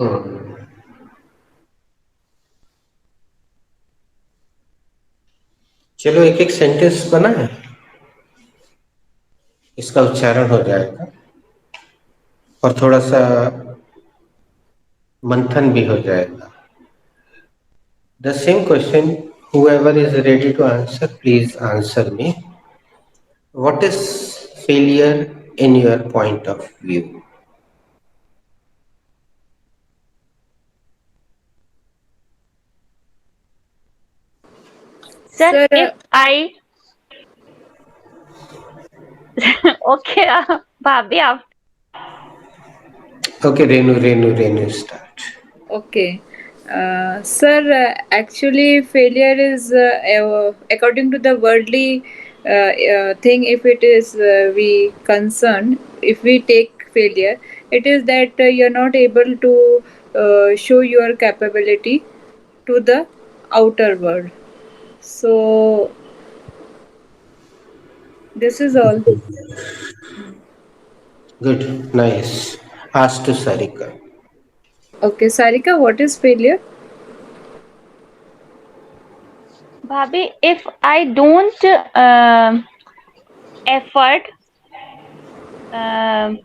हम्म, चलो एक एक सेंटेंस बना है, इसका उच्चारण हो जाएगा और थोड़ा सा मंथन भी हो जाएगा. The same question, whoever is ready to answer, please answer me. What is failure in your point of view? Sir, Sir, if I okay, Bhabhi, आप Okay, Renu, start. okay. Sir, actually, failure is, according to the worldly thing, if it is we concern, if we take failure, it is that you're not able to show your capability to the outer world. So, this is all. Good, nice. Ask to Sarika. Okay, Sarika, what is failure? Bhabhi, if I don't effort, um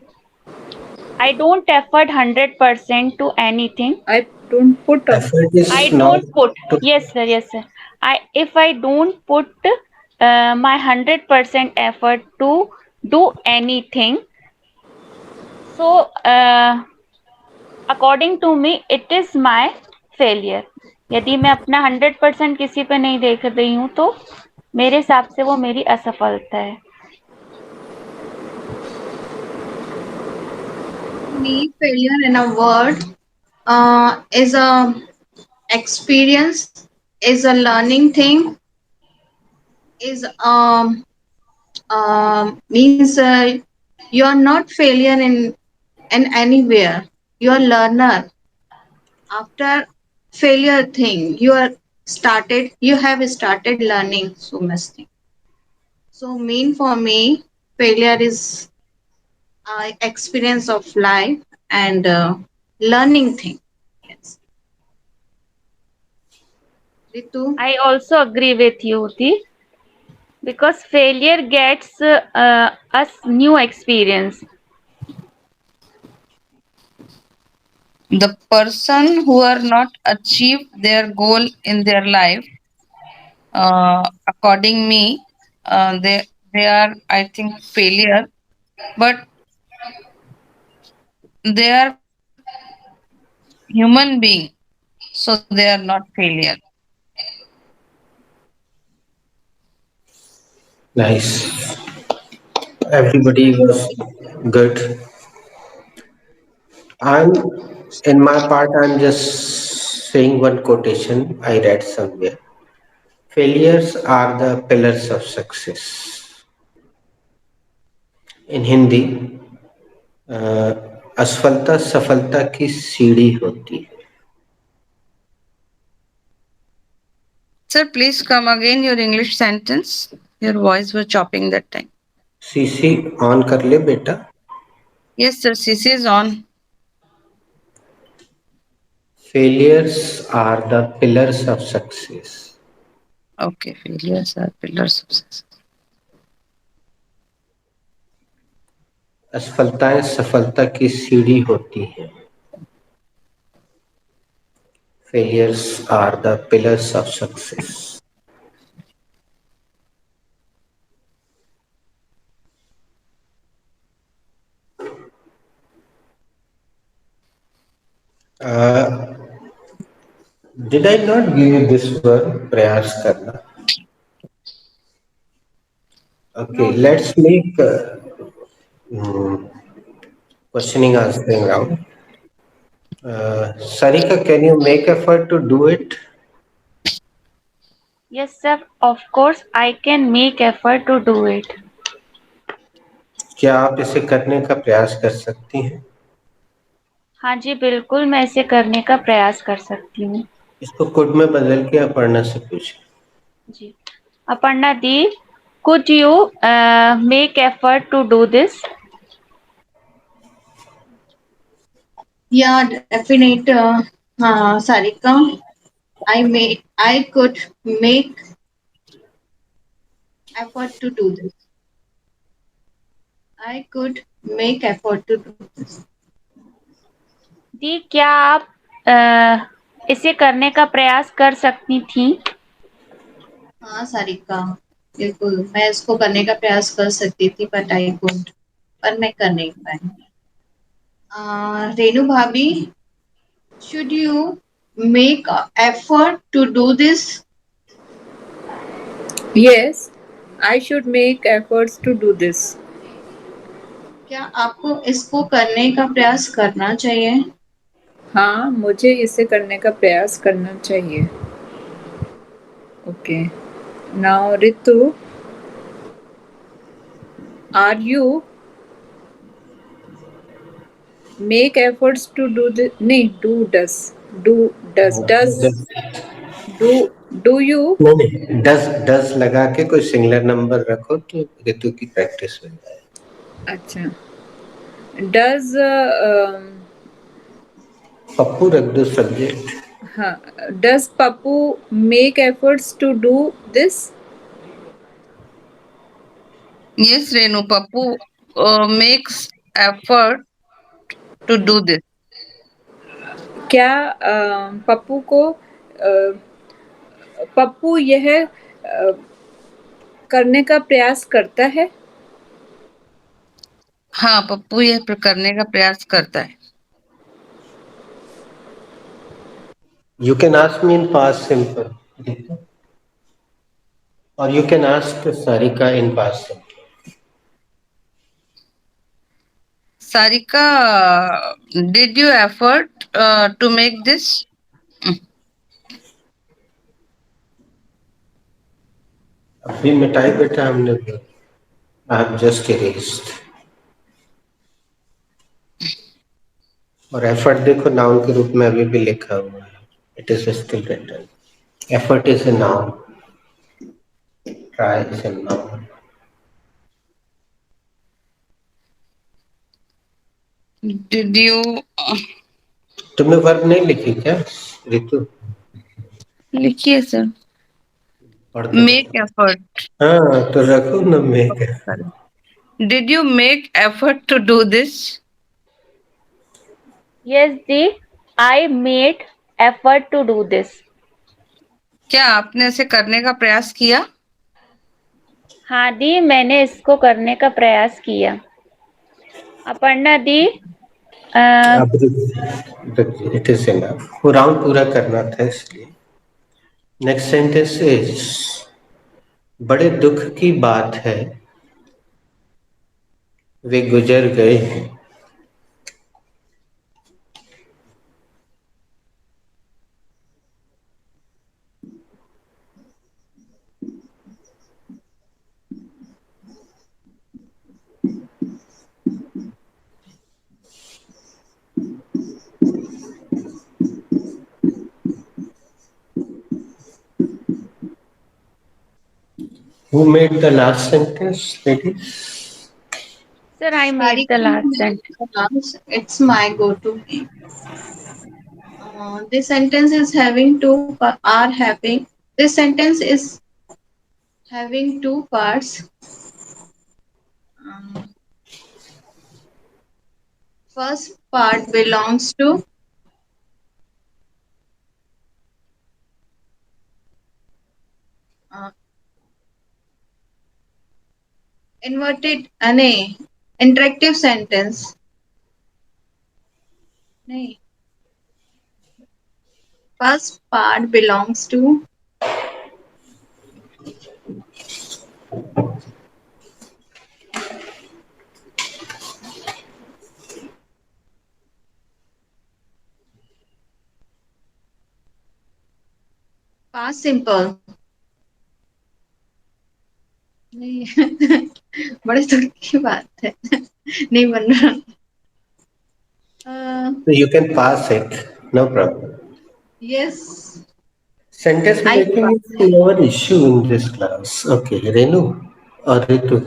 I don't effort 100% to anything. I don't put on. Effort I is not don't put. to. Yes, sir. Yes, sir. If I don't put my 100% effort to do anything, so according to me, it is my failure. यदि मैं अपना 100% किसी पे नहीं देख रही हूँ तो मेरे हिसाब से वो मेरी असफलता है. Me, failure in a word is a experience, is a learning thing, is means you are not failure in anywhere. You are learner. After failure thing, you have started learning so much thing. So mean for me, failure is experience of life and learning thing. Yes. Ritu? I also agree with you, Uti, because failure gets us new experience. The person who are not achieved their goal in their life, according me, they are, I think, failure, but they are human being, so they are not failure. Nice. Everybody was good. I'm in my part. I'm just saying one quotation I read somewhere. Failures are the pillars of success. In Hindi, असफलता सफलता की सीढ़ी होती है. Sir, please come again your English sentence. Your voice was chopping that time. CC on कर ले बेटा. Yes, sir. CC is on. Failures are the pillars of success. Okay, failures are pillars of success. असफलताएं सफलता की सीढ़ी होती हैं. Failures are the pillars of success. Uh, did I not give you this word, प्रयास करना? Okay, No. let's make mm, questioning answering round. Sarika, can you make effort to do it? Yes, sir. Of course, I can make effort to do it. क्या आप इसे करने का प्रयास कर सकती हैं? हाँ जी, बिल्कुल मैं इसे करने का प्रयास कर सकती हूँ. इसको कुड में बदल के अपर्णा से पूछें. जी. Aparna Di, could you make effort to do this? Yeah, definite. Sarika, I could make effort to do this. I could make effort to do this. दी, क्या आप इसे करने का प्रयास कर सकती थी? हाँ सारिका, बिल्कुल मैं इसको करने का प्रयास कर सकती थी, बट आई कुड, पर मैं कर नहीं पाई। रेणु भाभी, should you make a effort to do this? Yes, I should make efforts to do this. क्या आपको इसको करने का प्रयास करना चाहिए? हाँ, मुझे इसे करने का प्रयास करना चाहिए. Okay. Now, Ritu, are you make efforts to do this? नहीं, do do you? नहीं नहीं, डस लगा के कोई सिंगुलर नंबर रखो तो ऋतु की प्रैक्टिस हो जाए। अच्छा. Does पप्पू रख दो सब्जेक्ट। हाँ, does Papu make efforts to do this? Yes, Renu, Papu makes effort to do this. क्या पप्पू को पप्पू यह करने का प्रयास करता है? हाँ, पप्पू यह करने का प्रयास करता है. You can ask me in past simple, or you can ask Sarika in past simple. Sarika, did you effort to make this? अभी मिटाई बेटा हमने भी। I have just erased. और एफर्ट देखो नाउन के रूप में अभी भी लिखा हुआ है। It is still written. Effort is a noun, try is a noun. Did you तुमने वर्ब नहीं लिखी क्या ऋतु? लिखिए सर. पढ़ के Make बताओ। effort. हाँ तो रखो ना make. Did you make effort to do this? Yes, the, I made effort to do this. क्या आपने इसे करने का प्रयास किया? हाँ दी, मैंने इसको करने का प्रयास किया. अपर्णा दी, अब इट इज इनफ। वो राउंड पूरा करना था इसलिए। नेक्स्ट सेंटेंस इज, बड़े दुख की बात है वे गुजर गए हैं। Who made the last sentence, ladies? sir, I made the Sarika, last sentence. it's my go-to name. This sentence is having are having. This sentence is having two parts. Um, First part belongs to uh, inverted, नहीं, interactive sentence. नहीं. First part belongs to past simple. नहीं. बड़े दुख की बात है. नहीं बन रहा. So you can pass it, no problem. Yes, Sentence I making is no issue in this class. Okay, Renu or Ritu?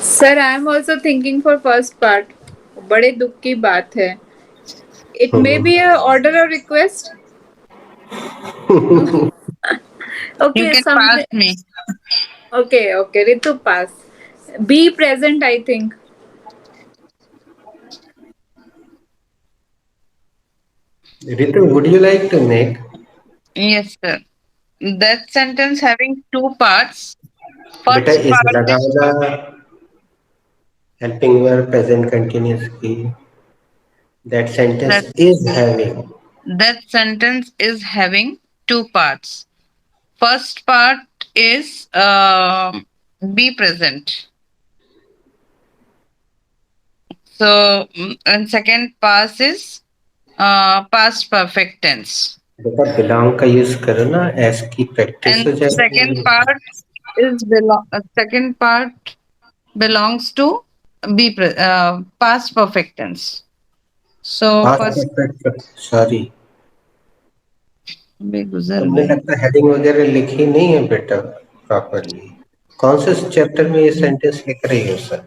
Sir, I am also thinking for first part. बड़े दुख की बात है. It may be a order or request. You Okay, can pass something. me. Okay. Ritu, pass. Be present, I think. Ritu, would you like to make? Yes, sir. That sentence having two parts. बेटा First इस part is लगाना helping verb present continuous की that that sentence is having. that sentence is having two parts. First part is be present. So and second part is past perfect tense. बेटा belong का use करो ना as की practice And हो second जाएगी. part second part belongs to past perfect tense. So Past first perfect. Sorry. भी गुजर तुमने गए. लगता हेडिंग वगैरह लिखी नहीं है बेटा प्रॉपरली. कौन से चैप्टर में ये सेंटेंस लिख रही हो सर?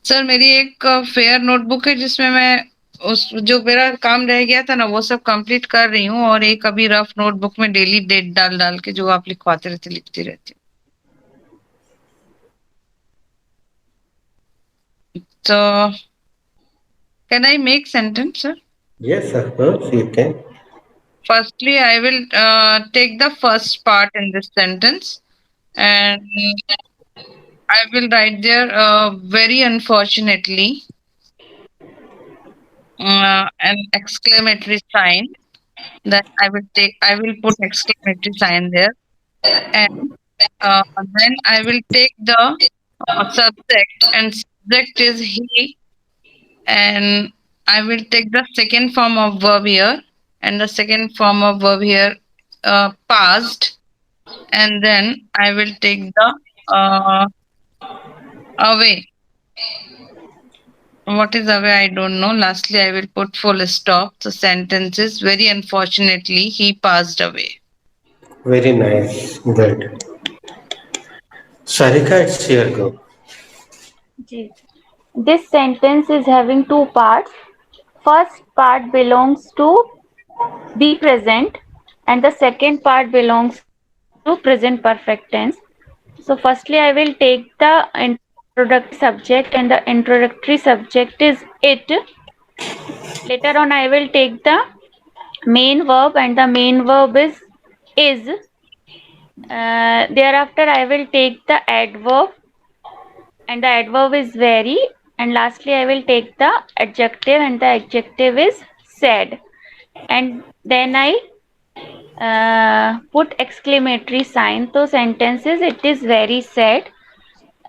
सर मेरी एक फेयर नोटबुक है जिसमें मैं उस जो मेरा काम रह गया था ना वो सब कंप्लीट कर रही हूँ और एक अभी रफ नोटबुक में डेली डेट डाल डाल के जो आप लिखवाते रहते लिखती रहती हूँ. तो can I make sentence sir? Yes, of course you can. Firstly, I will take the first part in this sentence and I will write there very unfortunately an exclamatory sign. Then I will put exclamatory sign there and then I will take the subject and subject is he and I will take the second form of verb here and the second form of verb here past and then I will take the away. What is away? I don't know. Lastly, I will put full stop. The sentence is very unfortunately he passed away. Very nice. Good. Sarika, it's your go. जी. This sentence is having two parts. First part belongs to be present and the second part belongs to present perfect tense. So firstly I will take the introductory subject and the introductory subject is it. Later on I will take the main verb and the main verb is. Thereafter I will take the adverb and the adverb is very, and lastly I will take the adjective and the adjective is said, and then I put exclamatory sign. So sentences it is very sad.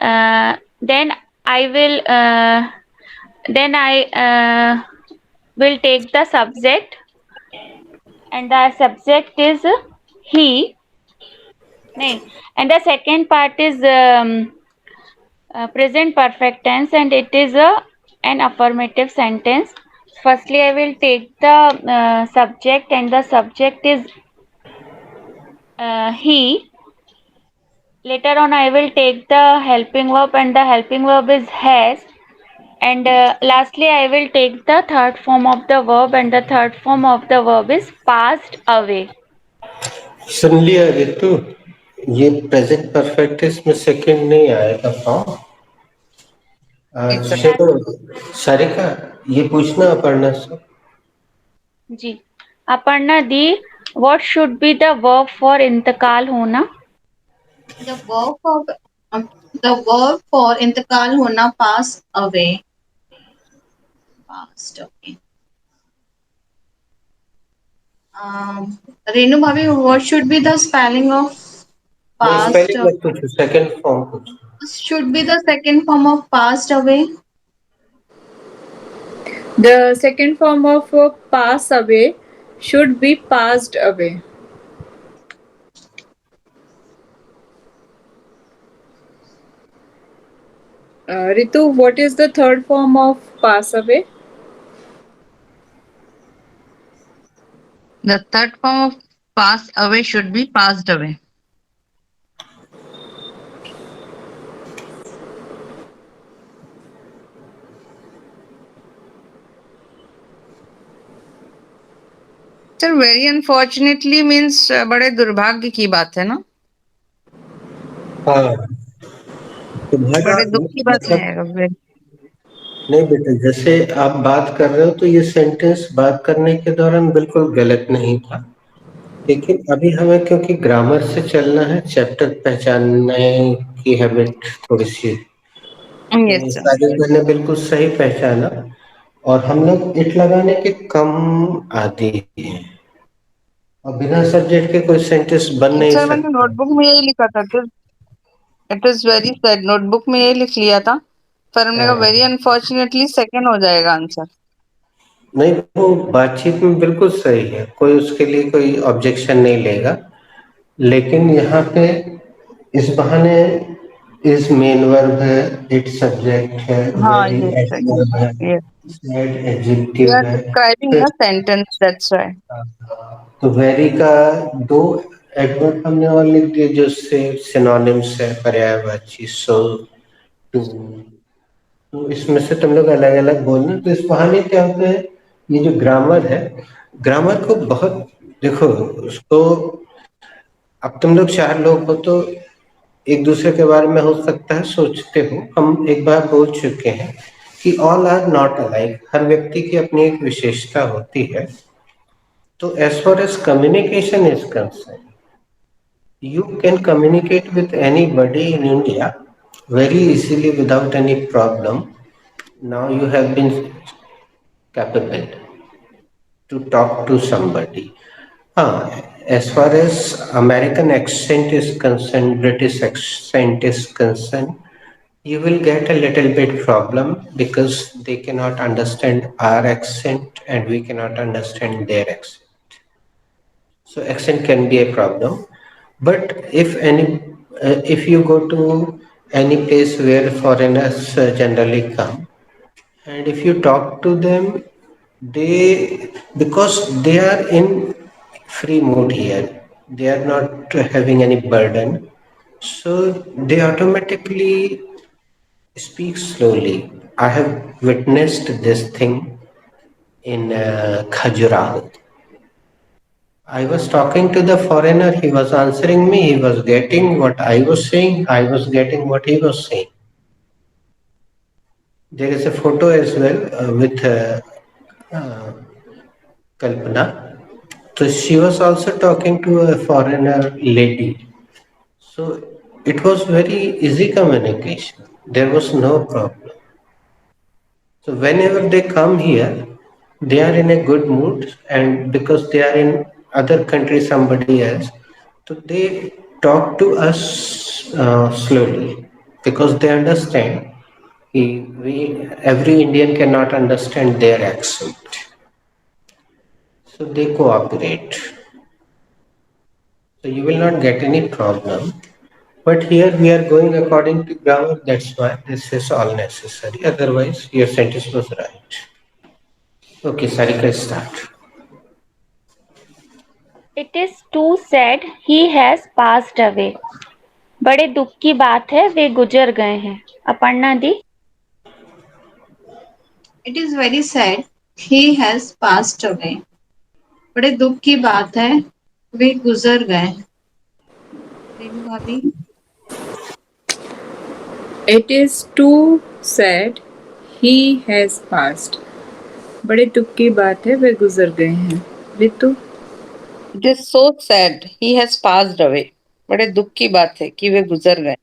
Then I will will take the subject and the subject is he. Nahin. And the second part is present perfect tense and it is an affirmative sentence. Firstly I will take the subject and the subject is he. Later on I will take the helping verb and the helping verb is has, and lastly I will take the third form of the verb and the third form of the verb is passed away. सुन लिया रितु. ये present perfect इसमें second नहीं आएगा form. Yes, sir. चलो सारिका ये पूछना अपर्णा से. जी. अपर्णा दी, what should be the verb for इंतकाल होना? The verb for the verb for इंतकाल होना pass away. Passed away. Renu Bhavi, what should be the spelling of नहीं past? स्पेलिंग मत पूछो, सेकंड फॉर्म पूछो. Should be the second form of passed away. The second form of pass away should be passed away. Ritu, what is the third form of pass away? The third form of pass away should be passed away. Sir very unfortunately means बड़े दुर्भाग्य की बात है ना। हाँ, तुम्हारा बड़े दुख की बात मतलब है। नहीं बेटा, जैसे आप बात कर रहे हो तो ये सेंटेंस बात करने के दौरान बिल्कुल गलत नहीं था, लेकिन अभी हमें क्योंकि ग्रामर से चलना है, चैप्टर पहचानने की हैबिट थोड़ी सी, यस तो सर। साजिद ने बिल्कुल सही पहचाना। और हम लोग इट लगाने के कम आदी हैं, और बिना सब्जेक्ट के कोई सेंटेंस बन नहीं सर मैंने सकता। नोटबुक में यही लिखा था, it is very sad, notebook में यही लिख लिया था, पर हमने कहा हाँ, वेरी अनफॉर्चुनेटली सेकंड हो जाएगा आंसर। नहीं वो बातचीत में बिल्कुल सही है, कोई उसके लिए कोई ऑब्जेक्शन नहीं लेगा, लेकिन यहाँ पे इस बहाने इस मेन वर्ब है, इट सब्जेक्ट है, हाँ वेरी यस सर, एडवर्ब है, yes, said we adjective are है। डिस्क्राइबिंग तो अ सेंटेंस, दैट्स व्हाई। तो वेरी का दो एडवर्ब हमने और लिख दिए जो से सिनोनिम्स है, पर्यायवाची, सो, टू। तो इसमें से तुम लोग अलग अलग बोलना, तो इस बहाने क्या होता है, ये जो ग्रामर है, ग्रामर को बहुत देखो उसको, अब तुम लोग चार लोग हो तो एक दूसरे के बारे में हो सकता है सोचते हो, हम एक बार बोल चुके हैं कि ऑल आर नॉट अलाइक, हर व्यक्ति की अपनी एक विशेषता होती है। तो as far as communication is concerned, you can communicate with anybody in India very easily without any problem. Now you have been capable to talk to somebody. As far as American accent is concerned, British accent is concerned, you will get a little bit problem because they cannot understand our accent and we cannot understand their accent. So accent can be a problem. But if you go to any place where foreigners generally come, and if you talk to them, they, because they are in free mood here, they are not having any burden, so they automatically speak slowly. I have witnessed this thing in Khajuraho. I was talking to the foreigner, he was answering me, he was getting what I was saying, I was getting what he was saying. There is a photo as well with uh, Kalpana. So she was also talking to a foreigner lady. So it was very easy communication. There was no problem. So whenever they come here, they are in a good mood, and because they are in other country, somebody else, so they talk to us slowly because they understand. Every Indian cannot understand their accent, so they cooperate. So you will not get any problem. But here we are going according to grammar. That's why this is all necessary. Otherwise, your sentence was right. Okay, Sarika, start. It is too sad he has passed away. बड़े दुख की बात है वे गुजर गए हैं। अपर्णा दी। It is very sad. He has passed away. बड़े दुख की बात है, वे गुजर गए। रेनू भाभी। It is too sad. He has passed. बड़े दुख की बात है वे गुजर गए हैं। Ritu. It is so sad he has passed away, बड़े दुख की बात है कि वे गुजर गए।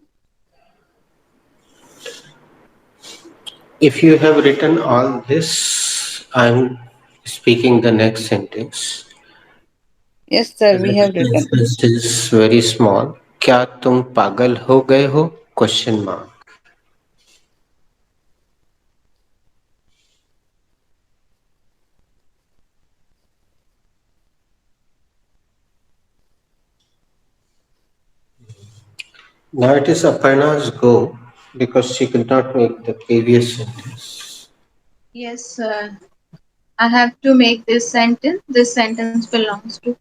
If you have written all this, I'm speaking the next sentence. Yes sir, we have written. Sentence is very small. क्या तुम पागल हो गए हो? Question mark. Now it is Aparna's go because she could not make the previous sentence. Yes, I have to make this sentence. This sentence belongs to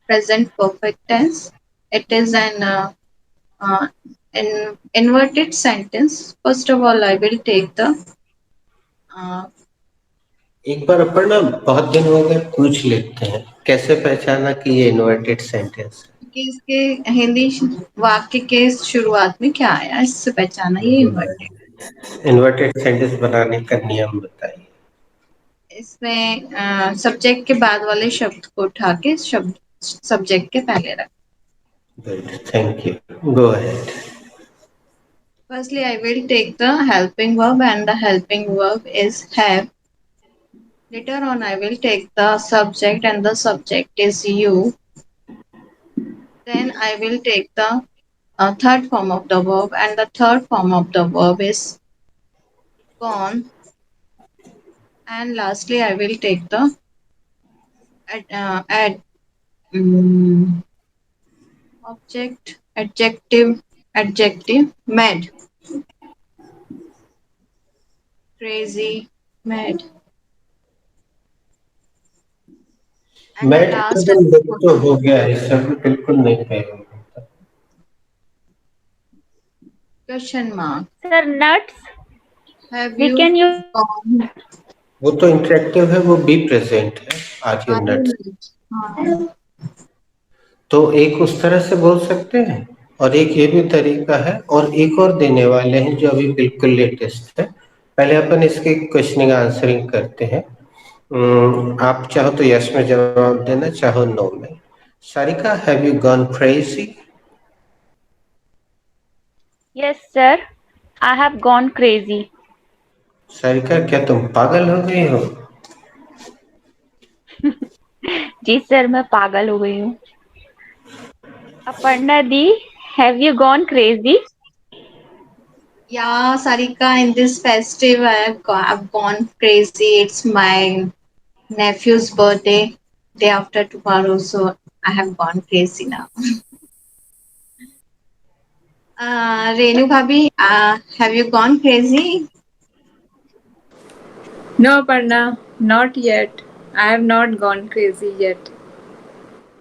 present perfect tense. It is uh, an inverted sentence. First of all, I will take the uh, एक बार अपन ना बहुत दिन हो गए पूछ लेते हैं कैसे पहचाना कि ये इन्वर्टेड सेंटेंस कि इसके हिंदी वाक्य के शुरुआत में क्या आया, इससे पहचाना ये इन्वर्टेड। है। इन्वर्टेड सेंटेंस बनाने का नियम बताइए। इसमें सब्जेक्ट के बाद वाले शब्द को उठा के शब्द सब्जेक्ट के पहले रख। Good, thank you, go ahead. Firstly, I will take the helping verb and the helping verb is have. Later on, I will take the subject and the subject is you. Then I will take the third form of the verb and the third form of the verb is gone. And lastly, I will take the ad, mm, object, adjective, mad, crazy, mad. And the mat का last तो look तो हो गया है, सब बिल्कुल नहीं कहेगा। question mark. Sir, nuts. Have We you can use gone? वो तो इंटरेक्टिव है, वो बी प्रेजेंट है। Are you Are you nuts? nuts? हाँ। तो एक उस तरह से बोल सकते हैं और एक ये भी तरीका है, और एक और देने वाले हैं जो अभी बिल्कुल लेटेस्ट है। पहले अपन इसके क्वेश्चनिंग आंसरिंग करते हैं। आप चाहो तो यस में जवाब देना, चाहो नो में। Sarika, have you gone crazy? yes, sir. I have gone crazy. Sarika, क्या तुम पागल हो गई हो? जी सर, मैं पागल हो गई हूँ। अपर्णा दी, have you gone crazy? Yeah, Sarika, in this festive, I've gone crazy. It's my nephew's birthday, day after tomorrow, so I have gone crazy now. Renu Bhabi, have you gone crazy? No, Parna, not yet. I have not gone crazy yet.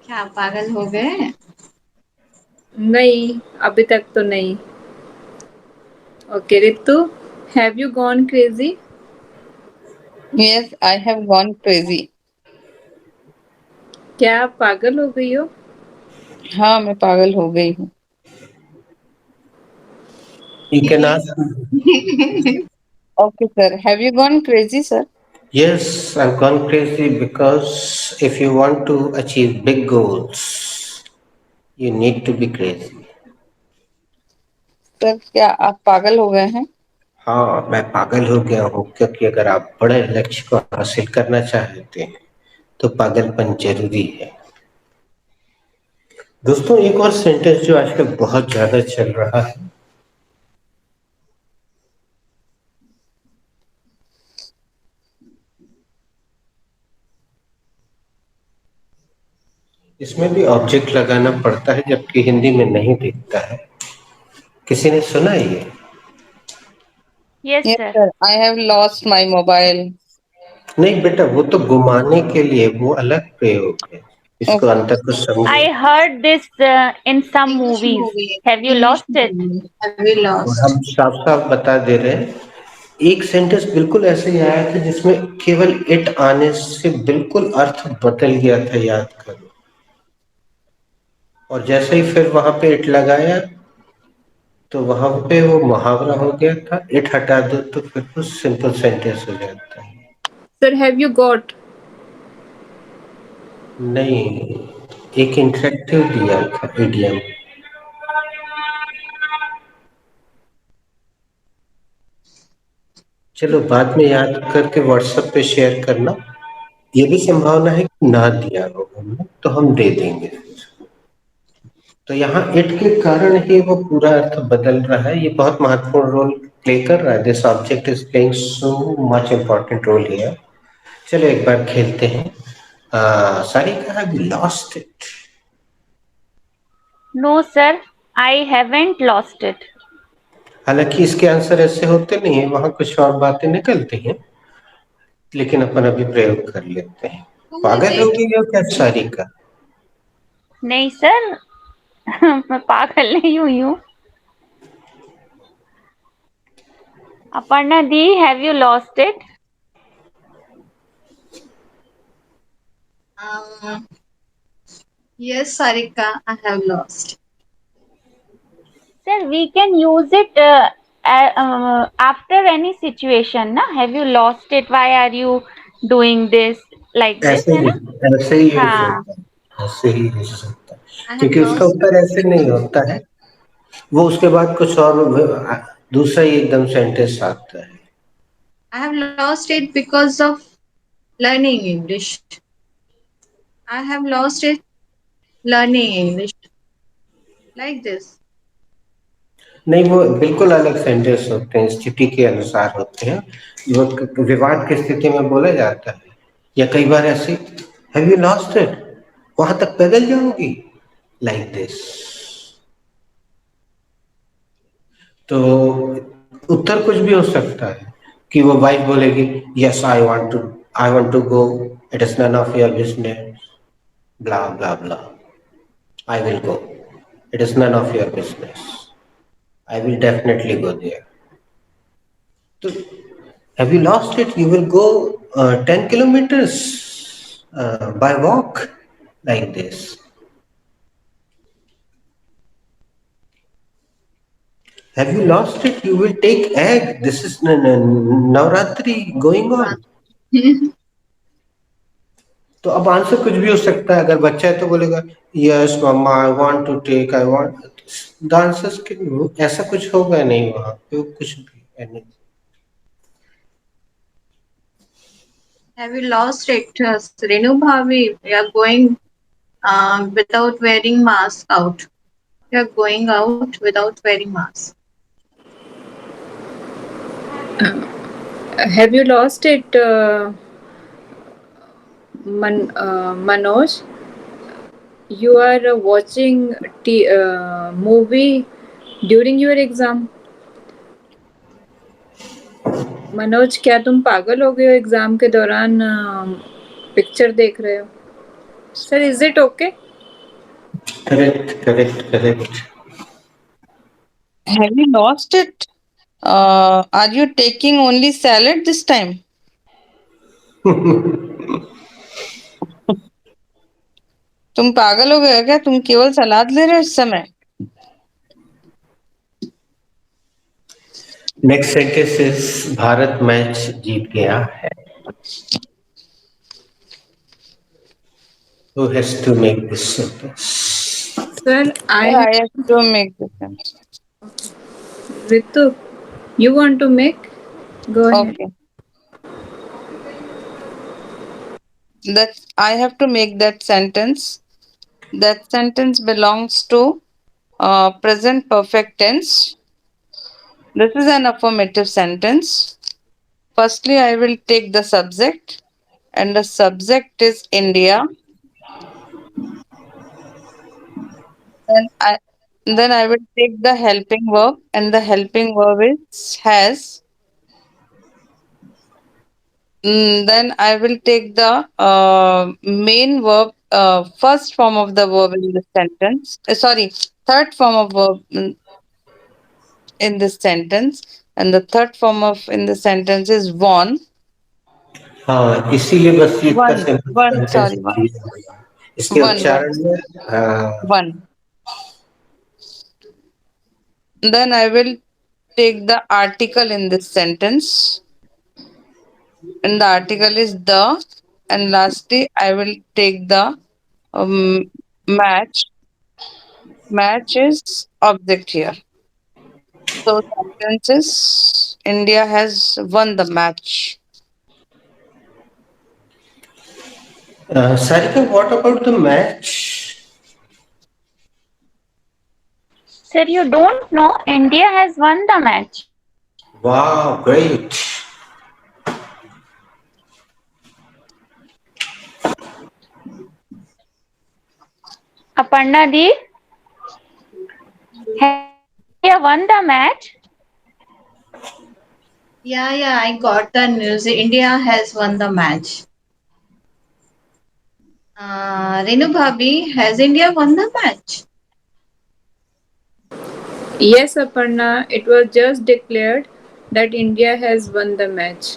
क्या पागल हो गए? नहीं, अभी तक तो नहीं. Okay, Ritu, have you gone crazy? Yes, I have gone crazy. क्या आप पागल हो गई हो? हाँ, मैं पागल हो गई हूँ. You can ये ask. Okay, sir. Have you gone crazy, sir? Yes, I've gone crazy because if you want to achieve big goals, you need to be crazy. Sir, क्या आप पागल हो गए हैं? हाँ, मैं पागल हो गया हूँ, क्योंकि अगर आप बड़े लक्ष्य को हासिल करना चाहते हैं तो पागलपन जरूरी है। दोस्तों, एक और सेंटेंस जो आजकल बहुत ज्यादा चल रहा है, इसमें भी ऑब्जेक्ट लगाना पड़ता है, जबकि हिंदी में नहीं दिखता है। किसी ने सुना है ये? Yes, Yes, sir. sir. I have lost my mobile. नहीं बेटा, वो तो घुमाने के लिए, वो अलग प्रयोग है। इसको Okay. अंतर को समझो। I heard this in some English movies. movie, Have you English lost it? movie. Have we और lost? हम साफ साफ बता दे रहे हैं, एक सेंटेंस बिल्कुल ऐसे ही आया था जिसमें केवल इट आने से बिल्कुल अर्थ बदल गया था, याद करो। और जैसे ही फिर वहां पे इट लगाया तो वहां पे वो मुहावरा हो गया था। इट हटा दो तो फिर वो सिंपल सेंटेंस हो जाता है। Sir, have you got? नहीं, एक इंटरेक्टिव दिया था इडियम। चलो बाद में याद करके व्हाट्सएप पे शेयर करना। ये भी संभावना है कि ना दिया हो हमने, तो हम दे देंगे। तो यहाँ इट के कारण ही वो पूरा अर्थ बदल रहा है। ये बहुत महत्वपूर्ण रोल प्ले कर रहा है। This object is playing so much important role here. चलो एक बार खेलते हैं। Sarika, have you lost it? No, sir. I haven't lost it. हालांकि इसके आंसर ऐसे होते नहीं है, वहां कुछ और बातें निकलती हैं, लेकिन अपन अभी प्रयोग कर लेते हैं। Who is पागल हो it? गई हो क्या सारिका? नहीं सर, मैं पागल नहीं हुई हूँ। Aparna Di, have you lost it? Um, yes, Sarika, I have lost. Sir, we can use it after any situation. Na? Have you lost it? Why are you doing this? Like this, ऐसे है ही ना? ऐसे ही use हाँ. होता है, ऐसे ही use होता है, I have क्योंकि उसका lost उत्तर ऐसे नहीं होता है, वो उसके बाद कुछ और दूसरा ही एकदम सेंटेंस आता है. I have lost it because of learning English. I have lost it learning English. Like this. नहीं, वो बिल्कुल अलग सेंटेंस होते हैं, स्थिति के अनुसार होते हैं, वो विवाद की स्थिति में बोला जाता है. या कई बार ऐसे, हैव यू लॉस्ट इट, वहां तक पैदल जाओगी, लाइक दिस. तो उत्तर कुछ भी हो सकता है कि वो वाइफ बोलेगी, yes I want to go, it is none of your business, blah blah blah, I will go, it is none of your business, I will definitely go there. तो have you lost it? You will go 10 kilometers by walk, like this. Have you lost it? You will take egg. This is Navratri going on. तो अब answer कुछ भी हो सकता है. अगर बच्चा है तो बोलेगा, yes mamma I want to take, I want. The answer ऐसा कुछ होगा नहीं वहां पे, कुछ भी नहीं. Have you lost it? Renu Bhavi, we are going without wearing mask out. We are going out without wearing mask. Have you lost it, Manoj? You are watching movie during your exam. Manoj, क्या तुम पागल हो गए हो exam के दौरान picture देख रहे हो? Sir, is it okay? Correct. Have you lost it? Are you taking only salad this time? तुम पागल हो गए हो क्या? तुम केवल सलाद ले रहे हो इस समय? Next sentence is Bharat match जीत गया है. Who has to make this sentence? Sir, I Yeah, have. I have to make the sense. Ritu, you want to make? Go ahead. Okay. That I have to make that sentence. That sentence belongs to present perfect tense. This is an affirmative sentence. Firstly, I will take the subject, and the subject is India. Then I then I will take the helping verb, and the helping verb is has. Then I will take the main verb, first form of the verb in the sentence. Sorry, third form of verb in this sentence, and the third form of in the sentence is won. हाँ, इसीलिए बस ये इतना One, simple one. Sentence Sorry, one, दिया हुआ है. इसके one. उच्चारण में One. Then I will take the article in this sentence, and the article is the. And lastly, I will take the match. Match is object here. So sentences, India has won the match. Sarika, what about the match? Sir, you don't know India has won the match. Wow, great. Aparna Di, has India won the match? Yeah, I got the news. India has won the match. Renu Bhabi, has India won the match? Yes, Aparna, it was just declared that India has won the match.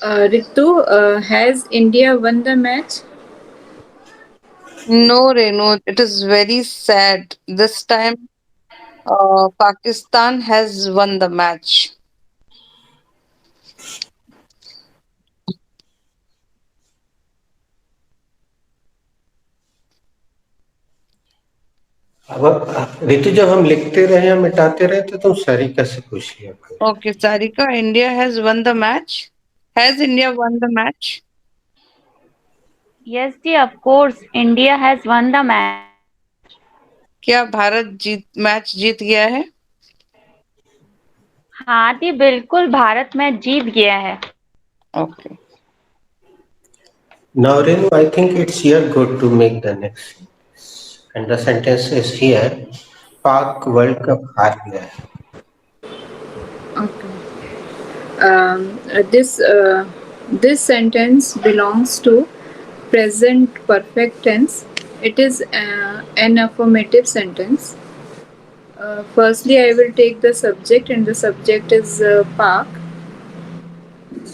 Ritu, has India won the match? No, Renu, it is very sad. This time, Pakistan has won the match. अब ऋतु, जब हम लिखते रहे या मिटाते रहे तो तुम सरिका से पूछ लिया करो। Okay, Sarika, India has won the match. Has India won the match? Yes, ji, of course, India has won the match. क्या भारत जीत मैच जीत गया है? हाँ जी, बिल्कुल भारत मैच जीत गया है। Okay. Now, Renu, I think it's your go to make the next sentence. And the sentence is here, Pak World Cup हार गया है. Okay. This sentence belongs to present perfect tense. It is an affirmative sentence. Firstly, I will take the subject, and the subject is park.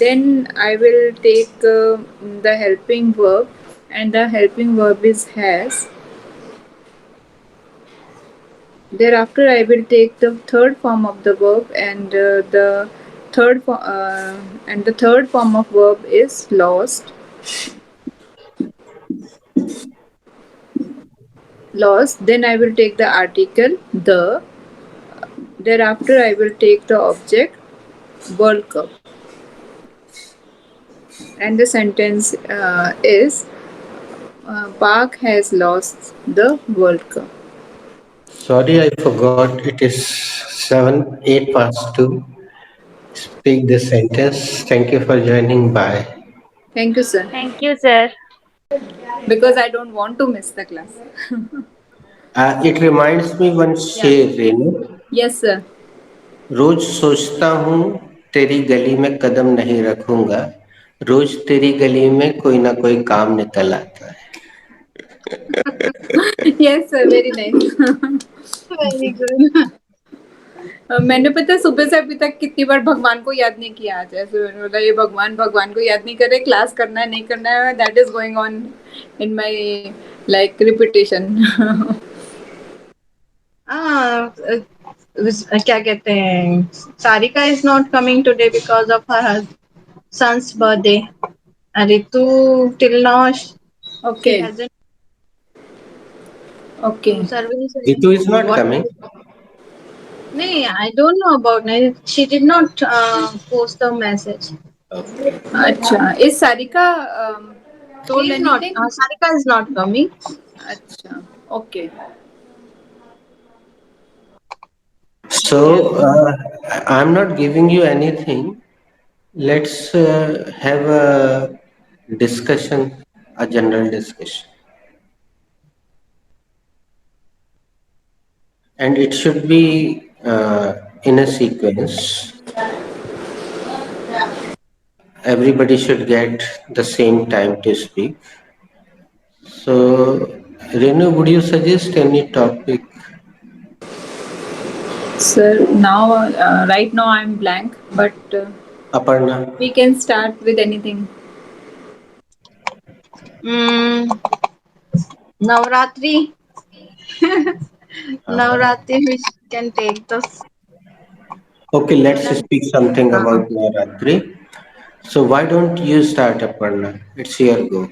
Then I will take the helping verb, and the helping verb is has. Thereafter, I will take the third form of the verb, and the third form of verb is lost. Lost. Then I will take the article the. Thereafter, I will take the object World Cup, and the sentence is Park has lost the World Cup. Sorry, I forgot it is 8 past 2. Speak the sentence. Thank you for joining. Bye. Thank you, sir. Thank you, sir. Because I don't want to miss the class. It reminds me one Yeah. शेर, Renu. Yes, sir. रोज सोचता हूँ तेरी गली में कदम नहीं रखूंगा, रोज तेरी गली में कोई ना कोई काम निकल आता है. Yes, sir. Very nice. Very good. मैंने पता सुबह से अभी तक कितनी बार भगवान को याद नहीं किया आज ऐसे मैंने बोला ये भगवान भगवान को याद नहीं कर रहे क्लास करना है नहीं करना है that is going on in my like repetition क्या कहते हैं, Sarika is not coming today because of her son's birthday. Ritu till now she okay hasn't. Okay So Sarvin said, Ritu is not what? coming. No, I don't know about it. She did not post the message. Okay. अच्छा is Sarika She told is not. anything Sarika is not coming. अच्छा okay So I'm not giving you anything. Let's have a discussion, a general discussion, and it should be in a sequence. Everybody should get the same time to speak. So, Renu, would you suggest any topic? sir now right now I'm blank but Aparna? we can start with anything Mm, Navratri. Uh, Navratri, we can take this. okay, let's Solar. speak something about Navratri. So, why don't you start, Aparna? It's your go.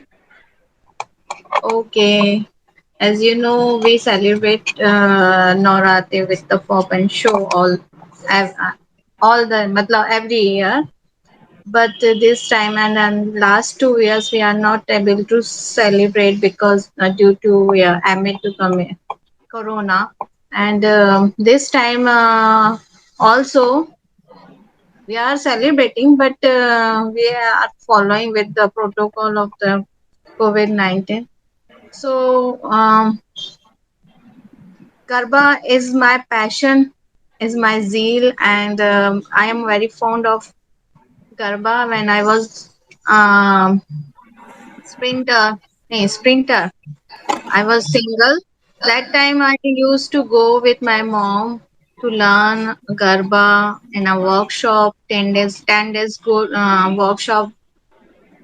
Okay. As you know, we celebrate Navratri with the pop and show ev- uh, all the matlab every year. But this time and then last 2 years we are not able to celebrate because due to amid to come corona. And this time also we are celebrating, but we are following with the protocol of the COVID-19. So Garba is my passion, is my zeal, and I am very fond of Garba. When I was um, sprinter, I was single. That time I used to go with my mom to learn Garba in a workshop, 10 days, 10 days go, workshop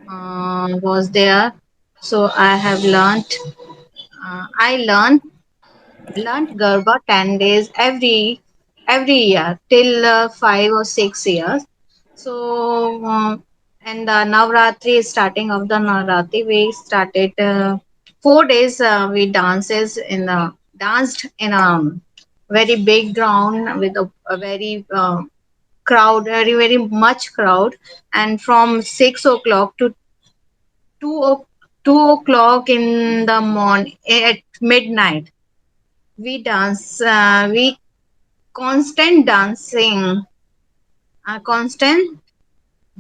was there. So I have learnt. I learnt Garba 10 days every year till 5 or 6 years. So and the Navratri, starting of the Navratri, we started 4 days. We dances in danced in a very big ground with a very crowd, very much crowd, and from 6 o'clock to 2 o'clock in the morning at midnight we dance. We constant dancing, constant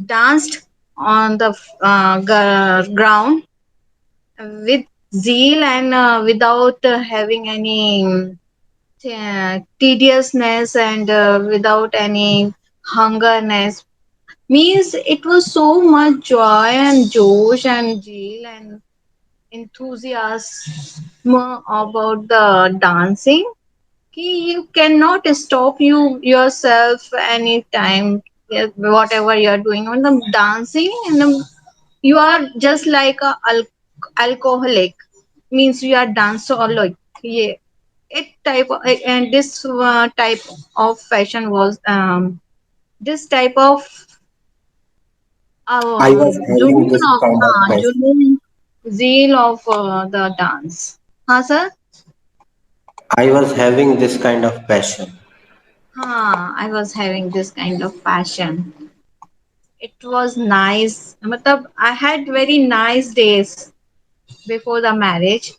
danced on the ground with zeal and without having any tediousness and without any hungerness. Means it was so much joy and josh and zeal and enthusiasm about the dancing. You cannot stop yourself anytime. Whatever you are doing on the dancing, and you are just like a alcoholic. Means you are danceaholic. Yeah, it type of, and this type of fashion was this type of I was having junoon this of kind of passion. junoon zeal of the dance. Huh, sir? I was having this kind of passion. I was having this kind of passion. It was nice. Matlab, I had very nice days before the marriage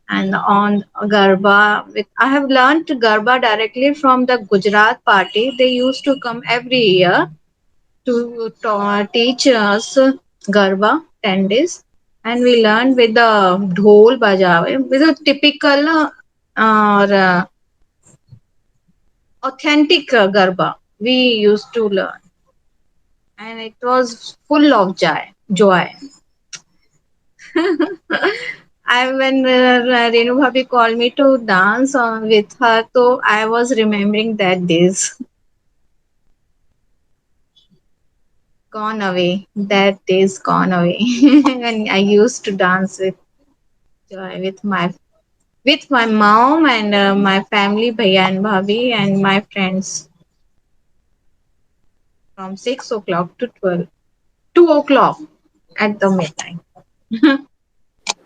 and on Garba. I have learned Garba directly from the Gujarat party. They used to come every year to teach us Garba 10 days. And we learned with the dhol bajawe, with a typical or authentic Garba we used to learn. And it was full of joy. I when Renu Bhabi called me to dance with her, so I was remembering that days gone away. That days gone away, and I used to dance with joy with my mom and my family, Bhaiya and Bhabi, and my friends from 6 o'clock to 2 o'clock at the midnight.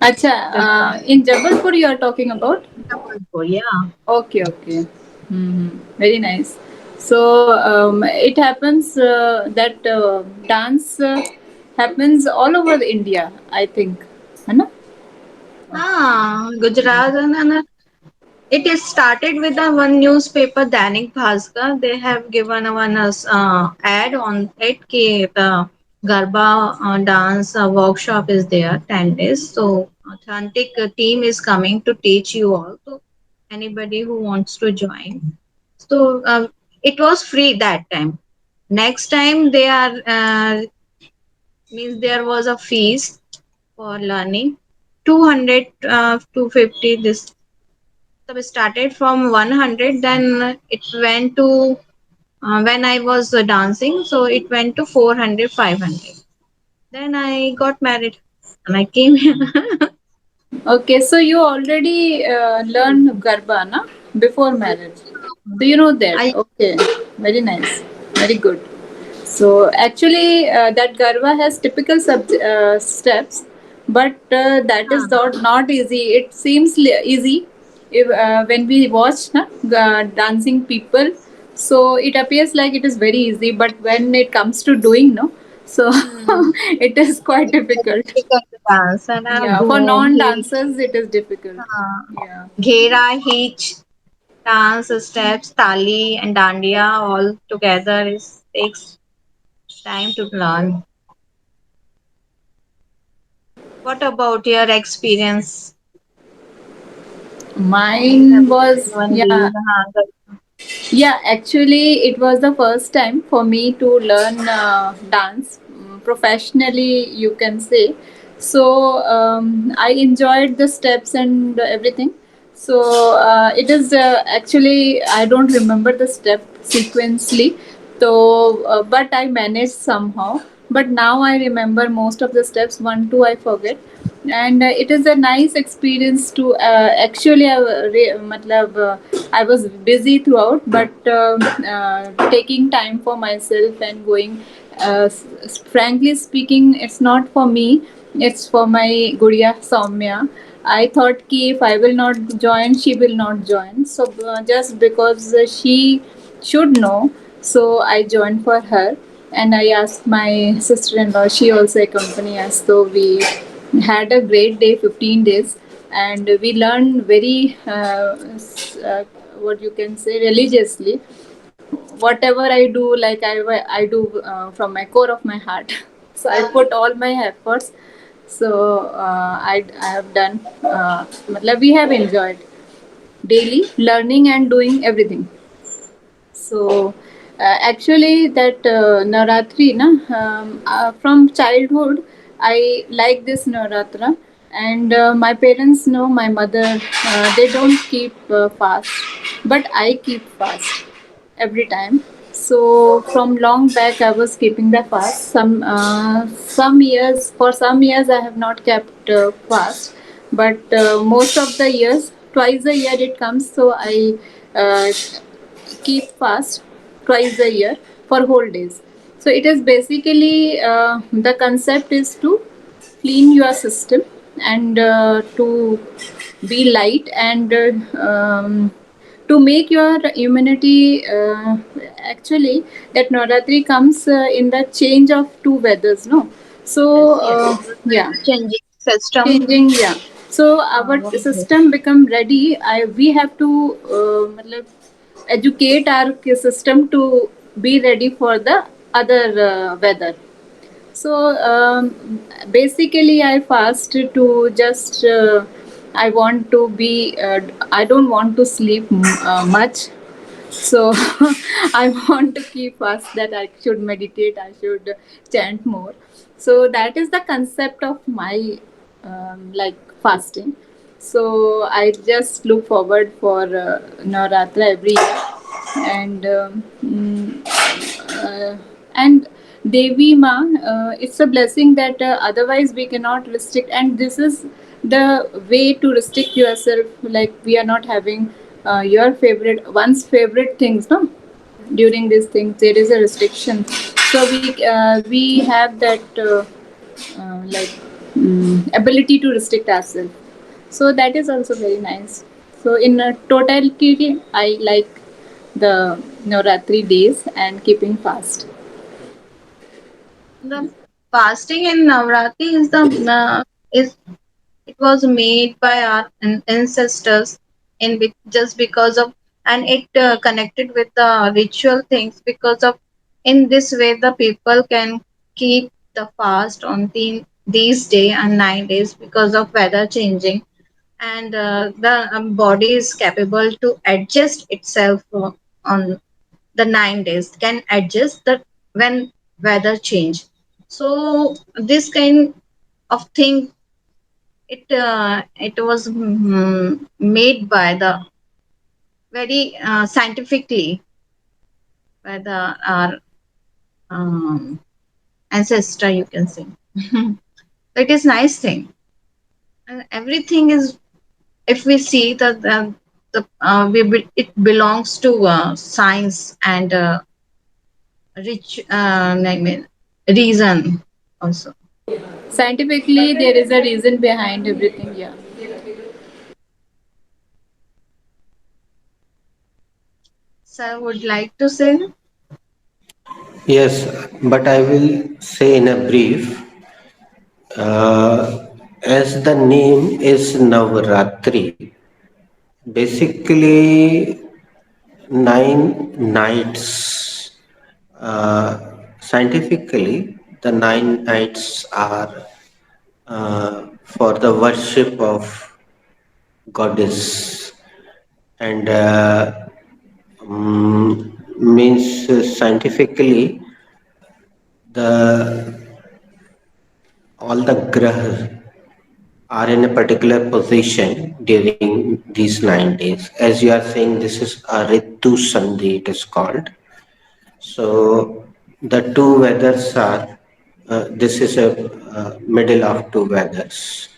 Acha, This in Jabalpur you are talking about? Jabalpur, yeah. Okay, okay. Hmm. Very nice. So it happens that dance happens all over India, I think. है ना? Gujarat and it is started with the one newspaper, Danik Bhaskar. They have given one us ad on it कि the Garba dance workshop is there 10 days. So authentic team is coming to teach you all. So anybody who wants to join. So it was free that time. Next time they are means there was a fees for learning 200 250 this. So we started from 100, then it went to when I was dancing, so it went to 400, 500. Then I got married and I came here. Okay, so you already learned Garba, na? Before marriage. Do you know that? I Okay, very nice, very good. So actually, that Garba has typical steps, but that is not easy. It seems easy if, when we watch dancing people. So it appears like it is very easy, but when it comes to doing, no, so hmm, it is quite it's very difficult. difficult to dance and Yeah, for boom, hitch, non-dancers, it is difficult. Yeah. ghera, hitch, dance steps, tali and dandiya all together is takes time to learn. What about your experience? You have Mine was, learned yeah, yeah, actually, it was the first time for me to learn dance professionally, you can say. So I enjoyed the steps and everything. So it is actually, I don't remember the step sequentially. So, but I managed somehow. but now I remember most of the steps. One, two, I forget. And it is a nice experience to actually I was busy throughout, but taking time for myself and going. Frankly speaking, it's not for me. It's for my Gudiya Soumya. I thought ki if I will not join, she will not join. So just because she should know, so I joined for her, and I asked my sister-in-law. She also accompanied us. So we had a great day, 15 days, and we learned very what you can say religiously. Whatever I do, like I do from my core of my heart. So I put all my efforts. So I have done. We have enjoyed daily learning and doing everything. So actually, that Navratri, na, from childhood, I like this Navratra, and my parents know, my mother, they don't keep fast, but I keep fast every time. So from long back, I was keeping the fast. Some years, for some years, I have not kept fast, but most of the years, twice a year it comes. So I keep fast twice a year for whole days. So it is basically the concept is to clean your system and to be light and to make your immunity actually that Navratri comes in the change of two weathers, no? So Yes, yes. yeah, Changing system. changing, yeah. So our What is it? system become ready. We have to educate our system to be ready for the other weather. So basically I fast to just I want to be I don't want to sleep much. So I want to keep fast, that I should meditate, I should chant more. So that is the concept of my like fasting. So I just look forward for Navratri every year. And and Devi Ma, it's a blessing that otherwise we cannot restrict, and this is the way to restrict yourself. Like we are not having your favorite, one's favorite things, no? During these things, there is a restriction. So we have that ability to restrict ourselves. So that is also very nice. So in totality, I like the Navratri days and keeping fast. The fasting in Navratri is the is it was made by our ancestors just because of, and it connected with the ritual things because of, in this way the people can keep the fast on these day and 9 days because of weather changing, and the body is capable to adjust itself on the 9 days, can adjust that when weather change. So this kind of thing, it was made by the very scientifically by the our um, ancestor, you can say. It is nice thing, and everything is, if we see that it belongs to science and rich I mean reason also. Scientifically, there is a reason behind everything. Yeah. So I would like to say, Yes, but I will say in a brief, as the name is Navratri, basically 9 nights. Scientifically, the 9 nights are for the worship of goddess, and means scientifically the all the grahas are in a particular position during these 9 days. As you are saying, this is a Ritu Sandhi, it is called. So the two weathers are This is a middle of two weathers.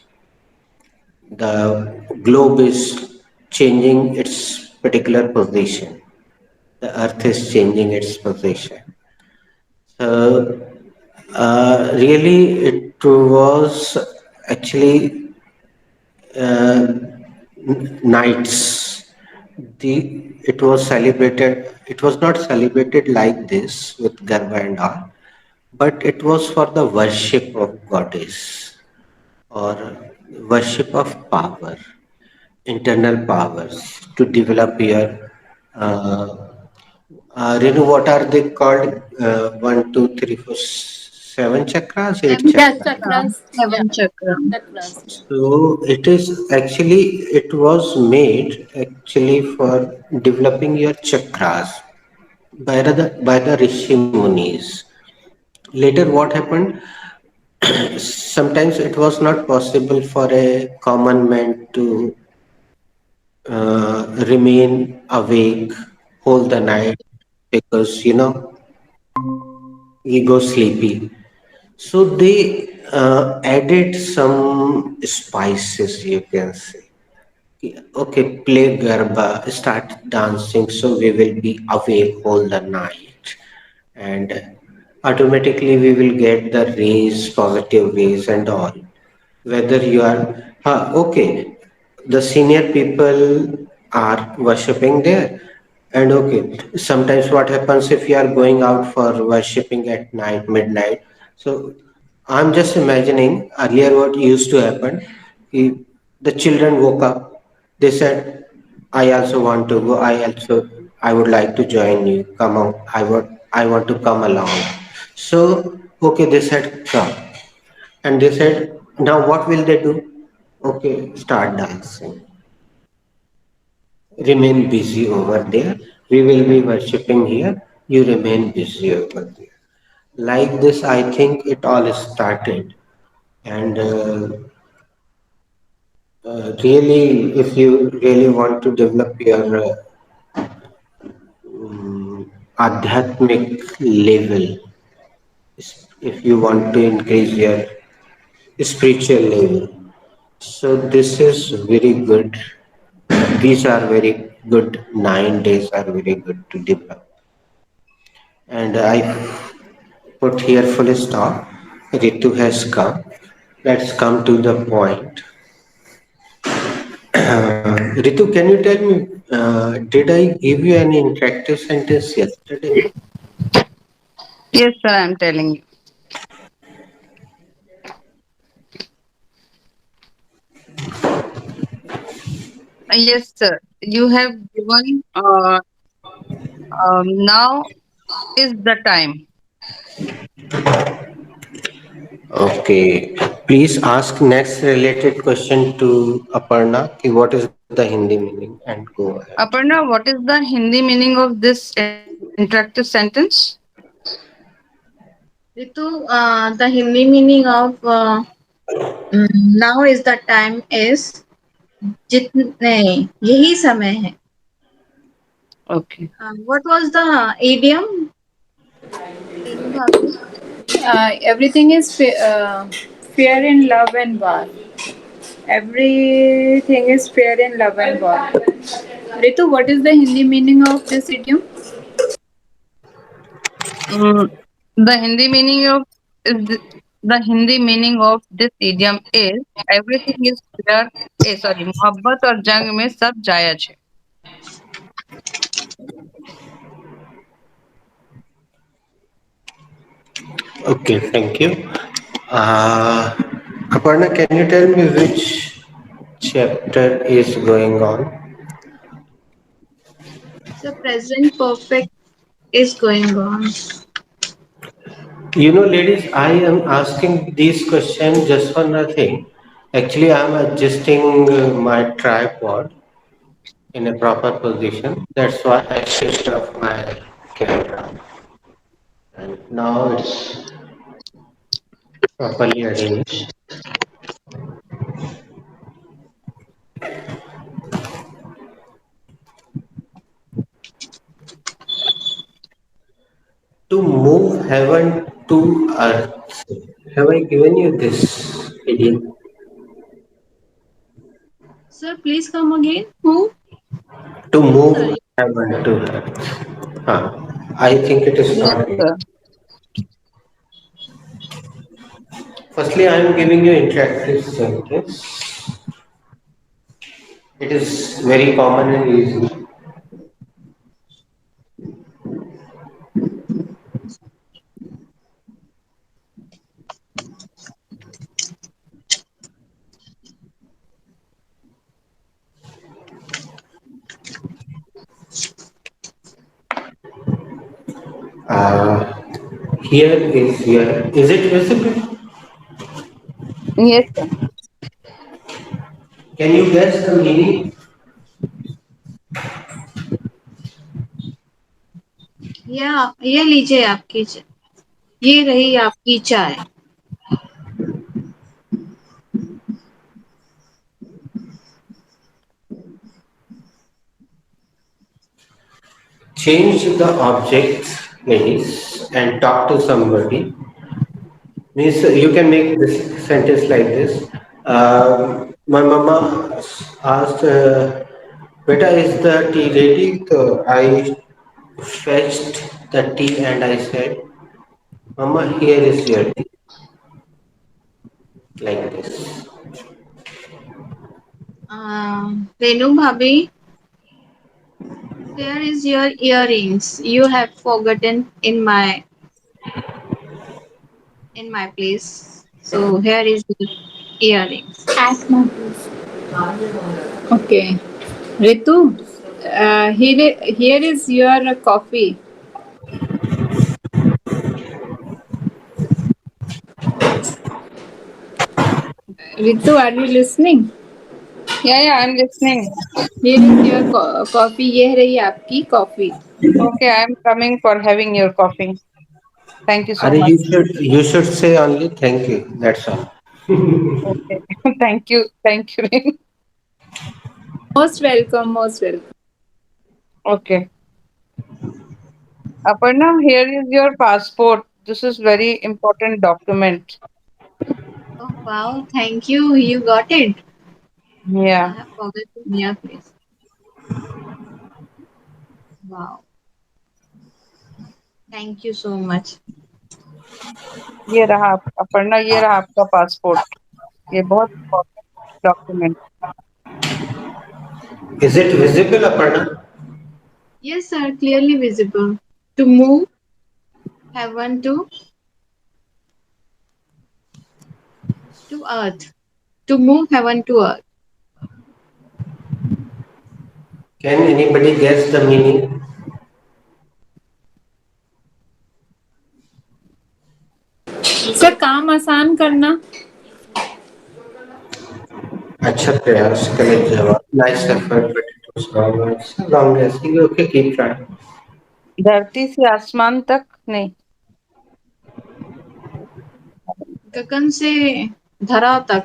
The globe is changing its particular position. The earth is changing its position. So, really, it was actually uh, nights. It was celebrated. It was not celebrated like this with Garba and all, but it was for the worship of goddess or worship of power, internal powers to develop your. Renu, what are they called? One, two, three, four, seven chakras, eight Yeah, chakras. chakras. Yeah, Seven chakra. chakras. Yeah. So it is actually, it was made actually for developing your chakras by the Rishi Munis. Later, what happened? Sometimes it was not possible for a common man to remain awake whole the night because he goes sleepy. So they added some spices, you can say. Okay, play Garba, start dancing, so we will be awake all the night. And automatically we will get the rays, positive rays and all. Whether you are, okay, the senior people are worshipping there. And okay, sometimes what happens if you are going out for worshipping at night, midnight. So I'm just imagining earlier what used to happen. He, the children woke up. They said, "I also want to go. I would like to join you. Come on. I want to come along." So okay, they said, "Come." And they said, now what will they do? Okay, start dancing. Remain busy over there. We will be worshipping here. You remain busy over there. Like this, I think it all started. And really, if you really want to develop your adhyatmic level, if you want to increase your spiritual level, so this is very good. These are very good. 9 days are very good to develop. And I put here full stop. Ritu has come. Let's come to the point. Ritu, can you tell me, did I give you any interactive sentence yesterday? Yes, sir, I'm telling you. Yes, sir. You have given now is the time. Okay. Please ask next related question to Aparna. Ki what is the Hindi meaning? And go ahead. Aparna, what is the Hindi meaning of this interactive sentence? Ritu, the Hindi meaning of now is the time is जितने यही समय है. Okay. What was the idiom? Renu Bhabhi? Everything is fair in love and war. Everything is fair in love and war. Ritu, what is the Hindi meaning of this idiom? Mm, the Hindi meaning of the Hindi meaning of this idiom is everything is fair. Sorry, मोहब्बत और जंग में सब जायज है. Okay, thank you. Uh, Aparna, can you tell me which chapter is going on? So present perfect is going on. Ladies, I am asking these questions just for nothing. Actually, I am adjusting my tripod in a proper position. That's why I switched off my camera. And now it's properly arranged. To move heaven to earth. Have I given you this idiom? Sir, please come again. Who? To Sir, move heaven to earth. I think it is Yes, not. sir. Firstly, I am giving you interactive sentence. It is very common and easy. Uh, Here is your. Is it visible? Yes, sir. Can you guess the meaning? ये लीजिए आपकी ये रही आपकी चाय. Change the object means and talk to somebody. Means you can make this sentence like this. My mama asked, "Beta, is the tea ready?" So I fetched the tea and I said, "Mama, here is your tea." Like this. Renu bhabhi, here is your earrings. You have forgotten in my place. So here is your earrings. At my place. Okay. Ritu, here is your coffee. Ritu, are you listening? Yeah, yeah, I'm listening. Here is your coffee. ये रही आपकी coffee. Okay, I'm coming for having your coffee. Thank you so Are much. you should say only thank you. That's all. Okay. Thank you. Thank you. Most welcome, most welcome. Okay. Aparna, here is your passport. This is very important document. Oh wow, thank you. You got it. I Yeah. have forgotten your place. Wow, thank you so much. ये रहा अपर्णा, ये रहा आपका passport. ये बहुत important document. Is it visible, Aparna? Yes, sir, clearly visible. To move heaven to earth. To move heaven to earth. Can anybody guess the meaning? Sir काम आसान करना. अच्छा प्रयास करें जवाब. Nice effort, but it was wrong. It's a wrong guessing. Okay, keep trying. धरती से आसमान तक नहीं. गगन से धरा तक.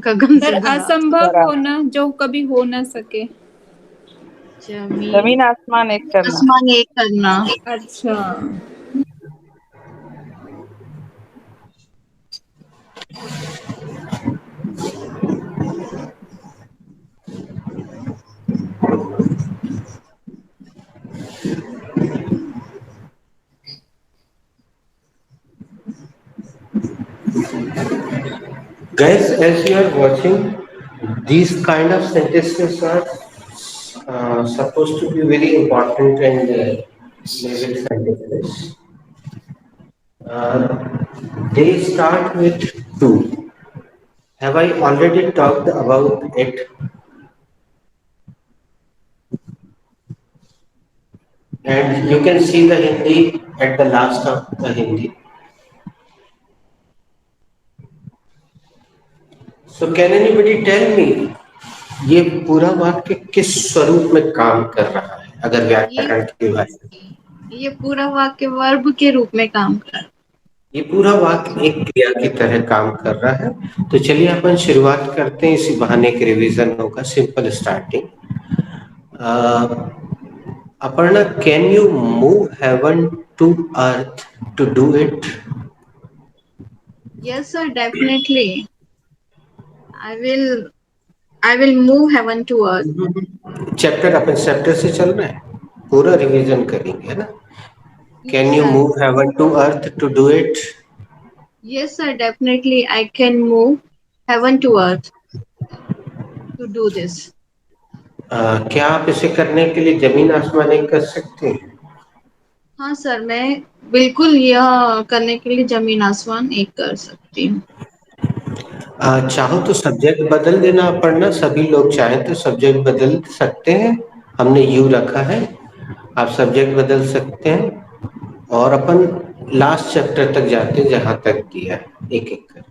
गगन सर से धरा तक. असंभव जरा होना जो कभी हो ना सके. जमीन जमीन आसमान एक करना. आसमान एक करना. अच्छा. Guys, as you are watching, these kind of sentences are supposed to be very important and naval sentences. They start with to. Have I already talked about it? And you can see the Hindi at the last of the Hindi. So can anybody tell me ये पूरा वाक्य किस स्वरूप में काम कर रहा है अगर ये व्याकरण की बात करें? ये पूरा वाक्य वर्ब के रूप में काम कर. ये पूरा वाक्य एक क्रिया की तरह काम कर रहा है. तो चलिए अपन शुरुआत करते हैं. इसी बहाने एक रिवीजन होगा. Simple starting. Aparna, can you move heaven to earth to do it? Yes, sir, definitely. I will I will move heaven to earth. Chapter अपन चैप्टर से चल रहे हैं, पूरा रिवीजन करेंगे, है ना? Can Yes, you sir. Move heaven to earth to do it? Yes, sir, definitely. I can move heaven to earth to do this. क्या आप इसे करने के लिए जमीन आसमान एक कर सकते हैं? हाँ सर, मैं बिल्कुल यह करने के लिए जमीन आसमान एक कर सकती हूँ। चाहो तो सब्जेक्ट बदल देना, पढ़ना सभी लोग चाहें तो सब्जेक्ट बदल सकते हैं। हमने यू रखा है, आप सब्जेक्ट बदल सकते हैं और अपन लास्ट चैप्टर तक जाते हैं जहां तक दिया है, एक एक करके।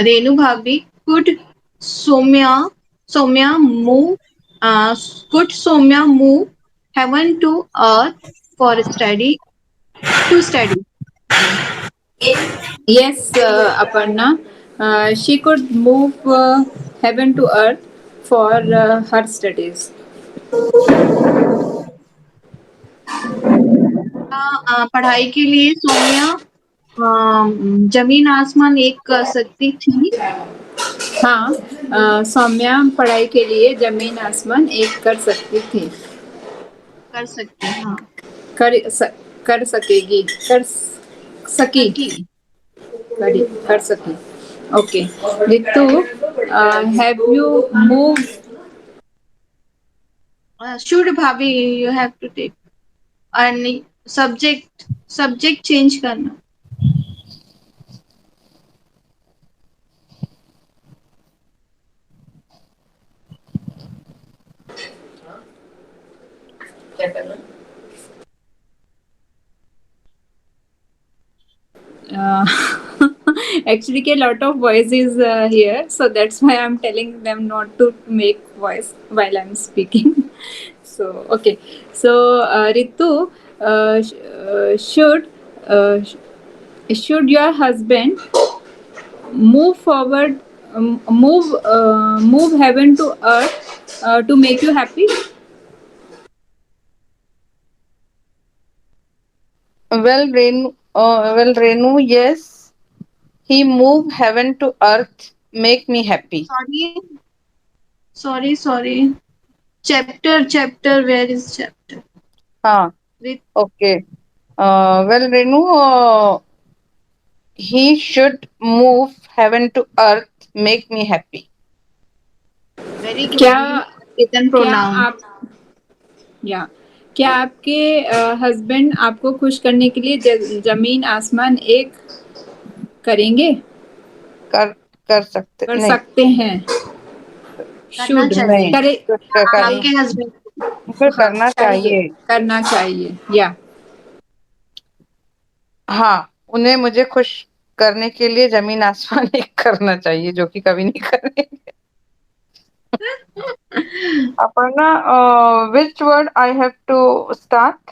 रेणु भाभी, could Soumya Soumya move could Soumya move heaven to earth for study to study? Yes, Aparna. She could move heaven to earth for her studies. पढ़ाई के लिए सौम्या जमीन आसमान एक कर सकती थी। हाँ, सौम्या पढ़ाई के लिए जमीन आसमान एक कर सकती थी। कर सकती, हाँ। कर स, कर सकेगी, सकी, सकी। कर सकी। Okay, Ritu, have you move? Should भाभी, you have to take and subject change करना। क्या करना? Uh, actually, a lot of voice is here, so that's why I'm telling them not to make voice while I'm speaking. So okay, so Ritu, should your husband move forward, move heaven to earth to make you happy? Renu, yes. He moved heaven to earth, make me happy. Sorry chapter where is chapter? हाँ, okay. Renu, he should move heaven to earth, make me happy. Very good, क्या written क्या pronoun. आप या क्या आपके husband आपको खुश करने के लिए जमीन आसमान एक करेंगे? कर कर सकते कर नहीं, सकते हैं। करना शुड चाहिए नहीं, करे, करे, आपके हस्बैंड को। फिर हाँ करना चाहिए, चाहिए। करना चाहिए या हाँ, उन्हें मुझे खुश करने के लिए जमीन आसमान एक करना चाहिए, जो कि कभी नहीं करेंगे। Aparna, which word I have to start?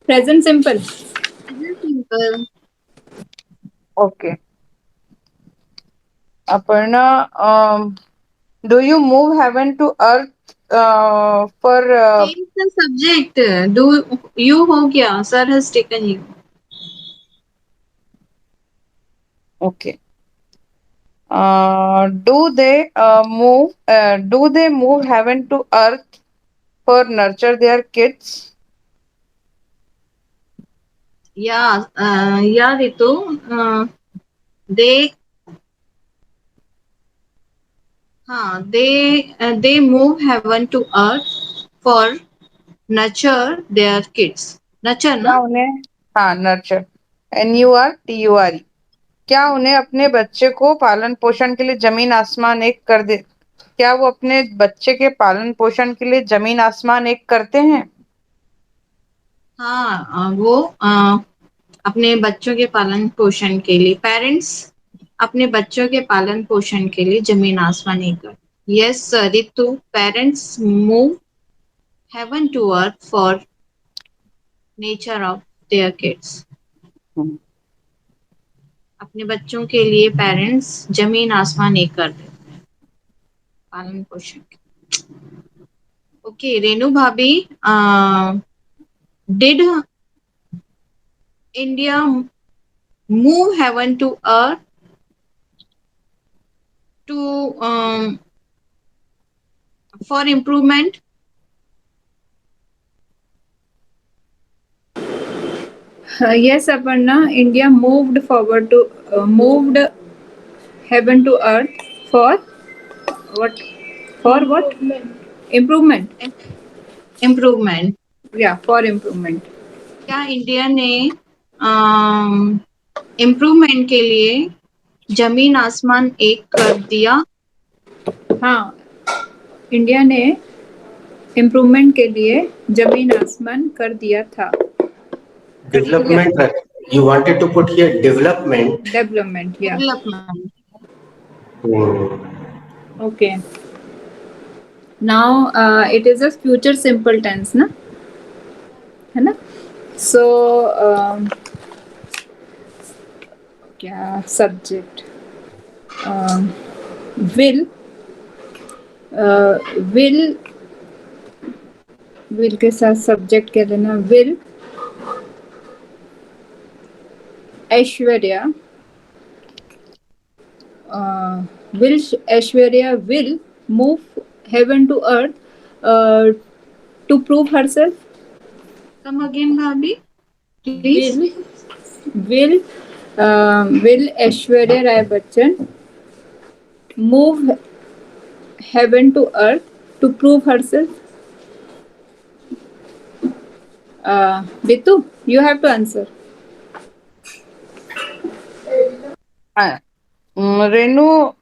Present simple. Simple. Okay. Aparna, do you move heaven to earth for change the subject. Do you हो गया, sir has taken you. okay. Do they move heaven to earth for nurture their kids? या Ritu, they हाँ they move heaven to earth for nurture their kids. Nurture क्या ना। उन्हें, हाँ, nurture, NURTURE, क्या उन्हें अपने बच्चे को पालन पोषण के लिए जमीन आसमान एक कर दे, क्या वो अपने बच्चे के पालन पोषण के लिए जमीन आसमान एक करते हैं? हाँ, वो अपने बच्चों के पालन पोषण के लिए, पेरेंट्स अपने बच्चों के पालन पोषण के लिए जमीन आसमान एक कर। Yes Ritu, parents move heaven to earth for nature of their kids। हम्म, अपने बच्चों के लिए पेरेंट्स जमीन आसमान एक कर देते हैं पालन पोषण के। ओके रेणु भाभी, did India move heaven to earth to for improvement. Yes, Aparna, India moved heaven to earth for what? For what? Improvement. Improvement. Yeah, for improvement. क्या इंडिया ने इम्प्रूवमेंट के लिए जमीन आसमान एक कर दिया? हाँ, इंडिया ने इम्प्रूवमेंट के लिए जमीन आसमान कर दिया था, कर दिया। Development. You wanted to put here development. Development या development. Hmm. Okay. Now it is a future simple tense ना, है ना. सो क्या सब्जेक्ट विल विल विल के साथ सब्जेक्ट कह देना. Will Aishwarya will Aishwarya will move heaven to earth to prove herself? Come again भाभी, please. Will will Aishwarya Rai Bachchan move heaven to earth to prove herself? Ritu, you have to answer. Uh, Renu,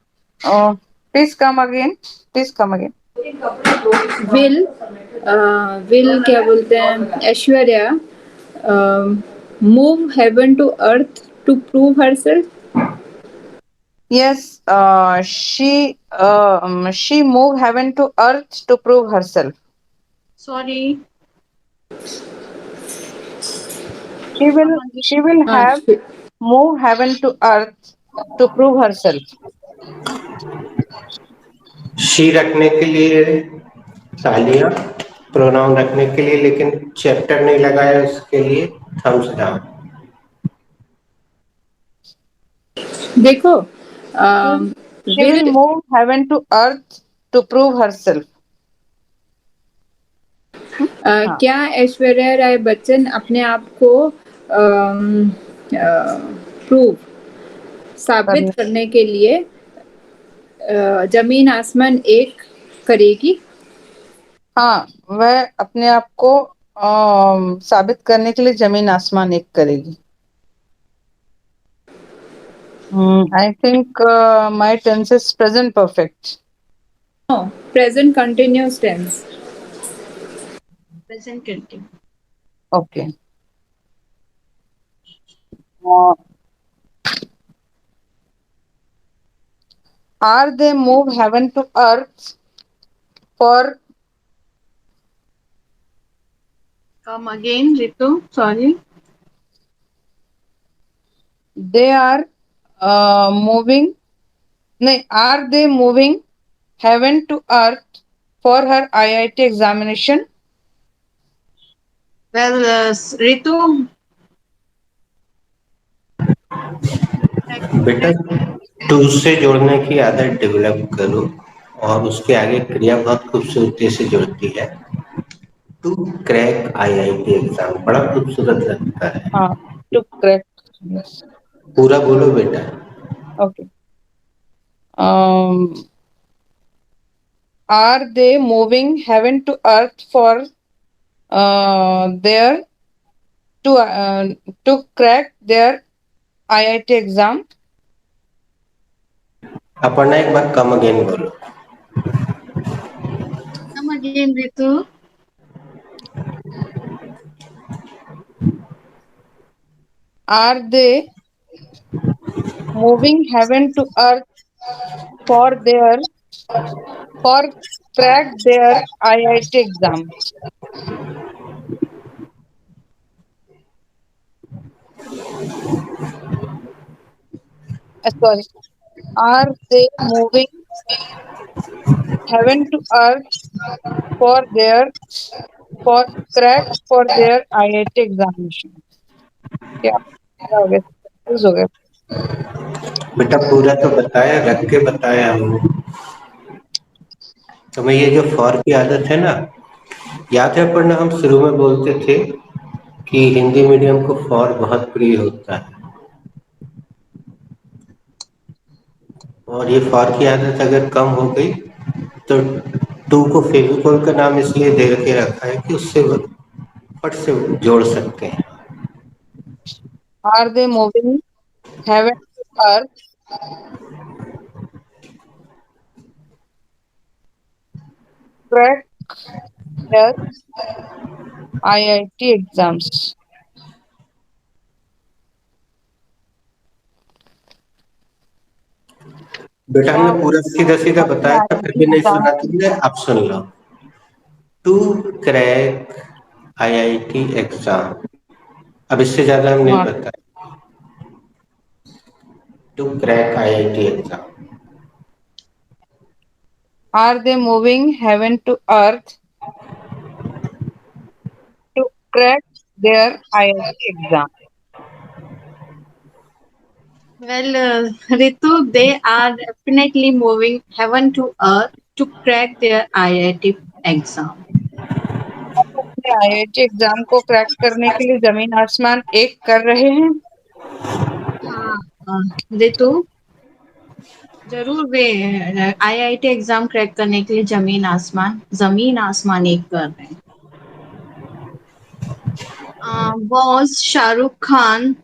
please come again. Please come again. Will will क्या बोलते हैं, Aishwarya move heaven to earth to prove herself? Yes, she moved heaven to earth to prove herself. Sorry. She will हाँ, have moved heaven to earth to prove herself. She रखने के लिए तालियां, pronoun रखने के लिए, लेकिन चैप्टर नहीं लगाया उसके लिए थम्स डाउन. देखो She will will move heaven to earth to prove herself. हाँ, क्या ऐश्वर्या राय बच्चन अपने आप को प्रूव साबित करने करने के लिए जमीन आसमान एक करेगी? हाँ, वह अपने आप को साबित करने के लिए जमीन आसमान एक करेगी. I think my tense is present perfect. No, present continuous tense. Present करती हूँ. Okay. Uh, are they move heaven to earth for come again Ritu, sorry. they are moving? No, are they moving heaven to earth for her IIT examination? Well Ritu, बेटा, to से जोड़ने की आदत develop करो और उसके आगे क्रिया बहुत खूबसूरती से जुड़ती है. टू क्रैक आईआईटी एग्जाम बड़ा खूबसूरत लगता है. हाँ, to correct. Yes. पूरा बोलो बेटा. Okay. Um, are they moving heaven to earth for their to crack their IIT exam? Aparna, एक बार कम अगेन बोलो. Come again Ritu. Are they moving heaven to earth for their for crack their IIT exam? Sorry. Are they moving heaven to earth for their for crack for their IIT examination? क्या क्या हो गया, confuse हो गया। बेटा पूरा तो बताया, रख के बताया हमने। तुम्हें ये जो फॉर की आदत है ना, याद है पढ़ना हम शुरू में बोलते थे कि हिंदी मीडियम को फॉर बहुत प्रिय होता है। और ये फॉर की आदत अगर कम हो गई तो टू को फेविकोल का नाम इसलिए दे के रखा है कि उससे फट से जोड़ सकते हैं। Are they moving heaven to earth crack their IIT exams. बेटा क्या हमने पूरा सीधा सीधा अपने बताया था, फिर IIT भी नहीं एग्जाम सुना की तुमने, आप सुन लो। टू क्रैक आईआईटी एग्जाम, अब इससे ज्यादा हम नहीं हाँ, बताए। To crack IIT exam. Are they moving heaven to earth to crack their IIT exam. Well, Ritu, they are definitely moving heaven to earth to crack their IIT exam. अपने IIT exam को crack करने के लिए जमीन आसमान एक कर रहे हैं। हाँ, रितु, जरूर वे आईआईटी एग्जाम क्रैक करने के लिए जमीन आसमान एक कर रहे हैं. Was Shahrukh Khan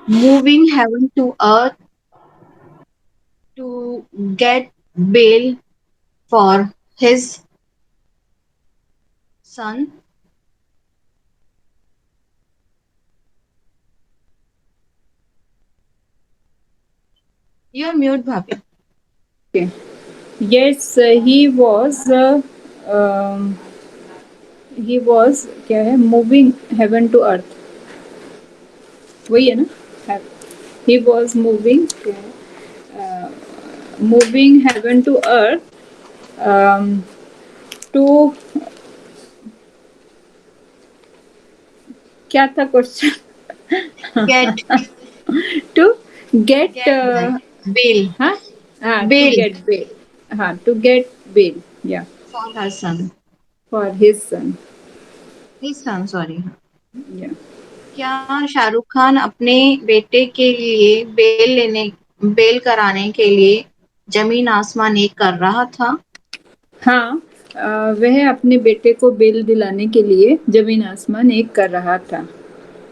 moving heaven to earth to get bail for his son? You're mute, Bhabhi. Okay. Yes, he was क्या है moving heaven to earth, वही है ना. He was moving heaven to earth to क्या था question. Get to get bail. हाँ हाँ to Bail get bail, हाँ टू गेट बेल, या for her son. For his son, His son, sorry. या. क्या शाहरुख खान अपने बेटे के लिए बेल कराने के लिए जमीन आसमान एक कर रहा था? हाँ, वह अपने बेटे को बेल दिलाने के लिए जमीन आसमान एक कर रहा था.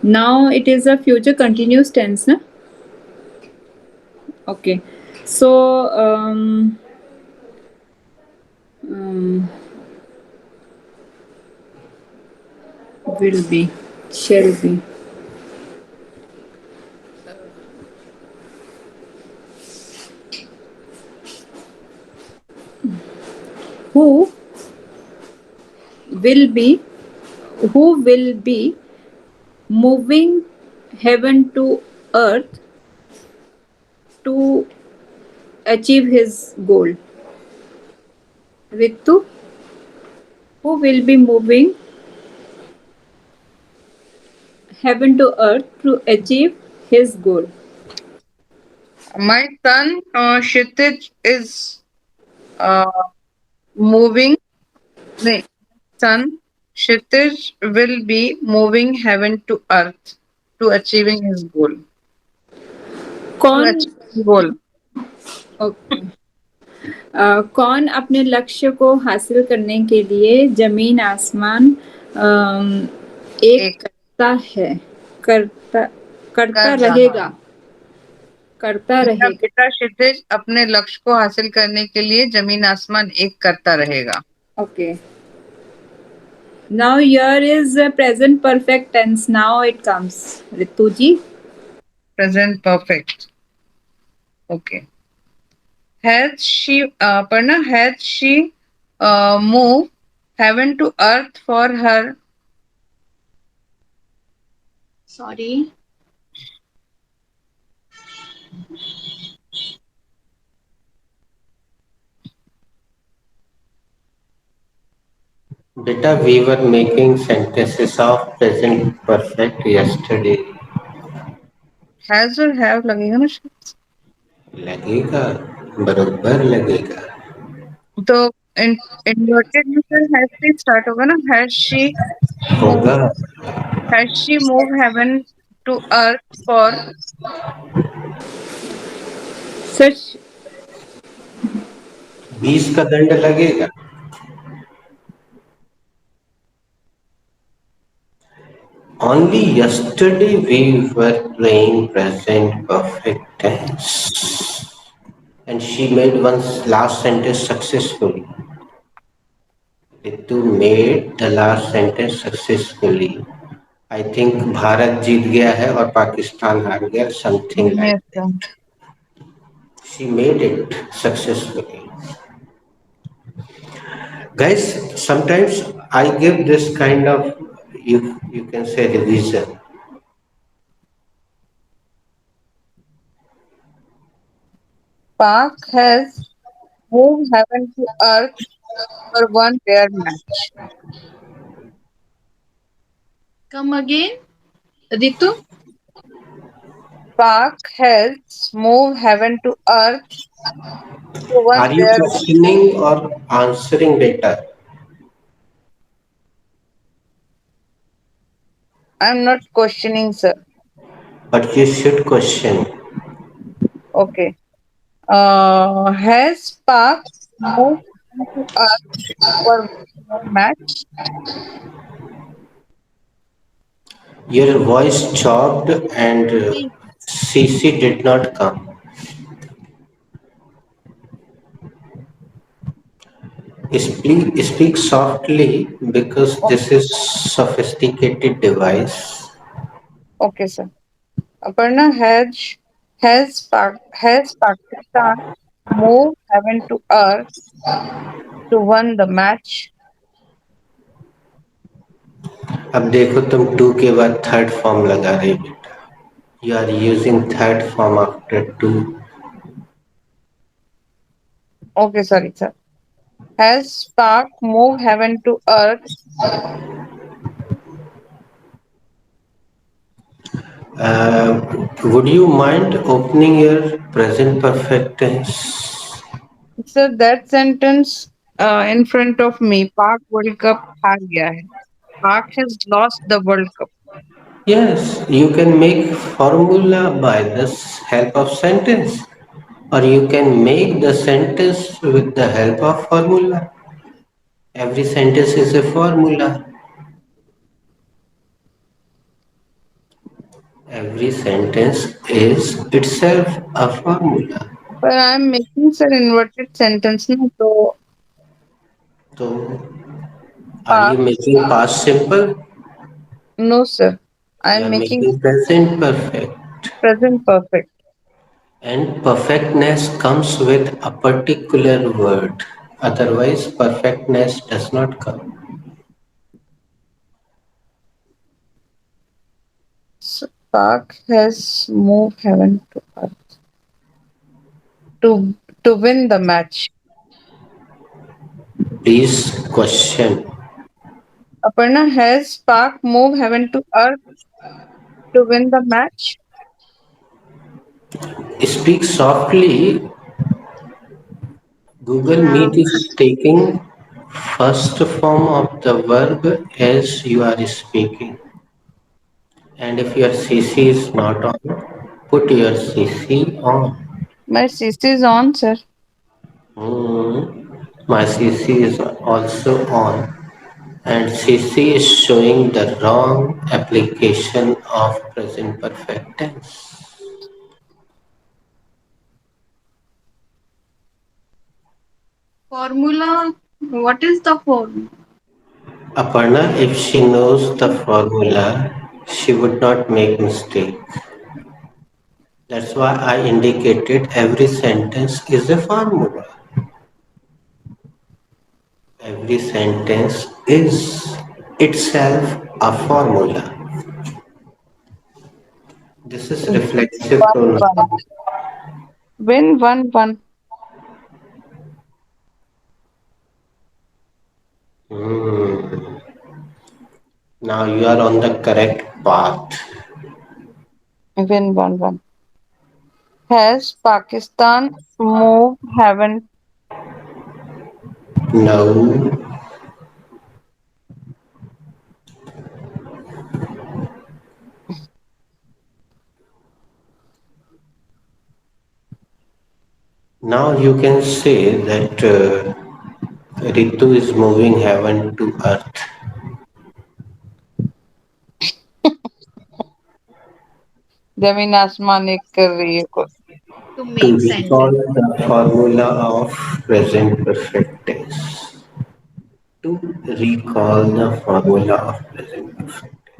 Now it is a future continuous tense ना. Okay, so will be, shall be. Who will be, who will be moving heaven to earth to achieve his goal? Ritu, who will be moving heaven to earth to achieve his goal? My son Kshitij is uh, moving. No, son Kshitij will be moving heaven to earth to achieving his goal. To कौन, achieve his goal. Okay, कौन अपने लक्ष्य को हासिल करने के लिए जमीन आसमान एक एक करता है, करता करता कर रहा रहेगा, करता मेरा रहेगा. बेटा क्षितिज अपने लक्ष्य को हासिल करने के लिए जमीन आसमान एक करता रहेगा. Okay, now here is present perfect tense, now it comes. Ritu ji. Present perfect. Okay. Has she पढ़ना, has she moved heaven to earth for her. Sorry. बेटा we were making sentences of present perfect yesterday. Has और have लगेगा ना शायद। लगेगा, बरोबर लगेगा। तो इन्वर्टेड में फिर हैज से स्टार्ट होगा ना। मूव होगा। Has she move heaven to earth for. Such. 20 का दंड लगेगा। Only yesterday we were playing present perfect tense. And she made one's last sentence successfully. Ritu made the last sentence successfully. I think Bharat जीत गया है और पाकिस्तान हार गया, something like that. अच्छा। She made it successfully. Guys, sometimes I give this kind of, you can say, revision. Park has moved heaven to earth for one rare match. Come again, Ritu. Park has moved heaven to earth for one Are you rare match. questioning or answering better? I'm not questioning, sir. But you should question. Okay. Has Park moved heaven to earth for one rare match? Your voice chopped and Speak. CC did not come. Speak softly because O- this is sophisticated device. Okay, sir. Aparna has Pakistan moved heaven to earth to win the match? अब देखो तुम to के बाद third form लगा रहे बेटा. You are using third form after two. Okay, sorry, sir. Has Spark moved heaven to earth? Would you mind opening your present perfect tense? Sir, that sentence in front of me, Park World Cup हार गया है. Park has lost the World Cup. Yes, you can make formula by the help of sentence, or you can make the sentence with the help of formula. Every sentence is a formula. Every sentence is itself a formula. But I'm making sir inverted sentence. No, so So, are you Park. making past simple? No, sir. You I'm are making making present perfect. present perfect. And perfectness comes with a particular word. Otherwise, perfectness does not come. So Park has moved heaven to earth to win the match. Please question. Aparna, has Park moved heaven to earth to win the match? Speak softly. Google Yeah. Meet is taking first form of the verb as you are speaking. And if your CC is not on, put your CC on. My CC is on, sir. My CC is also on. And CC is showing the wrong application of present perfect tense. Formula. What is the formula? Aparna, if she knows the formula, she would not make mistake. That's why I indicated every sentence is a formula. Every sentence is itself a formula. This is reflexive One, pronoun. one. Win, one, one. Now you are on the correct path. Win 1-1. Has Pakistan moved haven't Now, now you can say that Ritu is moving heaven to earth. जमीन आसमान एक कर रही है कोई. To To make recall sentence. the formula of present perfect tense. To recall the formula of present perfect.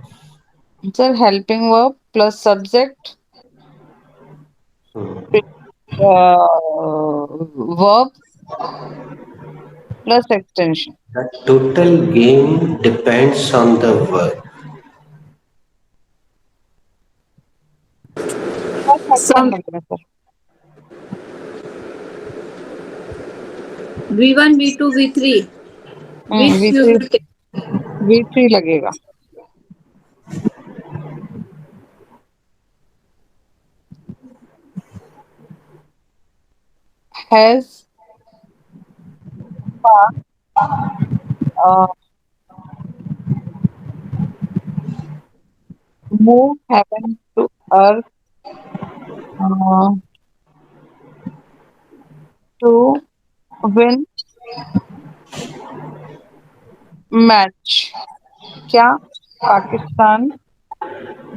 Sir, helping verb plus subject, Hmm. verb plus extension. The total game depends on the verb. क्या Some Pakistan लगेगा sir? V1, V2, V3. Which you V3 will take? V3 लगेगा. Has uh, moved heaven to earth uh, to win match. क्या पाकिस्तान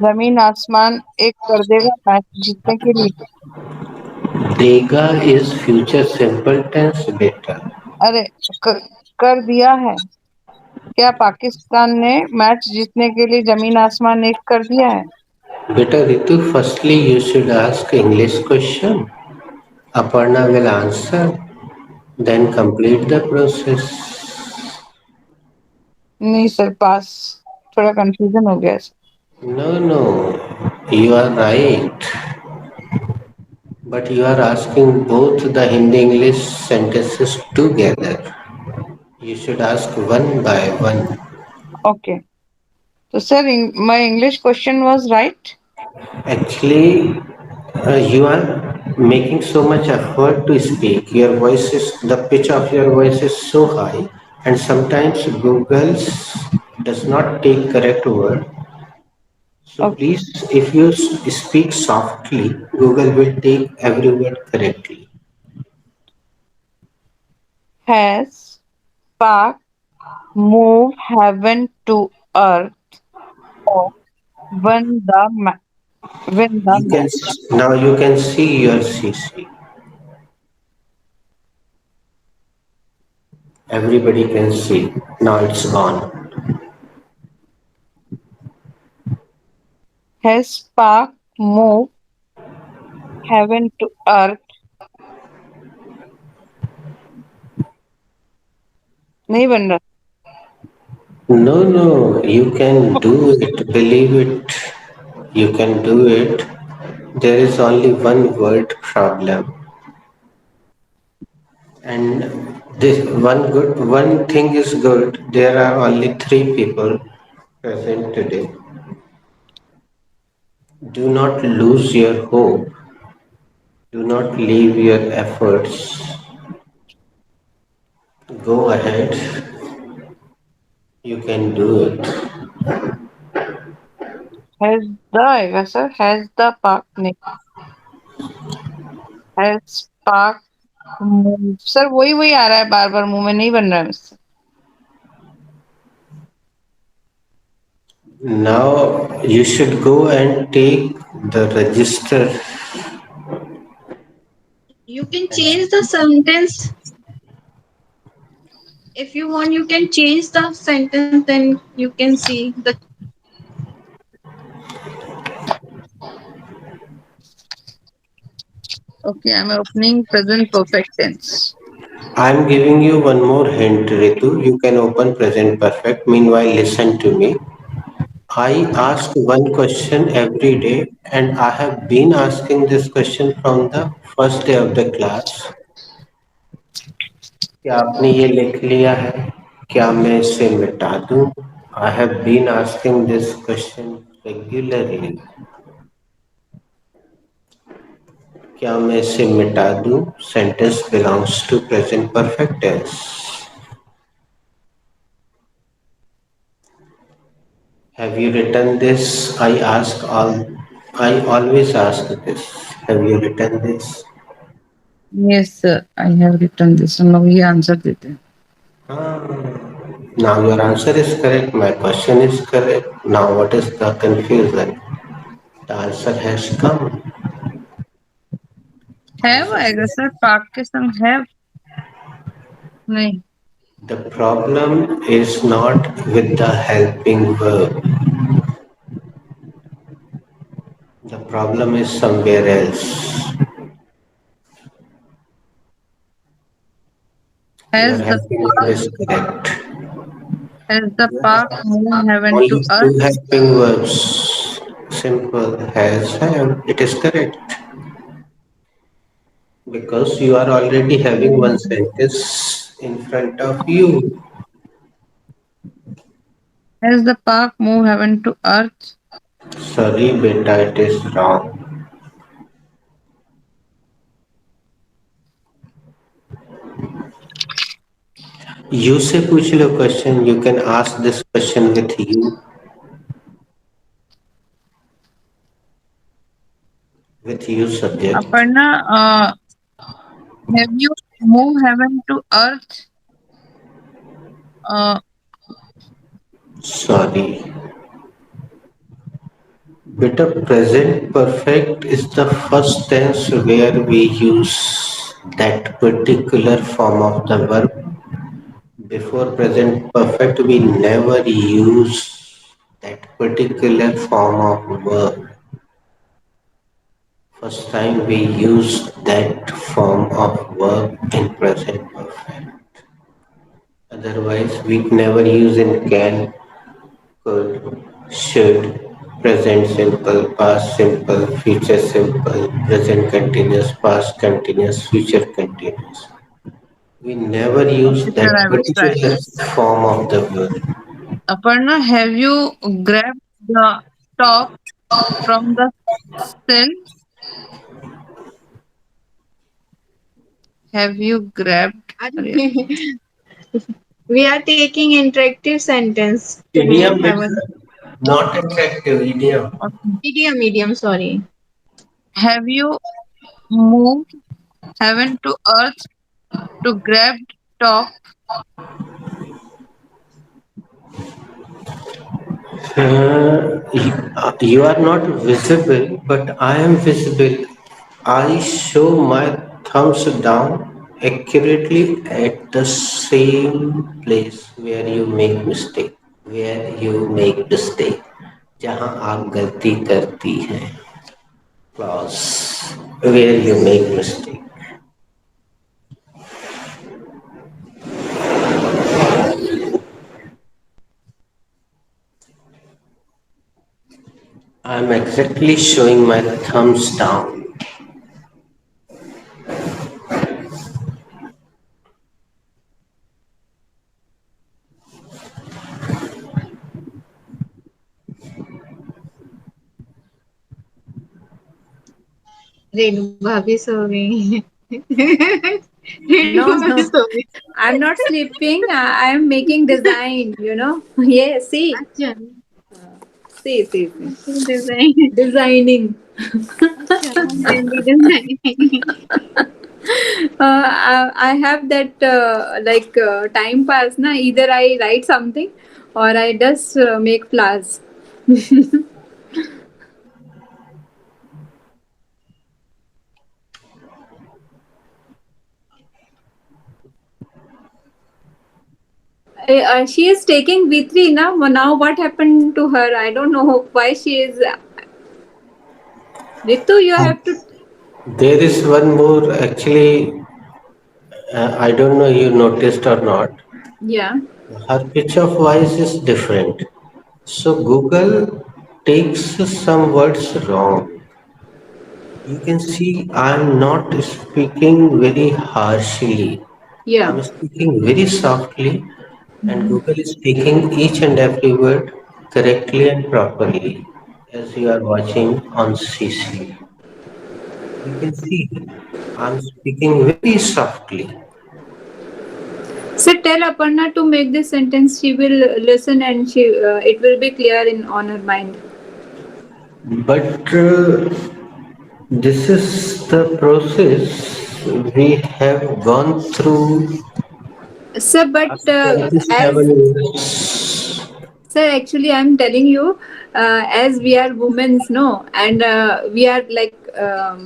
जमीन आसमान एक कर देगा match जीतने के लिए? Dega is future simple tense beta. अरे क- कर दिया है. क्या पाकिस्तान ने मैच जीतने के लिए जमीन आसमान एक कर दिया है? Beta Ritu, firstly you should ask English question. Aparna will answer, then complete the process. नहीं सर, पास. थोड़ा कंफ्यूजन हो गया है. No, no, you are right. But you are asking both the Hindi English sentences together. You should ask one by one. Okay. तो sir my English question was right. Actually, you are making so much effort to speak. Your voice is, the pitch of your voice is so high, and sometimes Google does not take correct word. So okay. please, if you speak softly, Google will take every word correctly. Has पाक move heaven to अर्थ और one the win the You can match. now you can see your CC. Everybody can see. Now it's gone. Has Park moved heaven to earth? नहीं बन रहा. No, no, you can do it. Believe it. You can do it. There is only one word problem. And this one thing is good. There are only three people present today. Do not lose your hope. Do not leave your efforts. Go ahead. You can do it. Has the आएगा sir. Has the park नहीं. Has park moved. Sir वही वही आ रहा है बार बार मुंह में, नहीं बन रहा है मुझसे. Now you should go and take the register. You can change the sentence. If you want, you can change the sentence, then you can see the. Okay, I'm opening present perfect tense. I'm giving you one more hint, Ritu. You can open present perfect. Meanwhile, listen to me. I ask one question every day, and I have been asking this question from the first day of the class. क्या आपने ये लिख लिया है? क्या मैं इसे मिटा दूं? I have been asking this question regularly. क्या मैं इसे मिटा दूं? Sentence belongs to present perfect tense. Have you written this? I always ask this. Have you written this? Yes, sir. I have written this. No, ये answer देते हैं. Now your answer is correct. My question is correct. Now what is the confusion? The answer has come. Have आएगा sir. पाक के संग have नहीं. The problem is not with the helping verb. The problem is somewhere else. Your Has the helping verb is correct. has the park moved heaven to Only earth? two helping verbs. Simple has have. It is correct. Because you are already having one sentence in front of you. Has the park moved heaven to earth? Sorry, beta, it is wrong. You से पूछ लो question. You can ask this question with you subject. Aparna, have you moved heaven to earth? Uh, Sorry. Beta, present perfect is the first tense where we use that particular form of the verb. Before present perfect, we never use that particular form of verb. First time we use that form of verb in present perfect. Otherwise, we never use in can, could, should, present simple, past simple, future simple, present continuous, past continuous, future continuous. We never use okay, sir, that I will try. particular form of the verb. Aparna, have you grabbed the top from the cell? Have you grabbed? Arya? We are taking interactive sentence to move Idiom, it's heaven. not attractive idiom. Okay. Medium, sorry. Have you moved heaven to earth to grab top? You are not visible, but I am visible. I show my thumbs down accurately at the same place where you make mistake. Where you make mistake. जहाँ आप गलती करती हैं. Clause. Where you make mistake. I am exactly showing my thumbs down. Renu भाभी सो गई. Renu No, भाभी no. सो गई. I'm not sleeping. I am making design, you know. Yeah, see. अच्छा. See. अच्छा डिजाइन. Designing. अच्छा mehndi design. I have that time pass na, either I write something or I just make flowers. She is taking V3 now. Now what happened to her? I don't know why she is. Ritu, you have to. There is one more actually. I don't know you noticed or not. Yeah. Her pitch of voice is different. So Google takes some words wrong. You can see I'm not speaking very harshly. Yeah. I'm speaking very softly, and Google is taking each and every word correctly and properly, as you are watching on CC. You can see I'm speaking very softly. So tell Aparna to make this sentence. She will listen and it will be clear in on her mind. But this is the process we have gone through Sir, but last 27 as years. sir, actually, I'm telling you, as we are women, no, and we are like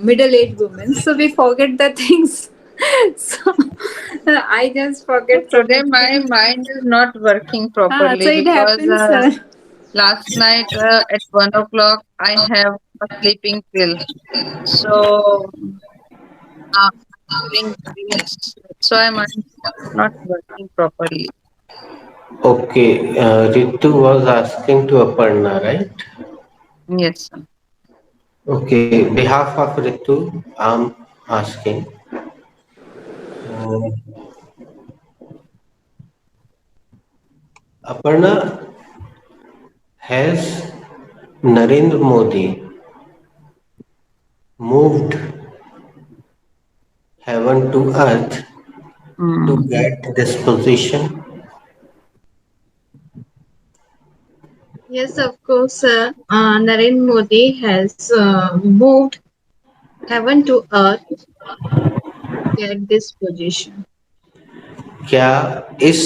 middle-aged women, so we forget the things. So I just So forget so today much my things. mind is not working So properly it because happens, sir. last night at 1 o'clock I have a sleeping pill. So I'm feeling dreams. That's why my mind is not working properly. Okay, Ritu was asking to Aparna, right? Yes, sir. Okay, behalf of Ritu, I'm asking. Uh, Aparna, has Narendra Modi moved heaven to earth to Mm. get this position? Yes, of course, Narendra Modi has moved heaven to earth to get this position. क्या इस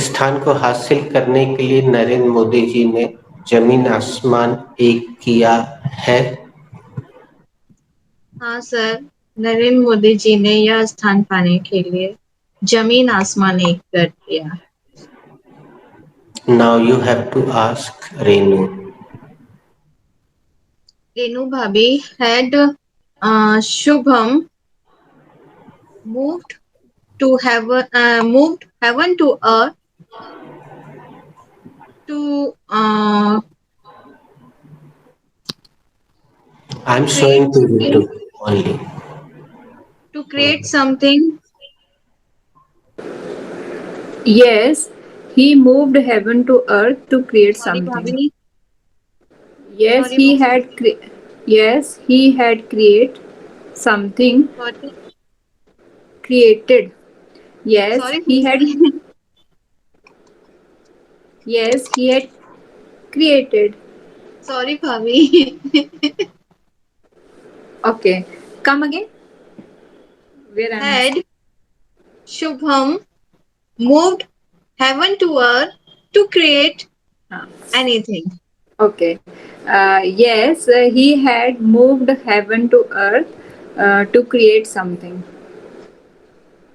स्थान को हासिल करने के लिए नरेंद्र मोदी जी ने जमीन आसमान एक किया है? हाँ सर, नरेंद्र मोदी जी ने यह स्थान पाने के लिए जमीन आसमान एक कर दिया। Now you have to ask Renu. Renu भाभी had Shubham moved moved heaven to earth to I'm create showing to something Ritu only. to create something. Yes, he moved heaven to earth to create Sorry, something. भाभी. Yes, Sorry, he had. Yes, he had create something sorry, created. Yes, sorry, he had. भाभी. Yes, he had created. Sorry, भाभी. Okay, come again. Where I'm missing. Had Shubham moved heaven to earth to create Ah, anything. okay. Yes, he had moved heaven to earth to create something.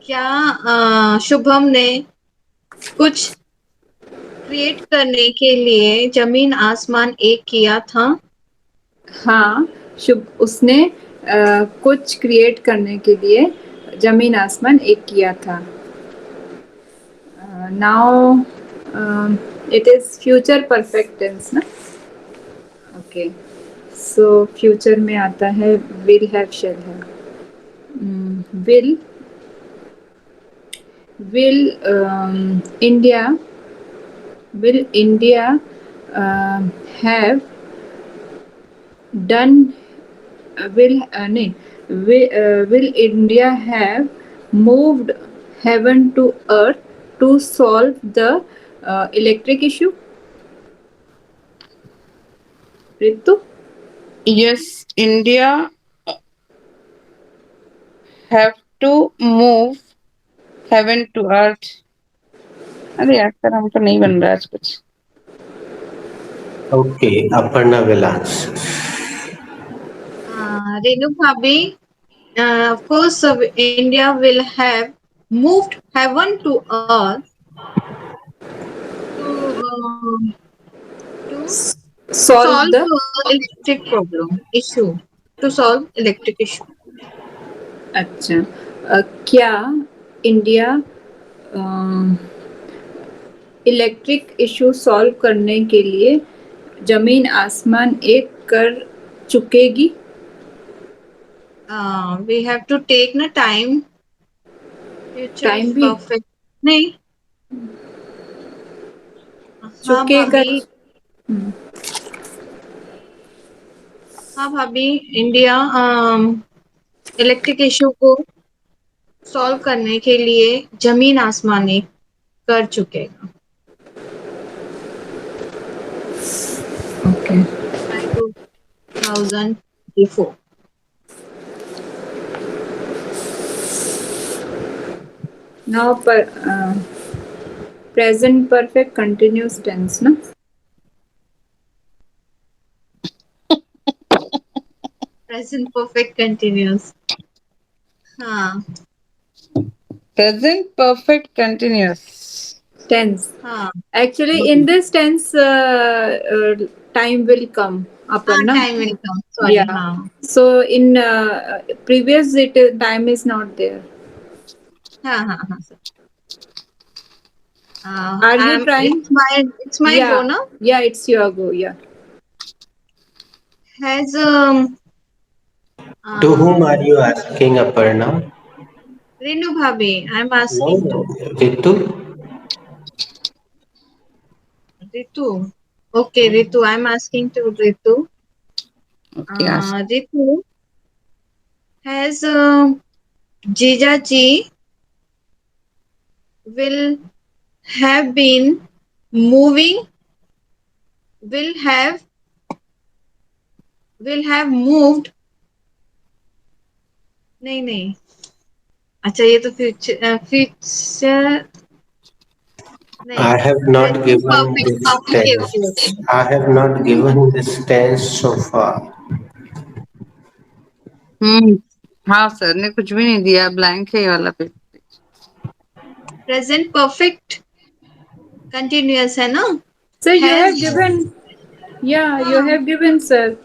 क्या शुभम ने कुछ create करने के लिए जमीन आसमान एक किया था? हाँ, शुभ उसने कुछ क्रिएट करने के लिए जमीन आसमान एक किया था. Now it is future perfect tense ना. Okay. So future में आता है will have shall have. Will India have done नहीं will India have moved heaven to earth to solve the electric issue? Ritu? Yes, India have to move heaven to earth. अरे यार sir हमको नहीं बन रहा है आज कुछ. Okay, Aparna will answer. Renu Bhabhi, of course, India will have moved heaven to earth to to solve Solve the electric problem issue. To solve electric issue. अच्छा क्या इंडिया इलेक्ट्रिक इशू सॉल्व करने के लिए जमीन आसमान एक कर चुकेगी? We have to take na time. Future time is भी perfect. नहीं. हाँ चुकेगा. भाभी. हाँ भाभी, इंडिया इलेक्ट्रिक इशू को सॉल्व करने के लिए जमीन आसमानी कर चुके हैं Okay. by 2004. Now, present perfect continuous tense, no? Present perfect continuous. हाँ Present perfect continuous. Tense. हाँ Actually, in this tense, time will come, हाँ, Aparna. time will come. Sorry, Yeah. हाँ So in previous, time is not there. हाँ हाँ हाँ sir. Are you trying? It's my go Yeah. now. Yeah, it's your go. Yeah. Has To whom um are you asking, Aparna? Renu Bhabi, I'm No, asking no. to Ritu? Ritu. Okay, Ritu, I'm asking to Ritu. Okay, ask. Ritu, has Jijaji will have been moving, will have moved, नहीं नहीं, अच्छा ये तो future नहीं, I have not present given perfect, this okay tense. Okay okay, I have not given this tense so far. हम्म हाँ sir ने कुछ भी नहीं दिया, ब्लैंक है ये वाला पे. प्रेजेंट परफेक्ट कंटिन्यूअस है ना, So you has have given. Yeah, you हाँ have given, sir.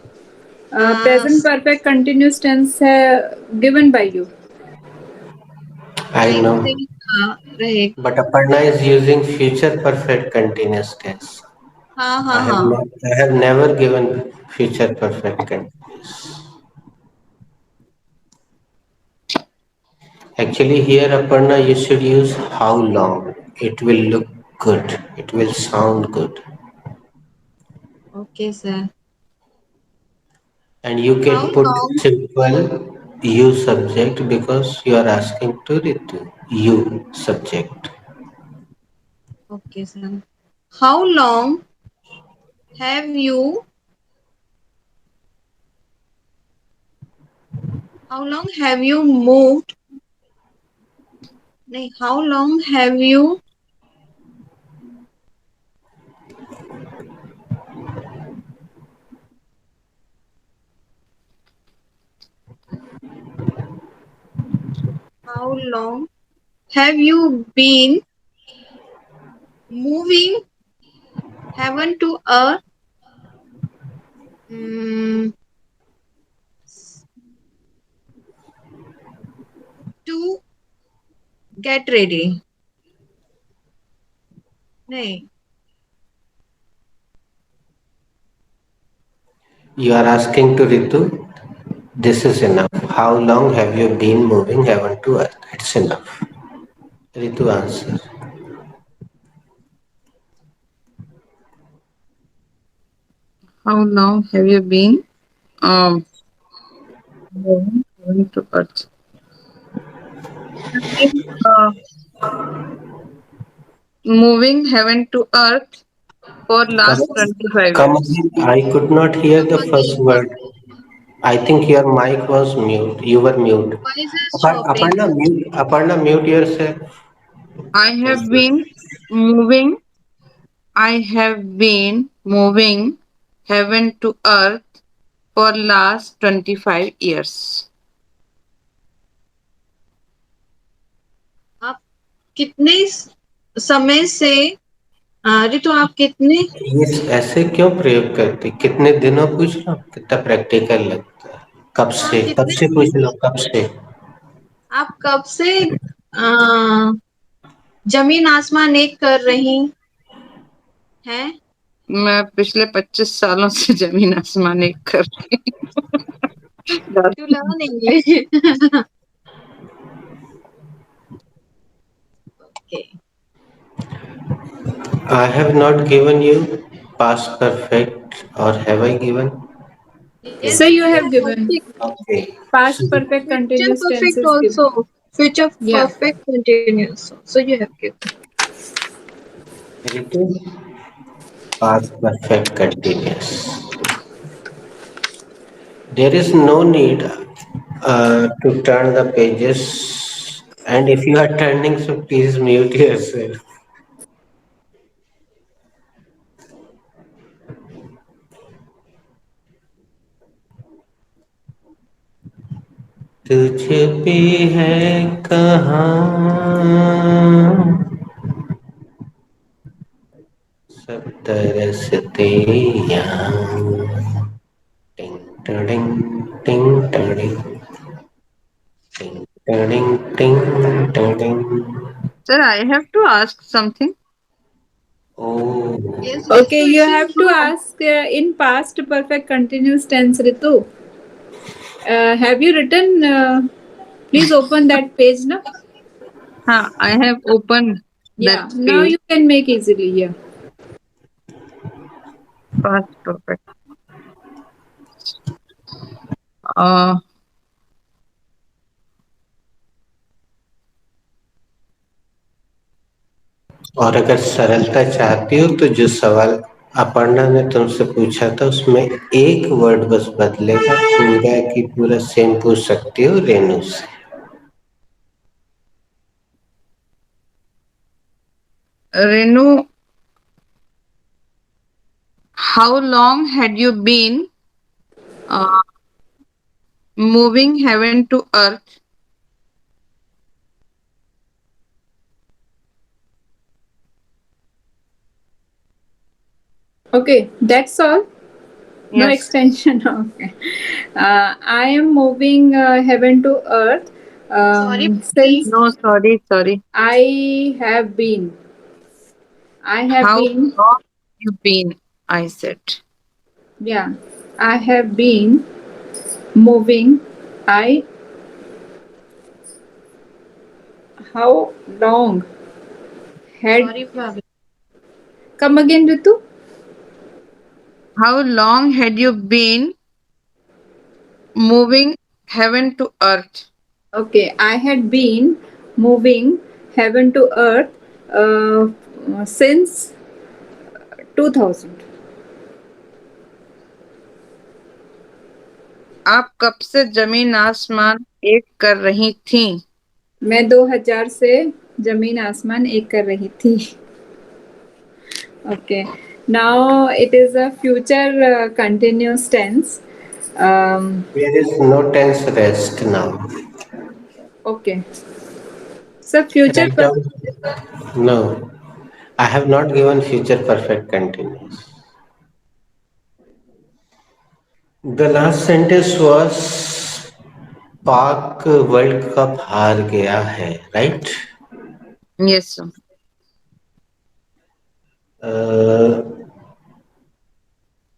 Present perfect continuous tense given by you. I I know. Think रहे, But Aparna is using future perfect continuous tense. हाँ हाँ I have हाँ, not, I have never given future perfect continuous. Actually, here Aparna, you should use how long. It will look good. It will sound good. Okay sir, And you how can put long, simple you subject because you are asking to Ritu. You subject. Okay sir, how long have you, how long have you moved, नहीं, how long have you how long have you been moving heaven to earth, mm, to get ready, नहीं, You are asking to Ritu. This is enough. How long have you been moving heaven to earth? It's enough. Ritu answer. How long have you been going to Earth? I've been moving heaven to earth for Come, last 25 come years. again. I could not hear come the first again, word. I think your mic was mute. You were mute. voice is dropping, Aparna, mute. Aparna, mute yourself. I have been moving. I have been moving heaven to earth for last 25 years. आप कितने समय से ऋतु आप कितने, ये ऐसे क्यों प्रयोग करती? कितने दिनों पूछ लो, कितना प्रैक्टिकल लगता है. हाँ कब कितने से पूछ समय लो, कब से. आप कब से जमीन आसमान एक कर रही हैं, मैं पिछले 25 सालों से जमीन आसमान एक कर रही टू हूँ. Learn English, okay, I have not given you past perfect, or have I given? Yes, So you we have have given already Okay. So, past perfect future continuous tense perfect is given. also. Future Yeah. perfect continuous. So you have given. it is past perfect continuous. There is no need to turn the pages, and if you are turning, so please mute yourself. तुझ पे है कहाँ सब तरसते यहाँ टिंग टडिंग टिंग टडिंग टिंग टडिंग टिंग टडिंग Sir, I have to ask something. O Yes, yes, Okay, you Ritu, have to sure. ask in past perfect continuous tense, Ritu. Have you written? Please open that page now. I have opened that Yeah, now page. you can make easily. Yeah. Past perfect. Uh, और अगर सरलता चाहती हो तो जो सवाल अपर्णा ने तुमसे पूछा था उसमें एक वर्ड बस बदलेगा पूरा की पूरा सेम पूछ सकती हो रेनू से Renu, how long had you been uh, moving heaven to earth? Okay, that's all. No Yes. extension. Okay. I am moving heaven to earth. Sorry, Since No, sorry, sorry. I have been. I have How been. long you been? I said. Yeah. I have been moving. I. How long had. sorry, Bhavi. Come again, Ritu? How long had you been moving heaven to earth? Okay. I had been moving heaven to earth since 2000. आप कब से जमीन आसमान एक कर रही थी? मैं 2000 से जमीन आसमान एक कर रही थी. Okay. Now it is a future continuous tense. There is no tense rest now Okay. So future write down no I have not given future perfect continuous the last sentence was Pak world cup हार गया है right Yes, sir.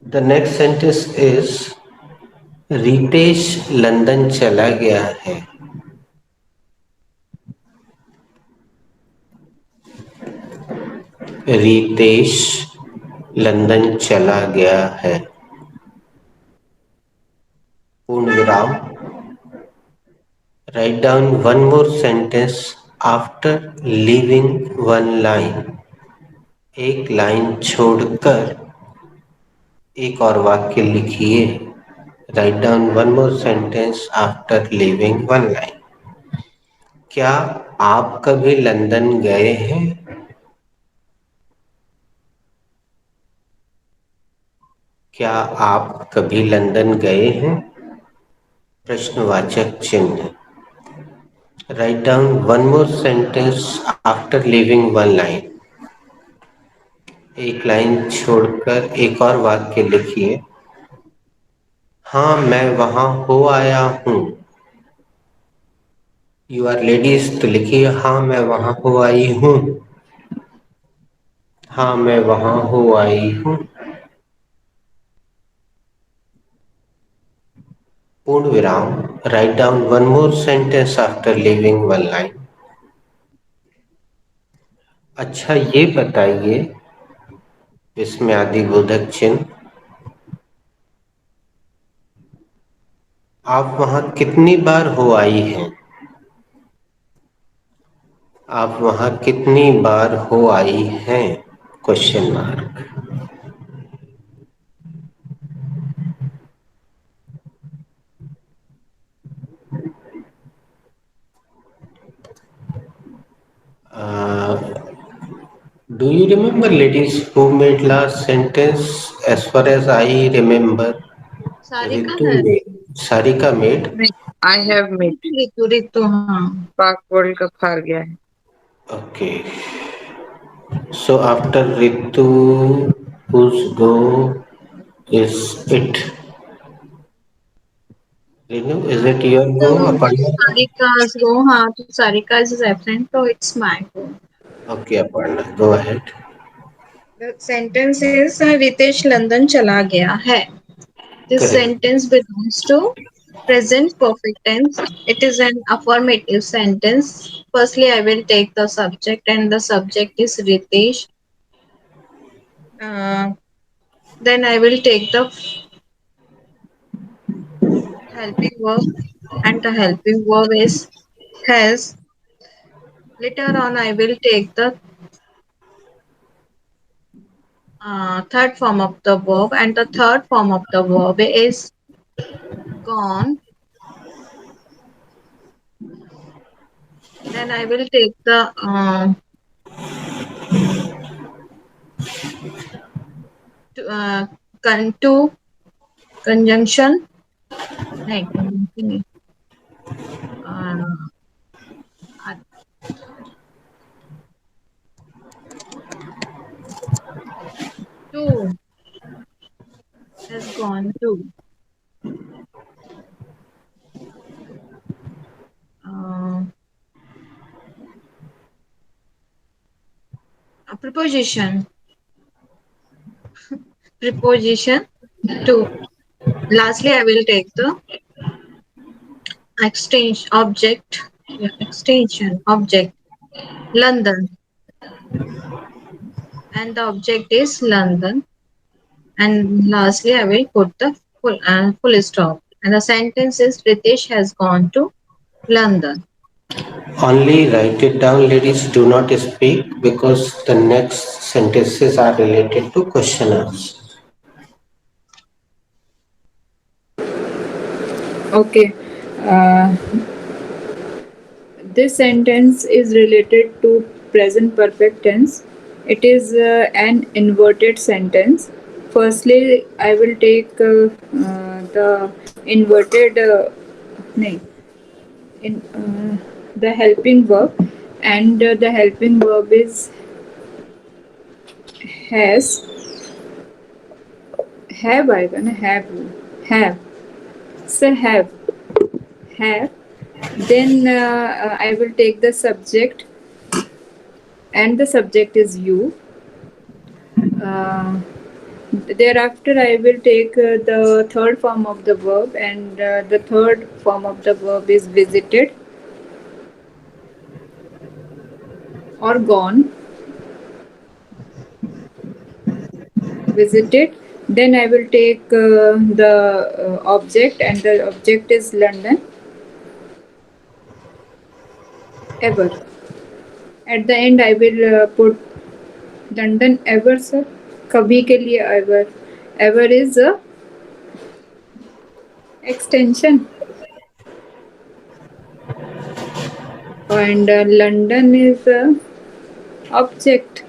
The next sentence is Ritesh London चला गया है Ritesh London चला गया है पूर्ण विराम write down one more sentence after leaving one line एक लाइन छोड़कर एक और वाक्य लिखिए write down one more sentence after leaving one line क्या आप कभी लंदन गए हैं क्या आप कभी लंदन गए हैं प्रश्नवाचक चिन्ह write down one more sentence after leaving one line एक लाइन छोड़कर एक और वाक्य लिखिए हाँ मैं वहां हो आया हूँ यू आर लेडीज तो लिखिए हाँ मैं वहां हो आई हूँ हाँ मैं वहां हो आई हूँ पूर्ण विराम write down one more sentence after leaving one line अच्छा ये बताइए इसमें आदि बोधक चिन्ह आप वहाँ कितनी बार हो आई हैं? आप वहाँ कितनी बार हो आई हैं? Question mark. Do you remember, ladies, who made last sentence? As far as I remember, Sarika Ritu है। made. Sarika made. नहीं, I have made. ऋतु ऋतु हाँ। पाक वर्ल्ड कप हार गया है. Okay. So after Ritu, whose go is it? Renu, is it your go? So Aparna? Sarika's go, हाँ तो Sarika is absent, so it's my go. Okay, Aparna, go ahead. The sentence is Ritesh London चला गया है. This Correct. sentence belongs to present perfect tense. It is an affirmative sentence. Firstly, I will take the subject, and the subject is Ritesh. Uh, then I will take the helping verb, and the helping verb is has. Later on, I will take the third form of the verb, and the third form of the verb is gone. Then I will take the to, to conjunction. नहीं, conjunction नहीं. Uh, uh, to has gone to. Uh, a preposition. Preposition to. Lastly, I will take the extension object. Yeah, extension object. London, and the object is London. And lastly, I will put the full stop. And the sentence is Ritesh has gone to London. Only write it down, ladies. Do not speak because the next sentences are related to question answer. Okay. Uh, this sentence is related to present perfect tense. It is an inverted sentence. Firstly, I will take the inverted, nahi, the helping verb, and the helping verb is has. Have आएगा ना have sir have then I will take the subject and the subject is you. uh, Thereafter I will take the third form of the verb, and the third form of the verb is visited or gone. Visited, then I will take the object, and the object is London. Ever, at the end I will put London ever sir. कभी के लिए ever. Ever is a extension, and London is a object.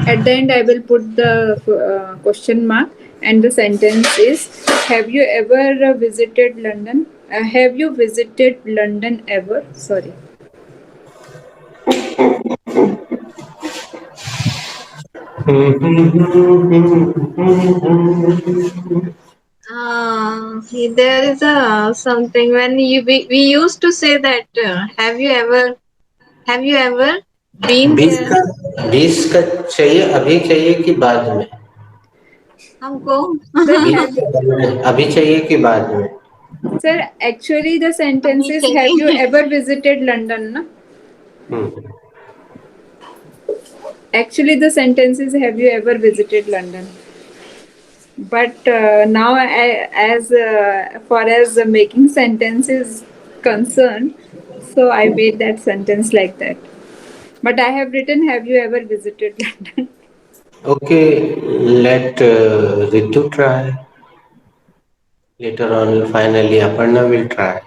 At the end I will put the question mark, and the sentence is have you ever visited London, have you visited London ever, sorry. There is a something when we used to say that have you ever been बीस there? का बीस का चाहिए, अभी चाहिए कि बाद में? हमको Sir, बीस have का अभी चाहिए कि बाद में? sir, actually the sentence अभी is have you चाहिए. ever visited London na? Hmm, Actually the sentence is have you ever visited London. But now, as far as the making sentence is concerned, so I made that sentence like that. But I have written, "Have you ever visited London?" Okay, let Ritu try. Later on, finally, Aparna will try.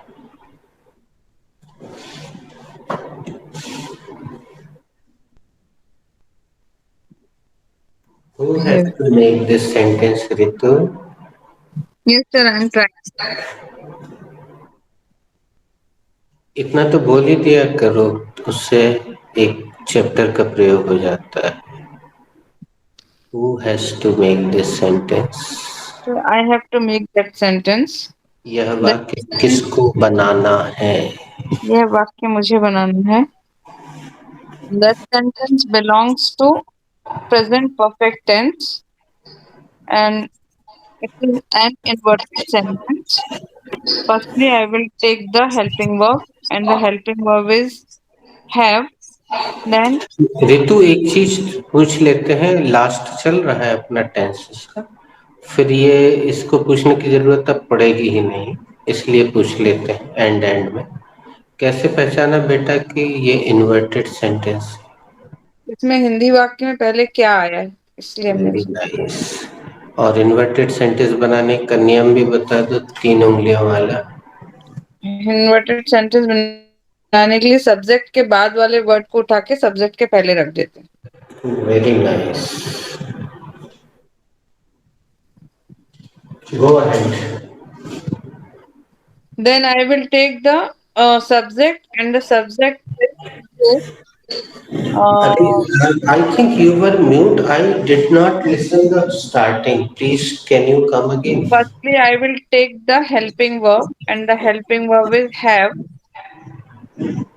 Who has Yes, to make this sentence, Ritu? yes, sir. I'm trying. इतना तो बोल ही दिया करो, उससे एक chapter का प्रयोग हो जाता है. Who has to make this sentence? So I have to make that sentence. यह The वाक्य किसको बनाना है? यह वाक्य मुझे बनाना है. That sentence belongs to present perfect tense and it is an inverted sentence. Firstly, I will take the helping verb and the helping verb is have. Then ऋतु एक चीज पूछ लेते हैं, लास्ट चल रहा है अपना टेंस का, फिर ये इसको पूछने की जरूरत अब पड़ेगी ही नहीं, इसलिए पूछ लेते हैं एंड में. कैसे पहचाना बेटा कि ये इन्वर्टेड सेंटेंस? इसमें हिंदी वाक्य में पहले क्या आया है इसलिए हमने वेरी नाइस. और इन्वर्टेड सेंटेंस बनाने का नियम भी बता दो, 3 उंगलियों वाला. इन्वर्टेड सेंटेंस बनाने के लिए सब्जेक्ट के बाद वाले वर्ड को उठा के सब्जेक्ट के पहले रख देते हैं. Very nice. Go ahead. Then I will take the subject and the subject is uh, I think you were mute. I did not listen the starting. Please, can you come again? firstly I will take the helping verb and the helping verb is have.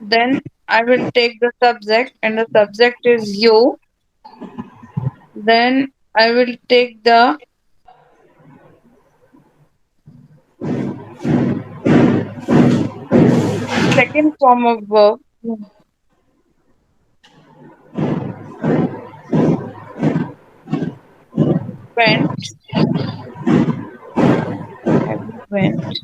Then I will take the subject and the subject is you. Then I will take the second form of verb went. Have you went?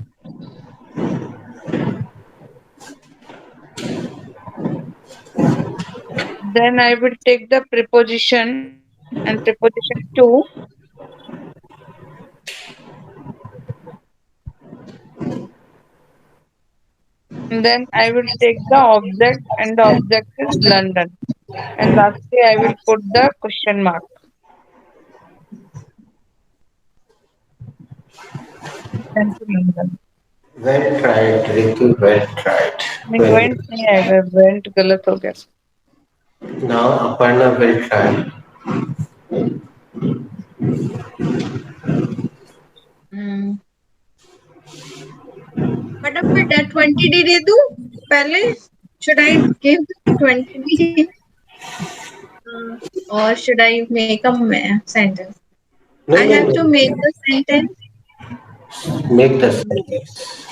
Then I will take the preposition and preposition to. And then I will take the object and the object is London. And lastly I will put the question mark. Went to London. Well tried, Ritu. Well tried. नहीं Well, went नहीं आएगा went गलत हो गया. now Aparna will try. हम्म, फटाफट 20 दे दूं पहले. should I give 20 or should I make a sentence? No, I no, have to make no. the sentence. Make the sentence.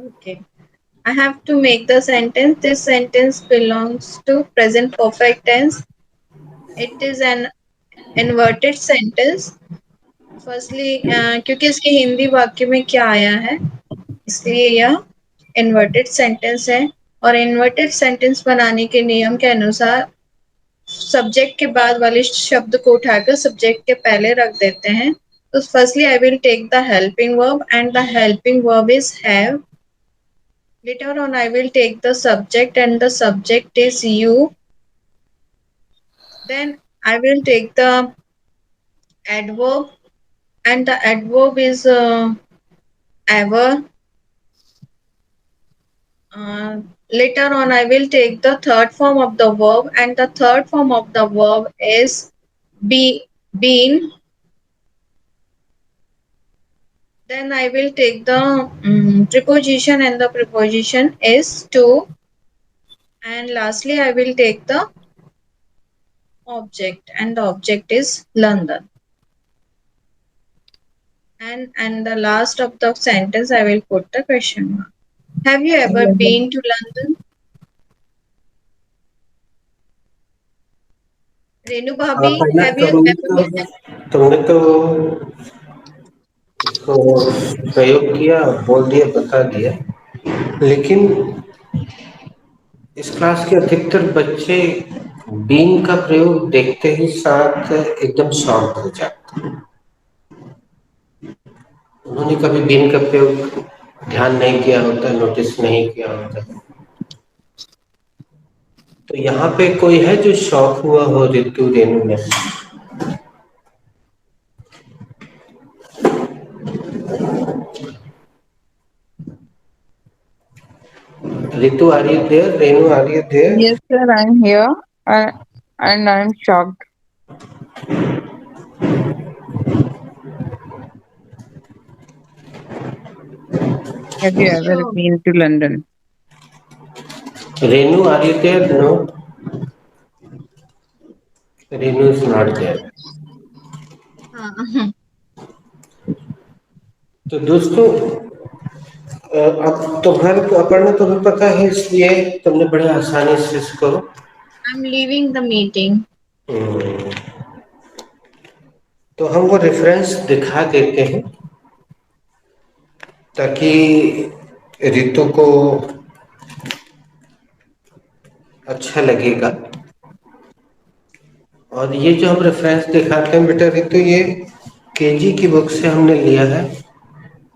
Okay. I have to make the sentence. This sentence belongs to present perfect tense. It is an inverted sentence. Firstly क्योंकि इसके हिंदी वाक्य में क्या आया है, इसलिए यह inverted sentence है. और इन्वर्टेड सेंटेंस बनाने के नियम के अनुसार सब्जेक्ट के बाद वाले शब्द को उठाकर सब्जेक्ट के पहले रख देते हैं. तो firstly I will take the helping verb and the helping verb is have. Later on, I will take the subject and the subject is you. Then I will take the adverb and the adverb is ever. Later on, I will take the third form of the verb and the third form of the verb is been. Then I will take the preposition and the preposition is to. And lastly, I will take the object and the object is London. And the last of the sentence I will put the question mark. Have you ever been to London? Renu Bhabhi, Aparna, have you ever been? तुमने तो इसको प्रयोग किया, बोल दिया, बता दिया, लेकिन इस क्लास के अधिकतर बच्चे बीन का प्रयोग देखते ही साथ एकदम शांत हो जाते हैं। उन्होंने कभी बीन का प्रयोग ध्यान नहीं किया होता, नोटिस नहीं किया होता। तो यहाँ पे कोई है जो शौक हुआ हो ऋतु रेणु में? Ritu are you there? Renu are you there? Yes, sir, I'm here, uh, and I'm shocked. Have you ever Sure. been to London? Renu are you there? No, Renu is not there. तो दोस्तों, अब तुम्हारे को अपर्णा तुम्हें पता है, इसलिए तुमने बड़े आसानी से इसको I'm leaving the meeting. हम्म, तो हम वो रेफरेंस दिखा देते हैं ताकि रितु को अच्छा लगेगा। और ये जो हम रेफरेंस दिखाते हैं बेटा रितु, ये केजी की बुक से हमने लिया है,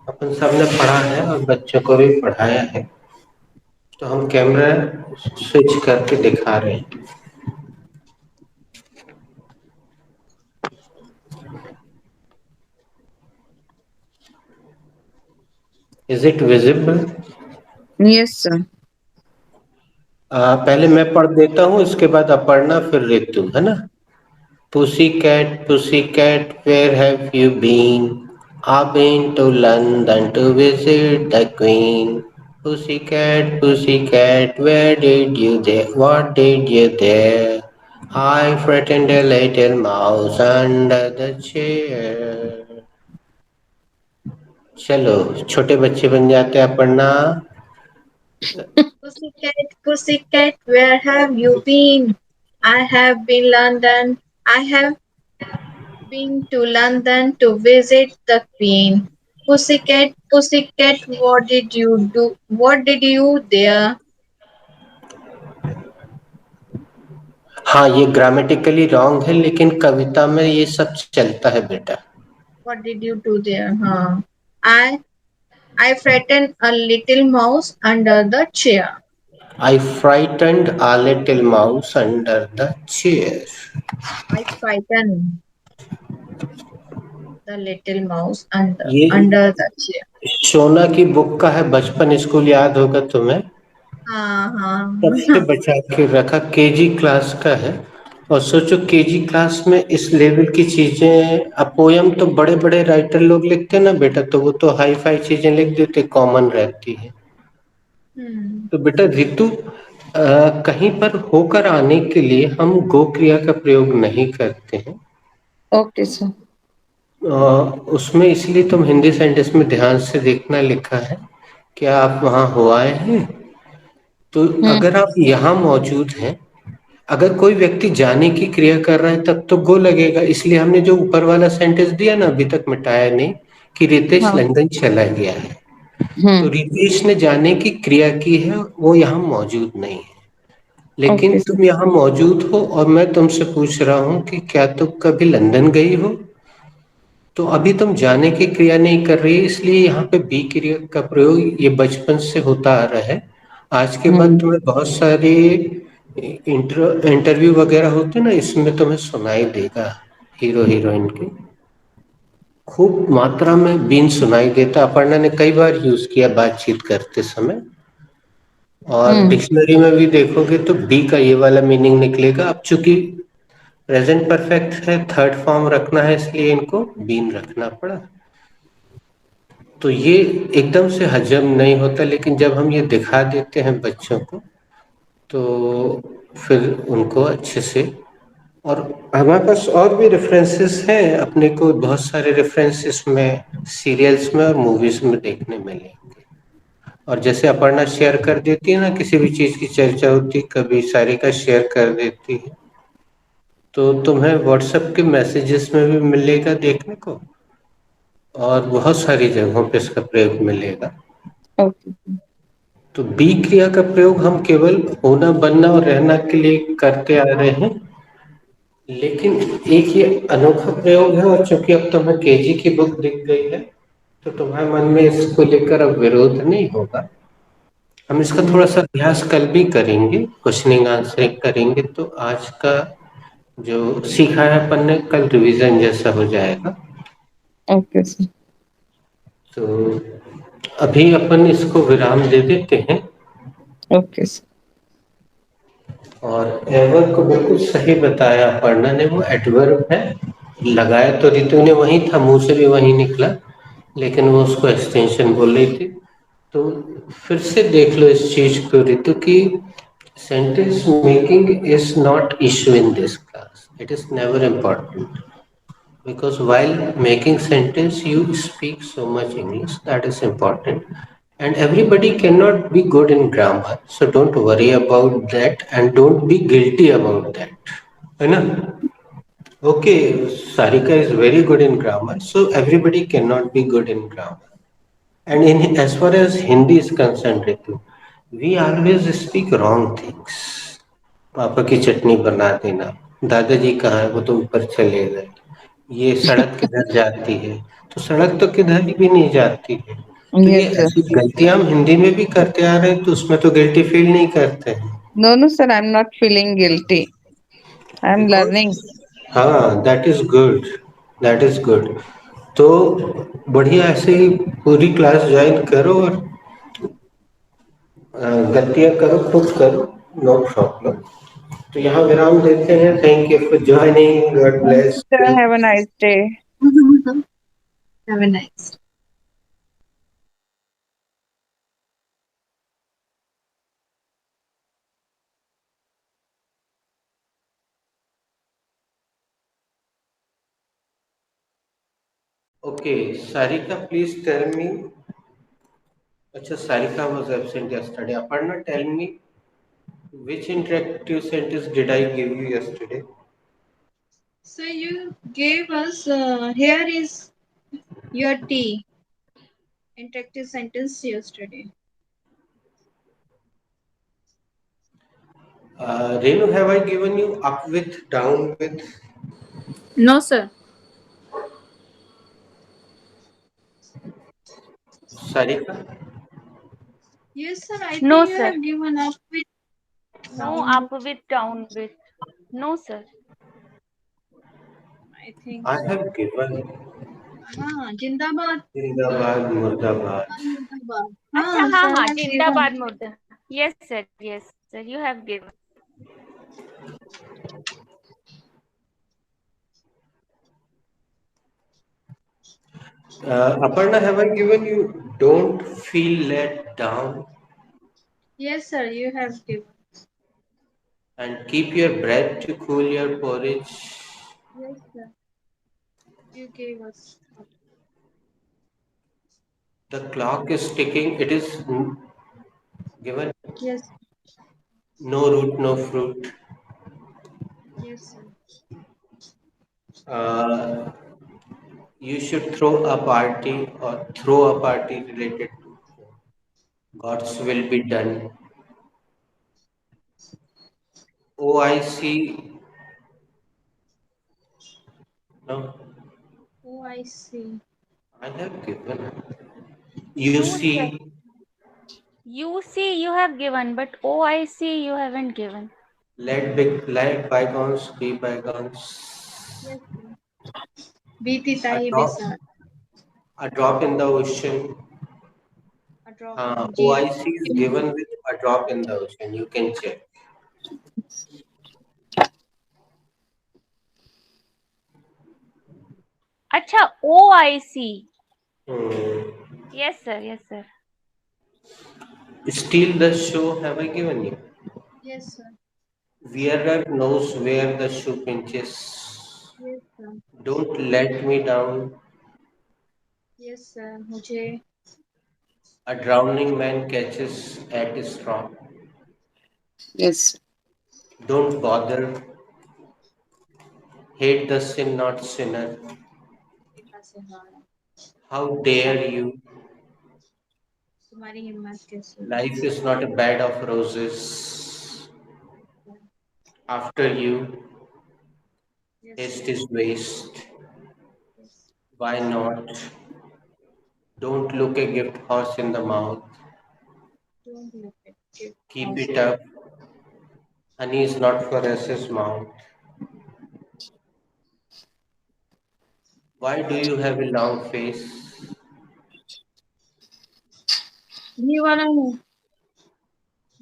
अपन सबने पढ़ा है और बच्चों को भी पढ़ाया है। तो हम कैमरा स्विच करके दिखा रहे हैं। Is it visible? Yes, sir. पहले मैं पढ़ देता हूँ, इसके बाद अपर्णा, फिर रितु, है ना? Pussy cat, where have you been? I've been to London to visit the Queen. Pussy cat, where did you there? What did you there? I frightened a little mouse under the chair. चलो, छोटे बच्चे बन जाते हैं Aparna. Pussycat, where have you been? I have been London. I have been to London to visit the Queen. Pussycat, what did you do? What did you there? हाँ, ये grammatically wrong है, लेकिन कविता में ये सब चलता है बेटा। What did you do there? Huh? I I frightened a little mouse under the chair. I frightened a little mouse under the chair. I frightened the little mouse ये under the chair. सोना की book का है, बचपन school याद होगा तुम्हें, हाँ तब से हाँ बचा के रखा, केजी क्लास का है। और सोचो केजी क्लास में इस लेवल की चीजें, अब पोयम तो बड़े बड़े राइटर लोग लिखते हैं ना बेटा, तो वो तो हाई फाई चीजें लिख देते, कॉमन रहती है। तो बेटा ऋतु, कहीं पर होकर आने के लिए हम गो क्रिया का प्रयोग नहीं करते हैं। Okay, sir. उसमें इसलिए तुम हिंदी सेंटेंस में ध्यान से देखना, लिखा है क्या आप वहां हो आए हैं। तो Hmm. अगर आप यहाँ मौजूद हैं, अगर कोई व्यक्ति जाने की क्रिया कर रहा है तब तो गो लगेगा। इसलिए हमने जो ऊपर वाला सेंटेंस दिया ना, अभी तक मिटाया नहीं, कि रितेश हाँ. लंदन चला गया है। तो Hmm. रितेश ने जाने की क्रिया की है, वो यहाँ मौजूद नहीं है। लेकिन Okay, sir. तुम यहाँ मौजूद हो और मैं तुमसे पूछ रहा हूँ कि क्या तुम कभी लंदन गई हो। तो अभी तुम जाने की क्रिया नहीं कर रही है, इसलिए यहाँ पे बी क्रिया का प्रयोग ये बचपन से होता आ रहा है। आज के बाद Hmm. तुम्हें बहुत सारे इंटरव्यू वगैरह होते ना, इसमें तुम्हें सुनाई देगा, हीरो हीरोइन के खूब मात्रा में बीन सुनाई देता। अपर्णा ने कई बार यूज किया बातचीत करते समय, और Hmm. डिक्शनरी में भी देखोगे तो बी का ये वाला मीनिंग निकलेगा। अब चूंकि प्रेजेंट परफेक्ट है, थर्ड फॉर्म रखना है, इसलिए इनको बीन रखना पड़ा। तो ये एकदम से हजम नहीं होता, लेकिन जब हम ये दिखा देते हैं बच्चों को तो फिर उनको अच्छे से। और हमारे पास और भी रेफरेंसेस हैं, अपने को बहुत सारे रेफरेंसेस में सीरियल्स में और मूवीज में देखने मिलेंगे। और जैसे अपर्णा शेयर कर देती है ना, किसी भी चीज की चर्चा होती, कभी सारिका शेयर कर देती है, तो तुम्हें व्हाट्सएप के मैसेजेस में भी मिलेगा देखने को। और बहुत सारी जगहों पे इसका प्रयोग मिलेगा। Okay. तो बी क्रिया का प्रयोग हम केवल होना, बनना और रहना के लिए करते आ रहे हैं, लेकिन एक ये अनोखा प्रयोग है, और चूंकि अब तुम्हें केजी की बुक दिख गई है तो तुम्हारे मन में इसको लेकर अब विरोध नहीं होगा। हम इसका थोड़ा सा अभ्यास कल भी करेंगे, क्वेश्चनिंग आंसरिंग करेंगे, तो आज का जो सीखा है अपन ने कल रिवीजन जैसा हो जाएगा। Okay, sir. तो अभी अपन इसको विराम दे देते हैं। Okay, sir. और एवर को बिल्कुल सही बताया अपर्णा ने, वो एडवर्ब है। लगाया तो रितु ने वही था, मुंह से भी वही निकला, लेकिन वो उसको एक्सटेंशन बोल रही थी। तो फिर से देख लो इस चीज को रितु की, sentence making is not issue in this class, it is never important, because while making sentence you speak so much English, that is important, and everybody cannot be good in grammar, so don't worry about that and don't be guilty about that, है ना? Okay, Sarika is very good in grammar, so everybody cannot be good in grammar. And in as far as Hindi is concerned, Ritu, we always speak wrong things. पापा की चटनी बना देना, दादाजी कहाँ है, वो तो ऊपर चले गए, ये सड़क किधर जाती है, तो सड़क तो किधर भी नहीं जाती है। तो ये Yes, sir. ऐसी गलतियां हम हिंदी में भी करते आ रहे हैं, तो उसमें तो गिल्टी फील नहीं करते हैं। No, no, sir. I'm not feeling guilty. I'm learning. Because हाँ, that is good, that is good. तो बढ़िया ऐसे ही पूरी क्लास ज्वाइन करो और गलतियां करो, खुद करो, नो प्रॉब्लम। तो यहाँ विराम देते हैं। Thank you for joining, God Thank you, bless. sir. Have a nice day. Have a nice okay, Sarika please tell me. अच्छा, Sarika was absent yesterday. Aparna, tell me, which interactive sentence did I give you yesterday? So you gave us here is your tea. Interactive sentence yesterday. Renu, have I given you up with, down with? No, sir. Sarika? Yes, sir. I No, think you sir. have given up with No down up with. with, down with. No, sir. I think I so. have given हाँ जिंदाबाद Zindabad, Murdabad. जिंदाबाद अच्छा, हाँ हाँ sir हाँ, has given. जिंदाबाद मुर्दा. Yes, sir. Yes, sir. You have given. Aparna, have I given you don't feel let down Yes sir you have given. and keep your breath to cool your porridge? Yes sir you gave us. The clock is ticking. It is given. Yes No root, no fruit. yes sir. Uh, you should throw a party or throw a party related to God's will be done. OIC, no, Oh I see. I have given. You No, sir. see, You see, you have given, but OIC, you haven't given. let bygones be bygones. Yes sir. बीती A ताही drop, बिसार. a drop in the ocean. A drop in G. OIC is given with a drop in the ocean. You can check. अच्छा, OIC. Hmm. Yes, sir. Yes, sir. Steal the show. Have I given you? Yes sir. Wearer knows where the shoe pinches. Yes sir. Don't let me down. Yes sir मुझे. A drowning man catches at a straw. Yes. Don't bother. Hate the sin, not sinner. देखा से हाँ. How dare you? तुम्हारी हिम्मत कैसे हुई? Life is not a bed of roses. After you, Yes, taste is waste. yes. Why not? Don't look a gift horse in the mouth. Don't look at it. Keep it up. Honey is not for S's mouth. Why do you have a long face? ये वाला है.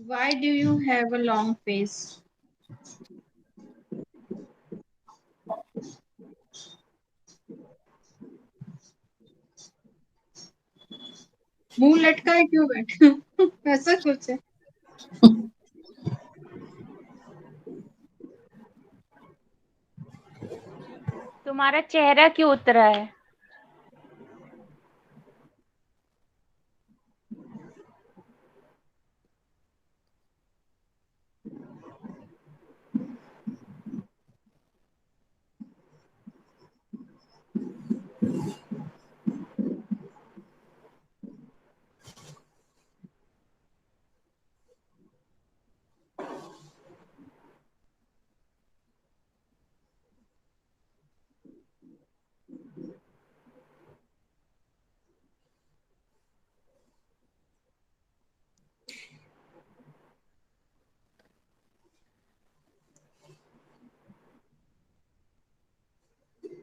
Why do you have a long face? मुंह लटकाए क्यों बैठे हो? ऐसा कुछ है. तुम्हारा चेहरा क्यों उतरा है?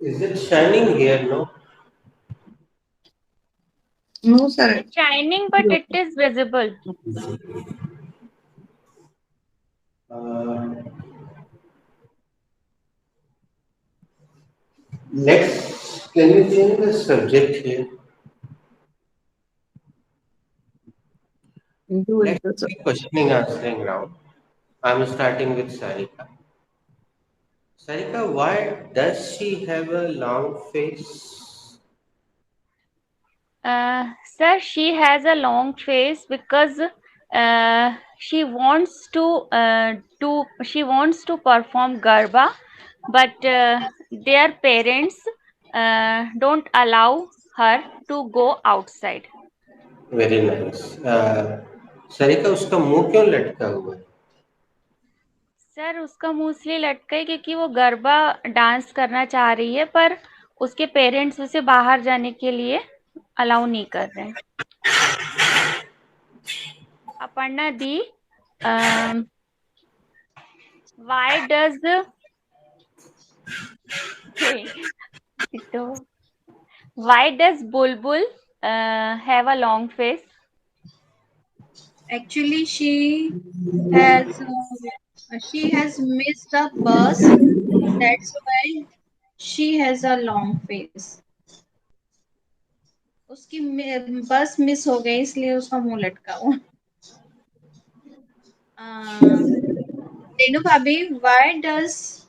Is it shining here? No. No, sir. It's shining, but it is visible. Uh, Let's. Can you change the subject here? Do Let's it, sir. do a questioning answering round. I'm starting with Sarika. Sarika, why does she have a long face? Sir, she has a long face because she wants to perform Garba, but their parents don't allow her to go outside. Very nice. Sarika, उसका मुंह क्यों लटका हुआ है? Sir उसका मुंह इसलिए लटका है क्योंकि वो गरबा डांस करना चाह रही है, पर उसके पेरेंट्स उसे बाहर जाने के लिए अलाउ नहीं कर रहे हैं. अपर्णा दी, why does तो why does Bulbul have a long face? Actually, she has missed the bus. That's why she has a long face. उसकी बस मिस हो गई इसलिए उसका मुंह लटका हुआ. रेनू भाभी, why does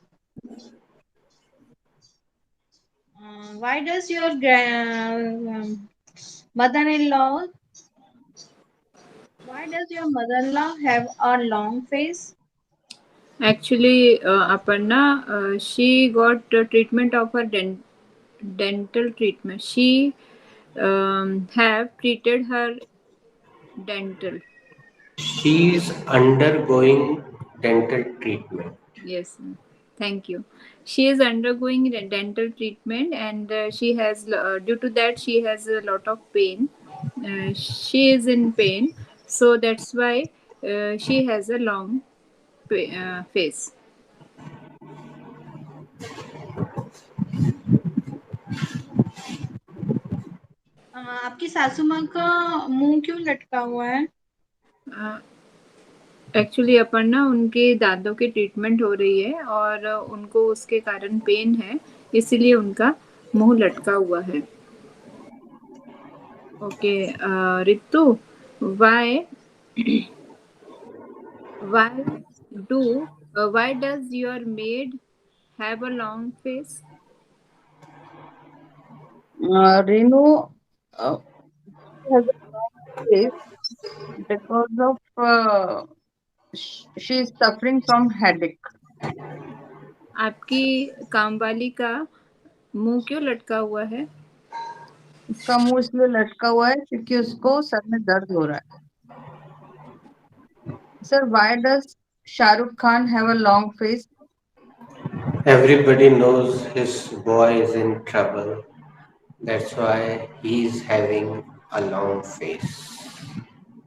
your mother-in-law why does your mother-in-law have a long face? Actually, Aparna, she got treatment of her dental treatment. She have treated her dental. She's undergoing dental treatment. Yes, thank you. She is undergoing dental treatment, and she has due to that she has a lot of pain. She is in pain, so that's why she has a long face. आपकी सासू माँ का मुंह क्यों लटका हुआ है? Actually Aparna उनके दांतों की ट्रीटमेंट हो रही है और उनको उसके कारण पेन है, इसीलिए उनका मुंह लटका हुआ है. Okay, Ritu, why why why does your maid have a long face? Renu has a long face because of she is suffering from headache. आपकी कामवाली का मुंह क्यों लटका हुआ है? उसका मुंह इसलिए लटका हुआ है क्योंकि उसको सर में दर्द हो रहा है. Sir, why does Shah Rukh Khan have a long face? Everybody knows his boy is in trouble. That's why he's having a long face.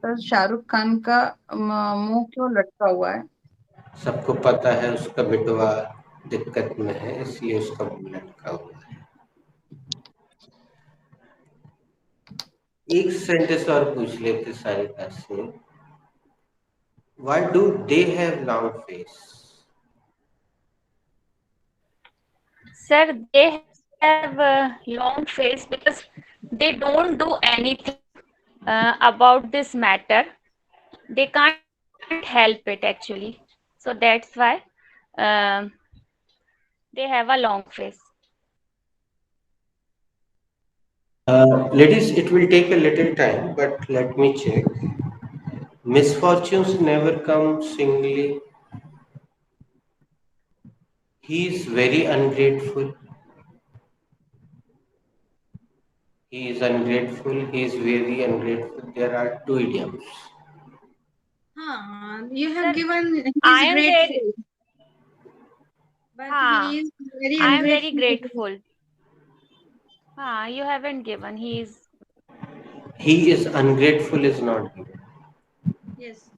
Sir, Shahrukh Khan का मुंह क्यों लटका हुआ है? सबको पता है उसका बेटवा दिक्कत में है, इसलिए उसका मुंह लटका हुआ है. एक सेंटेंस और पूछ लेते सारिका से. Why do they have long face? Sir, they have a long face because they don't do anything about this matter. They can't help it actually. So that's why um they have a long face. Ladies, it will take a little time, but let me check. Misfortunes never come singly. He is very ungrateful. He is ungrateful. He is very ungrateful. There are two idioms. You have Sir, given he I is am very grateful, but he ha is very I am very ungrateful. grateful. You haven't given. He is He is ungrateful is not given. Yes.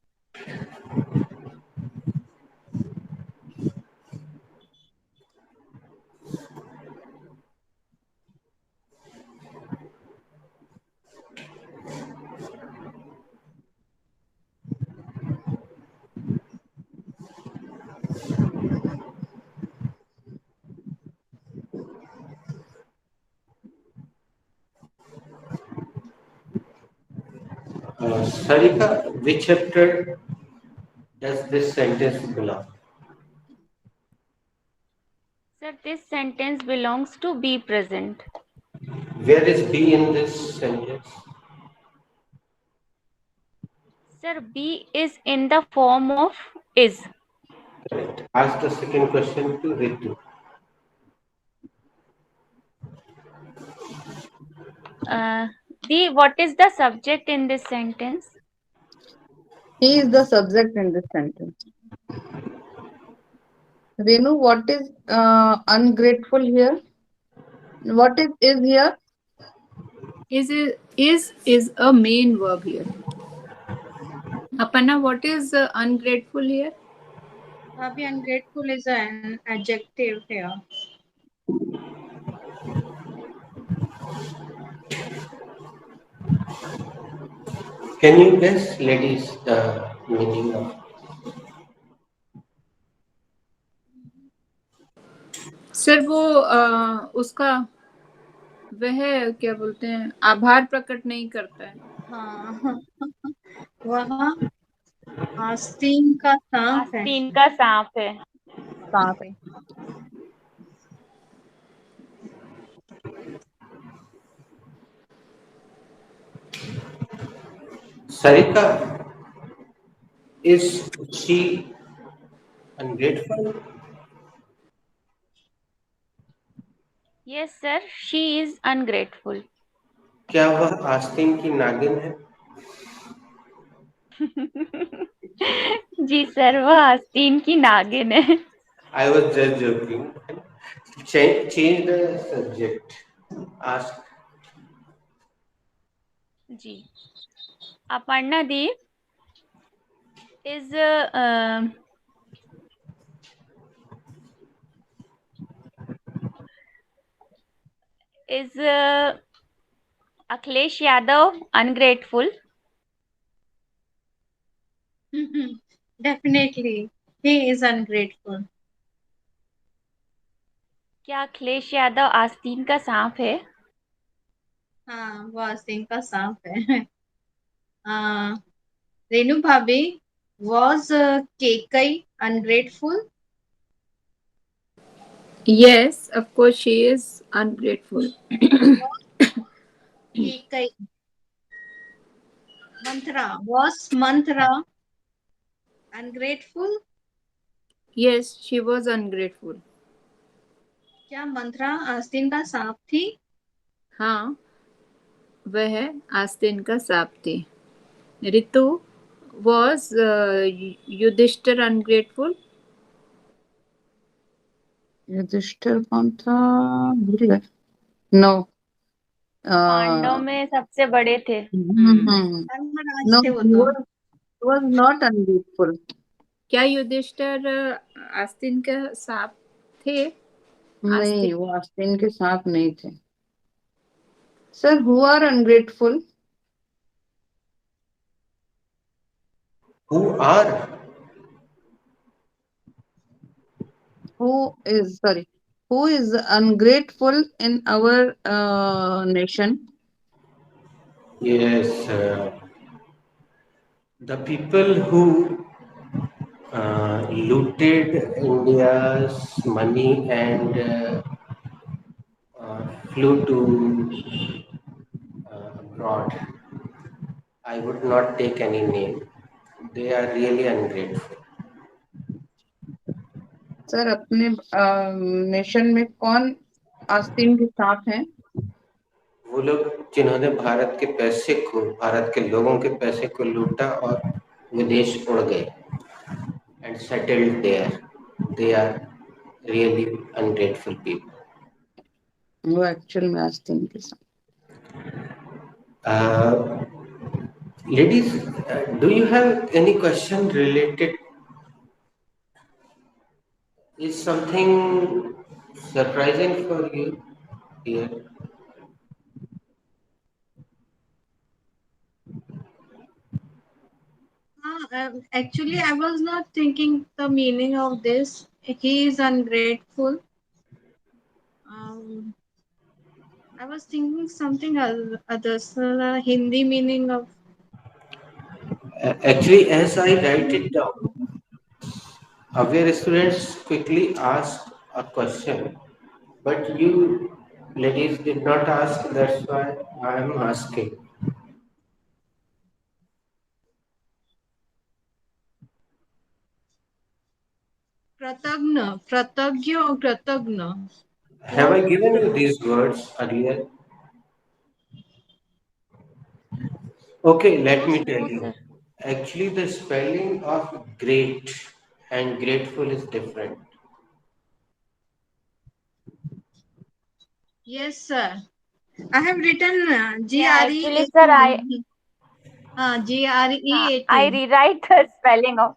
Sarika, which chapter does this sentence belong? sir. This sentence belongs to be present. Where is be in this sentence? Sir, be is in the form of is. Correct. Ask the second question to Ritu. Uh, the what is the subject in this sentence? He is the subject in this sentence. Renu, what is ungrateful here? What is here? Is a main verb here. Aparna, what is ungrateful here? Bhabhi, ungrateful is an adjective here. Can you guess, ladies, the meaning of? Sir वो उसका वह क्या बोलते हैं आभार प्रकट नहीं करता है. हाँ वह आस्तीन का सांप है. आस्तीन का सांप है. सांप है. Sarika, is she ungrateful? Yes, sir. She is ungrateful. क्या वह आस्तीन की नागिन है? जी सर, वह आस्तीन की नागिन है. I was just joking. Change the subject. Ask. Ji. Aparna the is Akhilesh Yadav ungrateful? Definitely, he is ungrateful. क्या अखिलेश यादव आस्तीन का सांप है? हाँ वो आस्तीन का सांप है. uh, Renu Bhabhi, was Kekai ungrateful? Yes, of course she is ungrateful. Was Kekai was Mantra ungrateful? Yes, she was ungrateful. क्या मंत्रा आस्तीन का सांप थी? हाँ. वह आस्तीन का सांप थी. ऋतु, was युधिष्ठिर ungrateful? युधिष्ठिर कौन था? भूल गए. नो. पांडव में सबसे बड़े थे। धर्मराज नो, थे वो he तो. was not ungrateful. क्या युधिष्ठिर आस्तीन के सांप थे? नहीं, वो आस्तीन के साथ नहीं थे. Sir, who are ungrateful? Who are? Who is ungrateful in our nation? Yes, the people who looted India's money and flew to abroad. I would not take any name. They are really ungrateful. Sir, अपने nation में कौन आस्तीन के साथ हैं? वो लोग जिन्होंने भारत के पैसे को, भारत के लोगों के पैसे को लूटा और विदेश उड़ गए and settled there. They are really ungrateful people. वो एक्चुअल में आस्तीन के साथ. Uh, Ladies, do you have any question related? Is something surprising for you here? Actually, I was not thinking the meaning of this. He is ungrateful. Um, I was thinking something other. So the Hindi meaning of. Actually, as I write it down, aware students quickly asked a question, but you ladies did not ask, that's why I am asking. कृतज्ञ, कृतज्ञ और कृतज्ञ. Have I Both. given you these words earlier? Okay, let me tell No, you. sir. Actually, the spelling of great and grateful is different. Yes, sir. I have written G Yeah, R E actually, A sir, T. I GREAT. rewrite the spelling of.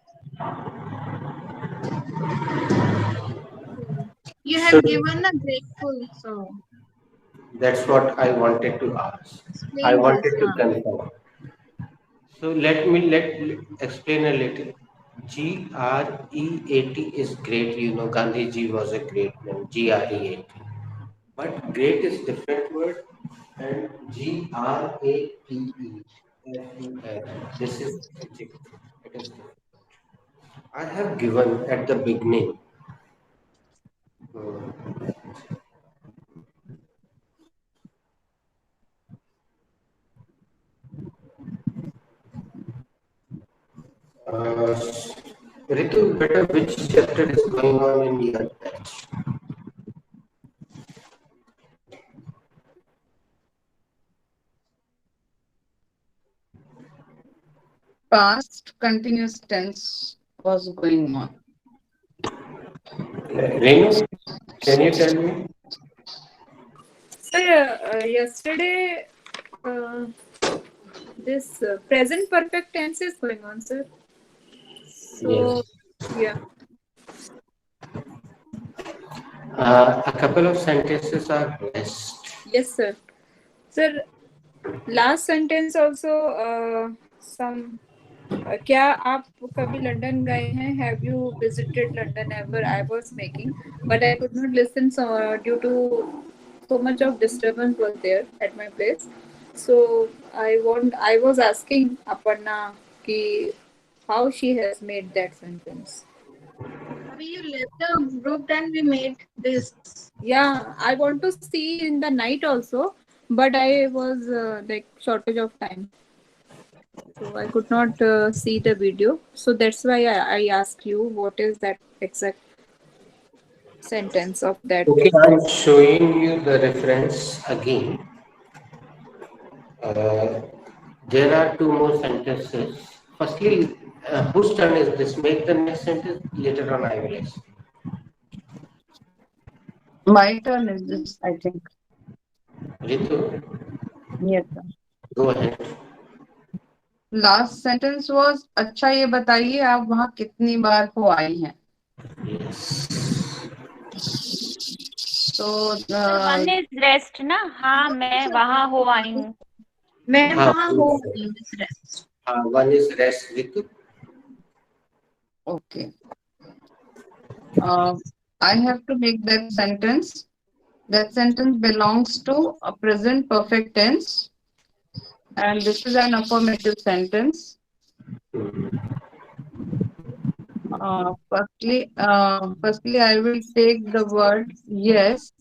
You have Should given a grateful, so That's what I wanted to ask. I explain wanted this. to confirm. So let explain a little. GREAT is great. You know, Gandhi ji was a great man. GREAT. But great is different word, and GRAPEFUL. This is adjective. It is different. I have given at the beginning. Uh, Ritu, better which chapter is going on in your batch? Past continuous tense was going on. Renu, can you tell me? Sir, yesterday this present perfect tense is going on, sir. Yes. So, yeah. A couple of sentences are missed. Yes, sir. Sir, last sentence also some. क्या आप कभी London गए हैं? Have you visited London ever? I was making, but I could not listen so, due to so much of disturbance was there at my place. So I was asking Aparna ki how she has made that sentence. Abhi you left the group, then we made this. Yeah, I want to see in the night also, but I was like shortage of time, so I could not see the video. So that's why I asked you what is that exact sentence of that. Okay, I'm showing you the reference again. Uh, there are two more sentences. Firstly, whose turn is this? Make the next sentence. Later on, I will explain. My turn is this, I think. Ritu, Yes, sir. go ahead. Last sentence was अच्छा ये बताइए आप वहाँ कितनी बार हो आई हैं. Yes. तो sir one is rest ना. हाँ मैं वहाँ हो आई हूँ. मैं हाँ, वहाँ हो गई हूँ इस rest। हाँ, one is rest. Ritu. ओके. I have to make that sentence. That sentence belongs to a present perfect tense, and this is an affirmative sentence. Firstly, I will take the word yes,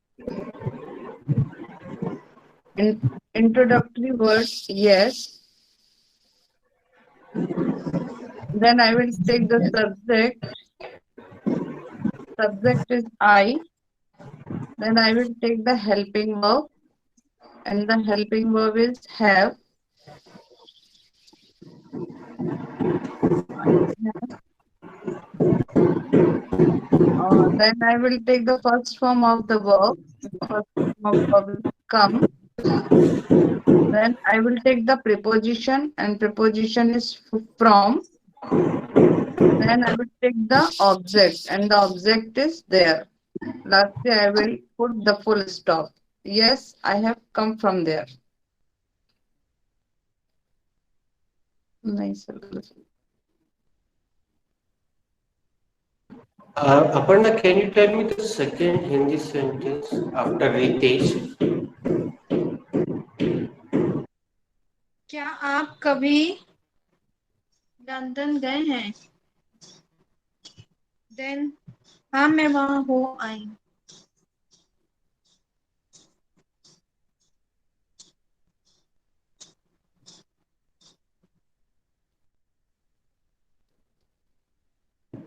in introductory word yes. Then I will take the subject. Subject is I. Then I will take the helping verb, and the helping verb is have. Then I will take the first form of the verb. The first form of verb is come. Then I will take the preposition, and preposition is from. Then I will take the object, and the object is there. Lastly, I will put the full stop. Yes, I have come from there. Nice. Aparna, can you tell me the second Hindi sentence after Ritesh? क्या आप कभी London गए हैं? Then हाँ मैं वहाँ हो आई.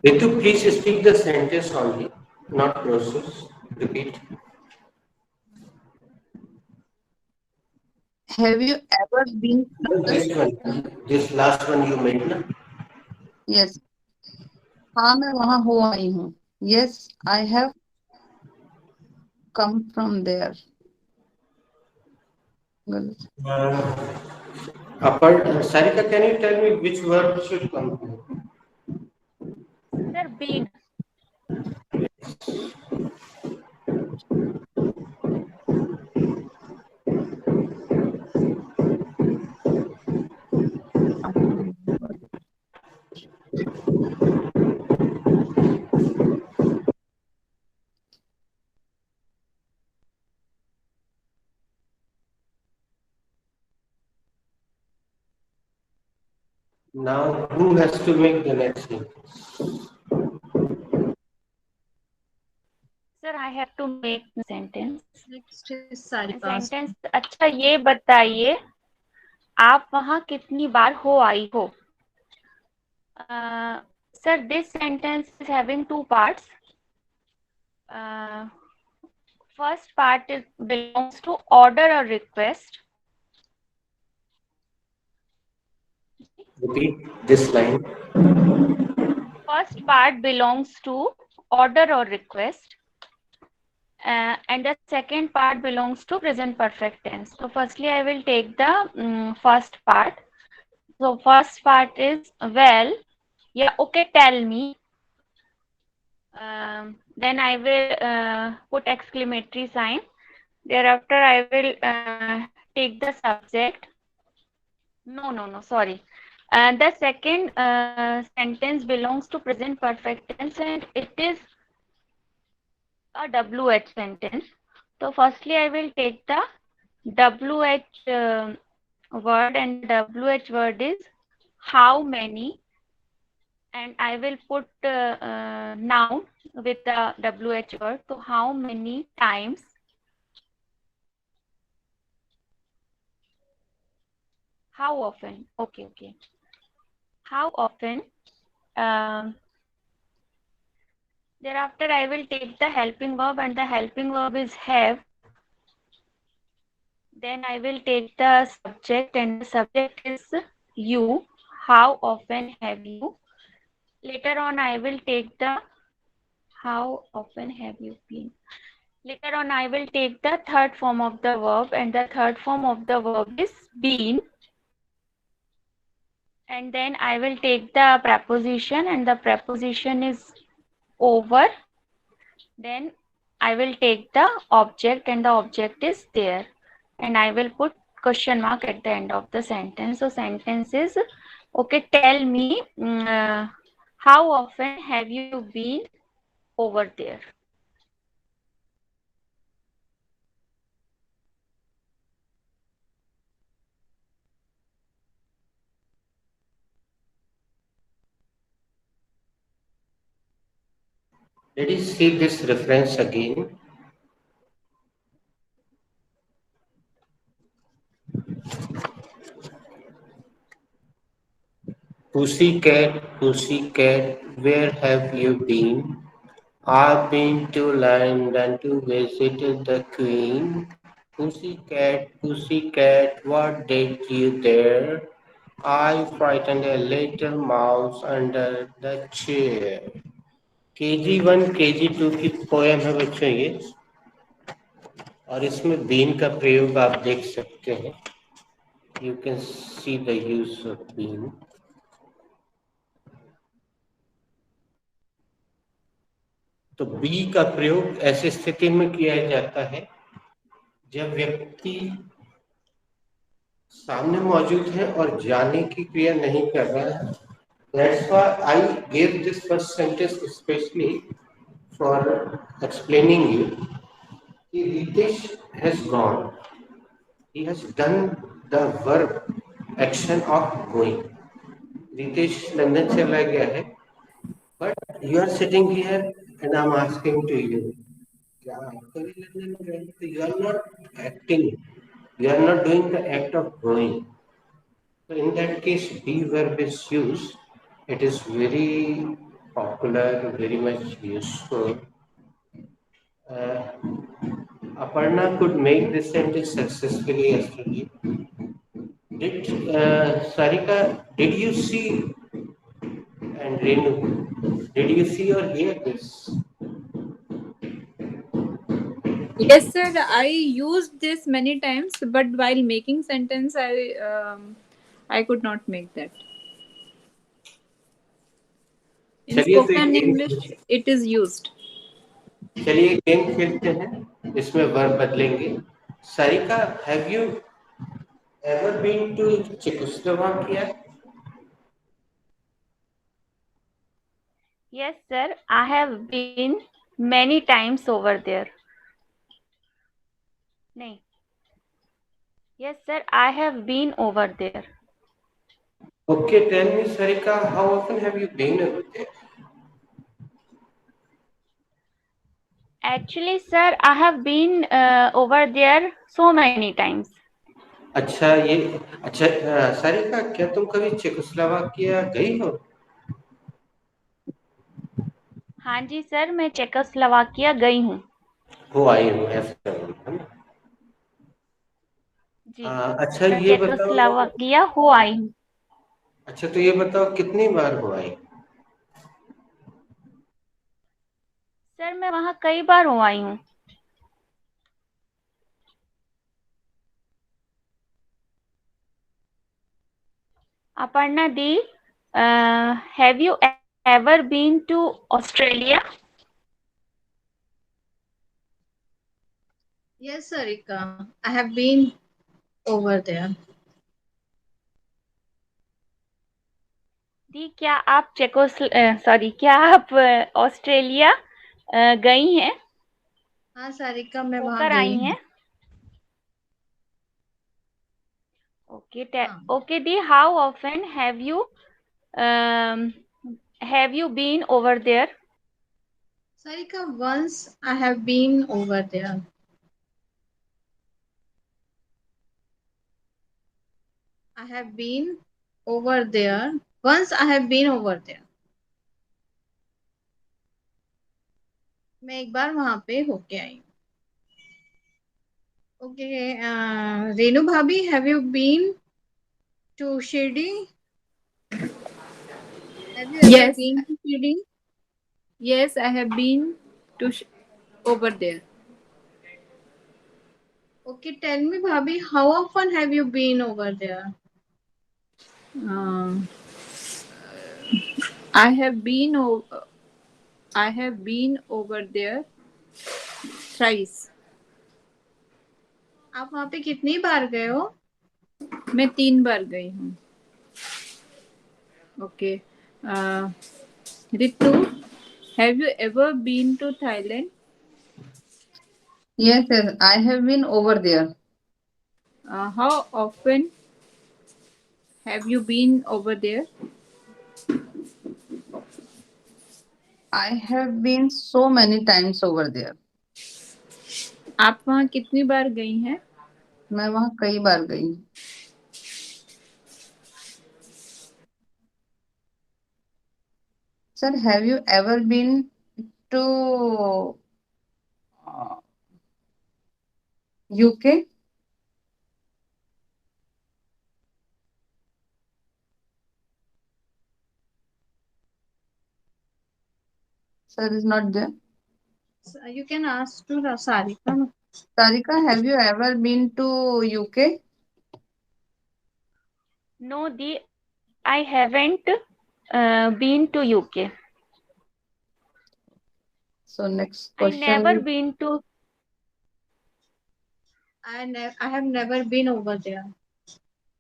Ritu, please speak the sentence only, not process. Repeat. Have you ever been to London? This one, this last one you made, na? Yes. हाँ मैं वहाँ हो आई हूँ. Yes, I have come from there. Sarika, can you tell me which verb should come here? Sir been. Now, who has to make the next sentence? Sir I have to make sentence. Next is Sarika. Sentence अच्छा ये बताइए आप वहाँ कितनी बार हो आई हो. Sir this sentence is having two parts. First part is belongs to order or request. Repeat this line. First part belongs to order or request. And the second part belongs to present perfect tense. So firstly, I will take the first part. So first part is well, yeah, okay, tell me. Then I will put exclamatory sign. Thereafter, I will take the subject. No, sorry. The second sentence belongs to present perfect tense and it is a WH sentence. So firstly, I will take the WH word, and the WH word is how many, and I will put noun with the WH word. So how many times, how often, okay. How often, thereafter I will take the helping verb, and the helping verb is have. Then I will take the subject, and the subject is you. How often have you? Later on, I will take the how often have you been. Later on, I will take the third form of the verb, and the third form of the verb is been. And then I will take the preposition, and the preposition is over. Then I will take the object, and the object is there. And I will put question mark at the end of the sentence. So sentence is, okay, tell me, how often have you been over there? Let us see this reference again. Pussycat, where have you been? I've been to London to visit the Queen. Pussycat, what did you there? I frightened a little mouse under the chair. KG1 KG2 की poem है बच्चों ये, और इसमें been का प्रयोग आप देख सकते हैं. You can see the use of been. तो बी का प्रयोग ऐसी स्थिति में किया जाता है जब व्यक्ति सामने मौजूद है और जाने की क्रिया नहीं कर रहा है. That's why I gave this first sentence especially for explaining you. Ritesh has gone. He has done the verb action of going. Ritesh London चला गया है. But you are sitting here and I'm asking to you. क्या आप कभी London गए? So you are not acting. You are not doing the act of going. So in that case, be verb is used. It is very popular, very much useful. Uh, Aparna could make this sentence successfully yesterday. Did Sarika? Did you see and Renu? Did you see or hear this? Yes, sir. I used this many times, but while making sentence, I could not make that. In चलिए तो एक spoken game English, it is used. चलिए game खेलते हैं. इसमें verb बदलेंगे. Sarika, have you ever been to Czechoslovakia? Yes, sir. I have been many times over there. नहीं. Yes, sir. I have been over there. Okay, tell me, Sarika, how often have you been over there? Actually, sir, I have been over there so many times. अच्छा ये अच्छा सारिका, क्या तुम कभी Czechoslovakia गई हो? हाँ जी सर, मैं चेकोस्लोवाकिया गई हूँ. हो आई हो ऐसा है ना. जी, अच्छा मैं ये बताओ. चेकोस्लोवाकिया हो आई हूँ. अच्छा तो ये बताओ कितनी बार हो आई? सर मैं वहाँ कई बार हो आई हूँ. Aparna Di, have you ever been to Australia? Yes, Sarika, I have been over there. दी, क्या आप क्या आप ऑस्ट्रेलिया गई हैं? हाँ सारिका, मैं वहाँ होकर गई आई हूँ. हैं? Okay, हाँ okay, Di, how often um, have you been over there? Sarika, once I have been over there. I have been over there. Once I have been over there. मैं एक बार वहां पे होके आई हूँ. Okay, Renu Bhabi, have you been to Shirdi? Have you ever Yes, been to Shirdi? yes, I have been to over there. Okay, tell me, Bhabi, how often have you been over there? Um, I have been I have been over there thrice. आप वहाँ पे कितनी बार गए हो? मैं 3 बार गई हूँ. Okay. Uh, Ritu, have you ever been to Thailand? Yes, yes, I have been over there. How often have you been over there? I have been so many times over there. आप वहाँ कितनी बार गई हैं? मैं वहाँ कई बार गई हूँ. Sir, have you ever been to UK? Sir is not there. You can ask to Sarika. Sarika, have you ever been to UK? No, I haven't been to UK. So next I question never will been to. I have never been over there.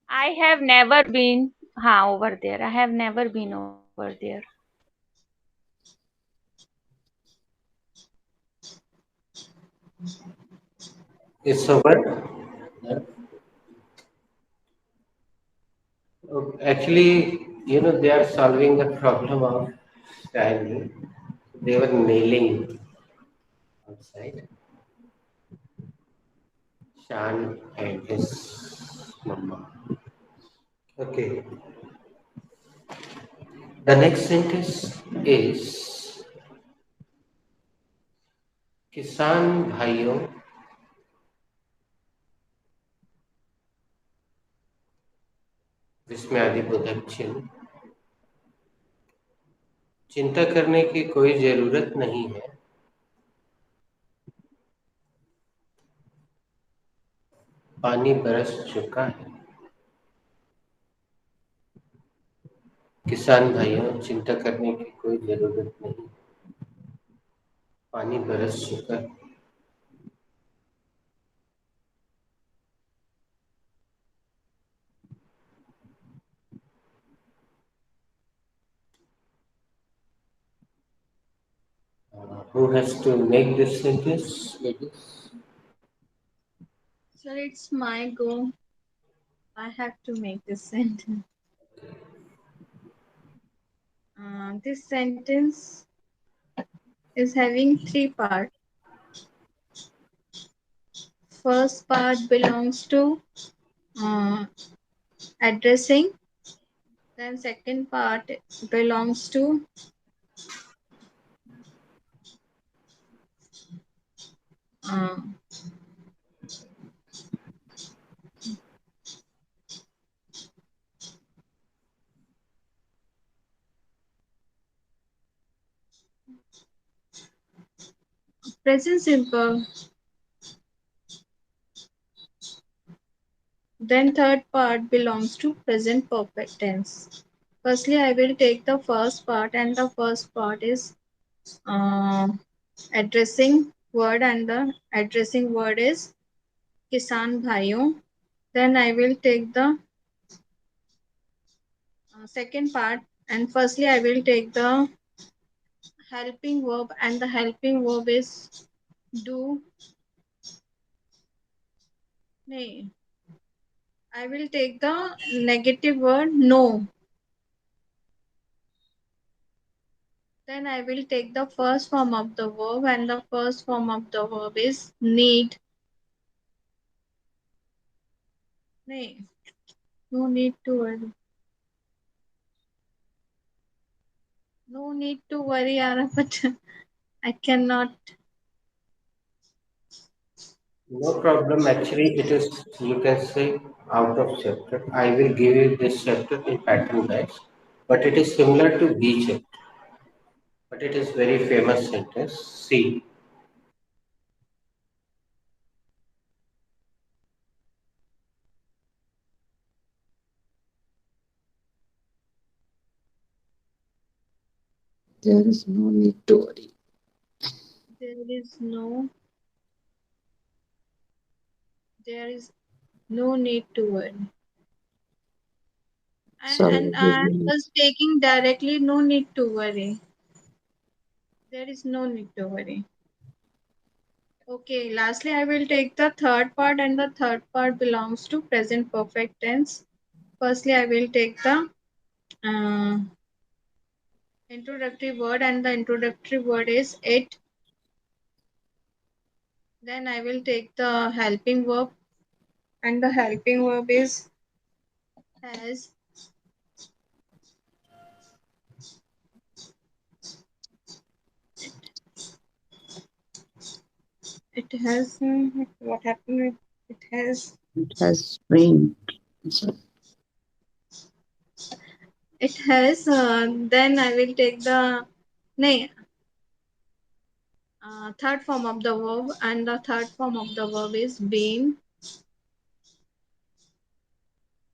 I have never been. Over there. I have never been over there. It's over. Actually, they are solving the problem of styling. They were nailing outside. Shan and his mama. Okay. The next sentence is किसान भाइयों जिसमें आदिबोधक चिन्ह चिंता करने की कोई जरूरत नहीं है पानी बरस चुका है किसान भाइयों चिंता करने की कोई जरूरत नहीं पानी बरस चुका है who has to make this sentence? Ladies? Sir, it's my go. I have to make this sentence. This sentence is having three parts. First part belongs to uh, addressing. Then second part belongs to uh, present simple. Then third part belongs to present perfect tense. Firstly, I will take the first part, and the first part is uh, addressing word, and the addressing word is Kisan Bhaiyon. Then I will take the second part, and firstly I will take the helping verb, and the helping verb is do. Nee, I will take the negative word no. Then I will take the first form of the verb, and the first form of the verb is need. Nee, no need to worry. No need to worry, Ara, but I cannot. No problem. Actually, it is, you can say, out of chapter. I will give you this chapter in pattern batch, but it is similar to B chapter. But it is very famous sentence. See, There is no need to worry. There is no there is no need to worry. Sorry, And give I me. was taking directly no need to worry. There is no need to worry. Okay, lastly, I will take the third part, and the third part belongs to present perfect tense. Firstly, I will take the uh, introductory word, and the introductory word is it. Then I will take the helping verb, and the helping verb is has. It has. What happened? It has. It has rained. So It has. Then I will take the nay, third form of the verb, and the third form of the verb is been.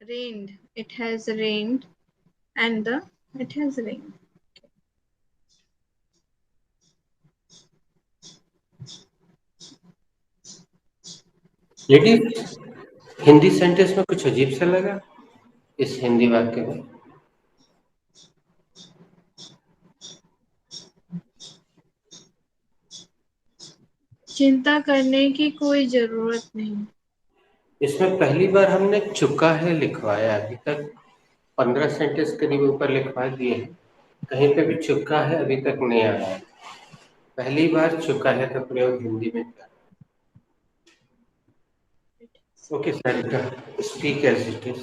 Rained. It has rained, and the it has rained. Ladies, Hindi sentence में कुछ अजीब सा लगा इस हिंदी वाक्य में? चिंता करने की कोई जरूरत नहीं। इसमें पहली बार हमने चुका है लिखवाया, अभी तक 15 सेंटेंस करीब ऊपर लिखवा दिए हैं, कहीं पे भी चुका है अभी तक नहीं आया है। पहली बार चुका है का प्रयोग हिंदी में किया। Okay sir, speak as it is.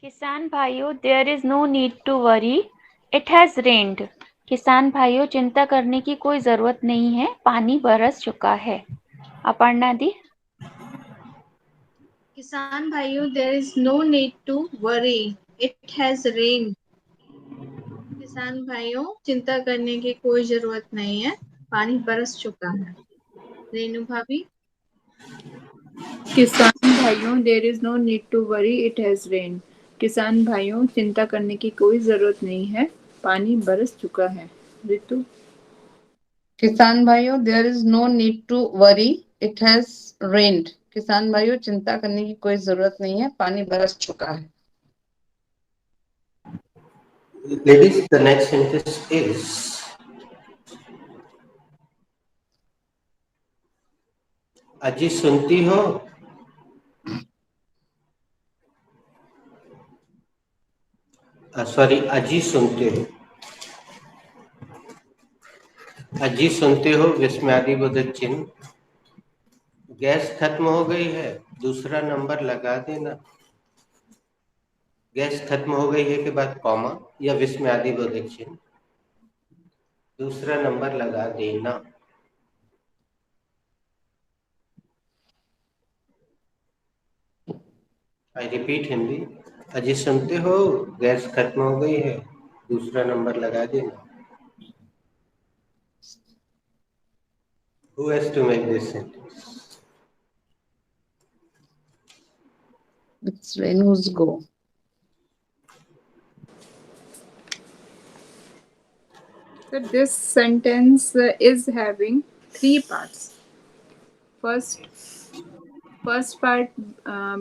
किसान भाइयों, there is no need to worry, it has rained. किसान भाइयों, चिंता करने की कोई जरूरत नहीं है, पानी बरस चुका है। अपर्णा दी। किसान भाइयों, there is no need to worry. It has rained. किसान भाइयों, चिंता करने की कोई जरूरत नहीं है, पानी बरस चुका है। रेनू भाभी। किसान भाइयों, there is no need to worry, it has rain. किसान भाइयों, चिंता करने की कोई जरूरत नहीं है, पानी बरस चुका है। ऋतु। किसान भाइयों, there is no need to worry, it has rained. किसान भाइयों, चिंता करने की कोई जरूरत नहीं है, पानी बरस चुका है। Ladies, the next sentence is, अजी सुनती हो? सॉरी, अजी सुनते हो। अजी सुनते हो विस्मयादिबोधक चिन्ह। गैस खत्म हो गई है, दूसरा नंबर लगा देना। गैस खत्म हो गई है के बाद कॉमा या विस्मयादिबोधक चिन्ह, दूसरा नंबर लगा देना। आई रिपीट हिंदी, अजी सुनते हो गैस खत्म हो गई है, दूसरा नंबर लगा देना। Who has to make this sentence? It's Renu's go. So this sentence is having three parts. First, first part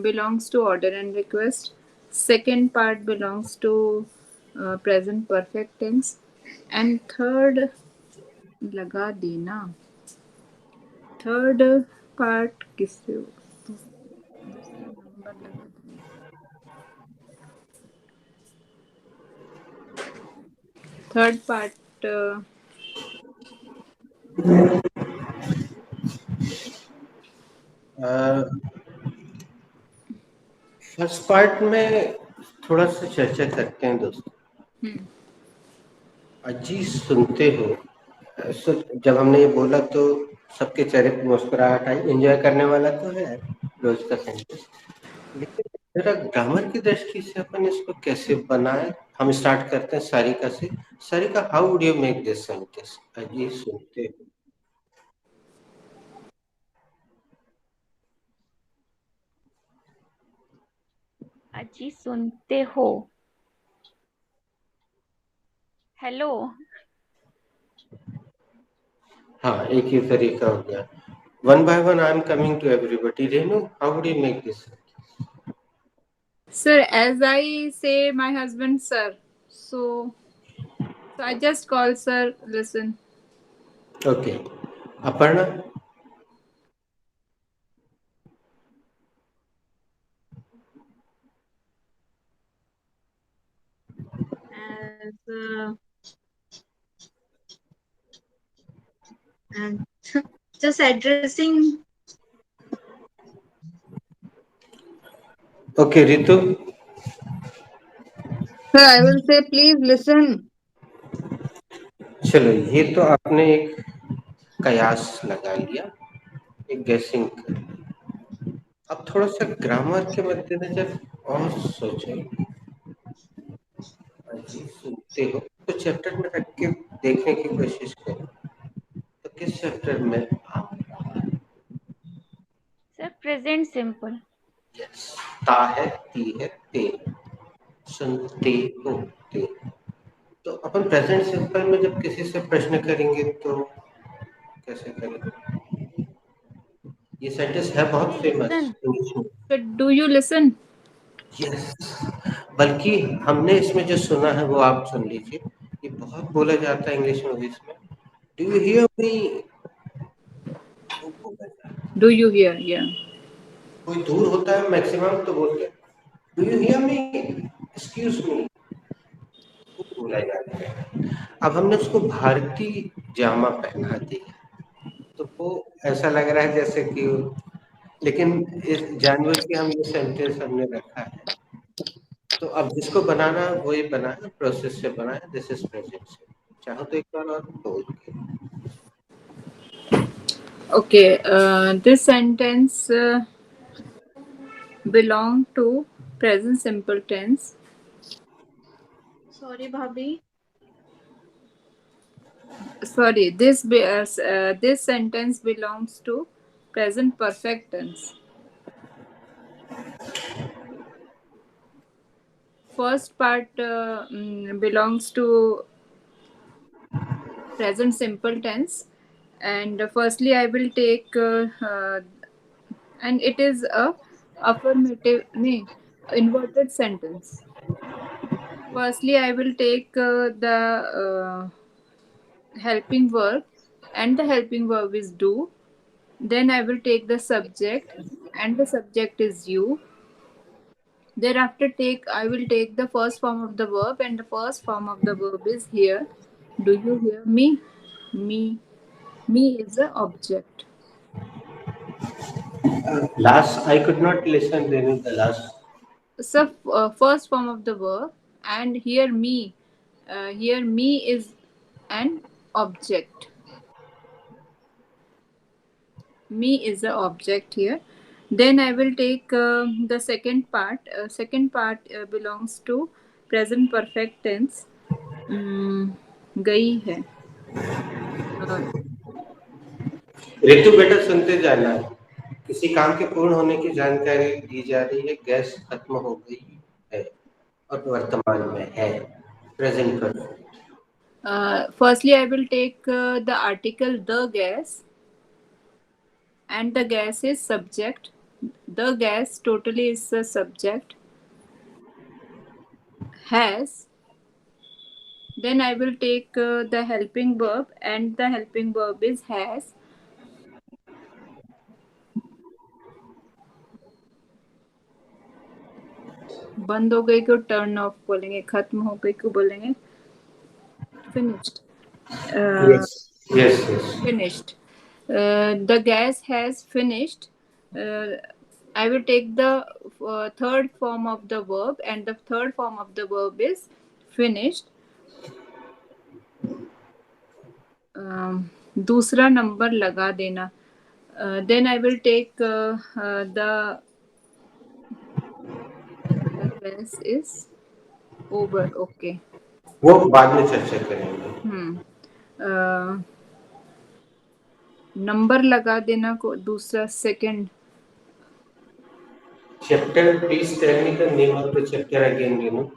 belongs to order and request. Second part belongs to present perfect tense, and third लगा देना। Third part किससे हो? दूसरा number लगा देना। Third part first part में थोड़ा सा चर्चा करते हैं दोस्तों। अजी सुनते हो, सो जब हमने ये बोला तो सबके चेहरे पे मुस्कुराहट आई, एंजॉय करने वाला तो है रोज का सेंटेंस। लेकिन जरा ग्रामर की दृष्टि से अपन इसको कैसे बनाए। हम स्टार्ट करते हैं सारिका से। Sarika, how would you make this sentence? अजी सुनते हो। अजी सुनते हो। हेलो। हाँ, एक ही तरीका हो गया। One by one I am coming to everybody. Renu, how would you make this? Sir, as I say my husband sir, so I just call sir, listen. Okay. Aparna. as and just addressing. Okay Ritu. Sir, I will say, please listen. चलो, ये तो आपने एक कयास लगा लिया, एक guessing कर ली। अब थोड़ा सा ग्रामर के मद्देनजर और सोचो। अजी सुनते हो तो चैप्टर में रख के देखने की कोशिश करो, तो किस चैप्टर में आप? Sir present simple. यस। ता है, ती है, ते। सुनते हो, ते। तो अपन प्रेजेंट सिंपल में जब किसी से प्रश्न करेंगे तो कैसे करेंगे? ये सेंटेंस है सर बहुत फेमस लिसन। इंग्लिश में। But do you listen? Yes. बल्कि हमने इसमें जो सुना है वो आप सुन लीजिए। ये बहुत बोला जाता है इंग्लिश मूवीज में। Do you hear me? वो बोला जाता है। Do you hear? Yeah. कोई दूर होता है मैक्सिमम तो बोलते हैं, do you hear me, excuse me. वो बोला जाता है। अब हमने उसको भारतीय जामा पहना दिया, तो वो ऐसा लग रहा है जैसे कि, लेकिन इस जानबूझ के हम ये सेंटेंस हमने रखा है। तो अब जिसको बनाना है वही बनाए, प्रोसेस से बनाए, दिस इज प्रेजेंट से। चाहो तो एक बार और बोल के। Okay. This sentence belong to present simple tense. Sorry, Bhabhi. Sorry, this sentence belongs to present perfect tense. First part belongs to present simple tense, and firstly I will take and it is a affirmative nee, inverted sentence. Firstly I will take the helping verb, and the helping verb is do. Then I will take the subject, and the subject is you. Thereafter take I will take the first form of the verb, and the first form of the verb is here. Do you hear me? Me. Me is the object. Last, I could not listen during the last. So first form of the verb, and here me. Here me is an object. Me is the object here. Then I will take the second part. Second part belongs to present perfect tense. mm, गई है. uh, ऋतु बेटा सुनते जाना। किसी काम के पूर्ण होने की जानकारी दी जा रही है। गैस खत्म हो गई है और वर्तमान में है, present perfect. Firstly I will take the article the gas, and the gas is subject. The gas totally is the subject. Has. Then I will take the helping verb, and the helping verb is has. बंद हो गई को turn off बोलेंगे, खत्म हो गई को बोलेंगे finished. uh, yes yes yes. Finished. The gas has finished. uh, I will take the third form of the verb, and the third form of the verb is finished. दूसरा number लगा देना. Then I will take the class is over. Okay. वो बाद में चर्चा करेंगे. Uh, number लगा देना को दूसरा second. Chapter, please tell me the name of the chapter again, you know.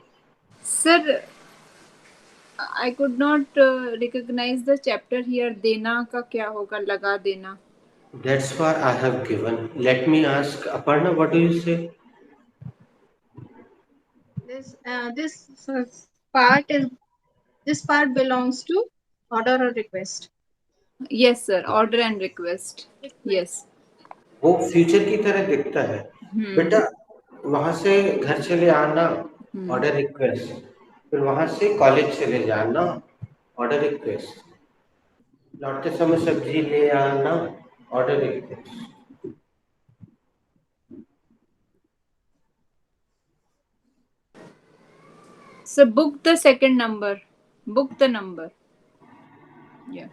Sir I could not recognize the chapter here. देना का क्या होगा? लगा देना. That's why I have given. Let me ask Aparna, what do you say? This part is this part belongs to order or request. Yes sir. Order and request. Yes. वो future की तरह दिखता है बेटा. वहां से घर चले आना, ऑर्डर रिक्वेस्ट. फिर वहां से कॉलेज चले जाना, ऑर्डर रिक्वेस्ट. लौटते समय सब्जी ले आना, order request. So book the second number. Book the number. Yeah.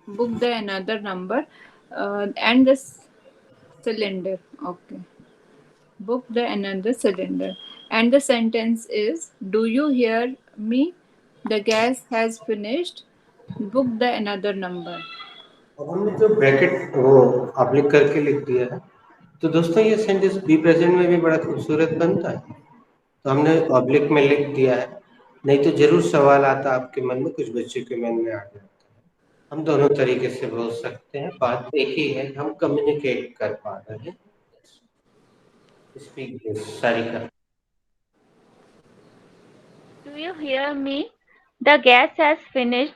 Book the another number and the cylinder. Okay. Book the another cylinder. And the sentence is, do you hear me? The gas has finished. Book the another number. अब हमने जो bracket वो oblique करके लिख दिया है, तो दोस्तों ये सेंटेंस बी प्रेजेंट में भी बड़ा खूबसूरत बनता है. तो हमने ऑब्लिक में लिख दिया है, नहीं तो जरूर सवाल आता आपके मन में, कुछ बच्चों के मन में आ जाता है. हम दोनों तरीके से बोल सकते हैं, बात एक ही है, हम कम्युनिकेट कर पा रहे हैं. Speak this, Sarika. Do you hear me? The gas has finished.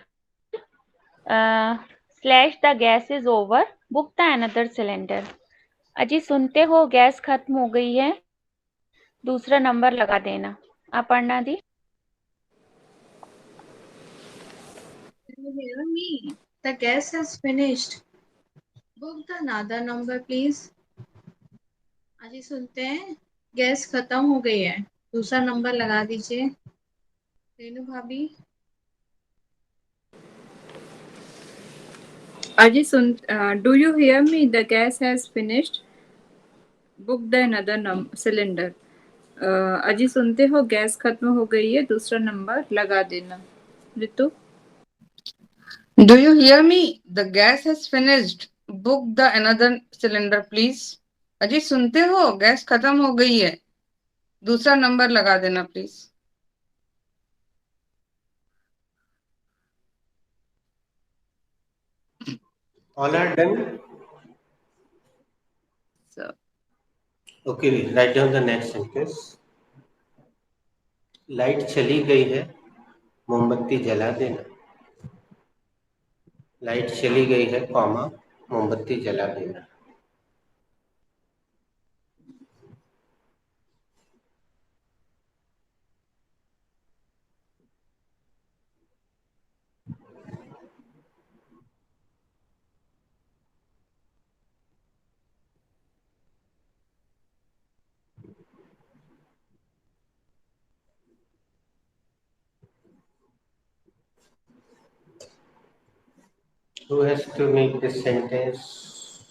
Slash the gas is over. Book the another cylinder. अजी सुनते हो गैस खत्म हो गई है, दूसरा नंबर लगा देना. अपर्णा दी. Can you hear me? The gas has finished. Book the another number, please. अजी सुनते हैं गैस खत्म हो गई है, दूसरा नंबर लगा दीजिए. रेनू भाभी. Aji sun, do you hear me? The gas has finished. Book the another cylinder. अजी सुनते हो गैस खत्म हो गई है, दूसरा नंबर लगा देना. Ritu. Do you hear me? The gas has finished. Book the another cylinder, please. अजी सुनते हो गैस खत्म हो गई है, दूसरा नंबर लगा देना please. All are done. So, Okay, write down the next sentence. Light चली गई है, मोमबत्ती जला देना. लाइट चली गई है, कॉमा, मोमबत्ती जला देना. Who has to make this sentence?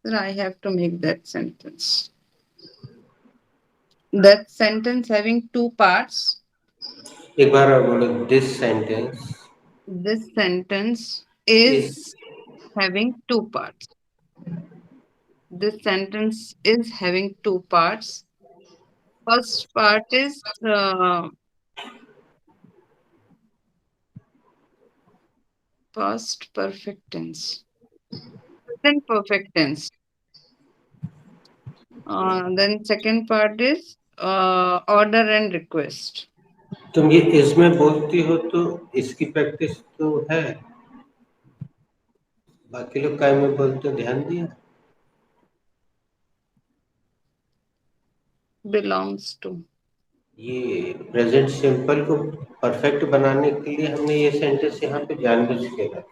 Sir, I have to make that sentence. That sentence having two parts. एक बार और बोलो. This sentence This sentence is. is having two parts. This sentence is having two parts. First part is past perfect tense. Present perfect tense. Then second part is order and request. तुम ये इसमें बोलती हो तो इसकी practice तो है, बाकी लोग काय में बोलते हो, ध्यान दिया. Belongs to. ये प्रेजेंट सिंपल को परफेक्ट बनाने के लिए हमने ये सेंटेंस यहाँ पे जानबूझ के रखा.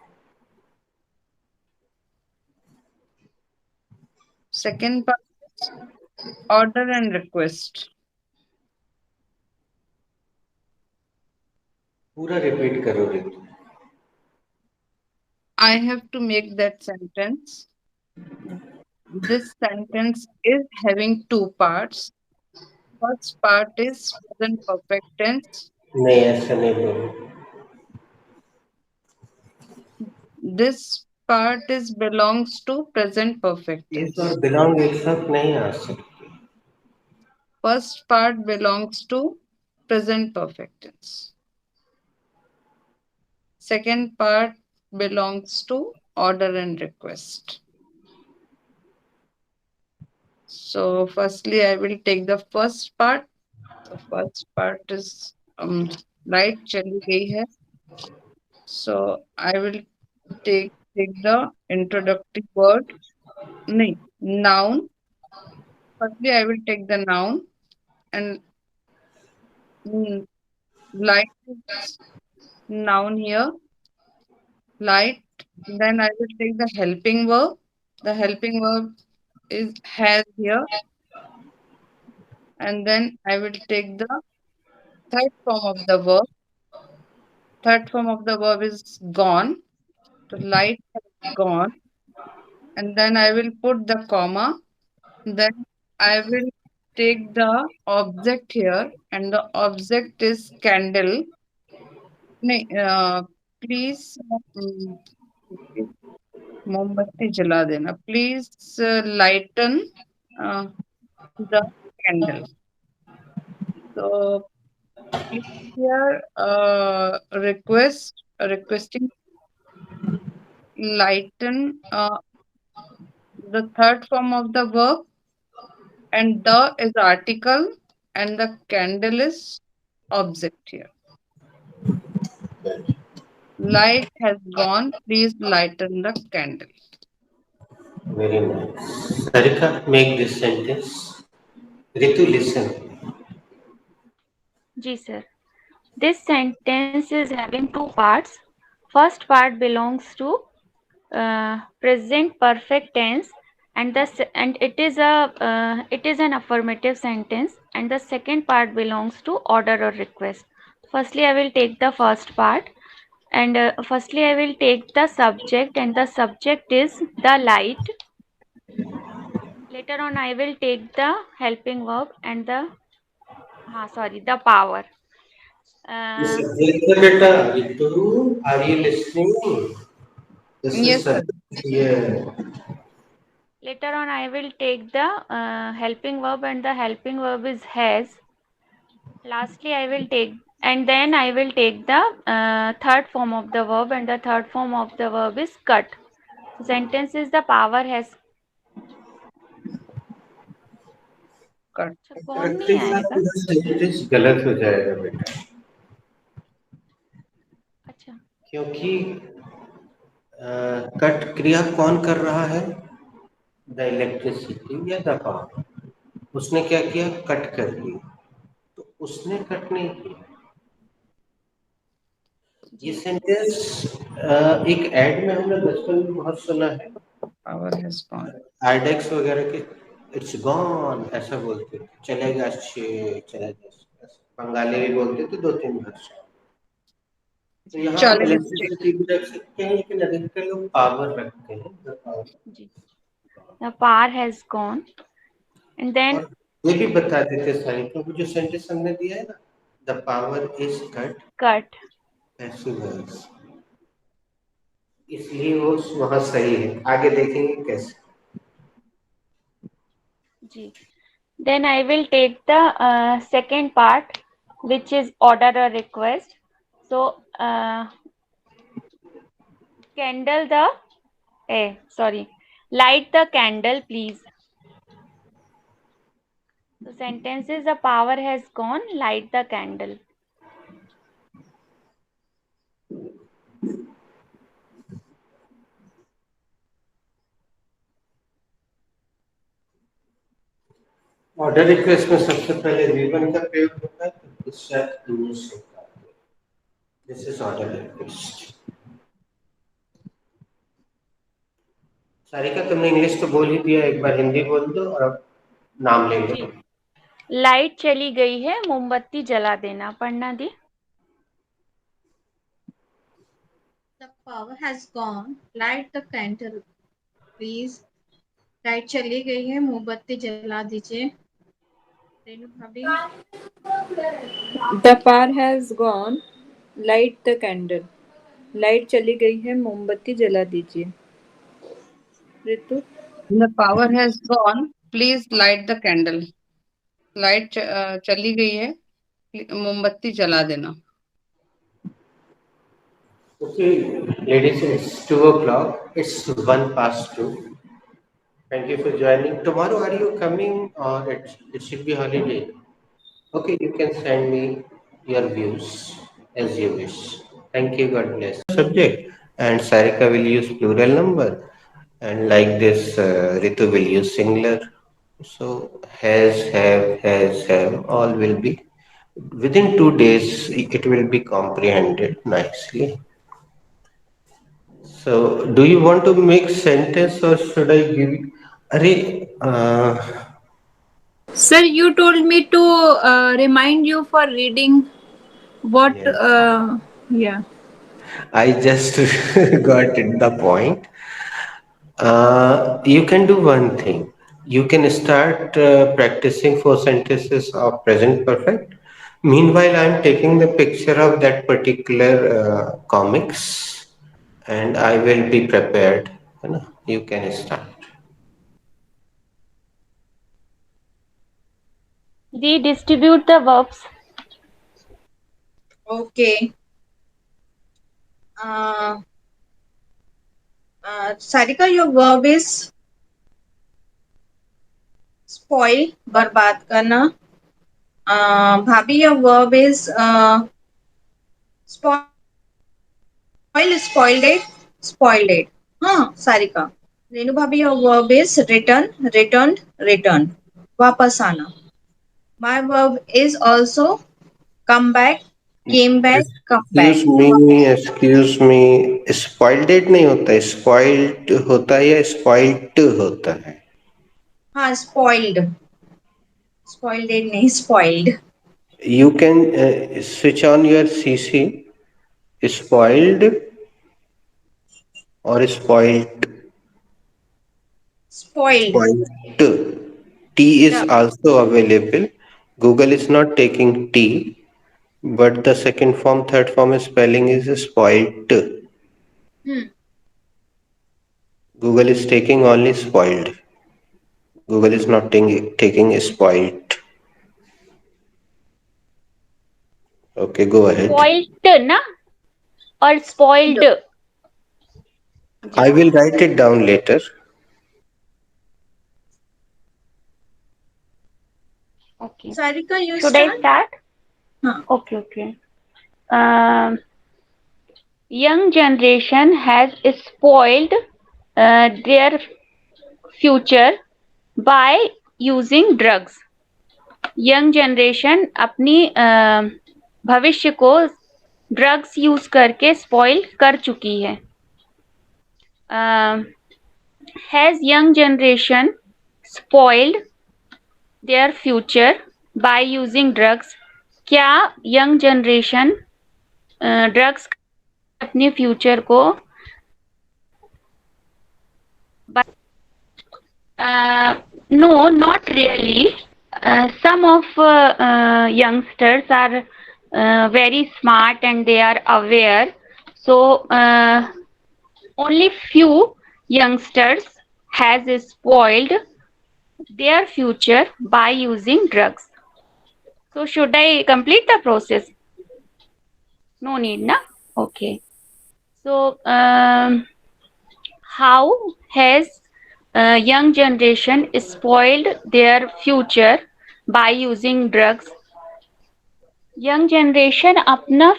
Second part is order and request. पूरा रिपीट करो Ritu. I have to make that sentence. This sentence is having two parts. First part is present perfect tense. नहीं ऐसा नहीं बोलो. This part is belongs to present perfect इस और tense. Belong एक साथ नहीं आ सकते. First part belongs to present perfect tense. Second part belongs to order and request. So firstly, I will take the first part. The first part is right चली गई है. So I will take the introductory word. नहीं, noun. Firstly, I will take the noun and mm, light is noun here. Light. Then I will take the helping verb. The helping verb is has here, and then I will take the third form of the verb. Third form of the verb is gone. The light has gone, and then I will put the comma. Then I will take the object here, and the object is candle. नहीं, please मोमबत्ती जला देना. Please lighten uh, the candle. So please here requesting lighten the third form of the verb, and the is article and the candle is object here. Light has gone. Please lighten the candle. Very nice. Sarika, make this sentence. Ritu, listen. Ji sir. This sentence is having two parts. First part belongs to present perfect tense, and it is an affirmative sentence, and the second part belongs to order or request. Firstly, I will take the first part, and firstly I will take the subject, and the subject is the light. Later on, I will take the helping verb and the power. Uh, Beta, Ritu, are you listening? This is Yes, sir. Sarika here. Later on, I will take the helping verb, and the helping verb is has. Lastly, I will take the third form of the verb, and the third form of the verb is cut. So sentence is the power has. Cut. अच्छा, कौन नहीं रखते साथ आएगा? पूरा sentence गलत हो जाएगा बेटा. अच्छा, क्योंकि कट क्रिया कौन कर रहा है? द इलेक्ट्रिसिटी या द पावर. उसने क्या किया? कट कर दिया. तो उसने कट नहीं किया. ये जी सेंटेंस एक एड में हमने बचपन में बहुत सुना है. Power has gone. आइडेक्स वगैरह के इट्स गॉन ऐसा बोलते थे. चलेगा अच्छे चलेगा. बंगाली भी बोलते थे दो तीन भाषा. तो यहाँ हम चलेगा अच्छे. इलेक्ट्रिसिटी भी रख सकते हैं, लेकिन अधिकतर लोग पावर रखते हैं. The power. जी. The power has gone, and then और ये भी बता देते सारे, क्योंकि जो सेंटेंस हमने दिया है ना, the power is cut cut. As soon as, इसलिए वो वहाँ सही है. आगे देखेंगे कैसे. जी. Then I will take the second part, which is order or request. So, candle the, light the candle, please. So, sentence is the power has gone, light the candle. Order request में सबसे पहले V1 का प्रयोग होता है, तो पश्चात English होता है. This is order request. Sarika, तुमने इंग्लिश तो बोल ही दिया, एक बार हिंदी बोल दो और अब नाम ले लो। जी, लाइट चली गई है, मोमबत्ती जला देना। पढ़ना दी। The power has gone. Light the candle, please. Light चली गई है, मोमबत्ती जला दीजिए। रेनू भाभी। The power has gone. Light the candle. Light चली गई है, मोमबत्ती जला दीजिए। ऋतु। The power has gone. Please light the candle. Light चली गई है, मोमबत्ती जला देना। Okay, ladies, it's 2 o'clock. It's 1 past 2. Thank you for joining. Tomorrow, are you coming or it should be holiday? Okay, you can send me your views as you wish. Thank you. God bless. Subject and Sarika will use plural number, and like this, Ritu will use singular. So have, all will be within 2 days. It will be comprehended nicely. So, do you want to make sentence or should I give? Sir, you told me to remind you for reading what. Yes, Yeah. I just got it, the point. You can do one thing. You can start practicing 4 sentences of present perfect. Meanwhile, I'm taking the picture of that particular comics, and I will be prepared. You can start. The, distribute the verbs. Okay. Sarika, your verb is spoil, बर्बाद करना. भाभी, your verb is spoiled it, spoiled it. Sarika. Renu भाभी, your verb is return, returned, returned. वापस आना. My verb is also come back, came back, come back. Excuse me, spoiled नहीं होता है, spoiled होता है या स्पॉइल्ड होता है? हाँ, spoiled. Spoiled it नहीं, spoiled. You can switch on your CC, spoiled or spoilt. Spoiled. Spoilt. T is Yeah. also available. Google is not taking T, but the second form, third form spelling is spoilt. Google is taking only spoiled. Google is not taking spoilt. Okay, go ahead. Spoilt ना, और spoiled. I will write it down later. Okay. Sarika, you Should I start? start? हाँ. Okay. Young generation has spoiled their future by using drugs. Young generation अपनी भविष्य को drugs use करके spoil कर चुकी है. Has young generation spoiled their future by using drugs. क्या young generation drugs अपने फ्यूचर को no, not really. Some of youngsters are very smart and they are aware. So only few youngsters has spoiled their future by using drugs. So should I complete the process? No need, na? Okay. So how has young generation spoiled their future by using drugs? Young generation अपना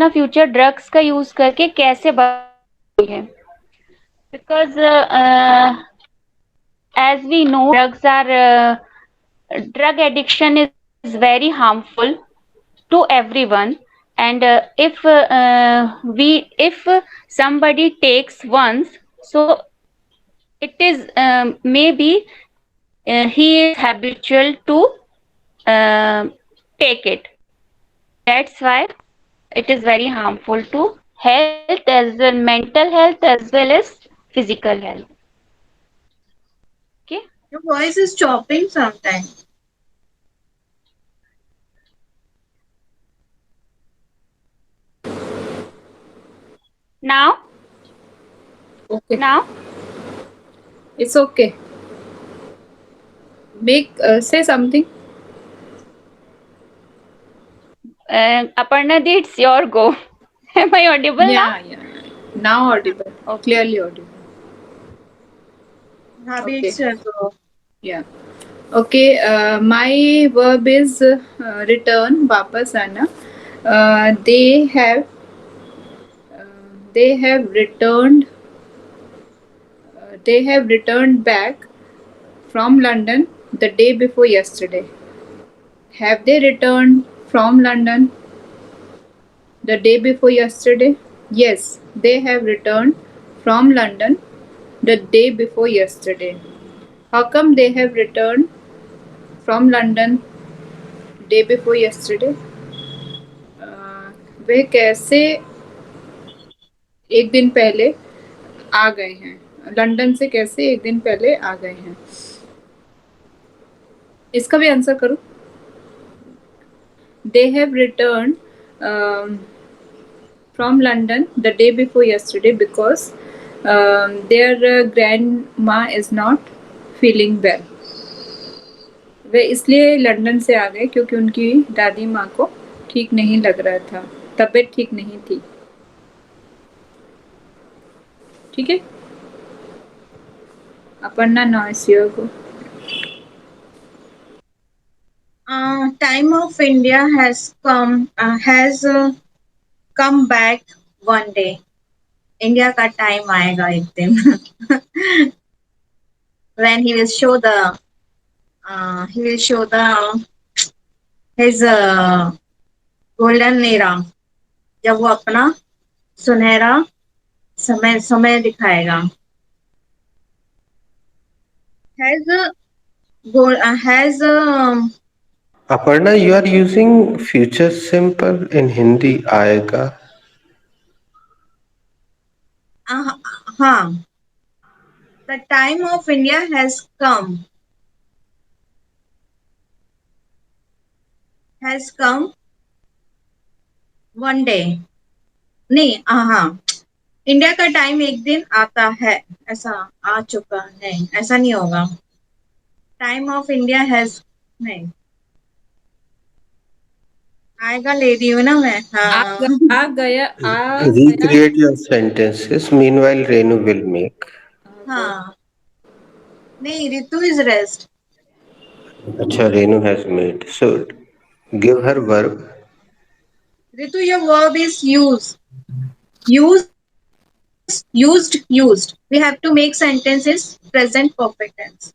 future drugs का use करके कैसे बदली है? Because as we know drugs are drug addiction is very harmful to everyone, and if somebody takes once, so It is maybe he is habitual to take it. That's why it is very harmful to health as well, mental health as well as physical health. Okay. Your voice is chopping sometimes. Now, Okay, now, it's okay. Make say something. Aparna, it's your go. Am I audible now? Yeah, yeah. Now audible, Okay. clearly audible. Habit Okay, circle. yeah. Okay, my verb is return, वापस आना. They have they have returned they have returned back from London the day before yesterday. Have they returned from London the day before yesterday? Yes, they have returned from London the day before yesterday. How come they have returned from London day before yesterday? वे कैसे एक दिन पहले आ गए हैं London से कैसे एक दिन पहले आ गए हैं इसका भी आंसर करूं they have return from London the day before yesterday because their grandma is not feeling well. वे इसलिए लंदन से आ गए क्योंकि उनकी दादी माँ को ठीक नहीं लग रहा था तबीयत ठीक नहीं थी ठीक है अपर्णा नॉइस योर को Time of India has come back one day. India का टाइम आएगा एक दिन. When he will show the his golden era. जब वो अपना सुनहरा समय समय दिखाएगा. Has Aparna, you are using future simple in Hindi. आएगा. हाँ. The time of India has come one day. नहीं, हाँ. इंडिया का टाइम एक दिन आता है. ऐसा आ चुका नहीं, ऐसा नहीं होगा. टाइम ऑफ इंडिया हैज नहीं आएगा, ले रही हूँ ना मैं. हाँ. आ गया Recreate your sentences. Meanwhile, Renu will make. हाँ. नहीं, Ritu is rest. Acha, Renu has made. So give her verb. Ritu, your verb is used. We have to make sentences present perfect tense.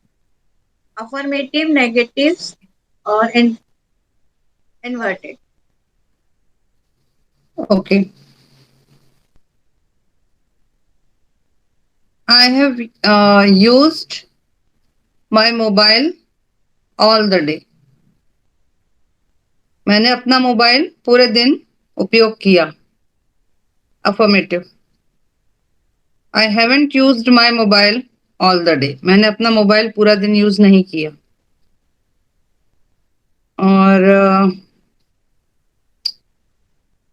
Affirmative, negatives, or inverted. Okay. I have used my mobile all the day. मैंने अपना mobile पूरे दिन उपयोग किया. Affirmative. I haven't used my mobile all the day. मैंने अपना mobile पूरा दिन यूज नहीं किया. और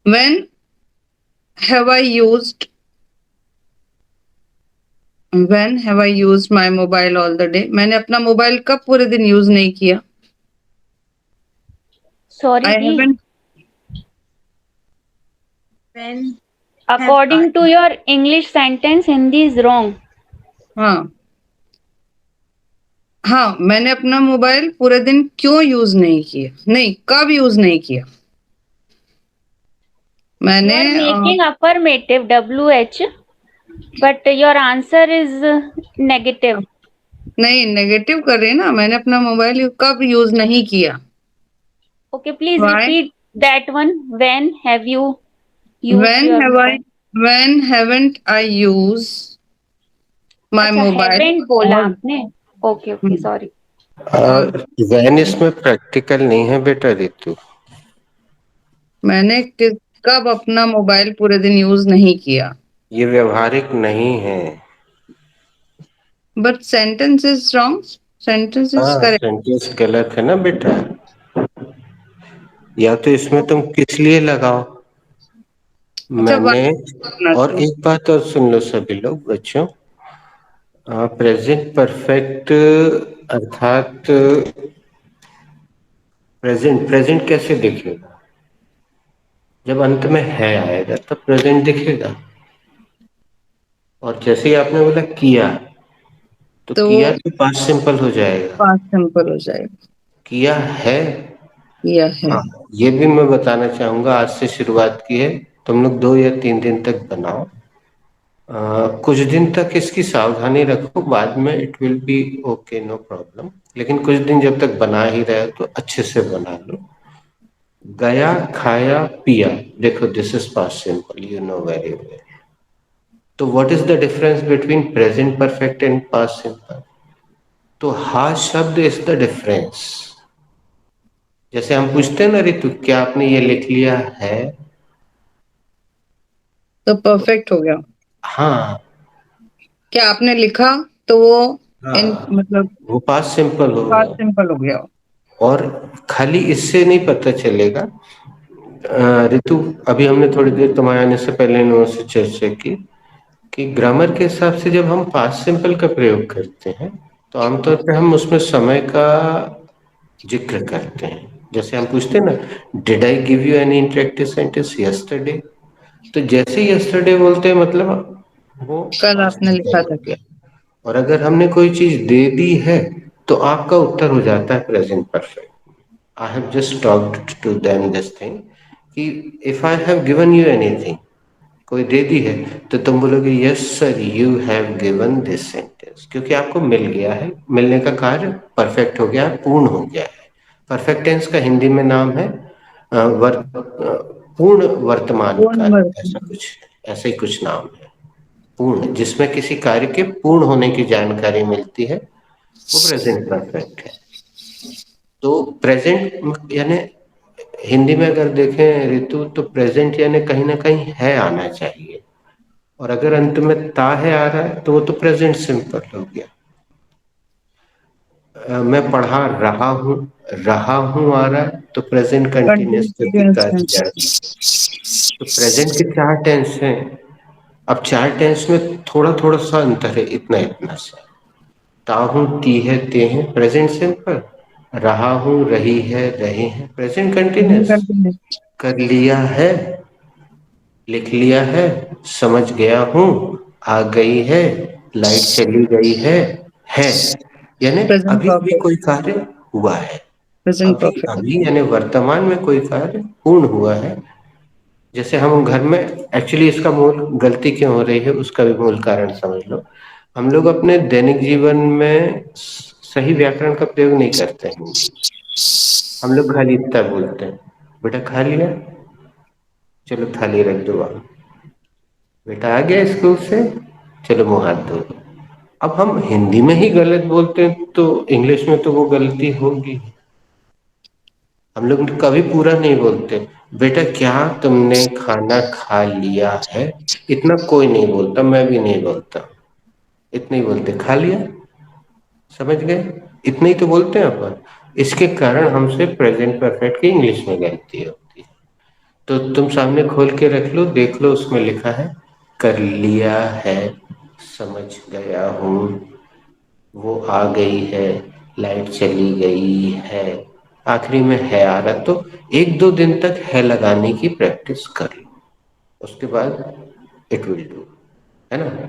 when have I used my mobile all the day? मैंने अपना मोबाइल कब पूरे दिन यूज नहीं किया. I Sorry, Di. haven't. When have I? According to your English sentence, Hindi is wrong. हाँ हाँ मैंने अपना मोबाइल पूरे दिन क्यों यूज नहीं किया. नहीं, कब यूज नहीं किया. You मैंने are making affirmative WH, but your answer is negative. नहीं, नेगेटिव कर रही है ना. मैंने अपना मोबाइल कब यूज नहीं किया. Okay, please Why? repeat that one. When have you used When your have I? mobile? When haven't I used माई अच्छा, मोबाइल हैवेंट बोला और आपने। Okay okay, sorry. हाँ, वैन इसमें प्रैक्टिकल नहीं है बेटा रितु। मैंने कब अपना मोबाइल पूरे दिन यूज नहीं किया। ये व्यवहारिक नहीं है। But sentence is wrong, sentence is हाँ, करेक्ट। सेंटेंस गलत है ना बेटा। या तो इसमें तुम किस लिए लगाओ। अच्छा, मैंने। होना और चाहिए। एक बात और सुन लो सभी लोग बच्चों। प्रेजेंट परफेक्ट अर्थात प्रेजेंट प्रेजेंट कैसे दिखेगा। जब अंत में है आएगा तब प्रेजेंट दिखेगा। और जैसे ही आपने बोला किया, तो तो वो किया तो पास्ट सिंपल हो जाएगा। पास्ट सिंपल हो जाएगा। किया है। किया है। हाँ, ये भी मैं बताना चाहूंगा, आज से शुरुआत की है। तुम लोग 2 या 3 दिन तक बनाओ। कुछ दिन तक इसकी सावधानी रखो, बाद में it will be okay, no problem. लेकिन कुछ दिन जब तक बना ही रहे हो तो अच्छे से बना लो। गया, खाया, पिया। देखो this is past simple, you know very well. तो what is the difference between present perfect and past simple. तो हा शब्द इज द डिफरेंस। जैसे हम पूछते हैं ना रितु, क्या आपने ये लिख लिया है। तो परफेक्ट हो गया। हाँ। क्या आपने लिखा, तो वो इन हाँ, मतलब वो पास्ट सिंपल हो पास्ट गया। सिंपल हो गया। और खाली इससे नहीं पता चलेगा। रितु, अभी हमने थोड़ी देर तुम्हारे आने से पहले इन लोगों से चर्चा की कि ग्रामर के हिसाब से जब हम पास्ट सिंपल का प्रयोग करते हैं तो आमतौर पे हम उसमें समय का जिक्र करते हैं। जैसे हम पूछते हैं ना, did I give you any interactive sentence yesterday. तो जैसे यस्टरडे बोलते हैं मतलब वो कल पास्ट आपने सिंपल लिखा हो था। गया। और अगर हमने कोई चीज दे दी है तो आपका उत्तर हो जाता है present perfect. I have just talked to them this thing कि if I have given you anything, कोई दे दी है, तो तुम बोलोगे yes sir you have given this sentence, क्योंकि आपको मिल गया है। मिलने का कार्य परफेक्ट हो गया है, पूर्ण हो गया है। परफेक्ट टेंस का हिंदी में नाम है पूर्ण वर्तमान वो काल, नंबर। ऐसा कुछ, ऐसा ही कुछ नाम है। पूर्ण, जिसमें किसी कार्य के पूर्ण होने की जानकारी मिलती है, वो प्रेजेंट परफेक्ट है। तो प्रेजेंट यानी हिंदी में अगर देखें रितु, तो प्रेजेंट यानी कहीं ना कहीं है आना चाहिए। और अगर अंत में ता है आ रहा है तो वो तो प्रेजेंट सिंपल हो गया। मैं पढ़ा रहा हूँ आ रहा है तो प्रेजेंट कंटिन्यूअस क्योंकि कंटिन्यूस काज टेंस। जारी है। तो प्रेजेंट के 4 टेंस हैं। अब 4 टेंस में थोड़ा थोड़ा सा अंतर है, इतना इतना सा। ता हूँ, ती है, ते हैं, प्रेजेंट सिंपल। रहा हूँ, रही है, रहे हैं, प्रेजेंट कंटिन्यूअस। कंटिन्यूस। कर लिया है, लिख लिया है, समझ गया हूँ, आ गई है, लाइट चली गई है। यानी प्रेजेंट अभी अभी परफेक्ट। कोई कार्य हुआ है। प्रेजेंट अभी परफेक्ट। अभी यानी वर्तमान में कोई कार्य पूर्ण हुआ है। जैसे हम घर में, एक्चुअली इसका मूल गलती क्यों हो रही है उसका भी मूल कारण समझ लो। हम लोग अपने दैनिक जीवन में सही व्याकरण का प्रयोग नहीं करते हैं हिंदी। हम लोग खाली इतना बोलते हैं, बेटा खा लिया, चलो थाली रख दो वहाँ। बेटा आ गया स्कूल से, चलो मुंह हाथ धो दो। अब हम हिंदी में ही गलत बोलते हैं तो इंग्लिश में तो वो गलती होगी। हम लोग कभी पूरा नहीं बोलते। बेटा क्या तुमने खाना खा लिया है। इतना कोई नहीं बोलता, मैं भी नहीं बोलता। इतना ही बोलते, खा लिया, समझ गए। इतना ही तो बोलते हैं अपन। इसके कारण हमसे प्रेजेंट परफेक्ट की इंग्लिश में गलती होती है। तो तुम सामने खोल के रख लो, देख लो, उसमें लिखा है कर लिया है, समझ गया हूँ, वो आ गई है, लाइट चली गई है। आखिरी में है आ रहा, तो 1-2 दिन तक है लगाने की प्रैक्टिस कर लो। उसके बाद इट विल डू, है ना।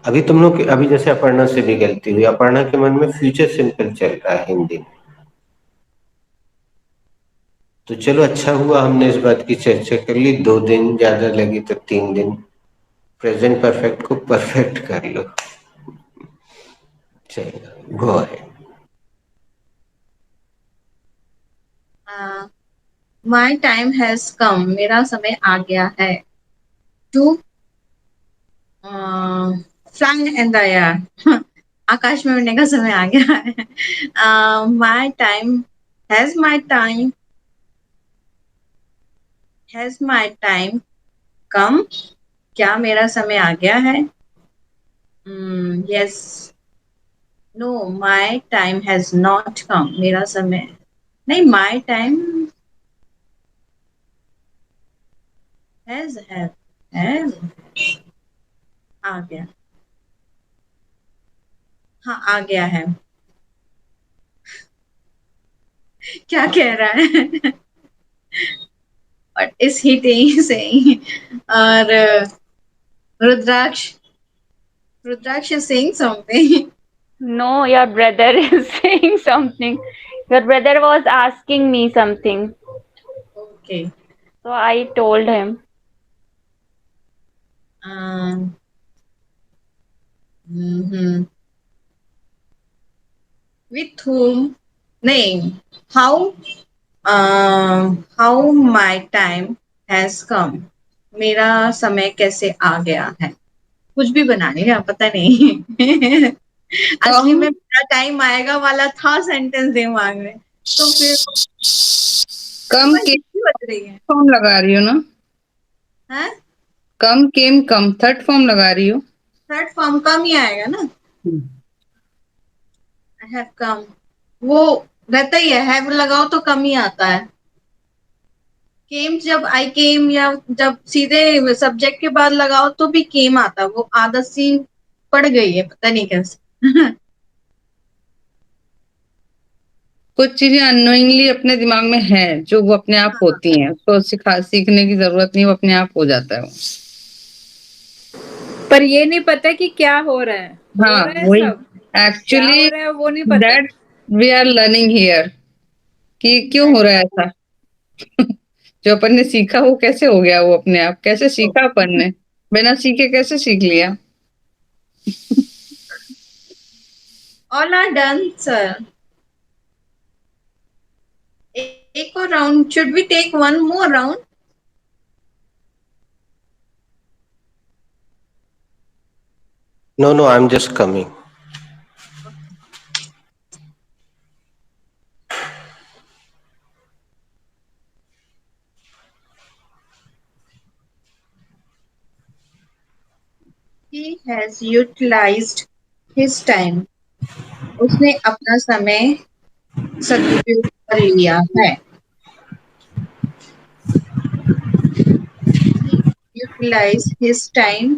अभी तुम लोग अभी जैसे अपर्णा से भी गलती हुई, अपर्णा के मन में फ्यूचर सिंपल चल रहा है हिंदी में। तो चलो अच्छा हुआ हमने इस बात की चर्चा कर ली। 2 दिन ज्यादा लगी तो 3 दिन। प्रेजेंट परफेक्ट को परफेक्ट कर लो। चलो गो है। माई टाइम हैज कम, मेरा समय आ गया है। To flying in the air आकाश में उड़ने का समय आ गया है my time has my time come क्या मेरा समय आ गया है yes no my time has not come मेरा समय नहीं माई टाइम हैज आ गया हाँ आ गया है क्या कह रहा है What is he saying? और रुद्राक्ष रुद्राक्ष is saying something. No, your brother is saying something. Your brother was asking me something. Okay. So I told him. Um, mhm. With whom? Name. How my time has come. मेरा समय कैसे आ गया है कुछ भी बना लेगा पता नहीं असली कम में मेरा टाइम आएगा वाला था सेंटेंस दिमाग में तो फिर कम आवाज के किसकी बज रही फॉर्म लगा रही हो ना? है कम केम कम थर्ड फॉर्म लगा रही हो? थर्ड फॉर्म कम ही आएगा ना हम्म। आई हैव कम वो रहता ही है हैव लगाओ तो कम ही आता है केम जब आई केम या जब सीधे सब्जेक्ट के बाद लगाओ तो भी केम आता है वो आदत सी पड़ गई है पता नहीं कैसे कुछ चीजें अननोइंगली अपने दिमाग में है जो वो अपने आप होती हैं, उसको सीखने की जरूरत नहीं, वो अपने आप हो जाता है वो। पर ये नहीं पता कि क्या हो हाँ रहा है वही सब क्या हो एक्चुअली रहा है वो नहीं पता। That we are learning here कि क्यों हो रहा है ऐसा। जो अपन ने सीखा वो कैसे हो गया, वो अपने आप कैसे सीखा अपन ने, बिना सीखे कैसे सीख लिया। ऑल आर डन सर एक और round should we take one more round No, no, I'm just coming. he has utilized his time उसने अपना समय सदुपयोग कर लिया है यूटिलाइज हिज टाइम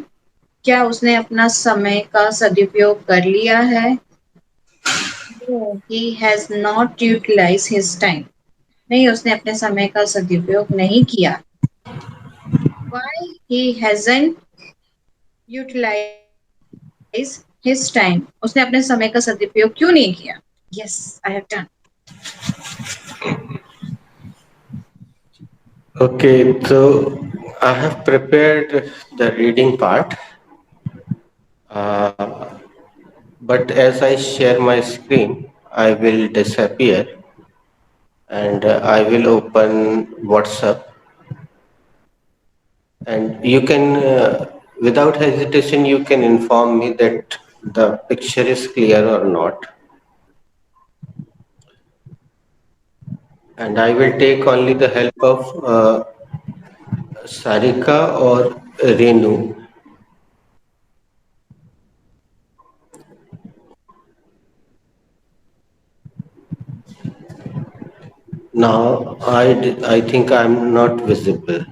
क्या उसने अपना समय का सदुपयोग कर लिया है ही has not utilise his time नहीं उसने अपने समय का सदुपयोग नहीं किया why he hasn't utilized his time उसने अपने समय का सदुपयोग क्यों नहीं किया yes I have done Okay, so I have prepared the reading part, but as I share my screen, I will disappear and I will open WhatsApp, and you can, without hesitation, you can inform me that the picture is clear or not. And I will take only the help of Sarika or Renu. Now I think I'm not visible.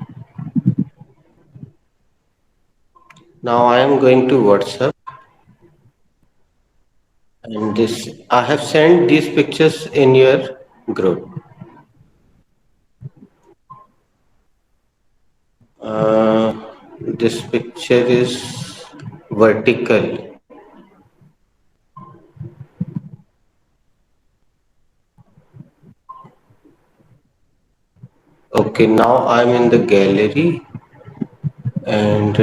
Now I am going to WhatsApp, and this I have sent these pictures in your group. This picture is vertical. Okay, now I'm in the gallery, and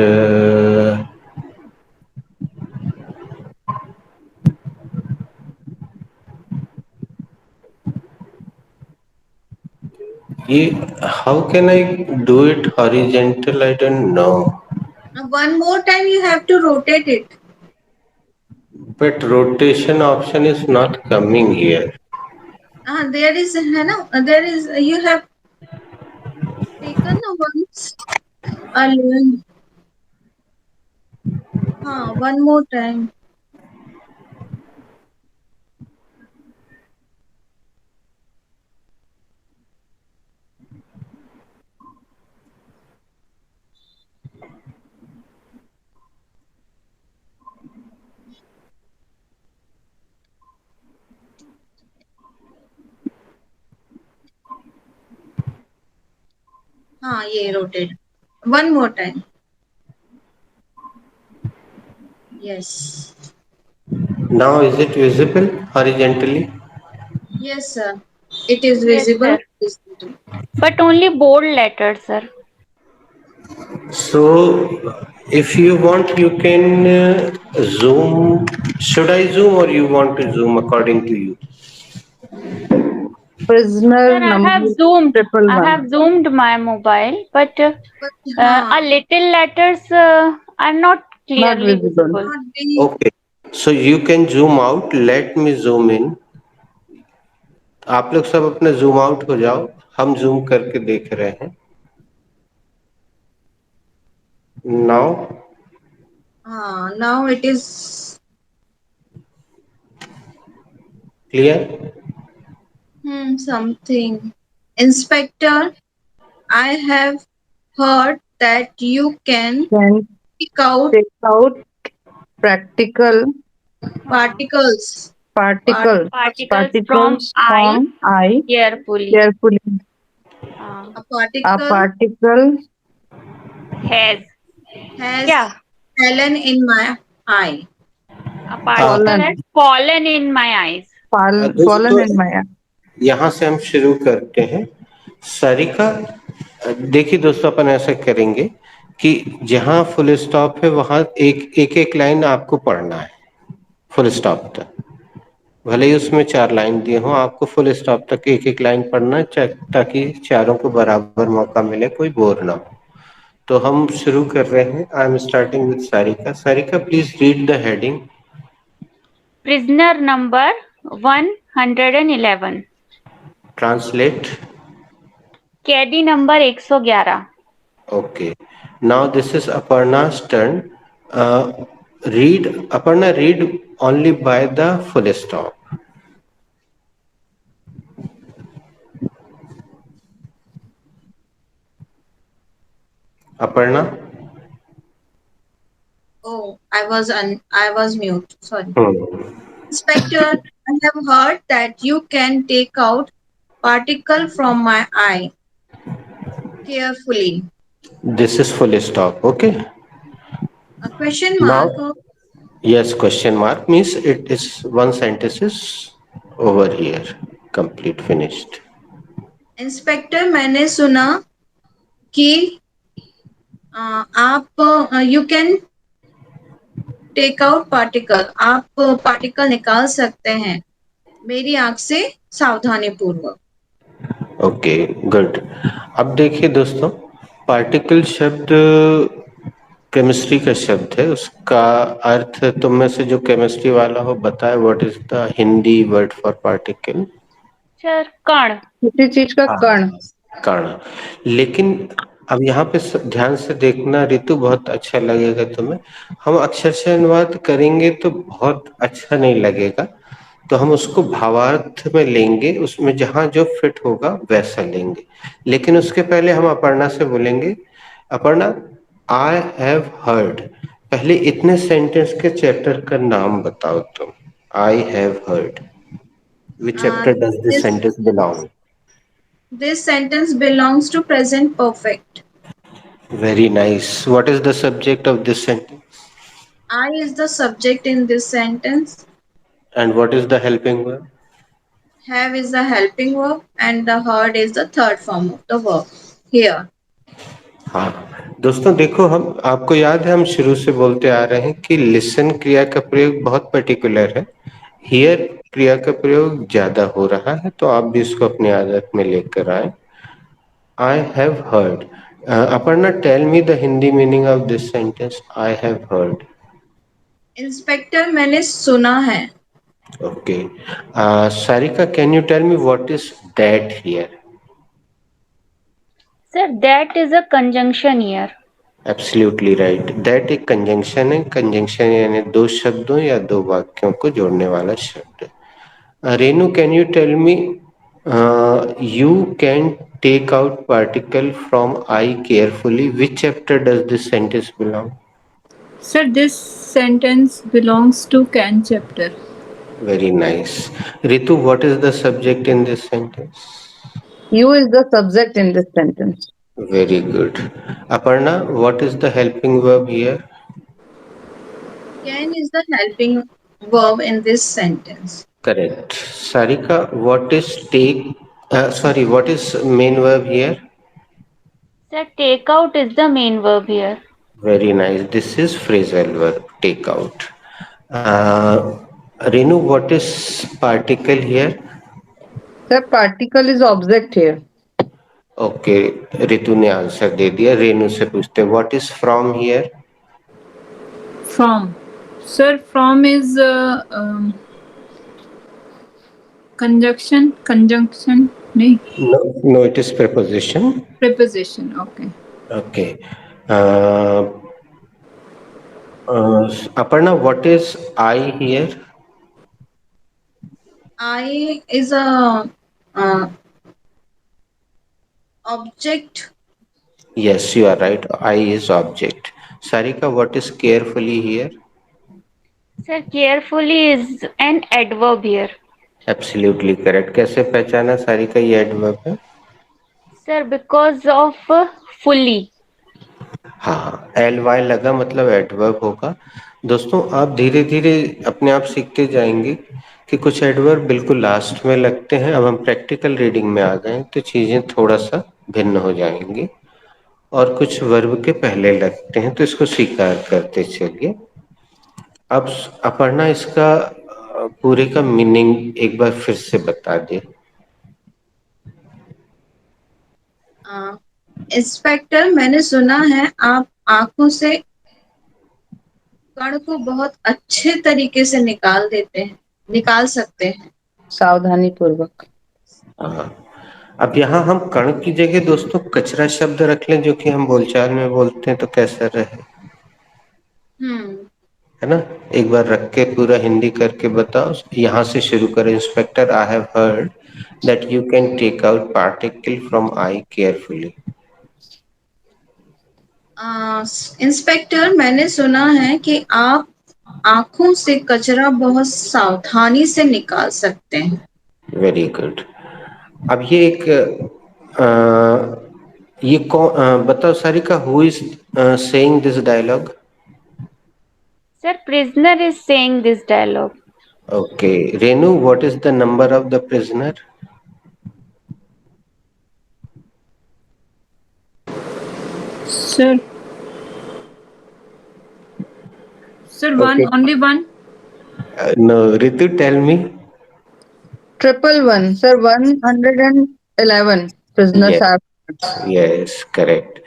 how can I do it horizontal? I don't know. One more time you have to rotate it. But rotation option is not coming here. There is, है ना? There is, you have taken once earlier. One more time. ये rotate. One more time. Yes. Now is it visible horizontally? Yes, sir. It is Yes, visible. sir. But only bold letters, sir. So if you want, you can zoom. Should I zoom or you want to zoom according to you? Prisoner Sir, I number have zoomed. triple I one. have zoomed my mobile, but But a little letters are not Not clearly visible. visible. not be. Okay. So you can zoom out. Let me zoom in. आप लोग सब अपने zoom out हो जाओ. हम zoom करके देख रहे हैं. Now Now it is clear? something. Inspector, I have heard that you can Can pick out take out practical particles. particles Particles from particles I from eye carefully. carefully. Uh, A A particle particle has. has Yeah, fallen in my eye. a particle fallen has fallen in my eyes. fallen दोस्तों in my eye. यहाँ से हम शुरू करते हैं. सारिका, देखिए दोस्तों, अपन ऐसा करेंगे कि जहाँ फुल स्टॉप है वहां एक एक एक लाइन आपको पढ़ना है फुल स्टॉप तक. भले ही उसमें 4 लाइन दिए हों, आपको फुल स्टॉप तक एक एक लाइन पढ़ना है ताकि चारों को बराबर मौका मिले, कोई बोर ना हो. तो हम शुरू कर रहे हैं. आई am starting with Sarika. Sarika, please read the heading. Prisoner number 111. Translate. कैदी number 111. Okay. Now this is Aparna's turn. Read, Aparna, read only by the full stop. Aparna? Oh, I was mute. Sorry. Hmm. Inspector, I have heard that you can take out particle from my eye carefully. This is full stop. Okay. A question Now, mark. yes, question mark means it is one sentence is over here. Complete, finished. Inspector मैंने सुना कि आप you can take out particle. आप particle निकाल सकते हैं मेरी आंख से सावधानी पूर्वक. Okay, good. अब देखिए दोस्तों, पार्टिकल शब्द केमिस्ट्री का शब्द है. उसका अर्थ तुम में से जो केमिस्ट्री वाला हो बताए. What is the Hindi word for particle? Sir कण. किसी चीज का हाँ, कण. कण. लेकिन अब यहाँ पे ध्यान से देखना रितु, बहुत अच्छा लगेगा तुम्हें. हम अक्षरशः अनुवाद करेंगे तो बहुत अच्छा नहीं लगेगा. तो हम उसको भावार्थ में लेंगे, उसमें जहाँ जो फिट होगा वैसा लेंगे. लेकिन उसके पहले हम अपर्णा से बोलेंगे. Aparna, I have heard. पहले इतने सेंटेंस के चैप्टर का नाम बताओ तुम. I have heard. Which chapter does this this sentence belong? This sentence belongs to present perfect. Very nice. What is the subject of this sentence? I is the subject in this sentence. And what is the helping verb? Have is the helping verb and the heard is the third form of the verb here. हाँ दोस्तों, देखो, हम आपको याद है हम शुरू से बोलते आ रहे हैं कि लिसन क्रिया का प्रयोग बहुत पर्टिकुलर है. हियर क्रिया का प्रयोग ज्यादा हो रहा है, तो आप भी इसको अपनी आदत में लेकर आए. आई have heard. Aparna, tell me the Hindi meaning of this sentence. I have heard. Inspector मैंने सुना है. Okay. Sarika, can you tell me what is that here? Sir, that is a conjunction here. Absolutely right. That एक conjunction है. Conjunction यानी दो शब्दों या दो वाक्यों को जोड़ने वाला शब्द. Renu, can you tell me, you can take out particle from eye carefully. Which chapter does this sentence belong? Sir, this sentence belongs to can chapter. Very nice. Ritu, what is the subject in this sentence? You is the subject in this sentence. Very good. Aparna, what is the helping verb here? Can is the helping verb in this sentence. Correct. Sarika, what is take? Sorry, what is main verb here? Sir, take out is the main verb here. Very nice. This is phrasal verb, take out. Renu, what is particle here? Sir, particle is object here. Okay, Ritu ने answer दे दिया. रेनू से पूछते हैं, what is from here? From. Sir, from is conjunction, nahi, No, no, it is preposition. preposition. Okay. Okay. Uh, Aparna, what is I here? I is a uh, object. Yes, you are right. I is object. Sarika, what is carefully here? Sir, carefully is an adverb here. Absolutely correct. कैसे पहचाना सारिका ये adverb है? Sir, because of fully. हाँ, L Y लगा मतलब adverb होगा. दोस्तों, आप धीरे धीरे अपने आप सीखते जाएंगे कि कुछ एडवर्ब बिल्कुल लास्ट में लगते हैं. अब हम प्रैक्टिकल रीडिंग में आ गए तो चीजें थोड़ा सा भिन्न हो जाएंगी और कुछ वर्ब के पहले लगते हैं, तो इसको स्वीकार करते चलिए. अब अपर्णा, इसका पूरे का मीनिंग एक बार फिर से बता दे. इंस्पेक्टर मैंने सुना है आप आंखों से कण को बहुत अच्छे तरीके से निकाल सकते हैं. सावधानी पूर्वक. हाँ. अब यहाँ हम कण की जगह दोस्तों कचरा शब्द रख लें, जो कि हम बोलचाल में बोलते हैं, तो कैसा रहे? हम्म. है ना? एक बार रख के पूरा हिंदी करके बताओ. यहाँ से शुरू करें. Inspector, I have heard that you can take out particle from eye carefully. Inspector मैंने सुना है कि आप आंखों से कचरा बहुत सावधानी से निकाल सकते हैं. Very good. अब ये एक ये कौन, बताओ Sarika, who is saying this dialogue? Sir, prisoner is saying this dialogue. Okay. Renu, what is the number of the prisoner? Sir. Sir, Okay. one, only one. No, Ritu, tell me. 111. Sir, 111 prisoners Yes, are. yes, correct.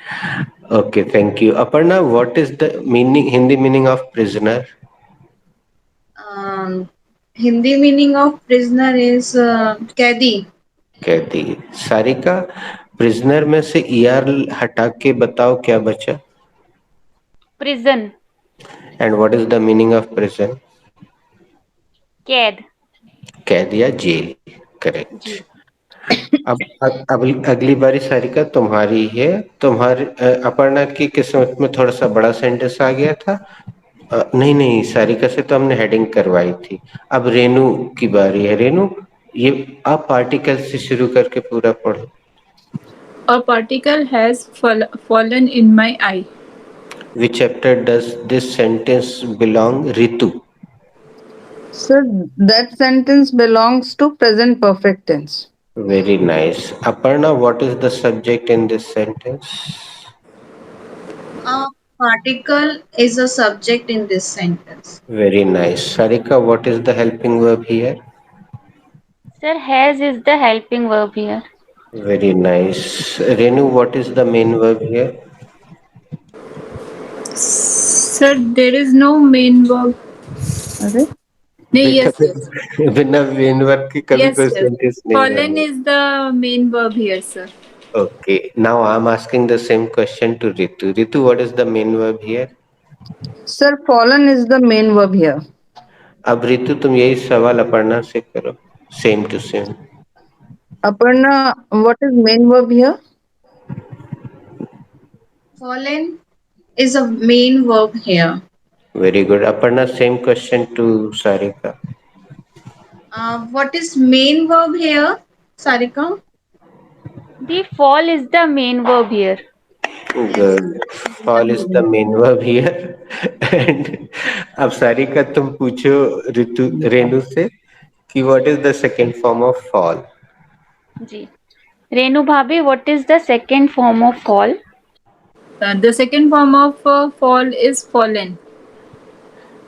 Okay, thank you. Aparna, what is the meaning, Hindi meaning of prisoner? Hindi meaning of prisoner is कैदी. कहती. Sarika, prisoner में से ER हटा के बताओ क्या बचा? Prison. And what is the meaning of prison? Ked. कैद या जेल. करेक्ट. Ji. अब अगली बारी सारिका तुम्हारी है. तुम्हारे अपर्णा की किस्मत में थोड़ा सा बड़ा सेंटेंस आ गया था. नहीं नहीं, सारिका से तो हमने हेडिंग करवाई थी. अब रेनू की बारी है. रेनू, ये आप पार्टिकल से शुरू करके पूरा पढ़ो. A particle has fallen in my eye. Which chapter does this sentence belong? Ritu. Sir, that sentence belongs to present perfect tense. Very nice. Aparna, what is the subject in this sentence? A particle is a subject in this sentence. Very nice. Sarika, what is the helping verb here? Sir, has is the helping verb here. Very nice. Renu, what is the main verb here? Sir, there is no main verb. अरे नहीं, बेटा, yes, yes. बिना main verb के कभी Yes, कोई yes. Sentence नहीं Fallen बने. is the main verb here, sir. Okay, now I'm asking the same question to Ritu. Ritu, what is the main verb here? Sir, fallen is the main verb here. अब रितु तुम यही सवाल अपर्णा से करो. Same to same. Aparna, what is main verb here? Fallen is a main verb here. Very good. Aparna, same question to Sarika. What is main verb here, Sarika? The fall is the main verb here. Yes. Good. Fall is the main verb here. And अब सारिका तुम पूछो ऋतु रेणु से कि what is the second form of fall? जी. Renu Bhabhi, what is the second form of fall? The second form of fall is fallen.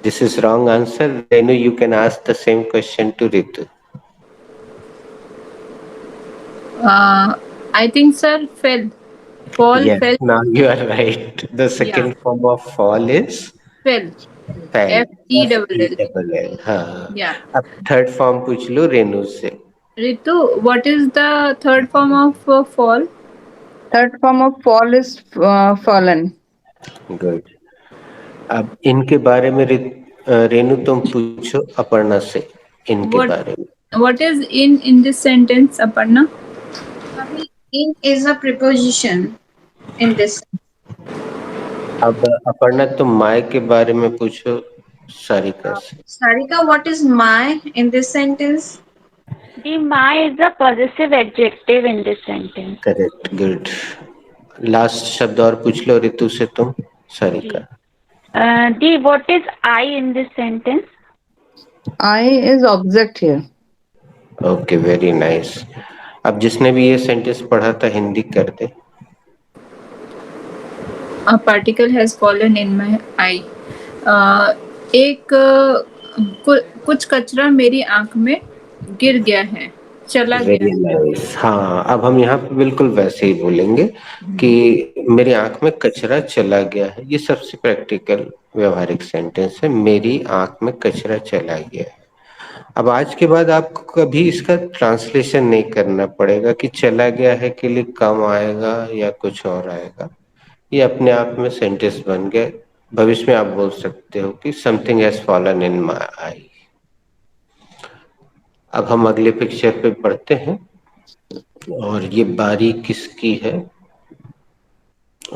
This is wrong answer. Renu, you can ask the same question to Ritu. I think, sir, fell. Fall, Yes, fell. now you are right. The Yeah, second form of fall is fell. fell. F E F double E L. double L. हाँ. Yeah. अब third form पूछ लो रेणु से. Ritu, what is the third form of fall? Third form of fall is fallen. Good. अब इनके बारे में रेणु तुम पूछो अपर्णा से इनके What बारे में. What is in this sentence, Aparna? Bobby, in is a preposition in this. अब अपर्णा तुम माय के बारे में पूछो सारिका से. Sarika, what is my in this sentence? The my is the possessive adjective in this sentence. Correct. Good. Last शब्द और पूछ लो ऋतु से तुम. जी. Sarika. The what is I in this sentence? I is object here. Okay, very nice. अब जिसने भी ये sentence पढ़ा था हिंदी कर दे. A particle has fallen in my eye. एक कुछ कचरा मेरी आंख में गिर गया है, चला गया वेरी है. नाइस. हाँ, अब हम यहाँ पे बिल्कुल वैसे ही बोलेंगे कि मेरी आंख में कचरा चला गया है. ये सबसे प्रैक्टिकल व्यवहारिक सेंटेंस है. मेरी आंख में कचरा चला गया है. अब आज के बाद आपको कभी इसका ट्रांसलेशन नहीं करना पड़ेगा कि चला गया है के लिए कम आएगा या कुछ और आएगा. ये अपने आप में सेंटेंस बन गया. भविष्य में आप बोल सकते हो कि something has fallen in my eye. अब हम अगले पिक्चर पे पढ़ते हैं और ये बारी किसकी है?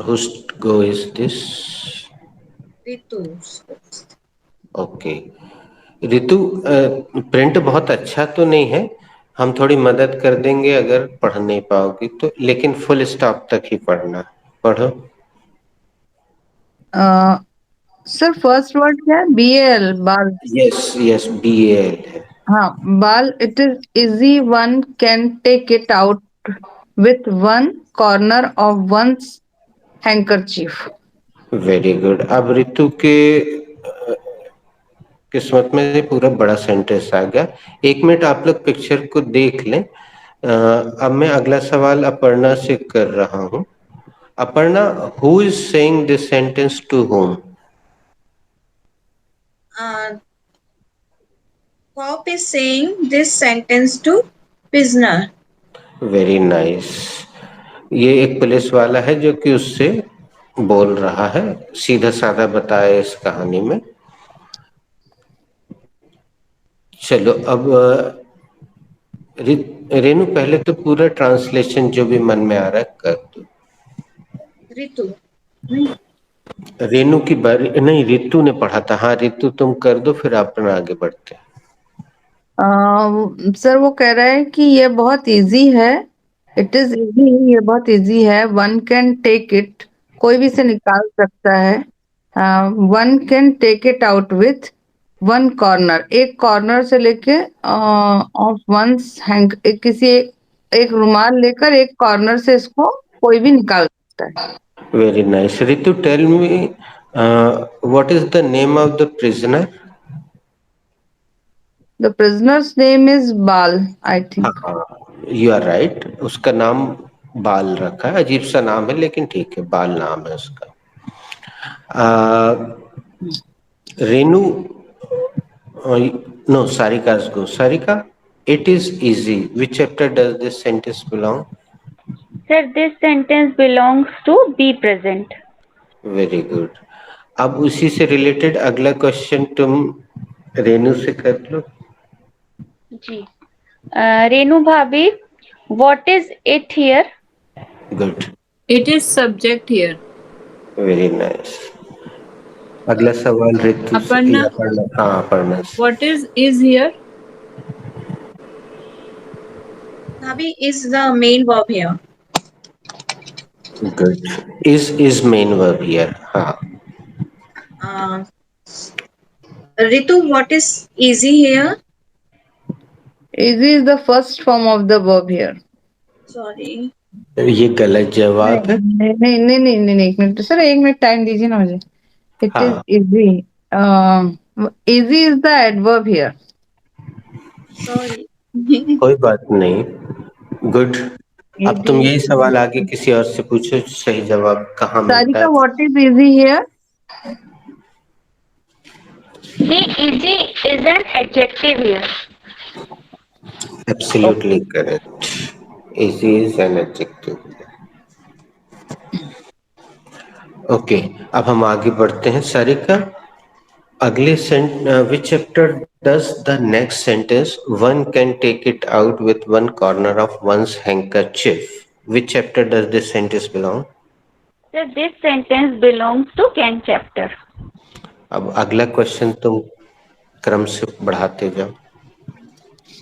Whose go is this? Ritu. Okay. Ritu, print बहुत अच्छा तो नहीं है. हम थोड़ी मदद कर देंगे अगर पढ़ नहीं पाओगी तो, लेकिन फुल स्टॉप तक ही पढ़ना. पढ़ो. Uh, Sir, first word क्या है? BAL, बाल. यस यस, BAL है. हाँ, बाल. It is easy. One can take it out with one corner of one's handkerchief. Very good. अब ऋतु के किस्मत में पूरा बड़ा सेंटेंस आ गया. एक मिनट आप लोग पिक्चर को देख लें. अब मैं अगला सवाल अपर्णा से कर रहा हूँ. Aparna, who is saying this sentence to whom? Uh, Cop is saying this sentence to prisoner. Very nice. ये एक पुलिस वाला है जो कि उससे बोल रहा है. सीधा साधा बताया इस कहानी में. चलो अब रेनू पहले तो पूरा ट्रांसलेशन जो भी मन में आ रहा है कर दो. Ritu. नहीं. रेनू की बारी नहीं, रितु ने पढ़ा था. हाँ रितु, तुम कर दो फिर अपना आगे बढ़ते हैं. सर, वो कह रहा है कि ये बहुत इजी है. It is easy. ये बहुत इजी है. One can take it. कोई भी से निकाल सकता है. One can take it out with one corner. एक कॉर्नर से लेके ऑफ वंस हैंग, किसी एक रुमाल लेकर एक कॉर्नर से इसको कोई भी निकाल सकता है. Very nice. Ritu, tell me what is the name of the prisoner? The prisoner's name is Bal, I think. हाँ, यू आर राइट, उसका नाम बाल रखा है, अजीब सा नाम है लेकिन ठीक है, बाल नाम है उसका। Renu, no, Sarika's go. Sarika, it is easy. Which chapter does this sentence belong? Sir, this sentence belongs to be present. Very good. अब उसी से रिलेटेड अगला क्वेश्चन तुम रेनू से कर लो। जी। रेनू भाभी, what is it here? Good, It is subject here. Very nice. अगला सवाल ऋतु से Aparna, या पढ़ना, हाँ पढ़ना से। what is here? Bhabi is the main verb here. Good, is main verb here, हाँ। Uh, Ritu, what is easy here? Easy is the first form of the verb here. Sorry. ये गलत नहीं जवाब है। नहीं नहीं नहीं नहीं नहीं नहीं, एक मिनट सर, एक मिनट टाइम दीजिए ना मुझे. इट इज हाँ, easy. Easy is the adverb here. Sorry. कोई बात नहीं। गुड। अब तुम यही सवाल आगे किसी और से पूछो, सही जवाब कहाँ मिलता सारिका, है। What is easy here? The easy is an adjective here. Absolutely correct, easy is an adjective. Okay, अब हम आगे बढ़ते हैं। सारिका, अगले which chapter does the next sentence one can take it out with one corner of one's handkerchief, which chapter does this sentence belong? Sir, this sentence belongs to can chapter. अब अगला question तुम क्रम से बढ़ाते जाओ।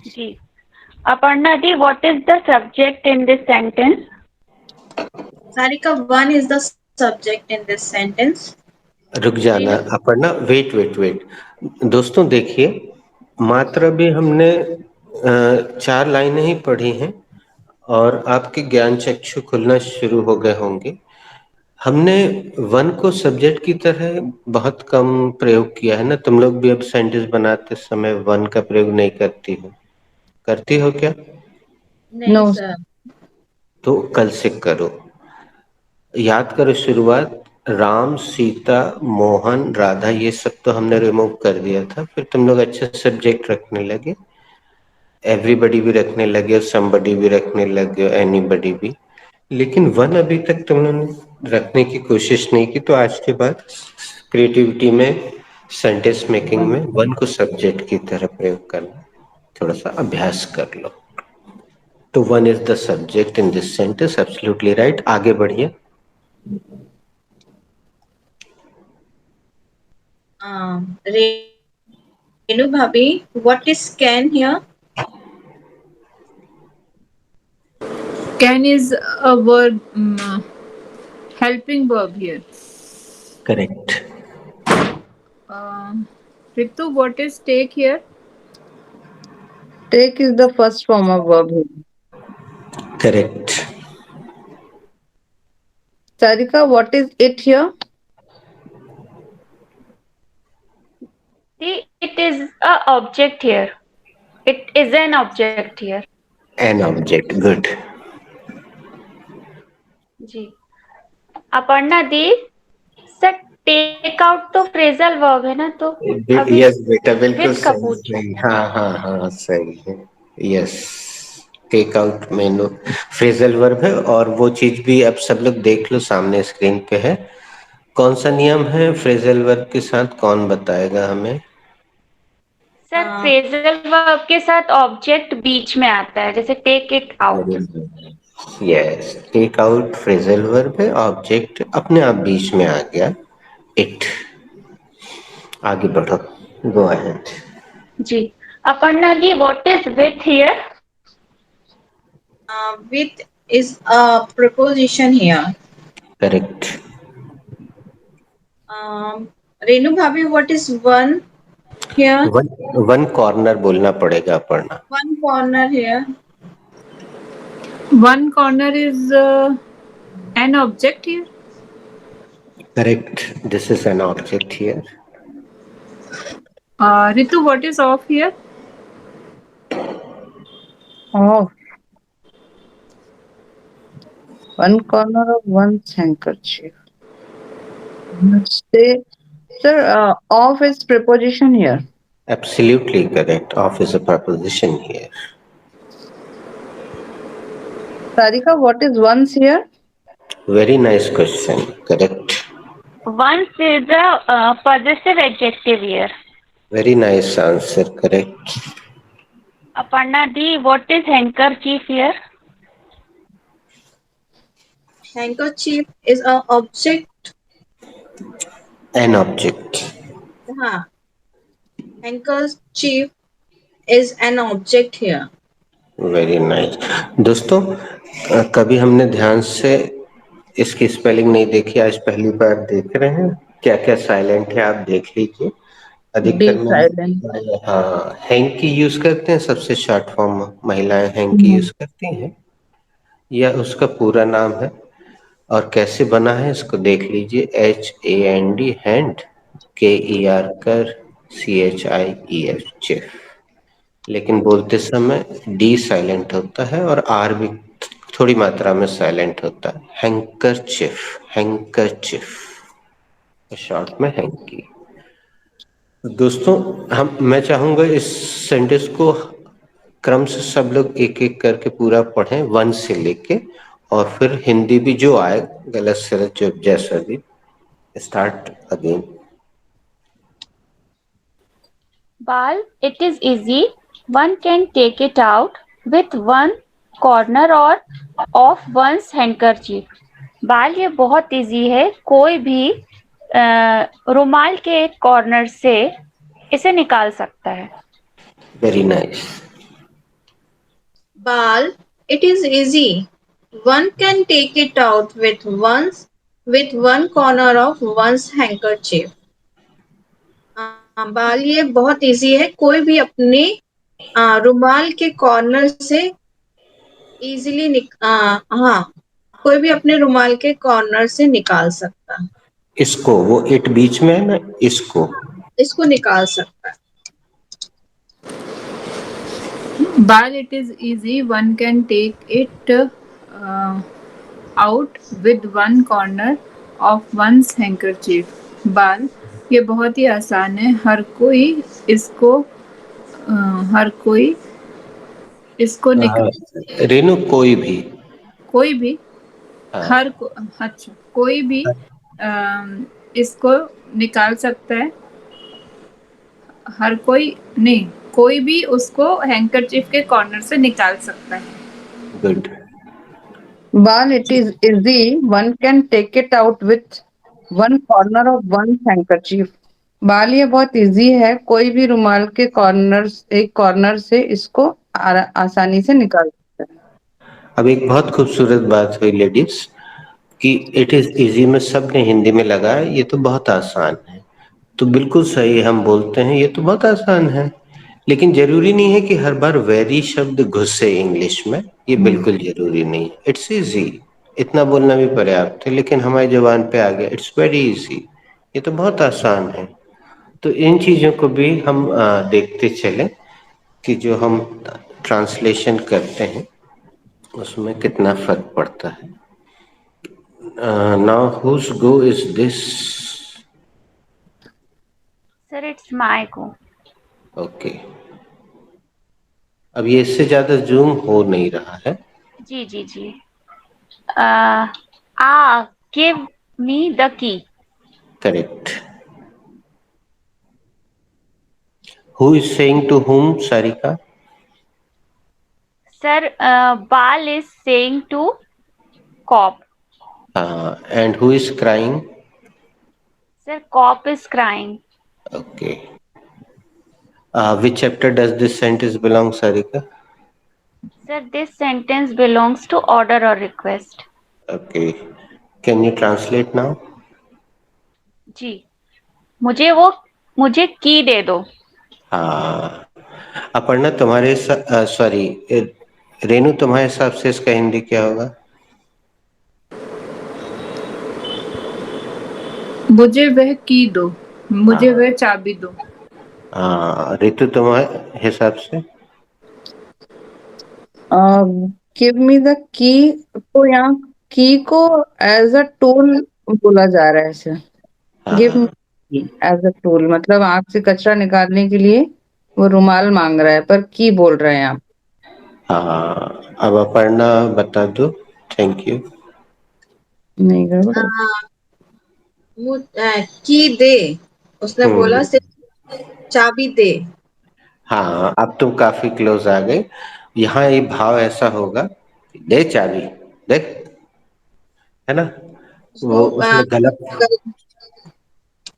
जी। Aparna di, what is the subject in this sentence? Sarika, one is the subject in this sentence. रुक Renu, जाना Aparna, wait wait wait. दोस्तों देखिए, मात्र अभी हमने चार लाइनें ही पढ़ी हैं और आपके ज्ञान चक्षु खुलना शुरू हो गए होंगे। हमने वन को सब्जेक्ट की तरह बहुत कम प्रयोग किया है ना। तुम लोग भी अब सेंटेंस बनाते समय वन का प्रयोग नहीं करती हो, करती हो क्या? No. nahi sir. तो कल से करो। याद करो, शुरुआत राम, सीता, मोहन, राधा, ये सब तो हमने रिमूव कर दिया था। फिर तुम लोग अच्छे सब्जेक्ट रखने लगे, एवरीबडी भी रखने लगे, समबडी भी रखने लगे, एनीबडी भी। लेकिन वन अभी तक तुम लोगों ने रखने की कोशिश नहीं की। तो आज के बाद क्रिएटिविटी में, सेंटेंस मेकिंग में वन को सब्जेक्ट की तरह प्रयोग करना थोड़ा सा अभ्यास कर लो। तो one is the subject in this sentence, absolutely right. आगे बढ़िए। Renu Bhabi, what is can here? Can is a verb, helping verb here. Correct. Um, Ritu, what is take here? Take is the first form of verb here. Correct. Sarika, what is it here? See, it is a object here. It is an object here. An object, good. जी। Aparna di, sir take out तो phrasal verb है ना, तो अभी yes बेटा, बिल्कुल with का सही पूछो। सही, हाँ हाँ हाँ सही है। यस, टेक आउट मेनू फ्रेजल वर्ब है। और वो चीज भी अब सब लोग देख लो, सामने स्क्रीन पे है। कौन सा नियम है फ्रेजल वर्ब के साथ, कौन बताएगा हमें? सर फ्रेजल वर्ब के साथ ऑब्जेक्ट बीच में आता है, जैसे take it out. Yes, take out phrasal verb है, ऑब्जेक्ट अपने आप बीच में आ गया, इट। आगे बढ़ो, गो अहेड। जी। Aparna di, what is with here? With is a preposition here. Correct. Renu Bhabi, what is one here? One, one corner बोलना पड़ेगा Aparna. One corner here. One corner is an object here. Correct, this is an object here. Ritu, what is off here? Oh. One corner of one's handkerchief. Say, sir, of is preposition here. Absolutely correct. Of is a preposition here. Sarika, what is once here? Very nice question. Correct. Once is a possessive adjective here. Very nice answer. Correct. Aparna di, what is handkerchief here? Handkerchief is a object. An object. हाँ, handkerchief is an object here. Very nice. दोस्तों, कभी हमने ध्यान से इसकी spelling नहीं देखी, आज पहली बार देख रहे हैं। क्या क्या साइलेंट है आप देख लीजिए। अधिकतर D में silent. हाँ हैंकी यूज करते हैं, सबसे शॉर्ट फॉर्म महिलाएं हैंकी यूज करती हैं, या उसका पूरा नाम है। और कैसे बना है इसको देख लीजिए। HAND हैंड, KER कर, CHIEF चेफ। लेकिन बोलते समय डी साइलेंट होता है और आर भी थोड़ी मात्रा में साइलेंट होता है। हैंकरचिफ, हैंकरचिफ, शॉर्ट में हैंकी। दोस्तों, हम मैं चाहूंगा इस सेंटेंस को क्रम से सब लोग एक एक करके पूरा पढ़ें, वन से लेके, और फिर हिंदी भी जो आए, गलत सलत जो जैसा भी। Start again. Bal, it is easy. One can take it out with one corner or of one's handkerchief. बाल ये बहुत इजी है, कोई भी रुमाल के एक कॉर्नर से इसे निकाल सकता है। Very nice. Ball, it is easy. One can take it out with one corner of one's handkerchief. बाल ये बहुत इजी है, कोई भी अपने रुमाल के कॉर्नर से इजीली हाँ, कोई भी अपने रुमाल के कॉर्नर से निकाल सकता है। इसको, वो इट बीच में है ना, इसको निकाल सकता है। Bal, it is easy. One can take it out with one corner of one's handkerchief. बाल ये बहुत ही आसान है, हर कोई इसको रेनू कोई भी हाँ, अच्छा, कोई भी इसको निकाल सकता है। हर कोई नहीं, कोई भी उसको हैंकरचीफ के कॉर्नर से निकाल सकता है। Good. Bal, it is easy. One can take it out with one corner of one handkerchief. बाल ये बहुत इजी है, कोई भी रुमाल के एक कॉर्नर से इसको आसानी से निकाल सकता है। अब एक बहुत खूबसूरत बात हुई लेडीज, कि इट इज इजी में सबने हिंदी में लगाया, ये तो बहुत आसान है। तो बिल्कुल सही, हम बोलते हैं ये तो बहुत आसान है, लेकिन जरूरी नहीं है कि हर बार वेरी शब्द घुसे इंग्लिश में, ये बिल्कुल जरूरी नहीं है। इट्स इजी, इतना बोलना भी पर्याप्त है, लेकिन हमारी जबान पे आ गया इट्स वेरी इजी, ये तो बहुत आसान है। तो इन चीजों को भी हम देखते चलें कि जो हम ट्रांसलेशन करते हैं उसमें कितना फर्क पड़ता है। Now whose go is this? Sir it's my go. Okay, अब ये इससे ज्यादा जूम हो नहीं रहा है। जी जी जी। Give me the key. Correct. Who is saying to whom, Sarika? Sir ball is saying to cop. And who is crying? Sir cop is crying. Okay. Which chapter does this sentence belong, Sarika? Sir, this sentence belongs to order or request. Okay. Can you translate now? जी, मुझे की दे दो। हाँ, अपर्णा तुम्हारे sorry Renu, तुम्हारे हिसाब से इसका हिंदी क्या होगा? मुझे वह की दो, मुझे वह चाबी दो। हाँ, ऋतु तुम्हारे हिसाब से? गिव मी द की, तो यहाँ की को एज अ टूल बोला जा रहा है सर। गिव हाँ मी एज अ टूल, मतलब आंख से कचरा निकालने के लिए वो रुमाल मांग रहा है, पर की बोल रहे हैं आप। हाँ, अब अपर्णा बता दो। Thank you. नहीं गड़बड़ है। की दे, उसने बोला हम्म। सिर्फ चाबी दे। हाँ, अब तुम काफी क्लोज आ गए। यहाँ ये भाव ऐसा होगा, दे चाबी, देख, है ना। वो उसको उसने गलत।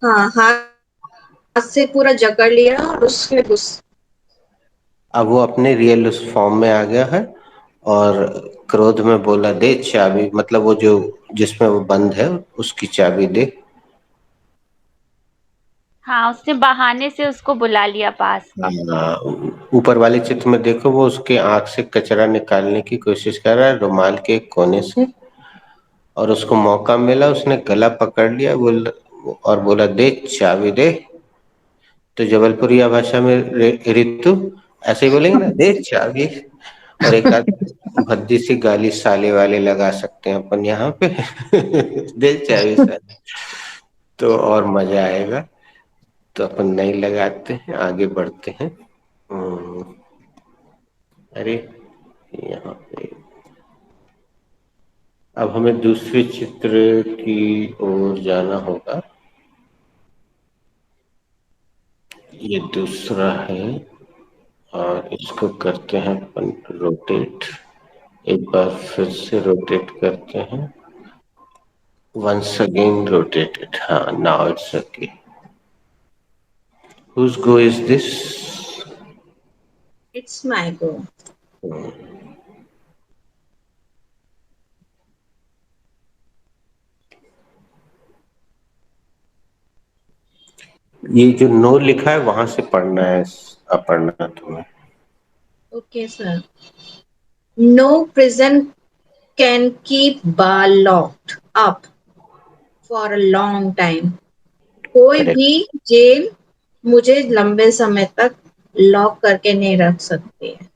हाँ, हाथ से पूरा जकड़ लिया और उसमें घुस। अब वो अपने रियल उस फॉर्म में आ गया है और क्रोध में बोला दे चाबी, मतलब वो जो जिसमें वो बंद है उसकी चाबी दे। हाँ, उसने बहाने से उसको बुला लिया पास में। ऊपर वाले चित्र में देखो, वो उसके आंख से कचरा निकालने की कोशिश कर रहा है रुमाल के कोने से, और उसको मौका मिला, उसने गला पकड़ लिया, और बोला दे चाबी दे। तो जबलपुरिया भाषा में रितु ऐसे ही बोलेंगे ना, दे चाबी। और एक आध भद्दी सी गाली साले वाले लगा सकते हैं अपन यहाँ पे। दे चाबी साले, तो और मजा आएगा। तो अपन नहीं लगाते हैं, आगे बढ़ते हैं। अरे, यहाँ पे अब हमें दूसरे चित्र की ओर जाना होगा। ये दूसरा है और इसको करते हैं अपन रोटेट। एक बार फिर से रोटेट करते हैं। Once again rotated. हाँ, now it's okay. Whose go is this? It's my go. ये जो नो लिखा है वहां से पढ़ना है अपर्णा तुम्हें। Okay sir. No prison can keep Bal locked up for a long time. कोई भी करेक्ट। जेल मुझे लंबे समय तक लॉक करके नहीं रख सकती है।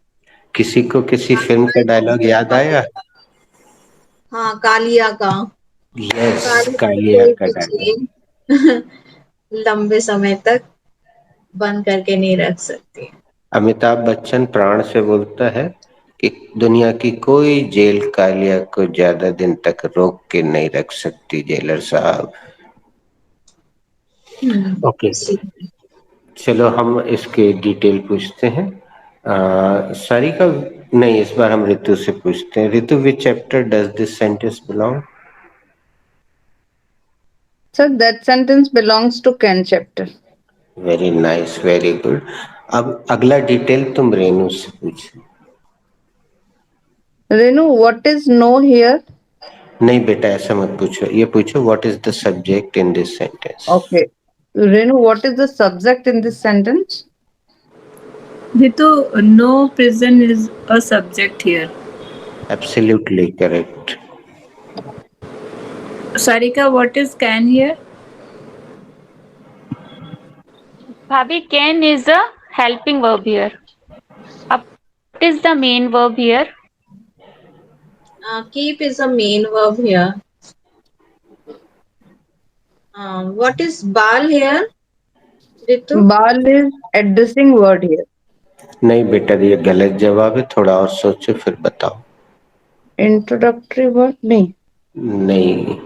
किसी को किसी फिल्म का डायलॉग याद आया? हाँ, कालिया का। यस, कालिया को कालिया कोई का भी डायलॉग। जेल लंबे समय तक बंद करके नहीं रख सकती। अमिताभ बच्चन प्राण से बोलता है कि दुनिया की कोई जेल कालिया को ज्यादा दिन तक रोक के नहीं रख सकती, जेलर साहब। ओके, इसीलिए। चलो हम इसके डिटेल पूछते हैं। सारिका, नहीं, इस बार हम ऋतु से पूछते हैं। Ritu, which chapter does this sentence belong? Sir that sentence belongs to can chapter. Very nice, very good. अब अगला डिटेल तुम रेनू से पूछो। Renu, what is no here? नहीं बेटा, ऐसा मत पूछो, ये पूछो what is the subject in this sentence. Okay. Renu, what is the subject in this sentence? Ritu, no prison is a subject here. Absolutely correct. Sarika, what is can here? भाभी, can is a helping verb here. What is the main verb here? Keep is a main verb here. What is bal here, Ritu? Bal is addressing word here. नहीं बेटा, ये गलत जवाब है, थोड़ा और सोचो फिर बताओ। Introductory word? नहीं. नहीं,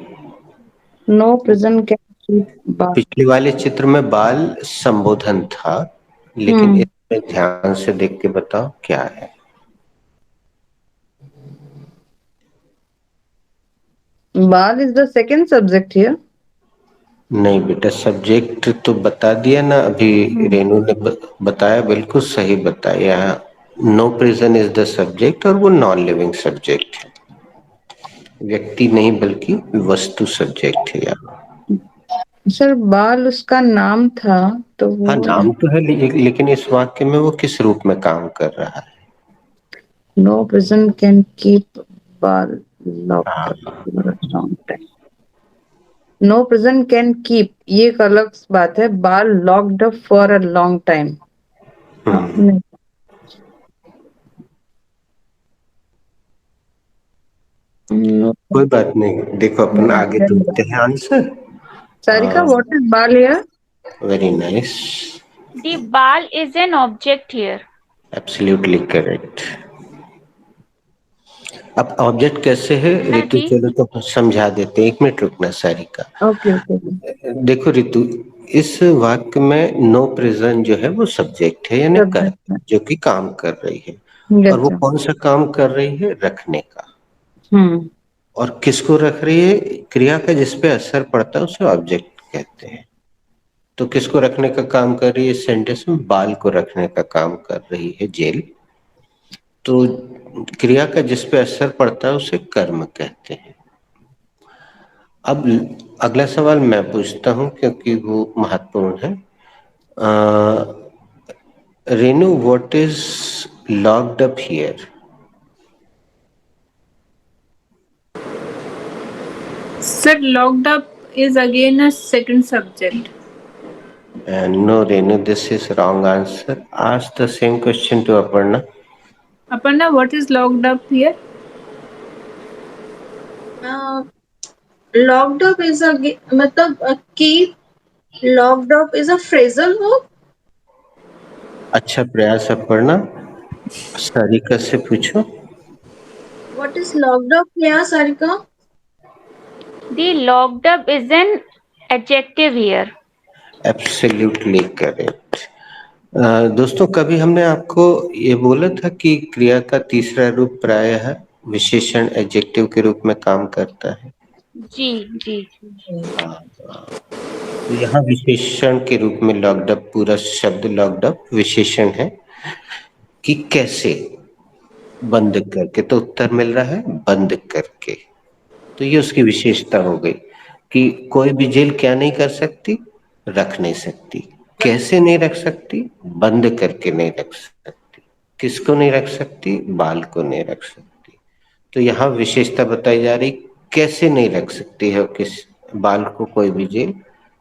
No prison can keep bal. पिछले वाले चित्र में बाल संबोधन था, लेकिन Hmm. इसमें ध्यान से देख के बताओ क्या है। Bal is the second subject here. नहीं बेटा, सब्जेक्ट तो बता दिया ना अभी, रेनू ने बताया, बिल्कुल सही बताया। No prison is the subject, और वो नॉन लिविंग सब्जेक्ट है, व्यक्ति नहीं बल्कि वस्तु सब्जेक्ट है यहाँ। सर बाल उसका नाम था, तो हाँ, वो नाम तो है, लेकिन इस वाक्य में वो किस रूप में काम कर रहा है? no prison can keep bal locked up हाँ। for a long time. No prison can keep, ये एक अलग बात है. बाल locked up for a long time. हाँ, नहीं. No. कोई बात नहीं, देखो अपन आगे ढूंढते हैं answer. Sarika, what is ball here? Very nice. The ball is an object here. Absolutely correct. अब ऑब्जेक्ट कैसे है Aparna ऋतु, di, चलो तो समझा देते हैं. 1 मिनट रुकना सारिका. Okay, okay. देखो ऋतु, इस वाक्य में नो प्रेजेंट जो है वो सब्जेक्ट है यानी Subject. कर्ता, जो कि काम कर रही है. और Yes, वो sir. कौन सा काम कर रही है? रखने का. Hmm. और किसको रख रही है? क्रिया का जिस पे असर पड़ता है उसे ऑब्जेक्ट कहते हैं. तो किसको रखने का काम कर रही है? इस सेंटेंस में बाल को रखने का काम कर रही है जेल. तो क्रिया का जिस पे असर पड़ता है उसे कर्म कहते हैं. अब अगला सवाल मैं पूछता हूं क्योंकि वो महत्वपूर्ण है. Renu, what is locked up here? Sir, locked up is again a second subject. No, Renu, this is wrong answer. Ask the same question to Aparna. Aparna, what is locked up here? Uh, locked up is a मतलब keep locked up is a phrasal verb. अच्छा प्रयास अपर्णा. सारिका से पूछो. What is locked up here, Sarika? the locked up is an adjective here. Absolutely correct. दोस्तों, कभी हमने आपको ये बोला था कि क्रिया का तीसरा रूप प्रायः विशेषण एडजेक्टिव के रूप में काम करता है. जी जी. तो यहाँ विशेषण के रूप में लॉक्ड अप, पूरा शब्द लॉक्ड अप विशेषण है कि कैसे, बंद करके. तो उत्तर मिल रहा है बंद करके. तो ये उसकी विशेषता हो गई कि कोई भी जेल क्या नहीं कर सकती? रख नहीं सकती. कैसे नहीं रख सकती? बंद करके नहीं रख सकती. किसको नहीं रख सकती? बाल को नहीं रख सकती. तो यहाँ विशेषता बताई जा रही, कैसे नहीं रख सकती है किस बाल को कोई भी जेल.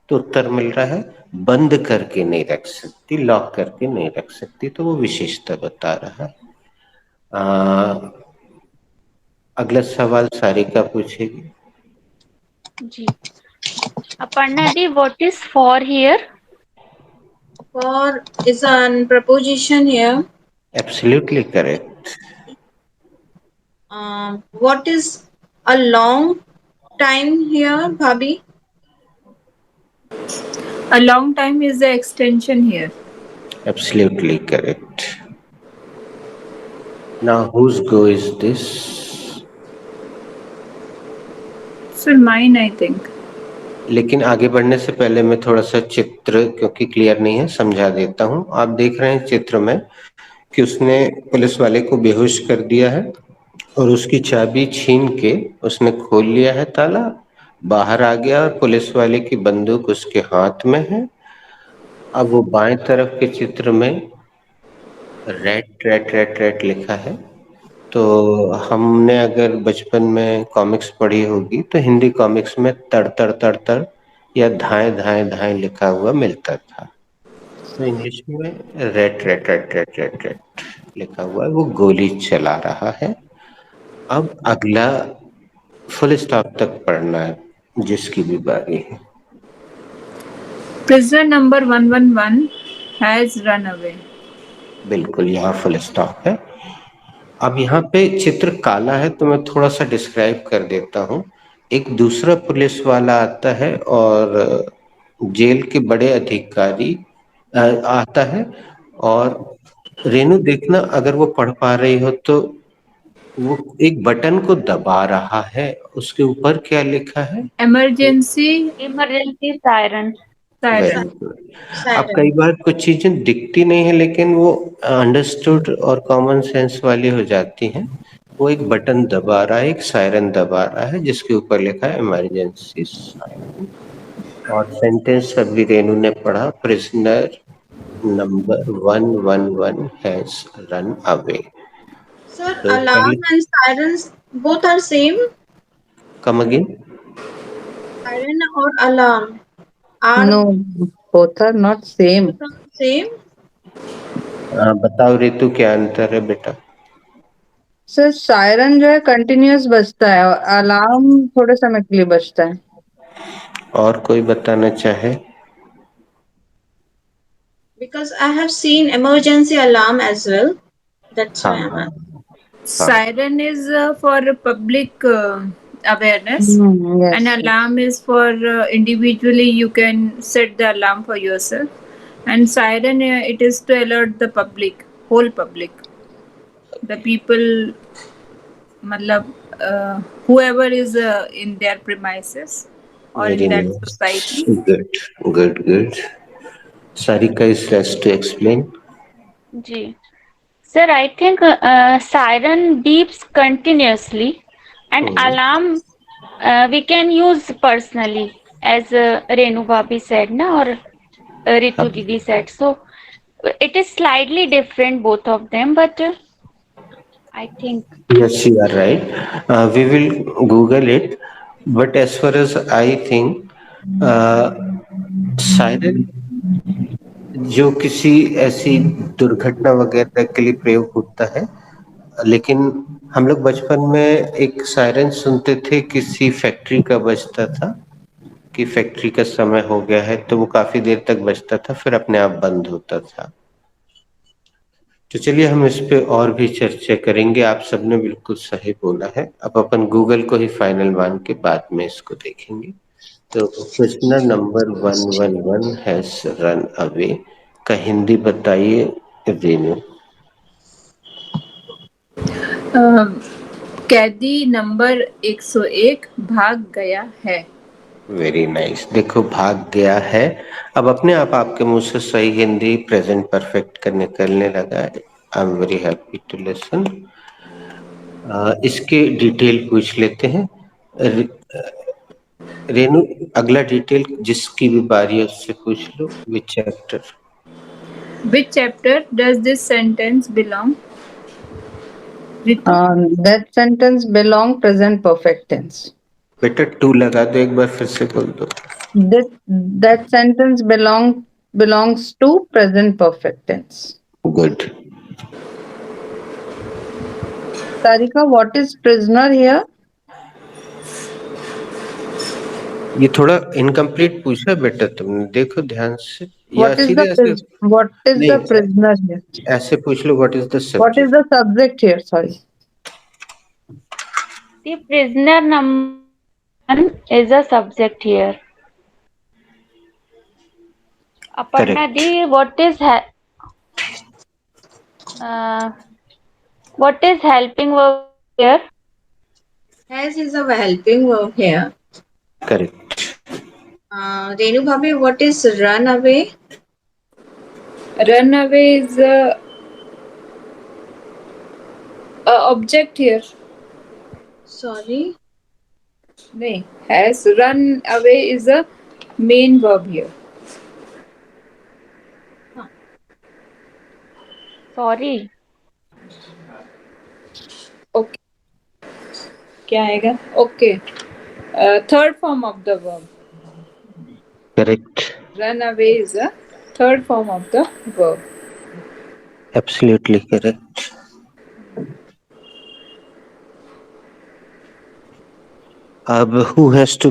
तो उत्तर मिल रहा है बंद करके नहीं रख सकती, लॉक करके नहीं रख सकती. तो वो विशेषता बता रहा है. अगला सवाल सारिका पूछेगी. जी. Aparna di, what is for here? For is an preposition here. Absolutely correct. What is a long time here, Bhabhi? A long time is the extension here. Absolutely correct. Now, whose go is this? Sir, mine, I think. लेकिन आगे बढ़ने से पहले मैं थोड़ा सा चित्र, क्योंकि क्लियर नहीं है, समझा देता हूँ. आप देख रहे हैं चित्र में कि उसने पुलिस वाले को बेहोश कर दिया है और उसकी चाबी छीन के उसने खोल लिया है ताला, बाहर आ गया और पुलिस वाले की बंदूक उसके हाथ में है. अब वो बाएं तरफ के चित्र में रेड रेड रेड रेड लिखा है. तो हमने अगर बचपन में कॉमिक्स पढ़ी होगी तो हिंदी कॉमिक्स में तड़ तड़ तड़ तड़ या धाए धाए धाए लिखा हुआ मिलता था. तो इंग्लिश में red red red red red red लिखा हुआ है. वो गोली चला रहा है. अब अगला फुल स्टॉप तक पढ़ना है, जिसकी भी बारी है. Prisoner number 111 has run away. बिल्कुल, यहाँ फुल स्टॉप है. अब यहाँ पे चित्र काला है तो मैं थोड़ा सा डिस्क्राइब कर देता हूँ. एक दूसरा पुलिस वाला आता है और जेल के बड़े अधिकारी आता है. और रेनू, देखना अगर वो पढ़ पा रही हो तो वो एक बटन को दबा रहा है. उसके ऊपर क्या लिखा है? Emergency Emergency siren. Very siren. Good. अब Siren. कई बार कुछ चीजें दिखती नहीं है लेकिन वो अंडरस्टूड और कॉमन सेंस वाली हो जाती हैं. वो एक बटन दबा रहा है, एक सायरन दबा रहा है जिसके ऊपर लिखा है इमरजेंसी सायरन. और सेंटेंस अभी रेनू ने पढ़ा, prisoner number 111 has run away. Sir, तो alarm पहले and sirens both are same. Come again. Siren or alarm are No, both are not both same. are same. बताओ रितु, क्या अंतर है बेटा? सर सायरन जो है कंटिन्यूअस बजता है और अलार्म थोड़े समय के लिए बजता है. और कोई बताना चाहे? Because I have seen emergency alarm as well. That's why I'm हाँ, asking. हाँ, Siren is for public awareness, and Yes, yes. alarm is for individually. You can set the alarm for yourself, and siren it is to alert the public, whole public, the people, matlab, whoever is in their premises or very in that nice. society. Good, good, good. Sarika is left to explain. Ji sir, I think siren beeps continuously, and Hmm. alarm we can use personally, as Renu Bhabi said, na, or Ritu Didi said. So it is slightly different, both of them, but I think. Yes, you are right. We will Google it. But as far as I think, uh, siren जो किसी ऐसी दुर्घटना वगैरह के लिए प्रयोग होता है, लेकिन हम लोग बचपन में एक सायरन सुनते थे, किसी फैक्ट्री का बजता था कि फैक्ट्री का समय हो गया है, तो वो काफी देर तक बजता था, फिर अपने आप बंद होता था। तो चलिए हम इस पे और भी चर्चा करेंगे। आप सबने बिल्कुल सही बोला है। अब अपन गूगल को ही फाइनल मान के बाद में इसको देखेंगे। तो question number 111 has run away का हिंदी बताइए रेनू। अ, कैदी नंबर 101 भाग गया है. Very nice. देखो भाग गया है, अब अपने आप आपके मुंह से सही हिंदी प्रेजेंट परफेक्ट का निकलने लगा है। I am very happy to listen. इसके डिटेल पूछ लेते हैं। रेनू, अगला डिटेल जिसकी भी बारी है उससे पूछ लो, which chapter. Which chapter does this sentence belong? Ritu? That sentence belong present perfect tense. बेटा टू लगा दो, एक बार फिर से बोल दो। That sentence belongs to present perfect tense. Good. Sarika, what is prisoner here? ये थोड़ा इनकम्प्लीट पूछा बेटा तुमने, देखो ध्यान से, या सीधे ऐसे What is the नहीं, prisoner here? ऐसे पूछ लो what is the What is subject. the subject here? Sorry. The prisoner number 1 is a subject here. Aparna correct, di, uh, what is helping verb here? Has is a helping verb here. Correct, Renu Bhabi, what is run away? Run away is a object here. Sorry. नहीं, has run away is a main verb here. Sorry. Okay, क्या आएगा? Okay. Third form of the verb. Correct, Run away is a third form of the verb. Absolutely correct. अब who has to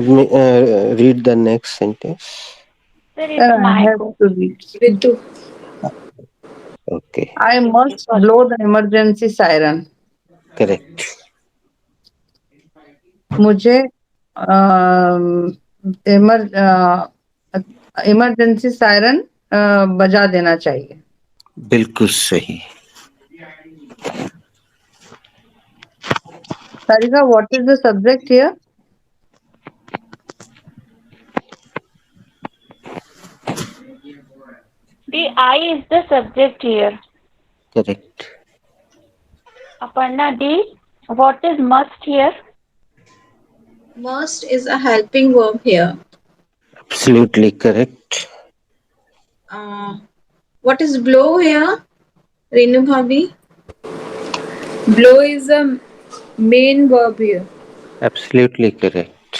read the next sentence? Sir, it's I my have to read. Ritu. ओके, I must question. blow the emergency siren. Correct, मुझे emergency siren बजा देना चाहिए. बिल्कुल सही। Sarika, what is the subject here? The I is the subject here. Correct, Aparna di, what is must here? Must is a helping verb here. Absolutely correct. Uh, what is blow here? Renu Bhabi. Blow is a main verb here. Absolutely correct.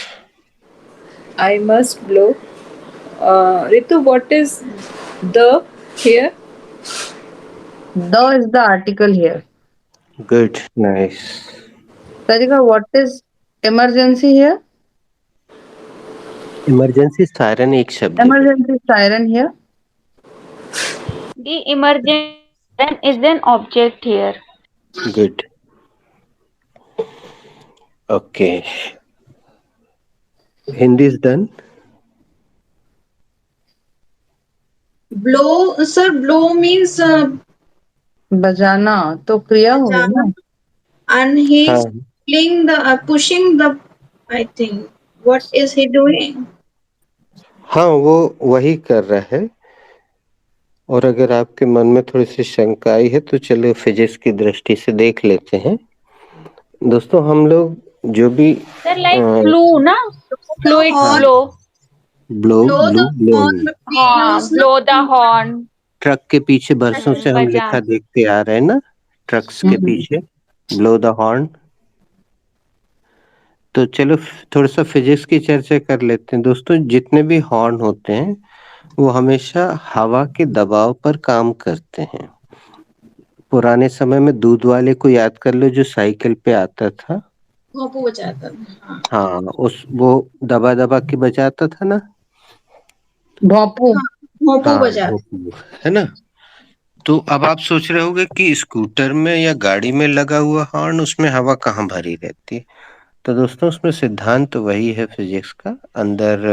I must blow. Ritu, what is the here? The is the article here. Good. Nice. Radhika, what is emergency here? Emergency siren एक शब्द है बेटा. Emergency siren here. The emergency button is an object here. Good. Okay. Hindi is done. Blow, sir, blow means बजाना तो क्रिया होगी bajana, ना. and he's हाँ. pulling the pushing the. I think. What is he doing? हाँ, वो वही कर रहा है. और अगर आपके मन में थोड़ी सी शंका आई है तो चलिए फिजिक्स की दृष्टि से देख लेते हैं. दोस्तों हम लोग जो भी Sir, like flu, na? The Fluid हाँ, horn. flow. Blow Blow blue the blowing. horn. We हाँ, use blow the na. horn. Truck के पीछे बरसों से हम बजा. लिखा देखते आ रहे हैं ना, ट्रक्स के पीछे ब्लो द हॉर्न. तो चलो थोड़ा सा फिजिक्स की चर्चा कर लेते हैं. दोस्तों जितने भी हॉर्न होते हैं वो हमेशा हवा के दबाव पर काम करते हैं. पुराने समय में दूध वाले को याद कर लो जो साइकिल पे आता था. भोंपू बजाता था. हाँ. हाँ, उस वो दबा दबा के बजाता था ना. भोंपू. हाँ, भोंपू हाँ, बजाता. वो है ना. तो अब आप सोच रहे होंगे कि स्कूटर में या गाड़ी में लगा हुआ हॉर्न उसमें हवा कहाँ भरी रहती है. तो दोस्तों उसमें सिद्धांत तो वही है फिजिक्स का. अंदर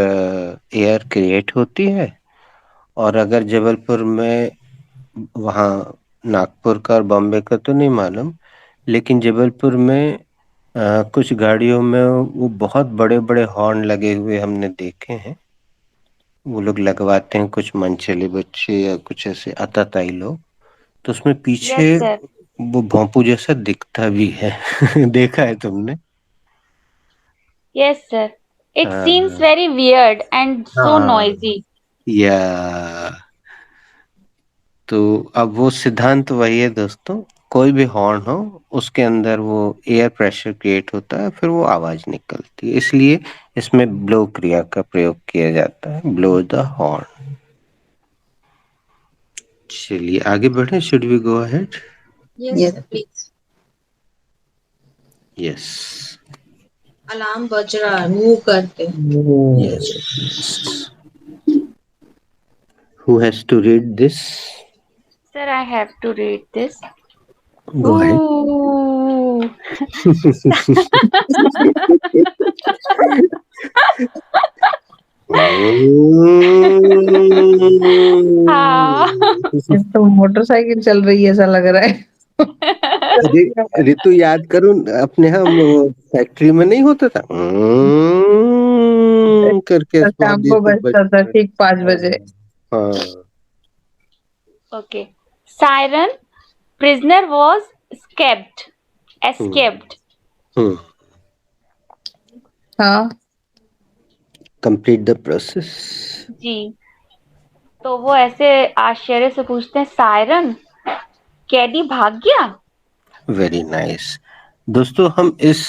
एयर क्रिएट होती है. और अगर जबलपुर में, वहाँ नागपुर का और बॉम्बे का तो नहीं मालूम, लेकिन जबलपुर में कुछ गाड़ियों में वो बहुत बड़े बड़े हॉर्न लगे हुए हमने देखे हैं. वो लोग लगवाते हैं कुछ मनचले बच्चे या कुछ ऐसे आताताई लोग. तो उसमें Yes, पीछे sir. वो भोंपू जैसा दिखता भी है. देखा है तुमने? Yes, sir. It seems हाँ. very weird and so हाँ. noisy. या. तो अब वो सिद्धांत वही है दोस्तों. कोई भी हॉर्न हो उसके अंदर वो एयर प्रेशर क्रिएट होता है, फिर वो आवाज निकलती है. इसलिए इसमें ब्लो क्रिया का प्रयोग किया जाता है. Blow the horn. चलिए आगे बढ़े. Should we go ahead? Yes, Yes. sir, please. Yes. Alarm बज रहा है, वो करते. Yes. Who has to read this? Sir, I have to read this. Go ahead. Ooh. हाँ. ये तो मोटरसाइकिल चल रही है ऐसा लग रहा है. अरे ऋतु याद करो अपने, हम फैक्ट्री में नहीं होता था करके बहुत शाम देर को तक बजता था बजता ठीक 5 बजे. है. हाँ. Okay. Siren. Prisoner was escaped. Hmm. Escaped. Hmm. हाँ. Complete the process. जी. तो वो ऐसे आश्चर्य से पूछते हैं, सायरन, कैदी भाग गया? Very nice. दोस्तों हम इस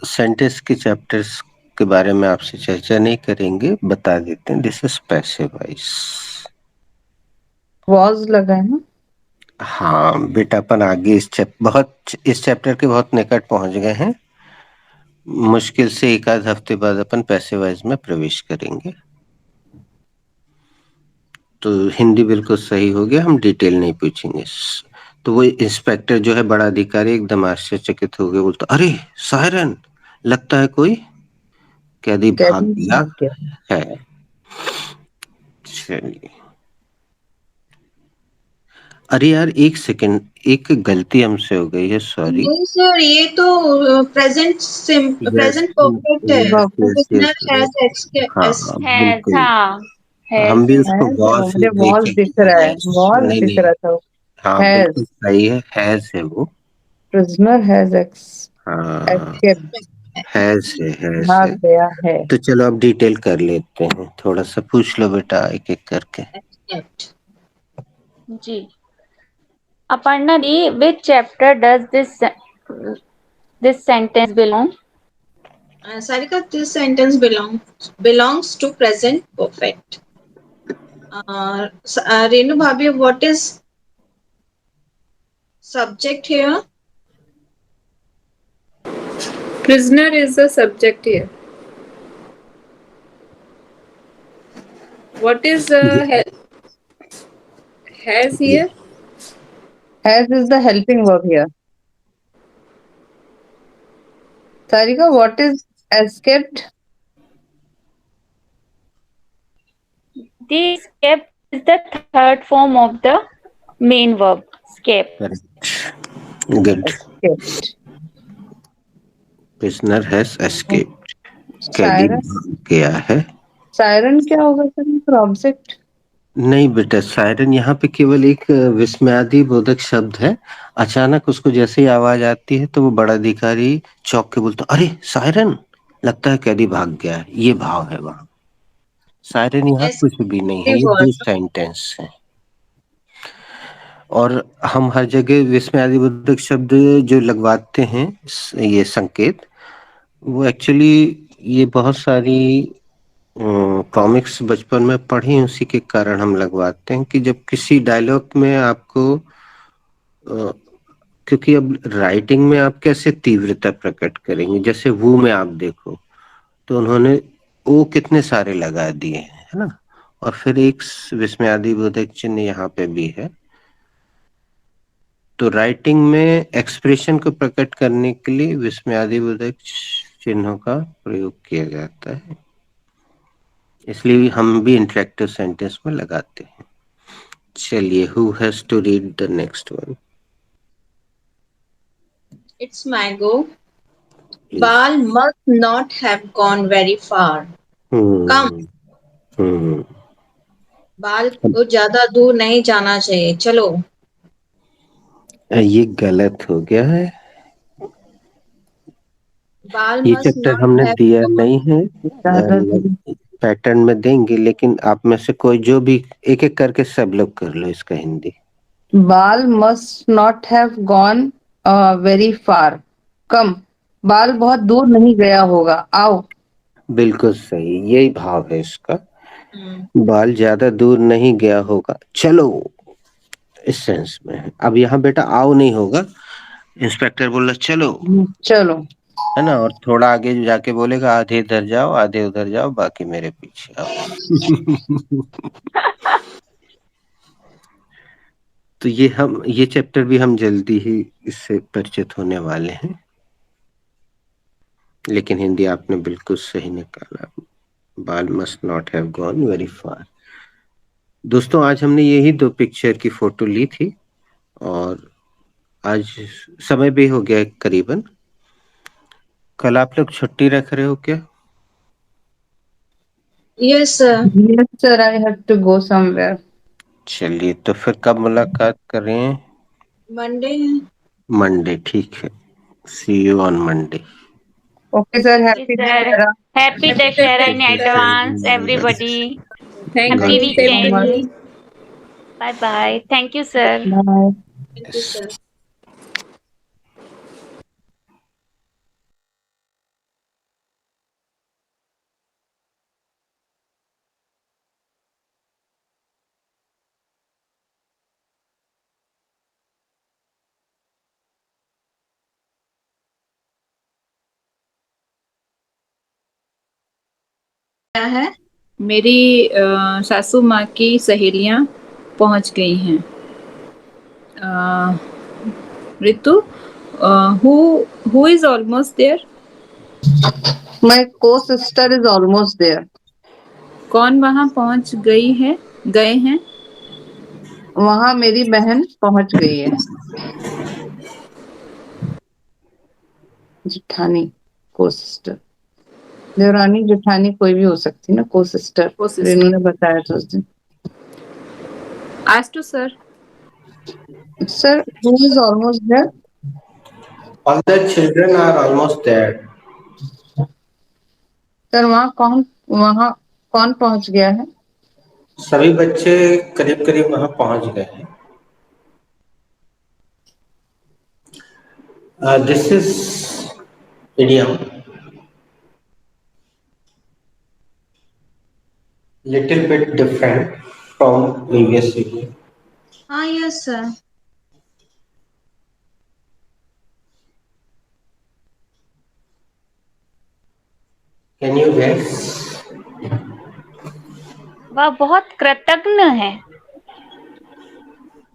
सेंटेंस के चैप्टर्स के बारे में आपसे चर्चा नहीं करेंगे, बता देते हैं. This is passive voice. Was लगा है ना. हाँ बेटा, अपन आगे इस चैप्टर के बहुत निकट पहुंच गए हैं. मुश्किल से एक आध हफ्ते बाद अपन पैसे वाइज में प्रवेश करेंगे. तो हिंदी बिल्कुल सही हो गया, हम डिटेल नहीं पूछेंगे. तो वो इंस्पेक्टर जो है, बड़ा अधिकारी, एकदम आश्चर्यचकित हो गया. बोलता, अरे सायरन, लगता है कोई कैदी भाग कैदी गया भाग गया. है. चलिए. अरे यार एक सेकंड, एक गलती हमसे हो गई है. सॉरी. नहीं सर, ये तो प्रेजेंट यस. प्रेजेंट परफेक्ट है. Yes. Yes. Listener yes. Has हाँ हैज, बिल्कुल. हाँ, हम हैज. भी उसको गौर से मुझे वॉज देखे दिख कि रहा है. यस. वॉज नहीं दिख नहीं. रहा था. हाँ हैज. बिल्कुल सही है. हैज है वो. प्रिजनर हैज हाँ. एस्केप्ड. हैज है. हैज भाग है. गया है. तो चलो अब डिटेल कर लेते हैं. थोड़ा सा पूछ लो बेटा एक एक करके. escaped. Ji. Aparna the, which chapter does this sentence belong? Sarika, this sentence belongs to present perfect. Renu Bhabhi, what is subject here? Prisoner is the subject here. What is has here? Has is the helping verb here. Sarika, what is escaped? The escaped is the third form of the main verb. Escape. Correct. Good. Escaped. Prisoner has escaped. कैदी Siren. भाग गया है. Siren क्या होगा sir फिर object? नहीं बेटा, siren यहाँ पे केवल एक विस्मयादि बोधक शब्द है. अचानक उसको जैसे ही आवाज आती है तो वो बड़ा अधिकारी चौंक के बोलता, अरे सायरन, लगता है कैदी भाग गया है. ये भाव है वहां. सायरन यहाँ Yes, कुछ भी नहीं है, the ये word. दो सेंटेंस है. और हम हर जगह विस्मयादि बोधक शब्द जो लगवाते हैं, ये संकेत, वो एक्चुअली ये बहुत सारी कॉमिक्स बचपन में पढ़ी, उसी के कारण हम लगवाते हैं कि जब किसी डायलॉग में आपको क्योंकि अब राइटिंग में आप कैसे तीव्रता प्रकट करेंगे, जैसे वो में आप देखो तो उन्होंने ओ कितने सारे लगा दिए हैं, है ना. और फिर एक विस्मयादिबोधक चिन्ह यहाँ पे भी है. तो राइटिंग में एक्सप्रेशन को प्रकट करने के लिए विस्मयादिबोधक चिन्हों का प्रयोग किया जाता है. इसलिए हम भी इंटरेक्टिव सेंटेंस में लगाते हैं. चलिए, who has to read the next one It's mango. Please. Bal must not have gone very far. Come, hmm. Hmm. Bal को ज्यादा दूर नहीं जाना चाहिए. चलो. ये गलत हो गया है. Bal ये must चैप्टर not हमने have दिया gone. नहीं है. ज्यादा दूर. पैटर्न में देंगे, लेकिन आप में से कोई जो भी एक एक करके सब लोग कर लो इसका हिंदी. बाल must not have gone very far. कम. बाल बहुत दूर नहीं गया होगा. आओ. बिल्कुल सही, यही भाव है इसका. Hmm. बाल ज्यादा दूर नहीं गया होगा, चलो, इस सेंस में है. अब यहाँ बेटा आओ नहीं होगा. इंस्पेक्टर बोला चलो, चलो. है ना, और थोड़ा आगे जाके बोलेगा आधे इधर जाओ आधे उधर जाओ बाकी मेरे पीछे आओ. तो ये चैप्टर भी हम जल्दी ही इससे परिचित होने वाले हैं. लेकिन हिंदी आपने बिल्कुल सही निकाला. बाल must not have gone very far. दोस्तों, आज हमने यही दो पिक्चर की फोटो ली थी और आज समय भी हो गया करीबन. कल आप लोग छुट्टी रख रहे हो क्या? Yes, sir. Yes, sir, I have to go somewhere. चलिए, तो फिर कब मुलाकात करें? Monday. मंडे, ठीक है. See you on Monday. Okay, sir, Okay, happy sir. Dussehra. Happy Dussehra in advance, everybody. Thank God Happy you. Thank you Same so to much. weekend. you. Bye bye. Thank you, sir. Bye. Thank you, sir. क्या है? मेरी सासू माँ की सहेलियाँ पहुँच गई हैं. Ritu, who is almost there? My co-sister is almost there. कौन वहाँ पहुँच गई है, गए हैं? वहाँ मेरी बहन पहुंच गई है. जेठानी. को-सिस्टर. देवरानी जेठानी कोई भी हो सकती है ना. को-सिस्टर. रेनू ने बताया था उस दिन. Ask to sir. Sir, who is almost there? All the children are almost there. Sir वहाँ कौन पहुंच गया है? सभी बच्चे करीब करीब वहां पहुंच गए हैं. This is idiom, little bit different from previous idiom. हाँ, yes, sir. Can you guess? वह बहुत कृतज्ञ है.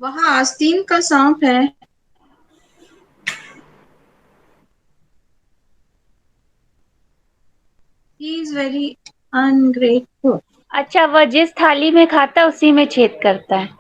वह आस्तीन का सांप है. He is very ungrateful. अच्छा, वह जिस थाली में खाता है उसी में छेद करता है.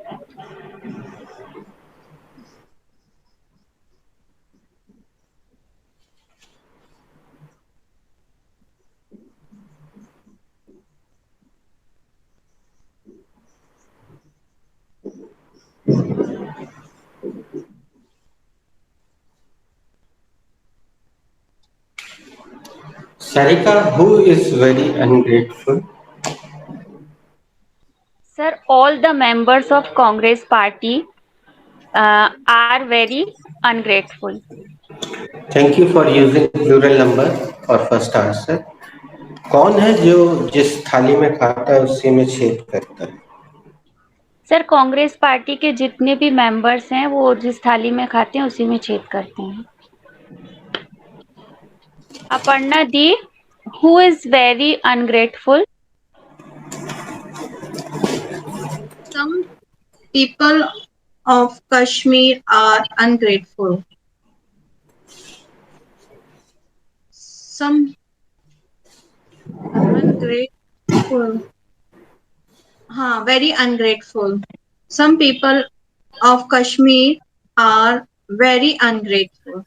Sarika, who is very ungrateful? Sir, all the members of Congress party are very ungrateful. Thank you for using plural number for first answer. कौन है जो जिस थाली में खाता है उसी में छेद करता है? सर, कांग्रेस पार्टी के जितने भी मेंबर्स हैं वो जिस थाली में खाते हैं उसी में छेद करते हैं. अपर्णा दी, who is very ungrateful? Some people of Kashmir are ungrateful. Some ungrateful. Very ungrateful. Some people of Kashmir are very ungrateful.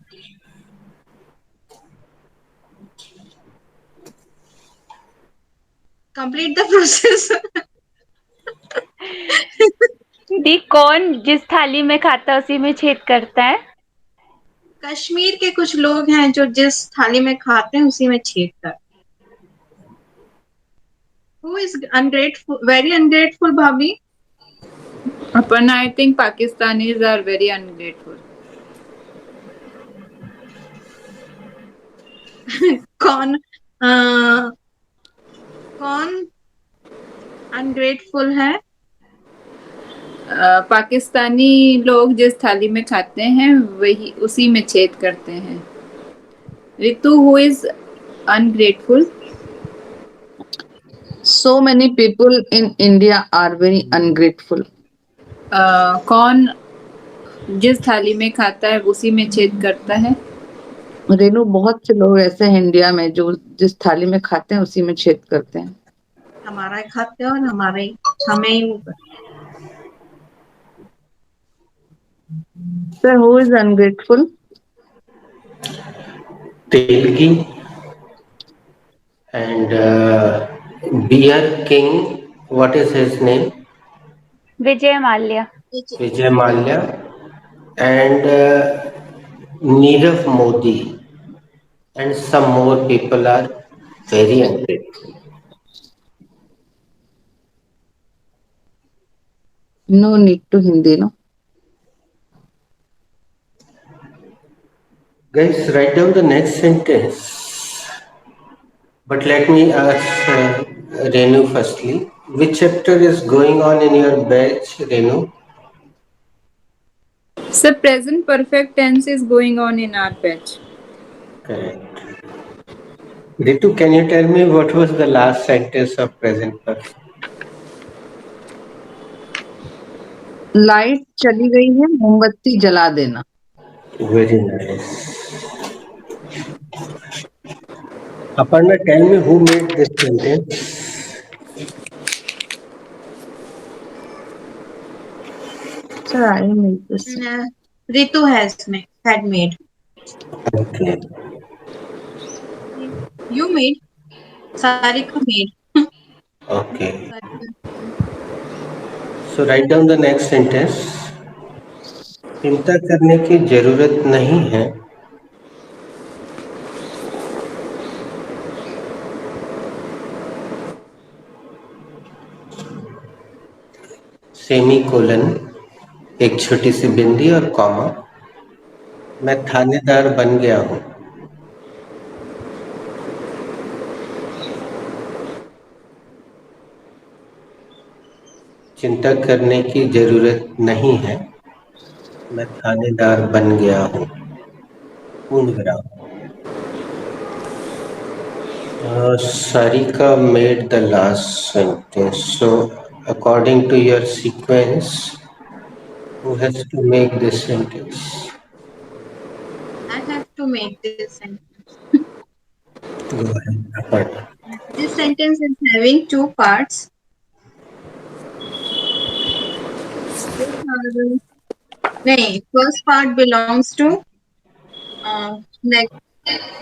Complete the process. दी, कौन जिस थाली में खाता है उसी में छेद करता है? कश्मीर के कुछ लोग हैं जो जिस थाली में खाते हैं उसी में छेद कर. Who is ungrateful? Very ungrateful, Bhabhi. Aparna, I think Pakistanis are very ungrateful. कौन कौन अनग्रेटफुल है? पाकिस्तानी लोग जिस थाली में खाते हैं वही उसी में छेद करते हैं. Ritu, who is ungrateful? So many people in India are very ungrateful. कौन जिस थाली में खाता है उसी में छेद करता है? रेनू, बहुत से लोग ऐसे हैं इंडिया में जो जिस थाली में खाते हैं उसी में छेद करते हैं. हमारा ही खाते हो और हमें ही Sir, who is ungrateful? Telgi and Beer King. What is his name? Vijay Mallya. Vijay Mallya and Nirav Modi and some more people are very ungrateful. No need to Hindi, no? Guys, write down the next sentence. But let me ask Renu firstly. Which chapter is going on in your batch, Renu? So present perfect tense is going on in our batch. Correct. Ritu, can you tell me what was the last sentence of present perfect? Light चली गई है, मोमबत्ती जला देना. Very nice. Aparna, tell me who made this sentence? Sir, I made this. Ritu had made. Okay. You made. Sarika made. Okay. So write down the next sentence. चिंता करने की जरूरत नहीं है. सेमी कोलन, एक छोटी सी बिंदी और कॉमा. मैं थानेदार बन गया हूँ. चिंता करने की जरूरत नहीं है. मैं थानेदार बन गया हूँ. पूर्ण विराम. Sarika made the last sentence. So, according to your sequence, who has to make this sentence? I have to make this sentence. Go ahead, Aparna. This sentence is having two parts. Both are nay, first part belongs to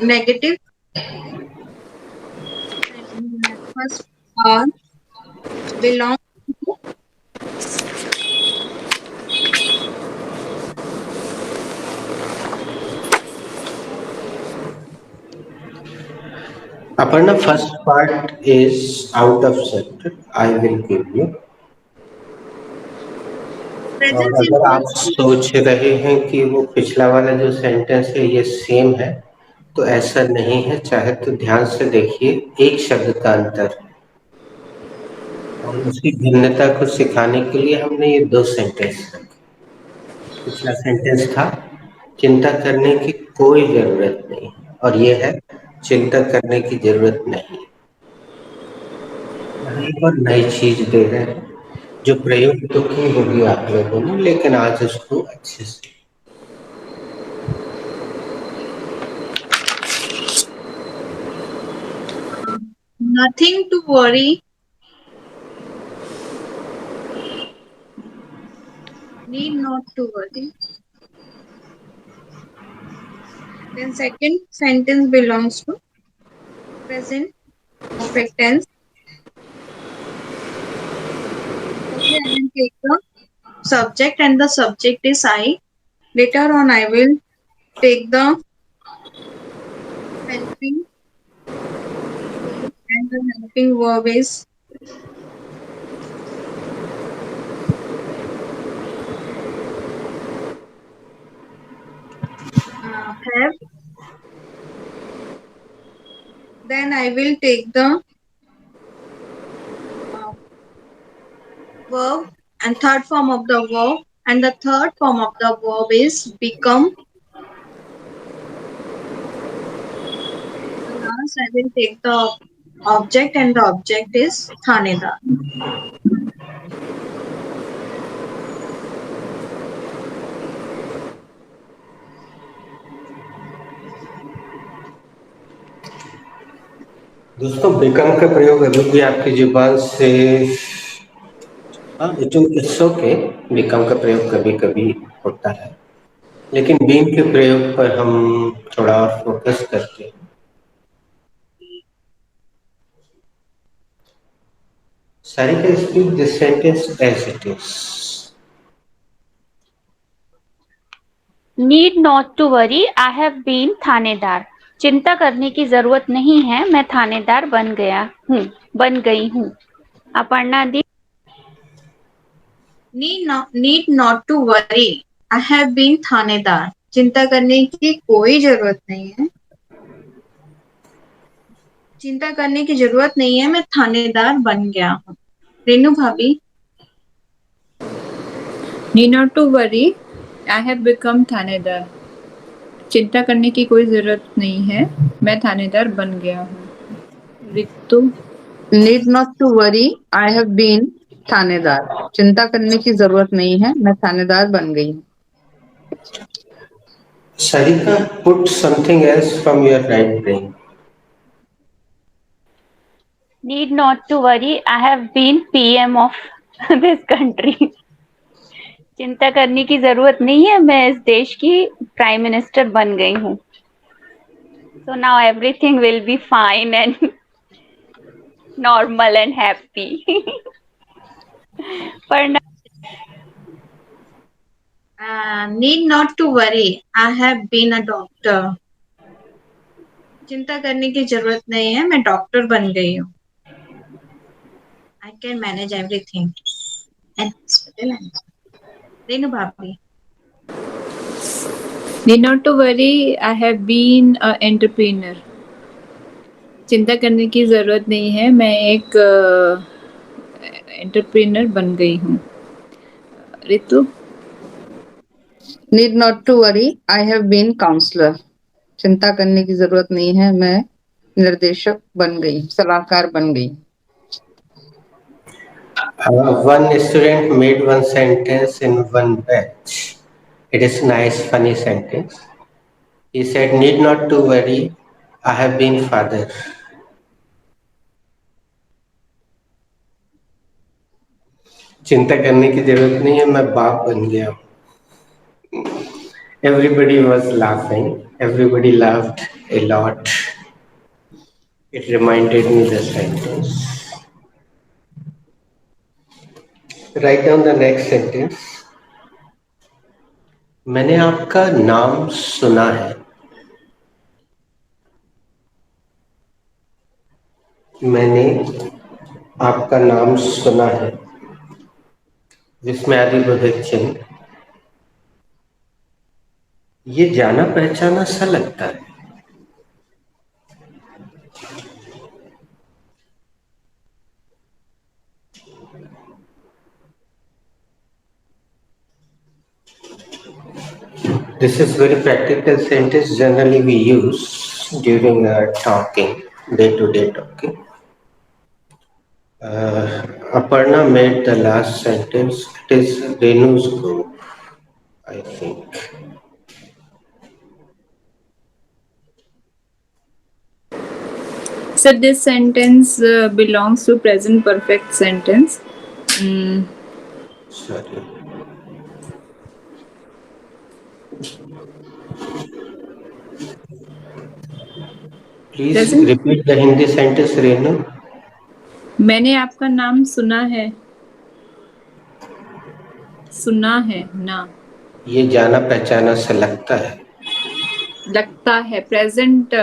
negative and first part belongs to Aparna, first part is out of set. I will give you. और present अगर आप simple. सोच रहे हैं कि वो पिछला वाला जो सेंटेंस है ये सेम है, तो ऐसा नहीं है। चाहे तो ध्यान से देखिए, एक शब्द का अंतर है और उसकी भिन्नता को सिखाने के लिए हमने ये दो सेंटेंस रखे। पिछला सेंटेंस था चिंता करने की कोई जरूरत नहीं, और ये है चिंता करने की जरूरत नहीं। यहाँ एक और नई चीज दे रहे हैं जो प्रयोग तो की होगी आप लोगों ने, लेकिन आज उसको अच्छे से Nothing to worry. Need not to worry. Then second sentence belongs to present perfect tense. Firstly, I will take the subject and the subject is I. Later on, I will take the helping verb and the helping verb is have. Then I will take the uh, verb and third form of the verb, and the third form of the verb is become. The last I will take the object and the object is Thanedar. दोस्तों become का प्रयोग अभी भी आपकी जुबान से, हाँ it's okay, become का प्रयोग कभी कभी होता है, लेकिन बीन के प्रयोग पर हम थोड़ा और फोकस करते हैं। Sarika, speak this sentence as it is. Need not to worry, I have been thanedar. चिंता करने की जरूरत नहीं है, मैं थानेदार बन गया हूँ, बन गई हूँ। अपर्णा दी। Need not to worry. I have been थानेदार. चिंता करने की कोई जरूरत नहीं है। चिंता करने की जरूरत नहीं है, मैं थानेदार बन गया हूँ। रेनू भाभी। Need not to worry. I have become थानेदार. चिंता करने की कोई जरूरत नहीं है, मैं थानेदार बन गया हूँ। Ritu. Need not to worry, I have been thanedar. चिंता करने की जरूरत नहीं है, मैं थानेदार बन गई हूँ। Sarika, put something else from your right brain. Need not to worry, I have been PM of this country. चिंता करने की जरूरत नहीं है, मैं इस देश की प्राइम मिनिस्टर बन गई हूँ। So now everything will be fine and normal and happy. पर Need not to worry. I have been a doctor. चिंता करने की जरूरत नहीं है, मैं डॉक्टर बन गई हूँ। I can manage everything. And Renu भाभी। Need not to worry. I have been a entrepreneur. चिंता करने की जरूरत नहीं है, मैं एक एंटरप्रेन्योर बन गई हूँ। Ritu. Need not to worry, I have been counsellor. चिंता करने की जरूरत नहीं है, मैं निर्देशक बन गई, सलाहकार बन गई. One student made one sentence in one batch. It is nice, funny sentence. He said, "Need not to worry. I have been father." चिंता करने की जरूरत नहीं है, मैं बाप बन गया हूँ. Everybody was laughing. Everybody laughed a lot. It reminded me the sentence. Write down the next sentence. मैंने आपका नाम सुना है. मैंने आपका नाम सुना है. जिसमें आदिबोधक चिन्ह. ये जाना पहचाना सा लगता है. This is very practical sentence generally we use during talking, day-to-day talking. Aparna made the last sentence. It is Renu's group, I think. So this sentence belongs to present perfect sentence. Mm, Sorry. Please present. repeat the Hindi sentence, Renu. मैंने आपका नाम सुना है. सुना है ना. ये जाना पहचाना सा लगता है. लगता है. Present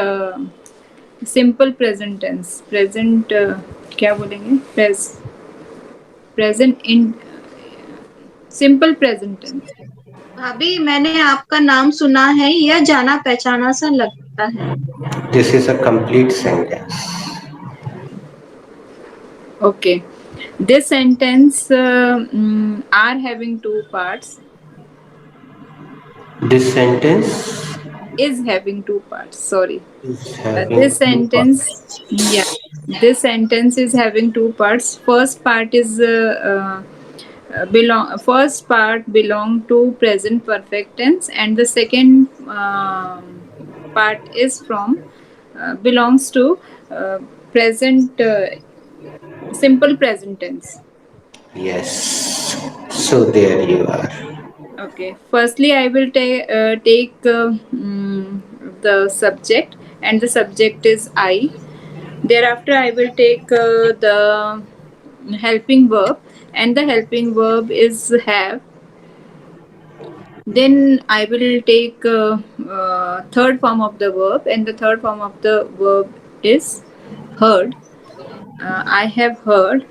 simple present tense. Present क्या बोलेंगे? Present in simple present tense. भाभी मैंने आपका नाम सुना है, यह जाना पहचाना सा लगता है. This is a complete sentence. Okay. This sentence are having two parts. This sentence Is having two parts. Sorry. is having This two sentence, parts. yeah, this sentence is having two parts. First part is First part belong to present perfect tense, and the second part is from belongs to present simple present tense. Yes. So there you are. Okay. Firstly, I will take the subject, and the subject is I. Thereafter, I will take the helping verb, and the helping verb is have. Then I will take third form of the verb, and the third form of the verb is heard. I have heard.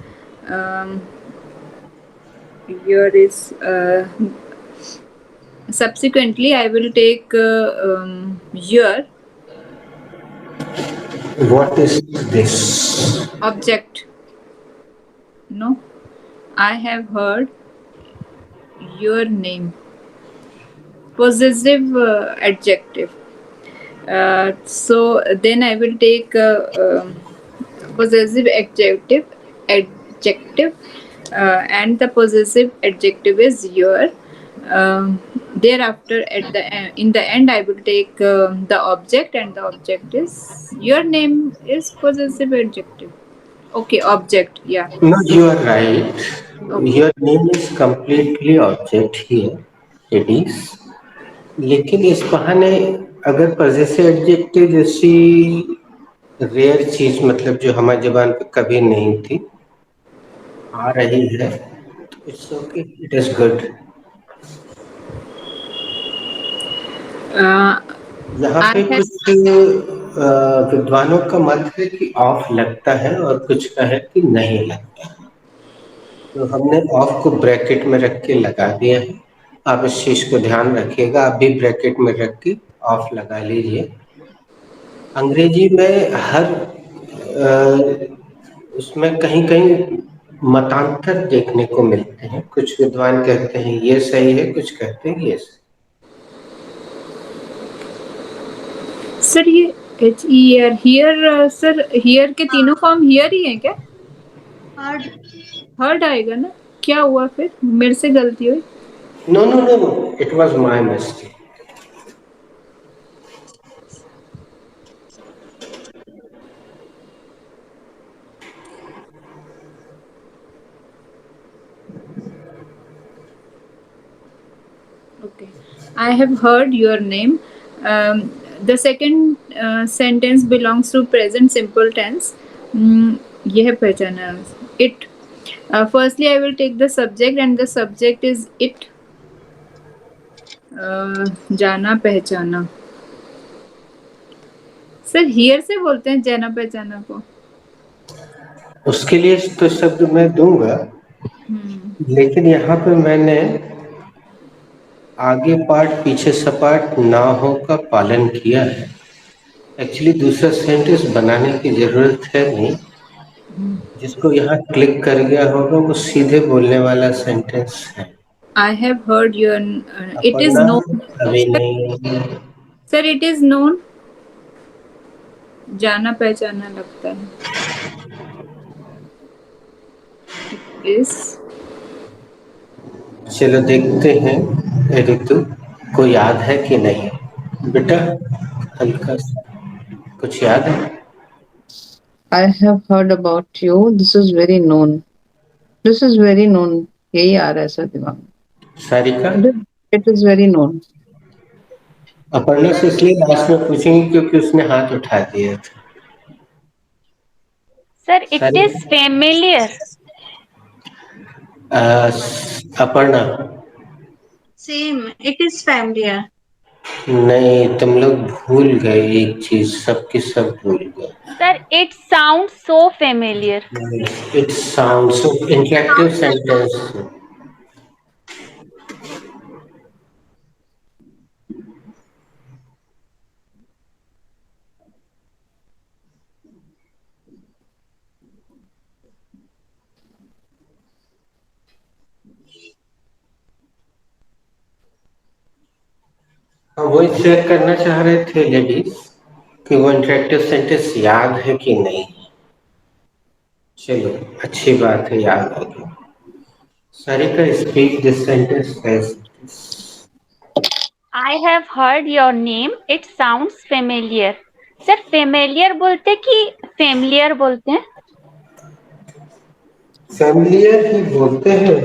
Um, Here is subsequently I will take your What is this? object. No, I have heard your name. Possessive adjective. So then I will take possessive adjective, and the possessive adjective is your. Thereafter, in the end, I will take the object, and the object is your name is possessive adjective. Okay, object. Yeah. No, you are right. Okay. Your name is completely object here. It is. लेकिन इस बहाने अगर possessive adjective जैसी rare चीज मतलब जो हमारी जबान पे कभी नहीं थी आ रही है तो it's okay. It is good. Uh, यहाँ I पे have. कुछ विद्वानों का मत है कि ऑफ लगता है और कुछ का है कि नहीं लगता. तो हमने ऑफ को ब्रैकेट में रख के लगा दिया है. आप इस चीज को ध्यान रखिएगा. आप भी ब्रैकेट में रख के ऑफ लगा लीजिए. अंग्रेजी में हर उसमें कहीं कहीं मतांतर देखने को मिलते हैं. कुछ विद्वान कहते हैं ये सही है, कुछ कहते हैं ये सही. Sir, ये HER हियर सर हियर के तीनों फॉर्म हियर ही है क्या? हर्ड। हर्ड आएगा ना? क्या हुआ फिर मेरे से गलती हुई? No, no, no, no. It was my mistake. Okay. I have heard your name. The second sentence belongs to present simple tense. ये है पहचाना. It. Firstly, I will take the subject, and the subject is it. जाना पहचाना. Sir here से बोलते हैं जाना पहचाना को. उसके लिए तो शब्द मैं दूंगा, लेकिन यहाँ पे मैंने आगे पार्ट पीछे सपाट ना हो का पालन किया है. एक्चुअली दूसरा सेंटेंस बनाने की जरूरत है नहीं. जिसको यहाँ क्लिक कर गया होगा वो सीधे बोलने वाला सेंटेंस है. I have heard your. It is अपना known. अभी नहीं. Sir, it is known. जाना पहचाना लगता है. Is. चलो देखते हैं ऋतु को याद है कि नहीं. बेटा हल्का सा कुछ याद है? I have heard about you. This is very known. This is very known. यही आ रहा है सर दिमाग में. Sarika. It is very known. Aparna से इसलिए लास्ट में पूछेंगे क्योंकि उसने हाथ उठा दिया था. Sir it is Sarika. Familiar. Aparna. Same, it is familiar. नहीं, तुम लोग भूल गए एक चीज, सबके सब भूल गए. Sir it sound so familiar. It sounds interactive sentence. हम वही चेक करना चाह रहे थे लेडीज कि वो इंटरेक्टिव सेंटेंस याद है कि नहीं. चलो अच्छी बात है, याद आ गया. Sarika, speak this sentence as. I have heard your name it sounds familiar. Sir familiar बोलते कि फेमिलियर बोलते हैं? फैमिलियर ही बोलते हैं.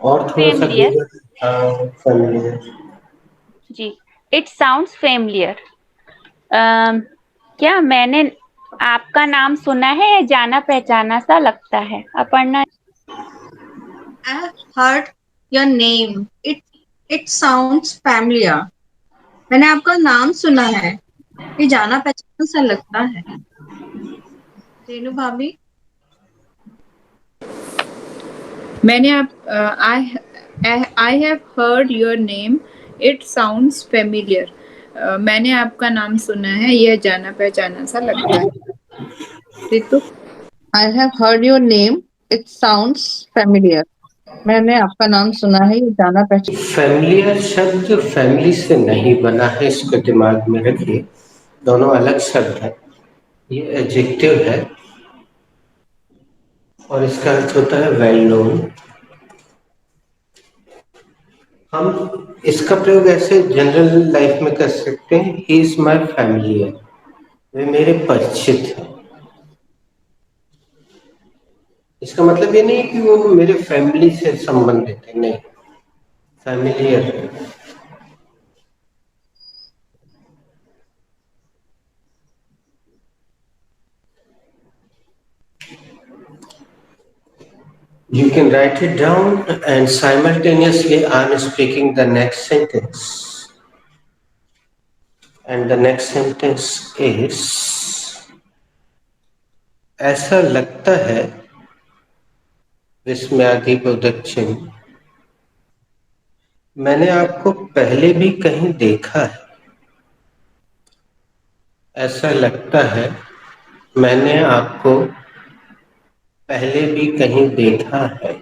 और थोड़ा सा फेमिलियर. गूगल. हाँ, फैमिलियर. जी. It sounds familiar. क्या मैंने आपका नाम सुना है? या जाना पहचाना सा लगता है? Aparna. I have heard your name, it sounds familiar. मैंने आपका नाम सुना है, ये जाना पहचाना सा लगता है. रेनू भाभी. मैंने आप आई have heard your name. It sounds familiar. मैंने आपका नाम सुना है, यह जाना पहचाना सा लगता है. Ritu. I have heard your name. It sounds familiar. मैंने आपका नाम सुना है, ये जाना पहचाना. फैमिलियर शब्द फैमिली से नहीं बना है, इसको दिमाग में रखिए. दोनों अलग शब्द है. ये एडजेक्टिव है और इसका अर्थ होता है वेल नोन. हम इसका प्रयोग ऐसे जनरल लाइफ में कर सकते हैं. He is my familiar. वे मेरे परिचित हैं. इसका मतलब ये नहीं कि वो मेरे फैमिली से संबंधित है, नहीं. Familiar. You can write it down and simultaneously I'm speaking the next sentence. And the next sentence is, ऐसा लगता है विस्मयादिबोधक चिन्ह, मैंने आपको पहले भी कहीं देखा है. ऐसा लगता है मैंने आपको पहले भी कहीं देखा है.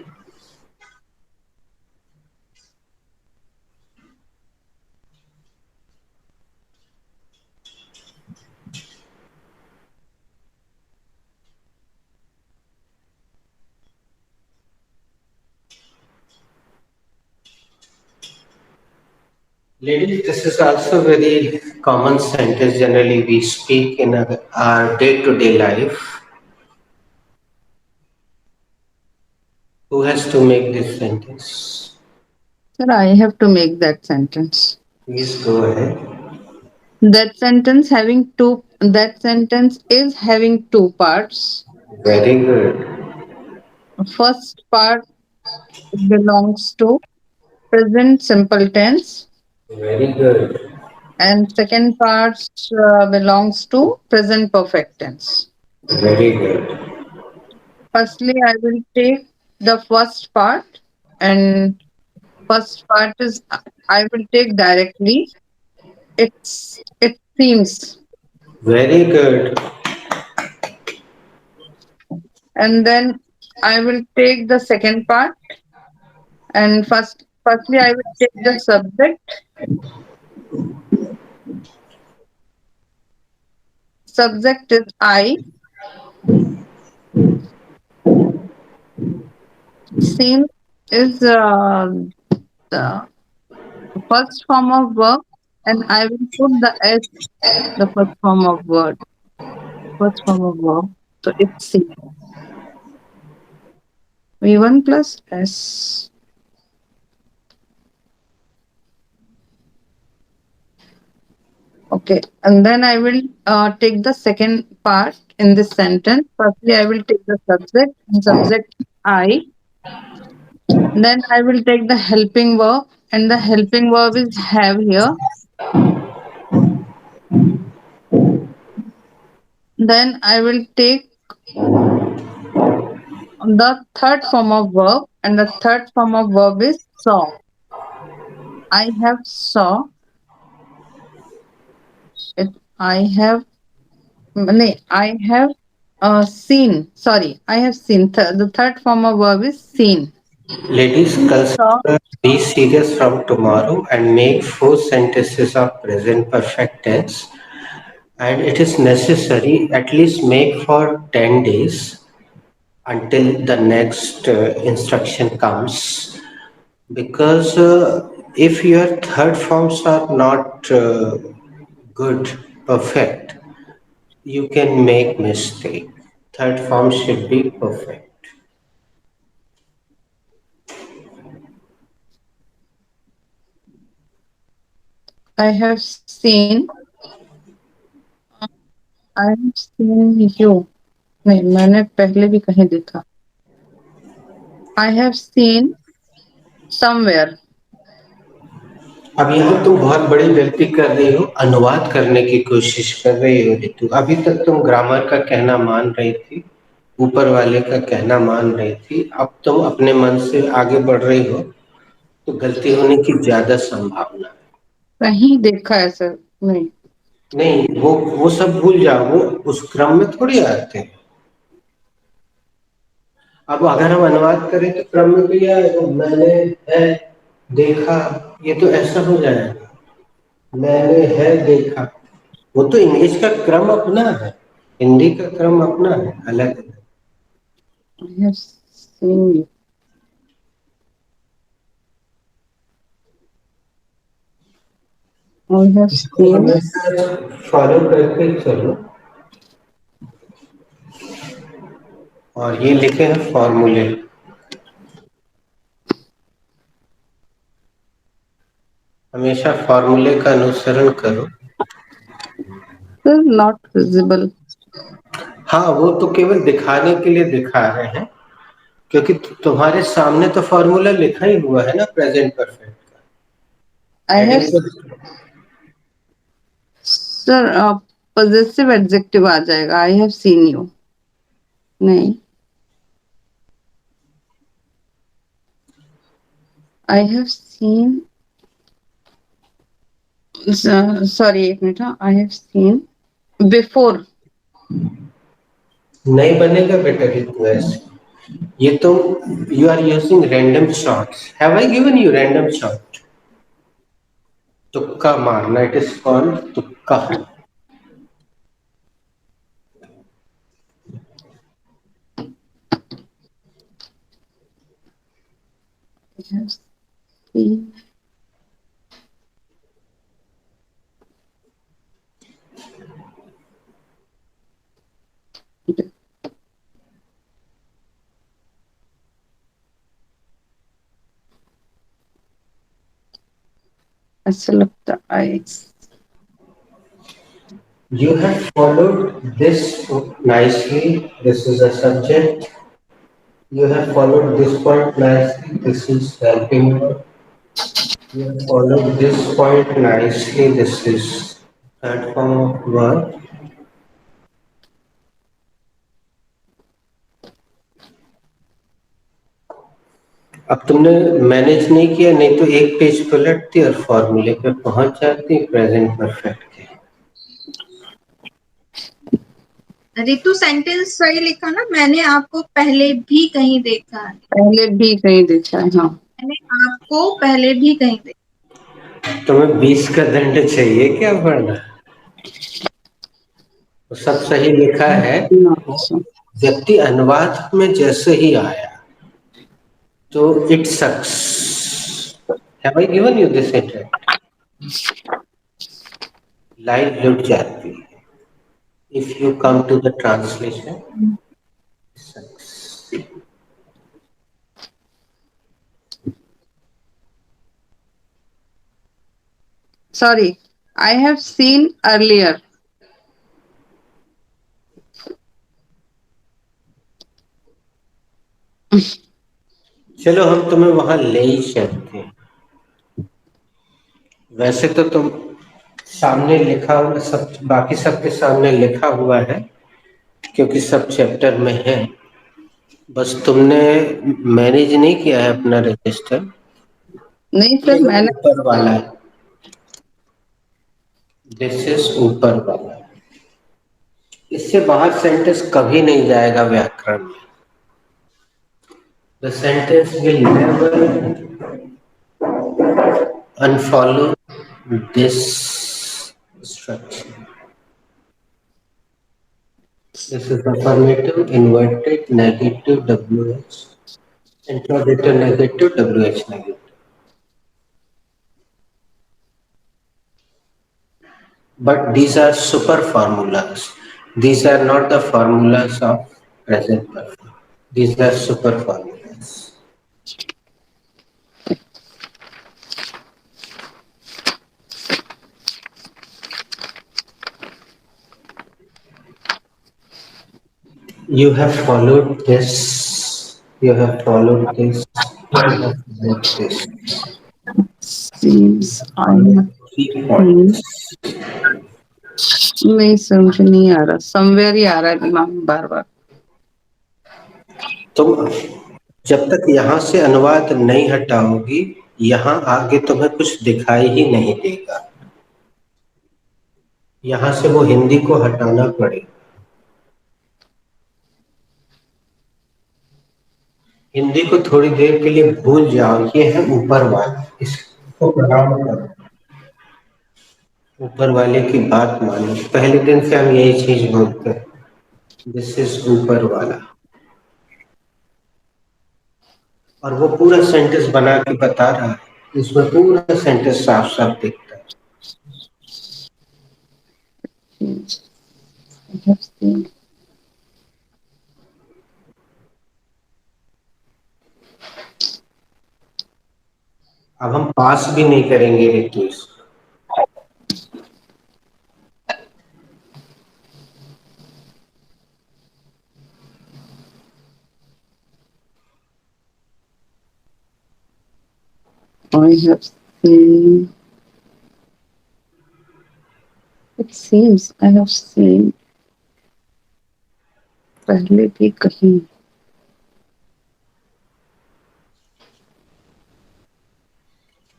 Ladies, this is also very common sentence. Generally, we speak in our day-to-day life. Who has to make this sentence? Sir, I have to make that sentence. Please go ahead. That sentence is having two parts. Very good. First part belongs to present simple tense, Very good. and second part belongs to present perfect tense. Very good. Firstly, I will take the first part, and first part is I will take directly. It seems, Very good. and then I will take the second part, and firstly I will take the subject. Subject is I. Seems is the first form of verb, and I will put the s, the first form of word, first form of verb. So it's C. V1 plus S. Okay, and then I will take the second part in this sentence. Firstly, I will take the subject, and subject I. Then I will take the helping verb, and the helping verb is have here. Then I will take the third form of verb, and the third form of verb is saw. I have saw it. I have seen. Sorry, I have seen. The third form of verb is seen. Ladies, Saw. consider be serious from tomorrow and make four sentences of present perfect tense. And it is necessary at least make for 10 days until the next instruction comes. Because if your third forms are not good, perfect, you can make mistake. Third form should be perfect. I have seen. I have seen you. नहीं मैंने पहले भी कहीं देखा. I have seen somewhere. अब यहाँ तुम बहुत बड़ी गलती कर रही हो, अनुवाद करने की कोशिश कर रही हो रितु। अभी तक तुम ग्रामर का कहना मान रही थी, ऊपर वाले का कहना मान रही थी, अब तुम अपने मन से आगे बढ़ रही हो, तो गलती होने की ज्यादा संभावना है। कहीं देखा है सर. नहीं. नहीं, वो सब भूल जाओ, वो उस क्रम में थोड़ी आते हैं। अब अगर हम अनुवाद करें तो क्रम में तो यह आएगा, मैंने है देखा, ये तो ऐसा हो जाएगा, मैंने है देखा। वो तो इंग्लिश का क्रम अपना है, हिंदी का क्रम अपना है, अलग है। I have seen you. I have इसको seen. हमेशा फॉलो करके चलो। और ये लिखे हैं फॉर्मूले, हमेशा फॉर्मूले का अनुसरण करो। Sir, not visible. हाँ, वो तो केवल दिखाने के लिए दिखा रहे हैं, क्योंकि तुम्हारे सामने तो फॉर्मूला लिखा ही हुआ है ना प्रेजेंट परफेक्ट का। I have. एडिंग तो सर possessive adjective आ जाएगा. I have seen you. नहीं. I have seen. Sorry, एक minute. I have seen before. नहीं बनेगा बेटा रितु ऐसे। ये तो you are using random shots. Have I given you random shot? तुक्का मारना, it is called tukka. I have seen. ऐसा लगता है। You have followed this nicely. This is a subject. You have followed this point nicely. This is helping verb. You have followed this point nicely. This is third form of verb. अब तुमने manage नहीं किया, नहीं तो एक page पलटती और फॉर्मूले पे पहुंच जाती प्रेजेंट परफेक्ट के। रितु सेंटेंस सही लिखा ना, मैंने आपको पहले भी कहीं देखा है। पहले भी कहीं देखा है, हाँ। मैंने आपको पहले भी कहीं देखा। तुम्हें 20 का दंड चाहिए क्या पढ़ना? तो सब सही लिखा है। अच्छा। व्यक्ति अनुवाद में जैसे ही आया तो it sucks. Have I given you this sentence? Line लुट जाती है। If you come to the translation, Sorry, I have seen earlier. चलो हम तुम्हें वहां ले ही चलते हैं। वैसे तो तुम सामने लिखा हुआ सब, बाकी सबके सामने लिखा हुआ है क्योंकि सब चैप्टर में है। बस तुमने मैनेज नहीं किया है अपना रजिस्टर। नहीं ये सर, मैंने ऊपर वाला है, दिस इज ऊपर वाला। इससे बाहर सेंटेंस कभी नहीं जाएगा व्याकरण में। The sentence will never unfollow this structure. This is affirmative, inverted, negative, WH, interrogative, negative, WH negative. But these are super formulas. These are not the formulas of present perfect. These are super formulas. You have followed this. You have followed this. You have followed this. seems I Followed have 3 points. seen. नहीं sir, मुझे नहीं आ रहा, somewhere ही आ रहा है दिमाग में बार बार। तुम जब तक यहाँ से अनुवाद नहीं हटाओगी, यहाँ आगे तुम्हें कुछ दिखाई ही नहीं देगा। यहाँ से वो हिंदी को हटाना पड़ेगा। हिंदी को थोड़ी देर के लिए भूल जाओ, ये है ऊपर वाला, इसको प्रणाम करो। ऊपर वाले की बात मानो। पहले दिन से हम यही चीज बोलते हैं, दिस इज ऊपर वाला। और वो पूरा सेंटेंस बना के बता रहा है, इसमें पूरा सेंटेंस साफ साफ दिखता है। I have seen. अब हम पास भी नहीं करेंगे ऋतु इसको। I have seen. It seems I have seen. पहले भी कहीं।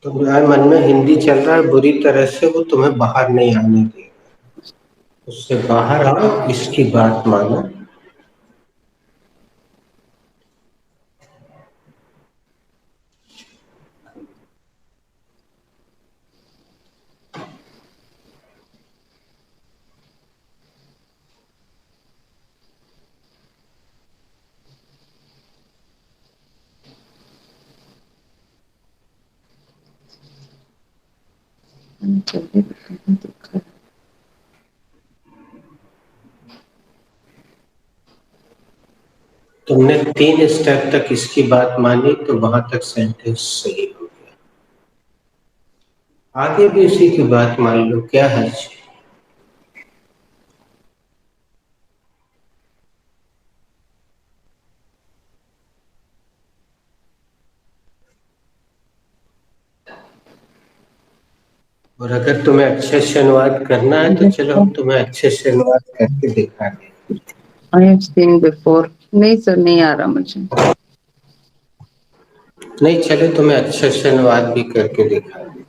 तुम्हारे मन में हिंदी चल रहा है बुरी तरह से, वो तुम्हें बाहर नहीं आने देगा। उससे बाहर आओ, इसकी बात मानो। मैंने पहले भी कहीं देखा है। तुमने 3 स्टेप तक इसकी बात मानी तो वहां तक सेंटेंस सही हो गया। आगे भी उसी की बात मान लो, क्या हर्ज। और अगर तुम्हें अच्छे से अनुवाद करना है तो चलो हम तुम्हें अच्छे से अनुवाद करके दिखा दें। I have seen before. नहीं सर, नहीं आ रहा मुझे। नहीं, चलो तुम्हें अच्छे से अनुवाद भी करके दिखा दें,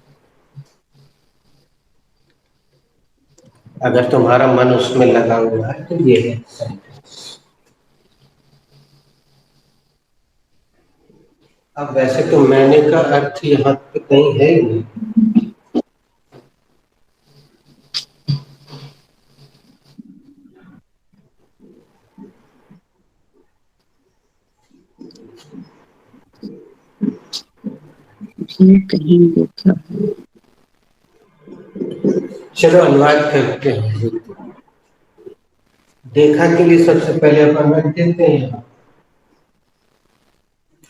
अगर तुम्हारा मन उसमें लगा हुआ है तो ये है सेंटेंस। अब वैसे तो मैंने का अर्थ यहाँ पे कहीं है ही नहीं। ये कहीं देखा है। चलो अनुवाद करते हैं। देखा के लिए सबसे पहले अपन रख देते हैं यहाँ।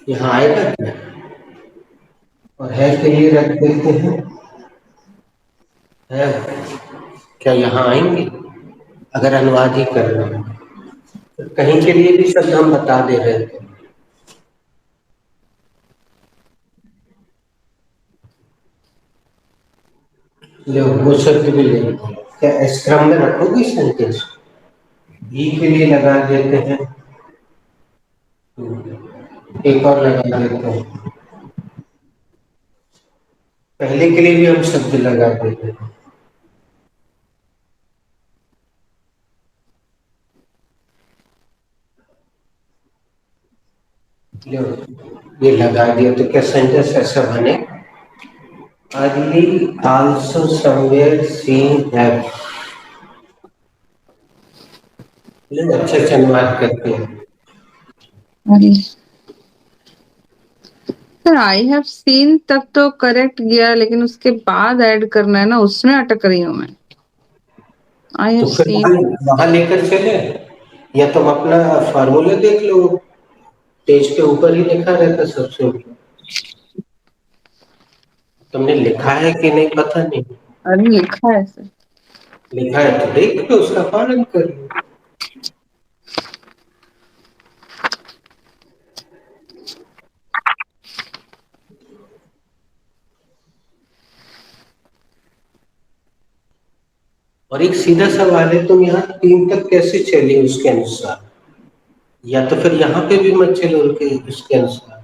यहाँ आएगा क्या, और है के लिए रख देते हैं है। क्या यहाँ आएंगे अगर अनुवाद ही कर रहे हैं तो? कहीं के लिए भी शब्द हम बता दे रहे थे। लो वो शब्द भी ले, क्या इस क्रम में रखोगी सेंटेंस? भी के लिए लगा देते हैं, एक और लगा देते हैं। पहले के लिए भी हम शब्द लगा देते हैं। लो ये लगा दिया तो क्या सेंटेंस ऐसा बने, early also somewhere seen have. अच्छे से अनुवाद करते हैं। अरे सर, आई हैव सीन तक तो करेक्ट गया, लेकिन उसके बाद ऐड करना है ना, उसमें अटक रही हूँ मैं। आई हैव तो फिर सीन। वहां लेकर चले, या तुम अपना फार्मूला देख लो, पेज के ऊपर ही लिखा रहता सबसे ऊपर। तुमने लिखा है कि नहीं पता नहीं, अरे लिखा है सर। लिखा है तो देख लो, उसका पालन कर लो। और एक सीधा सवाल है, तुम यहाँ 3 तक कैसे चले उसके अनुसार, या तो फिर यहाँ पे भी मत चलो उनके उसके अनुसार।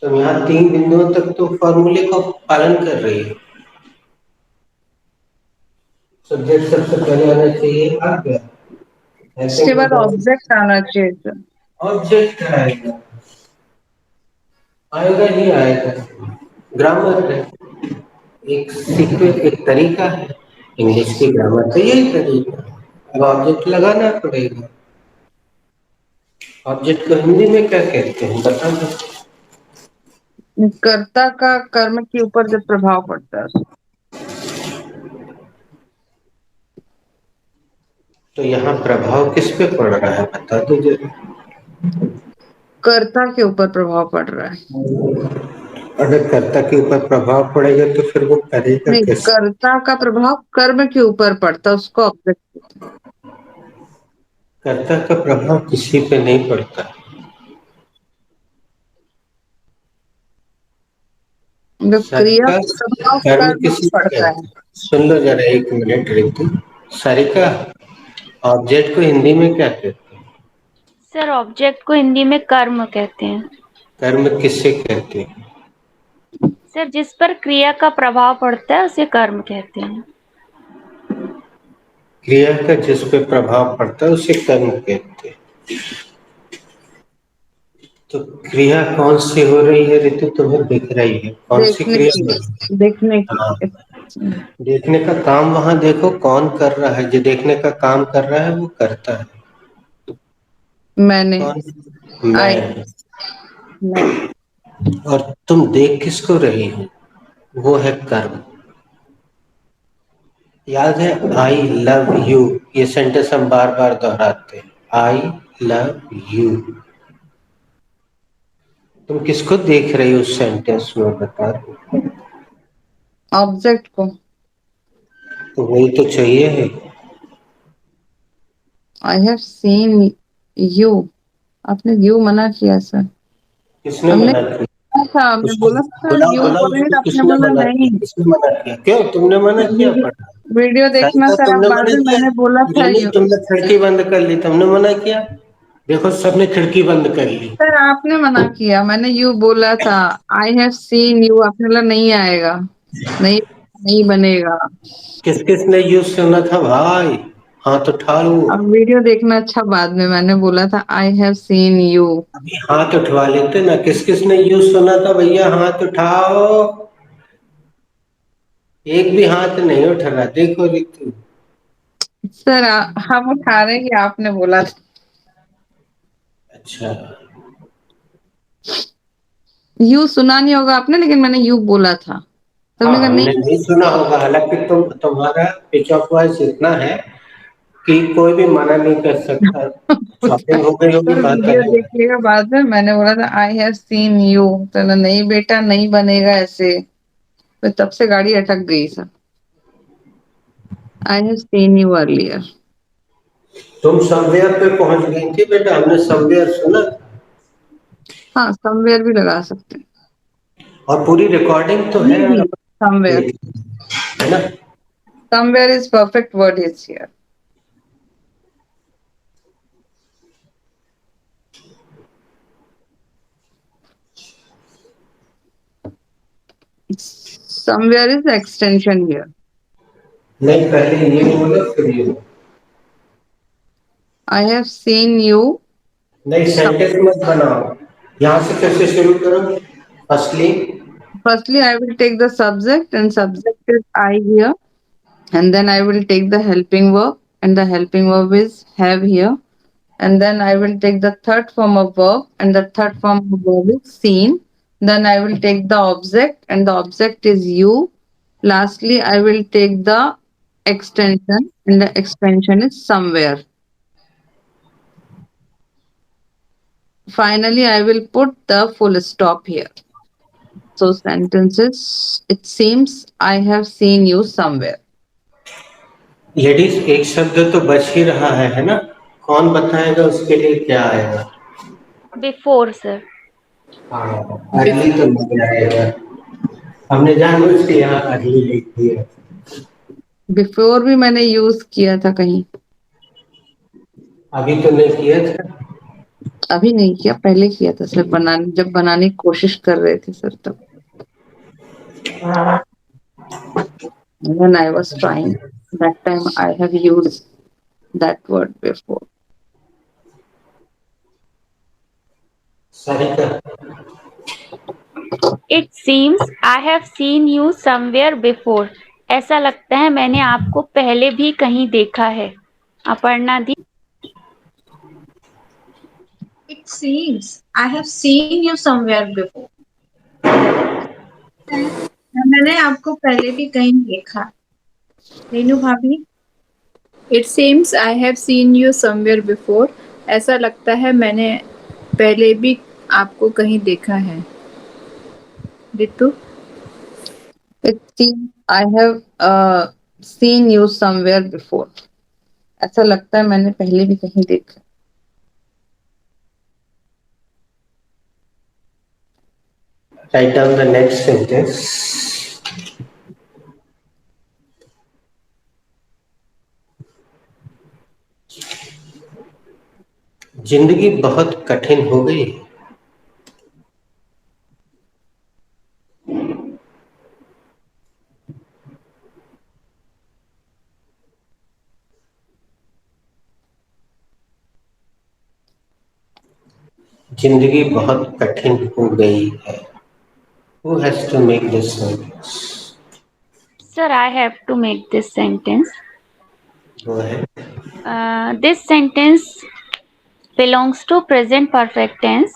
तुम यहाँ 3 बिंदुओं तक तो फॉर्मूले का पालन कर रही है। सब्जेक्ट सबसे पहले आना चाहिए, आ गया। उसके बाद ऑब्जेक्ट आना चाहिए सर। ऑब्जेक्ट आएगा, आएगा ही आएगा। ग्रामर है, एक सीक्वेंस, एक तरीका है। इंग्लिश की ग्रामर का यही तरीका है। अब ऑब्जेक्ट लगाना पड़ेगा। ऑब्जेक्ट को हिंदी में क्या कहते हैं बता दो। कर्ता का कर्म के ऊपर जब प्रभाव पड़ता है। तो यहाँ प्रभाव किस पे पड़ रहा है बता दो जरा। कर्ता के ऊपर प्रभाव पड़ रहा है। अगर कर्ता के ऊपर प्रभाव पड़ेगा तो फिर वो करेगा नहीं, कैसे? कर्ता का प्रभाव कर्म के ऊपर पड़ता है, उसको ऑब्जेक्ट। कर्ता का प्रभाव किसी पे नहीं पड़ता। जब क्रिया सारिका, का प्रभाव कर्म कर्म किसी पे पे पड़ता है। कहते हैं? सुन लो जरा, एक मिनट रिंकू। सारिका, ऑब्जेक्ट को हिंदी में क्या कहते हैं? सर ऑब्जेक्ट को हिंदी में कर्म कहते हैं। कर्म किससे कहते हैं? सर जिस पर क्रिया का प्रभाव पड़ता है उसे कर्म कहते हैं। क्रिया का जिस पे प्रभाव पड़ता है उसे कर्म कहते हैं। तो क्रिया कौन सी हो रही है ऋतु, तुम्हें दिख रही है कौन सी देखने क्रिया की, हो रही देखने है? की। हाँ, देखने का काम वहां देखो कौन कर रहा है, जो देखने का काम कर रहा है वो करता है मैंने। कौन? आई। मैं। मैं। और तुम देख किसको रही हो, वो है कर्म। याद है आई लव यू, ये सेंटेंस हम बार बार दोहराते हैं, आई लव यू। तुम किसको देख रही हो उस सेंटेंस में बता दो। ऑब्जेक्ट को। तो वही तो चाहिए है। आई हैव सीन यू, आपने यू मना किया सर। किसने हमने मना किया? था, हमने उसको बोला था सर बुलाओ यू बुलाओ, बोलेंगे उसको तो आपने किसने बोला मना नहीं। किया? किसने मना किया? क्यों तुमने मना किया वीडियो, पढ़ना? वीडियो देखना शायद सर, आप तुमने बाद मना में, किया। मैंने बोला था नहीं नहीं, यू। तुमने खिड़की बंद कर ली, तुमने मना किया। देखो सबने खिड़की बंद कर ली। सर आपने मना किया, मैंने यू बोला था। आई हैव सीन यू, आपने बोला नहीं आएगा, नहीं नहीं बनेगा। किस किसने यूज सुना था भाई? हाथ उठा लो। अब वीडियो देखना अच्छा बाद में, मैंने बोला था आई हैव सीन यू। अभी हाथ उठवा लेते ना, किस किसने यूज सुना था भैया? हाथ उठाओ। एक भी हाथ नहीं उठ रहा, देखो रितु। सर हम उठा रहे हैं कि आपने बोला था। अच्छा। यू सुना नहीं होगा आपने, लेकिन मैंने यू बोला था, तो हाँ हमने कहा हमने नहीं। नहीं सुना होगा, हालांकि तुम्हारा पिच ऑफ वॉइस इतना है कि कोई भी मना नहीं कर सकता। शॉपिंग हो गई होगी, सर बात वीडियो अलग है। देखिएगा बाद में, मैंने बोला था आई हैव सीन यू, तो ना, नहीं बेटा नहीं बनेगा ऐसे। तो तब से गाड़ी अटक गई sir. I have seen you earlier. तुम समवेयर पे पहुंच गई थी बेटा, हमने समवेयर सुना था। हाँ समवेयर भी लगा सकते हैं। और पूरी रिकॉर्डिंग तो है, और समवेयर, है ना? somewhere is perfect word is here. Somewhere is the extension here. नहीं, पहले ये बोलो फिर ये बोलो। I have seen you. नहीं, सेंटेंस मत बनाओ। यहाँ से कैसे शुरू करो? Firstly. Firstly, I will take the subject, and subject is I here, and then I will take the helping verb, and the helping verb is have here, and then I will take the third form of verb, and the third form of verb is seen. Then I will take the object, and the object is you. Lastly, I will take the extension, and the extension is somewhere. Finally, I will put the full stop here. So sentences, it seems I have seen you somewhere. यदि एक शब्द तो बच ही रहा है ना? कौन बताएगा उसके लिए क्या आएगा? Before sir. हाँ, अगली तो नहीं आएगा। हमने जानबूझ के यहाँ अगली लिख दी है। Before भी मैंने यूज किया था कहीं। अभी तो नहीं किया था। अभी नहीं किया, पहले किया था सर, बनाने जब बनाने की कोशिश कर रहे थे सर तब। When I was trying, that time I have used that word before. सही का। It seems I have seen you somewhere before. ऐसा लगता है मैंने आपको पहले भी कहीं देखा है। अपर्णा दी। It seems I have seen you somewhere before. मैंने आपको पहले भी कहीं देखा। रेनू भाभी। It seems I have seen you somewhere before. ऐसा लगता है मैंने पहले भी आपको कहीं देखा है। Ritu. It seems I have seen you somewhere before. ऐसा लगता है मैंने पहले भी कहीं देखा। Write down the next sentence. जिंदगी बहुत कठिन हो गई। जिंदगी बहुत कठिन हो गई है। Who has to make this sentence? Sir I have to make this sentence. Go ahead. This sentence belongs to present perfect tense.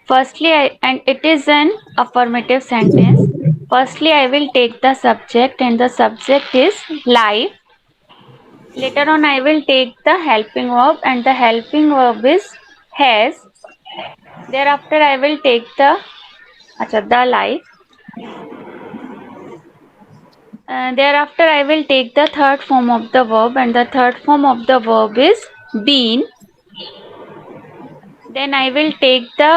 Firstly, and it is an affirmative sentence. Firstly, I will take the subject, and the subject is life. Later on, I will take the helping verb, and the helping verb is has. Thereafter, I will take the life. Thereafter, I will take the third form of the verb, and the third form of the verb is been. Then I will take the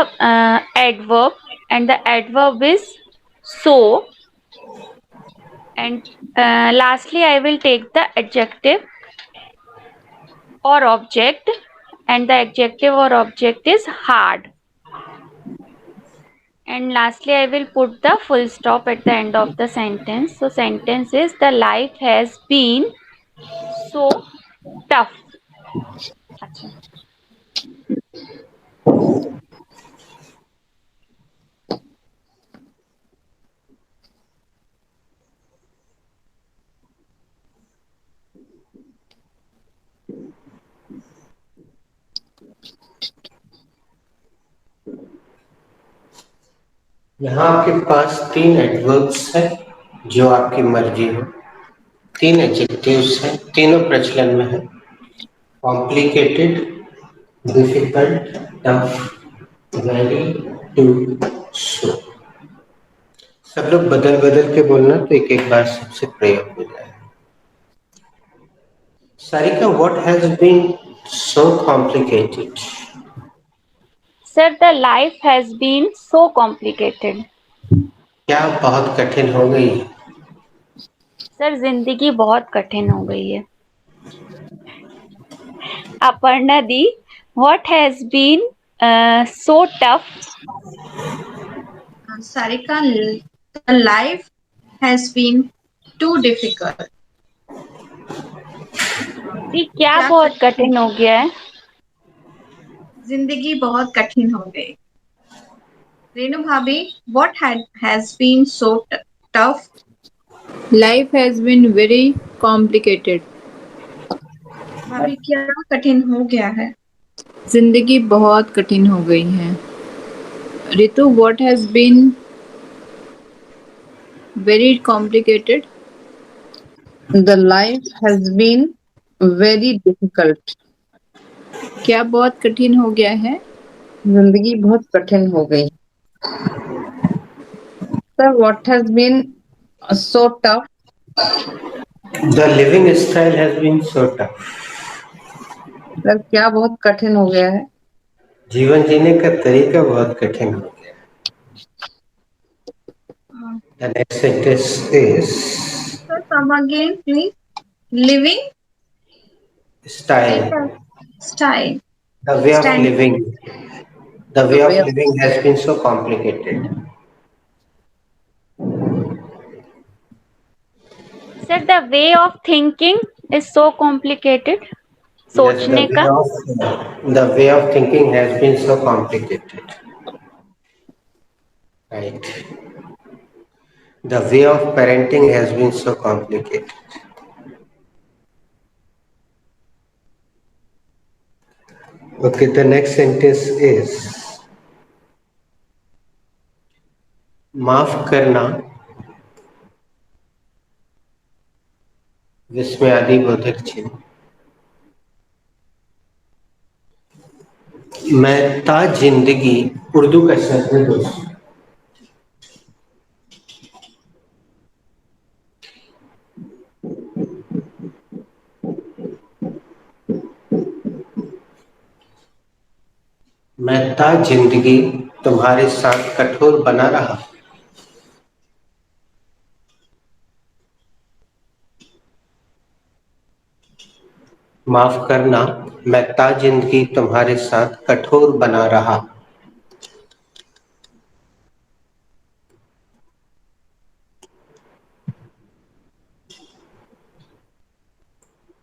adverb, and the adverb is so. And lastly, I will take the adjective or object, and the adjective or object is hard. And lastly, I will put the full stop at the end of the sentence. So, sentence is the life has been so tough. अच्छा. यहाँ आपके पास तीन adverbs हैं जो आपकी मर्जी हो, तीन एडजेक्टिव्स हैं, तीनों प्रचलन में है। Complicated, difficult, tough, very, too, so. सब लोग बदल बदल के बोलना तो एक एक बार सबसे प्रयोग हो जाए। Sarika, what has been so complicated? Sir, the life has been so complicated. क्या बहुत कठिन हो गई? सर, जिंदगी बहुत कठिन हो गई है. Aparna Di, what has been so tough? Sarika, the life has been too difficult. दी, क्या क्या बहुत कठिन, कठिन हो गया है? जिंदगी बहुत कठिन हो गई. रेणु भाभी, what has been so tough? Life has been very complicated. भाभी, क्या कठिन हो गया है? जिंदगी बहुत कठिन हो गई है. Ritu, what has been very complicated? The life has been very difficult. क्या बहुत कठिन हो गया है? जिंदगी बहुत कठिन हो गई. Sir, what has been so tough? The living style has been so tough. Sir, क्या बहुत कठिन हो गया है? जीवन जीने का तरीका बहुत कठिन हो गया। The next sentence is So come again, please. Living style. style. The way of Stand. living. The The way of way of living has been so complicated. Sir, the way of thinking is so complicated. Yes, सोचने का. the way of thinking has been so complicated. Right. The way of parenting has been so complicated. Okay, the next sentence is माफ करना विस्मयादि बोधक चिन्ह। मैं ता जिंदगी उर्दू का शब्द है दोस्तों। मैं ता जिंदगी तुम्हारे साथ कठोर बना रहा। माफ करना, मैं ता जिंदगी तुम्हारे साथ कठोर बना रहा।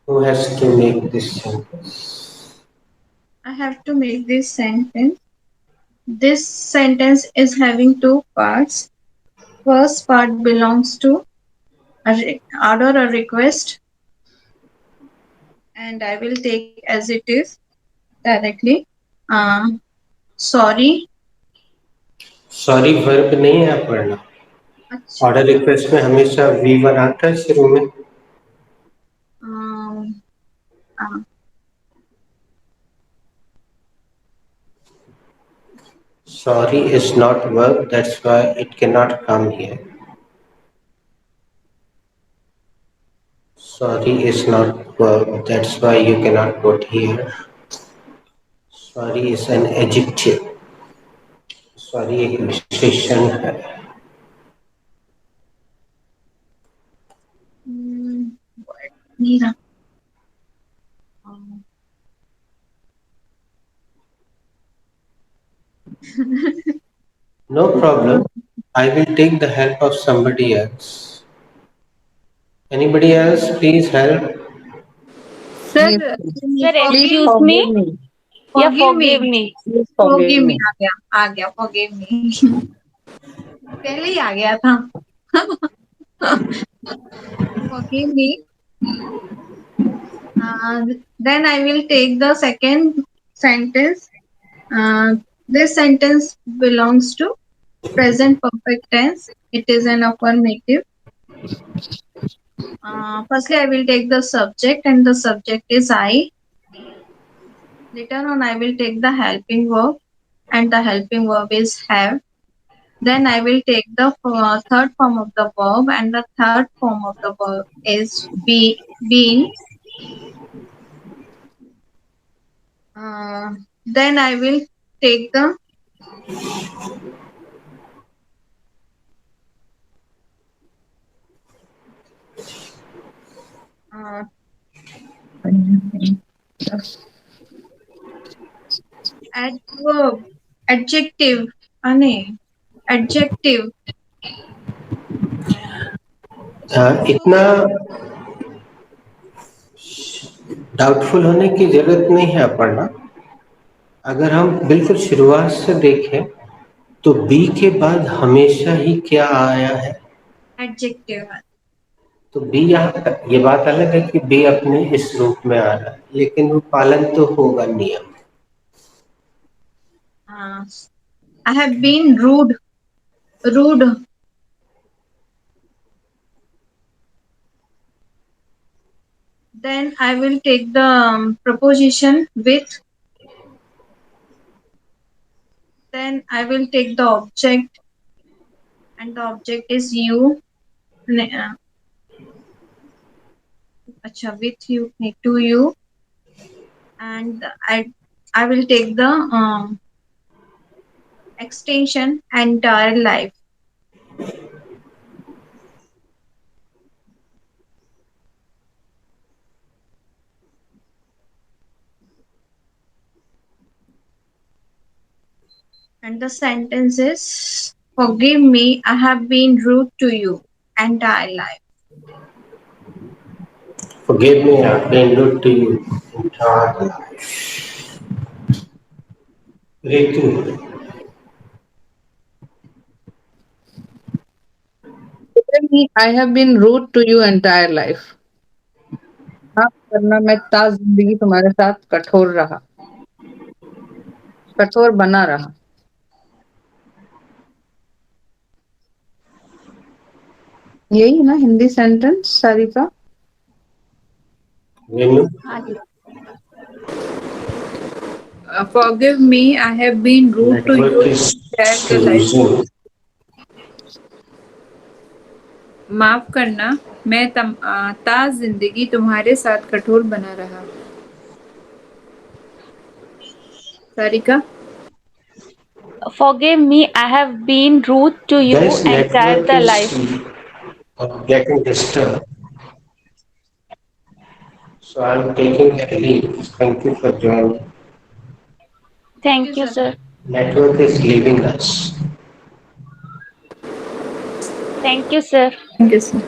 Who has to make this sentence? I have to make this sentence. This sentence is having two parts. First part belongs to order a request, and I will take as it is directly. Sorry. Sorry verb नहीं है पढ़ना। अच्छा. Order request में हमेशा V1 आता है शुरू में। Um, uh, Sorry is not verb, that's why it cannot come here. Sorry is not verb. That's why you cannot put here. Sorry is an adjective. Sorry एक विशेषण है. नहीं रहा. No problem. I will take the help of somebody else. Anybody else, please help. Sir, Please, can you Sir, please forgive excuse forgive me. me. Yeah, Forgive forgive me. me. Please forgive Forgive me. me. आ गया forgive me. पहले ही आ गया था. Forgive me. Then I will take the second sentence. Uh, this sentence belongs to present perfect tense. It is an affirmative. Firstly, I will take the subject, and the subject is I. Later on, I will take the helping verb, and the helping verb is have. Then I will take the third form of the verb, and the third form of the verb is been. Then I will take the uh, adverb, adjective, adjective. इतना doubtful होने की जरूरत नहीं है पढ़ना. अगर हम बिल्कुल शुरुआत से देखें तो बी के बाद हमेशा ही क्या आया है. Adjective. तो बी यहाँ ये बात अलग है कि बी अपने इस रूप में आ रहा है, लेकिन वो पालन तो होगा नियम. I have been rude, rude. Then I will take the preposition with. Then I will take the object, and the object is you. Acha, with you, to you, and I will take the extension entire life. And the sentence is, forgive me, I have been rude to you entire life. Forgive me, I've been rude to you entire life. Ritu, Forgive me, I have been rude to you entire life. माफ करना मैं ता जिंदगी तुम्हारे साथ कठोर रहा, कठोर बना रहा. यही ना हिंदी सेंटेंस सारिका. Venu, हाँ जी. forgive me, I have been rude to network you is entire the life. losing. माफ करना, मैं ता जिंदगी तुम्हारे साथ कठोर बना रहा. Sarika. Forgive me, I have been rude to you Guys, entire network the is life. getting disturbed. So I'm taking a leave. Thank you for joining. Thank Thank you, you, sir. sir. Network is leaving us. Thank you, sir. Thank you, sir.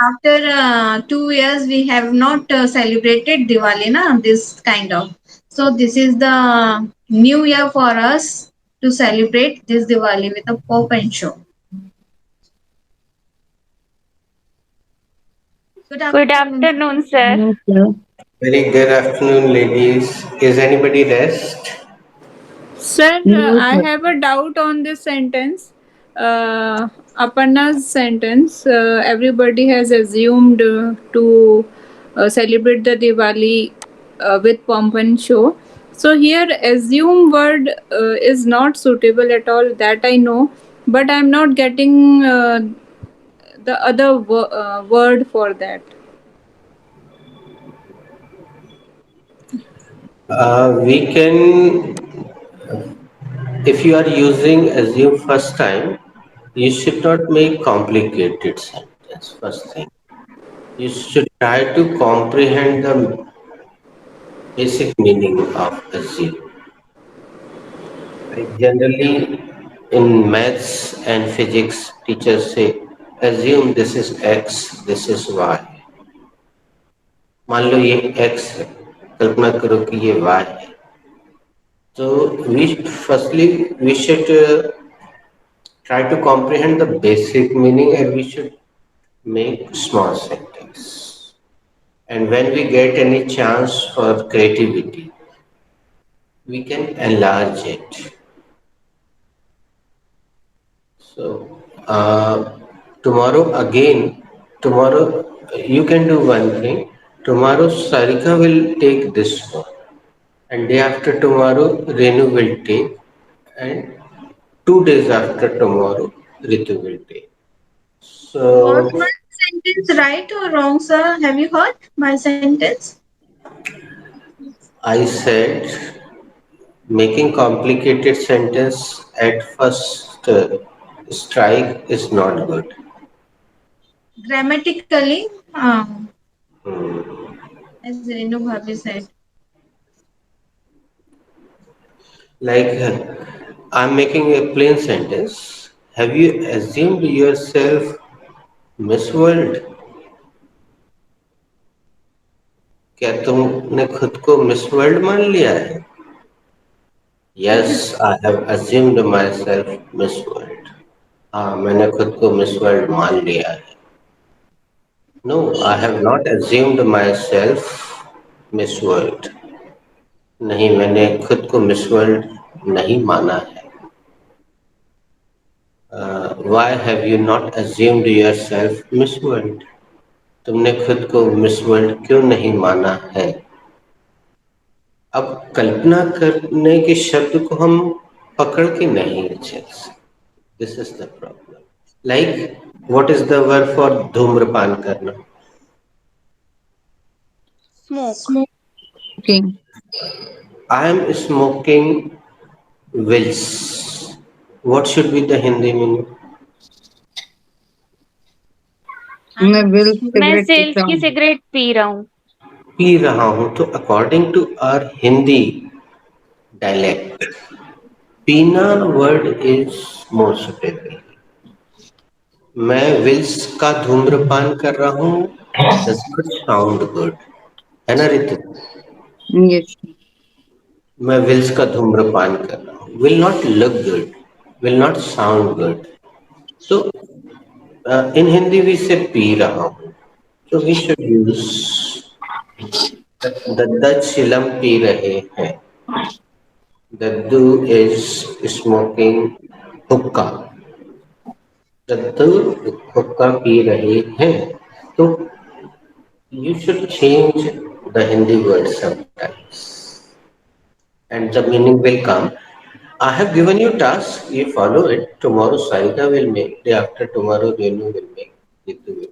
after 2 years we have not celebrated Diwali, na, this kind of. So this is the new year for us to celebrate this Diwali with a pop and show. Good Good afternoon. afternoon, sir. Thank you. Very good afternoon, ladies. Is anybody rest? Sir, No, I sir. have a doubt on this sentence. Aparna's sentence, everybody has assumed to celebrate the Diwali with pomp and show. So here, assume word is not suitable at all. That I know, but I'm not getting the other word for that. We can, if you are using assume first time, you should not make complicated sentence first thing. You should try to comprehend the basic meaning of assume. Like generally in maths and physics, teachers say, assume this is x, this is y. मान लो ये x है, कल्पना करो कि ये y है. So we should try to comprehend the basic meaning and we should make small sentence. And when we get any chance for creativity, we can enlarge it. So tomorrow again, tomorrow you can do one thing. Tomorrow Sarika will take this one, and day after tomorrow Renu will take, and 2 days after tomorrow Ritu will take. Was So my sentence right or wrong, sir? Have you heard my sentence? I said making complicated sentence at first strike is not good. Grammatically, Hmm. as Renu Bhabi said. Like I'm making a plain sentence. Have you assumed yourself Miss World? क्या तुमने खुद को miss world मान लिया है? Yes, I have assumed myself Miss World. हाँ, मैंने खुद को मिस वर्ल्ड मान लिया है. No, I have not assumed myself Miss World. नहीं, मैंने खुद को मिस वर्ल्ड नहीं माना है. Why have you not assumed yourself Miss World? तुमने खुद को मिस वर्ल्ड क्यों नहीं माना है? अब कल्पना करने के शब्द को हम पकड़ के नहीं चल सकते. This is the problem. Like what is the word for धूम्रपान करना? Smoke. Smoking. I am smoking Wills. What should be the Hindi meaning? मैं I'm will मैं cigarette सेल्स पीता की हूँ. सिगरेट पी रहा हूँ. पी रहा हूं. तो according to our Hindi dialect, peena word is more suitable. मैं विल्स का धूम्रपान कर रहा हूँ. Does not sound good. है ना रितु? Yes. मैं विल्स का धूम्रपान कर रहा हूँ. Will not look good. Will not sound good. तो इन हिंदी वी से पी रहा हूँ. तो वी शुड यूज दद्दा चिलम पी रहे हैं. दद्दू इज स्मोकिंग हुक्का. दद्दू हुक्का पी रहे हैं. तो you should change the Hindi word sometimes, and the meaning will come. I have given you task. You follow it. Tomorrow Sarika will make. Day after tomorrow Renu will make. Ritu will.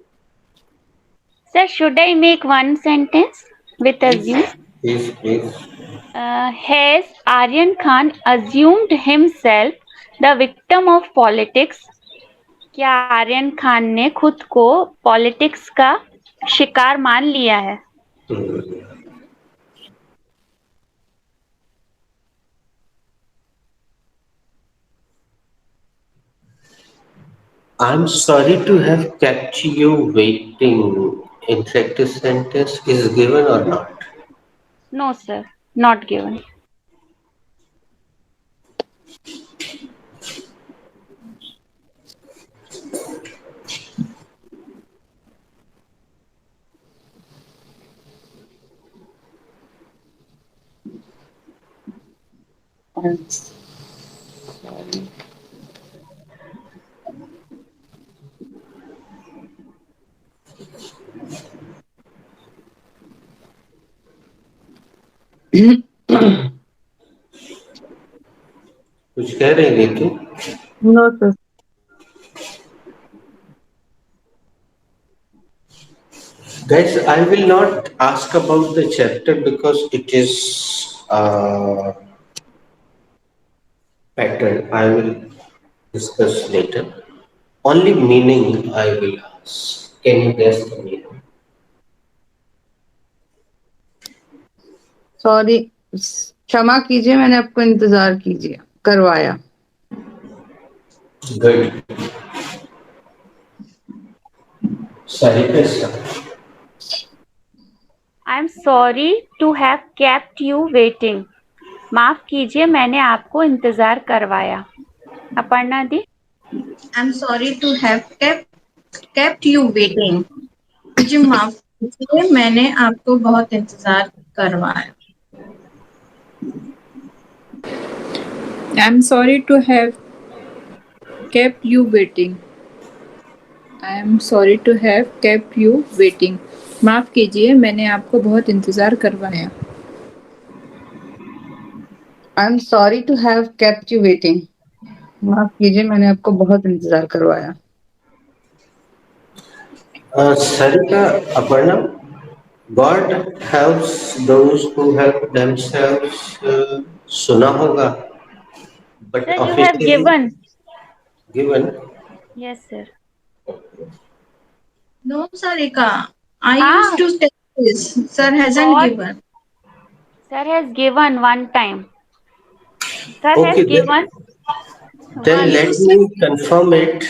Sir, should I make one sentence with Please, assume? please. Has Aryan Khan assumed himself the victim of politics? क्या आर्यन खान ने खुद को politics का शिकार मान लिया है? Hmm. I'm sorry to have kept you waiting. Interactive sentence is given or not? No, sir, not given. I'm कुछ कह रही थी तू? No, sir. Guys, I will not ask about the chapter because it is pattern. I will discuss later. Only meaning I will ask. Can you guess the meaning? Sorry, क्षमा कीजिए, मैंने आपको इंतजार कीजिए करवाया. Good. Sarika sir. I am sorry to have kept you waiting. माफ कीजिए, मैंने आपको इंतजार करवाया. अपर्णा दी. I'm sorry to have kept you waiting. मुझे माफ कीजिए, मैंने आपको बहुत इंतजार करवाया. I'm sorry to have kept you waiting. I am sorry to have kept you waiting. माफ कीजिए, मैंने आपको बहुत इंतजार करवाया. I am sorry to have kept you waiting. माफ कीजिए, मैंने आपको बहुत इंतजार करवाया. Sarika, Aparna, God helps those who help themselves. सुना होगा, but sir you have officially given. given. Yes sir. No, Sarika. I used हाँ. to say this. Sir hasn't God. given. Sir has given one time. Sir has Okay, given then once. You let said me confirm it.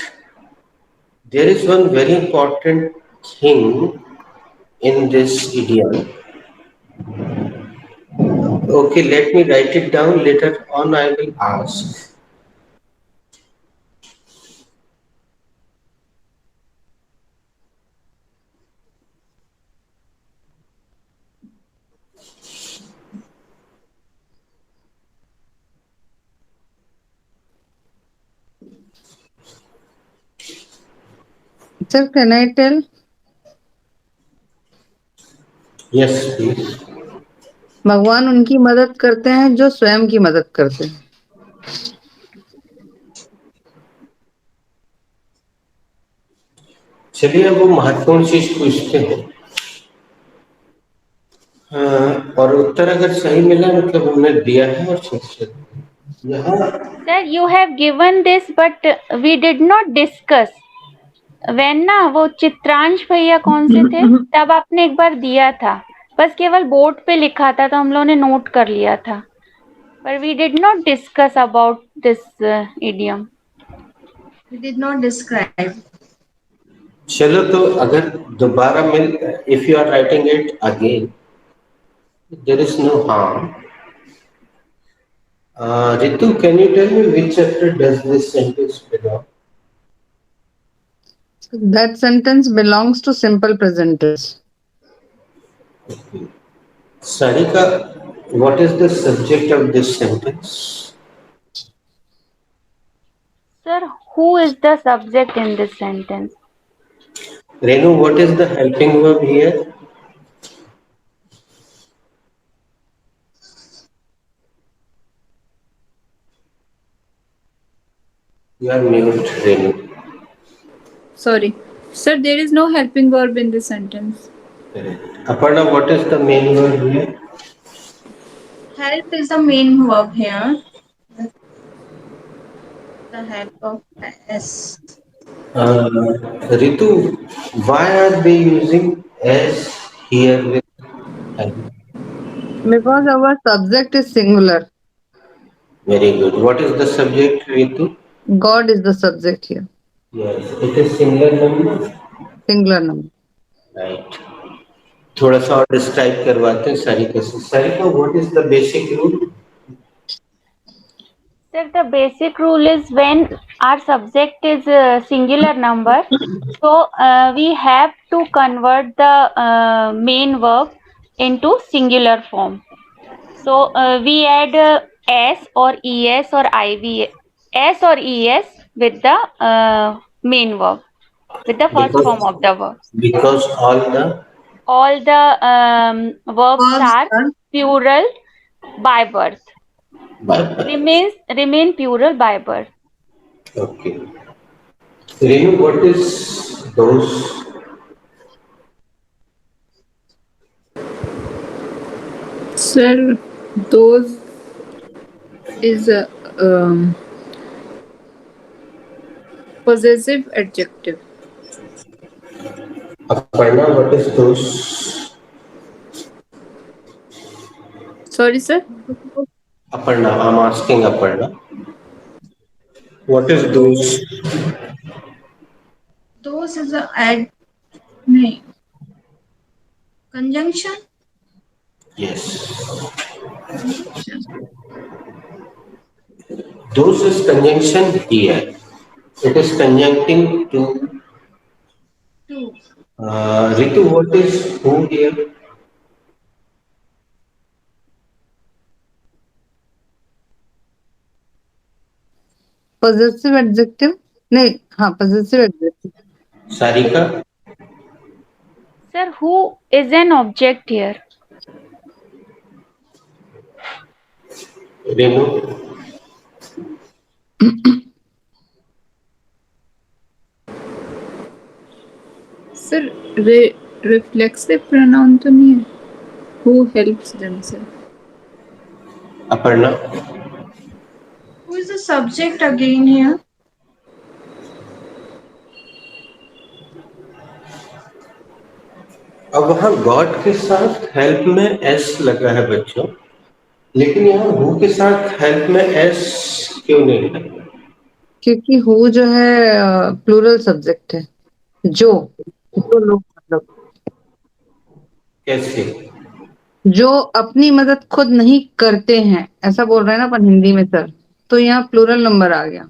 There is one very important thing in this idiom. Okay, let me write it down. Later on, I will ask. Sir, can I tell? Yes, please. भगवान उनकी मदद करते हैं जो स्वयं की मदद करते हैं. चलिए अब वो महत्वपूर्ण चीज पूछते हैं. हाँ, और उत्तर अगर सही मिला मतलब हमने दिया है और सक्सेस. यहाँ sir you have given this but we did not discuss. When ना वो चित्रांश भैया कौन से थे तब आपने एक बार दिया था. बस केवल बोर्ड पे लिखा था तो हम लोगों ने नोट कर लिया था. पर we did not discuss about this idiom. we did not describe. चलो तो अगर दोबारा मिल, if you are writing it again, there is no harm. Ritu, can you tell me which chapter does this sentence belong? That sentence belongs to simple present tense. Okay. Sarika, what is the subject of this sentence? Sir, who is the subject in this sentence? Renu, what is the helping verb here? You are mute, Renu. Sorry. Sir, there is no helping verb in this sentence. Correct. Aparna, what is the main verb here? Help is the main verb here. The help of S. Uh, Ritu, why are they using S here with help? Because our subject is singular. Very good. What is the subject, Ritu? God is the subject here. Yes, it is singular number. Singular number. Right. थोड़ा सा और describe करवाते हैं सारिका से। Sarika, what is the basic rule? Sir, the basic rule is when our subject is a singular number, so we have to convert the main verb into singular form. So we add s or es or iv, s or es with the main verb, with the first Because form of the verb. all the All the verbs Verbs are are plural by birth. by. Remain plural by birth. Okay. Renu, what is those? Sir, those is a possessive adjective. Aparna, what is those? Sorry, sir. Aparna, I'm asking Aparna. What is those. those? Those is a add name. Conjunction. Yes. Conjunction. Those is conjunction here. It is conjuncting to Two. Ritu, what is who here? Possessive adjective. नहीं, हाँ, possessive adjective. Sarika, Sir, who is an object here? Renu, Sir, reflexive pronoun तो नहीं है. Who helps themselves? Aparna. Who is the subject again here? अब वहां God के साथ help में एस लगा है बच्चों, लेकिन यहाँ हु के साथ हेल्प में एस क्यों नहीं लगा? क्योंकि हु जो है प्लूरल सब्जेक्ट है. जो लोग मतलब कैसे? जो अपनी मदद खुद नहीं करते हैं, ऐसा बोल रहे हैं ना अपन हिंदी में सर, तो यहाँ प्लूरल नंबर आ गया.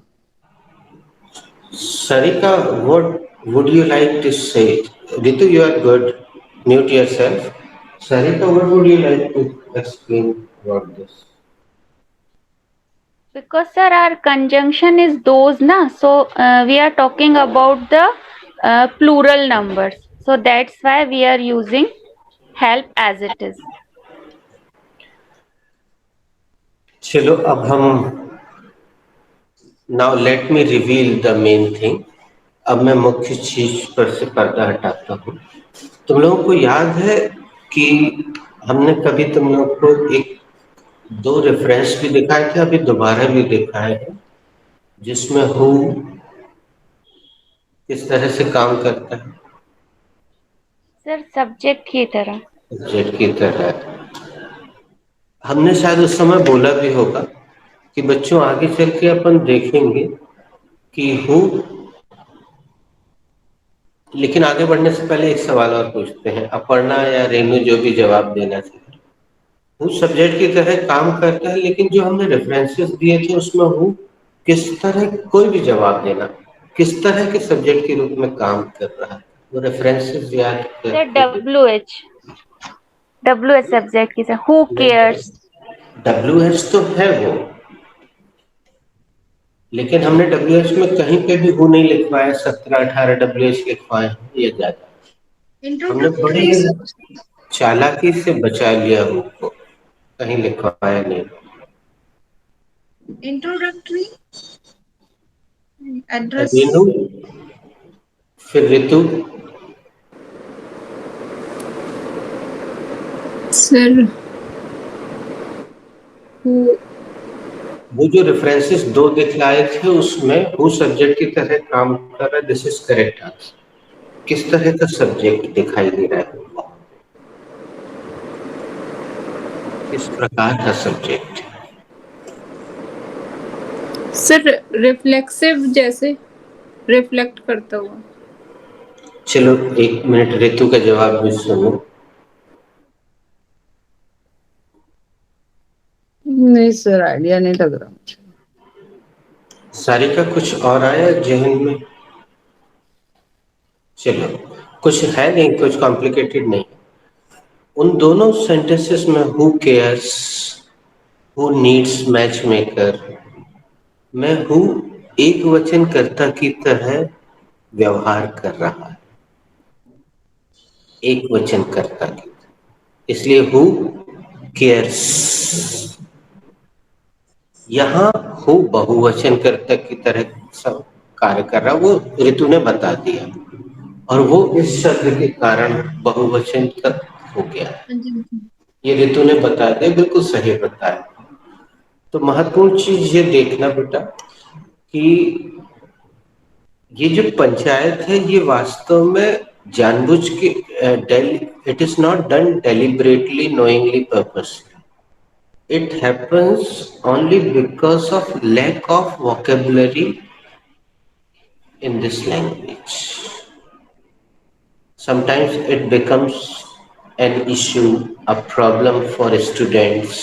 Sarika, what would you like to say? Ritu, you are good. Mute yourself. Sarika, what would you like to explain about this? Because sir, our conjunction is those, na. So we are talking about the plural numbers. So that's why we are using help as it is. चलो अब हम now let me reveal the main thing. अब मैं मुख्य चीज पर से पर्दा हटाता हूँ. तुम लोगों को याद है कि हमने कभी तुम लोग को एक दो रेफरेंस भी दिखाए थे, अभी दोबारा भी दिखाए हैं, जिसमें हु किस तरह से काम करता है सर सब्जेक्ट की तरह. सब्जेक्ट की तरह. हमने शायद उस समय बोला भी होगा कि बच्चों आगे चल के अपन देखेंगे कि हु, लेकिन आगे बढ़ने से पहले एक सवाल और पूछते हैं. अपर्णा या रेनू जो भी जवाब देना चाहिए. हु सब्जेक्ट की तरह काम करता है, लेकिन जो हमने रेफरेंसेस दिए थे उसमें हु किस तरह, कोई भी जवाब देना, किस तरह के सब्जेक्ट के रूप में काम कर रहा है, वो रेफरेंसेस याद सर करके. डब्ल्यू एच सब्जेक्ट की तरह. Who cares. डब्ल्यू एच तो है वो, लेकिन हमने डब्ल्यू एच में कहीं पे भी हु नहीं लिखवाया. 17-18 डब्ल्यू एच लिखवाए हैं या ज्यादा. हमने बड़े Introductory. चालाकी से बचा लिया हु को, कहीं लिखवाया नहीं. Introductory. Address. रेनू, फिर ऋतु. Sir, who वो जो रेफरेंसेस दो दिखलाए थे उसमें हु सब्जेक्ट की तरह काम कर रहा है. This is correct answer. किस तरह का सब्जेक्ट दिखाई दे रहा है, किस प्रकार का सब्जेक्ट? sir reflexive जैसे. रिफ्लेक्ट करता हुआ। चलो 1 मिनट ऋतु का जवाब भी सुनो। नहीं सर, आइडिया नहीं लग रहा मुझे। सारिका कुछ और आया जहन में? चलो, कुछ है नहीं, कुछ कॉम्प्लिकेटेड नहीं। उन दोनों सेंटेंसेस में who cares, who needs match maker, मैं हु एक वचन कर्ता की तरह व्यवहार कर रहा है, एक वचन कर्ता की तरह, इसलिए हु केयर्स। यहाँ हु बहुवचन कर्ता की तरह सब कार्य कर रहा, वो ऋतु ने बता दिया, और वो इस शब्द के कारण बहुवचन तक हो गया। हाँ जी, हाँ जी। ये ऋतु ने बता दिया, बिल्कुल सही बताया। तो महत्वपूर्ण चीज ये देखना बेटा कि ये जो पंचायत है ये वास्तव में जानबूझ के, it is not done deliberately knowingly purposely, it happens only because of lack of vocabulary in this language. Sometimes it becomes an issue, a problem for students.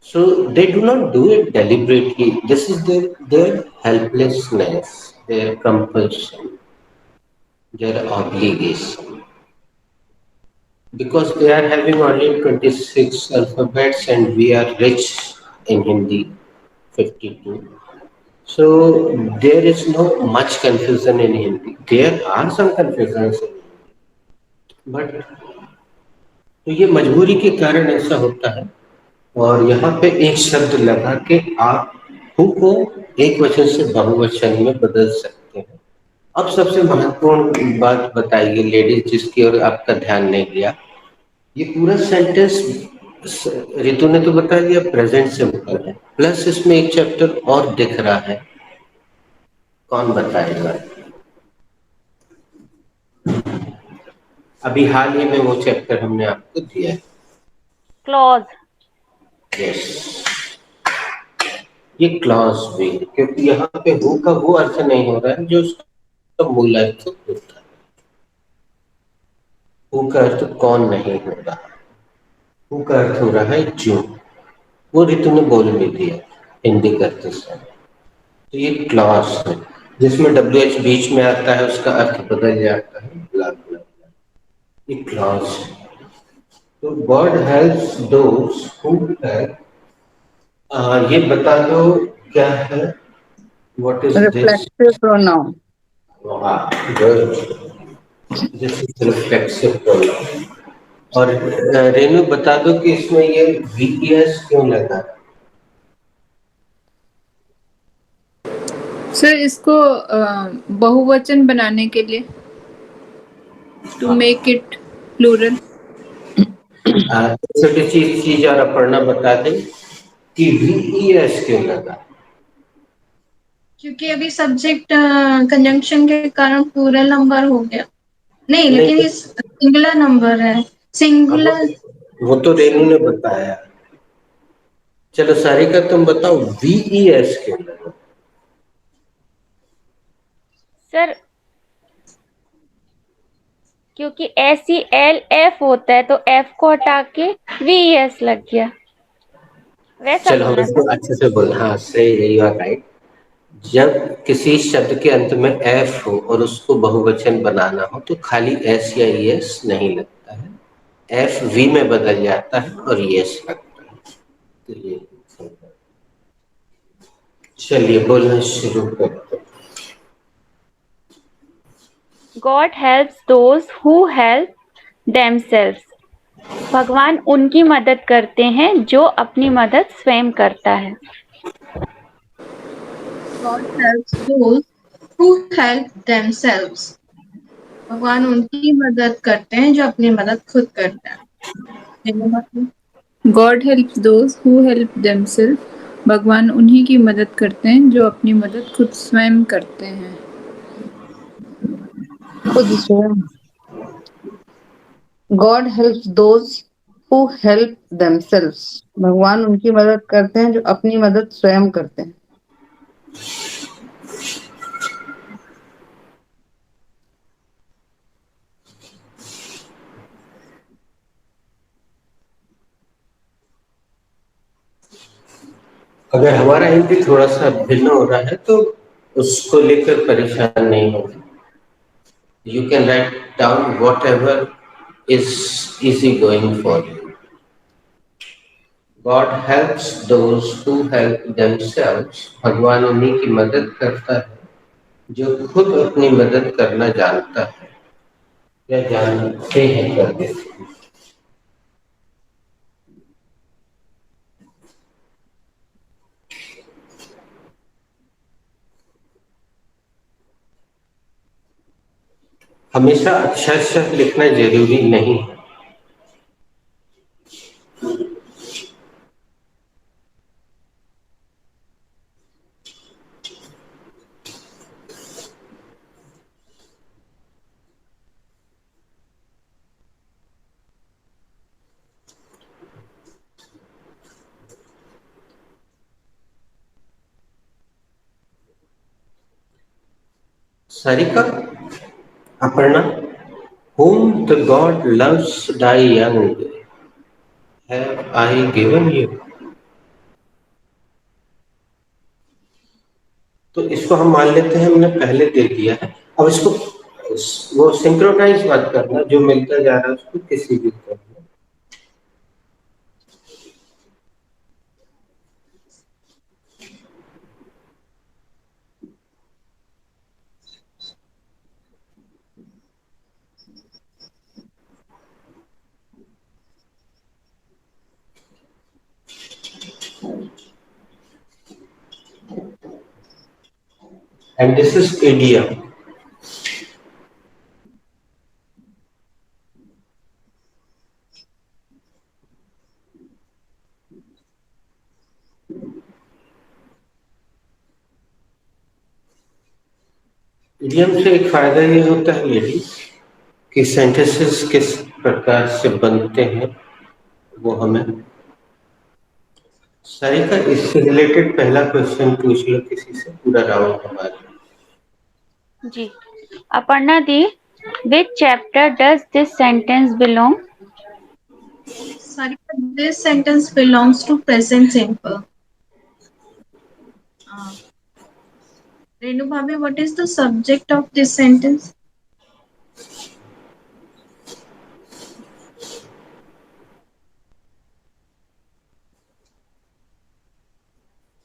So they do not do it deliberately. This is their helplessness, their compulsion, their obligation. Because they are having only 26 alphabets and we are rich in Hindi, 52. So there is no much confusion in Hindi. There are some confusions, but तो ये मजबूरी के कारण ऐसा होता है। और यहाँ पे एक शब्द लगा के आप हु को एक वचन से बहुवचन में बदल सकते हैं। अब सबसे महत्वपूर्ण बात बताइए लेडीज, जिसकी ओर आपका ध्यान नहीं गया। ये पूरा सेंटेंस ऋतु ने तो बता दिया प्रेजेंट सिंपल है, प्लस इसमें एक चैप्टर और दिख रहा है, कौन बताएगा? अभी हाल ही में वो चैप्टर हमने आपको दिया है। क्लॉज। यस, ये क्लॉज भी है, क्योंकि यहाँ पे हु का वो अर्थ नहीं हो रहा है जो उसका मूल अर्थ होता है। हु का अर्थ कौन नहीं हो रहा, हु का अर्थ हो रहा है जो, वो ऋतु ने बोल भी दिया हिंदी करते समय। तो ये क्लॉज है, जिसमें WH बीच में आता है उसका अर्थ बदल जाता है, ब्ला ब्ला ब्ला। ये क्लॉज है। तो God helps those who help, ये बता दो क्या है, what is this? Reflexive pronoun. Good, this is reflexive pronoun. और रेनू बता दो कि इसमें ये VES क्यों लगा? सर इसको बहुवचन बनाने के लिए, टू मेक इट प्लूरल। छोटी चीज और अपर्णा बता दें कि VES क्यों लगा? क्योंकि अभी सब्जेक्ट कंजंक्शन के कारण पूरा नंबर हो गया। नहीं, लेकिन नहीं, ये सिंगुलर नंबर है, अब सिंगुलर। वो तो रेनू ने बताया। चलो सारिका तुम बताओ VES क्यों लगा? सर क्योंकि SELF होता है तो F को हटा के VES लग गया, वैसा चलो हम बोलना था। इसको अच्छे से बोल, हाँ सही, यू आर राइट। जब किसी शब्द के अंत में F हो और उसको बहुवचन बनाना हो तो खाली S या ES नहीं लगता है, F V में बदल जाता है और ES लगता है। तो ये चलिए बोलना शुरू करते हैं। God helps those who help themselves. भगवान उनकी मदद करते हैं जो अपनी मदद स्वयं करता है। God helps those who help themselves. भगवान उनकी मदद करते हैं जो अपनी मदद खुद करते हैं। God helps those who help themselves. भगवान उन्हीं की मदद करते हैं जो अपनी मदद खुद स्वयं करते हैं। खुद स्वयं। God helps those who help themselves. भगवान उनकी मदद करते हैं जो अपनी मदद स्वयं करते हैं। अगर हमारा हिंदी थोड़ा सा भिन्न हो रहा है तो उसको लेकर परेशान नहीं होना. You can write down whatever is easy going for you. God helps those who help themselves. भगवान उन्हीं की मदद करता है जो खुद अपनी मदद करना जानता है या जानते हैं कर देते हैं. हमेशा अक्षरशः लिखना जरूरी नहीं है. Sarika, Aparna, whom the God loves die young, have I given you. तो इसको हम मान लेते हैं हमने पहले दे दिया है. अब इसको वो सिंक्रोनाइज मत करना, जो मिलता जा रहा है उसको किसी भी करना. And this is idiom. Idiom से एक फायदा ये होता है लेडीज कि सेंटेंसेस किस प्रकार से बनते हैं वो हमें. सारिका, इससे रिलेटेड पहला क्वेश्चन पूछ लो किसी से, पूरा राउंड हमारा. जी. Aparna di, which chapter does this sentence belong? Sorry, this sentence belongs to present simple. Renu Bhabi, what is the subject of this sentence?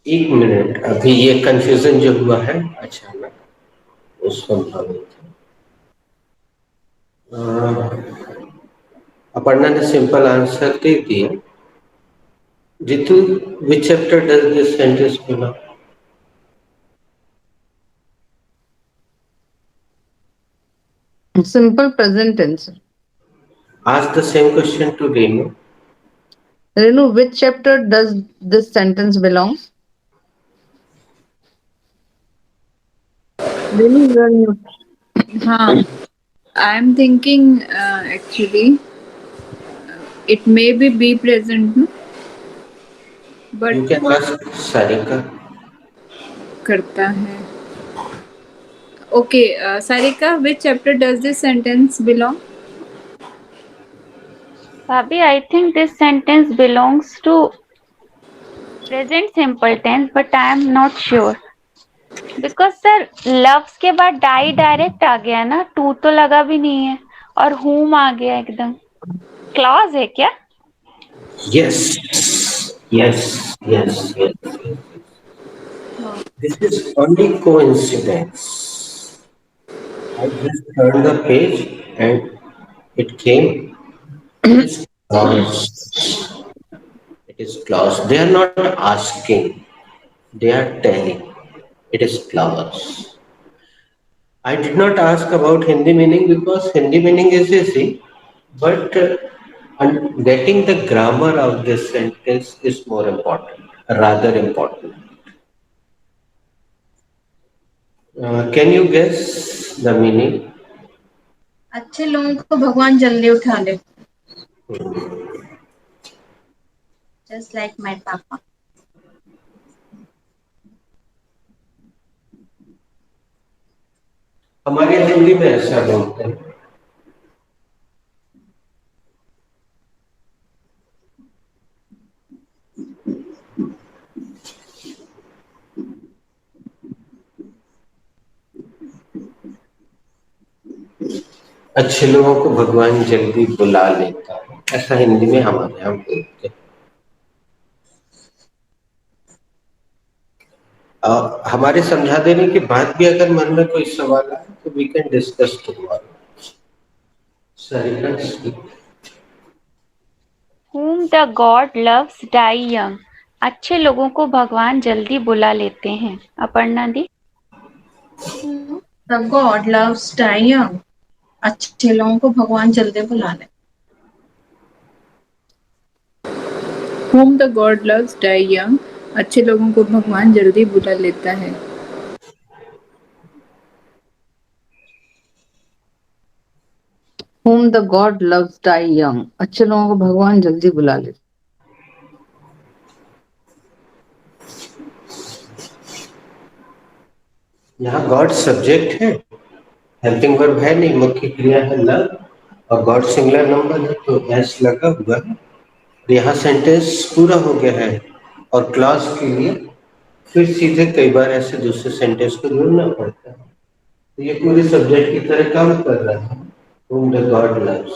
एक मिनट, अभी ये कंफ्यूजन जो हुआ है अचानक उसको भावित. अपर्णा ने सिंपल आंसर दे दिया. जितू, विच chapter does this sentence belong? Simple present tense. Ask the same question to Renu. Renu, which chapter does this sentence belong? Renu, you are mute. हाँ, I am thinking actually it may be present, no? But You can ask Sarika. करता है. Okay, Sarika, which chapter does this sentence belong? Bhabi, I think this sentence belongs to present simple tense, but I am not sure. Because sir loves के बाद die direct आ गया ना, to तो लगा भी नहीं है और होम आ गया एकदम. क्लॉज है क्या? Yes, yes, yes, yes. This is only coincidence. I just turned the page and it came. It is clause. It is clause. They are not asking. They are telling. It is clause. I did not ask about Hindi meaning because Hindi meaning is easy, but getting the grammar of this sentence is more important, rather important. Can you guess the meaning? अच्छे लोगों को भगवान जल्दी उठा ले. Just like my papa. हमारे हिंदी में ऐसा बोलते हैं. अच्छे लोगों को भगवान जल्दी बुला लेता है, ऐसा हिंदी में हमारे यहाँ बोलते हैं। हमारे समझा देने के बाद भी अगर मन में कोई सवाल आए तो we can discuss tomorrow. Sarita speak. Whom the God loves die young. अच्छे लोगों को भगवान जल्दी बुला लेते हैं। Aparna di. The god loves die young. अच्छे लोगों को भगवान जल्दी बुला ले। whom the God loves die young. अच्छे लोगों को भगवान जल्दी बुला लेता है। Whom the God loves die young. अच्छे लोगों को भगवान जल्दी बुला लेते। यहाँ गॉड सब्जेक्ट है, हेल्पिंग वर्ब है नहीं, मुख्य क्रिया है लव, और गॉड सिंगुलर नंबर है तो एस लगा हुआ है। यहाँ सेंटेंस पूरा हो गया है और क्लॉज के लिए फिर सीधे कई बार ऐसे दूसरे सेंटेंस को जोड़ना पड़ता है, तो ये पूरे सब्जेक्ट की तरह काम कर रहा है। whom the God loves,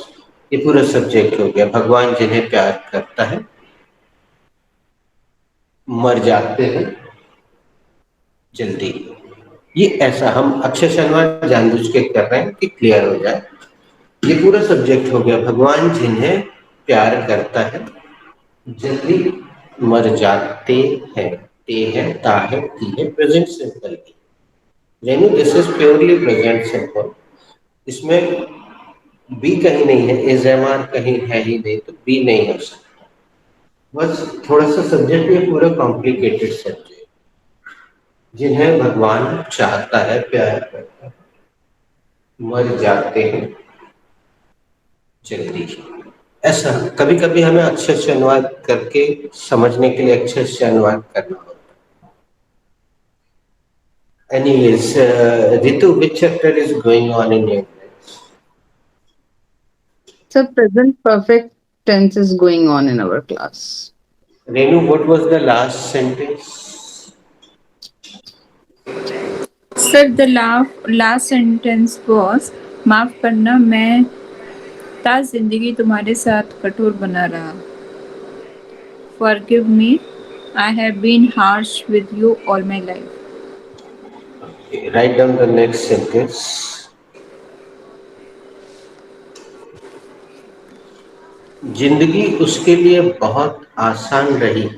ये पूरा सब्जेक्ट हो गया। भगवान जिन्हें प्यार करता है मर जाते हैं जल्दी। ये ऐसा हम अक्षर शनिवार जानबूझ के कर रहे हैं कि क्लियर हो जाए। ये पूरा सब्जेक्ट हो गया, भगवान जिन्हें प्यार करता है जल्दी मर जाते हैं। ते है, ता है, ती है, प्रेजेंट सिंपल की। Renu this is purely present simple. इसमें बी कहीं नहीं है, इज एम आर कहीं है ही नहीं, तो बी नहीं हो सकता। बस थोड़ा सा सब्जेक्ट ये पूरा कॉम्प्लिकेटेड सब्जेक्ट। जिन्हें भगवान चाहता है, प्यार करता है, मर जाते हैं जल्दी। ऐसा कभी कभी हमें अक्षर से अनुवाद करके समझने के लिए अक्षर से अनुवाद करना होता है। Anyways, Ritu, which chapter is going on in English? So present perfect tense is going on in our class. Renu, what was the last sentence? Sir, the last sentence was माफ करना मैं ता जिंदगी तुम्हारे साथ कठोर बना रहा। Forgive me, I have been harsh with you all my life. Okay, write down the next sentence. जिंदगी उसके लिए बहुत आसान रही।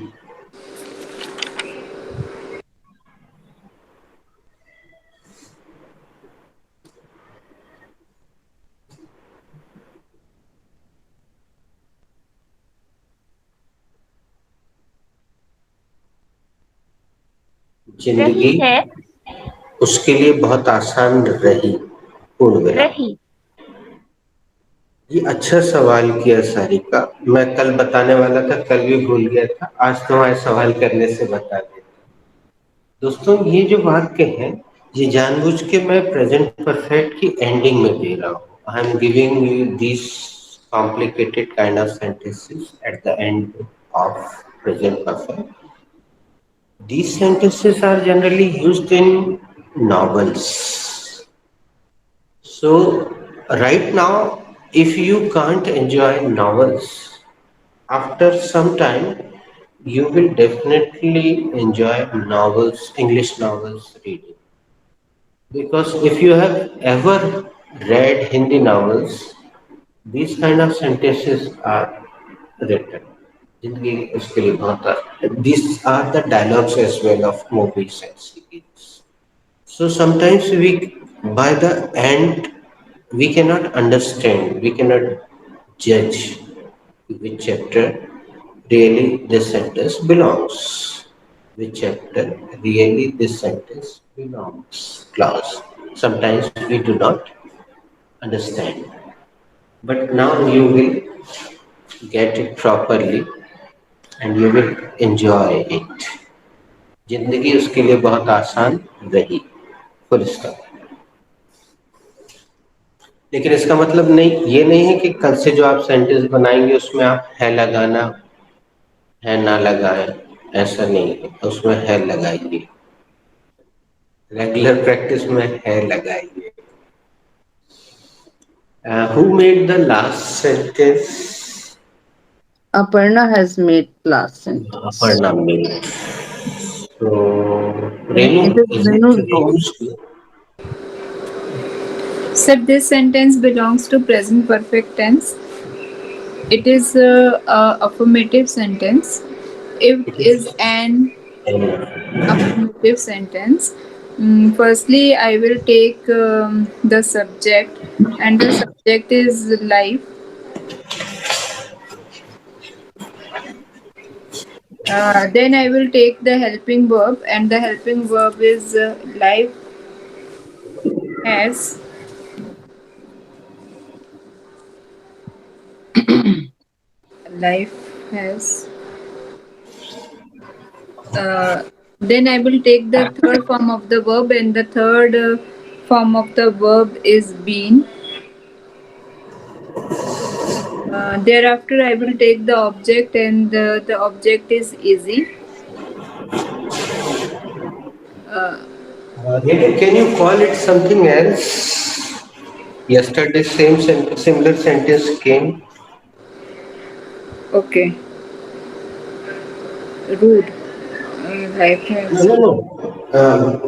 जिंदगी रही है। उसके लिए बहुत आसान रही, पूर्ण विराम। रही। ये अच्छा सवाल किया सारिका, मैं कल बताने वाला था, कल भी भूल गया था, आज तुम्हारे सवाल करने से बता देता। दोस्तों ये जो वाक्य है ये जानबूझ के मैं प्रेजेंट परफेक्ट की एंडिंग में दे रहा हूँ। I am giving you this complicated kind of sentences at the end of present perfect. These sentences are generally used in novels. So right now, if you can't enjoy novels, after some time, you will definitely enjoy novels, English novels reading. Because if you have ever read Hindi novels, these kind of sentences are written. जिंदगी उसके लिए बहुत, these are the dialogues as well of movies and series. So sometimes we, by the end, we cannot understand, we cannot judge which chapter really this sentence belongs. Which chapter really this sentence belongs. Clause. Sometimes we do not understand. But now you will get it properly and you will enjoy it. जिंदगी उसके लिए बहुत आसान रही, full stop. लेकिन इसका मतलब नहीं, ये नहीं है कि कल से जो आप सेंटेंस बनाएंगे उसमें आप है लगाना है ना लगाए, ऐसा नहीं है, उसमें है लगाइए। रेगुलर प्रैक्टिस में है लगाइए। Who made the last sentence? Aparna has made last sentence. Aparna made. So, Renu, It is is it Renu's go. Renu's turn? Sir, this sentence belongs to present perfect tense. It is a affirmative sentence. It It is is an N. affirmative sentence. Firstly, I will take the subject, and the subject is life. Then I will take the helping verb, and the helping verb is has. Life has. Uh, then I will take the third form of the verb, and the third form of the verb is been. Thereafter, I will take the object, and the object is easy. Uh, Renu, can you call it something else? Yesterday, similar sentence came. okay, rude. Life No, has. no, no.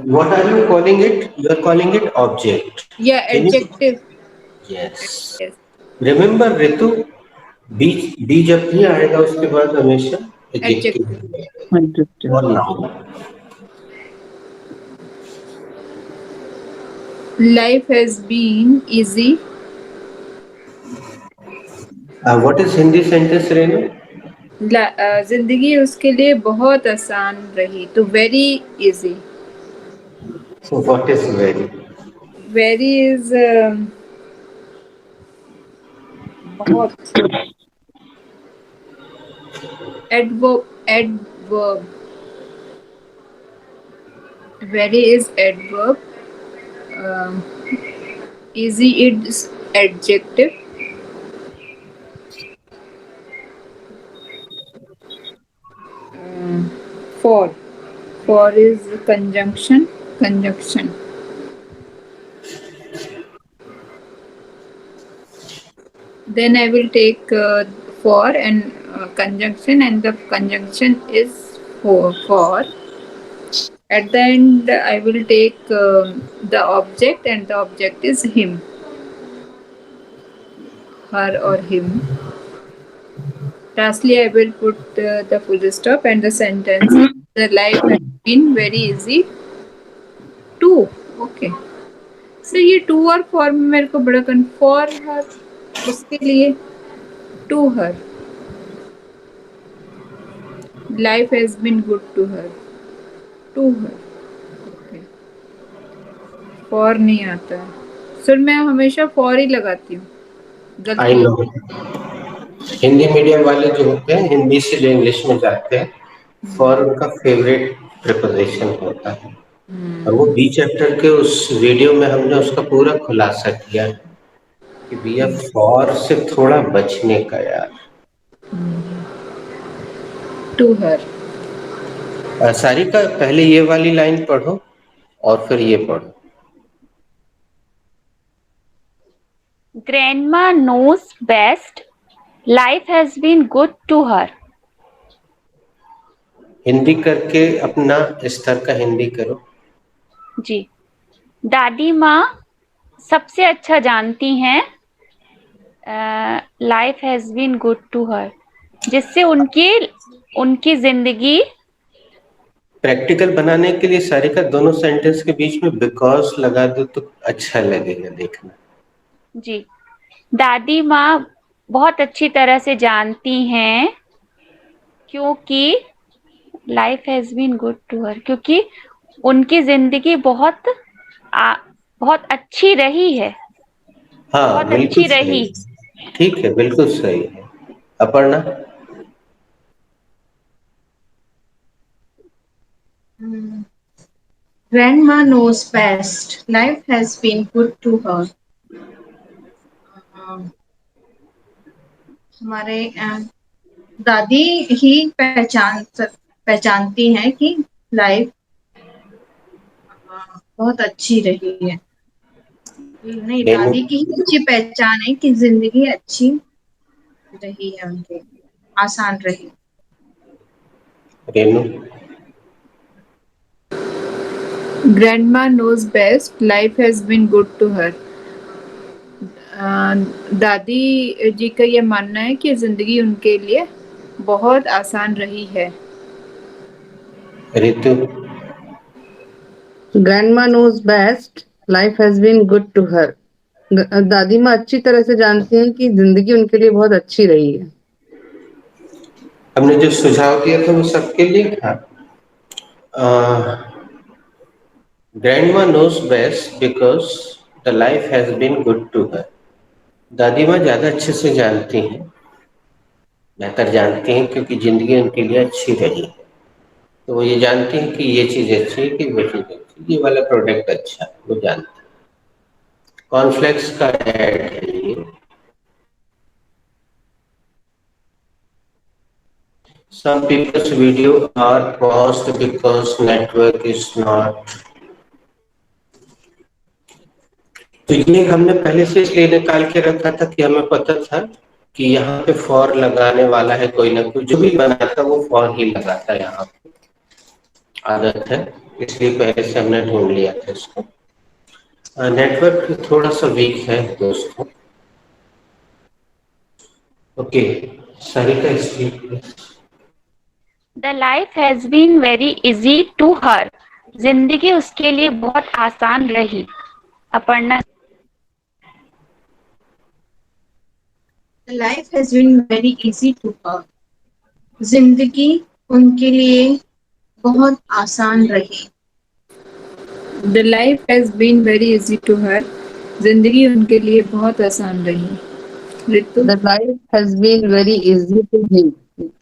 What are you calling it? You are calling it object. Yeah, Can you? adjective. Yes. Yes. Remember, Ritu, be जब भी आएगा उसके बाद हमेशा Adjective. Adjective और noun. Life has been easy. What is Hindi sentence Renu? जिंदगी उसके लिए बहुत आसान रही, तो very easy. What is very? Very is बहुत. Adverb. Very is adverb. Um, easy is adjective. Um, for. For is conjunction. Conjunction. Then I will take for and conjunction, and the conjunction is for. At the end, I will take the object, and the object is him, her, or him. Lastly, I will put the full stop and the sentence. The life has been very easy too. Okay. So ये to और for में मेरे को बड़ा for her, उसके लिए to her. Life has been good to her. To her. Okay. For नहीं आता है सर, मैं हमेशा फॉर ही लगाती हूँ, आई गलती. नो. हिंदी मीडियम वाले जो होते हैं, हिंदी से जो इंग्लिश में जाते हैं, फॉर उनका फेवरेट प्रिपोजिशन होता है. और वो बी चैप्टर के उस वीडियो में हमने उसका पूरा खुलासा किया है कि भैया फॉर से थोड़ा बचने का यार. To her. सारिका, पहले ये वाली लाइन पढ़ो और फिर ये पढ़ो. Grandma knows best. Life has been good to her. Hindi करके अपना स्तर का हिंदी करो. जी. दादी माँ सबसे अच्छा जानती हैं. Life has been good to her, जिससे उनकी उनकी जिंदगी. प्रैक्टिकल बनाने के लिए सारिका दोनों सेंटेंस के बीच में बिकॉज लगा दो तो अच्छा लगेगा देखना. जी. दादी माँ बहुत अच्छी तरह से जानती हैं, क्योंकि life has been good to her, क्योंकि उनकी जिंदगी बहुत अच्छी रही है. हाँ, बहुत बिल्कुल अच्छी सही रही. है. ठीक है, बिल्कुल सही है. Aparna. Grandma knows best. Life has been good to her. Uh, हमारे दादी ही पहचानती हैं कि लाइफ बहुत अच्छी रही है. नहीं, रेनू, दादी की ही अच्छी पहचान है कि जिंदगी अच्छी रही है उनके, आसान रही। Renu, Grandma knows best. Life has been good to her. दादी जी का ये मानना है कि जिंदगी उनके लिए बहुत आसान रही है। Ritu, grandma knows best, life has been good to her. दादी माँ अच्छी तरह से जानती हैं कि जिंदगी उनके लिए बहुत अच्छी रही है। हमने जो सुझाव दिया था वो सबके लिए था। Grandma knows best because the life has been good to her. दादी माँ ज्यादा अच्छे से जानती हैं, बेहतर जानती हैं, क्योंकि जिंदगी उनके लिए अच्छी रही है। तो वो ये जानती हैं कि ये चीज अच्छी है कि वो चीज अच्छी है, ये वाला प्रोडक्ट अच्छा है, वो जानती है। कॉर्नफ्लेक्स का ऐड है ये। Some people's video are paused because network is not। तो ये हमने पहले से इसलिए निकाल के रखा था कि हमें पता था कि यहाँ पे फॉर लगाने वाला है कोई ना कोई, जो भी बनाता वो फॉर ही लगाता है, यहाँ पे आदत है, इसलिए पहले से हमने ढूंढ लिया था इसको। नेटवर्क थोड़ा सा वीक है दोस्तों। Okay, Sarika speak. The life has been very easy to her. जिंदगी उसके लिए बहुत आसान रही। Aparna. The life has been very easy to her. जिंदगी उनके लिए बहुत आसान रही। The life has been very easy to her. जिंदगी उनके लिए बहुत आसान रही। Ritu. The life has been very easy to him,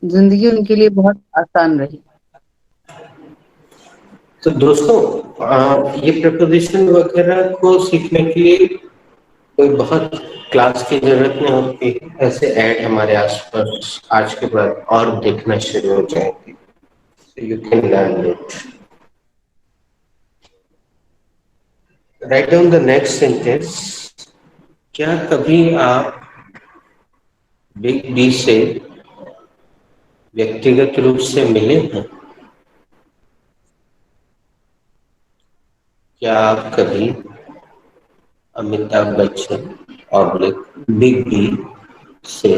जिंदगी उनके लिए बहुत आसान रही। तो दोस्तों, ये प्रपोजिशन वगैरह को सीखने के लिए कोई बहुत क्लास की जरूरत नहीं होती। ऐसे ऐड हमारे आसपास आज के बाद और दिखना शुरू हो जाएंगे, so you can learn it. Write down the next sentence. क्या कभी आप बिग बी से व्यक्तिगत रूप से मिले हैं? क्या आप कभी अमिताभ बच्चन और बिग बी से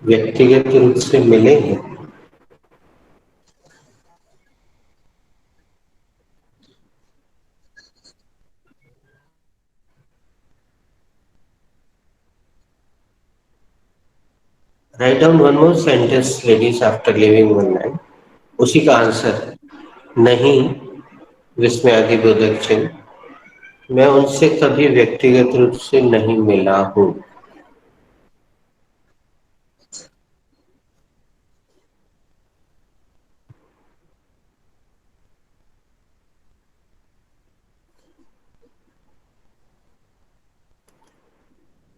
व्यक्तिगत रूप से मिले हैं? Write down one more sentence ladies after living one night. उसी का आंसर है नहीं, विस्मयादिबोधक चिन्ह। मैं उनसे कभी व्यक्तिगत रूप से नहीं मिला हूँ।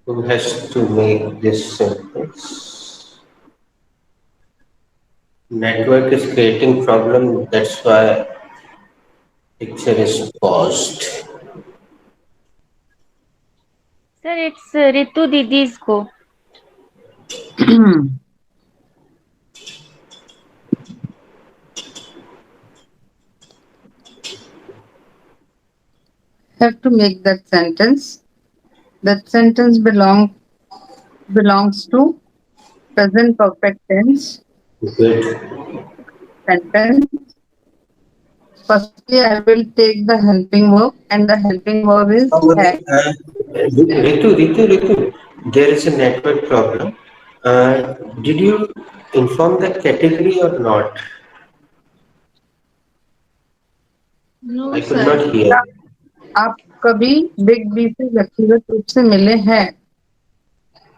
Who has to make this sentence? Network is creating problem, that's why picture is paused. Sir it's Ritu didis को। Have to make that sentence. That sentence belongs to present perfect tense Good. sentence. Firstly, I will take the helping verb, and the helping verb is have. Ritu, there is a network problem. Did you inform the category or not? No I could sir. not hear. आप कभी big B से व्यक्तिगत रूप से मिले हैं?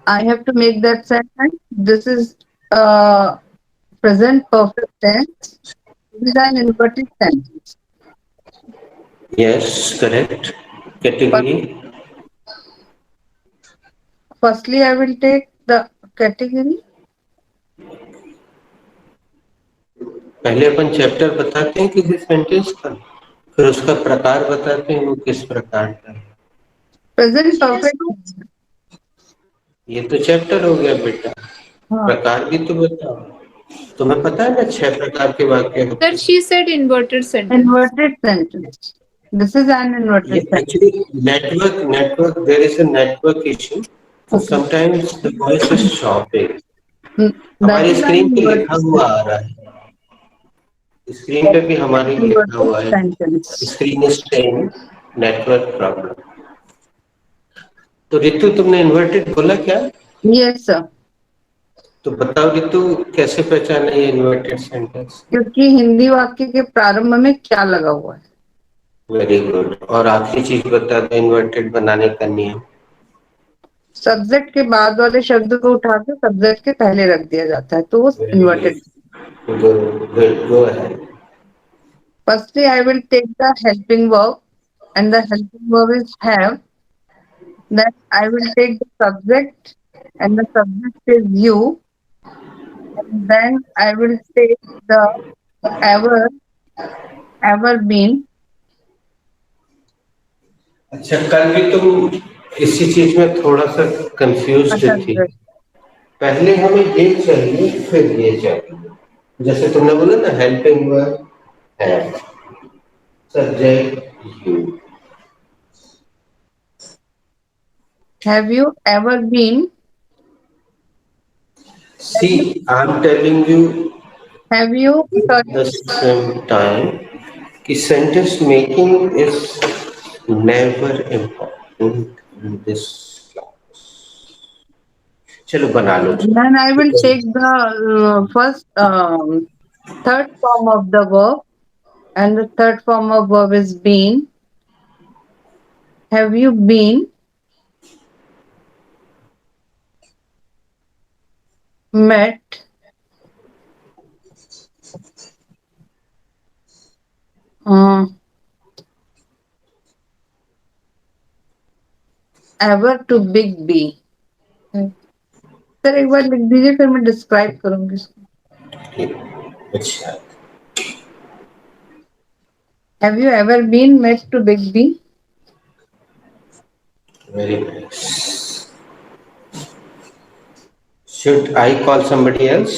I have to make that sentence. This is present perfect tense. This is an inverted sentence. Yes, correct. But Category. firstly, I will take the category. पहले अपन chapter बताते हैं किसी सेंटेंस का, फिर उसका प्रकार बताते हैं वो किस प्रकार का है। Present She has perfect. two. ये तो चैप्टर हो गया बेटा, हाँ, प्रकार भी तो बताओ। तुम्हें पता है ना 6 प्रकार के वाक्य होते Sir, हैं। she said inverted sentence. Inverted sentence, this is an ये inverted sentence. Actually network there is a network issue, so okay, sometimes the voice is chopping। That हमारी इज एन स्क्रीन पे लिखा इन्वर्टेड हुआ आ रहा है, screen पे भी हमारी लिखा हुआ है, sentence. Screen is saying network problem. तो रितु तुमने इन्वर्टेड बोला क्या? यस सर, तो बताओ रितु, कैसे पहचाना ये इन्वर्टेड सेंटेंस? क्योंकि हिंदी वाक्य के प्रारंभ में क्या लगा हुआ है। Very good. और आखिरी चीज बता दो इन्वर्टेड बनाने का नियम। सब्जेक्ट के बाद वाले शब्द को उठा के सब्जेक्ट के पहले रख दिया जाता है, तो वो very inverted. Good, good, go ahead. Firstly, I will take the helping verb, and the helping verb is have. Then I will take the subject, and the subject is you. And then I will take the ever, ever been. अच्छा, कल भी तुम इसी चीज में थोड़ा सा confuse थी। Subject. पहले हमें ये चाहिए फिर ये चाहिए। जैसे तुमने बोला ना हेल्पिंग वर्ब है, subject you. Have you ever been? See, I am telling you Have you at the same time कि sentence making is never important in this class. चलो बना लो Then I will तुम। take the first third form of the verb, and the third form of verb is been. Have you been met? Uh, ever to big B. Sir एक बार लिख दीजिए, फिर मैं describe करूंगी इसको। अच्छा, have you ever been met to big B? Very nice. Should I call somebody else?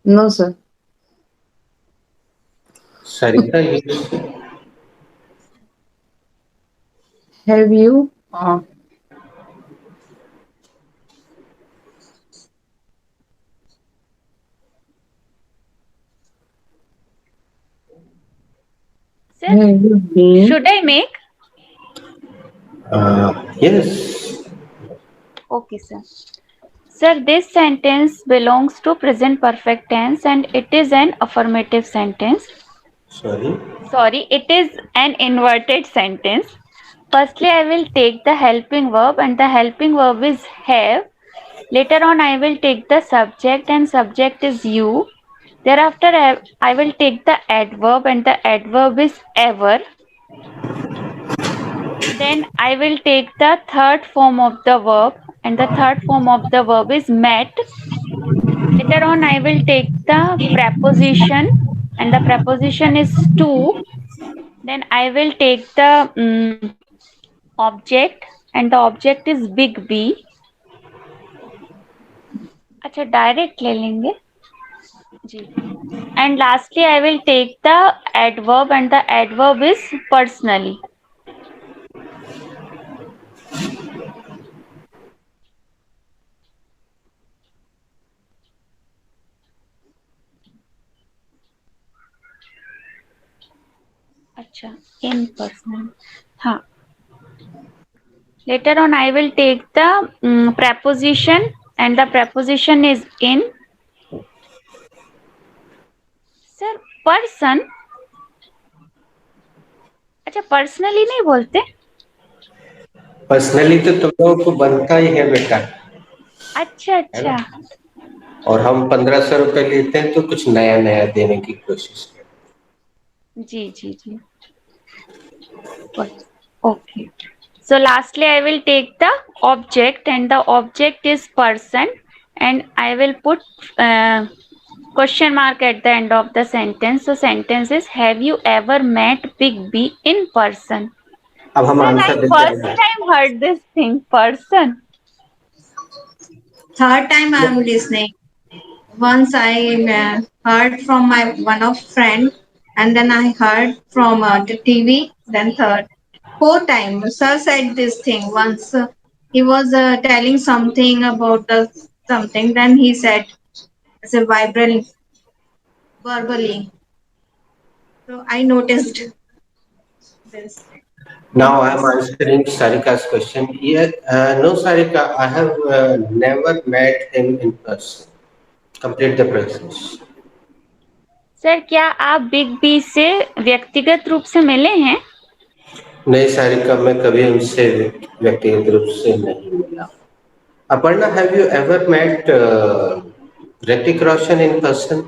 No sir. Sarita, ये have you Sir, have you been? should I make? yes, Okay, sir. Sir, this sentence belongs to present perfect tense and it is an affirmative sentence. sorry, Sorry, it is an inverted sentence. Firstly, I will take the helping verb and the helping verb is have. Later on, I will take the subject and subject is you. Thereafter, I will take the adverb and the adverb is ever. Then I will take the third form of the verb and the third form of the verb is met. Later on, I will take the preposition and the preposition is to. Then I will take the object and the object is big B. अच्छा direct ले लेंगे जी. And lastly, I will take the adverb and the adverb is personally. अच्छा, in personal. हाँ. Later on, I will take the preposition and the preposition is in. Sir, person. अच्छा personally नहीं बोलते. Personally तो तुम लोगों को बनता ही है बेटा, अच्छा है ना? अच्छा. और हम 1500 रुपए लेते हैं तो कुछ नया नया देने की कोशिश करते जी जी जी. Okay. So lastly, I will take the object and the object is person and I will put question mark at the end of the sentence. So sentence is have you ever met Big B in person? अब हम Sir, I answer देते first हैं। time heard this thing. Person. Third time I am listening. Once I heard from my one of friend, and then I heard from the TV. Then third, fourth time, sir said this thing once. He was telling something about the something. Then he said, as a vibrant verbally. So I noticed this Now on I am this. answering Sarika's question. Yeah, no, Sarika, I have never met him in person. Complete the process. Sir क्या आप big B से व्यक्तिगत रूप से मिले हैं? नहीं सारिका, मैं कभी उनसे व्यक्तिगत रूप से नहीं मिला। Aparna, have you ever met Hrithik Roshan in person?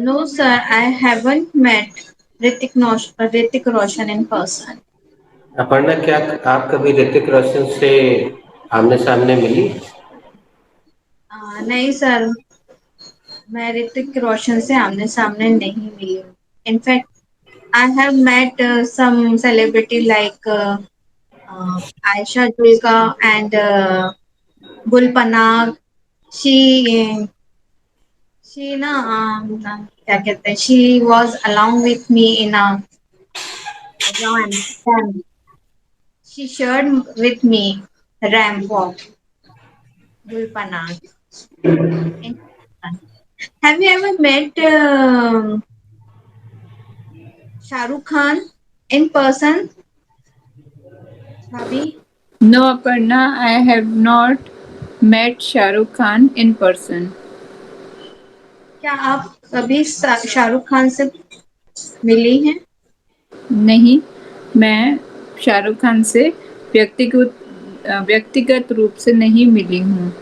No, sir, I haven't met Ritik Roshan in person. Aparna, क्या आप कभी ऋतिक रोशन से आमने सामने मिली? नहीं सर, मैं ऋतिक रोशन से आमने सामने नहीं मिली हूँ. In fact I have met some celebrity like Aisha Julka and Gul Panag. She she ना क्या कहते हैं, she was along with me in a ramp. She shared with me ramp walk. Gul Panag. Have you ever met Shah Rukh Khan in person, Bhabhi? No, Aparna, I have not met Shah Rukh Khan in person. क्या आप कभी शाहरुख खान से मिली हैं? नहीं, मैं शाहरुख खान से व्यक्तिगत रूप से नहीं मिली हूँ.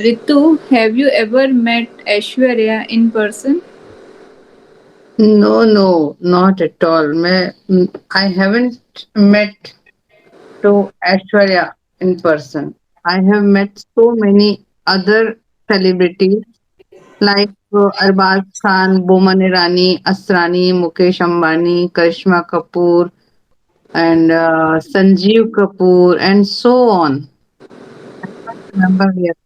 Ritu, have you ever met Aishwarya in person? No, no, not at all. I haven't met to Ashwarya in person. I have met so many other celebrities like Arbaz Khan, Boman Irani, Asrani, Mukesh Ambani, Karishma Kapoor, and Sanjeev Kapoor, and so on. Remember yet?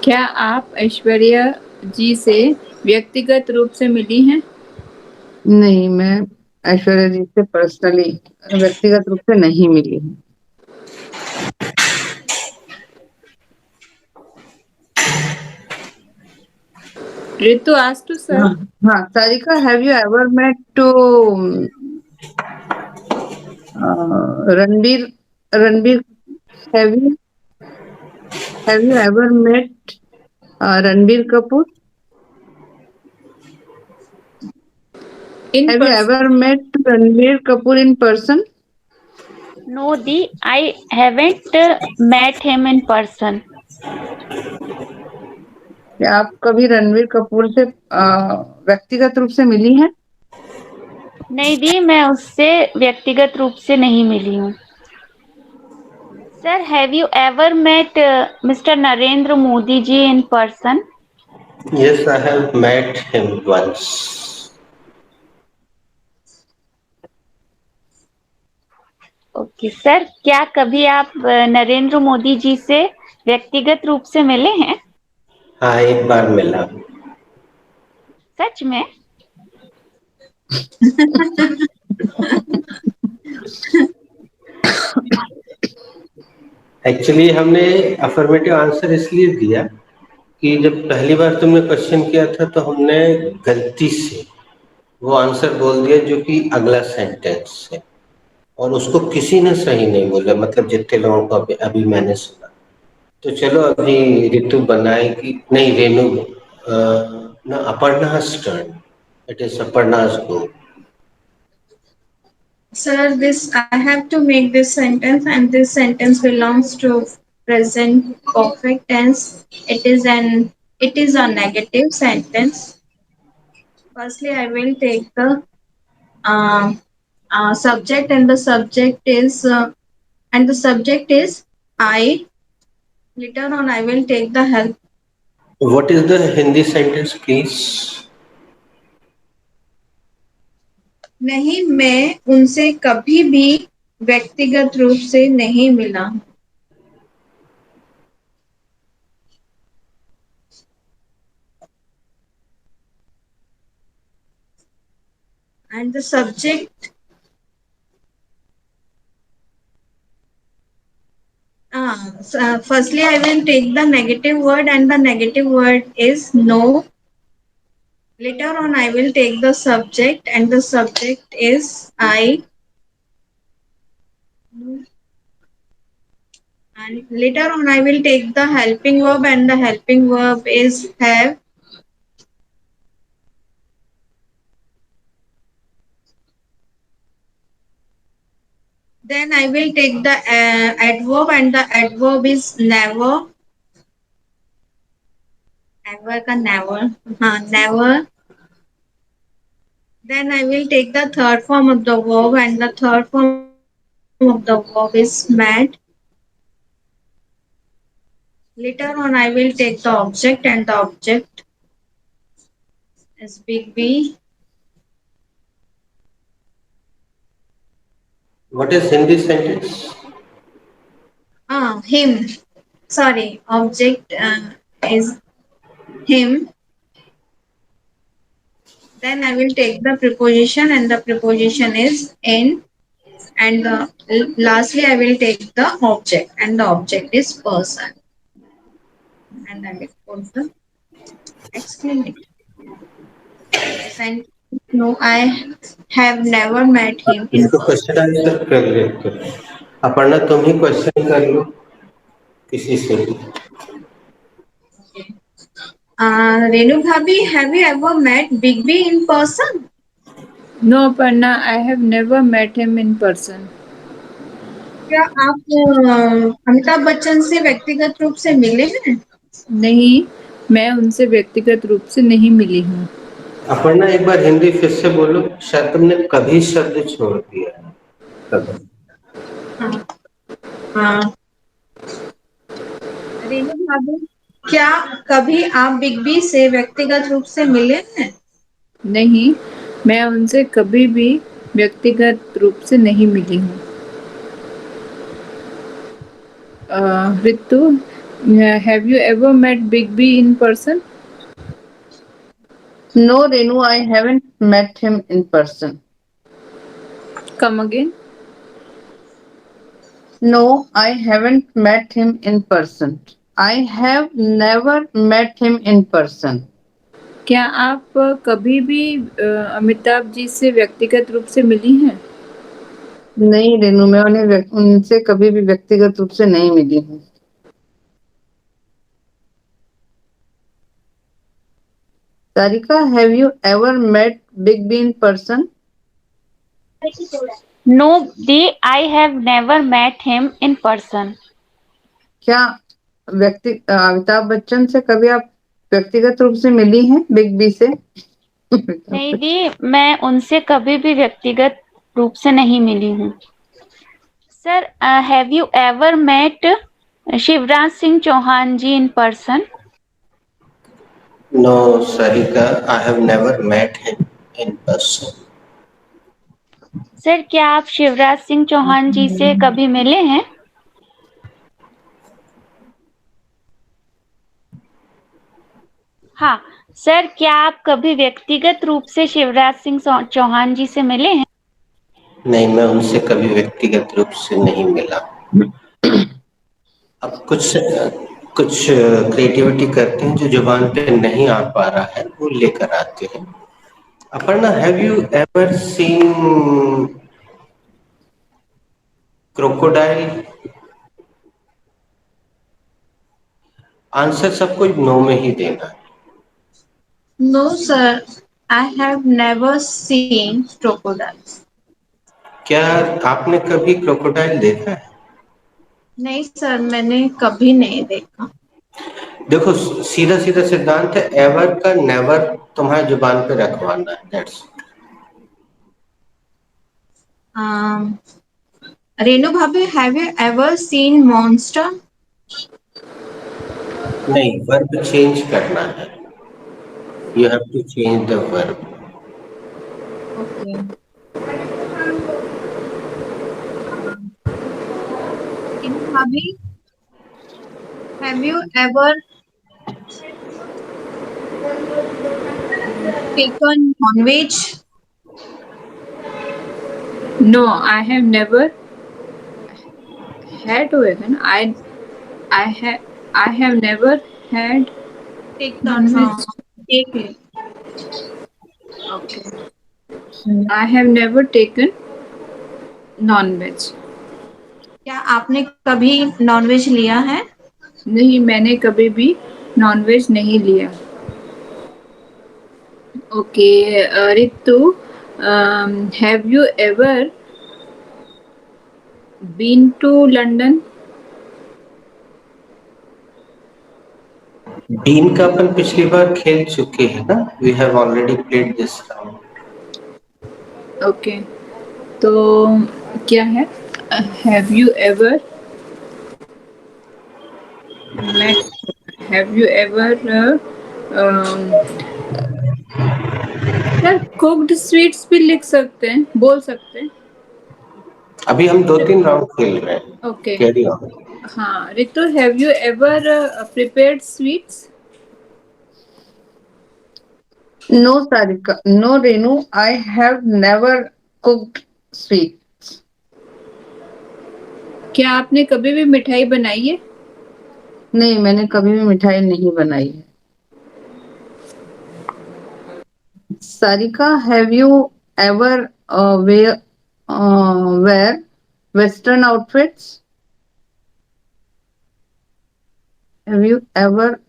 क्या आप ऐश्वर्या जी से व्यक्तिगत रूप से मिली हैं? नहीं, मैं ऐश्वर्या जी से पर्सनली व्यक्तिगत रूप से नहीं मिली हूँ. Ritu, ask to sir. हाँ, हाँ, Sarika, have you ever met to Ranbir Ranbir have you ever met Ranbir Kapoor? In have you person. Ever met Ranbir Kapoor in person? No, Di, I haven't met him in person. क्या आप कभी रणबीर कपूर से व्यक्तिगत रूप से मिली हैं? नहीं दी, मैं उससे व्यक्तिगत रूप से नहीं मिली हूँ. Sir, have you ever met mister Narendra Modi ji in person? Yes, I have met him once. Okay sir, क्या कभी आप नरेंद्र मोदी जी से व्यक्तिगत रूप से मिले हैं? हाँ, एक बार मिला. सच में? एक्चुअली हमने अफर्मेटिव आंसर इसलिए दिया कि जब पहली बार तुमने क्वेश्चन किया था तो हमने गलती से वो आंसर बोल दिया जो कि अगला सेंटेंस है, और उसको किसी ने सही नहीं बोला, मतलब जितने लोगों को अभी मैंने सुना. तो चलो अभी ऋतु बनाएगी, नहीं रेनू, ना अपर्णा's turn. It is Aparna's go. Sir, this I have to make this sentence, and this sentence belongs to present perfect tense. It is a negative sentence. Firstly, I will take the uh, subject, and the subject is I. Later on, I will take the help. What is the Hindi sentence, please? नहीं, मैं उनसे कभी भी व्यक्तिगत रूप से नहीं मिला। And the subject, firstly, I will take the negative word, and the negative word is no. Later on, I will take the subject, and the subject is I. And later on, I will take the helping verb, and the helping verb is have. Then I will take the adverb, and the adverb is never. Ever ka never. Never. Then I will take the third form of the verb, and the third form of the verb is met. Later on, I will take the object, and the object is big B. What is Hindi sentence? Him. Sorry, object is him. Then I will take the preposition, and the preposition is in. And lastly, I will take the object, and the object is person. And I will put the exclamation. The sentence, no, I have never met him in इसको question person. Answer कर लेते हैं। अपर्णा तुम ही question कर लो किसी से भी। Renu Bhabi, have you ever met Big B in person? No, Aparna, I have never met him in person. क्या आप अमिताभ बच्चन से व्यक्तिगत रूप से मिले हैं? नहीं, मैं उनसे व्यक्तिगत रूप से नहीं मिली हूँ। अपर्णा एक बार हिंदी फिर से बोलो, शायद तुमने कभी शब्द छोड़ दिया है। कभी। हाँ, हाँ। रेणु भाभी, क्या कभी आप बिग बी से व्यक्तिगत रूप से मिले हैं? नहीं, मैं उनसे कभी भी व्यक्तिगत रूप से नहीं मिली हूँ। Ritu, have you ever met Big B in person? No, Renu, I haven't met him in person. Come again. No, I haven't met him in person. I have never met him in person. क्या आप कभी भी अमिताभ जी से व्यक्तिगत रूप से मिली हैं? नहीं रेनू, मैं उनसे कभी भी व्यक्तिगत रूप से नहीं मिली हूँ। Sarika, have you ever met Big B in person? No, I have never met him in person. क्या अमिताभ बच्चन से कभी आप व्यक्तिगत रूप से मिली हैं, बिग बी से? नहीं दी, मैं उनसे कभी भी व्यक्तिगत रूप से नहीं मिली हूँ। Sir, have you ever met Shivraj Singh Chouhan ji in person? No, Sarika, I have never met him in person. Sir, क्या आप शिवराज सिंह चौहान जी से कभी मिले हैं? हाँ। सर, क्या आप कभी व्यक्तिगत रूप से शिवराज सिंह चौहान जी से मिले हैं? नहीं, मैं उनसे कभी व्यक्तिगत रूप से नहीं मिला। अब कुछ कुछ क्रिएटिविटी करते हैं, जो जुबान पे नहीं आ पा रहा है वो लेकर आते हैं। Aparna, have you ever scene crocodile? Answer सबको नो में ही देना है। No, sir. I have never seen crocodiles. क्या आपने कभी क्रोकोडाइल देखा है? नहीं सर, मैंने कभी नहीं देखा। देखो, सीधा सीधा सिद्धांत है, एवर का नेवर तुम्हारे जुबान पे रखवाना है, that's. Renu bhabhi, have you ever seen monster? नहीं, वर्ब चेंज करना है। You have to change the verb. Okay. Bhabhi, have you ever taken non-veg? No, I have never had vegan. I have I have never had Taken, non-veg. take. Okay. I have never taken non-veg. क्या आपने कभी nonveg लिया है? नहीं, मैंने कभी भी nonveg नहीं लिया. Okay, Ritu, have you ever been to London? Been का अपन पिछली बार खेल चुके हैं ना, we have already played this round. Okay, तो क्या है? Have you ever met? Have you ever यार cooked sweets भी लिख सकते हैं, बोल सकते हैं. अभी हम 2-3 राउंड खेल रहे हैं. Okay. Carry on. हाँ, Ritu, have you ever prepared sweets? No, Sarika. No, Renu. I have never cooked sweets. क्या आपने कभी भी मिठाई बनाई है? नहीं, मैंने कभी भी मिठाई नहीं बनाई है. Sarika, have you ever wear Western outfits? Have you ever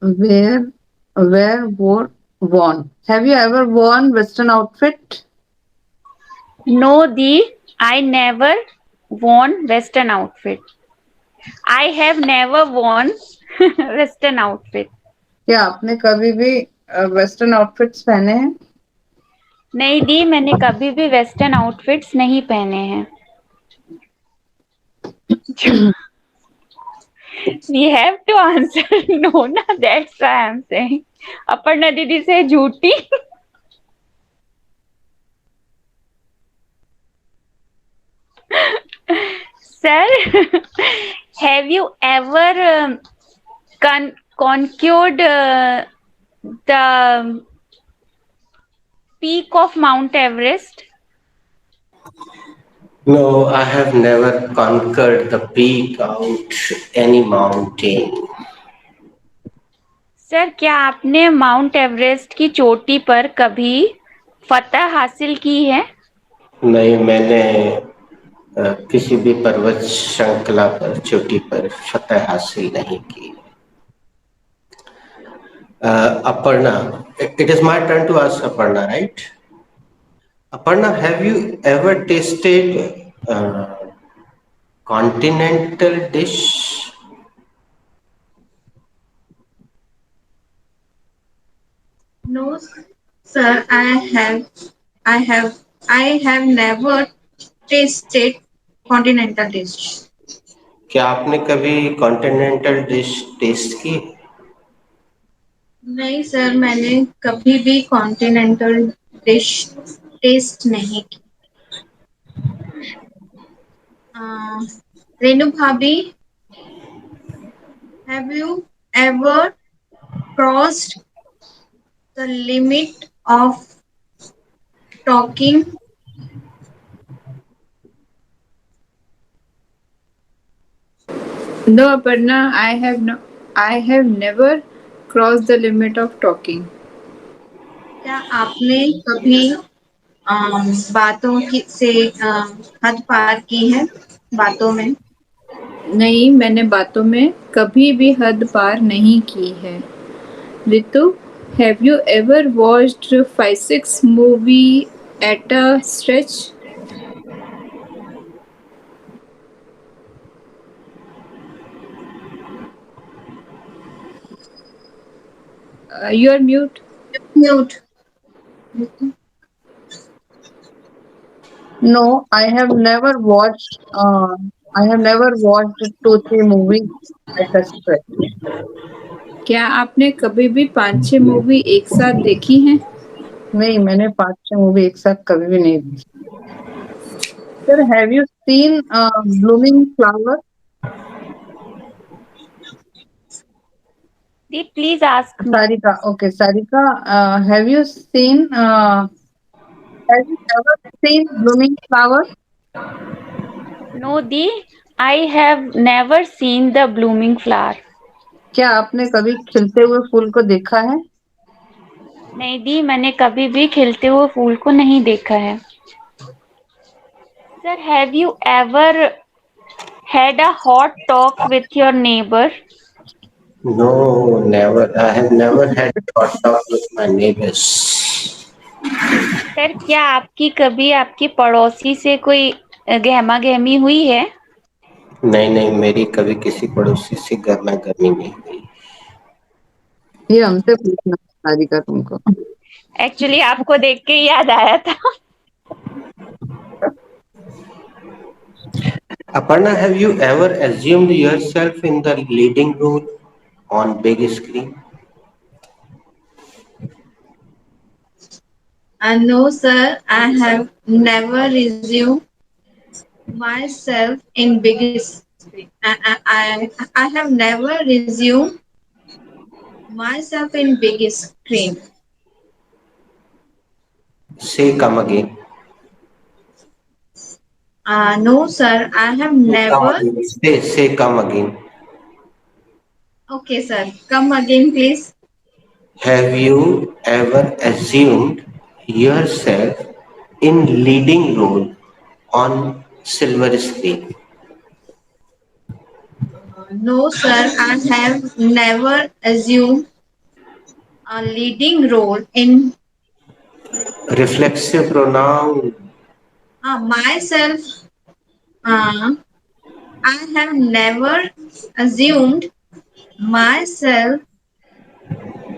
wear wore worn? Have you ever worn Western outfit? No, Di, I never worn Western outfit. I have never worn Western outfit. क्या आपने कभी भी western outfits पहने हैं? नहीं दी, मैंने कभी भी वेस्टर्न आउटफिट्स नहीं पहने हैं. We have to answer no na, that's why I'm saying. Aparna didi से झूठी. Sir, have you ever conquered the peak of Mount Everest? No, I have never conquered the peak out any mountain. Sir, क्या आपने mount Everest की चोटी पर कभी फतह हासिल की है? नहीं, मैंने किसी भी पर्वत श्रृंखला पर चोटी पर फतह हासिल नहीं की. Aparna, it is my turn to ask Aparna, right? Aparna, have you ever tasted continental dish? No, sir. I have, I have never tasted continental dish. क्या आपने कभी कॉन्टिनेंटल डिश टेस्ट की? नहीं सर, मैंने कभी भी कॉन्टिनेंटल डिश टेस्ट नहीं की. रेणु भाभी, have you ever crossed the limit of talking? No, Aparna, I have no. I have never crossed the limit of talking. क्या आपने कभी बातों की से हद पार की है बातों में? नहीं, मैंने बातों में कभी भी हद पार नहीं की है. Ritu, have you ever watched 5-6 movie at a stretch? You are mute. Mute. No, I have never watched. I have never watched 2-3 movies at a stretch. क्या आपने कभी भी 5-6 मूवी एक साथ देखी हैं? नहीं, मैंने 5-6 मूवी एक साथ कभी भी नहीं देखी. Sir, have you seen blooming flower? Di, please ask me. Sarika. Okay, Sarika, have you ever seen blooming flower? No, Di, I have never seen the blooming flower. क्या आपने कभी खिलते हुए फूल को देखा है? नहीं दी, मैंने कभी भी खिलते हुए फूल को नहीं देखा है. Sir, have you ever had a hot talk with your neighbor? No, never. I have never had a short talk with my neighbors. Sir, क्या आपकी कभी आपकी पड़ोसी से कोई गहमा गहमी हुई है? नहीं नहीं, मेरी कभी किसी पड़ोसी से गर्मा गर्मी नहीं हुई. ये हमसे पूछना है, सारिका तुमको. एक्चुअली आपको देख के ही याद आया था. Aparna, have you ever assumed yourself in the leading role on big screen? No, sir, I have never resumed myself in biggest screen. I have never resumed myself in biggest screen. Say come again. No, sir, I have Say come never. again. Say come again. Okay, sir, come again, please. Have you ever assumed yourself in leading role on silver screen? No, sir, I have never assumed a leading role in Reflexive pronoun. myself. Uh, I have never assumed myself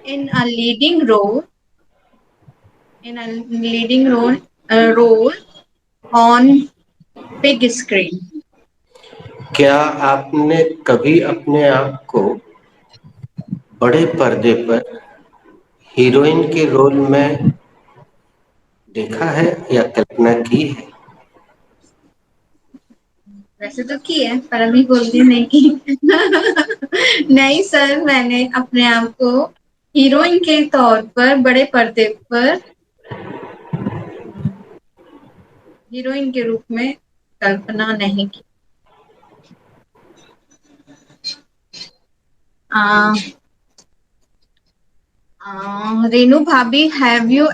in a leading role role on big screen. क्या आपने कभी अपने आप को बड़े पर्दे पर heroine के रोल में देखा है या कल्पना की है? वैसे तो की है पर अभी बोलती नहीं की. नहीं सर, मैंने अपने आप को हीरोइन के तौर पर बड़े पर्दे पर हीरोइन के रूप में कल्पना नहीं की. रेनू भाभी, have you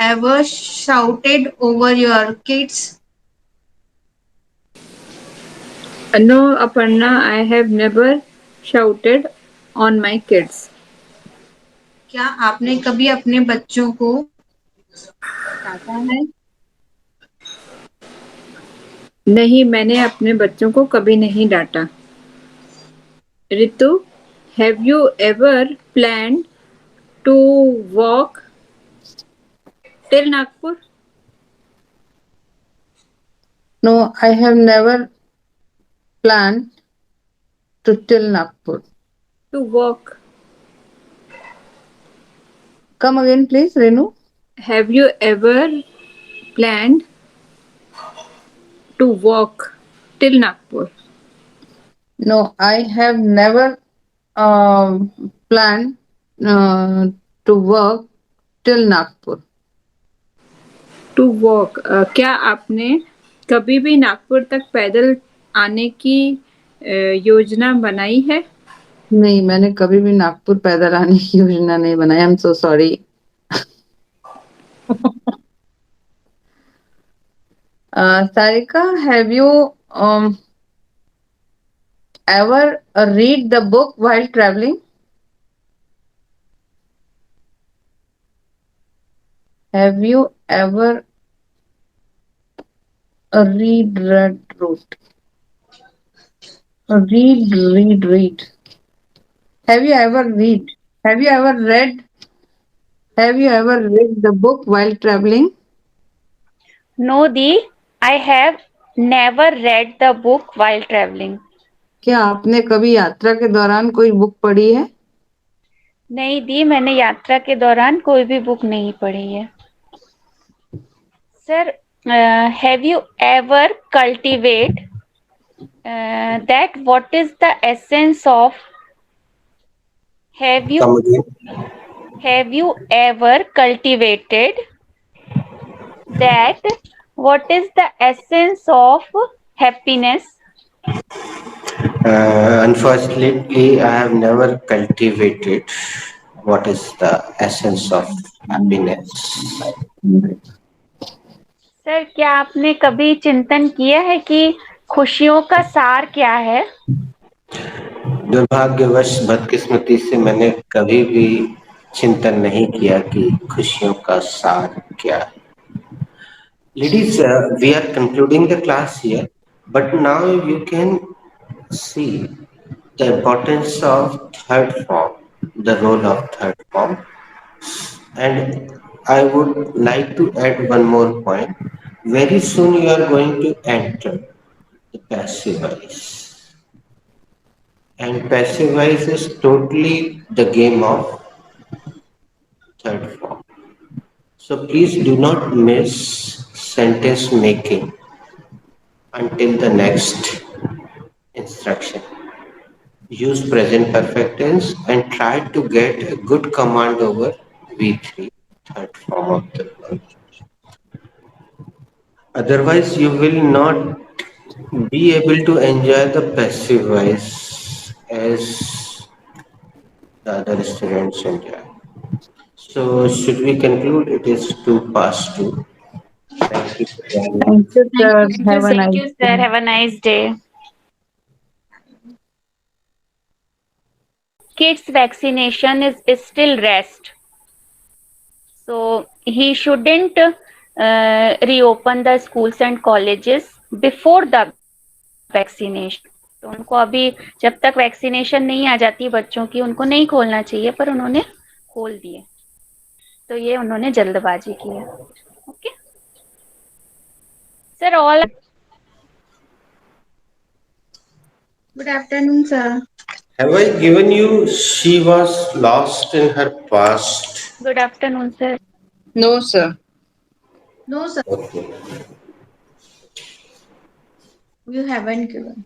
ever shouted over your kids? No, Aparna, I have never shouted on my kids. क्या आपने कभी अपने बच्चों को डांटा है? नहीं, मैंने अपने बच्चों को कभी नहीं डांटा. Ritu, have you ever planned to walk till Nagpur? No, I have never planned to till Nagpur. To walk. Come again, please, Renu. Have you ever planned to walk till Nagpur? No, I have never planned to work till Nagpur. To walk. क्या आपने कभी भी नागपुर तक पैदल आने की योजना बनाई है? नहीं, मैंने कभी भी नागपुर पैदल आने की योजना नहीं बनाई. I am so sorry. Sarika, have you ever read the book while traveling? Have you ever read, wrote? Read. Have you ever read? Have you ever read? Have you ever read the book while traveling? No, Di, I have never read the book while traveling. क्या आपने कभी यात्रा के दौरान कोई book पढ़ी है? नहीं दी, मैंने यात्रा के दौरान कोई भी बुक नहीं पढ़ी है। Sir, have you ever cultivate that what is the essence of have you Come again. have you ever cultivated that what is the essence of happiness? Unfortunately, I have never cultivated what is the essence of happiness. Sir, क्या आपने कभी चिंतन किया है कि खुशियों का सार क्या है? दुर्भाग्यवश बदकिस्मती से मैंने कभी भी चिंतन नहीं किया कि खुशियों का सार क्या है. Ladies, we are concluding the class here, but now you can see the importance of third form, the role of third form. And I would like to add one more point. Very soon you are going to enter the passive voice. And passive voice is totally the game of third form. So please do not miss sentence making until the next instruction. Use present perfect tense and try to get a good command over V3, third form of the verb. Otherwise, you will not be able to enjoy the passive voice as the other students enjoy. So, should we conclude? It is 2 past 2. Thank you for joining. Thank you, sir. Thank you, Have a thank nice you, sir. day. Have a nice day. Kids vaccination is still rest, so he shouldn't reopen the schools and colleges before the vaccination. तो उनको अभी जब तक vaccination नहीं आ जाती बच्चों की, उनको नहीं खोलना चाहिए, पर उन्होंने खोल दिए, तो ये उन्होंने जल्दबाजी की है. Okay sir, all Good afternoon, sir. Have I given you she was lost in her past? Good afternoon sir. No, sir. No, sir, Okay. you haven't given.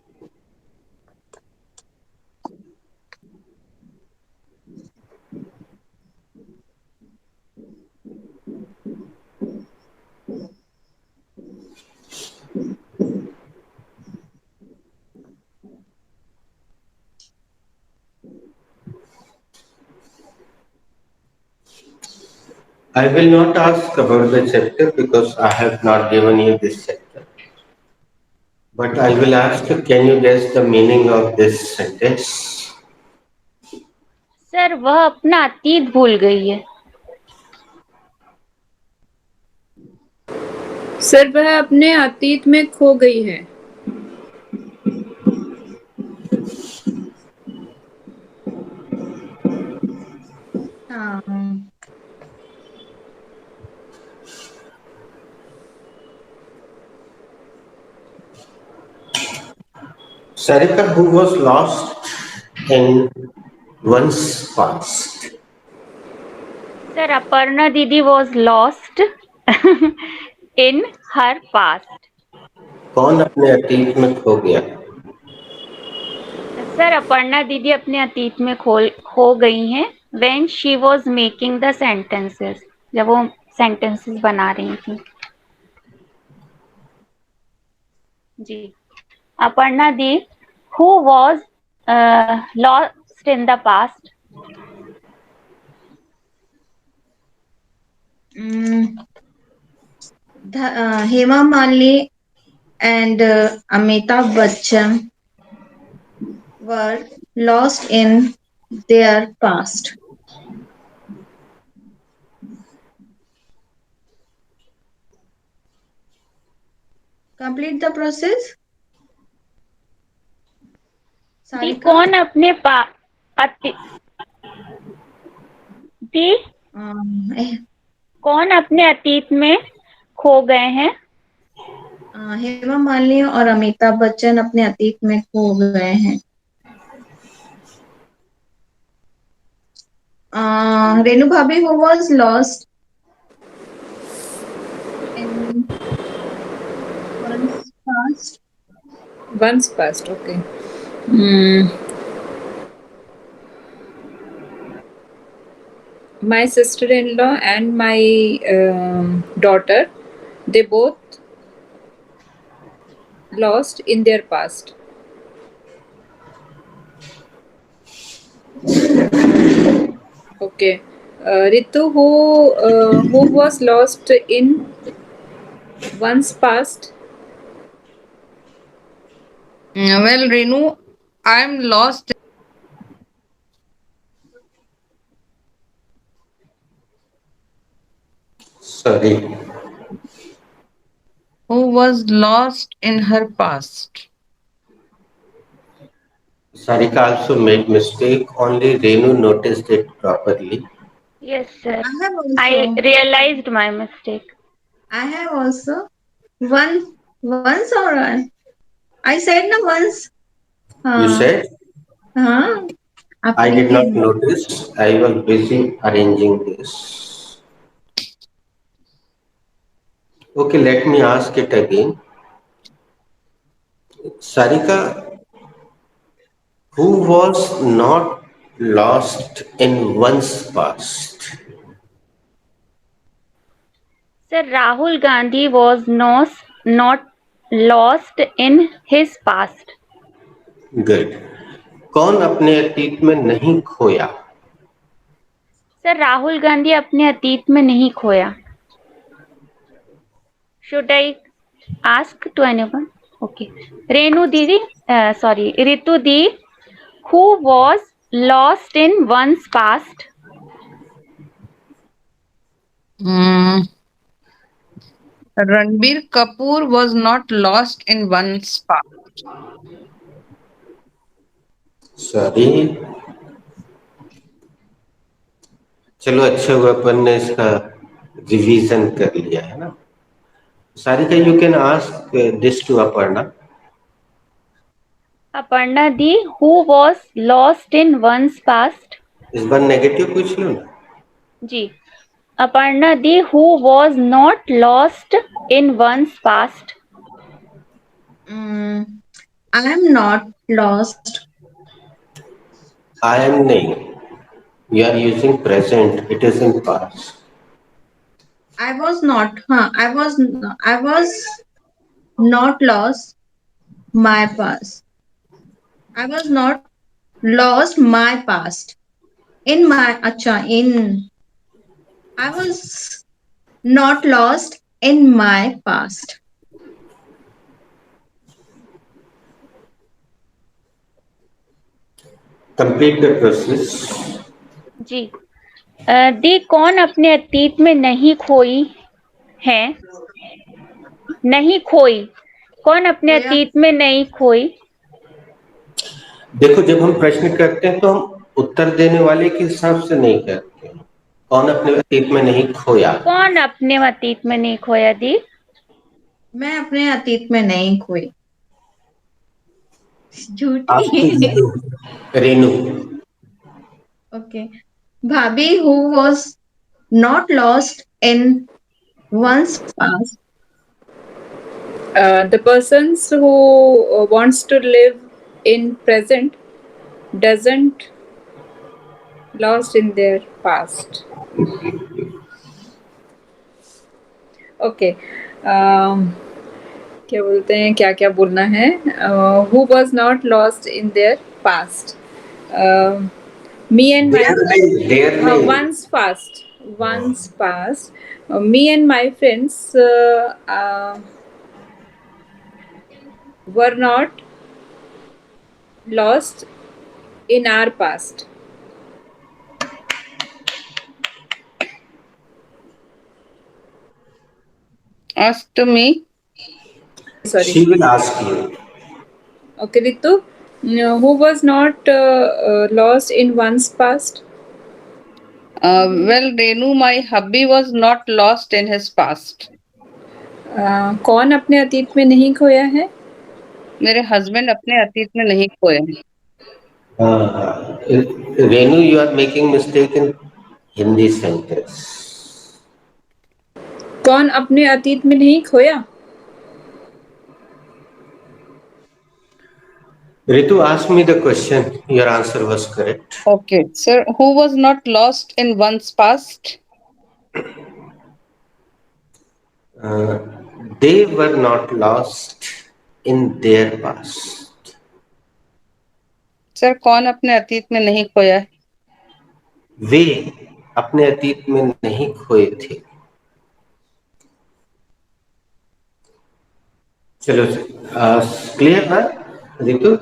I will not ask about the chapter because I have not given you this chapter. But I will ask, can you guess the meaning of this sentence? Sir, वह अपना अतीत भूल गई है. Sir वह अपने अतीत में खो गई है. Um, Sarika, who was lost in one's past. Sir, Aparna didi was lost in her past. कौन अपने अतीत में खो गया? सर, अपर्णा दीदी अपने अतीत में खो गई हैं when she was making the sentences, जब वो सेंटेंसेस बना रही थी. जी, Aparna di who was lost in the past. Hema Malini and Amitabh Bachchan were lost in their past. Complete the process. The Sarika? कौन अपने अति दी Eh, कौन अपने अतीत में खो गए हैं? हेमा मालिनी और अमिताभ बच्चन अपने अतीत में खो गए हैं. Renu Bhabhi, who was lost in once past. Once past. Okay. Mm, my sister-in-law and my daughter, they both lost in their past. Okay. Ritu, who was lost in once past? Well, Renu, I'm lost. Sorry. Who was lost in her past? Sarika also made mistake. Only Renu noticed it properly. Yes, sir. I have I also. realized my mistake. I have also. Once or I said no once. You हाँ said, हाँ I आपने did भी not notice. I was busy arranging this. Okay, let me ask it again. Sarika, who was not lost in one's past? Sir, Rahul Gandhi was not lost in his past. Good. कौन अपने अतीत में नहीं खोया? Sir, Rahul Gandhi अपने अतीत में नहीं खोया. Should I ask to anyone? Okay. Renu Didi, sorry, Ritu Di, who was lost in one's past? Hmm. Ranbir Kapoor was not lost in one's past. Sorry, चलो अच्छा हुआ अपन ने इसका रिवीजन कर लिया है ना. Sarika, you can ask this to Aparna. Aparna Di, who was lost in one's past? इस बार नेगेटिव पूछ लो ना. जी. Aparna Di, who was not lost in one's past? I am not lost. I am नहीं. You are using present. It is in past. I was not. I was not lost my past. I was not lost my past. In my acha in I was not lost in my past. Complete the process. जी. दी कौन अपने अतीत में नहीं खोई है? नहीं खोई. कौन अपने खोया अतीत में नहीं खोई? देखो, जब हम प्रश्न करते हैं तो हम उत्तर देने वाले के हिसाब से नहीं करते हैं. कौन अपने अतीत में नहीं खोया? कौन अपने अतीत में नहीं खोया दी? मैं अपने अतीत में नहीं खोई. आपकी झूठी. Renu. Okay. Bhabhi, who was not lost in one's past. The persons who wants to live in present doesn't lost in their past. Okay. um, क्या बोलते हैं, क्या क्या बोलना है? Who was not lost in their past? Me and my देर नहीं. once past. Me and my friends were not lost in our past. Ask to me. Sorry. She will ask you. Okay, Ritu, who was not lost in one's past? Well, Renu, my hubby was not lost in his past. कौन अपने अतीत में नहीं खोया है? मेरे husband अपने अतीत में नहीं खोए हैं. Renu, you are making mistake in Hindi sentence. कौन अपने अतीत में नहीं खोया? Ritu asked me the question. Your answer was correct. Okay, sir. Who was not lost in one's past? Uh, they were not lost in their past. Sir कौन अपने अतीत में नहीं खोया है? वे अपने अतीत में नहीं खोए थे. चलो क्लियर ना रितु?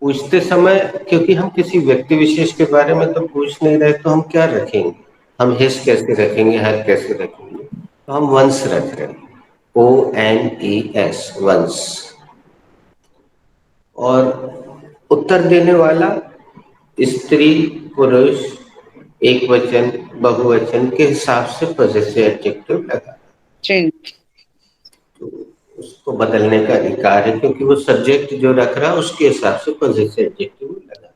पूछते समय क्योंकि हम किसी व्यक्ति विशेष के बारे में तो पूछ नहीं रहे, तो हम क्या रखेंगे? हम हिस कैसे रखेंगे, हर कैसे रखेंगे? तो हम वंस रख रहे हैं, ONES, वंस. और उत्तर देने वाला स्त्री, पुरुष, एक वचन, बहुवचन के हिसाब से पॉजेसिव एडजेक्टिव लगा. चेंज. तो उसको बदलने का अधिकार है, क्योंकि वो सब्जेक्ट जो रख रहा है उसके हिसाब से पॉजेसिव एडजेक्टिव लगा.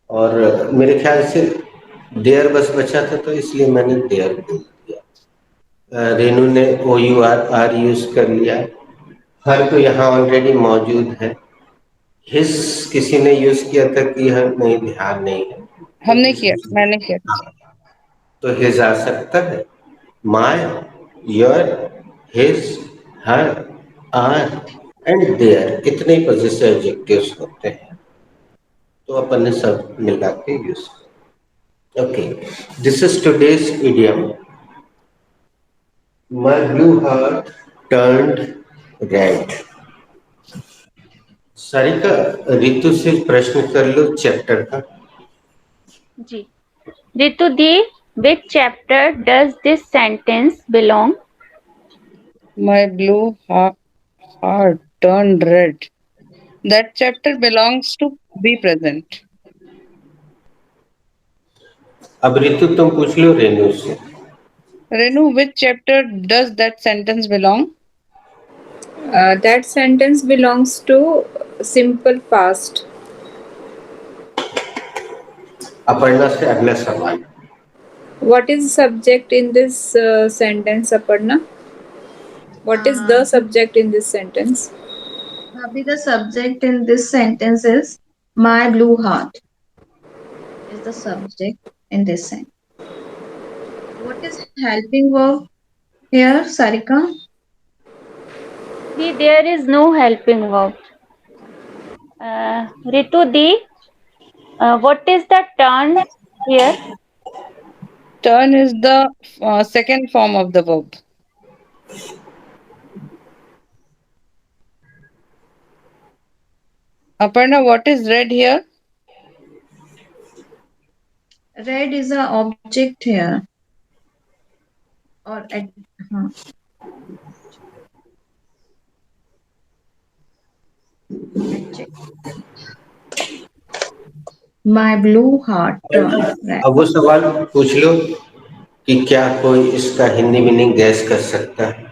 और मेरे ख्याल से देयर बस बचा था, तो इसलिए मैंने देयर बोल दिया. रेनू ने OUR यूज कर लिया. हर तो यहाँ ऑलरेडी मौजूद है. हिस किसी ने यूज किया था कि हर नहीं, ध्यान नहीं है, तो हमने हिस. किया, मैंने किया. तो हिज आ सकता है. My, your, his, her, our and their, इतने पॉजिटिव एडजेक्टिव्स होते हैं, तो अपन ने सब मिला के use. Okay, this is today's idiom. My blue heart turned red. Sarika, Ritu से प्रश्न कर लो चैप्टर का. जी. Ritu di, which chapter does this sentence belong? My blue heart turned red. That chapter belongs to be present. अब रितु तुम पूछ लो रेनू से. Renu, which chapter does that sentence belong? That sentence belongs to simple past. Aparna से अगला सवाल. What is subject in this sentence, Aparna? What is the subject in this sentence? Bhabhi, the subject in this sentence is my blue heart. Is the subject in this sentence. What is helping verb here, Sarika? Di, there is no helping verb. Ritu di, what is the turn here? Turn is the second form of the verb. Aparna, what is red here? Red is an object here. Or adjective. My blue heart turned red. अब वो सवाल पूछ लो कि क्या कोई इसका Hindi meaning gas कर सकता है.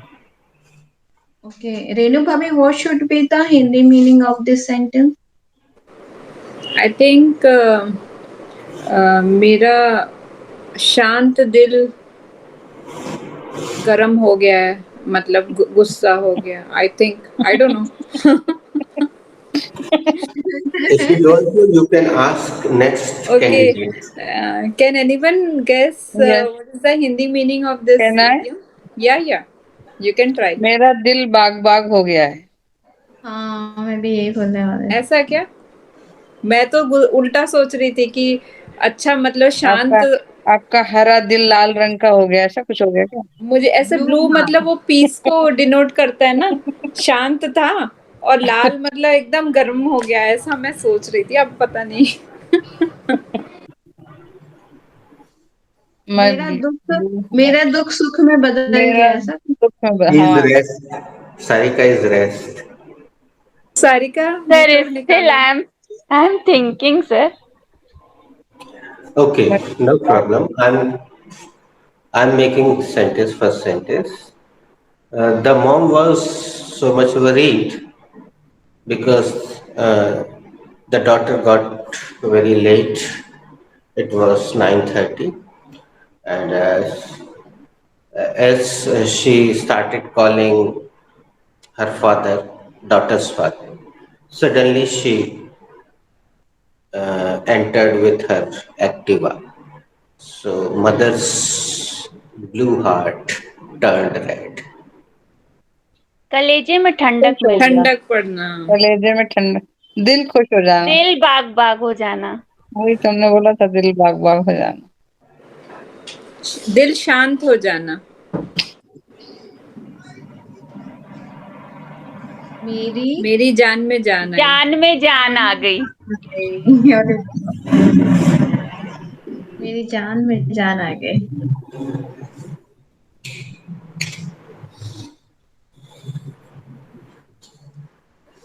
Okay, Renu Bhabhi, what should be the Hindi meaning of this sentence? I think मेरा शांत दिल गरम हो गया है, मतलब गुस्सा हो गया. I think, I don't know. If you don't know, you can ask next Okay, candidate. can anyone guess Yes. what is the Hindi meaning of this Can I? idiom? Yeah, you can try. मेरा दिल बाग बाग हो गया है. हाँ, मैं भी यही बोलने वाली. ऐसा क्या? मैं तो उल्टा सोच रही थी कि अच्छा, मतलब शांत. आपका हरा दिल लाल रंग का हो गया, ऐसा कुछ हो गया क्या? मुझे ऐसे ब्लू मतलब वो पीस को डिनोट करता है ना. शांत था और लाल मतलब एकदम गर्म हो गया, ऐसा मैं सोच रही थी. अब पता नहीं. मेरा दुख सुख में बदल गया ऐसा. Is rest. Sarika is rest. Sarika, Sir, still I'm thinking, sir. Okay, no problem. I'm making sentence, first sentence. The mom was so much worried because The daughter got very late. It was 9:30, and as she started calling her father, daughter's father, suddenly she entered with her Activa. So mother's blue heart turned red. कलेजे में ठंडक खुश हो मिल गया, गई, ठंडक पड़ना। कलेजे में ठंडक, दिल खुश हो जाना। दिल बाग बाग हो जाना। वही तुमने बोला था, दिल बाग बाग हो जाना। दिल शांत हो जाना। मेरी मेरी जान में जान आई। जान में जान आ गई। अरे मेरी जान में जान आ गई।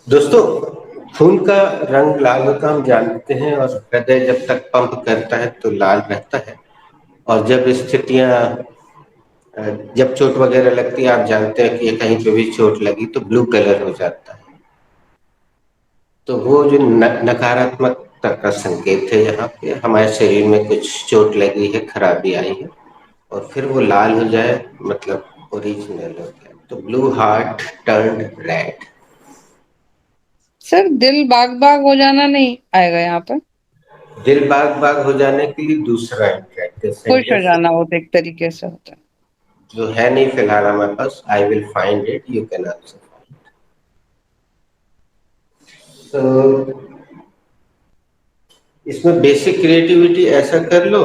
दोस्तों, खून का रंग लाल होता हम जानते हैं, और हृदय जब तक पंप करता है तो लाल रहता है। और जब स्थितियां जब चोट वगैरह लगती है, आप जानते हैं कि ये कहीं पे भी चोट लगी तो ब्लू कलर हो जाता है। तो वो जो नकारात्मकता का संकेत है, यहाँ पे हमारे शरीर में कुछ चोट लगी है, खराबी आई है, और फिर वो लाल हो जाए, मतलब ओरिजिनल हो जाए, तो blue heart turn red. Sir दिल बाग बाग हो जाना नहीं आएगा यहाँ पर। दिल बाग बाग हो जाने के लिए दूसरा इंटरेक्टिव खुश हो सेंटेंस जाना वो तो एक तरीके से होता है। जो है नहीं फिलहाल हमारे पास, I will find it, you can answer. तो इसमें बेसिक क्रिएटिविटी ऐसा कर लो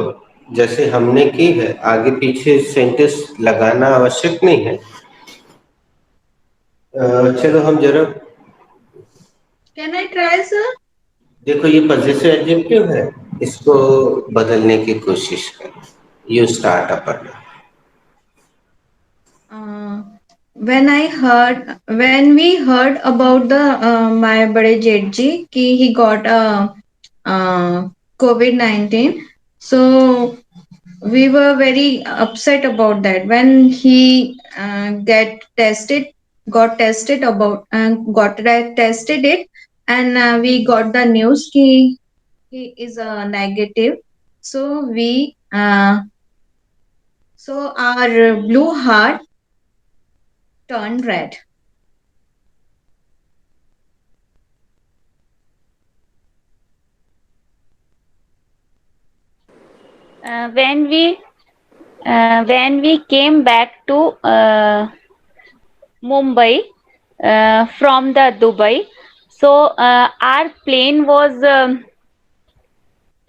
जैसे हमने की है, आगे पीछे सेंटेंस लगाना आवश्यक नहीं है। चलो हम जरा कैन आई ट्राई सर? देखो, ये पजेसिव एडजेक्टिव है, इसको बदलने की कोशिश करो। You start upper. Uh, when we heard about the my bade jetji ki he got a COVID-19, so we were very upset about that. When he got tested about tested it, and we got the news ki he is negative. So our blue heart turned red. Uh, when we when we came back to Mumbai from the Dubai, so our plane was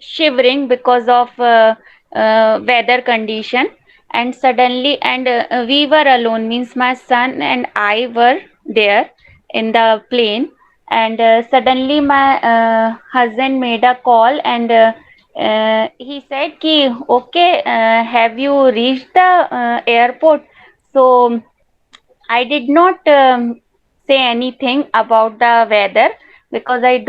shivering because of weather condition, and suddenly, and we were alone, means my son and I were there in the plane, and suddenly my husband made a call, and he said ki okay, have you reached the airport? So I did not say anything about the weather, because I uh,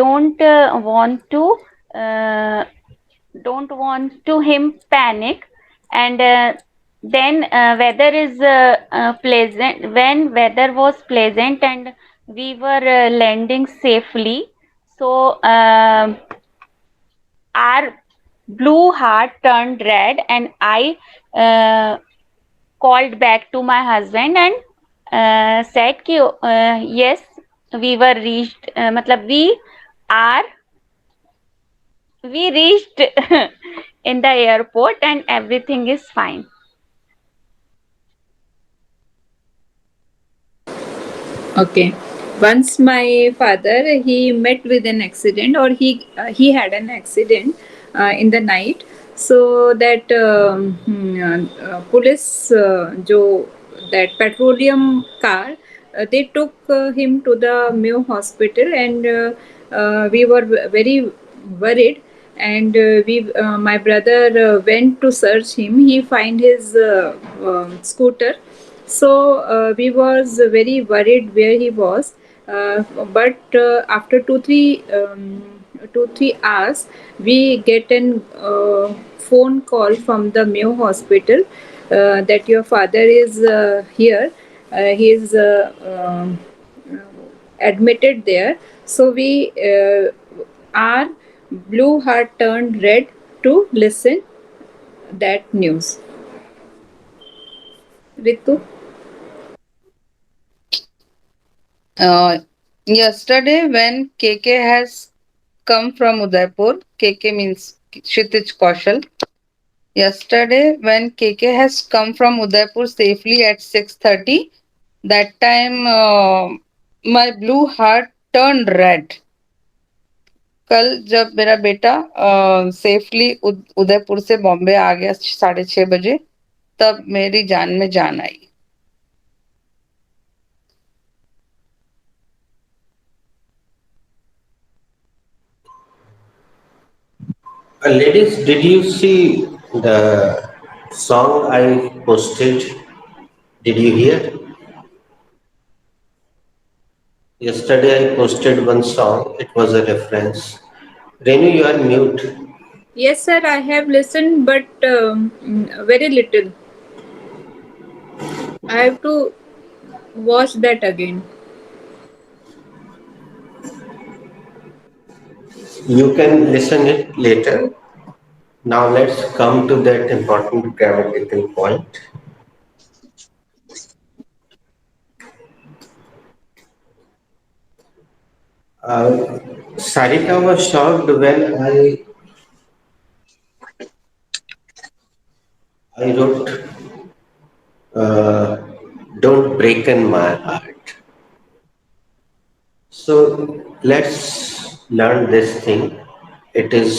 don't want to him panic. And then weather is pleasant, when weather was pleasant and we were landing safely, so our blue heart turned red, and I uh, called back to my husband and said कि yes, we were reached, मतलब are we reached in the airport and everything is fine. Okay. Once my father he met with an accident, or he had an accident in the night. So that police jo that petroleum car, they took him to the Mayo hospital, and we were very worried. And we my brother went to search him. He find his scooter. So we was very worried where he was. But after 2-3 hours, we get an phone call from the Mayo hospital that your father is here. He is admitted there. So we Our blue heart turned red to listen that news. Ritu? Yesterday, when KK has come from Udaipur, KK means Kshitij Kaushal. Yesterday, when KK has come from Udaipur safely at 6:30, that time my blue heart turned red. कल जब मेरा बेटा safely Udaipur से बॉम्बे आ गया 6:30 बजे, तब मेरी जान में जान आई. Ladies, did you see the song I posted? Did you hear? Yesterday I posted one song. It was a reference. Renu, you are mute. Yes, sir, I have listened, but very little. I have to watch that again. You can listen it later. Now let's come to that important grammatical point. Sarika was shocked when I wrote, uh, "Don't breaken my heart." So let's learn this thing. It is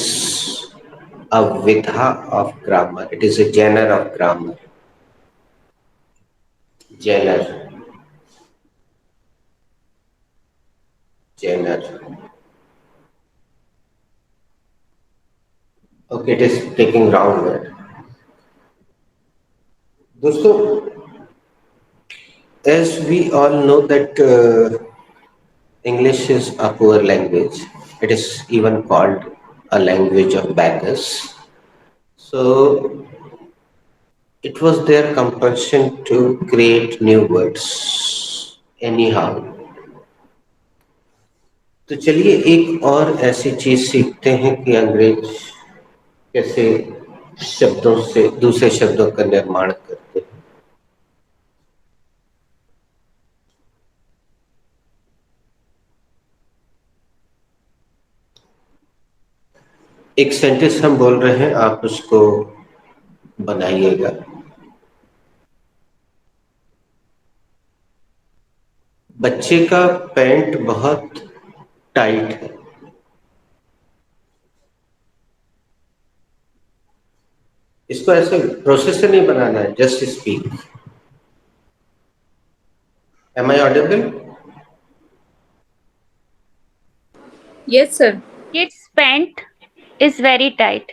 a vidha of grammar. It is a genre of grammar. Genre, genre. Okay, it is taking wrong word. दोस्तों, as we all know that English is a poor language. It is even called a language of beggars. So it was their compulsion to create new words anyhow. तो चलिए एक और ऐसी चीज सीखते हैं कि अंग्रेज कैसे शब्दों से दूसरे शब्दों का निर्माण करते हैं. एक सेंटेंस हम बोल रहे हैं, आप उसको बनाइएगा. बच्चे का पैंट बहुत टाइट है. इसको ऐसे प्रोसेस से नहीं बनाना है, just speak. Am I audible? Yes, sir. Kid's pant is very tight.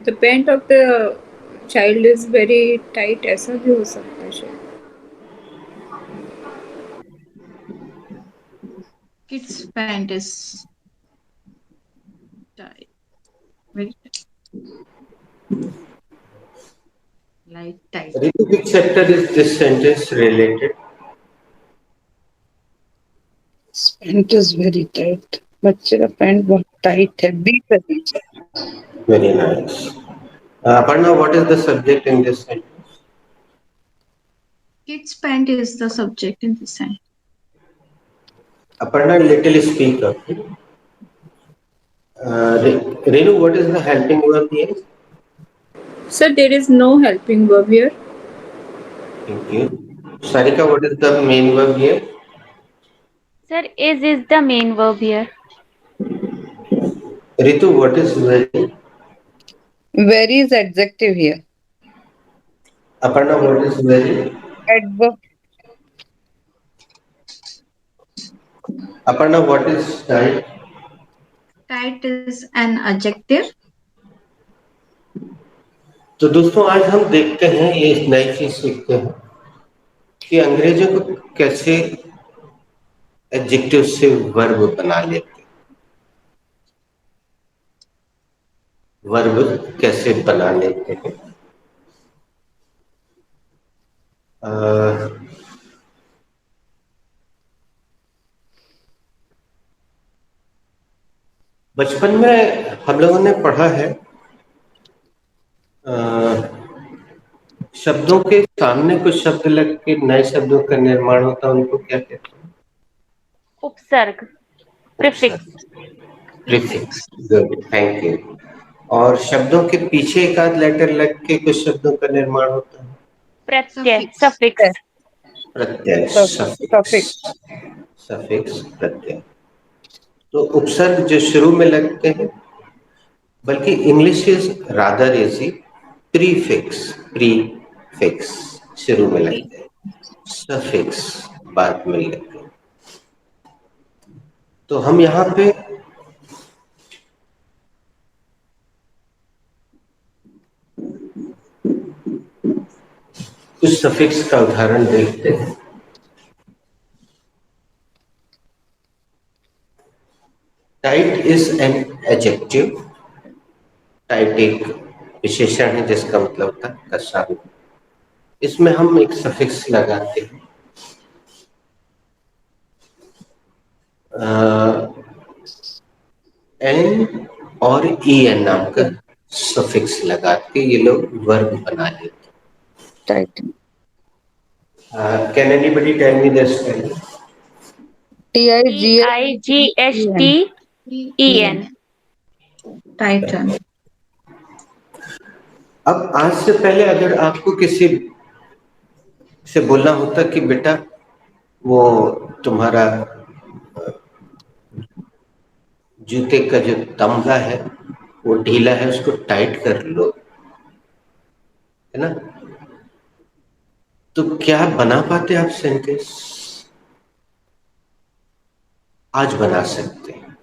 The pant of the child is very tight. ऐसा भी हो सकता है शायद. Kid's pant is tight. Very tight. Like tight. Ritu, which chapter is this sentence related? Pant is very tight. बच्चे का pant बहुत tight है. बी पे दीजिए. Very nice. Aparna, what is the subject in this sentence? Kid's pant is the subject in this sentence. Aparna, little speak up. Renu, what is the helping verb here? Sir, there is no helping verb here. Thank you. Sarika, what is the main verb here? Sir, is the main verb here. Ritu, what is very? Very is adjective here. Aparna, what is very? Adverb. Aparna, what is tight? Tight is an adjective. तो दोस्तों आज हम देखते हैं, ये एक नई चीज सीखते हैं कि अंग्रेजों को कैसे एडजेक्टिव से वर्ब बना लेते हैं. वर्ब कैसे बना लेते हैं. बचपन में हम लोगों ने पढ़ा है अ, शब्दों के सामने कुछ शब्द लग के नए शब्दों का निर्माण होता है, उनको क्या कहते हैं? उपसर्ग, प्रीफिक्स। उपसर्ग, प्रीफिक्स। Good, thank you. और शब्दों के पीछे एक आध लेटर लग के कुछ शब्दों का निर्माण होता है। प्रत्यय, Suffix. सफिक्स। प्रत्यय, सफिक्स। Suffix. सफिक्स, प्रत्यय। तो उपसर्ग जो शुरू में लगते हैं, बल्कि English is rather easy, prefix, prefix शुरू में लगते हैं, सफिक्स बाद में लगते हैं। तो हम यहाँ पे कुछ सफिक्स का उदाहरण देखते हैं। Tight is an adjective. Tight एक विशेषण है जिसका मतलब होता है कसा हुआ। इसमें हम एक सफिक्स लगाते हैं, एन और ई एन नाम का सफिक्स लगा के ये लोग वर्ब बना लेते Titan. हैं। Can anybody tell me the spelling? T I G H T Titan. E N. Titan. अब आज से पहले अगर आपको किसी से बोलना होता कि बेटा वो तुम्हारा जूते का जो तमगा है वो ढीला है, उसको टाइट कर लो, है ना? तो क्या बना पाते आप सेंटेंस? आज बना सकते हैं।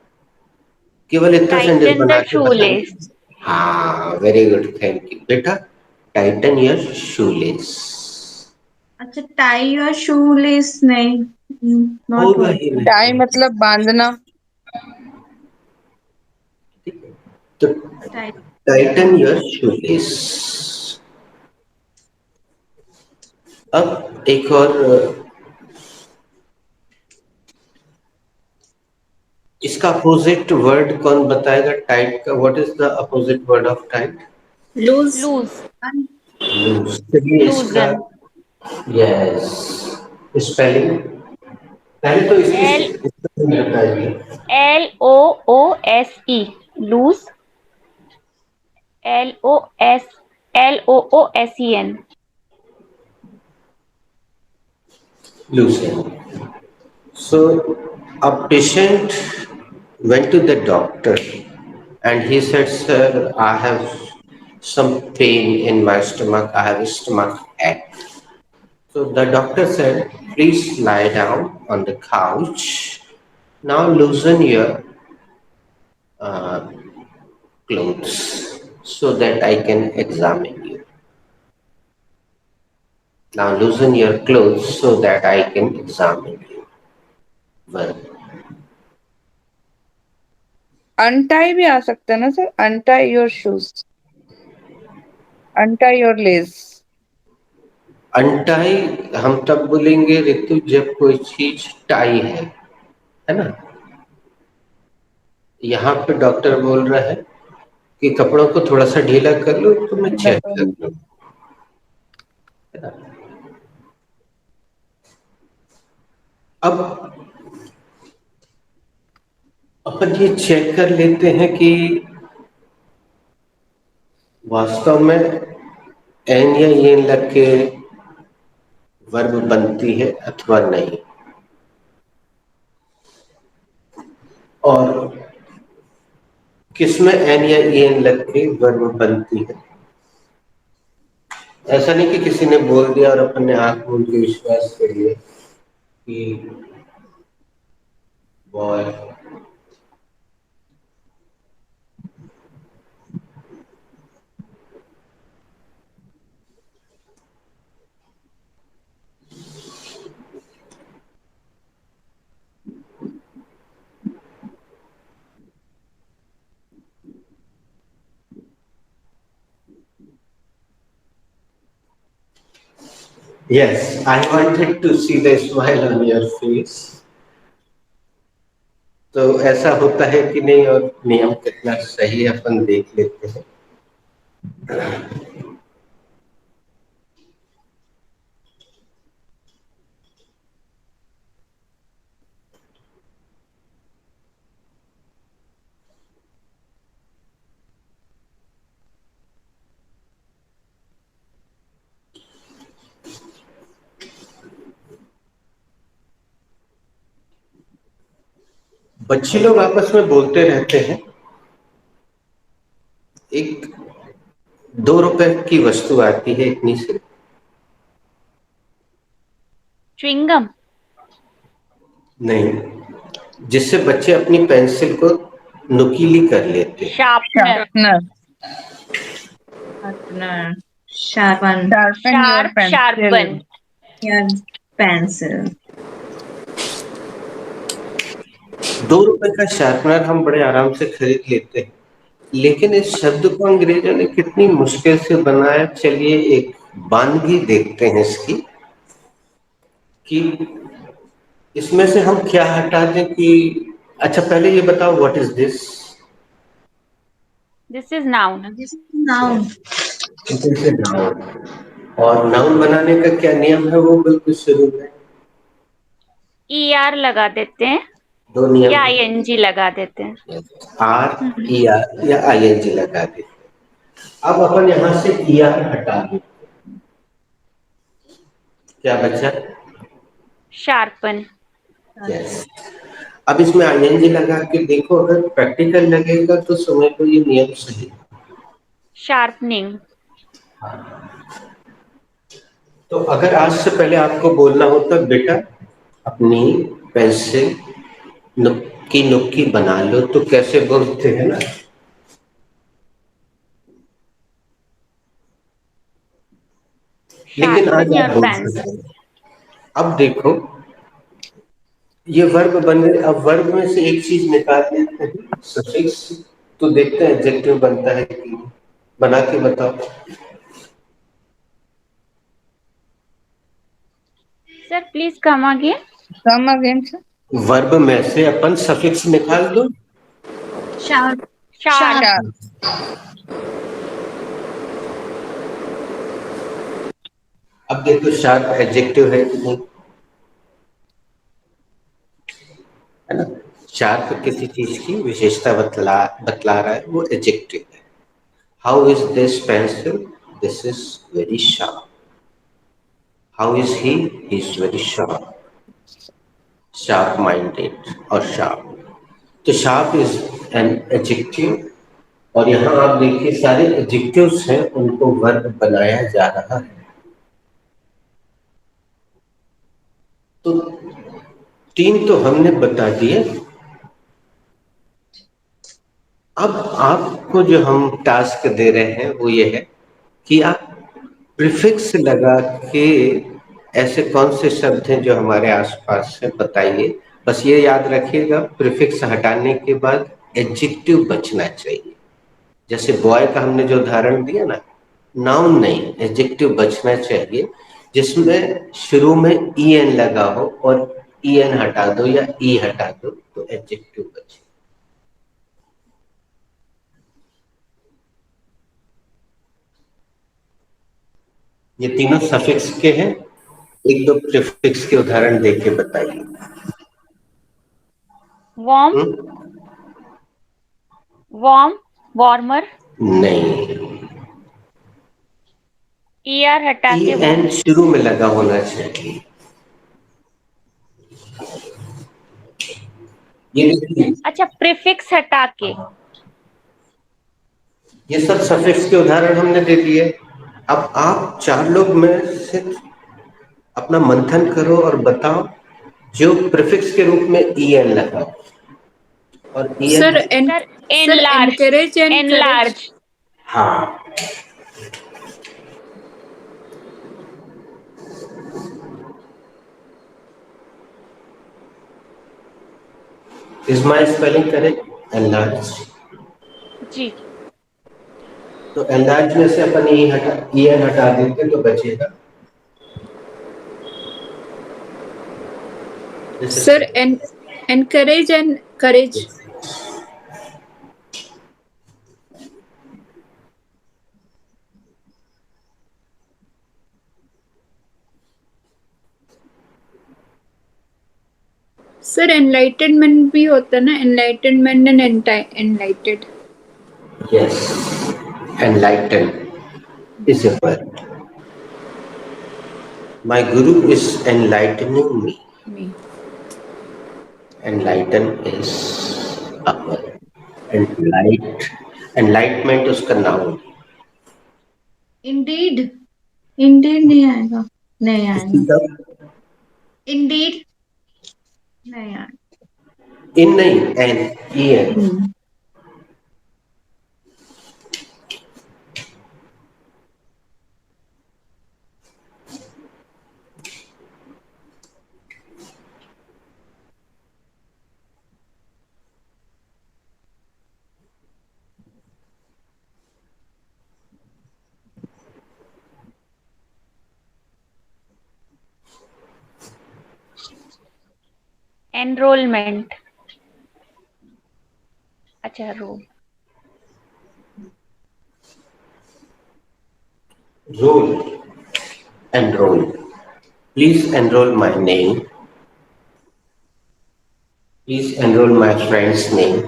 केवल इतना सेंटेंस टाइटन बना द के बता शूलेस। दें। हाँ, वेरी गुड, थैंक यू बेटा। Titan your shoelace. अच्छा, tie your shoelace नहीं, not होगा work. ही Tie नहीं। मतलब बांधना. ठीक है, तो Tie. Titan your shoelace. अब एक और इसका अपोजिट वर्ड कौन बताएगा टाइट का? What is the opposite word of tight? Lose. Loose, loose. चलिए इसका, लूजन। यस, स्पेलिंग पहले तो इसकी एल स्पेलिंग बताइए। L O O S E, loose. L O S L O O S E N. Loosen. So a patient went to the doctor and he said, "Sir, I have some pain in my stomach. I have a stomach ache." So the doctor said, "Please lie down on the couch. Now loosen your uh, clothes so that I can examine you. Now loosen your clothes so that I can examine you." Well, Untie भी आ सकता है ना sir. Untie your shoes. Untie your lace. Untie हम तब बोलेंगे ऋतु जब कोई चीज टाई है ना? यहाँ पे डॉक्टर बोल रहा है कि कपड़ों को थोड़ा सा ढीला कर लो तो मैं चेक कर लूं, है ना? अब अपन ये चेक कर लेते हैं कि वास्तव में एन या एन लग के वर्ब बनती है अथवा नहीं, और किसमें एन या एन लग के वर्ब बनती है। ऐसा नहीं कि किसी ने बोल दिया और अपन ने आंख मूंद के विश्वास कर लिया कि boy. Yes, I wanted to see the smile on your face. तो ऐसा होता है कि नहीं और नियम कितना सही है अपन देख लेते हैं। बच्चे लोग आपस में बोलते रहते हैं, एक 2 रुपए की वस्तु आती है इतनी सी, च्युइंगम। नहीं, जिससे बच्चे अपनी पेंसिल को नुकीली कर लेते हैं। Sharpener. Sharpener. Sharpener. Sharpen Sharpen your sharp pencil. Sharpen. your pencil. 2 रुपए का शार्पनर हम बड़े आराम से खरीद लेते हैं, लेकिन इस शब्द को अंग्रेजों ने कितनी मुश्किल से बनाया। चलिए एक वानगी देखते हैं इसकी, कि इसमें से हम क्या हटा दें। कि अच्छा पहले ये बताओ, what is this? This is noun. This is noun. This is noun. और नाउन बनाने का क्या नियम है, वो बिल्कुल शुरू में ER लगा देते हैं 2 नियम या है। ING लगा देते हैं। आर, ई आर या आई एन जी लगा दें। अब अपन यहां से ई आर हटा दें, क्या बचा? शार्पन। यस। अब इसमें आईएनजी लगा के देखो, अगर प्रैक्टिकल लगेगा तो समझ लो ये नियम सही है। शार्पनिंग। तो अगर आज से पहले आपको बोलना होता बेटा अपनी पेंसिल नुक्की नुक्की बना लो, तो कैसे बोलते हैं ना? लेकिन आज शार्पन आप योर बोल सकते पेंसिल। हैं। अब देखो ये वर्ब बन गए, अब वर्ब में से एक चीज निकाल लेते हैं, सफिक्स। तो देखते हैं एडजेक्टिव बनता है कि नहीं। बना के बताओ। Sir please come again. Come again, sir. Verb में से अपन सफिक्स निकाल दो। Sharp. शार्प। Sharp. अब देखो शार्प एडजेक्टिव है कि नहीं, है ना? शार्प किसी चीज की विशेषता बतला रहा है, वो एडजेक्टिव है। How is this pencil? This is very sharp. How is he? Is very sharp. Sharp minded और शार्प। तो शार्प इज एन एडजेक्टिव, और यहाँ आप देखिए सारे एडजेक्टिव्स हैं उनको वर्ब बनाया जा रहा है। तो 3 तो हमने बता दिए। अब आपको जो हम टास्क दे रहे हैं वो ये है कि आप प्रीफिक्स लगा के ऐसे कौन से शब्द हैं जो हमारे आसपास हैं बताइए। बस ये याद रखिएगा, प्रीफिक्स हटाने के बाद एडजेक्टिव बचना चाहिए। जैसे बॉय का हमने जो उदाहरण दिया ना, नाउन नहीं, एडजेक्टिव बचना चाहिए जिसमें शुरू में ई एन लगा हो, और ई एन हटा दो या ई हटा दो तो एडजेक्टिव बचे। ये तीनों सफिक्स के हैं। एक दो प्रीफिक्स के उदाहरण देके बताइए। वार्म। वार्म। वार्मर। नहीं, ER हटा ई के एन वार्म। शुरू में लगा होना चाहिए। ये देखिए, अच्छा प्रीफिक्स हटा के। ये सब सफिक्स के उदाहरण हमने दे दिए। अब आप 4 लोग में से अपना मंथन करो और बताओ जो प्रीफिक्स के रूप में ई एन लगा हो, और E Sir, N. Sir sir, enlarge. encourage and courage. Enlarge. हाँ, is my spelling correct? Enlarge. जी। तो एनलार्ज में से अपन ई एन हटा देते तो बचेगा Sir, Encourage and courage. Sir enlightenment भी होता है ना, enlightenment and एनलाइटेड. Yes, enlighten is a word. My guru is enlightening me. Me. Enlighten is a word. Enlight, enlightenment उसका नाउन. इंडीड. इंडीड नहीं आएगा. नहीं इसी आएगा. का इंडीड नहीं आएगा. in नहीं en. एनरोलमेंट. अच्छा role. Roll, enroll. Please enroll my name. Please enroll my friend's name.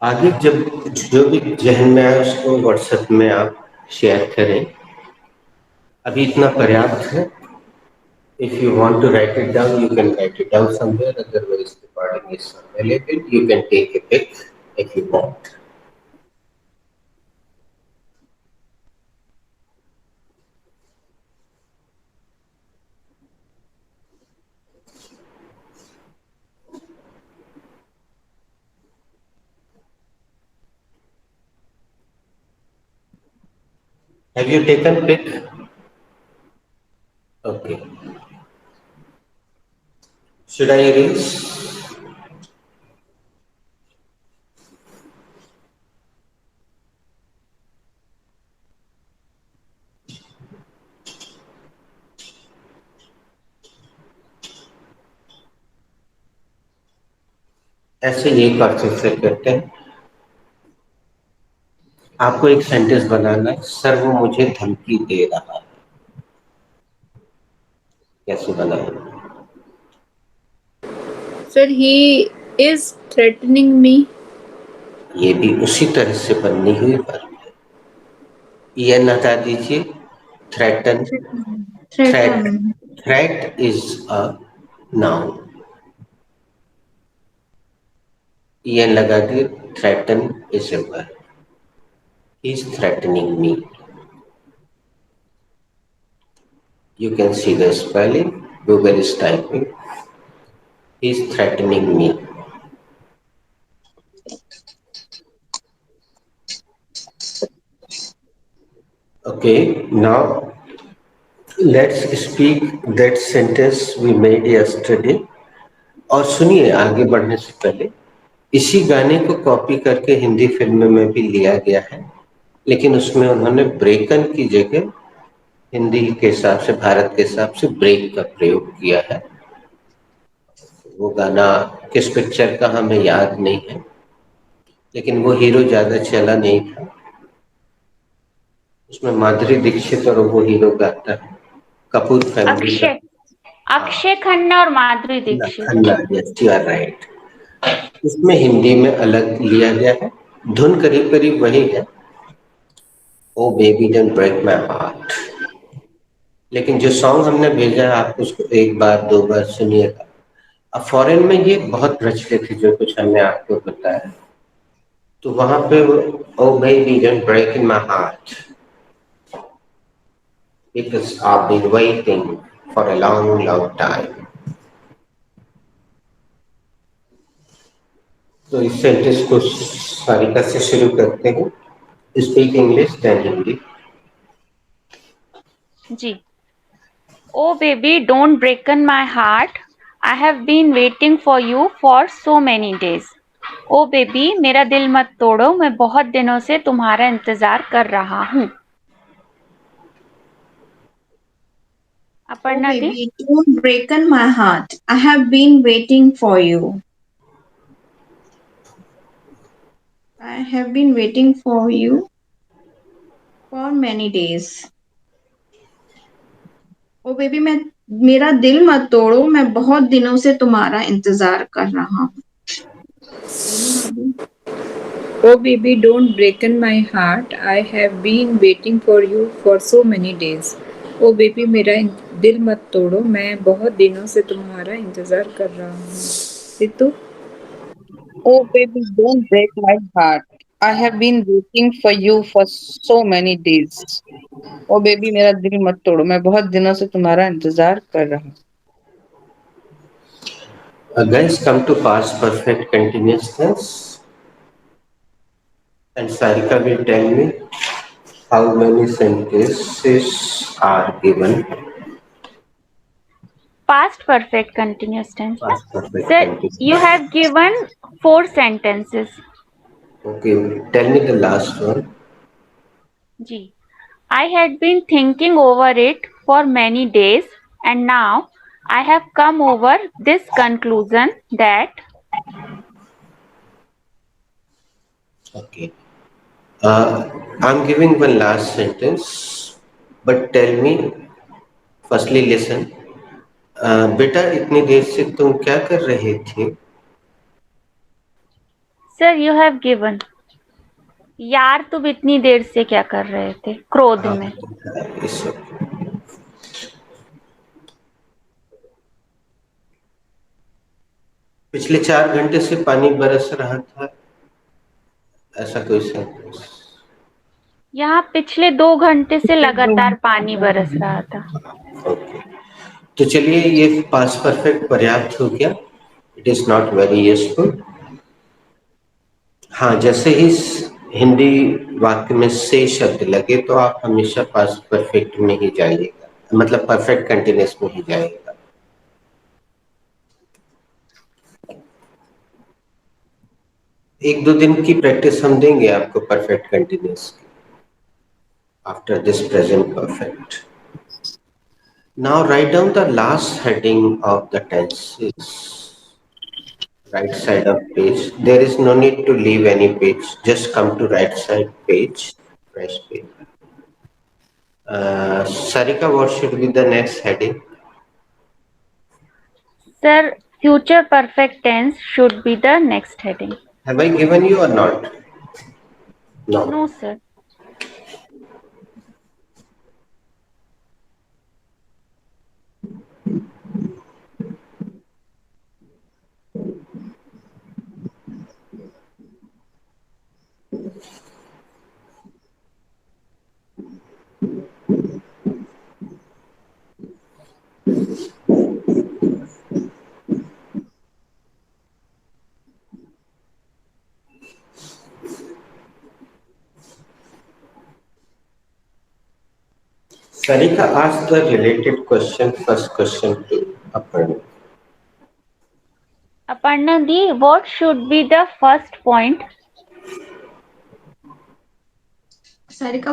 आगे जब जो भी जहन में आए उसको व्हाट्सएप में आप शेयर करें. अभी इतना पर्याप्त है. If you want to write it down, you can write it down somewhere. Otherwise, the recording is available. You can take a pic if you want. Have you taken pic? Okay. Should I erase? ऐसे ये process से करते हैं. आपको एक sentence बनाना है. Sir वो मुझे धमकी दे रहा है. कैसे बनाए? सर ही इज थ्रेटनिंग मी. ये भी उसी तरह से बननी हुई वर्ब है. ये हटा दीजिए. Threaten. Threat. Threaten. Threat is a noun. ये लगा दिए. Threaten is a verb. He is threatening me. You can see the spelling. Google is typing. He is threatening me. Okay, now let's speak that sentence we made yesterday. और सुनिए, आगे बढ़ने से पहले इसी गाने को कॉपी करके हिंदी फिल्म में भी लिया गया है, लेकिन उसमें उन्होंने ब्रेकन की जगह हिंदी के हिसाब से, भारत के हिसाब से ब्रेक का प्रयोग किया है. वो गाना किस पिक्चर का हमें याद नहीं है, लेकिन वो हीरो ज्यादा चला नहीं था. उसमें माधुरी दीक्षित और वो हीरो गाता है. कपूर फैमिली का. अक्षय. अक्षय खन्ना और Madhuri Dixit. Khanna. Yes, you are right. इसमें हिंदी में अलग लिया गया है. धुन करीब करीब वही है. Oh baby don't break my heart. लेकिन जो सॉन्ग हमने भेजा है, आप उसको एक बार दो बार सुनिएगा. अब फॉरेन में ये बहुत प्रचलित है, जो कुछ हमने आपको बताया. तो वहां पे oh baby don't break in my heart because I've been waiting for a long, long time. तो इस सेंटेंस को सारिका से शुरू करते हैं. Speak English then Hindi. जी. Oh baby don't broken my heart. I have been waiting for you for so many days. Oh baby मेरा दिल मत तोड़ो, मैं बहुत दिनों से तुम्हारा इंतजार कर रहा हूँ. Oh Aparna di. baby, don't breaken my heart. I have been waiting for you. I have been waiting for you for many days. Oh baby मैं मेरा दिल मत तोड़ो मैं बहुत दिनों से तुम्हारा इंतजार कर रहा हूँ Oh baby, don't breaken my heart. I have been waiting for you for so many days. Oh baby मेरा दिल मत तोड़ो मैं बहुत दिनों से तुम्हारा इंतजार कर रहा हूँ Ritu Oh, baby, don't break my heart. I have been waiting for you for so many days. Oh baby मेरा दिल मत तोड़ो मैं बहुत दिनों से तुम्हारा इंतजार कर रहा हूँ. Guys, come to past perfect continuous tense, and Sarika will tell me how many sentences are given. Past perfect continuous tense. Past perfect Sir, you continuous. have given four sentences. Okay, tell me the last one. Ji. I had been thinking over it for many days, and now I have come over this conclusion that Okay. I'm giving one last sentence, but tell me, firstly listen. बेटा इतनी देर से तुम क्या कर रहे थे? sir you have given यार तुम इतनी देर से क्या कर रहे थे क्रोध हाँ, में इस पिछले 4 घंटे से पानी बरस रहा था, ऐसा कोई सेंटेंस. यहाँ पिछले 2 घंटे से लगातार पानी बरस रहा था ओके, तो चलिए ये पास्ट परफेक्ट पर्याप्त हो गया. It is not very useful. हाँ, जैसे ही हिंदी वाक्य में से शब्द लगे तो आप हमेशा पास्ट परफेक्ट में ही जाइएगा, मतलब परफेक्ट कंटिन्यूस में ही जाइएगा. एक दो दिन की प्रैक्टिस हम देंगे आपको परफेक्ट कंटिन्यूस की after this present perfect. Now write down the last heading of the tenses. Right side of page. There is no need to leave any page. Just come to right side page. Fresh page. Sarika, what should be the next heading? sir future perfect tense should be the next heading Have I given you or not? No. no sir Sarika asked the related question, first question to Aparna. Aparna di what should be the first point Sarika,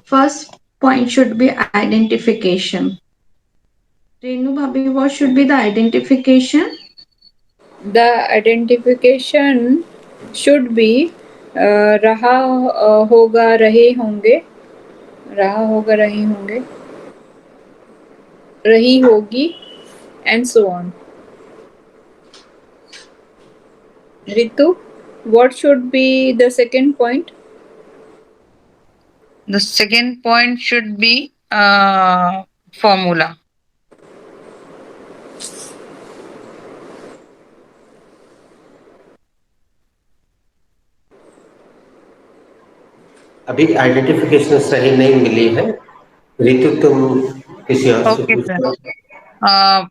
first point should be identification. Renu Bhabhi, what should be the identification? the identification should be रहा होगा रहे होंगे रही होगी and so on. Ritu, what should be the second point? The second point should be formula. अभी identification सही नहीं मिली है. रितु तुम किसी और से Okay, sir. पूछो. Uh,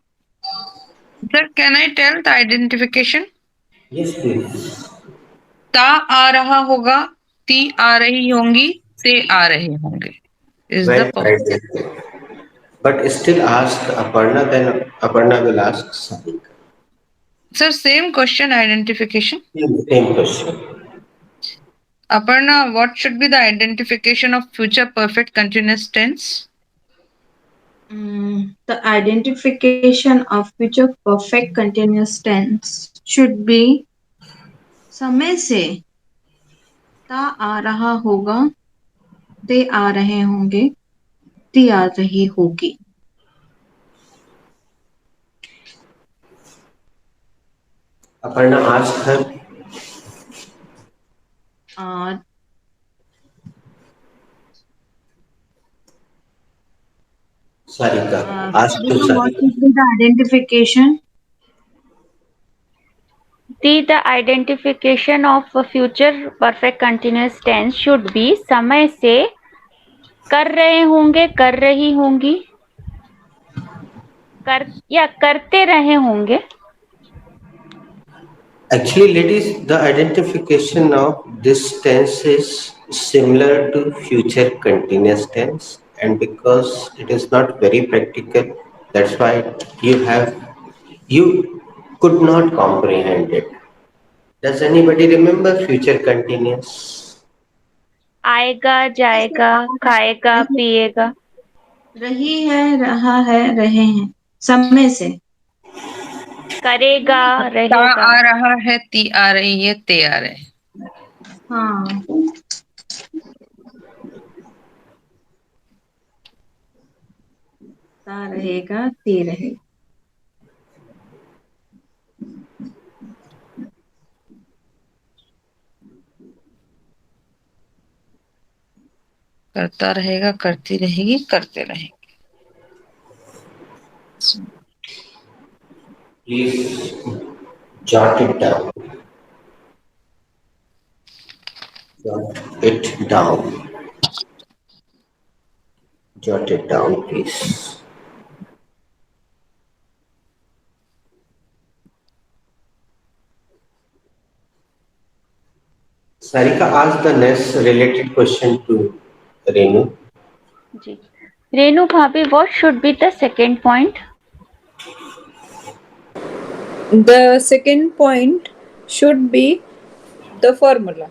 sir, can I tell the identification? Yes, please. ता आ रहा होगा, ती आ रही होंगी, ते आ रहे होंगे. Is the Well perfect. tried. But still ask Aparna, then Aparna will ask Sarika. Sir, same question identification. Same question. Aparna, what should be the identification of future perfect continuous tense? The identification of future perfect continuous tense should be समय से ता आ रहा होगा, ते आ रहे होंगे, ती आ रही होगी. Aparna asked her. Uh, Sarika asked to Sarika, what Sarika. should be the identification? The identification of a future perfect continuous tense should be समय से कर रहे होंगे, कर रही होंगी, कर या करते रहे होंगे. Actually, ladies, the identification of this tense is similar to future continuous tense, and because it is not very practical, that's why you could not comprehend it. Does anybody remember future continuous? आएगा, जाएगा, खाएगा, पिएगा. रही है, रहा है, रहे हैं. समय से. करेगा, ता रहेगा. आ रहा है, ती आ रही है, ते आ रहे हैं. हाँ. ता रहेगा, ते रहेगा. करता रहेगा, करती रहेगी, करते रहेंगे. Please jot it down. Jot it down. Jot it down, please. Sarika asked the next related question to Renu. जी. रेणु भाभी, what should be the second point? The second point should be the formula.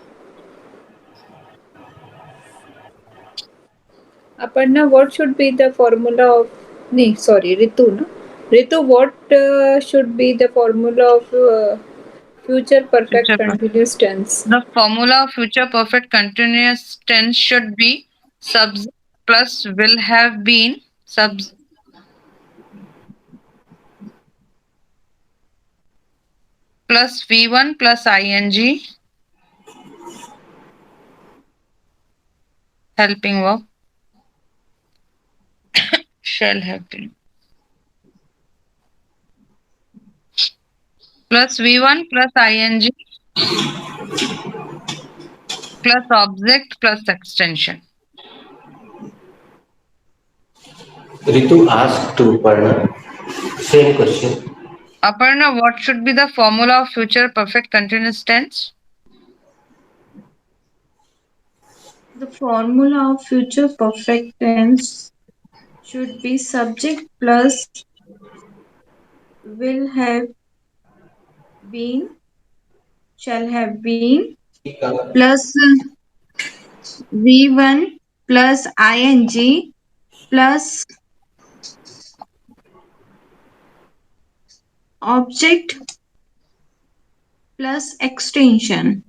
Aparna, what should be the formula of? Nee, sorry, Ritu. No? Ritu, what should be the formula of future perfect Future perfect. continuous tense? The formula of future perfect continuous tense should be subject plus will have been plus V1 plus ing helping verb shall have been plus V1 plus ing plus object plus extension. Ritu asked to Parna. Same question. Aparna, what should be the formula of future perfect continuous tense? The formula of future perfect tense should be subject plus will have been, shall have been, plus V1 plus ing plus object plus extension.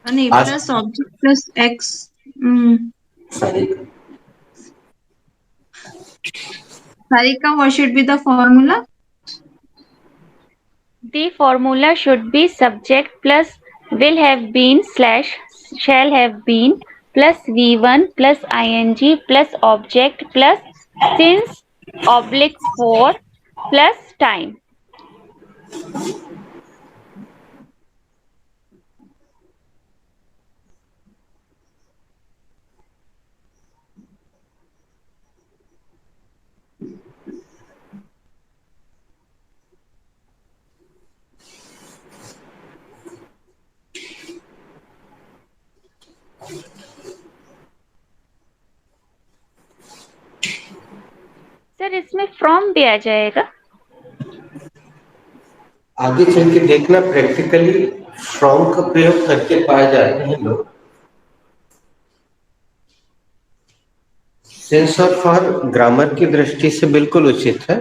Ask Plus object plus x. Mm. Sarika. Sarika, what should be the formula? The formula should be subject plus will have been slash shall have been plus V1 plus ing plus object plus since oblique for plus time. Sir इसमें from भी आ जाएगा. आगे चल के देखना practically from का प्रयोग करके पाए जाते हैं लोग. सेंस और फॉर ग्रामर की दृष्टि से बिल्कुल उचित है,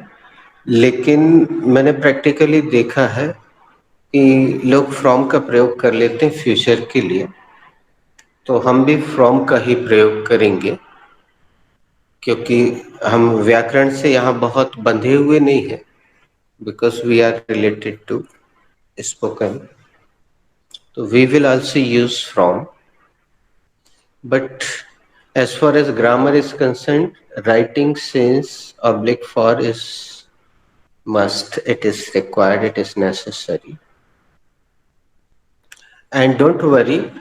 लेकिन मैंने प्रैक्टिकली देखा है कि लोग फ्रॉम का प्रयोग कर लेते हैं फ्यूचर के लिए, तो हम भी फ्रॉम का ही प्रयोग करेंगे, क्योंकि हम व्याकरण से यहाँ बहुत बंधे हुए नहीं हैं, because we are related to spoken, so we will also use from. But as far as grammar is concerned, writing since oblique for is must, it is required, it is necessary. And don't worry,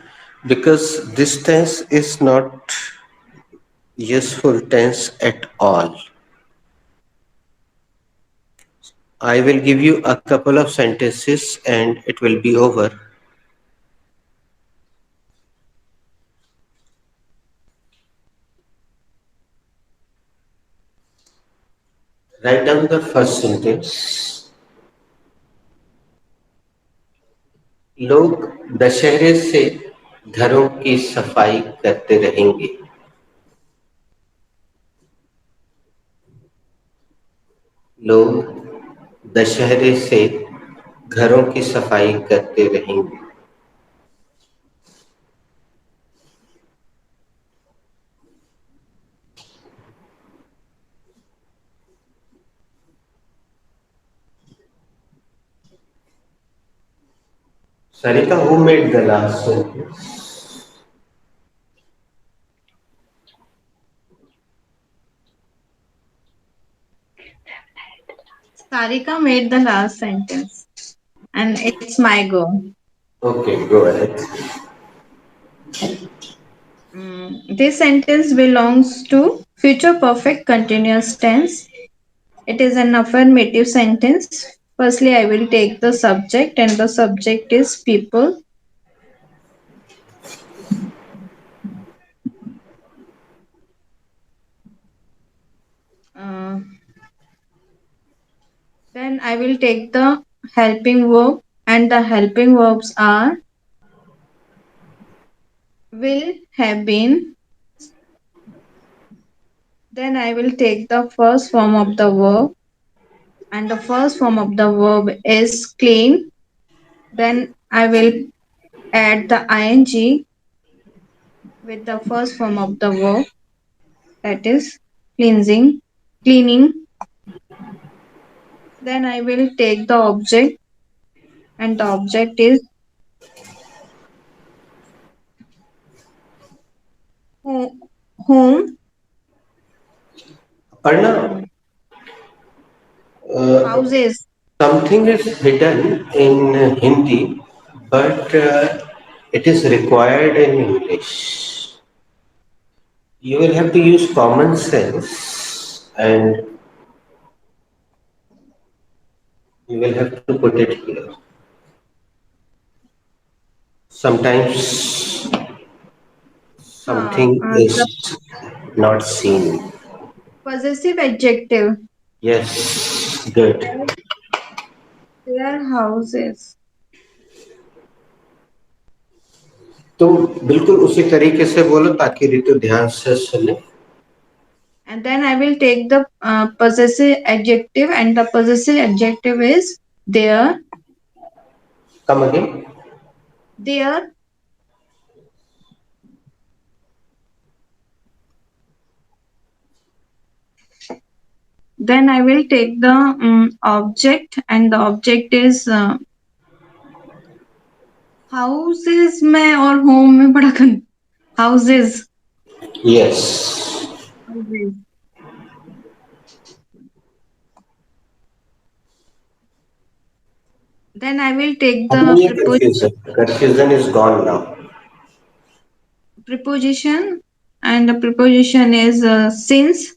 because this tense is not useful tense at all. I will give you a couple of sentences and it will be over. Write down the first sentence. लोग दशहरे से घरों की सफाई करते रहेंगे। लोग दशहरे से घरों की सफाई करते रहेंगे। Sarita, who made the last sentence? Sarika made the last sentence, and it's my go. Okay, go ahead. This sentence belongs to future perfect continuous tense. It is an affirmative sentence. Firstly, I will take the subject, and the subject is people. Uh, then I will take the helping verb, and the helping verbs are will, have been. Then I will take the first form of the verb, and the first form of the verb is clean. Then I will add the ing with the first form of the verb, that is cleansing, cleaning. Then I will take the object, and the object is home, Arna, uh, houses. something is hidden in Hindi, but it is required in English. You will have to use common sense and you will have to put it here. Sometimes something The is not seen. possessive adjective. Yes, good. Their houses. तो बिल्कुल उसी तरीके से बोलो ताकि ऋतु ध्यान से सुने। And then I will take the possessive adjective, and the possessive adjective is there. Come again. There. Then I will take the object, and the object is houses में और home में बड़ा houses. Yes. Houses. Then I will take अब the नहीं है confusion. Confusion is gone now. preposition, and the preposition is since.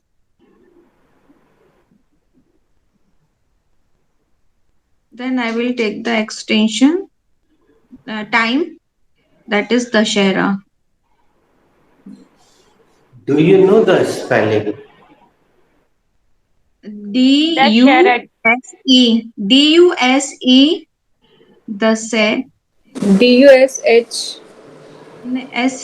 Then I will take the extension, time, that is Dashera. Do you know the spelling? Dashera. Duse. Duse. Dase. DUSH. S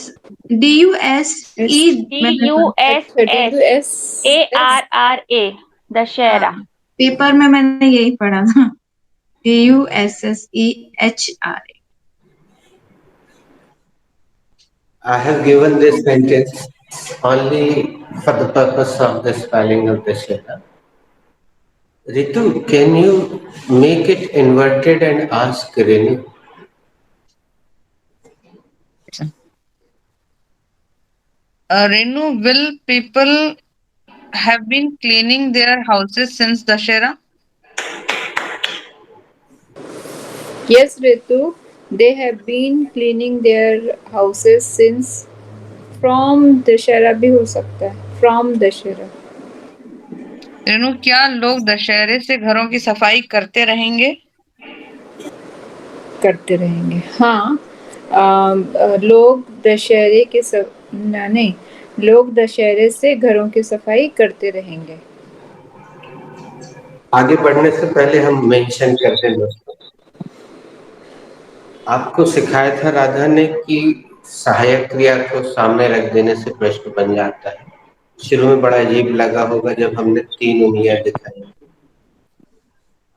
DUSE S D में U S अच्छा D S U S A S R R A हाँ, Dussehra. Paper में मैंने यही पढ़ा था। DUSSEHR. I have given this sentence only for the purpose of the spelling of the Shela. Ritu, can you make it inverted and ask Renu? Renu, will people have been cleaning their houses since Dashera? Yes, Ritu, they have been cleaning their houses since from Dussehra भी हो सकता है from Dussehra Renu, क्या लोग दशहरे से घरों की सफाई करते रहेंगे? करते रहेंगे हाँ लोग दशहरे के सब ना नहीं लोग दशहरे से घरों की सफाई करते रहेंगे आगे बढ़ने से पहले हम मेंशन करते हैं दोस्तों, आपको सिखाया था राधा ने कि सहायक क्रिया को सामने रख देने से प्रश्न बन जाता है। शुरू में बड़ा अजीब लगा होगा जब हमने 3 उंगलियां दिखाई।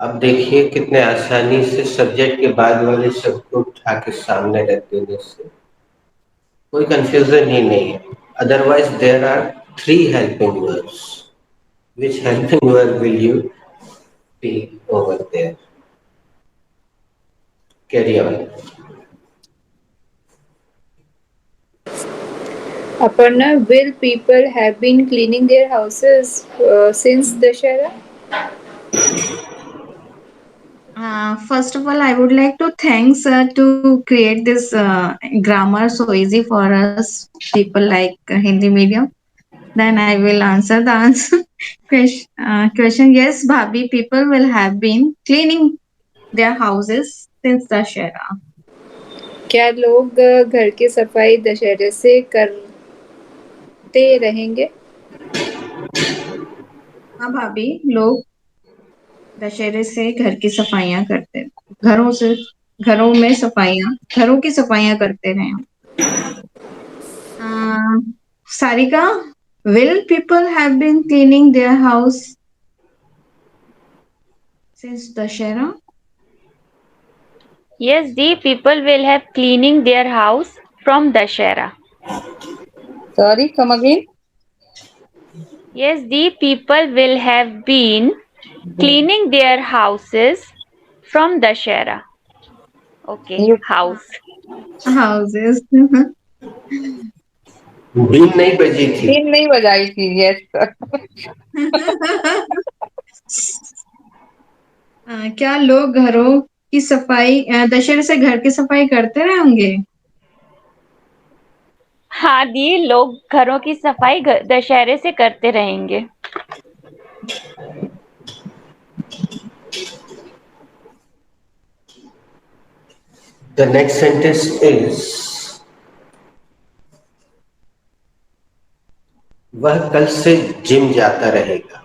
अब देखिए कितने आसानी से सब्जेक्ट के बाद वाले शब्द को उठा के सामने रख देने से कोई कंफ्यूजन ही नहीं है। Otherwise there are 3 helping verbs. Which helping verb will you take over there? Carry on. Aparna, will people have been cleaning their houses since Dashera? First of all, I would like to thank sir to create this grammar so easy for us people like Hindi medium. Then I will answer the answer question. Yes, Bhabhi, people will have been cleaning their houses since Dashera. क्या लोग घर की सफाई दशहरे से करते रहेंगे हाँ भाभी, लोग दशहरे से घर की सफाइयाँ करते, घरों से घरों में सफाइयाँ घरों की सफाइयाँ करते रहे। Sarika, will people have been cleaning their house since Dashera? Yes, the people will have cleaning their house from Dashera. Sorry, come again. Yes, the people will have been cleaning their houses from Dashera. Okay, You house. Houses. बीन नहीं बजी थी। तीन नहीं बजाई थी, yes. क्या लोग घरों की सफाई दशहरे से घर की सफाई करते रहेंगे? हाँ दी, लोग घरों की सफाई दशहरे से करते रहेंगे. The next sentence is वह कल से जिम जाता रहेगा।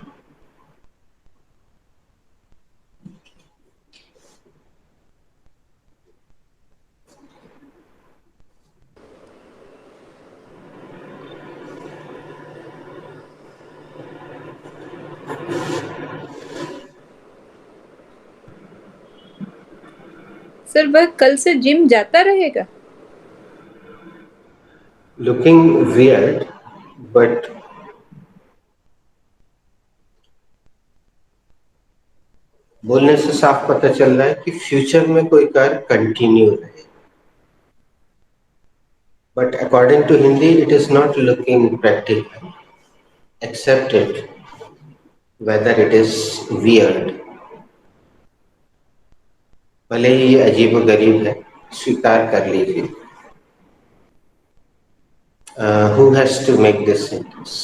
सर वह कल से जिम जाता रहेगा Looking weird, but बोलने से साफ पता चल रहा है कि फ्यूचर में कोई कार्य कंटिन्यू रहे। But according to Hindi, it is not looking practical. Accept it, whether it is weird. भले ही ये अजीब व गरीब है, स्वीकार कर लीजिए। Who has to make this sentence?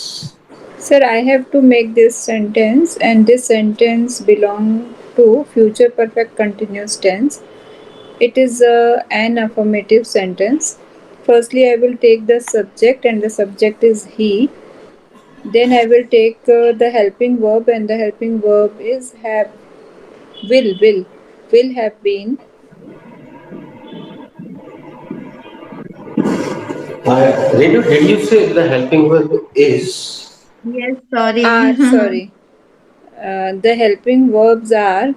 Sir, I have to make this sentence, and this sentence belong to future perfect continuous tense. It is an affirmative sentence. Firstly, I will take the subject, and the subject is he. Then I will take the helping verb, and the helping verb is have, will have been. Redu, did you say the helping verb is? Yes, sorry. Are, sorry. The helping verbs are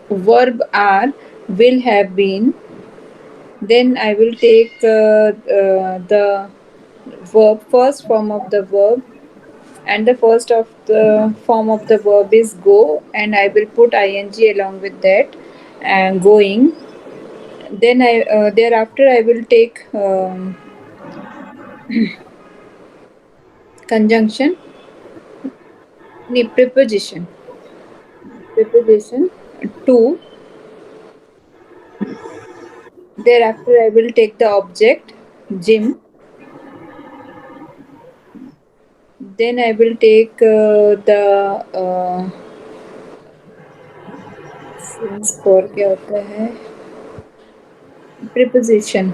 verb are, will have been. Then I will take the verb, first form of the verb, and the first of the form of the verb is go, and I will put ing along with that, and going. Then I thereafter I will take conjunction, preposition to. Thereafter I will take the object gym. Then I will take the for क्या होता है preposition,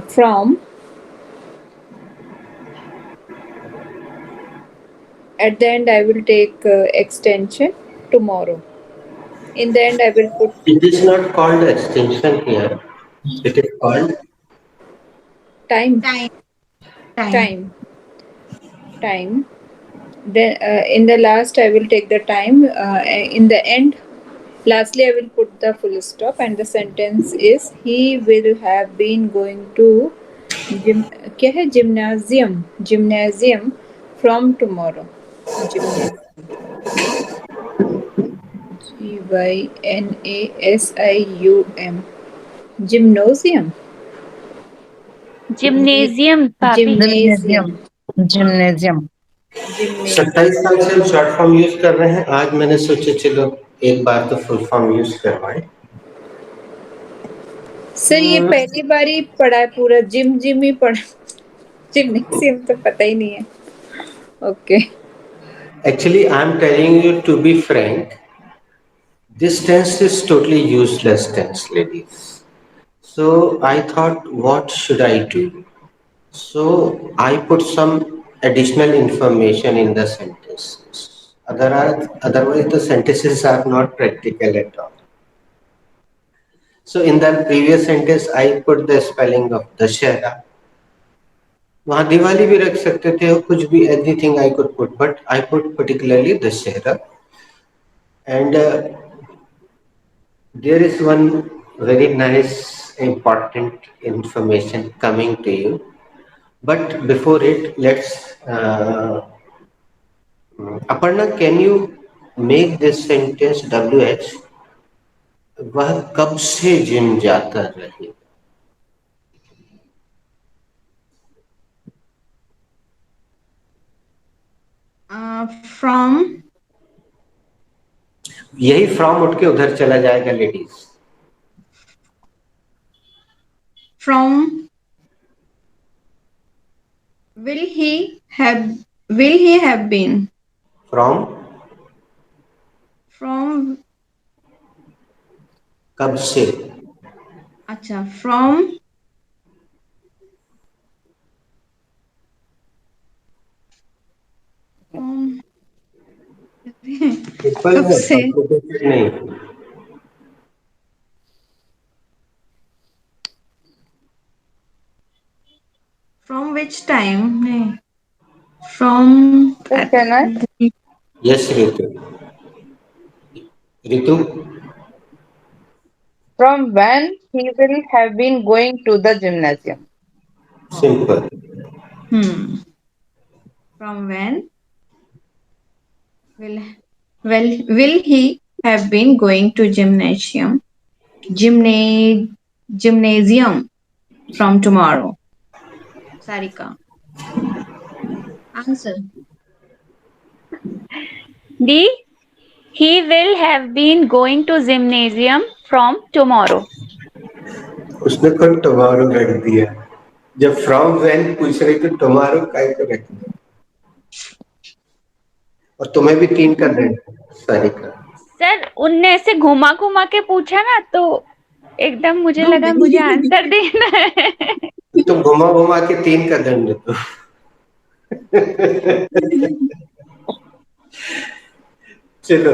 from. At the end I will take extension tomorrow. In the end I will put It is not called extension here. It is called time. Time. Time. time time Then in the last I will take the time. In the end, lastly I will put the full stop, and the sentence is he will have been going to gym, क्या है, gymnasium from tomorrow. Gymnasium, gynasium, gymnasium, Gymnasium, Bhabhi. gymnasium, Gymnasium. Gymnasium. 27 साल से हम short form use कर रहे हैं. आज मैंने सोचा चलो एक बार तो फुल फॉर्म यूज करवाएं. सर ये पहली बार ही पढ़ा है पूरा, जिम ही पढ़ा, जिम्नेसियम तो पता ही नहीं है. Okay. Actually, I'm telling you to be frank. This tense is totally useless tense, ladies. So I thought, what should I do? So I put some additional information in the sentences. Otherwise, the sentences are not practical at all. So in the previous sentence, I put the spelling of Dashera. वहाँ दिवाली भी रख सकते थे और कुछ भी anything I could put, but I put particularly Dashera. And there is one very nice important information coming to you. But before it, let's Aparna, can you make this sentence WH? वह कब से gym जाता रहे? From. यही from उठ के उधर चला जाएगा ladies. From. Will he have been? From From. कब से? अच्छा. From. From. सिंपल कब है, से? कॉम्प्लिकेटेड नहीं. From which time? नहीं. From. Can I? Yes Ritu. Ritu From when he will have been going to the gymnasium. Simple. From when will will he have been going to gymnasium from tomorrow? Sarika. Answer. D. He will have been going to gymnasium from tomorrow. उसने खुद tomorrow रख दिया. जब from when पूछ रही तो tomorrow काय को रख दिया. और तुम्हें भी 3 कर देना सारिका. सर उनने ऐसे घुमा घुमा के पूछा ना, तो एकदम मुझे लगा मुझे आंसर देना है. तुम घुमा घुमा के 3 का दंड दो. चलो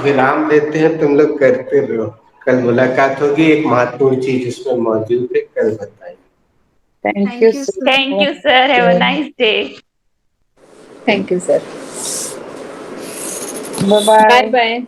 विराम देते हैं, तुम लोग करते रहो. कल मुलाकात होगी, एक महत्वपूर्ण चीज इसमें मौजूद है, कल बताएंगे। Thank you Thank you, so sir. Thank much. you, sir. Have a nice day. Thank you, sir. Bye Bye bye. bye.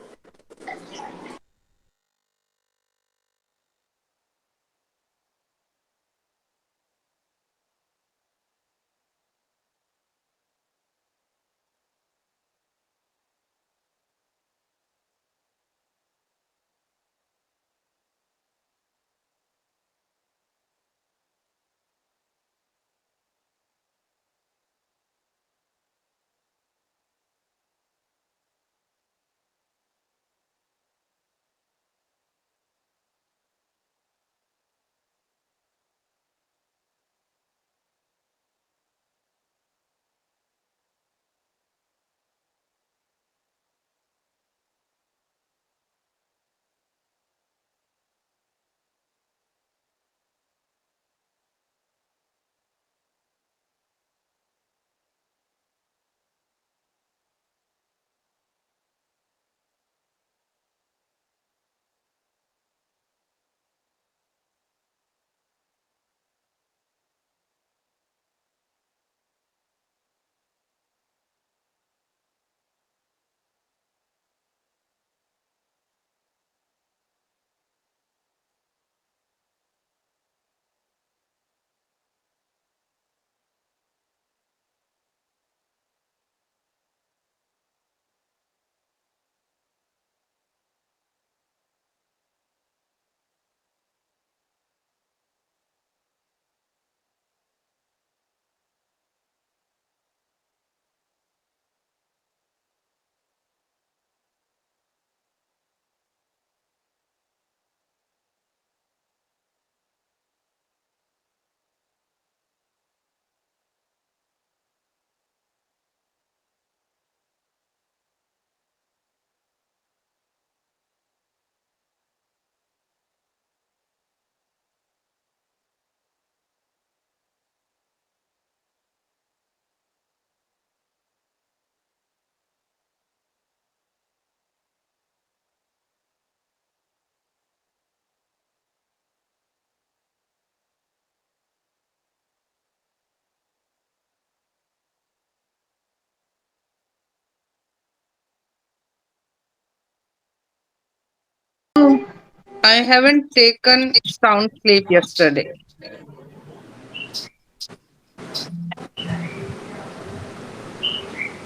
I haven't taken sound sleep yesterday.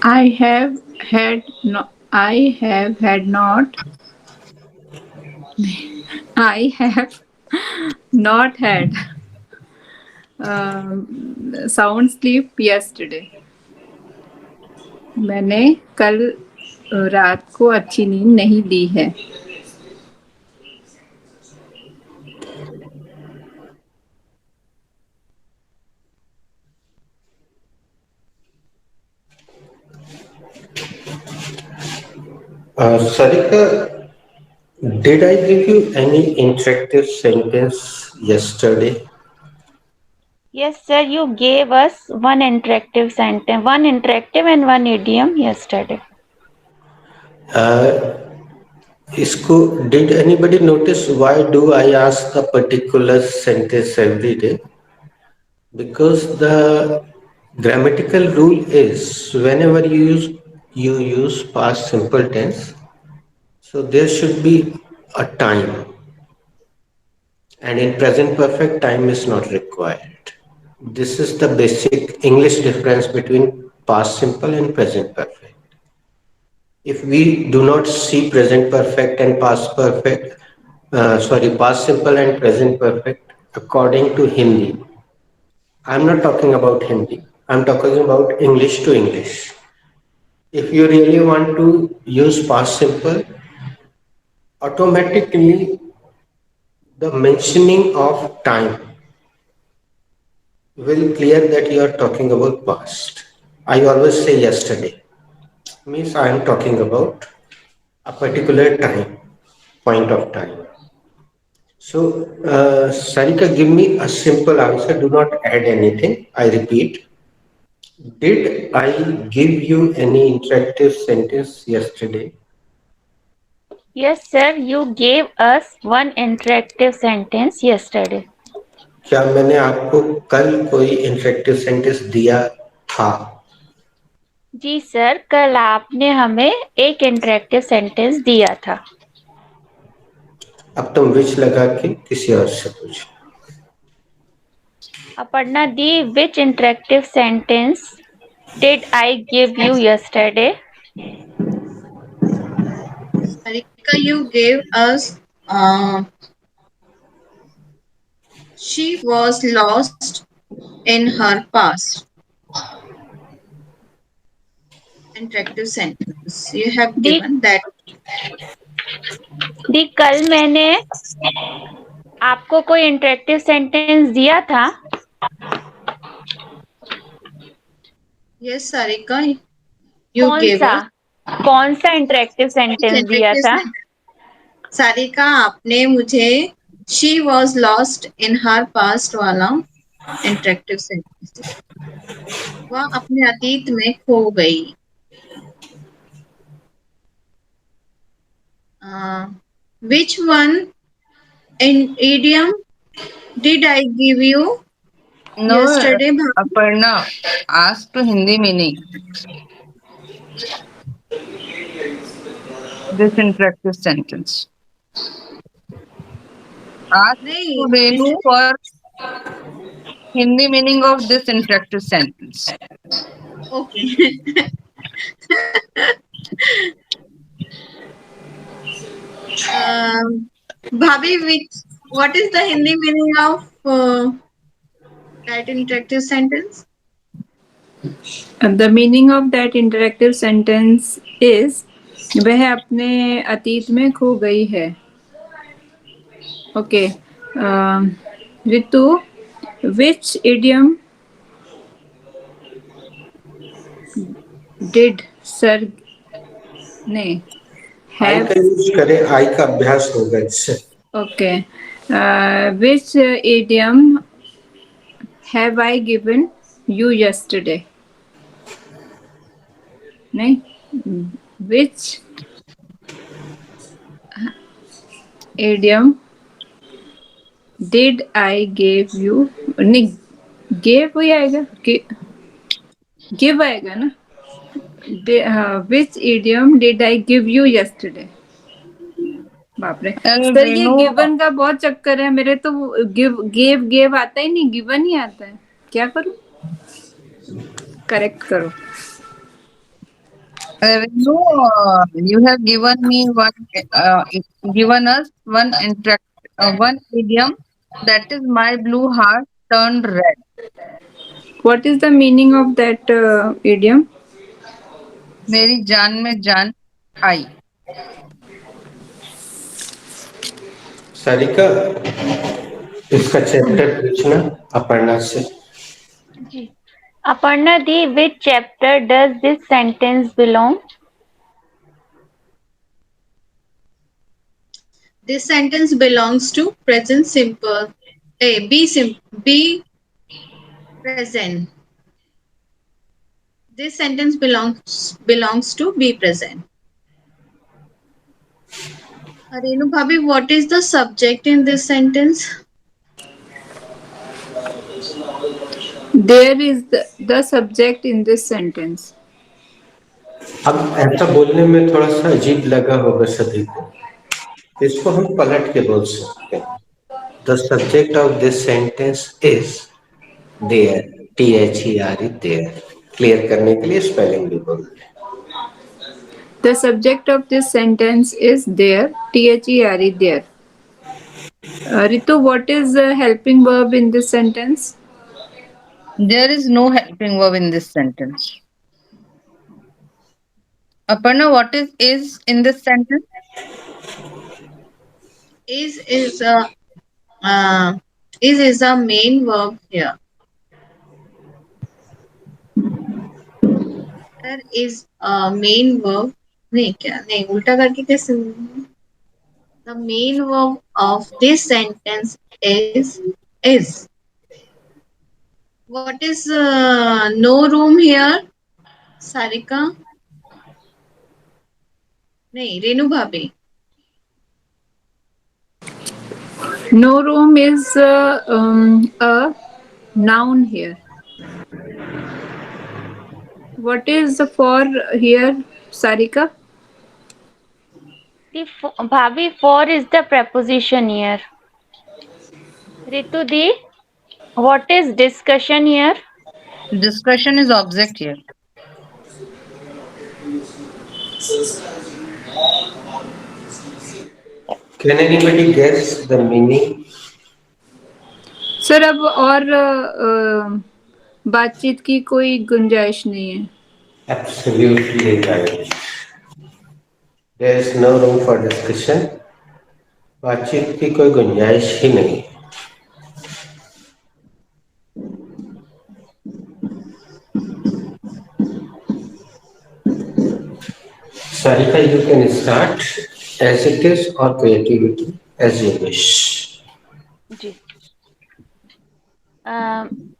I have had not. I have not had sound sleep yesterday. मैंने कल रात को अच्छी नींद नहीं ली है. Sarika, did I give you any interactive sentence yesterday? Yes, sir. You gave us one interactive sentence, one interactive and one idiom yesterday. Uh, इसको did anybody notice why do I ask a particular sentence every day? Because the grammatical rule is whenever you use past simple tense, so there should be a time, and in present perfect time is not required. This is the basic English difference between past simple and present perfect. If we do not see present perfect and past perfect, past simple and present perfect according to Hindi. I'm not talking about Hindi. I'm talking about English to English. If you really want to use past simple, automatically the mentioning of time will clear that you are talking about past. I always say yesterday, means I am talking about a particular time, point of time. So, Sarika, give me a simple answer. Do not add anything. I repeat, did I give you any interactive sentence yesterday? Yes, sir, you gave us one interactive sentence yesterday. क्या मैंने आपको कल कोई interactive sentence दिया था? जी sir, कल आपने हमें एक इंटरेक्टिव सेंटेंस दिया था। अब तुम विच लगा के किसी और से पूछो। Aparna di, which interactive sentence did I give you yesterday? Sarika, you gave us she was lost in her past. Interactive sentence. You have the given that. दी कल मैंने आपको कोई इंटरेक्टिव सेंटेंस दिया था? Yes, Sarika, you कौन gave सा us कौन सा इंटरेक्टिव which सेंटेंस दिया interactive था? sentence. सारिका आपने मुझे she was lost in her past वाला इंटरेक्टिव सेंटेंस वह अपने अतीत में खो गई which one in idiom did I give you No, yesterday भाभी Aparna, ask to Hindi meaning this interactive sentence. Ask नहीं to Renu no for Hindi meaning of this interactive sentence. okay भाभी which what is the Hindi meaning of that interactive sentence The meaning of that interactive sentence is वह अपने अतीत में खो गई है. Okay. Ritu, which idiom did sir ने आई have? का यूज करें, आई का अभ्यास होगा इससे। Okay. Which idiom have I given you yesterday? नहीं. Which idiom did I give you? नहीं, gave ही आएगा. Give आएगा ना. Which idiom did I give you yesterday? बाप रे सर, ये Renu, गिवन का बहुत चक्कर है मेरे तो. गिव गेव गेव आता ही नहीं, गिवन ही आता है. क्या करूं? करेक्ट करो. Renu, you have given me given us one idiom, that is my blue heart turned red. What is the meaning of that idiom? मेरी जान में जान आई. सारिका, इसका चैप्टर पूछना अपर्णा से। जी. Aparna di, which chapter does this sentence belong? this sentence belongs to present simple be present this sentence belongs to be present Renu bhabhi what is the subject in this sentence There is the subject in this sentence. अब ऐसा बोलने में थोड़ा सा अजीब लगा होगा सभी को, इसको हम पलट के बोल सकते हैं। The subject of this sentence is there, THERE there. Clear करने के लिए स्पेलिंग भी बोल रहे हैं। The subject of this sentence is there. THERE there. Ritu, what is the helping verb in this sentence? There is no helping verb in this sentence. Aparna, what is in this sentence? is a uh, is a main verb here there is a main verb नहीं क्या नहीं उल्टा करके कैसे the main verb of this sentence is what is no room here Sarika नहीं रेणु भाभी No room is a noun here. What is the for here, Sarika? Bhabi, for is the preposition here. Ritu di, what is discussion here? Discussion is object here. Can anybody guess the meaning? Sir अब और बातचीत की कोई गुंजाइश नहीं है. Absolutely right. There is no room for discussion. बातचीत की कोई गुंजाइश ही नहीं. Sarika, you can start as it is or creativity as you wish. Ji. Um,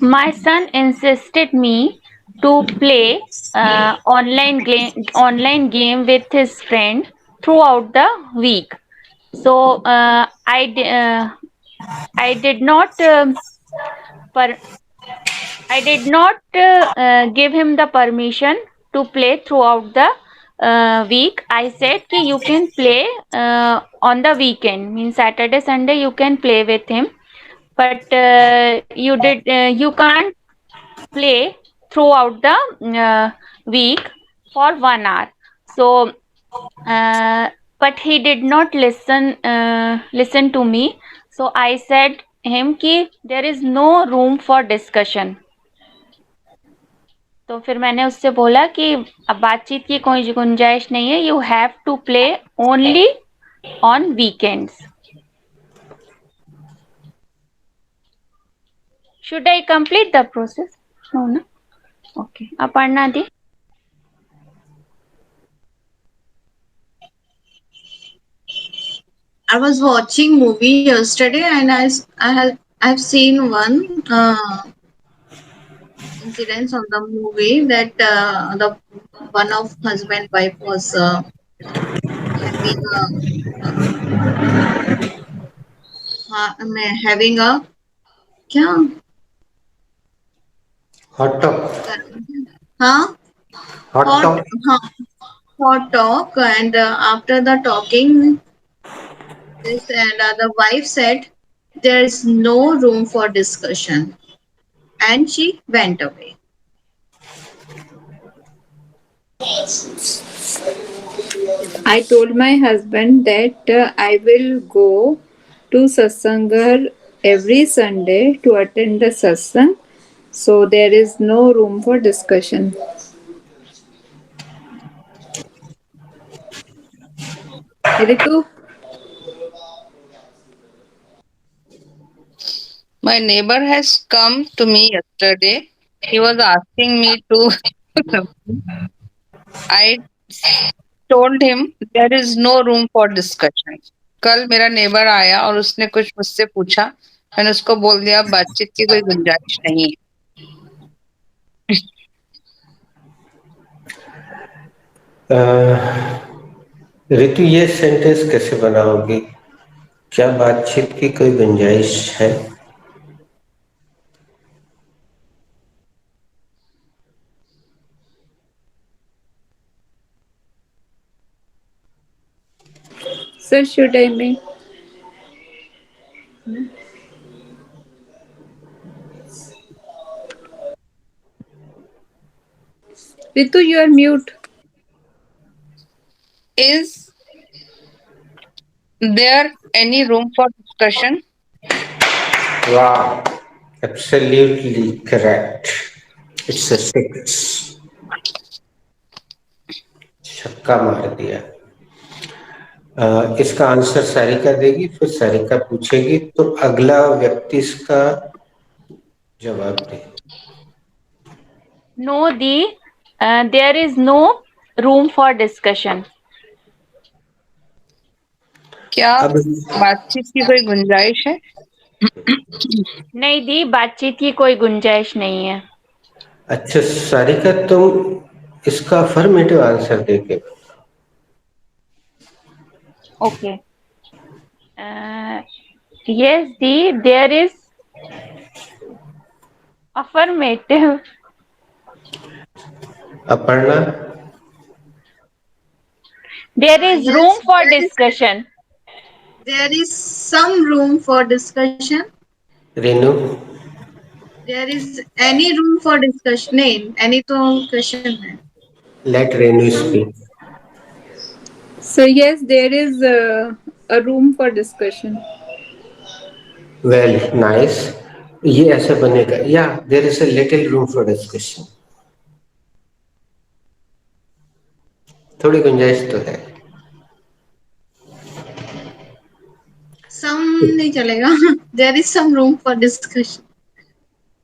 my son insisted me to play online game with his friend throughout the week. So I did not per I did not give him the permission to play throughout the week. I said कि you can play on the weekend, means Saturday, Sunday you can play with him, but you can't play throughout the week for 1 hour. So, but he did not listen to me. So I said him कि there is no room for discussion. तो फिर मैंने उससे बोला कि अब बातचीत की कोई गुंजाइश नहीं है. You have to play only on weekends. Should I complete the process? No ना. ओके, अब पढ़ना दी. I was watching movie yesterday and I've seen one incidents on the movie that the one of husband wife was having having a क्या Hot talk. हाँ Hot hot talk. हाँ hot talk, and after the talking this, and the wife said there is no room for discussion, and she went away. I told my husband that I will go to Satsangar every Sunday to attend the satsang, so there is no room for discussion. Ritu, My neighbor has come to me yesterday. He was asking me to something. I told him there is no room for discussion. कल मेरा neighbour आया और उसने कुछ मुझसे पूछा. मैंने उसको बोल दिया बातचीत की कोई गुंजाइश नहीं है. ऋतु, ये सेंटेंस कैसे बनाओगे? क्या बातचीत की कोई गुंजाइश है? sir, should I make? Ritu, you are mute. Is there any room for discussion? Wow, absolutely correct. It's a six. छक्का मार दिया. इसका आंसर सारिका देगी, फिर सारिका पूछेगी, तो अगला व्यक्ति इसका जवाब दे. No di, there is no room for discussion. क्या अब बातचीत की कोई गुंजाइश है? नहीं दी, बातचीत की कोई गुंजाइश नहीं है. अच्छा सारिका, तुम इसका अफर्मेटिव आंसर देके. Okay. Uh, yes, there is affirmative. Aparna, There is Yes, room for discussion. there is some room for discussion. Renu, There is any room for discussion? नहीं, any तो question है. let Renu Some. speak. So yes, there is a room for discussion. Well, nice. ये ऐसा बनेगा. Yeah, there is a little room for discussion. थोड़ी गुंजाइश तो है. Some नहीं चलेगा. There is some room for discussion.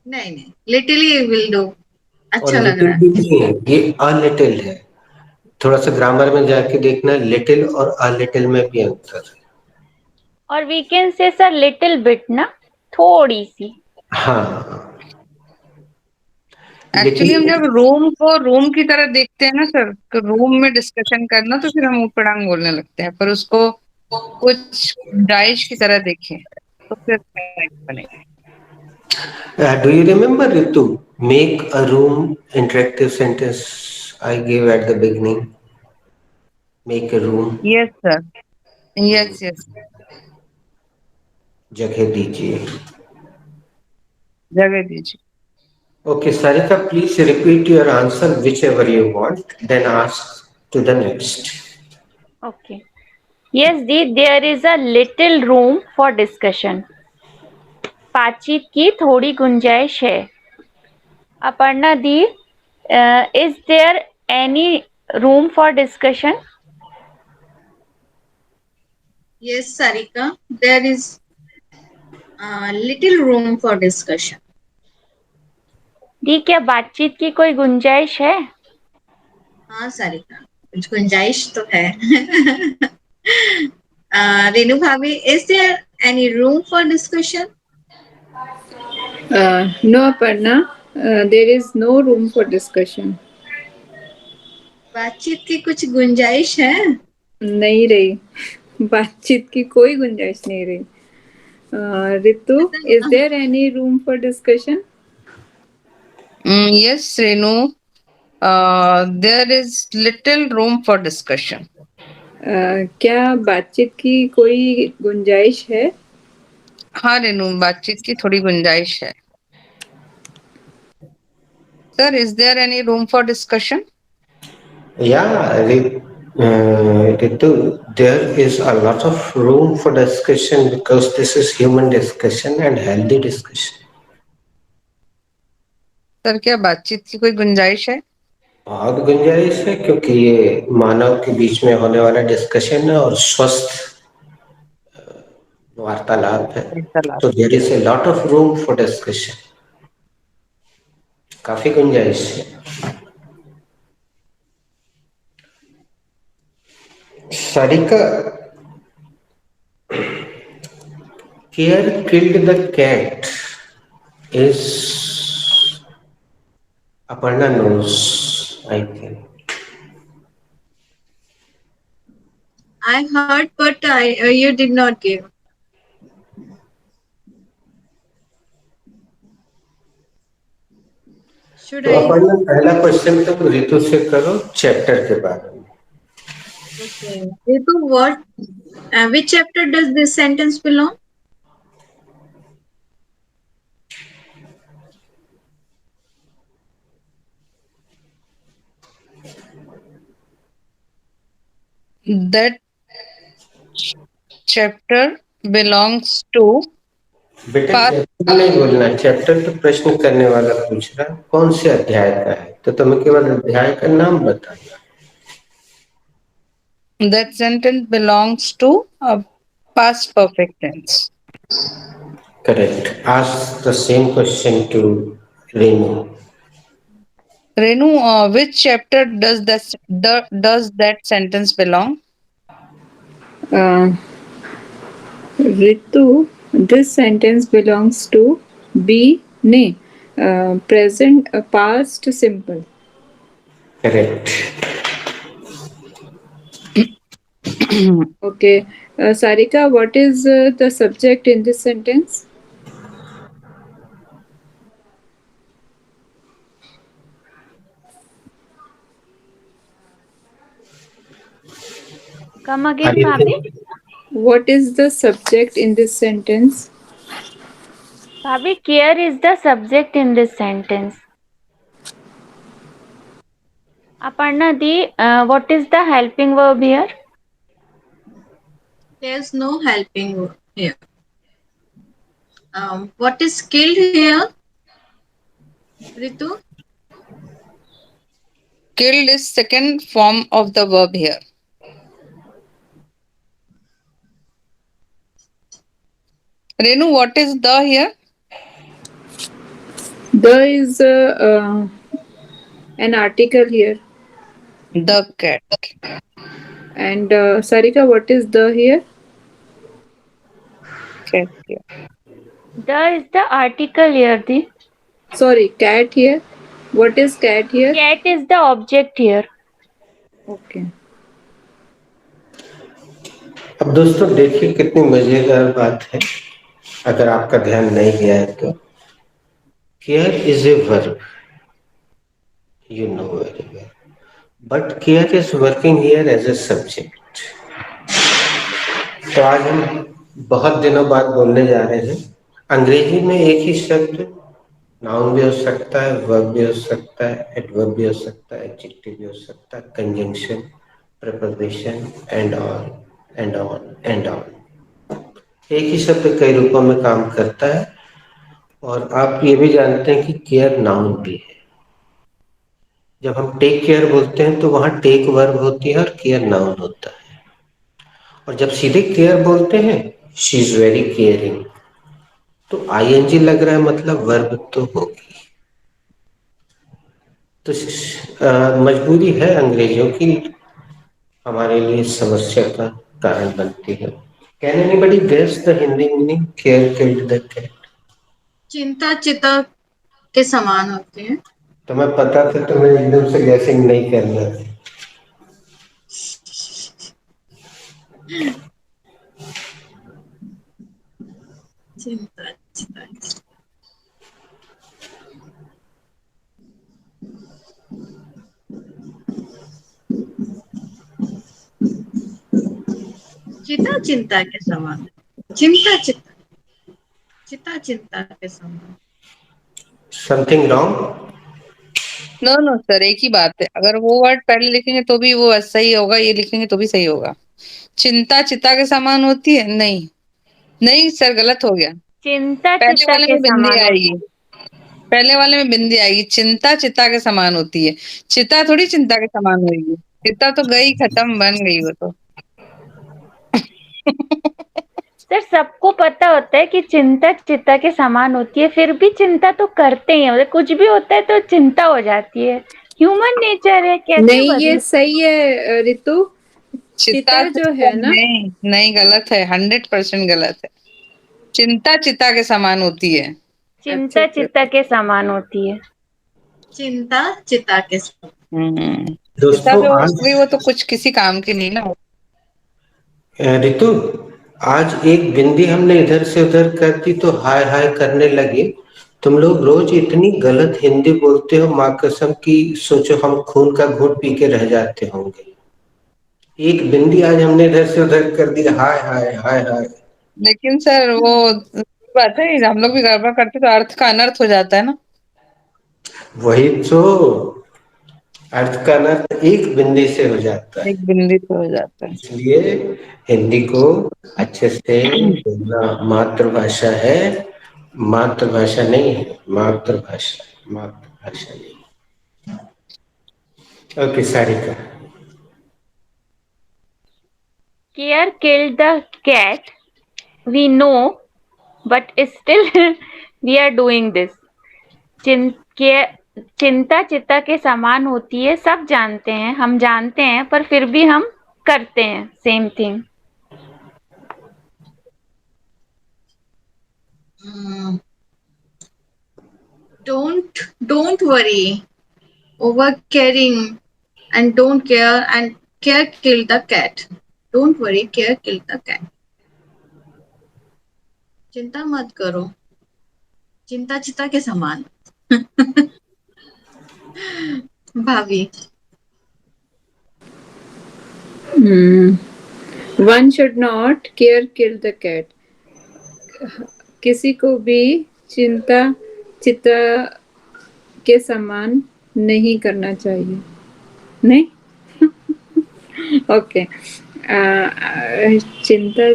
नहीं नहीं. Literally will do. और अच्छा लग लिटिल रहा है. भी नहीं है, ये अ लिटिल है. थोड़ा सा ग्रामर में जाके देखना, लिटिल और अ लिटिल में भी अंतर है. और we can say sir little bit ना, थोड़ी सी. हाँ, एक्चुअली हम लिटिल. जब रूम को रूम की तरह देखते हैं ना सर, तो रूम में डिस्कशन करना तो फिर हम ऊपड़ांग बोलने लगते हैं, पर उसको कुछ डाइश की तरह देखें तो फिर correct बनेगा. Do you remember, Ritu? Make a room interactive sentence I gave at the beginning. Make a room. Yes sir. Yes yes. जगह दीजिए. जगह दीजिए. Okay, Sarika, please repeat your answer whichever you want, then ask to the next. Okay. Yes there is a little room for discussion. बातचीत की थोड़ी गुंजाइश है. Aparna di, is there any room for discussion? Yes, Sarika. There is little room for discussion. Di, क्या बातचीत की कोई गुंजाइश है? हाँ सारिका, कुछ गुंजाइश तो है. रेणु भाभी, is there any room for discussion? No, Aparna, there is no room for discussion. बातचीत की कुछ गुंजाइश है? नहीं रही. बातचीत की कोई गुंजाइश नहीं रही. Ritu, is there any room for discussion? Yes, Renu. There is little room for discussion. क्या बातचीत की कोई गुंजाइश है? हाँ रेनू, बातचीत की थोड़ी गुंजाइश है. Sir, is there any room for discussion? Yeah, Ritu, there is a lot of room for discussion because this is human discussion and healthy discussion. Sir, क्या बातचीत की कोई गुंजाइश है? बहुत गुंजाइश है क्योंकि ये मानव के बीच में होने वाला डिस्कशन है और स्वस्थ वार्तालाप है. वार्तालाप. तो there is a lot of room for discussion. काफी गुंजाइश है. Sarika, care killed the cat is Aparna knows, I think. I heard, but you did not give. Should तो I? Aparna, पहला क्वेश्चन तो ऋतु से करो चैप्टर के बारे में. Okay. Ritu, what? Which chapter does this sentence belong? That chapter belongs to बेटा past. Chapter नहीं बोलना, चैप्टर तो प्रश्न करने वाला पूछ रहा कौन से अध्याय का है, तो तुम्हें केवल अध्याय का नाम बताना. That sentence belongs to a past perfect tense. Correct. Ask the same question to Renu. Renu, which chapter does that sentence belong? Uh, Ritu, this sentence belongs to be ne, present, past simple. Correct. Okay. Sarika, what is the subject in this sentence? Come Are again, you Bhabhi. think? What is the subject in this sentence? Bhabhi, care is the subject in this sentence. Aparna Di, what is the helping verb here? There's no helping here. What is skilled here, Ritu? Killed is second form of the verb here. Renu, what is the here? The is an article here. The cat. And Sarika, what is the here? Cat here. The is the article here. The Sorry, cat here. What is cat here? cat is the object here. Okay. अब दोस्तों देखिए कितनी मजेदार बात है, अगर आपका ध्यान नहीं गया है तो। Care is a verb, you know very well, but care is working here as a subject. तो आज हम बहुत दिनों बाद बोलने जा रहे हैं। अंग्रेजी में एक ही शब्द नाउन भी हो सकता है, वर्ब भी हो सकता है, एडवर्ब भी हो सकता है, एडजेक्टिव भी हो सकता है, conjunction, preposition and on and on and on. एक ही शब्द कई रूपों में काम करता है। और आप ये भी जानते हैं कि केयर नाउन भी है। जब हम टेक केयर बोलते हैं तो वहां टेक वर्ब होती है और केयर नाउन होता है। और जब सीधे केयर बोलते हैं, शी इज वेरी केयरिंग, तो आईएनजी लग रहा है, मतलब वर्ब तो होगी। तो मजबूरी है अंग्रेजियों की, हमारे लिए समस्या का कारण बनती है। Can anybody guess the Hindi meaning care killed the cat? चिंता चिता के समान होते हैं। तुम्हें पता था, तुम्हें एकदम से गैसिंग नहीं करना है। चिंता चिता चिता चिंता के समान, चिंता चिता चिता चिंता के समान। Something wrong? No no sir, एक ही बात है। अगर वो वर्ड पहले लिखेंगे तो भी वो सही होगा, ये लिखेंगे तो भी सही होगा। चिंता चिता के समान होती है? नहीं नहीं सर, गलत हो गया। चिंता पहले चित्ता वाले के में बिंदी समान होती आएगी, पहले वाले में बिंदी आएगी। चिंता चिता के समान होती है, चिता थोड़ी चिंता के समान होगी। चिता तो गई, खत्म, बन गई वो तो। सर, सबको पता होता है कि चिंता चित्ता के समान होती है, फिर भी चिंता तो करते ही हैं। मतलब कुछ भी होता है तो चिंता हो जाती है, ह्यूमन नेचर है, कैसे नहीं, ये बदले। सही है रितु। चिता चिता जो चिता है ना, नहीं नहीं, गलत है, 100% गलत है। चिंता चिता के समान होती है। अच्छा चिंता अच्छा। चित्ता के समान होती है। चिंता चिता के समान। चिता दोस्तों जो हो आज गई वो तो कुछ किसी काम की नहीं ना। ऋतु, आज एक बिंदी हमने इधर से उधर कर दी तो हाय हाय करने लगे। तुम लोग रोज इतनी गलत हिंदी बोलते हो, माँ कसम की, सोचो हम खून का घूंट पी के रह जाते होंगे। एक बिंदी आज हमने इधर से उधर कर दी, हाय हाय हाय हाय। लेकिन सर वो बात है, हम लोग भी गड़बड़ करते तो अर्थ का अनर्थ हो जाता है ना। वही तो, अर्थ का अनर्थ एक बिंदी से हो जाता है। एक बिंदी पे हो जाता है। इसलिए हिंदी को अच्छे से बोलना। मातृभाषा है, मातृभाषा नहीं है, मातृभाषा, मातृभाषा नहीं। Okay Sarika. Care killed the cat, we know, but still we are doing this. चिंता चित्ता के समान होती है, सब जानते हैं, हम जानते हैं, पर फिर भी हम करते हैं same thing. Don't worry, over caring and don't care, and care killed the cat. Don't worry care kill the cat. चिंता मत करो, चिंता चिता के समान. भाभी. One should not care kill the cat. किसी को भी चिंता चिता के समान नहीं करना चाहिए. नहीं. ओके. चिंता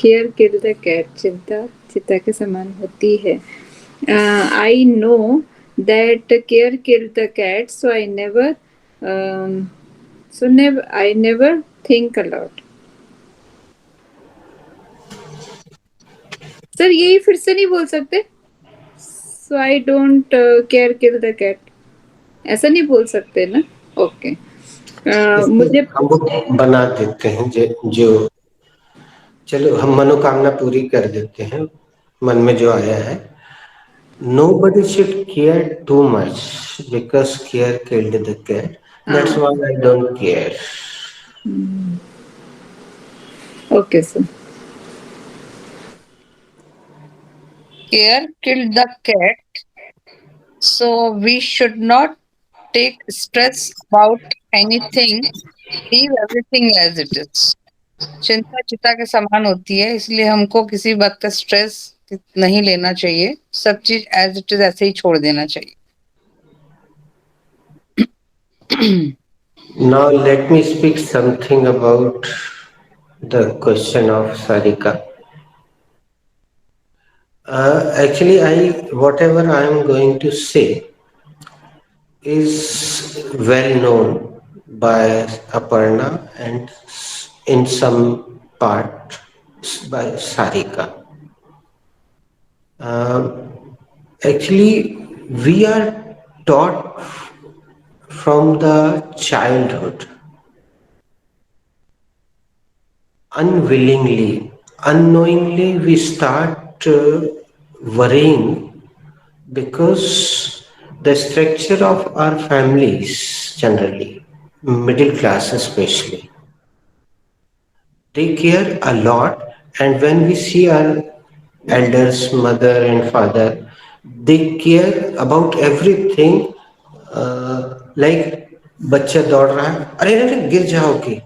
केयर किल द कैट. चिंता चिता के समान होती है. I know that care killed the cat, so I never think a lot. Sir यही फिर से नहीं बोल सकते. So I don't care kill the cat. ऐसा नहीं बोल सकते ना. ओके. मुझे हम वो बना देते हैं जो चलो हम मनोकामना पूरी कर देते हैं मन में जो आया है. Nobody should care too much because care killed the cat. That's why I don't care. Okay sir. Care killed the cat, so we should not take stress about anything. Leave everything as it is. चिंता चिता के समान होती है, इसलिए हमको किसी बात का स्ट्रेस नहीं लेना चाहिए. सब चीज एज इट इज ऐसे ही छोड़ देना चाहिए. Now let me speak something about the question of Sarika. Actually, whatever I am going to say is well known by Aparna and in some part by Sarika. Actually, we are taught from the childhood unwillingly, unknowingly, we start worrying because the structure of our families generally, middle class especially, they care a lot. And when we see our elders, mother and father, they care about everything. Like बच्चा दौड़ रहा है, अरे अरे गिर जाओगे.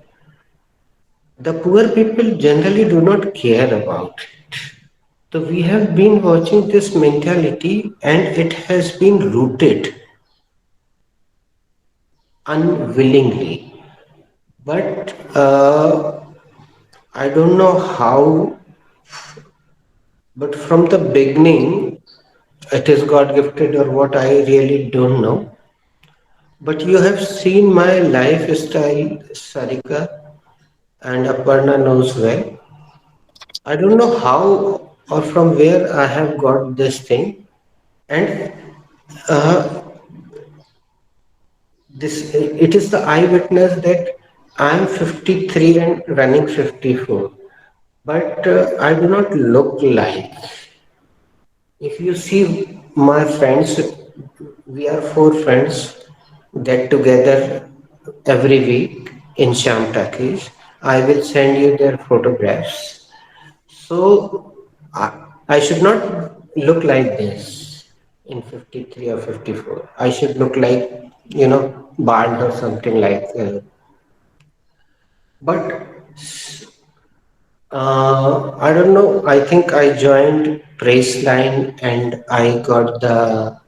The poor people generally do not care about it. So we have been watching this mentality and it has been rooted unwillingly. But I don't know how, but from the beginning, it is God gifted or what, I really don't know. But you have seen my lifestyle, Sarika, and Aparna knows well. I don't know how or from where I have got this thing, and uh, this it is the eyewitness that I am 53 and running 54, but I do not look like. If you see my friends, we are four friends get together every week in Sham Takis. I will send you their photographs. So I should not look like this in 53 or 54. I should look like, bald or something like that. But I don't know. I think I joined Priceline and I got the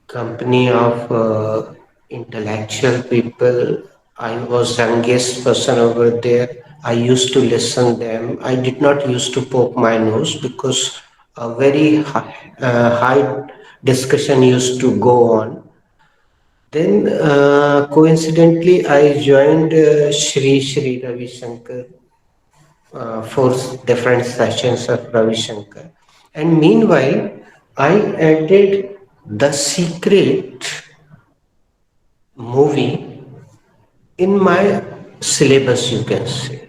company of intellectual people. I was youngest person over there. I used to listen them. I did not used to poke my nose because a very high discussion used to go on. Then coincidentally, I joined Shri Ravi Shankar, four different sessions of Ravi Shankar. And meanwhile, I added The Secret movie in my syllabus, you can say.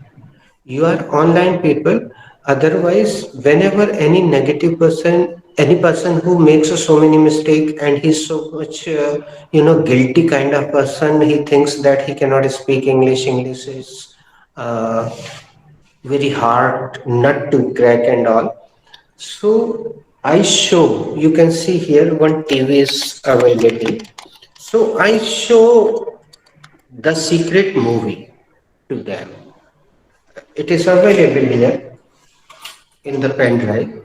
You are online people, otherwise, whenever any negative person, any person who makes so many mistakes and he's so much, guilty kind of person, he thinks that he cannot speak English, English is uh, very hard nut to crack and all. So I show, you can see here one TV is available. So I show the secret movie to them. It is available here in the pen drive.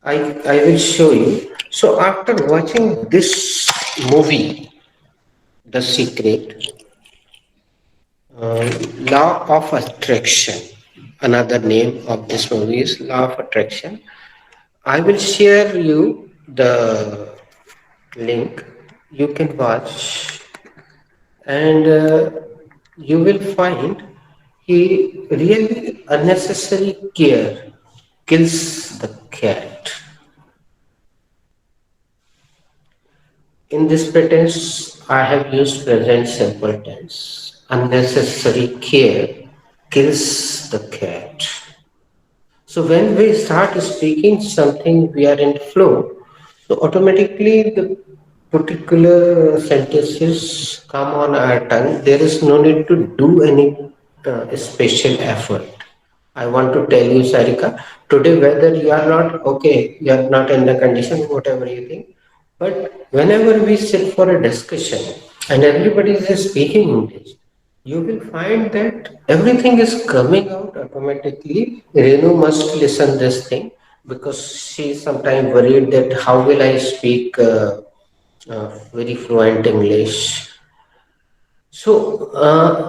I will show you. So after watching this movie, The Secret, Law of Attraction, another name of this movie is Law of Attraction. I will share you the link. You can watch, and you will find he really unnecessary care kills the cat. In this sentence, I have used present simple tense. Unnecessary care kills the cat. So when we start speaking something, we are in flow. So automatically the particular sentences come on our tongue. There is no need to do any special effort. I want to tell you, Sarika, today whether you are not okay, you are not in the condition, whatever you think, but whenever we sit for a discussion and everybody is speaking English, you will find that everything is coming out automatically. Renu must listen this thing because she is sometimes worried that how will I speak very fluent English. So,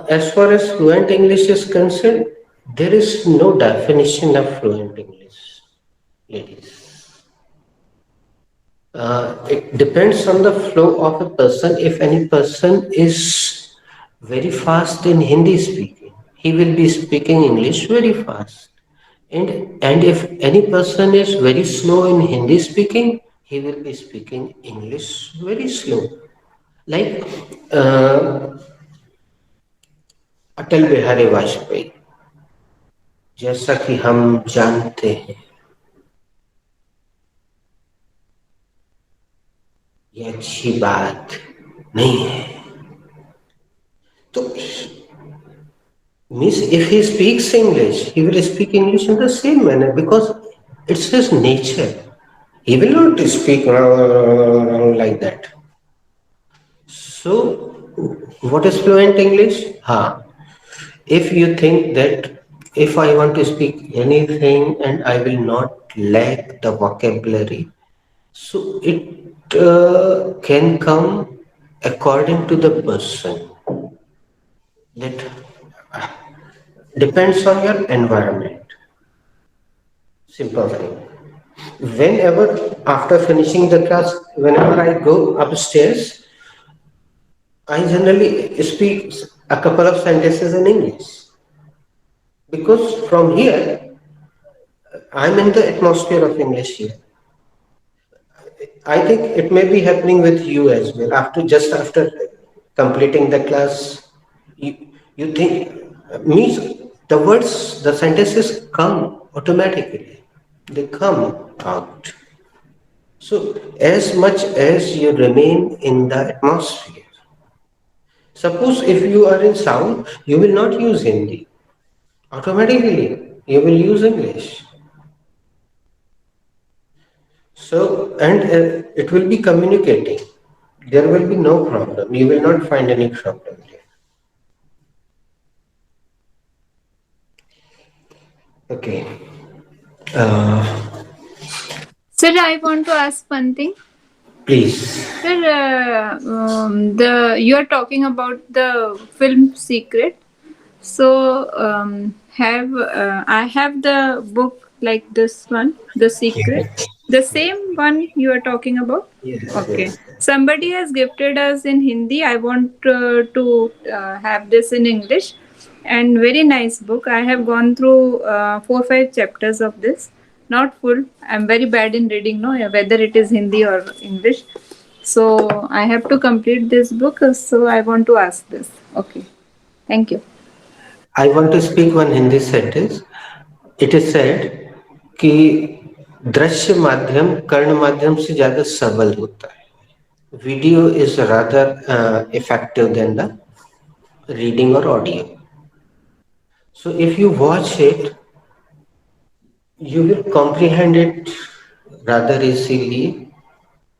as far as fluent English is concerned, there is no definition of fluent English, ladies. It depends on the flow of a person. If any person is very fast in Hindi speaking, he will be speaking English very fast. And if any person is very slow in Hindi speaking, he will be speaking English very slow. Like Atal Bihari Vajpayee, जैसा कि हम जानते हैं, ये अच्छी बात नहीं है. तो means if he speaks English, he will speak English in the same manner because it's his nature. He will not speak like that. So, what is fluent English? If you think that if I want to speak anything and I will not lack the vocabulary, so it can come according to the person. That depends on your environment. Simple thing. Whenever after finishing the class, whenever I go upstairs, I generally speak a couple of sentences in English because from here I'm in the atmosphere of English here. I think it may be happening with you as well. After completing the class, you think means the words, the sentences come automatically. They come out. So as much as you remain in the atmosphere, suppose if you are in South, you will not use Hindi. Automatically, you will use English. So, and it will be communicating. There will be no problem. You will not find any problem there. Okay. Uh, Sir, I want to ask one thing. please. Sir, the you are talking about the film Secret. So have I have the book like this one, The Secret, the same one you are talking about? Yes, Okay. yes. Somebody has gifted us in Hindi. I want to have this in English. And very nice book. I have gone through 4 5 chapters of this. Not full. I'm very bad in reading, no, whether it is Hindi or English. So I have to complete this book. So I want to ask this. Okay. Thank you. I want to speak one Hindi sentence. It is said कि दृश्य माध्यम कर्ण माध्यम से ज्यादा सबल होता है. Video is rather effective than the reading or audio. So if you watch it, you will comprehend it rather easily,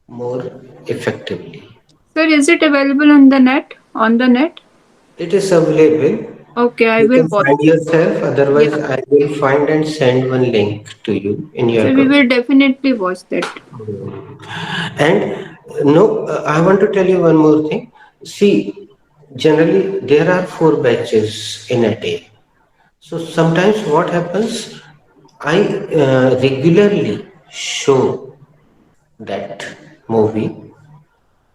more effectively. Sir, is it available on the net? On the net? It is available. Okay, I You will can watch. find yourself, otherwise, Yeah. I will find and send one link to you in your So we group. will definitely watch that. And no, I want to tell you one more thing. See, generally, there are four batches in a day. So sometimes what happens, I regularly show that movie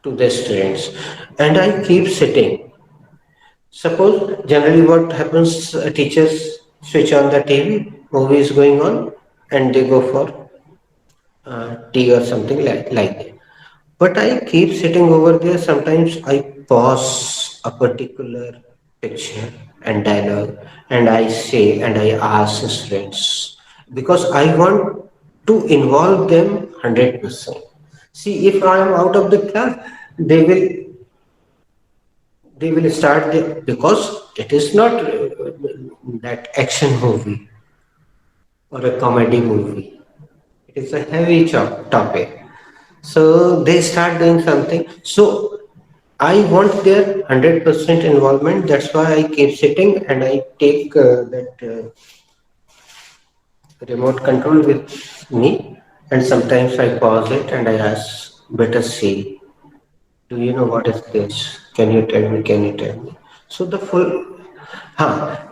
to the students and I keep sitting. Suppose generally what happens, teachers switch on the TV, movie is going on, and they go for tea or something like that. But I keep sitting over there. Sometimes I pause a particular picture and dialogue and I say and I ask students because I want to involve them 100%. See, if I am out of the class, they will they will start the, because it is not that action movie or a comedy movie. It is a heavy topic. So they start doing something. So I want their 100% involvement. That's why I keep sitting and I take that remote control with me. And sometimes I pause it and I ask, better see, do you know what is this? Can you tell me? Can you tell me? So the full,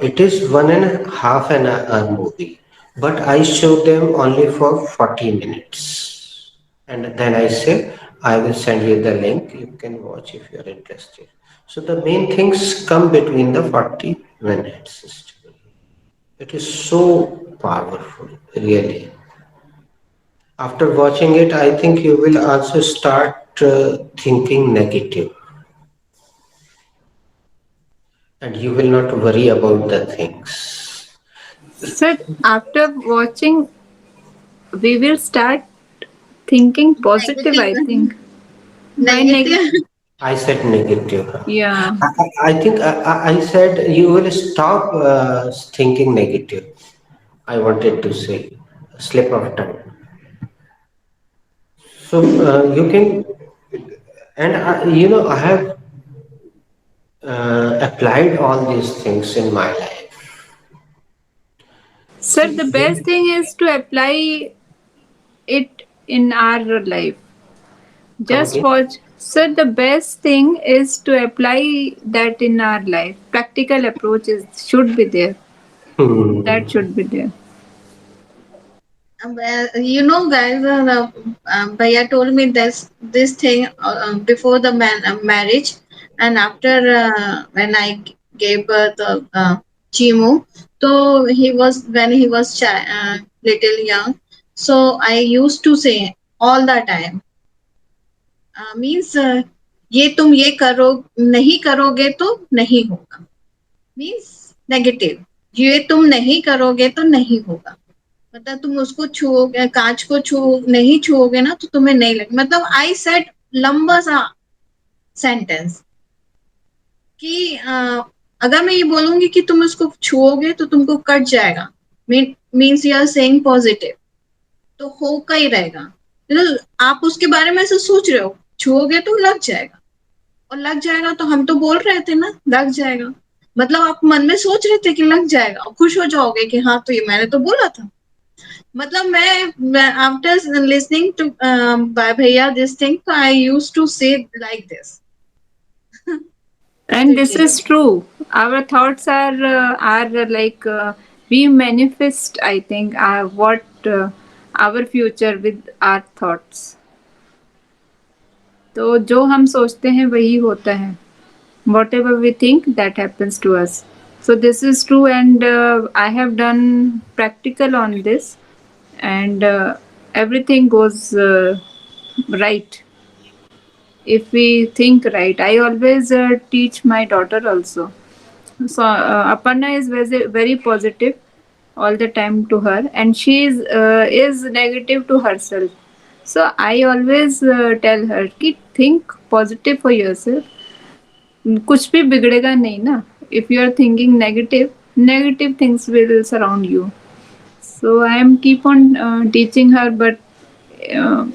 it is 1.5 an hour movie, but I show them only for 40 minutes. And then I say, I will send you the link. You can watch if you are interested. So the main things come between the 40 minutes. It is so powerful, really. After watching it, I think you will also start thinking negative and you will not worry about the things. Sir, after watching, we will start thinking positive, I Negative. think. Why negative? Negative. I said negative. Yeah. I think I said you will stop thinking negative. I wanted to say, slip of tongue. So you can, and I have applied all these things in my life. Sir, the See, best thing is to apply it in our life. come Just again. watch. Sir, the best thing is to apply that in our life. Practical approaches should be there. Hmm. That should be there. Well, you know, guys, Bhaiya told me this thing before the marriage, and after when I gave birth of Chimu, so he was when he was little young. So I used to say all the time, means ये तुम ये करो नहीं करोगे तो नहीं होगा, means negative, ये तुम नहीं करोगे तो नहीं होगा, मतलब तुम उसको छुओगे, कांच को नहीं छुओगे ना तो तुम्हें नहीं लगे, मतलब आई सेड लंबा सा सेंटेंस कि अगर मैं ये बोलूंगी कि तुम उसको छुओगे तो तुमको कट जाएगा, means you are saying positive, तो होगा ही रहेगा, आप उसके बारे में ऐसे सोच रहे हो, छुओगे तो लग जाएगा, और लग जाएगा तो हम तो बोल रहे थे ना लग जाएगा, मतलब आप मन में सोच रहे थे कि लग जाएगा और खुश हो जाओगे कि हाँ तो ये मैंने तो बोला था, मतलब मैं आफ्टर लिसनिंग टू बाय भैया this thing I used to say like this And this is true. Our thoughts are like we manifest. I think what our future with our thoughts. तो जो हम सोचते हैं वही होता है. Whatever we think, that happens to us. So this is true, and I have done practical on this, and everything goes right if we think right. I always teach my daughter also. So Aparna is very positive all the time to her, and she is negative to herself. So I always tell her कि think positive for yourself. कुछ भी बिगड़ेगा नहीं ना. If you are thinking negative, negative things will surround you. So I am keep on teaching her, but uh,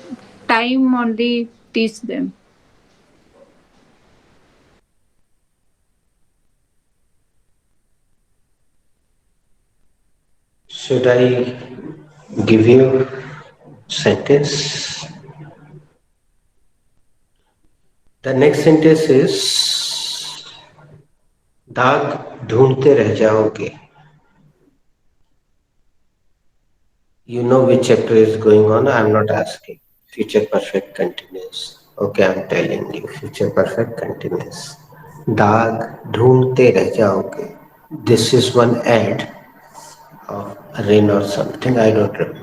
time only teach them. Should I give you sentence? The next sentence is दाग ढूंढते रह जाओगे. You know which chapter is going on. I'm not asking. Future perfect continuous. Okay, I'm telling you. Future perfect continuous. दाग ढूंढते रह जाओगे. This is one ad of rain or something. I don't remember.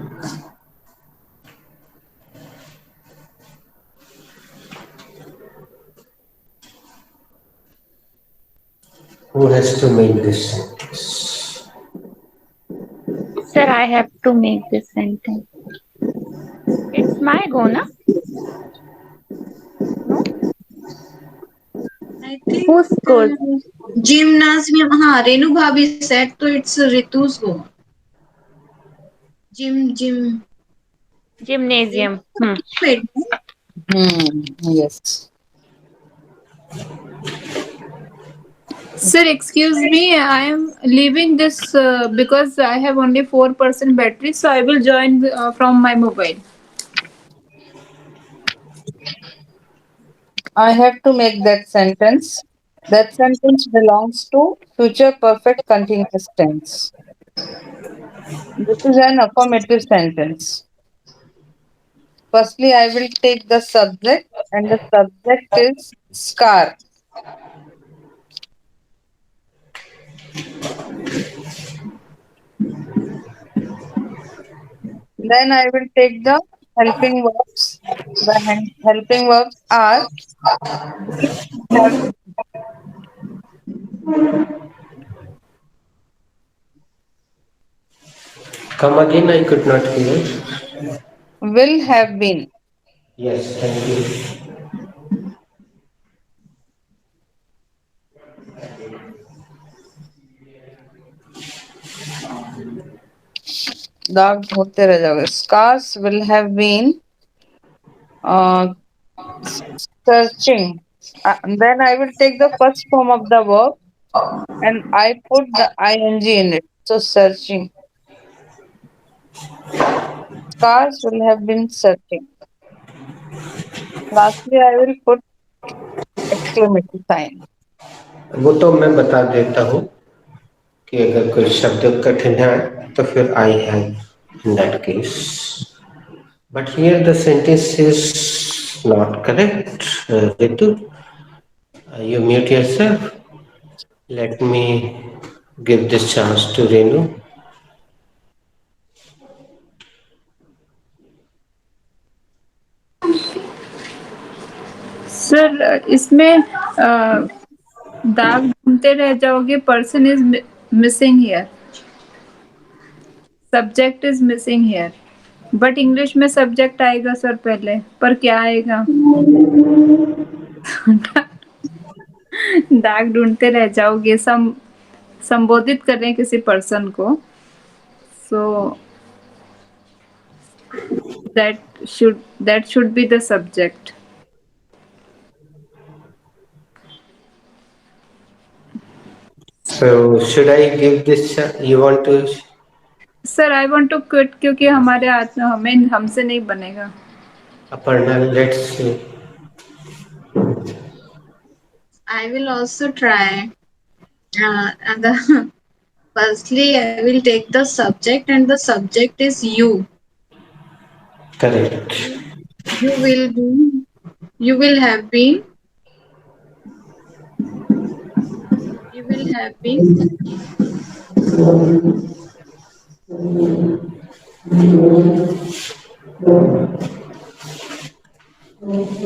Who has to make this sentence? Sir, I have to make this sentence. It's my go, na? No? I think Whose goes? gymnasium. हाँ, रेनू भाभी said तो it's Ritu's go. Gym. Gymnasium. Hmm. Wait, Yes. Sir, excuse me, I am leaving this because I have only 4% battery, so I will join from my mobile. I have to make that sentence. That sentence belongs to future perfect continuous tense. This is an affirmative sentence. Firstly, I will take the subject, and the subject is scar. Then I will take the helping verbs. The helping verbs are will have, Come again, I could not hear. will have been. Yes, thank you. दाग होते रह जाओगे. Scars will have been uh, searching. Then I will take the first form of the verb and I put the ing in it. So searching. Scars will have been searching. Lastly, I will put exclamation sign. वो तो मैं बता देता हूँ कि अगर कोई शब्द कठिन है तो फिर I have in that case. But here the sentence is not correct. Ritu, you mute yourself. Let me give this chance to Renu. Sir इसमें दाग ढूंढते रह जाओगे. Person is missing here. Subject is missing here. But English में subject आएगा sir पहले, पर क्या आएगा? दाग ढूंढते रह जाओगे. संबोधित कर रहे हैं किसी पर्सन को. So that should be the subject. So should I give this? You want to? Sir I want to quit क्योंकि हमारे हाथ में हमसे नहीं बनेगा. Aparna, let's see. I will also try. And the firstly, I will take the subject, and the subject is you. Correct. You will be. You will have been. You will have been.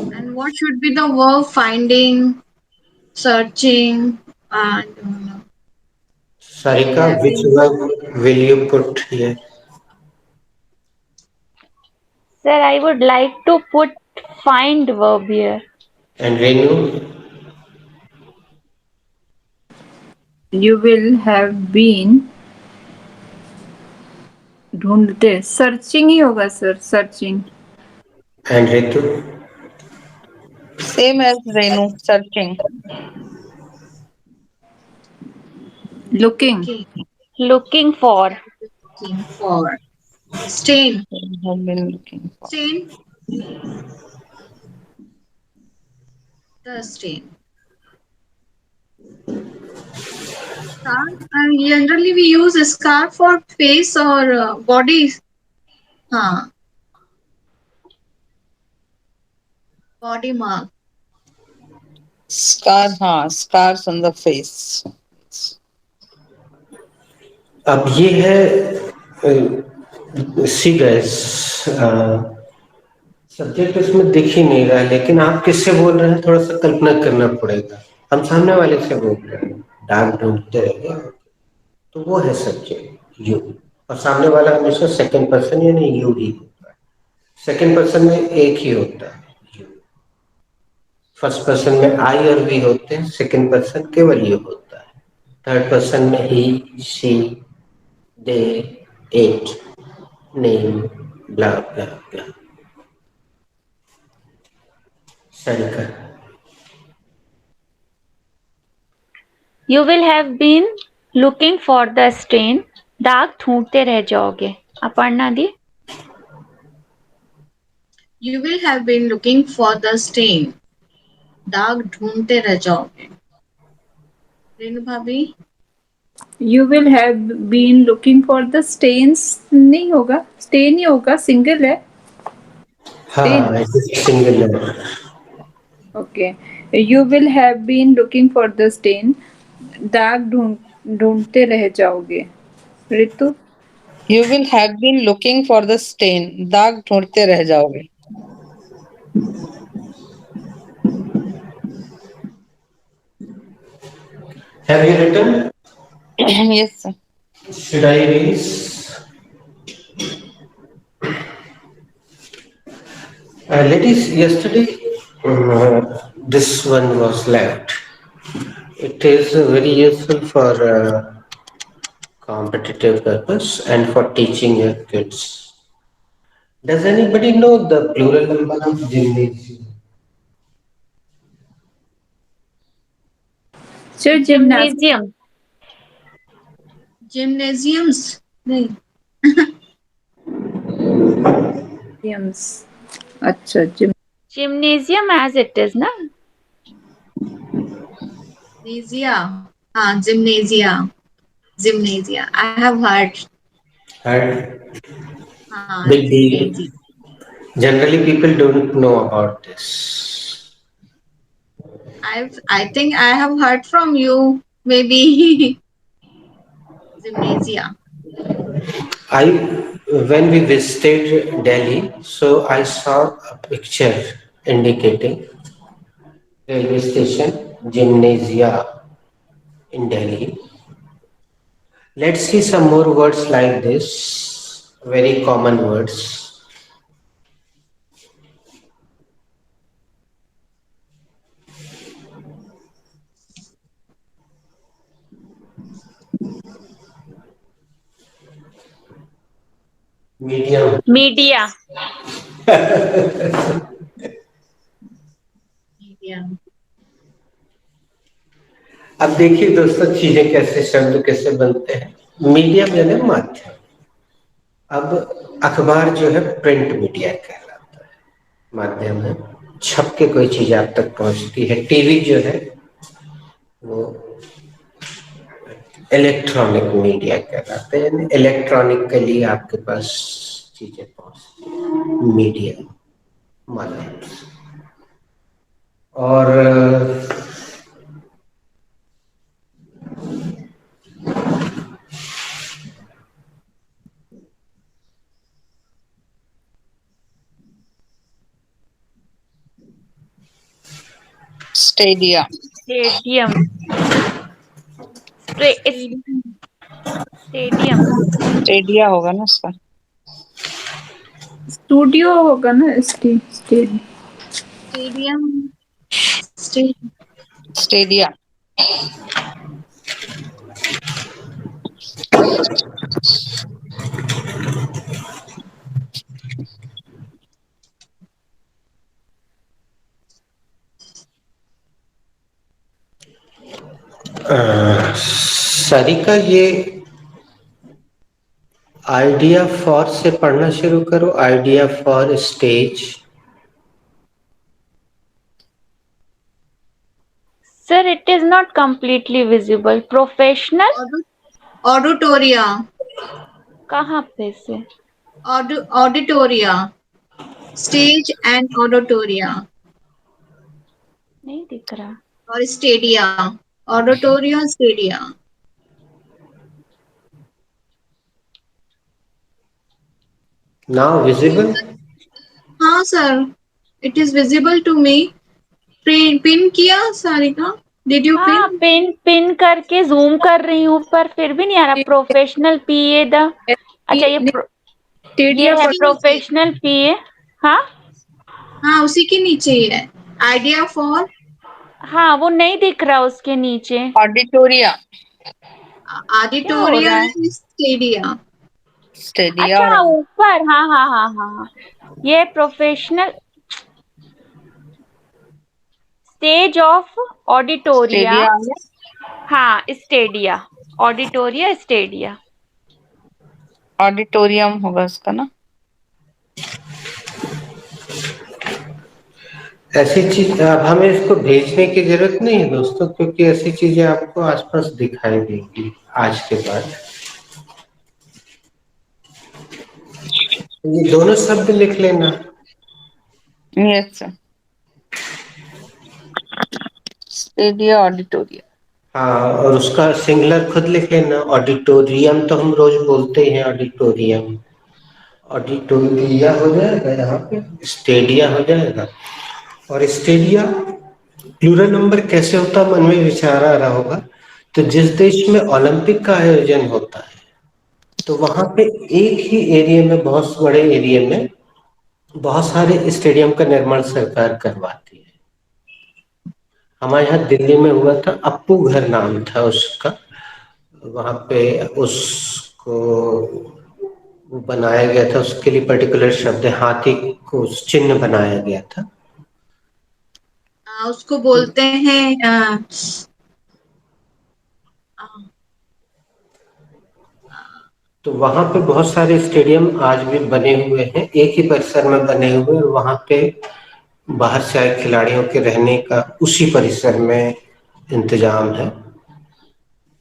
And what should be the verb? Finding, searching, and Sarika, which having. verb will you put here? Sir, I would like to put find verb here. And Renu? You will have been ढूंढते searching ही होगा sir searching And Ritu, Same as Renu, searching. looking looking, Looking for. looking for. Stain, We have been looking for. stain, the stain. Scar. Generally, we use a scar for face or body. Huh, body mark. Scar, हाँ, scars on the face. अब ये है सी gas, subject इसमें दिख ही नहीं रहा है, लेकिन आप किससे बोल रहे हैं थोड़ा सा कल्पना करना पड़ेगा। हम सामने वाले से बोल रहे हैं, डाक ढूंढते रह गए, तो वो है सब्जेक्ट यू, और सामने वाला हमेशा सेकंड पर्सन यानी यू ही होता है। सेकंड पर्सन में एक ही होता है यू, फर्स्ट पर्सन में आई और वी होते हैं, सेकंड पर्सन केवल यू होता है। थर्ड पर्सन में he, she, they, it, name, blah blah blah. Sarika, You will have been looking for the stain. दाग ढूंढते रह जाओगे। अपर्णा दी। You will have been looking for the stain. दाग ढूंढते रह जाओगे। रेणु भाभी, you will have been looking for the stains नहीं होगा stain ही होगा सिंगल है stain हाँ single number. okay you will have been looking for the stain दाग ढूंढते रह जाओगे ऋतु You will have been looking for the stain. दाग ढूंढते रह जाओगे. Have you written? Yes, sir. Should I erase? Ladies, yesterday this one was left. It is very useful for competitive purpose and for teaching your kids. Does anybody know the plural number of gymnasium? sir Gymnasium. gymnasiums नहीं, gymnasiums अच्छा Gymnasium as it is, na? gymnasia. हाँ, gymnasia. Gymnasia. I have heard. Right? हाँ, Big deal. gymnasia. Generally, people don't know about this. I think I have heard from you. Maybe gymnasia. When we visited Delhi, so I saw a picture indicating railway station gymnasia in Delhi. Let's see some more words like this, very common words. Medium. Media. Media. अब देखिए दोस्तों, चीजें कैसे, शब्द कैसे बनते हैं। Medium यानी माध्यम। अब अखबार जो है प्रिंट मीडिया कहलाता है, माध्यम है, छप के कोई चीज आप तक पहुंचती है। टीवी जो है वो इलेक्ट्रॉनिक मीडिया कहलाते हैं, यानी इलेक्ट्रॉनिकली आपके पास चीजें पहुंचती है, मीडिया, माध्यम से। और Stadia. Stadium. Stadium. Stadia होगा ना उसका. स्टूडियो होगा ना stadium Stadium. Stadium. Stadia. Sarika, ये आइडिया फॉर से पढ़ना शुरू करो। Idea for stage. Sir, it is not completely visible. Professional ऑडिटोरिया, कहाँ पे से? ऑडिटोरिया, स्टेज एंड ऑडिटोरिया नहीं दिख रहा। और stadia, auditoria stadia. Now visible. हाँ sir, it is visible to me. Pin किया सारिका? डिड यू हाँ, पिन? पिन पिन करके जूम कर रही हूँ पर फिर भी नहीं आ रहा। प्रोफेशनल पीए द, अच्छा ये टेडिया है उसके नीचे, प्रोफेशनल पीए। हाँ हाँ उसी के नीचे ही है। आइडिया फॉर हाँ, वो नहीं दिख रहा उसके नीचे। ऑडिटोरिया। क्या हो ऑडिटोरिया रहा है? And Stadia. स्टेडिया अच्छा और ऊपर, हाँ हाँ हाँ हाँ हाँ, ये प्रोफेशनल स्टेज ऑफ ऑडिटोरिया। स्टेडिया आ गया। हाँ, स्टेडिया, ऑडिटोरिया स्टेडिया। ऑडिटोरियम होगा उसका ना। ऐसी चीज अब हमें इसको भेजने की जरूरत नहीं है दोस्तों, क्योंकि ऐसी चीजें आपको आसपास दिखाई देंगी आज के बाद। ये दोनों शब्द लिख लेना। Yes sir. स्टेडिया ऑडिटोरिया। हाँ, और उसका सिंगुलर खुद लिख लेना। ऑडिटोरियम तो हम रोज बोलते ही हैं, ऑडिटोरियम। ऑडिटोरिया हो जाएगा यहाँ पे, स्टेडिया हो जाएगा। और स्टेडिया प्लूरल नंबर कैसे होता है, मन में विचार आ रहा होगा। तो जिस देश में ओलंपिक का आयोजन होता है, तो वहां पे एक ही एरिया में, बहुत बड़े एरिया में बहुत सारे स्टेडियम का निर्माण सरकार करवाती है। हमारे यहाँ दिल्ली में हुआ था, अप्पू घर नाम था उसका। वहां पे उसको वो बनाया गया था, उसके लिए पर्टिकुलर शब्द है, हाथी को चिन्ह बनाया गया था। उसको बोलते हैं तो वहां पे बहुत सारे स्टेडियम आज भी बने हुए हैं, एक ही परिसर में बने हुए, और वहां पे बाहर से आए खिलाड़ियों के रहने का उसी परिसर में इंतजाम है।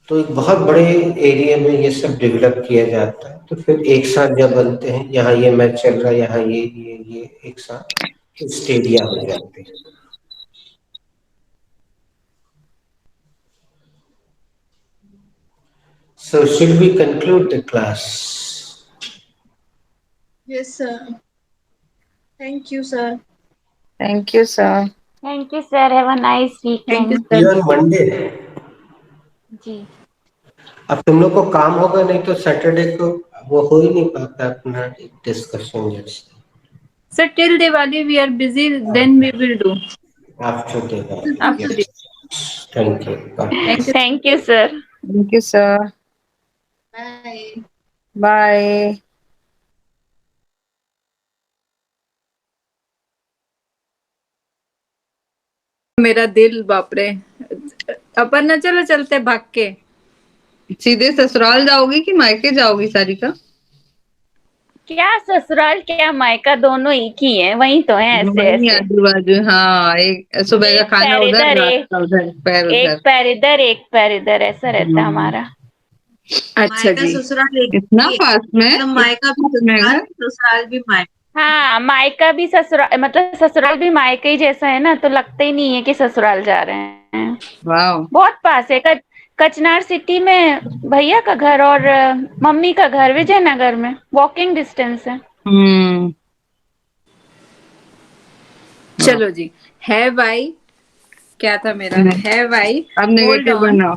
तो एक बहुत बड़े एरिया में ये सब डेवलप किया जाता है, तो फिर एक साथ जब बनते हैं, यहाँ ये मैच चल रहा है, यहाँ ये एक साथ स्टेडिया हो जाते हैं। So should we conclude the class? Yes sir, thank you sir. Thank you sir. Thank you sir, have a nice thank you weekend. See sir. you on Monday. जी। अब तुम लोग को काम होगा, नहीं तो सैटरडे को वो हो ही नहीं पाता अपना डिस्कशन जैसे। Sir till Diwali we are busy, then we will do After the after this. yes. Thank you. God thank bless. You. Thank you sir. Thank you sir. Bye. Bye. मेरा दिल बाप रे। अपन ना चलो चलते भाग के। सीधे ससुराल जाओगी कि मायके जाओगी सारिका? क्या ससुराल क्या मायका, दोनों एक ही है, वही तो है ऐसे वही ऐसे। आजू बाजू, हाँ, एक सुबह का एक खाना पैर उधर, इधर, रात एक का उधर, पैर एक उधर। पैर इधर, एक पैर इधर, ऐसा रहता है हम्म, हमारा। अच्छा मायका जी। ससुराल एक इतना ही है। पास में, मतलब मायका इतना भी पास में ससुराल, घर। ससुराल भी मायका। हाँ, मायका भी ससुराल, मतलब ससुराल भी मायके ही जैसा है ना, तो लगता ही नहीं है कि ससुराल जा रहे हैं। वाह। बहुत पास है। कचनार सिटी में भैया का घर और मम्मी का घर विजयनगर में वॉकिंग डिस्टेंस है। हम्म। वाह। चलो जी। हैव आई, क्या था मेरा? नहीं, हैव आई अब होल्ड नेगेटिव ऑन। बनाओ।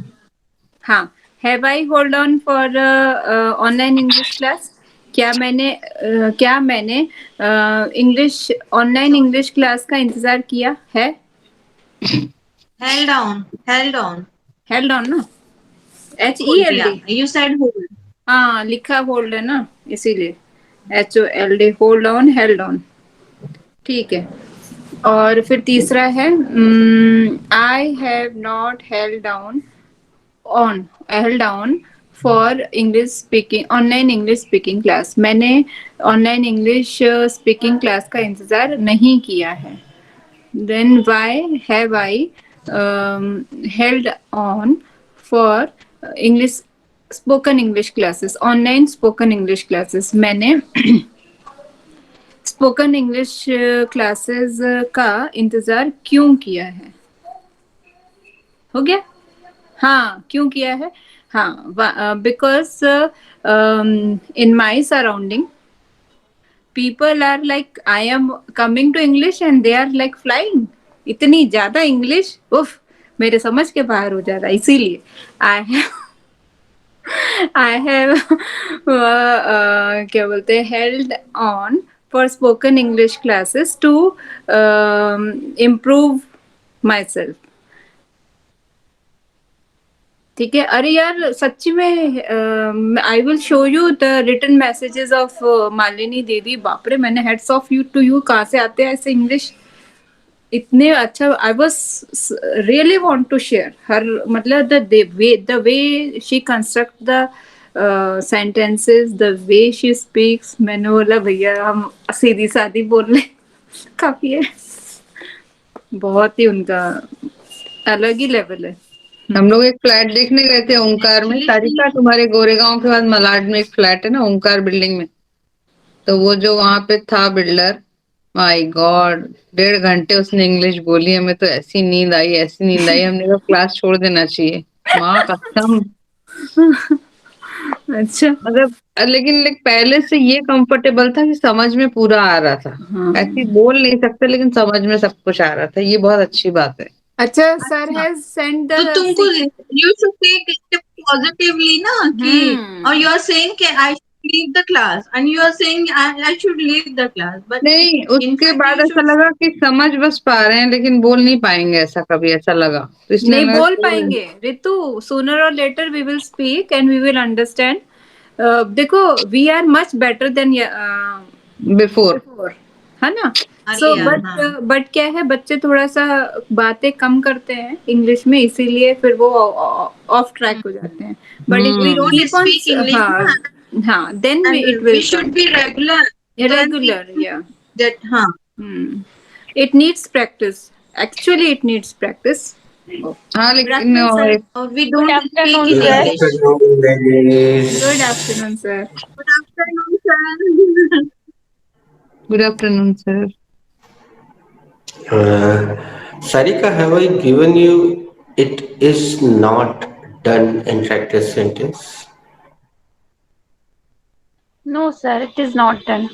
हाँ, have I hold on for online English class. क्या मैंने इंग्लिश ऑनलाइन इंग्लिश क्लास का इंतजार किया है? Held on, held on. Held on ना, होल्ड, HELD। या यू सेड होल्ड। हाँ लिखा होल्ड है ना, इसीलिए HOLD, hold on, held on. ठीक है। और फिर तीसरा है I have not held down on held down for English speaking online English speaking class. मैंने ऑनलाइन इंग्लिश स्पीकिंग क्लास का इंतजार नहीं किया है। Then why have I held on for English spoken English classes, online spoken English classes. मैंने spoken English classes का इंतजार क्यों किया है? हो गया। हाँ, क्यों किया है? हाँ, because in my surrounding people are like I am coming to English and they are like flying. इतनी ज्यादा इंग्लिश, उफ, मेरे समझ के बाहर हो जाता है। इसीलिए आई आई हैव क्या बोलते हैं, held on for spoken English classes to improve my self. ठीक है। अरे यार सच्ची में I will show you the written messages of Malini didi. बाप रे, मैंने heads off you to you, कहाँ से आते हैं ऐसे इंग्लिश इतने अच्छा। I was really want to share her, मतलब the way she construct the sentences, the way she speaks. मैंने बोला भैया हम सीधी सादी बोल रहे काफी है। बहुत ही उनका अलग ही लेवल है। हम लोग एक फ्लैट देखने गए थे ओंकार में, सारिका तुम्हारे गोरेगांव के बाद मलाड में एक फ्लैट है ना ओंकार बिल्डिंग में, तो वो जो वहां पे था बिल्डर, माय गॉड, 1.5 घंटे उसने इंग्लिश बोली। हमें तो ऐसी नींद आई, ऐसी नींद आई, हमने कहा क्लास छोड़ देना चाहिए। माँ कसम। अच्छा। मतलब लेकिन पहले से ये कंफर्टेबल था कि समझ में पूरा आ रहा था। हाँ। ऐसी बोल नहीं सकते लेकिन समझ में सब कुछ आ रहा था, ये बहुत अच्छी बात है। अच्छा, सर अच्छा, हैज सेंड तो द तुमको you should take it positively ना कि, or you are saying कि I should leave the class and you are saying I should leave the class, but नहीं, in उसके fact बाद you ऐसा should लगा कि समझ बस पा रहे हैं लेकिन बोल नहीं पाएंगे, ऐसा कभी ऐसा लगा, तो इसलिए नहीं मैं बोल पाएंगे रितु। सूनर और later we will speak and we will understand. देखो, we are much better than before. Before, है ना? सो earlier, हाँ। बट क्या है, बच्चे थोड़ा सा बातें कम करते हैं इंग्लिश में, इसीलिए फिर वो ऑफ ट्रैक हो जाते हैं। But if We we don't keep on, speak English हाँ ना, हाँ, then and it we will should come be regular, then we regular, can या get, हाँ। It needs practice, actually it needs practice. हाँ good लेकिन afternoon sir. Or we Good don't speak afternoon, in Good sir. English. afternoon, good ladies. Afternoon sir. Good afternoon, sir. Good afternoon sir. Sarika, have I given you it is not done in practice sentence? No, sir, it is not done.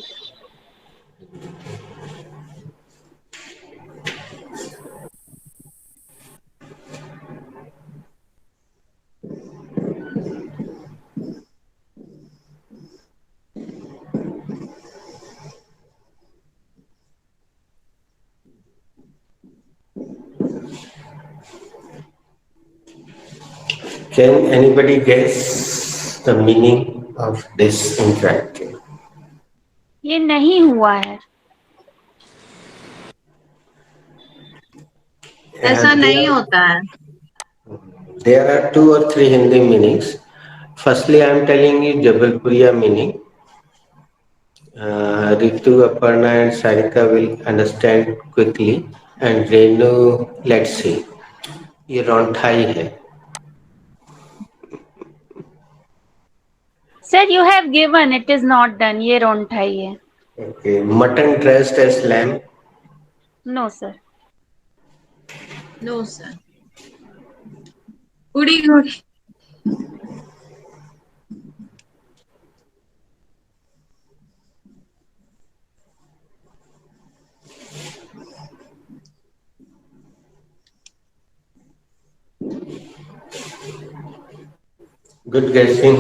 Can anybody guess the meaning of this interactive? ये नहीं हुआ है। ऐसा नहीं There, होता है। there are two or three Hindi meanings. Firstly, I am telling you Jabalpuriya meaning. Ritu, Aparna, and Sarika will understand quickly. And Renu, let's see. ये रौंठाई है. Sir, you have given, it is not done. ये रोंठाई है। Okay. Mutton dressed as lamb. No, sir. No, sir. उड़ी घोड़ी। Good guessing.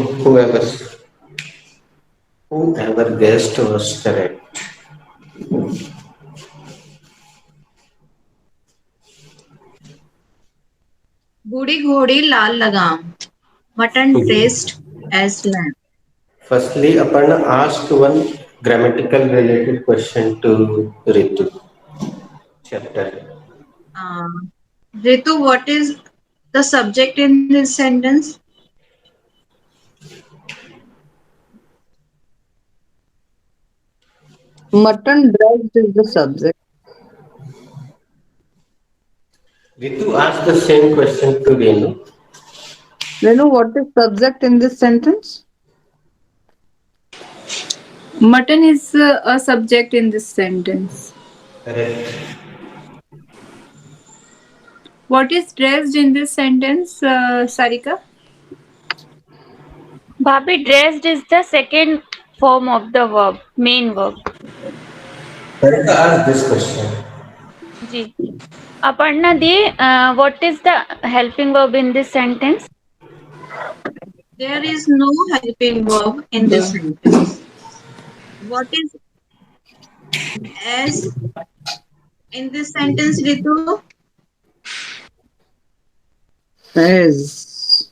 Whoever guessed was correct. बूढ़ी घोड़ी लाल लगाम, mutton dressed as lamb. Firstly, Aparna asked one grammatical related question to Ritu chapter. Uh, Ritu, what is the subject in this sentence? Mutton breast is the subject. Ritu asked the same question to Renu. Renu, what is subject in this sentence? Mutton is a subject in this sentence. Correct. What is dressed in this sentence, Sarika? Bhabhi, dressed is the second form of the verb, main verb. Sarika asked this question. Ji. Aparna di, what is the helping verb in this sentence? There is no helping verb in this sentence. What is as in this sentence, Ritu? As.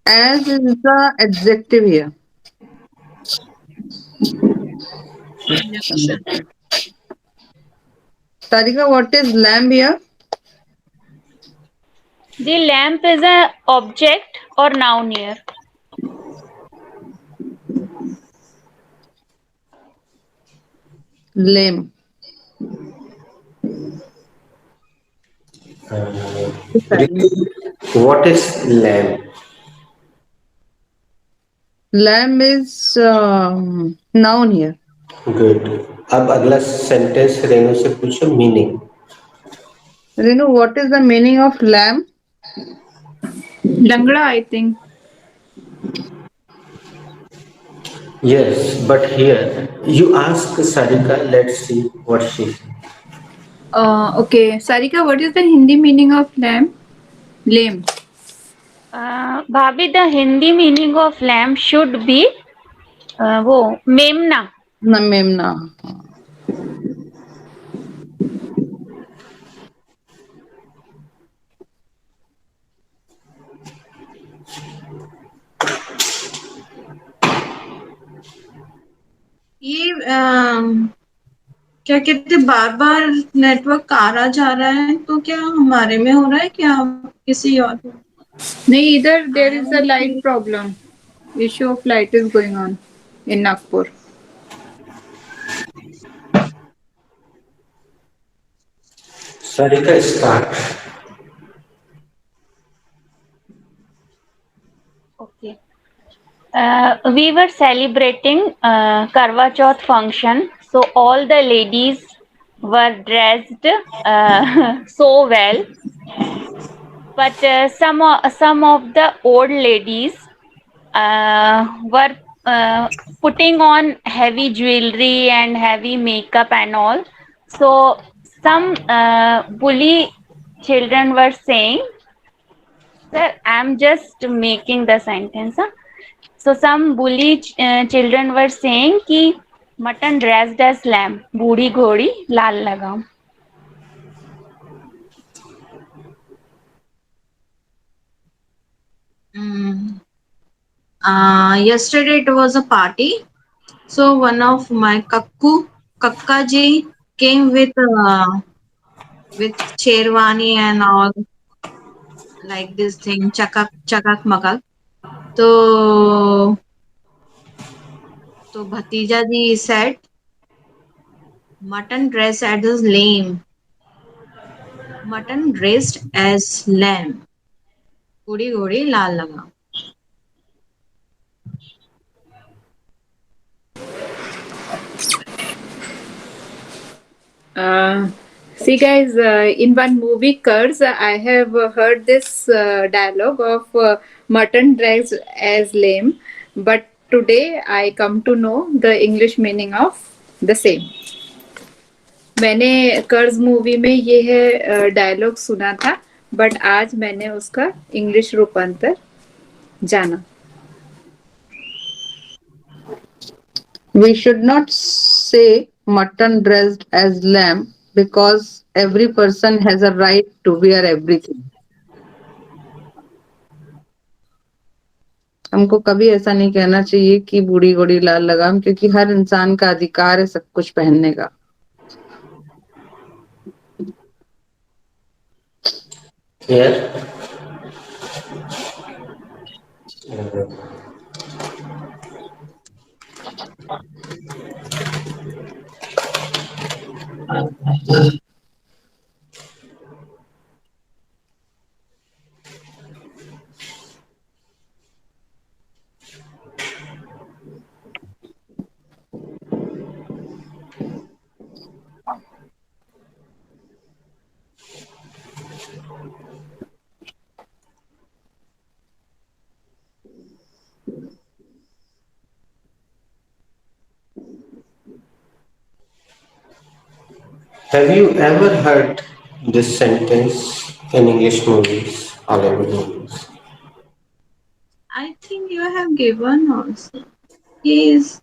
As is the adjective here. Conjunction. Sarika, what is lamb here? The lamp is a object or noun here. Lame. Ritu, what is lamb? Lamb is noun here. Good. अब अगला sentence Renu से पूछो meaning. Renu, what is the meaning of lamb? Langda, I think. Yes, but here you ask Sarika. Let's see what she says. Okay, Sarika, what is the Hindi meaning of lamb? Lame. Bhabhi, the Hindi meaning of lamb should be वो मेमना. Memna. ये क्या कहते, बार बार network आ रहा जा रहा है, तो क्या हमारे में हो रहा है क्या किसी और को? No, either there I is a am light problem. Issue of light is going on in Nagpur. Sarika, start. Okay. We were celebrating Karwa Chauth function, so all the ladies were dressed so well, but some of the old ladies were putting on heavy jewelry and heavy makeup and all. So some bully children were saying, "Sir, I'm just making the sentence." Huh? So some bully children were saying कि mutton dressed as lamb, बूढ़ी घोड़ी लाल लगाम. mm, yesterday it was a party, so one of my kakkaji came with sherwani and all, like this thing, chakak chakak makak. तो भतीजा जी said mutton dress as lame, mutton dressed as lamb, बूढ़ी घोड़ी लाल लगाम. Uh, See, guys, in one movie, Curse, I have heard this dialogue of mutton dressed as lame, but today I come to know the English meaning of the same. मैंने कर्ज movie में ये है dialogue सुना था, but आज मैंने उसका इंग्लिश रूपांतर जाना. We should not say mutton dressed as lamb because every person has a right to wear everything. हमको कभी ऐसा नहीं कहना चाहिए कि बूढ़ी घोड़ी लाल लगाम, क्योंकि हर इंसान का अधिकार है सब कुछ पहनने का। Here, have you ever heard this sentence in English movies, Hollywood movies? I think you have given also. He is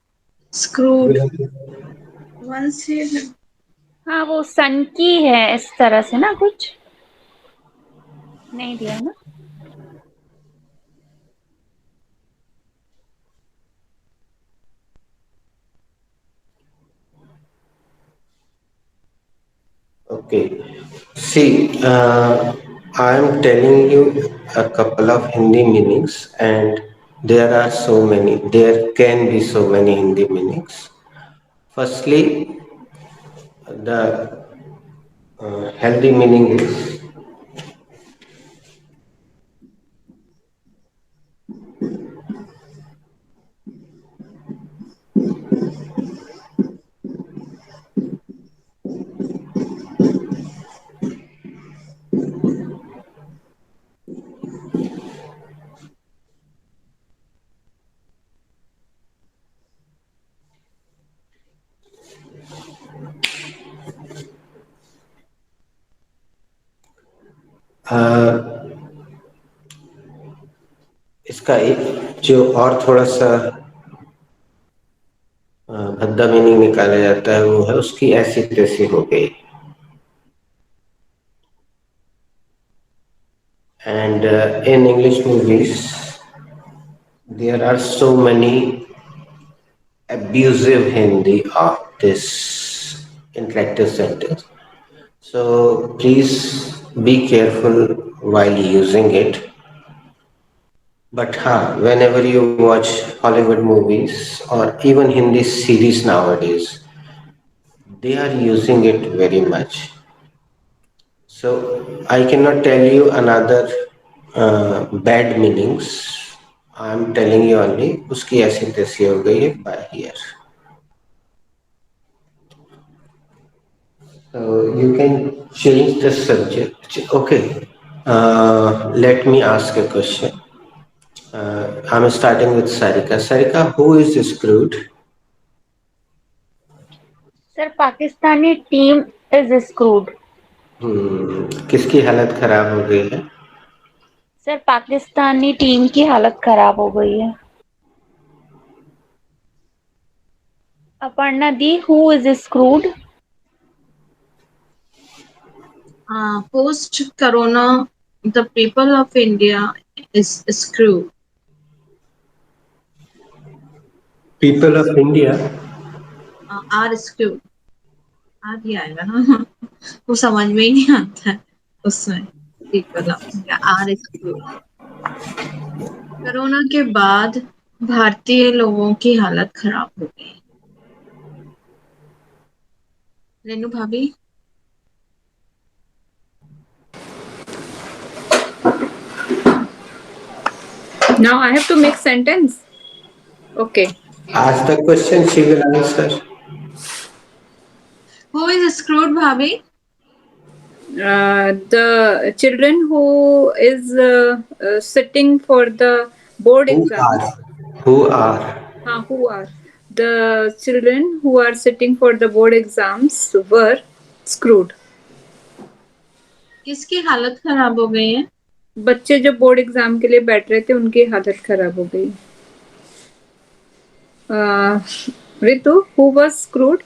screwed. Once he हाँ वो सन की है इस तरह से ना, कुछ नहीं दिया ना। Okay. See, I am telling you a couple of Hindi meanings, and there are so many. There can be so many Hindi meanings. Firstly, the healthy meaning is uh, इसका एक जो और थोड़ा सा भद्दा मीनिंग निकाला जाता है वो है उसकी ऐसी तैसी हो गई. And in English movies, there are so many abusive Hindi of this interactive sentence. So please be careful while using it. But whenever you watch Hollywood movies or even Hindi series nowadays, they are using it very much. So I cannot tell you another bad meanings. I am telling you only उसकी ऐसी तैसी हो गई है by here. So you can change the subject. Okay. Let me ask a question. I'm starting with Sarika. Sarika, who is screwed? Sir Pakistani team is screwed. किसकी हालत खराब हो गई है? सर पाकिस्तानी टीम की हालत खराब हो गई है। Aparna di, who is screwed? post Corona, the people of India is screwed. People of India. Are screwed. आ ही आएगा ना वो समझ में ही नहीं आता है उसमें people of India are screwed. Corona के बाद भारतीय लोगों की हालत खराब हो गई. रेनू भाभी. Now I have to make sentence. Okay. Ask the question, she will answer. Who is screwed, भाभी? The children who is sitting for the board Who exams. are? Who are? Who are the children who are sitting for the board exams were screwed. किसकी हालत खराब हो गई है? बच्चे जो board exam के लिए बैठ रहे थे उनकी हालत खराब हो गई. Ritu, who was screwed?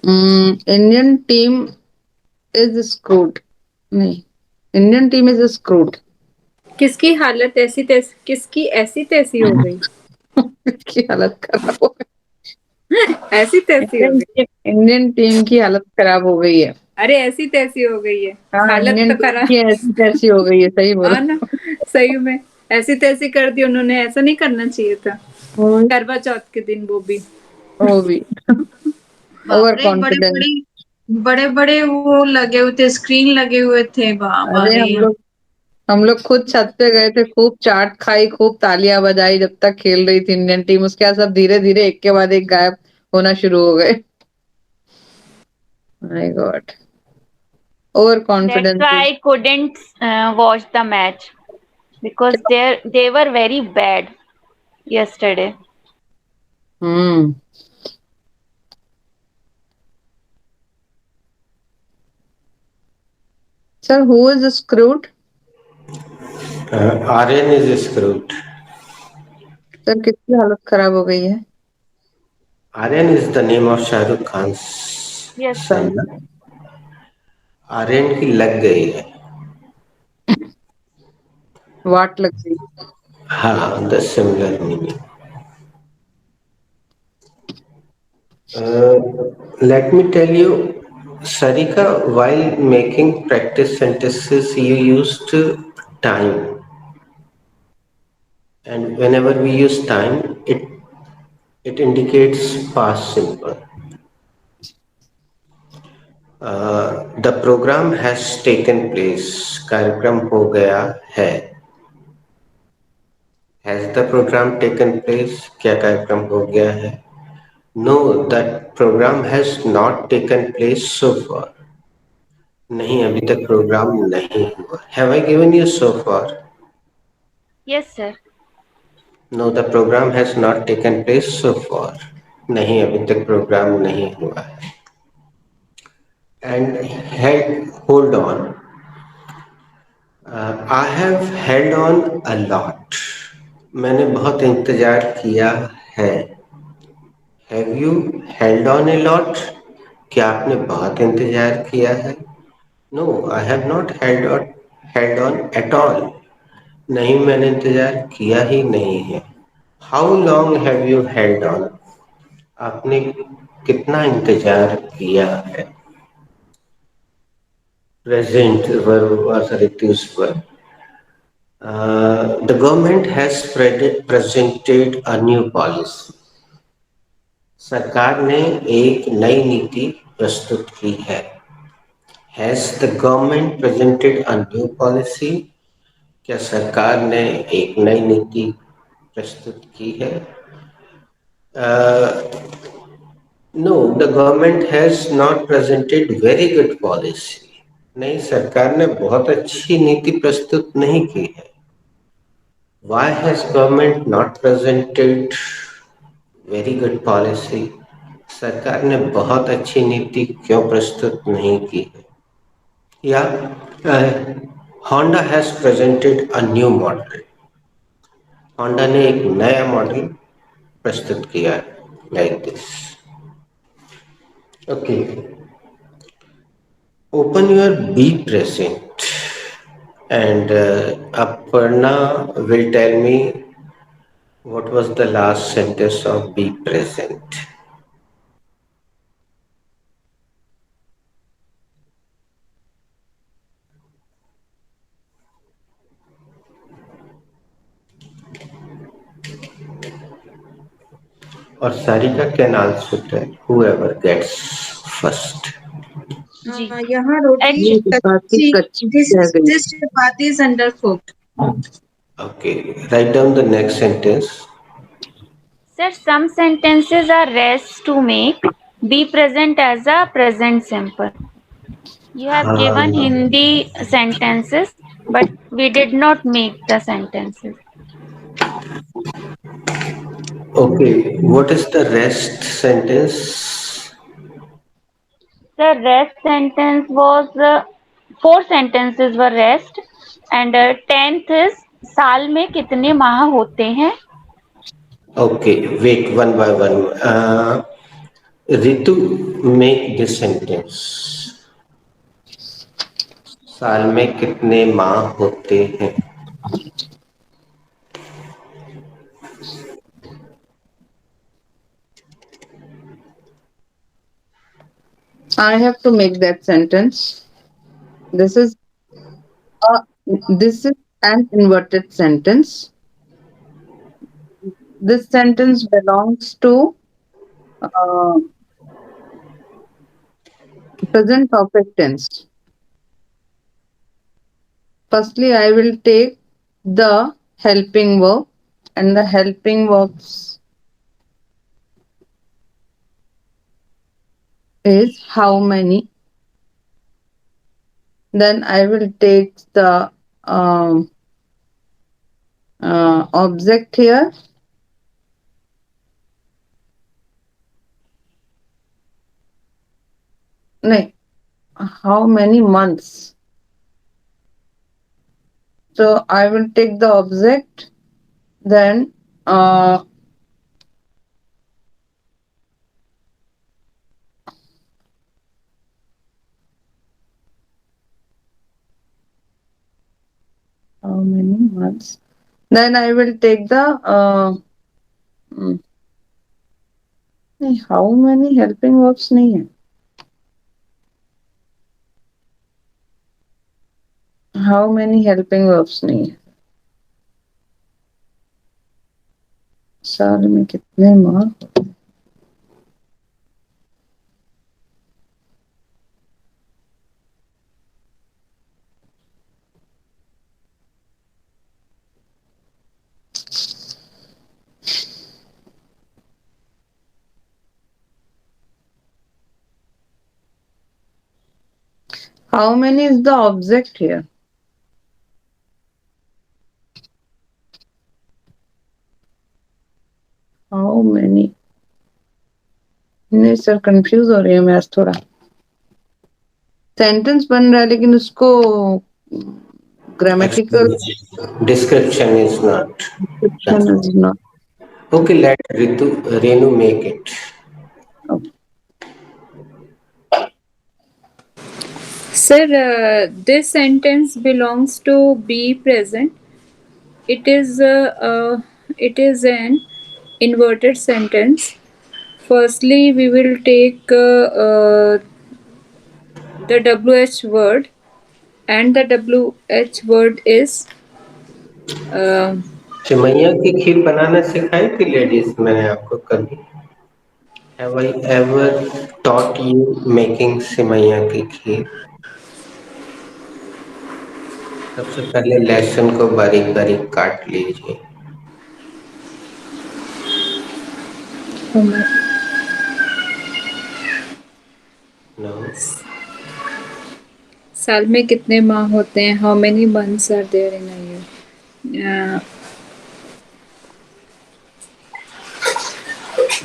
Indian team is screwed. नहीं, Indian team is screwed. किसकी ऐसी तैसी हो गई? की हालत खराब हो ऐसी तैसी हो गई? गई। इंडियन टीम की हालत खराब हो गई है। अरे ऐसी तैसी हो गई है। हाँ, हालत इंडियन तो टीम खराब। की ऐसी तैसी हो गई है, सही बोला। हाँ ना, सही में ऐसी तैसी कर दी उन्होंने, ऐसा नहीं करना चाहिए था। वो करवा चौथ के दिन वो भी। वो भी बाप ओवर रे, कॉन्फिडेंस। बड़े बड़े वो लगे हुए थे, स्क्रीन लगे हुए थे, बाबा अरे रे। हम लोग खुद छत पे गए थे, खूब चाट खाई, खूब तालियां बजाई जब तक खेल रही थी इंडियन टीम। उसके बाद सब धीरे धीरे एक के बाद एक गायब होना शुरू हो गए। My God, over That's confidence. why I couldn't watch the match because they were very bad yesterday. Hmm. Sir, who is screwed? Aryan is screwed. Sir, किसकी हालत खराब हो गई है? Aryan is the name of Shah Rukh Khan's Yes, sir. son. Aryan की लग गई है। वाट लग गई। हाँ, the similar meaning. Let me tell you, Sarika, while making practice sentences, you used time, and whenever we use time, it indicates past simple. The program has taken place. कार्यक्रम हो गया है। Has the program taken place? क्या कार्यक्रम हो गया है? No, that program has not taken place so far. नहीं, अभी तक प्रोग्राम नहीं हुआ। Have I given you so far? Yes, sir. No, the program has not taken place so far. नहीं, अभी तक प्रोग्राम नहीं हुआ है। And hold on. I have held on a lot. मैंने बहुत इंतजार किया है। Have you held on a lot? क्या आपने बहुत इंतजार किया है? No, I have not held on at all. नहीं, मैंने इंतजार किया ही नहीं है। How long have you held on? आपने कितना इंतजार किया है? Present verb authority use verb. The government has presented a new policy. सरकार ने एक नई नीति प्रस्तुत की है। Has the government presented a new policy? क्या सरकार ने एक नई नीति प्रस्तुत की है? No, the government has not presented very good policy. नहीं, सरकार ने बहुत अच्छी नीति प्रस्तुत नहीं की है। Why has government not presented very good policy? सरकार ने बहुत अच्छी नीति क्यों प्रस्तुत नहीं की है? या Honda has presented a new model. Honda ने एक नया मॉडल प्रस्तुत किया है, like this. Okay. Open your be present, and Aparna will tell me what was the last sentence of be present. Or Sarika can also tell, whoever gets first. जी. यहाँ रोटी ये Actually, चपाती कच्ची। कच्ची दिस रह गई। This chapati is under cooked. Okay, write down the next sentence. sir, some sentences are rash to make. Be present as a present simple. You have given Hindi sentences, but we did not make the sentences. Okay, what is the rest sentence? The rest sentence was four sentences were rest, and tenth is साल में कितने माह होते हैं? Okay, wait one by one. Ritu, make this sentence. साल में कितने माह होते हैं? I have to make that sentence. This is a, this is an inverted sentence. This sentence belongs to uh, present perfect tense. Firstly, I will take the helping verb, and the helping verbs is how many. Then I will take the um, object here. No, how many months. So I will take the object. Then how many months. Then I will take the hmm, नहीं, how many helping verbs नहीं है. How many helping verbs नहीं है. साल में कितने माह. How many is the object here? How many? नहीं सर कंफ्यूज हो रही है मैं आज थोड़ा. सेंटेंस बन रहा है लेकिन उसको grammatical Description is not done. Description is not. Okay, let Renu make it. Sir, this sentence belongs to be present. It is it is an inverted sentence. Firstly, we will take the WH word, and the WH word is uh, Simaiya की खीर बनाना सिखाई थी ladies मैंने आपको कभी. Have I ever taught you making Simaiya की खीर? सबसे पहले लहसुन को बारीक बारीक काट लीजिए. No. साल में कितने माह होते हैं. How many months are there in a year?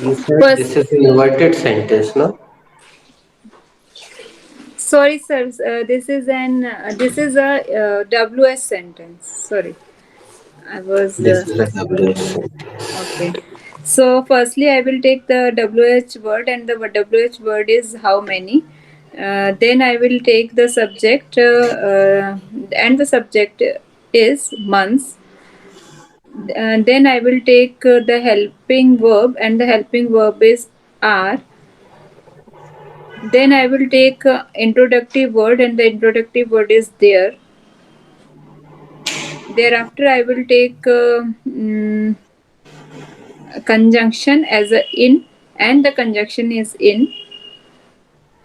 You said First, this is an inverted sentence, no? sorry, sir. This is a WS sentence. Sorry, I was This is a WH sentence. okay. So firstly, I will take the WH word, and the WH word is how many. Then I will take the subject, and the subject is months. Then I will take the helping verb, and the helping verb is are. Then I will take introductive word, and the introductive word is there. Thereafter, I will take conjunction as a in, and the conjunction is in.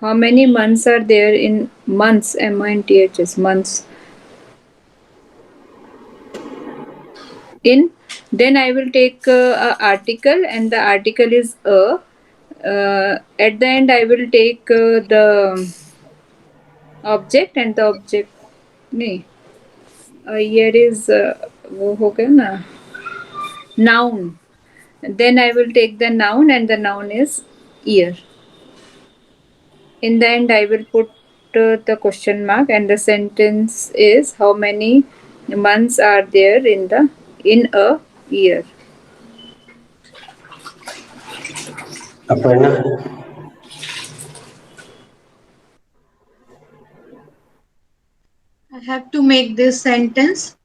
How many months are there in months? MINTHS months. In. Then I will take a article, and the article is a. At the end, I will take the object, and the object. नहीं. Here is वो हो गया ना. Noun. Then I will take the noun, and the noun is year. In the end, I will put the question mark, and the sentence is how many months are there in a year. Aparna, I have to make this sentence.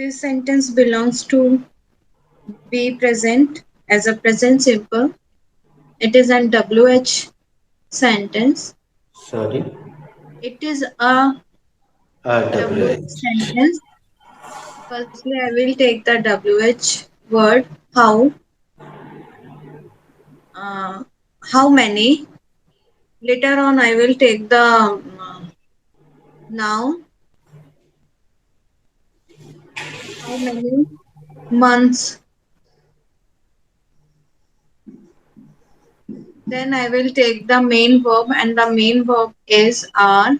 This sentence belongs to be present as a present simple. It is an WH sentence. Sorry. It is a WH RWH. sentence. Firstly, I will take the WH word how. Uh, how many. Later on, I will take the noun. How many months. Then I will take the main verb, and the main verb is are.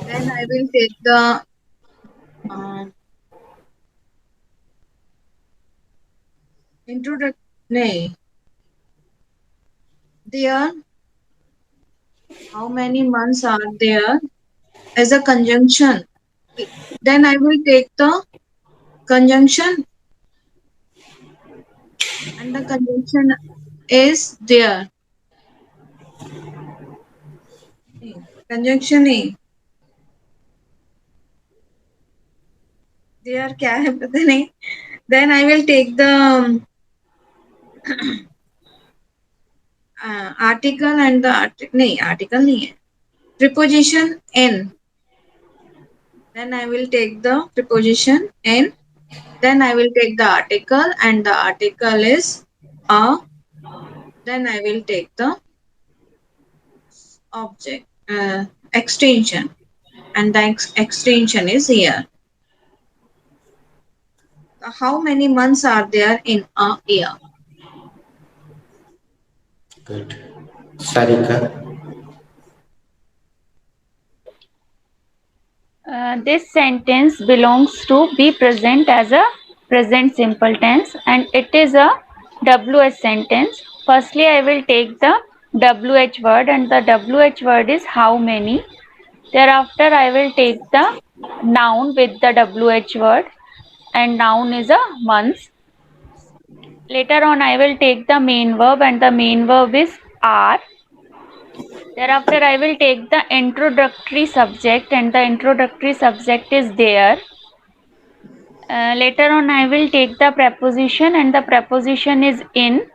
Then I will take the uh, introduction. Nay, there. How many months are there as a conjunction? Then I will take the conjunction, and the conjunction is there. Conjunction नहीं there क्या है पता नहीं. Then I will take the article and the नहीं article नहीं है preposition in. Then I will take the preposition in. Then I will take the article, and the article is a. Then I will take the object extension, and the extension is here. How many months are there in a year? Good. Sarika. This sentence belongs to be present as a present simple tense, and it is a WH sentence. Firstly, I will take the WH word, and the WH word is how many. Thereafter, I will take the noun with the WH word, and noun is a month. Later on, I will take the main verb, and the main verb is are. Thereafter, I will take the introductory subject, and the introductory subject is there. Later on, I will take the preposition, and the preposition is in.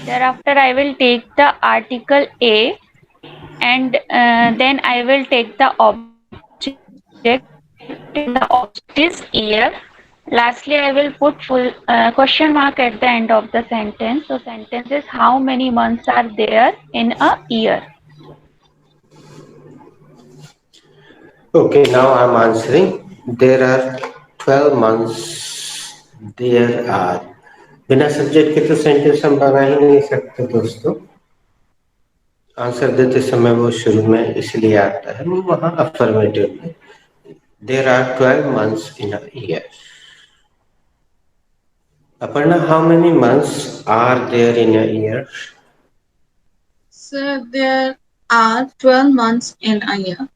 Thereafter, I will take the article a, and then I will take the object, and the object is year. Lastly, I will put full question mark at the end of the sentence. So, sentence is how many months are there in a year. Okay, now I'm answering. There are 12 months. There are. बिना subject के तो sentence हम बना ही नहीं सकते दोस्तों. Answer देते समय वो शुरू में इसलिए आता है, वो वहाँ अफर्मेटिव में. There are 12 months in a year. Aparna, how many months are there in a year? So there are 12 months in a year.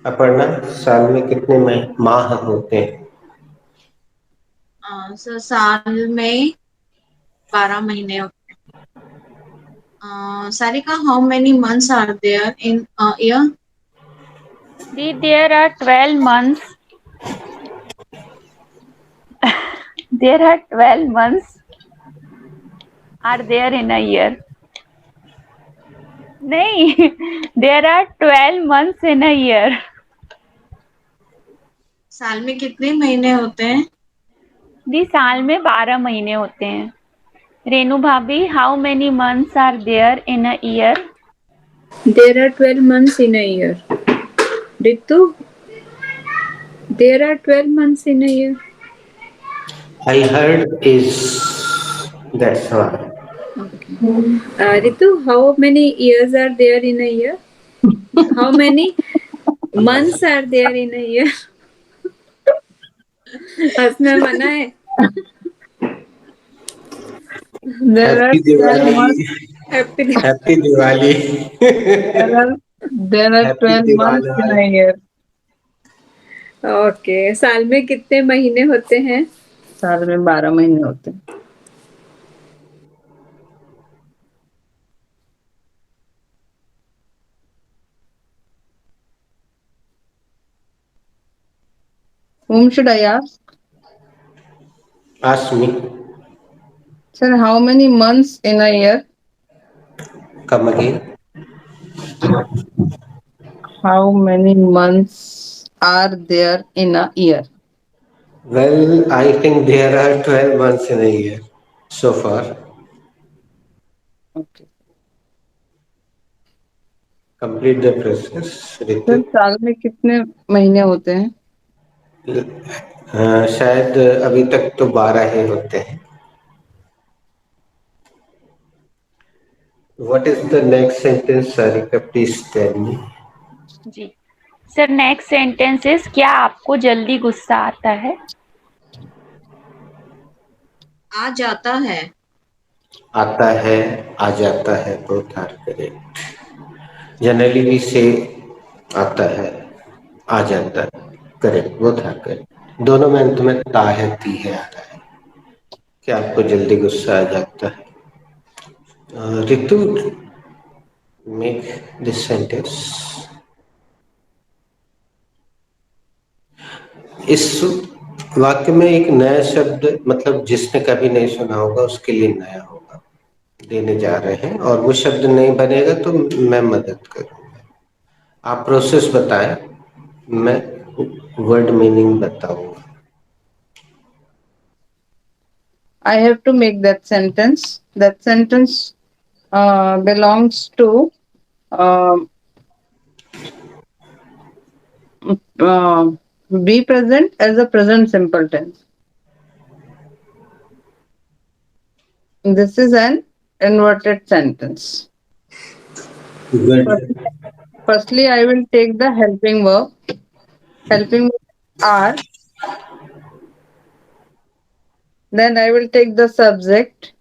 Aparna, साल में कितने माह होते हैं? So साल में 12 महीने होते हैं. Sarika, how many months are there in a year? There are 12 months. There are 12 months are there in a year. नहीं, there are 12 months in a year. साल में कितने महीने होते हैं? दी साल में 12 महीने होते हैं. रेनू भाभी, how many months are there in a year? There are 12 months in a year. Ritu, there are 12 months in a year. I heard is that's why. Ritu, how many years are there in a year? How many months are there in a year? हंसना मना है. There are Happy 12 Diwali. months. Happy. Happy Diwali. There are Happy 12 months in Diwali. a year. Okay, साल में कितने महीने होते हैं? साल में 12 महीने होते हैं. Whom should I ask? Ask me. Sir, how many months in a year? Come again. How many months are there in a year? Well, I think there are 12 months in a year so far. Okay. Complete the process, sir Ritu. साल में कितने महीने होते हैं? शायद अभी तक तो 12 ही होते हैं. What is the next sentence, Sarika? Please tell me. जी सर, नेक्स्ट सेंटेंस इज क्या आपको जल्दी गुस्सा आता है? आ जाता है. आता है, आ जाता है, both are correct. Generally we say आता है, आ जाता है. Correct, both are correct. दोनों में अंत में ता है, ती है, आ रहा है. क्या आपको जल्दी गुस्सा आ जाता है? Ritu, make this sentence. इस वाक्य में एक नया शब्द, मतलब जिसने कभी नहीं सुना होगा उसके लिए नया होगा, देने जा रहे हैं, और वो शब्द नहीं बनेगा तो मैं मदद करूंगा. आप प्रोसेस बताएं, मैं वर्ड मीनिंग बताऊंगा. I have to make that sentence. That sentence belongs to um uh, be present as a present simple tense. This is an inverted sentence. Good. First- Firstly, I will take the helping verb. Helping verb are. Then I will take the subject.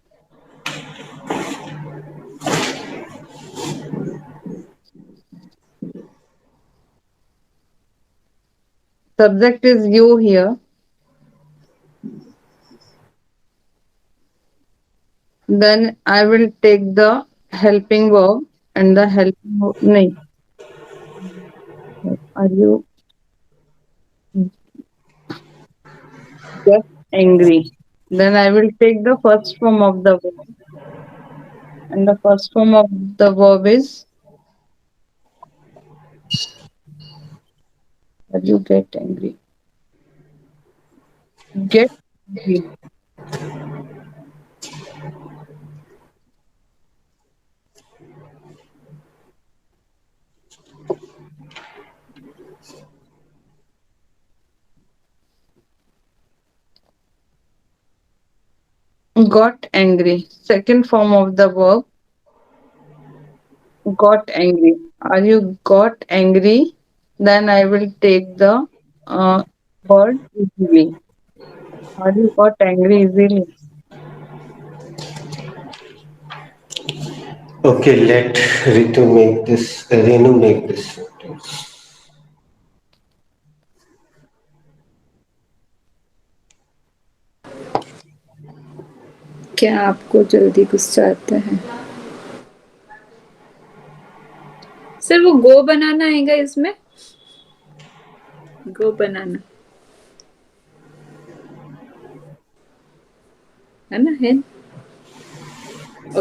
Subject is you here. Then I will take the helping verb and the helping verb. No. Are you just angry? Then I will take the first form of the verb. And the first form of the verb is are you get angry? Get angry. Got angry. Second form of the verb got angry. Are you got angry? Then I will take the word easily. Are you got angry easily? Okay, let Renu make this sentence. क्या आपको जल्दी गुस्सा आता है? Sir वो गो बनाना आएगा इसमें? गो बनाना है ना? है.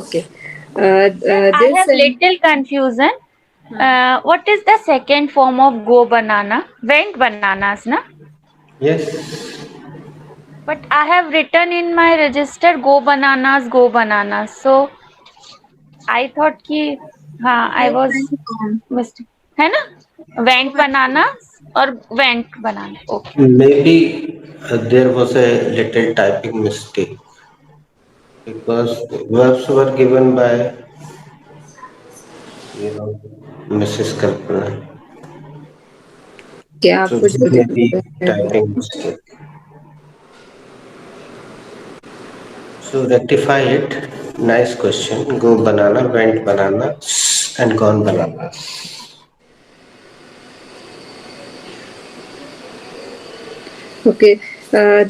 Okay. Sir, I have little confusion. What is the second form of go banana? Went bananas, na? Yes. But I have written in my register go bananas, go bananas. So I thought कि हाँ, I was mistake, है ना? Went bananas or went banana. Okay. Maybe there was a little typing mistake because verbs were given by, Mrs. Kalpana. क्या So आपको there जल्दी may be गुस्सा आता है? typing mistake. So rectify it. Nice question. Go banana, went banana, and gone banana. Okay.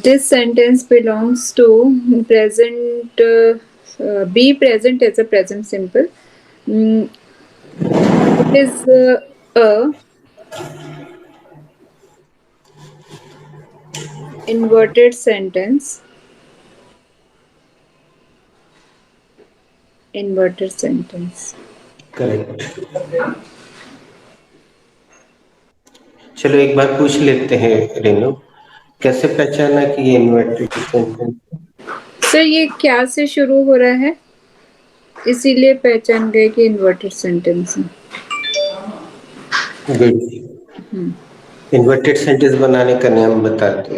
This sentence belongs to present. Be present as a present simple. Mm, it is a inverted sentence, inverted sentence. Correct. चलो एक बार पूछ लेते हैं रेनू, कैसे पहचाना कि ये inverted sentence? Sir ये क्या से शुरू हो रहा है, इसीलिए पहचान गए कि इन्वर्टेड सेंटेंस है। गुड। इन्वर्टेड सेंटेंस बनाने का नियम बता दो।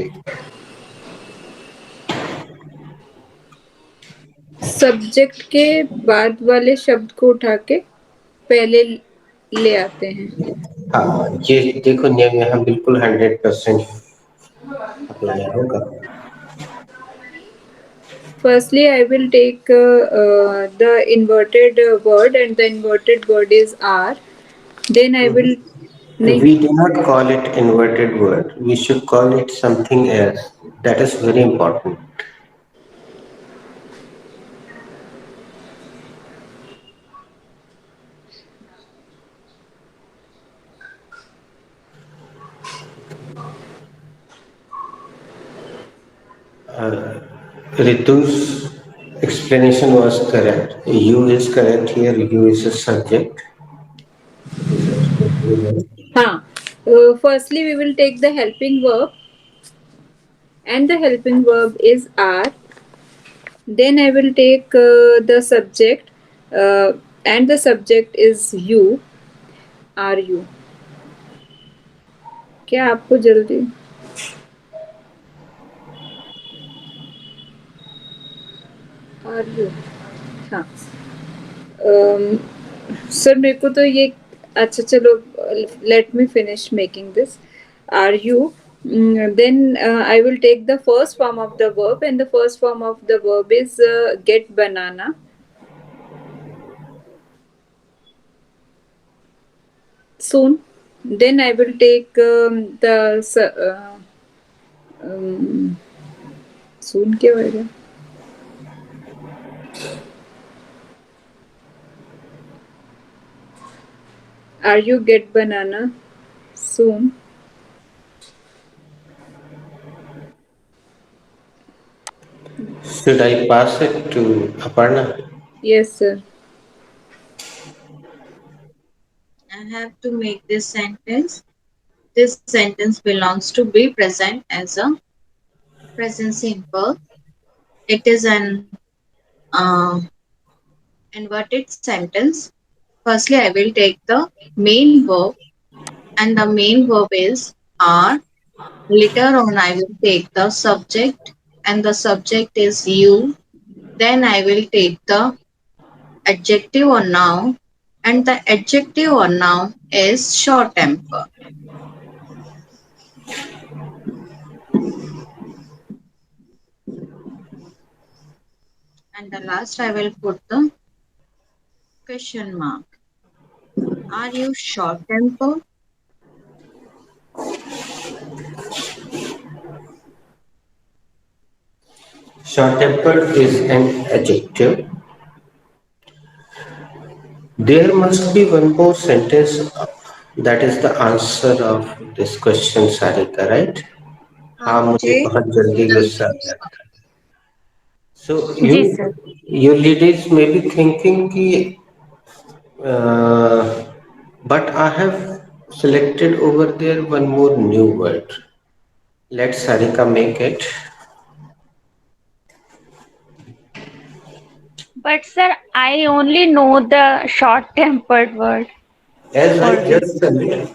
सब्जेक्ट के बाद वाले शब्द को उठा के पहले ले आते हैं। हाँ, ये देखो नियम यहाँ बिल्कुल 100% अप्लाई होगा। Firstly, I will take the inverted word, and the inverted word is are. Then I will नहीं We do not call it inverted word. We should call it something else. That is very important. Ritu's explanation was correct. You is correct here. You is a subject. Is absolutely right. हाँ. Firstly, we will take the helping verb, and the helping verb is are. Then I will take the subject, uh, and the subject is you. Are you? क्या आपको जल्दी? Are you? हाँ. Sir मेरे को तो ये अच्छा चलो, let me finish making this. Are you, then I will take the first form of the verb, and the first form of the verb is get banana soon. Then I will take um, soon क्या होएगा? Are you get banana soon? Should I pass it to Aparna? Yes, sir. I have to make this sentence. This sentence belongs to be present as a present simple. It is an uh, inverted sentence. Firstly, I will take the main verb, and the main verb is are. Later on, I will take the subject, and the subject is you. Then I will take the adjective or noun, and the adjective or noun is short temper. And the last, I will put the question mark. Are you short tempered? Short-tempered is an adjective. There must be one more sentence that is the answer of this question, Sarika, right? हाँ हाँ, मुझे मुझे बहुत जल्दी जल्दी गुस्सा आ गुस्सा जाता है. So जी sir. you ladies may be thinking कि but I have selected over there one more new word. Let Sarika make it. But sir, I only know the short-tempered word As I for this. just said,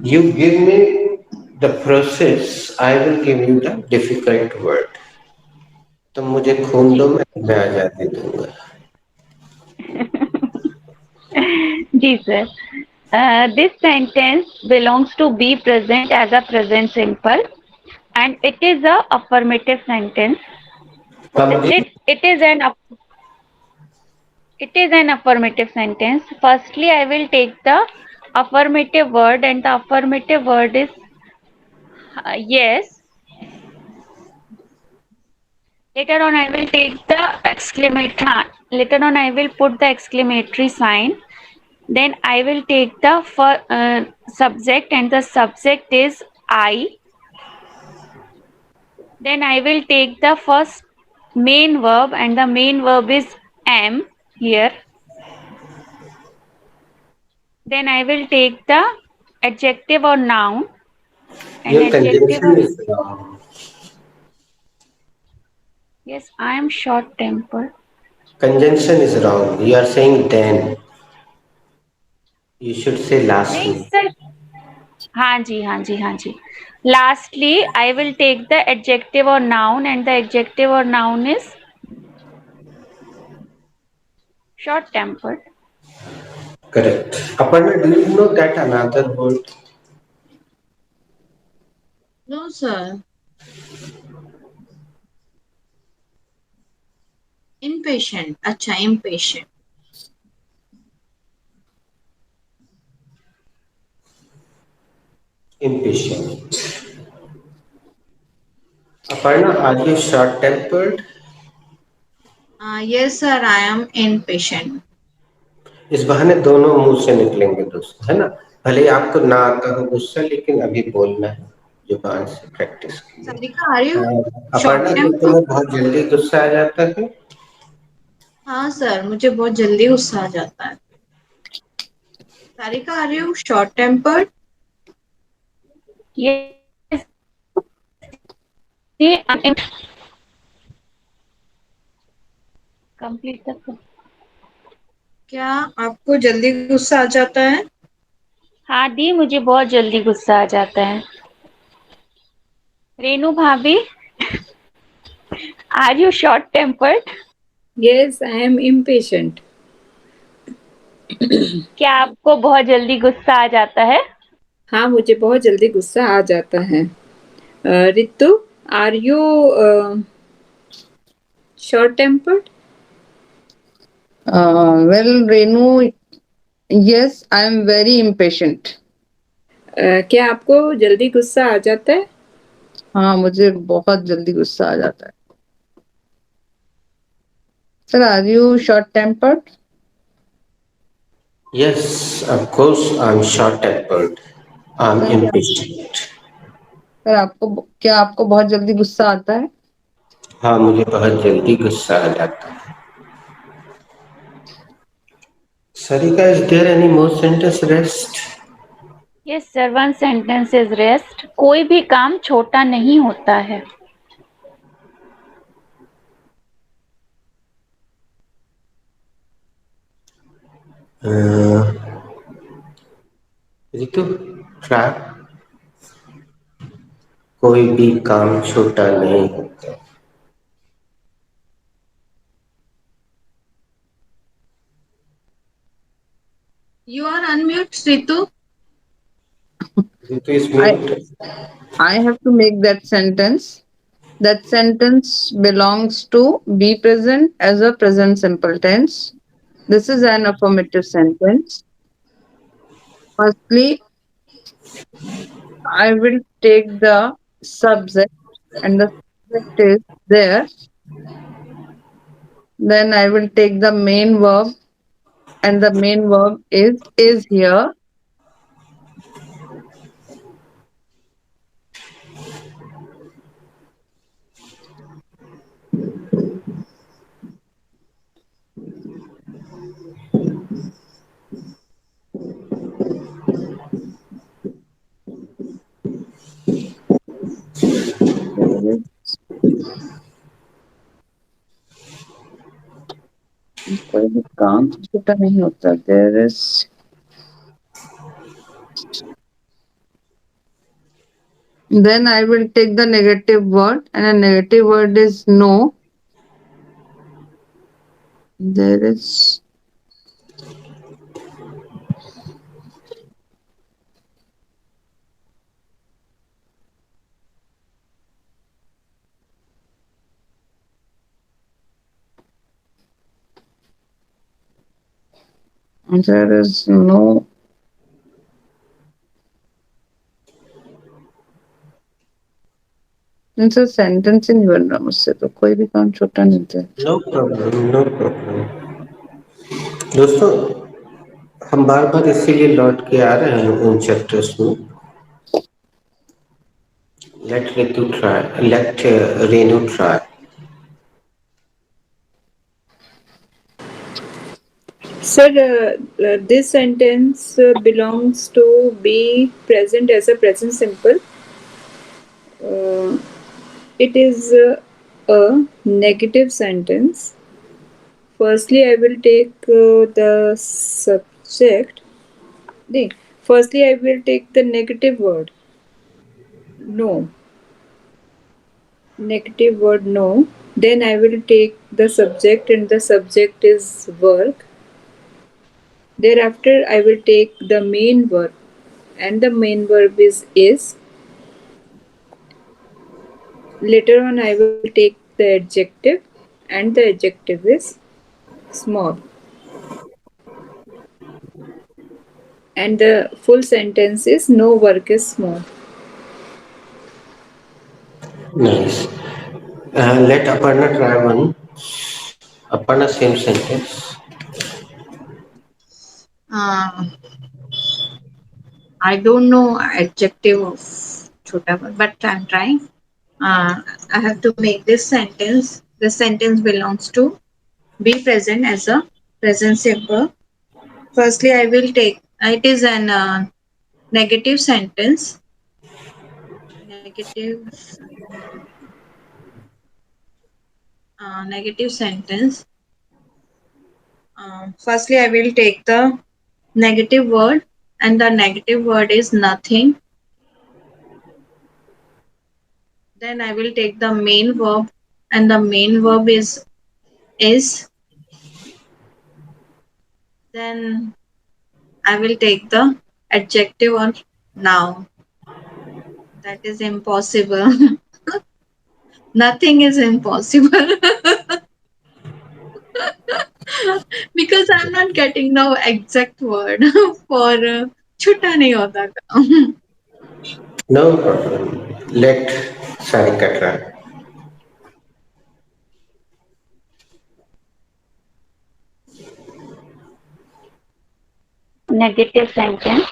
you give me the process, I will give you the difficult word. तुम मुझे खून जी. दो, मैं आजादी दूंगा. जी sir. This sentence belongs to be present as a present simple, and it is a affirmative sentence. Complete. It is an affirmative sentence. Firstly, I will take the affirmative word, and the affirmative word is yes. Later on, I will take the exclamation. Later on, I will put the exclamatory sign. Then I will take the subject, and the subject is I. Then I will take the first main verb, and the main verb is am here. Then I will take the adjective or noun, and Your adjective conjunction or is wrong. yes, I am short tempered. Conjunction is wrong. You are saying then. You should say नहीं lastly. Sir, हाँ जी हाँ जी हाँ जी. Lastly, I will take the adjective or noun, and the adjective or noun is short tempered. Correct. Aparna, do you know that another word? No, sir. Impatient. अच्छा, impatient. Impatient. Aparna, are you short tempered? Yes, sir, I am impatient. इस बहाने दोनों मुंह से निकलेंगे दोस्तों, है ना? भले ही आपको ना आता हो गुस्सा, लेकिन अभी बोलना है जुबान से प्रैक्टिस के लिए। Sarika, are you short Aparna को tempered? तुम्हें बहुत जल्दी गुस्सा आ जाता है? हाँ सर, मुझे बहुत जल्दी गुस्सा आ जाता है. Sarika, are you short tempered? Yes, dear, I'm complete the. क्या आपको जल्दी गुस्सा आ जाता है? हाँ दी, मुझे बहुत जल्दी गुस्सा आ जाता है. Renu bhabhi, are you short tempered? Yes, I am impatient. क्या आपको बहुत जल्दी गुस्सा आ जाता है? हाँ, मुझे बहुत जल्दी गुस्सा आ जाता है. Ritu, are you short tempered? Well, Renu, yes, I am very impatient. क्या आपको जल्दी गुस्सा आ जाता है? हाँ, मुझे बहुत जल्दी गुस्सा आ जाता है. Sir, are you short tempered? Yes, of course I'm short tempered. I'm sir क्या impatient. सर आपको क्या आपको बहुत जल्दी गुस्सा आता है? हाँ, मुझे बहुत जल्दी गुस्सा आ जाता है. Sarika, is there any more sentence rest? Yes sir, one sentence is rest. कोई भी काम छोटा नहीं होता है. Uh, Ritu, try. कोई भी काम छोटा नहीं होता. You are unmute, Ritu. Ritu is I mute. I have to make that sentence. That sentence belongs to be present as a present simple tense. This is an affirmative sentence. Firstly, I will take the subject and the subject is there. Then I will take the main verb and the main verb is here. There is कोई भी काम छोटा नहीं होता. There is. Then I will take the negative word and a negative word is no. There is there is no. It's a sentence in your मुझसे तो कोई भी काम छोटा नहीं था. No problem, no problem. दोस्तों, हम बार बार इसीलिए लौट के आ रहे हैं उन चैप्टर्स में, Let Ritu try. Let Renu try. Sir, this sentence belongs to be present as a present simple. Uh, it is a negative sentence. Firstly, I will take the subject. The- Firstly, I will take the negative word no. Negative word no. Then I will take the subject, and the subject is work. Thereafter, I will take the main verb, and the main verb is. Later on, I will take the adjective, and the adjective is small. And the full sentence is no work is small. Nice. Let Aparna try one. Aparna, same sentence. Uh, I don't know adjective of chota, but I'm trying. I have to make this sentence. This sentence belongs to be present as a present simple. Firstly, I will take. It is an negative sentence. Negative. Negative sentence. Firstly, I will take the negative word, and the negative word is nothing. Then I will take the main verb, and the main verb is. Then I will take the adjective or noun. That is impossible. Nothing is impossible because I'm not getting the exact word for छुट्टा नहीं होता काम. No problem. Let Sarika try. Negative sentence.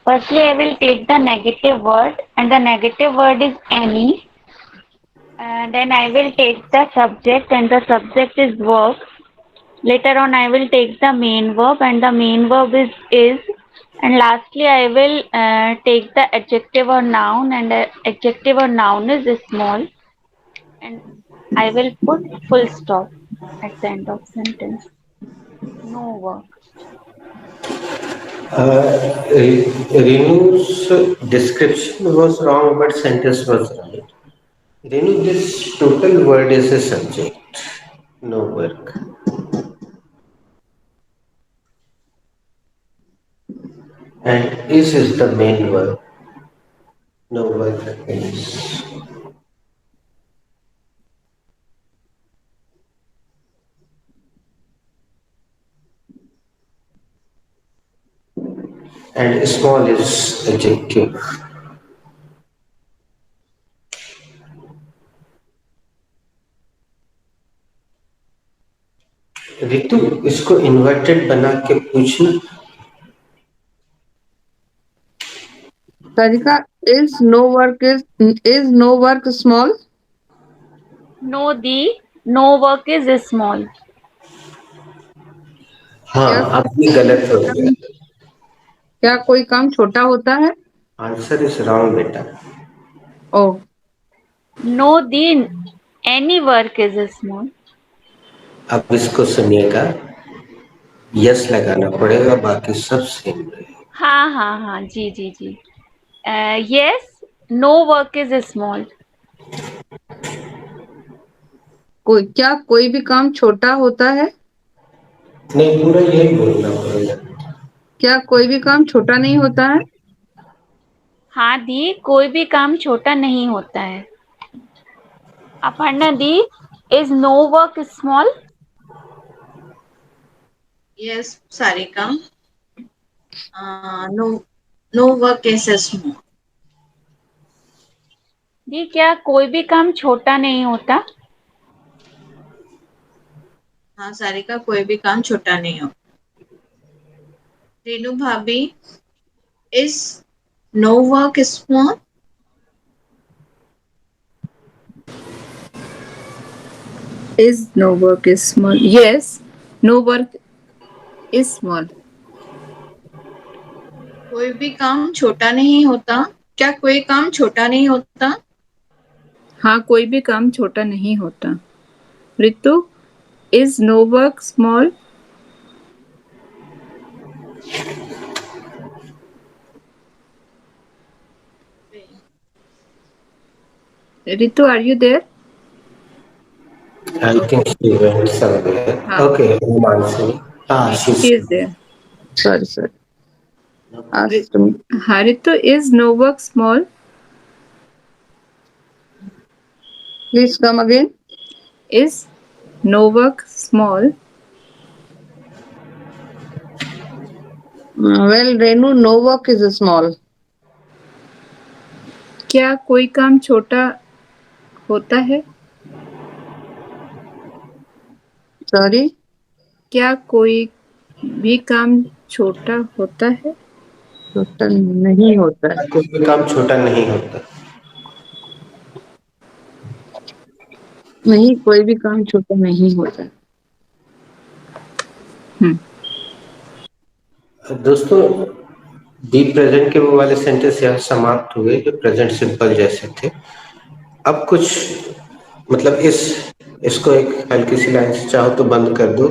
Firstly, I will take the negative word, and the negative word is any. And then I will take the subject, and the subject is work. Later on, I will take the main verb, and the main verb is. And lastly, I will take the adjective or noun, and the adjective or noun is small. And I will put full stop at the end of sentence. No work. Renu's description was wrong, but sentence was right. Renu, this total word is a subject, no work. And is the main verb, no work is. And small is adjective. Ritu इसको inverted बना के पूछना. Sarika, is no work small? No, the no work is small. क्या हाँ, अब ये गलत हो गया. क्या कोई काम छोटा होता है? आंसर इज रॉन्ग बेटा. ओ, No, the any work is small. अब इसको सुनिएगा. यस लगाना पड़ेगा, बाकी सब सेम रहेगा. हाँ हाँ हाँ जी जी जी. Yes, no work is small. क्या कोई भी काम छोटा होता है? नहीं, पूरा यही बोलना पड़ेगा. क्या कोई भी काम छोटा नहीं होता है? हाँ दी, कोई भी काम छोटा नहीं होता है. अपर्णा दी, is no work small? Yes, Sarika. No, no work is small. दी, क्या कोई भी काम छोटा नहीं होता? हाँ सारिका, कोई भी काम छोटा नहीं हो. रेनू भाभी, is no work small? Is no work is small? Yes, no work is small. कोई भी काम छोटा नहीं होता। क्या कोई काम छोटा नहीं होता? हाँ, कोई भी काम छोटा नहीं होता। ऋतु, is no work small? Ritu, are you there? I Okay. think she went somewhere. हाँ, Okay, I'm answering. Ah, she's she is there. Sorry, sorry. Ri- Asked me. हाँ, Ritu, is no work small? Please come again. Is no work small? Well, Renu, no work is small. क्या कोई काम छोटा होता है? Sorry. क्या कोई भी काम छोटा होता है? छोटा नहीं होता है। कोई भी काम छोटा नहीं होता। नहीं, कोई भी काम छोटा नहीं होता है। हम्म, दोस्तों, बी प्रेजेंट के वो वाले सेंटेंस यहाँ समाप्त हुए जो प्रेजेंट सिंपल जैसे थे। अब कुछ मतलब इसको एक हल्की सी लाइन से चाहो तो बंद कर दो।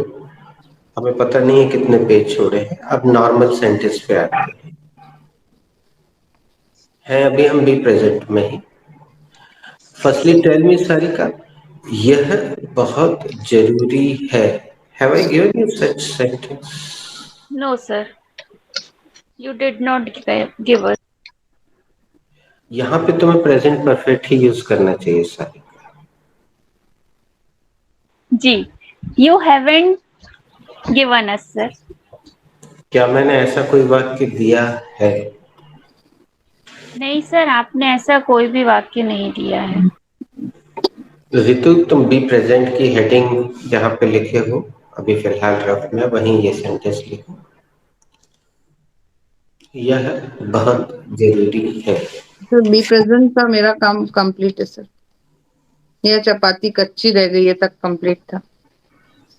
हमें पता नहीं है कितने पेज छोड़े हैं। अब नॉर्मल सेंटेंस पे आते हैं अभी हम बी प्रेजेंट में ही। फर्स्टली टेल मी सारिका, यह बहुत जरूरी है। Have I given you such sentence? No, sir. You did not give us. यहाँ पे तुम्हें प्रेजेंट परफेक्ट ही यूज करना चाहिए Sarika. G. You haven't given us, sir. क्या मैंने ऐसा कोई वाक्य दिया है? नहीं सर, आपने ऐसा कोई भी वाक्य नहीं दिया है। रितु, तुम बी प्रेजेंट की हेडिंग जहाँ पे लिखे हो अभी फिलहाल रफ में वहीं ये सेंटेंस लिखो, यह बहुत जरूरी है। तो बी प्रेजेंट का मेरा काम कंप्लीट है सर। यह चपाती कच्ची रह गई है तक कंप्लीट था।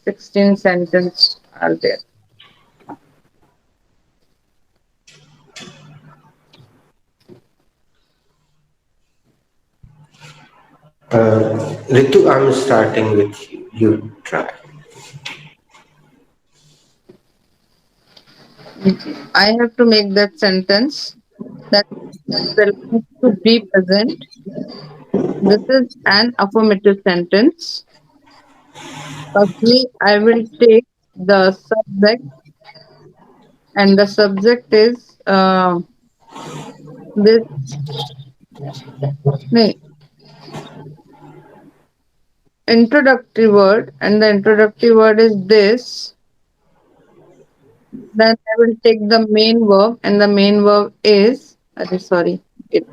16 sentence are there. Ritu, I am starting with you try. I have to make that sentence that belongs to be present. This is an affirmative sentence. Firstly, I will take the subject, and the subject is this. No, introductory word, and the introductory word is this. Then I will take the main verb, and the main verb is. Sorry, it.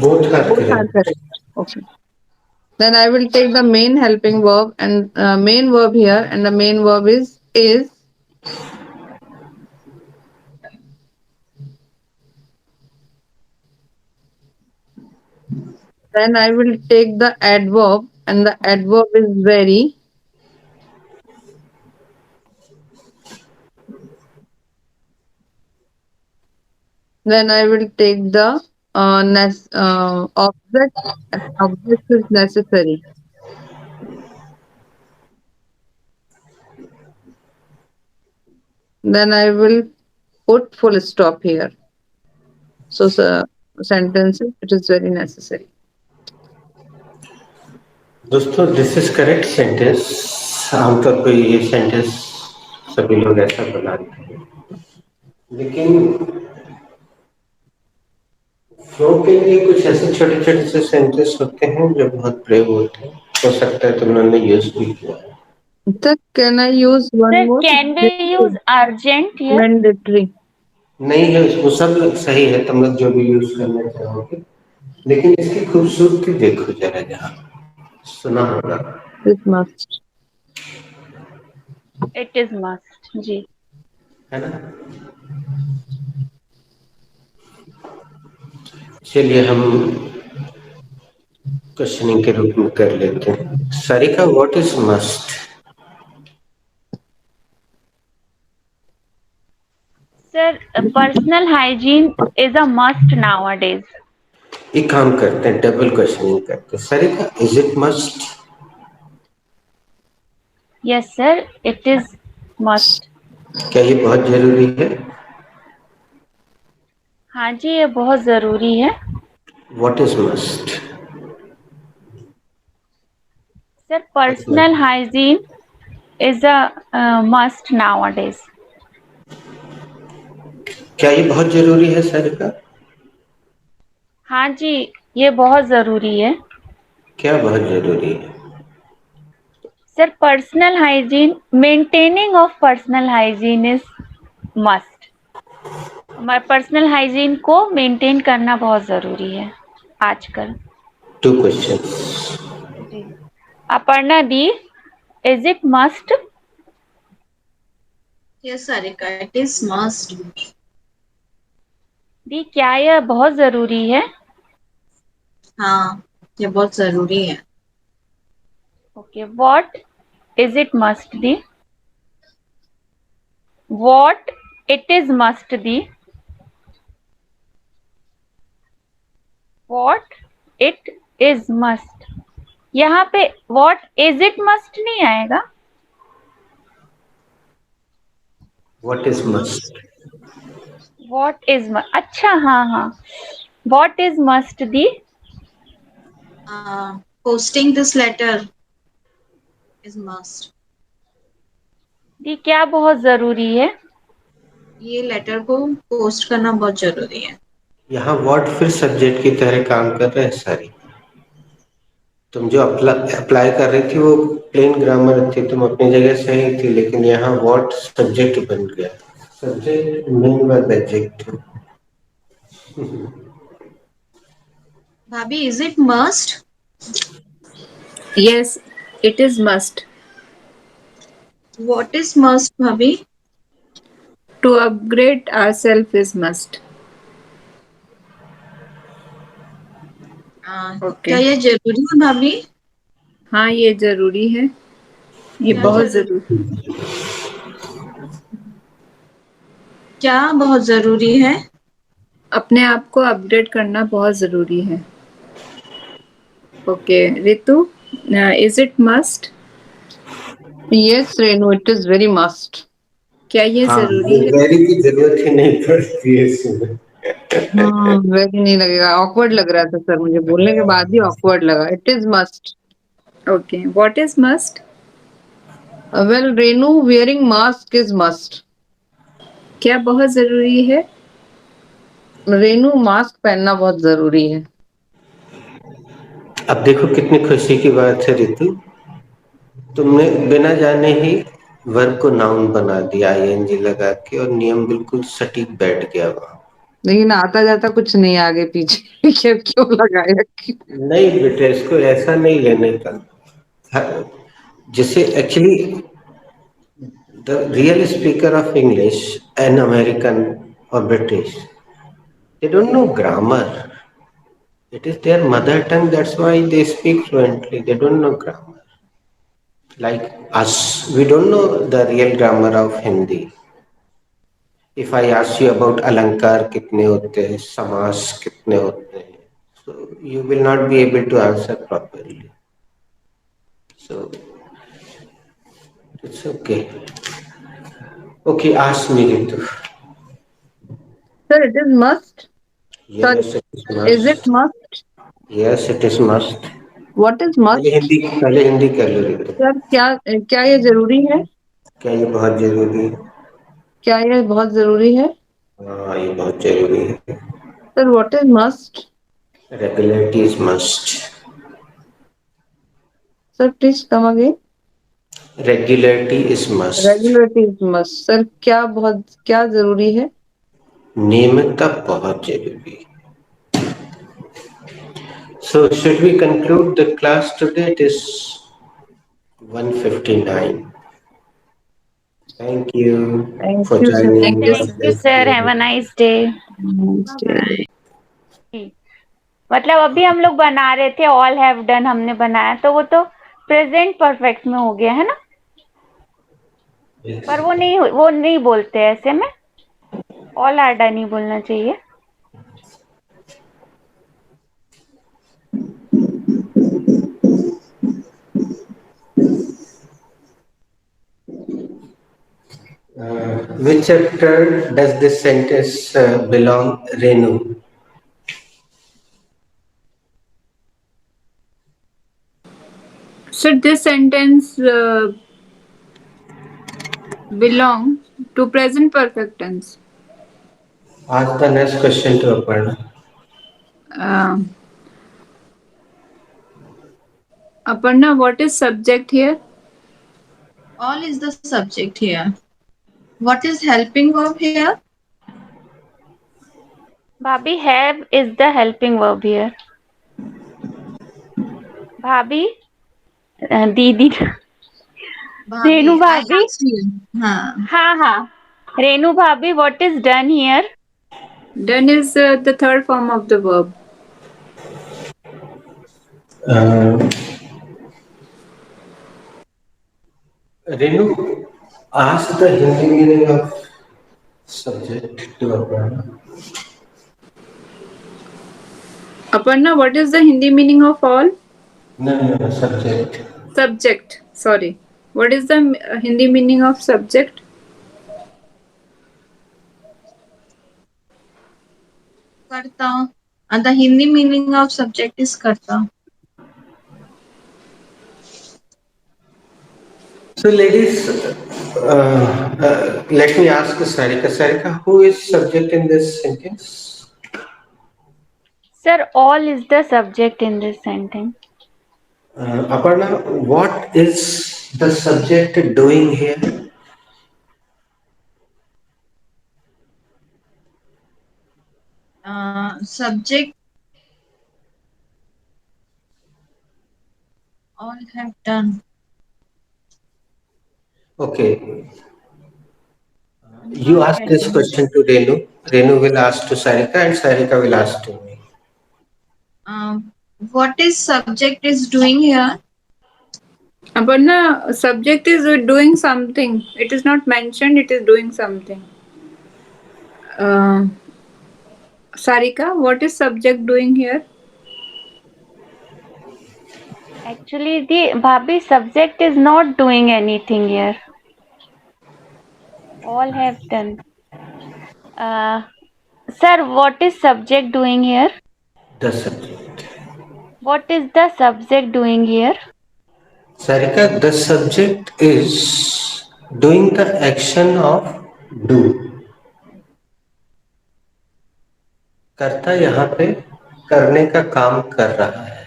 Both are Both are correct. correct. Okay. Then I will take the main helping verb and main verb here, and the main verb is. Then I will take the adverb, and the adverb is very. Then I will take the object, and object is necessary. Then I will put full stop here. So, sentences, it is very necessary. दोस्तों, this is correct sentence. आमतौर पर ये sentence सभी लोग ऐसा बनाते हैं, लेकिन फ्लो के लिए कुछ ऐसे छोटे छोटे से सेंटेंस होते हैं जो बहुत प्रयोग होते हैं। हो सकता है तुमने यूज भी किया है। Sir, can I use one Sir, more? can This we is use urgent here? mandatory. नहीं है, वो सब सही है, तुम लोग जो भी यूज करना चाहोगे, लेकिन इसकी खूबसूरती देखो जरा, जहाँ सुना होगा, This must. It is must. जी. है ना? चलिए हम क्वेश्चनिंग के रूप में कर लेते हैं। Sarika, what is must? Sir, personal hygiene is a must nowadays. एक काम करते हैं, डबल क्वेश्चनिंग करते हैं। Sarika, is it must? Yes, sir, it is must. क्या ये बहुत जरूरी है? हाँ जी, ये बहुत जरूरी है। What is must? Sir, personal hygiene is a must nowadays. क्या ये बहुत जरूरी है सारिका? हाँ जी, ये बहुत जरूरी है। क्या बहुत जरूरी है? Sir, personal hygiene, maintaining of personal hygiene is must. हमारे पर्सनल हाइजीन को मेंटेन करना बहुत जरूरी है आजकल। Two question. जी, Aparna di, is it must? Yes, Sarika, it is must. दी, क्या यह बहुत जरूरी है? हाँ, ये बहुत जरूरी है। Okay, what is it must the? What it is must the? What it is must, यहाँ पे व्हाट इज इट मस्ट नहीं आएगा। What is must? What is must, अच्छा हाँ हाँ, what is must the? Posting this letter is must. दी, क्या बहुत जरूरी है? ये लेटर को पोस्ट करना बहुत जरूरी है। यहाँ व्हाट फिर सब्जेक्ट की तरह काम कर रहे हैं सारी। तुम जो अप्लाई कर रही थी वो प्लेन ग्रामर थी, तुम अपनी जगह सही थी, लेकिन यहाँ व्हाट सब्जेक्ट बन गया। Subject main verb adjective. भाभी, is it must? Yes, it is must. What is must, भाभी? To upgrade ourselves is must. क्या Okay. ये जरूरी है भाभी? हाँ, ये जरूरी है, ये क्या बहुत जरूरी? जरूरी। क्या बहुत जरूरी है? अपने आप को अपग्रेड करना बहुत जरूरी है। Okay, Ritu, is it must? Yes, Renu, it is very must. क्या ये हाँ, जरूरी ये है? वेरी की जरूरत ही नहीं पड़ती है इसमें। वेरी नहीं लगेगा, ऑकवर्ड लग रहा था सर, मुझे बोलने के बाद ही ऑकवर्ड लगा। It is must. Okay, what is must? Well Renu, wearing mask is must. क्या बहुत जरूरी है? रेनू, मास्क पहनना बहुत जरूरी है। अब देखो कितनी खुशी की बात है रितु, तुमने बिना जाने ही वर्ब को नाउन बना दिया आईएनजी लगा के, और नियम बिल्कुल सटीक बैठ गया वहां। लेकिन आता जाता कुछ नहीं आगे पीछे क्यों क्यों लगाया क्यों? नहीं बेटे, इसको ऐसा नहीं लेने का। जिसे actually the real speaker of English, an American और British, they don't know grammar. It is their mother tongue, that's why they speak fluently. They don't know grammar. Like us, we don't know the real grammar of Hindi. If I ask you about alankar कितने होते हैं, समास कितने होते हैं, so you will not be able to answer properly. So it's okay. Okay, ask me Ritu. Sir, it is must. Sorry, Yes, it is is it must. Must? Yes, it is must. What is must? पहले हिंदी कर लो Ritu. Sir, क्या क्या ये जरूरी है? क्या ये बहुत जरूरी है? क्या ये बहुत जरूरी है? हाँ, ये बहुत जरूरी है। Sir, what is must? Regularity is must. Sir, please come again. Regularity is must. Regularity is must. Sir, क्या जरूरी है? नियमितता बहुत जरूरी है। So should we conclude the class today? It is 1:59. Thank you thank for you sir. joining. Thank you, God sir. Thank you bless sir, you. Have a nice day. नमस्ते। मतलब अभी हम लोग बना रहे थे ऑल हैव डन हमने बनाया तो वो तो प्रेजेंट परफेक्ट में हो गया है ना, Yes. पर वो नहीं बोलते ऐसे में, ऑल आर डन ही बोलना चाहिए। Which chapter does this sentence belong, Renu? So this sentence belongs to present perfect tense. Ask the next question to Aparna. Uh, Aparna, what is subject here? All is the subject here. What is helping verb here? भाभी have is the helping verb here। भाभी दीदी Renu Bhabhi. I भाभी, asked you. Huh. हाँ हाँ, रेनू भाभी what is done here? Done is the third form of the verb. Uh, Renu, ask the Hindi meaning of subject to Aparna. Aparna, what is the Hindi meaning of all? No, no, no, subject. Subject. Sorry. What is the Hindi meaning of subject? Karta. And the Hindi meaning of subject is karta. So, ladies, let me ask Sarika. Sarika, who is subject in this sentence? Sir, all is the subject in this sentence। Aparna, what is the subject doing here? Subject all have done. Okay, I'm you not ask this getting. question to Renu. Renu will ask to Sarika, and Sarika will ask to me. What is subject is doing here? Aparna, subject is doing something. It is not mentioned, it is doing something. Uh, Sarika, what is subject doing here? Actually, the Bhabhi subject is not doing anything here. All have done। Uh, sir, what is subject doing here? The subject. What is the subject doing here? Sarika, the subject is doing the action of do. कर्ता यहाँ पे करने का काम कर रहा है,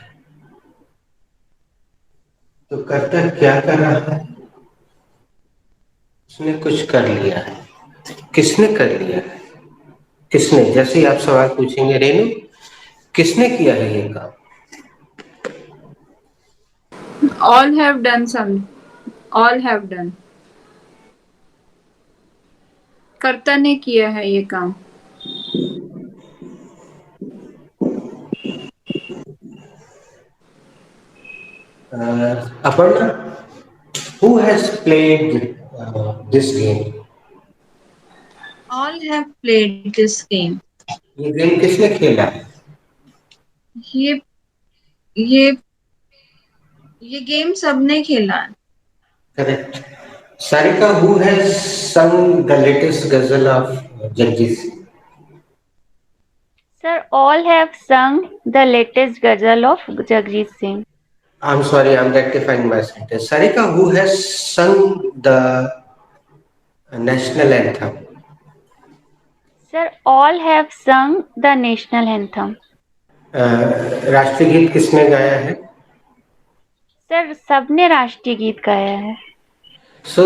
तो कर्ता क्या कर रहा है? उसने कुछ कर लिया है। किसने कर लिया है? किसने? जैसे ही आप सवाल पूछेंगे रेनू, किसने किया है ये काम? All have done some. All have done. कर्ता ने किया है ये काम। Aparna, who has played this game? All have played this game. ये गेम किसने खेला है? ये ये ये गेम सबने खेला है। Correct. Sarika, who has sung the latest ghazal of Jagjit Singh? Sir, all have sung the latest ghazal of Jagjit Singh। I'm sorry, I'm rectifying my sentence. Sarika, who has sung the national anthem? Sir, all have sung the national anthem। राष्ट्रीय गीत किसने गाया है? Sir, सबने राष्ट्रीय गीत गाया है। So,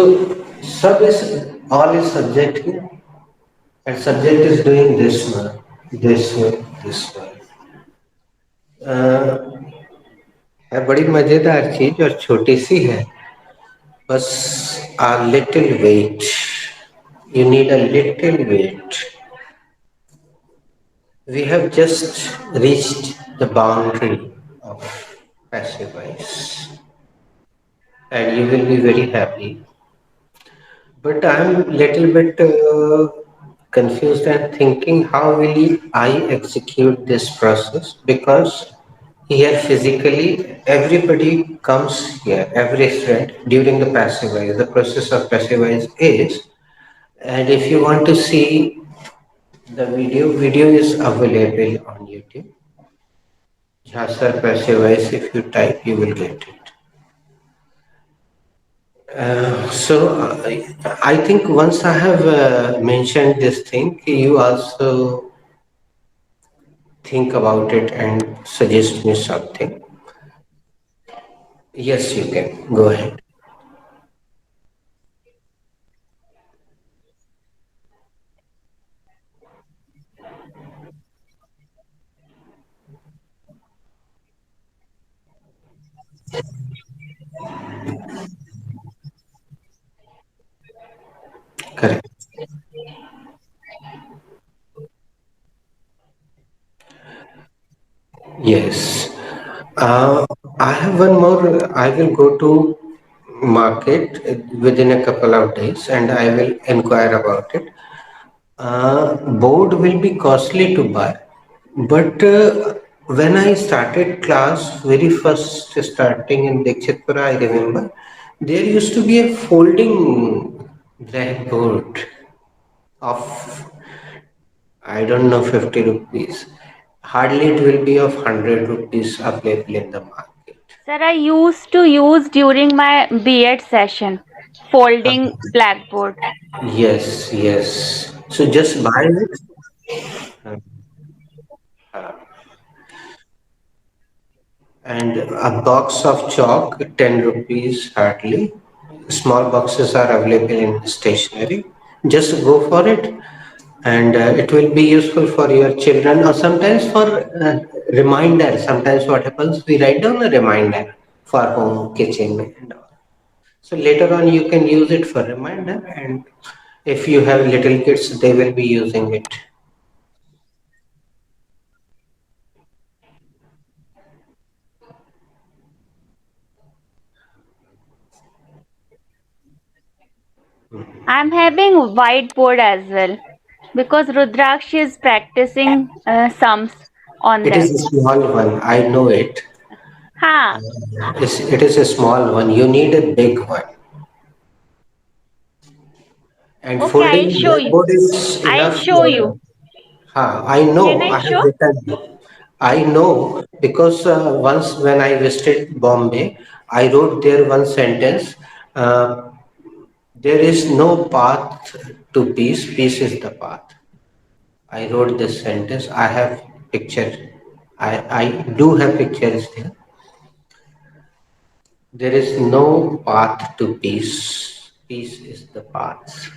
sub is all is subject here, and subject is doing this one, this one, this one. है बड़ी मजेदार चीज और छोटी सी है, बस a little wait. You need a little wait. We have just reached the boundary of passive voice, and you will be very happy. But I'm little bit confused and thinking how will I execute this process, because here physically everybody comes here, every student during the passive voice. The process of passive voice is, and if you want to see the video is available on YouTube. Jhasir passive voice, if you type, you will get it. I think once I have mentioned this thing, you also think about it and suggest me something. Yes, you can. Go ahead. Correct. Yes. Uh, I have one more. I will go to market within a couple of days and I will inquire about it. Board will be costly to buy, but when I started class, very first starting in Dikshitpura, I remember there used to be a folding blackboard of, I don't know, 50 rupees. Hardly it will be of 100 rupees available in the market. Sir, I used to use during my B.Ed session folding blackboard. Yes, yes. So just buy it. And a box of chalk, 10 rupees hardly. Small boxes are available in stationery. Just go for it, and it will be useful for your children, or sometimes for reminder. Sometimes what happens, we write down a reminder for home, kitchen, and all. So later on, you can use it for reminder, and if you have little kids, they will be using it. I'm having whiteboard as well because Rudraksh is practicing sums on It that. is a small one. I know it. Ha. It is a small one. You need a big one. And Okay, I'll folding show you. blackboard is I'll enough. show you. I Can know. I I have show? written. I know because once when I visited Bombay, I wrote there one sentence. Uh, there is no path to peace. Peace is the path. I wrote this sentence. I have picture. I do have pictures there. There is no path to peace. Peace is the path.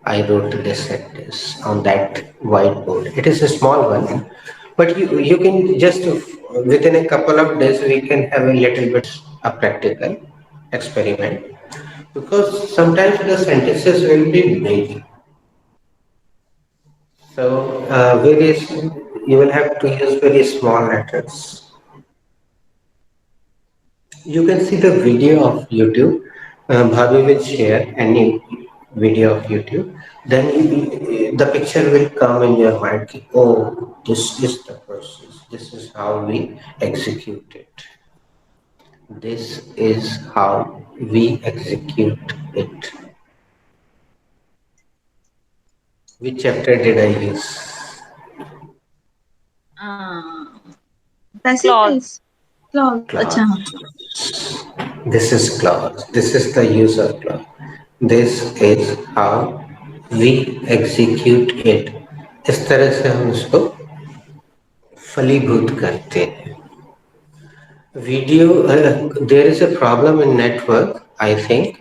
I wrote this sentence on that whiteboard. It is a small one, but you can just within a couple of days we can have a little bit a practical experiment, because sometimes the sentences will be big. So you will have to use very small letters. You can see the video of YouTube. Bhavi will share any video of YouTube. Then the picture will come in your mind. Oh, this is the process. This is how we execute it. This is how we execute it. Which chapter did I use? Uh, passive Clause. voice. Clause. Acha. Clause. This is clause. This is the use of clause. This is how we execute it. इस तरह से हम इसको फलीभूत करते हैं. Video, there is a problem in network, I think.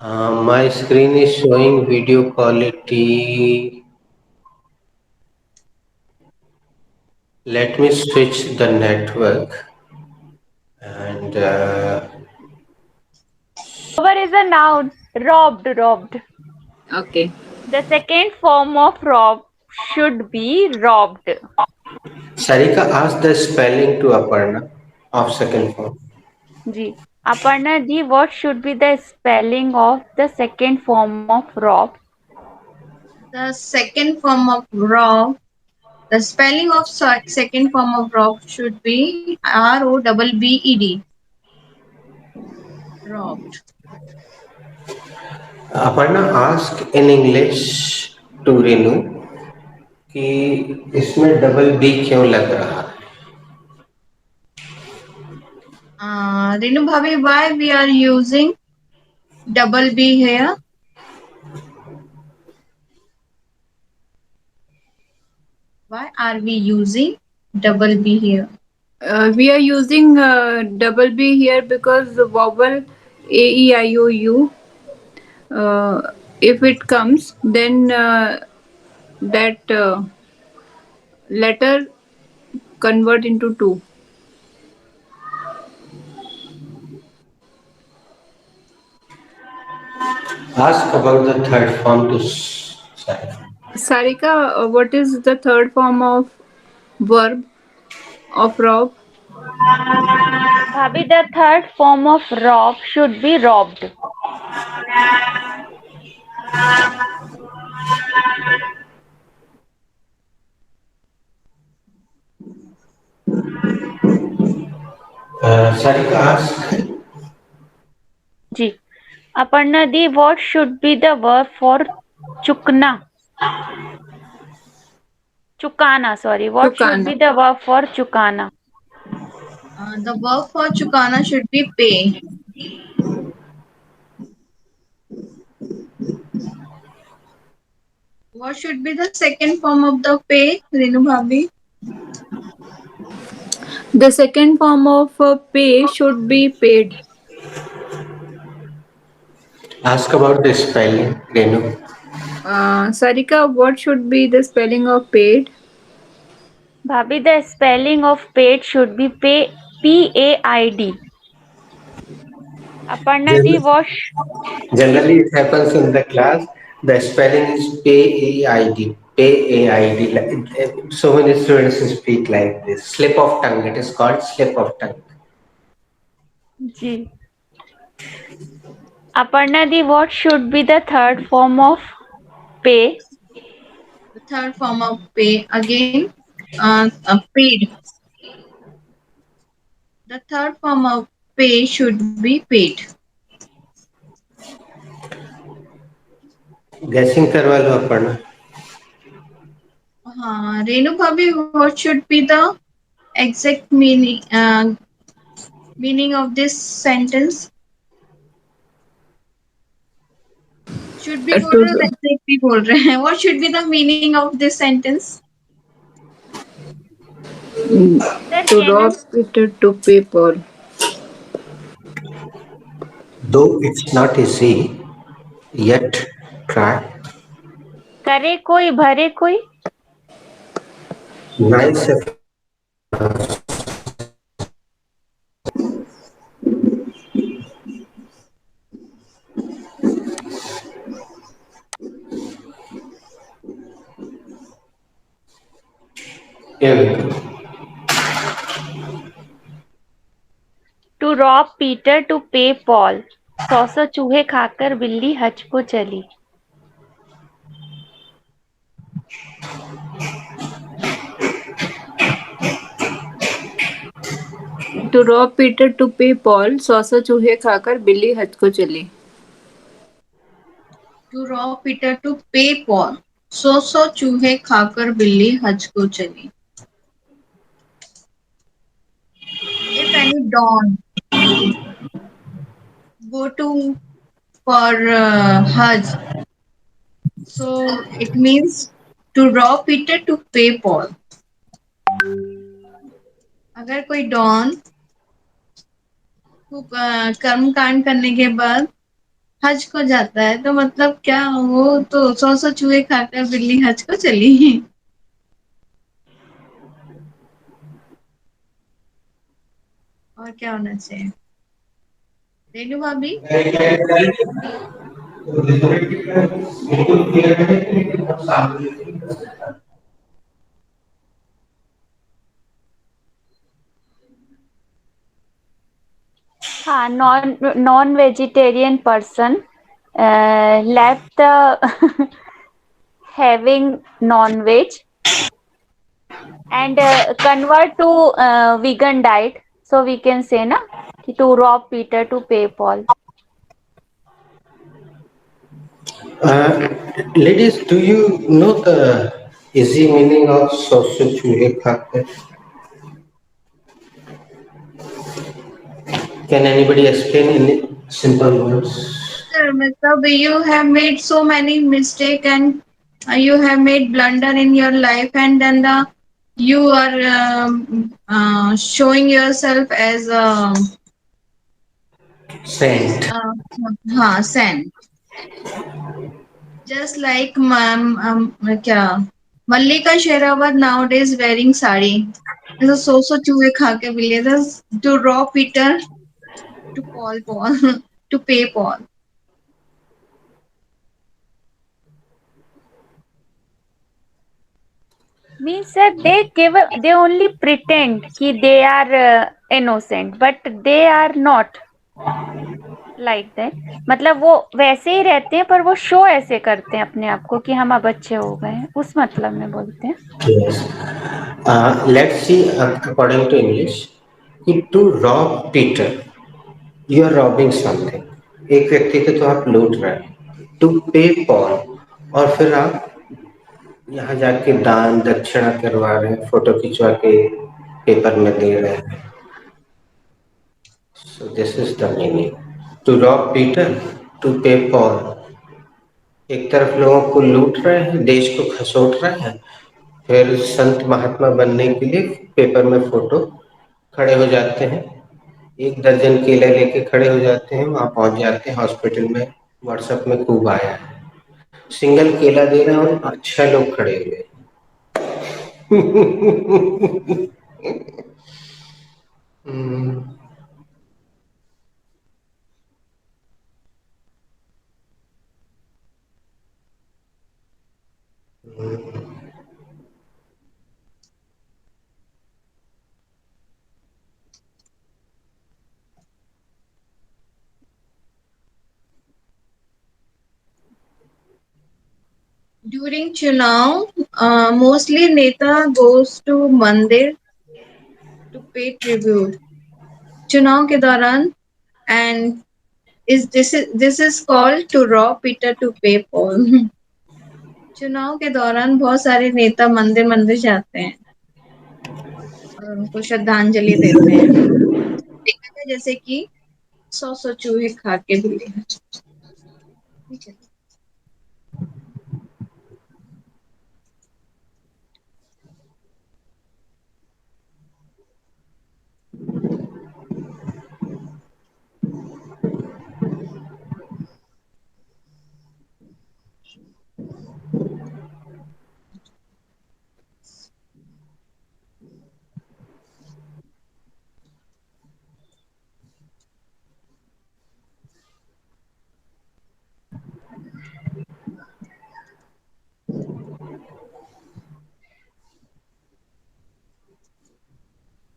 My screen is showing video quality. Let me switch the network and Robber is a noun. Robbed, robbed. Okay. The second form of rob should be robbed. Sarika asked the spelling to Aparna of second form. Ji Aparna ji what should be the spelling of the second form of rob? The second form of rob, the spelling of second form of rob should be ROBBED. Robbed. Aparna asked in English to Renu कि इसमें double B क्यों लग रहा है. Renu Bhavi, why we are using double B here? Why are we using double B here? We are using double B here because the vowel A, E, I, O, U, if it comes, then that letter convert into two. Ask about the third form to Sarika. Sarika, what is the third form of verb of rob? Bhabi, the third form of rob should be robbed. Sarika asked, ji Aparna the what should be the verb for चुकना चुकाना sorry what should Chukana. be the verb for चुकाना? The verb for chukana should be pay. What should be the second form of the pay, Renu Bhavi? The second form of pay should be paid. ask about the spelling, Renu. Sarika, what should be the spelling of paid? Bhabi, the spelling of paid should be PAID. Aparna di what Generally, it happens in the class. The spelling is P-A-I-D. P-A-I-D. So many students speak like this. Slip of tongue. It is called slip of tongue. Ji Aparna di what should be the third form of pay? The third form of pay again, paid. The third form of pay should be paid. Guessing करवा लो Aparna. Renu Bhavi, what should be the exact meaning of this sentence? Should be बोल रहे हो To exactly बोल रहे हैं. What should be the meaning of this sentence? Sir, to can rob it to pay Paul. Though it's not easy, yet try. करे कोई भरे कोई? Nice effort. Here we go. To rob Peter to pay Paul. 100 चूहे खाकर बिल्ली हज को चली. To rob Peter to pay Paul, 100 चूहे खाकर बिल्ली हज को चली. To rob Peter to pay Paul. 100 चूहे खाकर बिल्ली हज को चली. If any don go to for Hajj, so it means to rob Peter to pay Paul. अगर कोई डॉन कर्म कांड करने के बाद हज को जाता है तो मतलब क्या वो तो 100 चूहे खाकर बिल्ली हज को चली. और क्या होना चाहिए रेनू भाभी? हाँ, non vegetarian person left the having non-veg and convert to vegan diet. So we can say na कि to rob Peter to pay Paul. Ladies, do you know the easy meaning of social चूहे खाकर? Can anybody explain in simple words? Sir, matlab you have made so many mistake and you have made blunder in your life, and then you are showing yourself as a Saint. saint. Just like क्या Mallika Sherawat nowadays wearing sari. So so चूहे खा के बिल्ले to rob Peter to Paul to pay Paul. Means that they only pretend कि they are innocent, but they are not like that. मतलब वो वैसे ही रहते हैं पर वो शो ऐसे करते हैं अपने आप को कि हम अब अच्छे हो गए हैं, उस मतलब में बोलते हैं. Yes. Let's see, according to English, to rob Peter, you are robbing something. एक व्यक्ति को तो आप लूट रहे हैं. To pay Paul, और फिर आप यहाँ जाके दान दक्षिणा करवा रहे हैं, फोटो खिंचवा के पेपर में दे रहे हैं. So this is the meaning. To rob Peter, to pay Paul. एक तरफ लोगों को लूट रहे हैं, देश को खसोट रहे हैं, फिर संत महात्मा बनने के लिए पेपर में फोटो खड़े हो जाते हैं, 1 दर्जन केले लेके खड़े हो जाते हैं, वहां पहुंच जाते हैं हॉस्पिटल में, व्हाट्सएप में खूब आया है, सिंगल केला दे रहे हैं और 6 लोग खड़े हुए. During Chunav, mostly Neta goes to Mandir to pay tribute. चुनाव के दौरान and this is called to rob Peter to pay Paul. चुनाव के दौरान बहुत सारे नेता मंदिर मंदिर जाते हैं और उनको श्रद्धांजलि देते हैं. देखा है जैसे कि 100 चूहे खा के बिल्ली.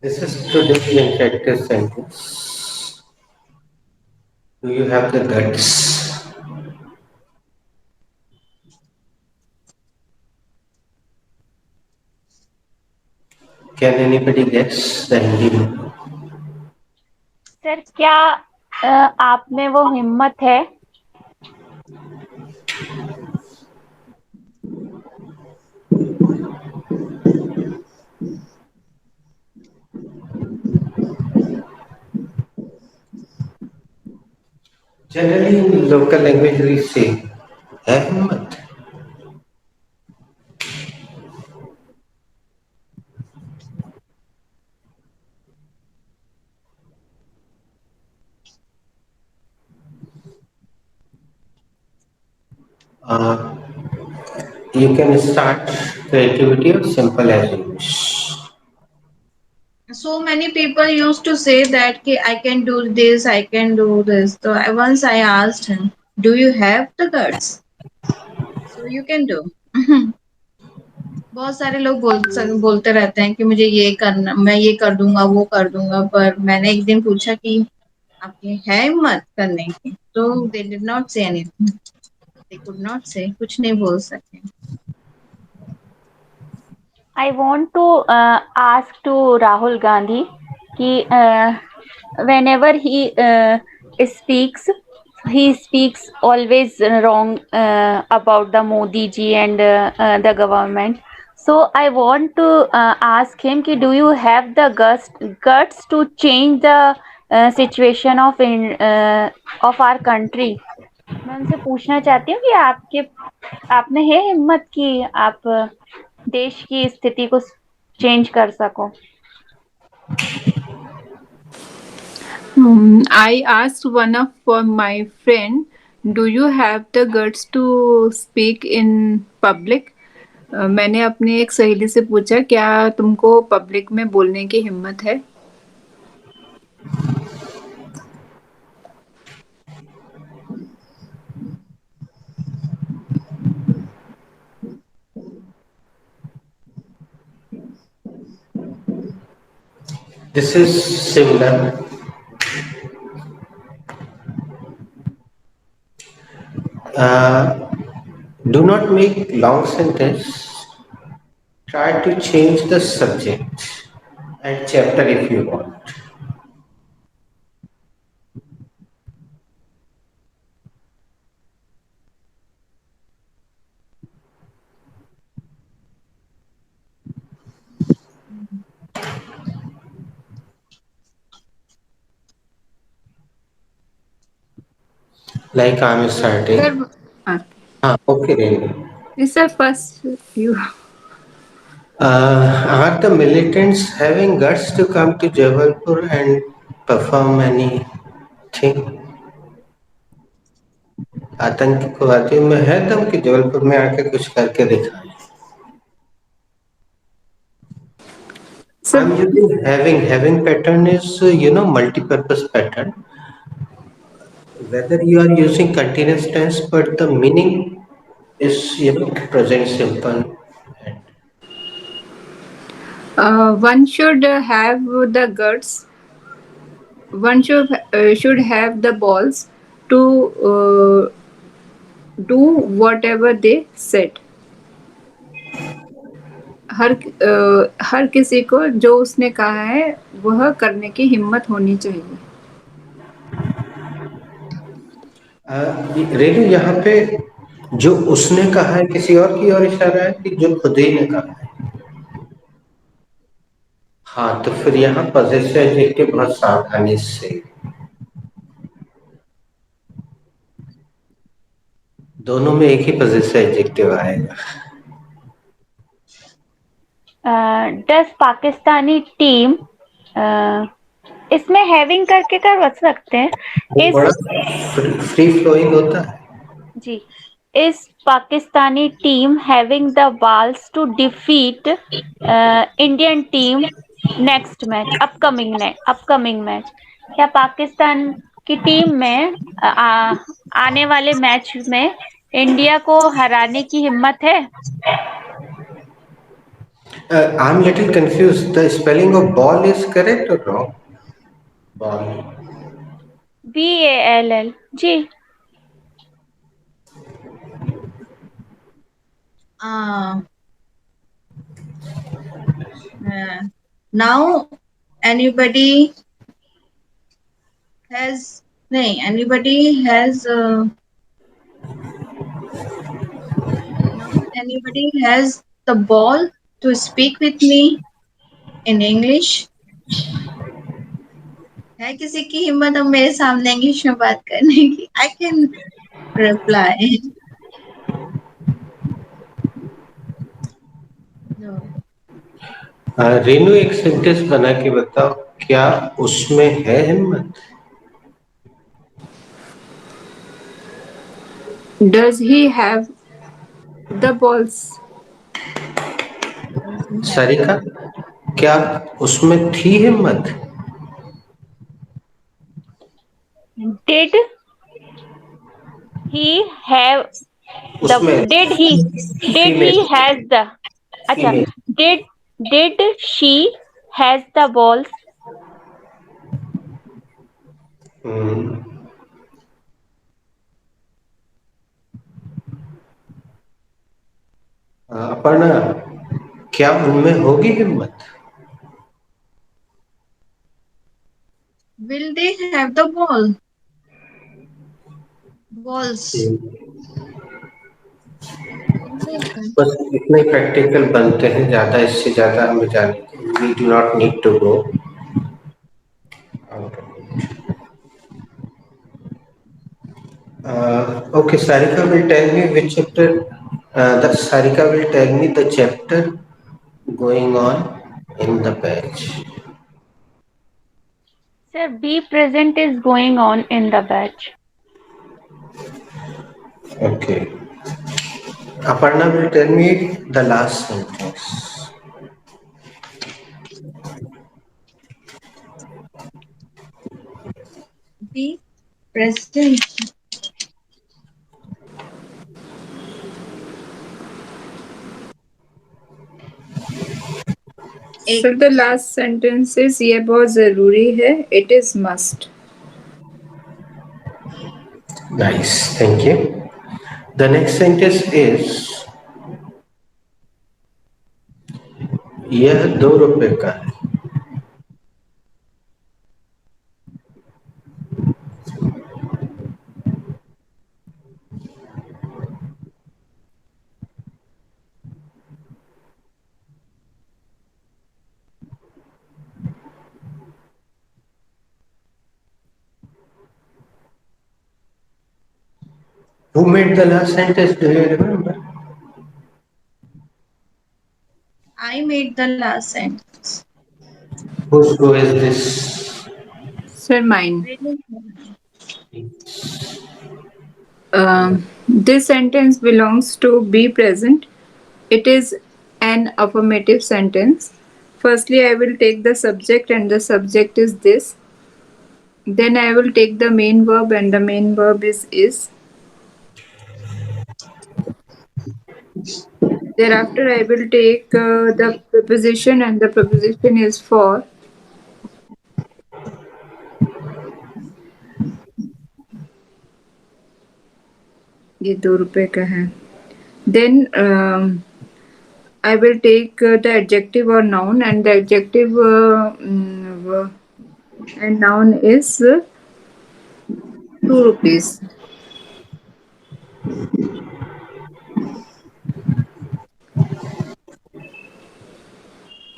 This is today's interactive sentence. Do you have the guts? Can anybody guess the Hindi meaning? Sir क्या आप में वो हिम्मत है? Generally, in local language, we say, "है हिम्मत." Uh, you can start creativity or simple as you wish. So many people used to say that कि I can do this, I can do this. So once I asked him, do you have the guts? So you can do. बहुत सारे लोग बोलते रहते हैं कि मुझे ये करना, मैं ये कर दूंगा वो कर दूंगा, पर मैंने एक दिन पूछा कि आपकी है हिम्मत करने की, तो they did not say anything, they could not से, कुछ नहीं बोल सके. I want to ask to Rahul Gandhi कि whenever he speaks, he speaks always wrong about the Modi ji and the government. So I want to ask him कि do you have the guts to change the situation of our country? मैं उनसे पूछना चाहती हूँ कि आपने है हिम्मत कि आप देश की स्थिति को चेंज कर सको. I asked one of my friend, "Do you have the guts to speak in public?" मैंने अपनी एक सहेली से पूछा, क्या तुमको पब्लिक में बोलने की हिम्मत है? This is similar. Uh, do not make long sentence. Try to change the subject and chapter if you want. Like I'm sir, starting. हाँ, Okay, then. Sir first you. Are the militants having guts to come to Jabalpur and perform anything? आतंकवादियों में है दम कि जबलपुर में आके कुछ करके दिखाएं. Sir, I'm using having pattern is multi-purpose pattern. Whether you are using continuous tense, but the meaning is present simple. And one should have the guts. One should have the balls to do whatever they said. हर किसी को जो उसने कहा है वह करने की हिम्मत होनी चाहिए. रेनू यहाँ पे जो उसने कहा है किसी और की ओर इशारा है कि जो खुद ही ने कहा है. हाँ तो फिर यहाँ पॉजिटिव एडजेक्टिव बहुत सावधानी से दोनों में एक ही पॉजिटिव एडजेक्टिव आएगा. डस पाकिस्तानी टीम इसमें हैविंग करके कर सकते हैं. वो इस बड़ा फ्री फ्लोइंग होता है. जी is Pakistani team having the balls to defeat Indian team next match upcoming match. क्या पाकिस्तान की टीम में आने वाले मैच में इंडिया को हराने की हिम्मत है? I'm little confused. The spelling of ball is correct or wrong? Ball. BALL ji. Uh, now anybody has नहीं, anybody has now anybody has the ball to speak with me in English. है किसी की हिम्मत अब मेरे सामने English में बात करने की? I can reply. No. Renu एक सेंटेंस बना के बताओ क्या उसमें है हिम्मत. Does he have the balls? Sarika क्या उसमें थी हिम्मत. Did he have the उसमें did he female has the अच्छा female did did she has the balls? हम्म, अपर्णा, क्या उनमें होगी हिम्मत? Will they have the balls? Hmm, Will they? बस इतने प्रैक्टिकल बनते हैं, ज्यादा इससे ज्यादा हमें जाने, we do not need to go out of it. Okay, Sarika will tell me which chapter. The Sarika will tell me the chapter going on in the page. Sir, be present is going on in the batch. Okay. Aparna will tell me the last sentence. Be present. So the last sentence is ये बहुत जरूरी है. It is must. Nice, thank you. The next sentence is यह 2 रुपए का है. Who made the last sentence? Do you remember? I made the last sentence. Who is this? Sir, mine. Really? This sentence belongs to be present. It is an affirmative sentence. Firstly, I will take the subject, and the subject is this. Then I will take the main verb, and the main verb is. Thereafter, I will take the preposition, and the preposition is for. ये 2 रुपए का है. Then I will take the adjective or noun, and the adjective and noun is 2 rupees.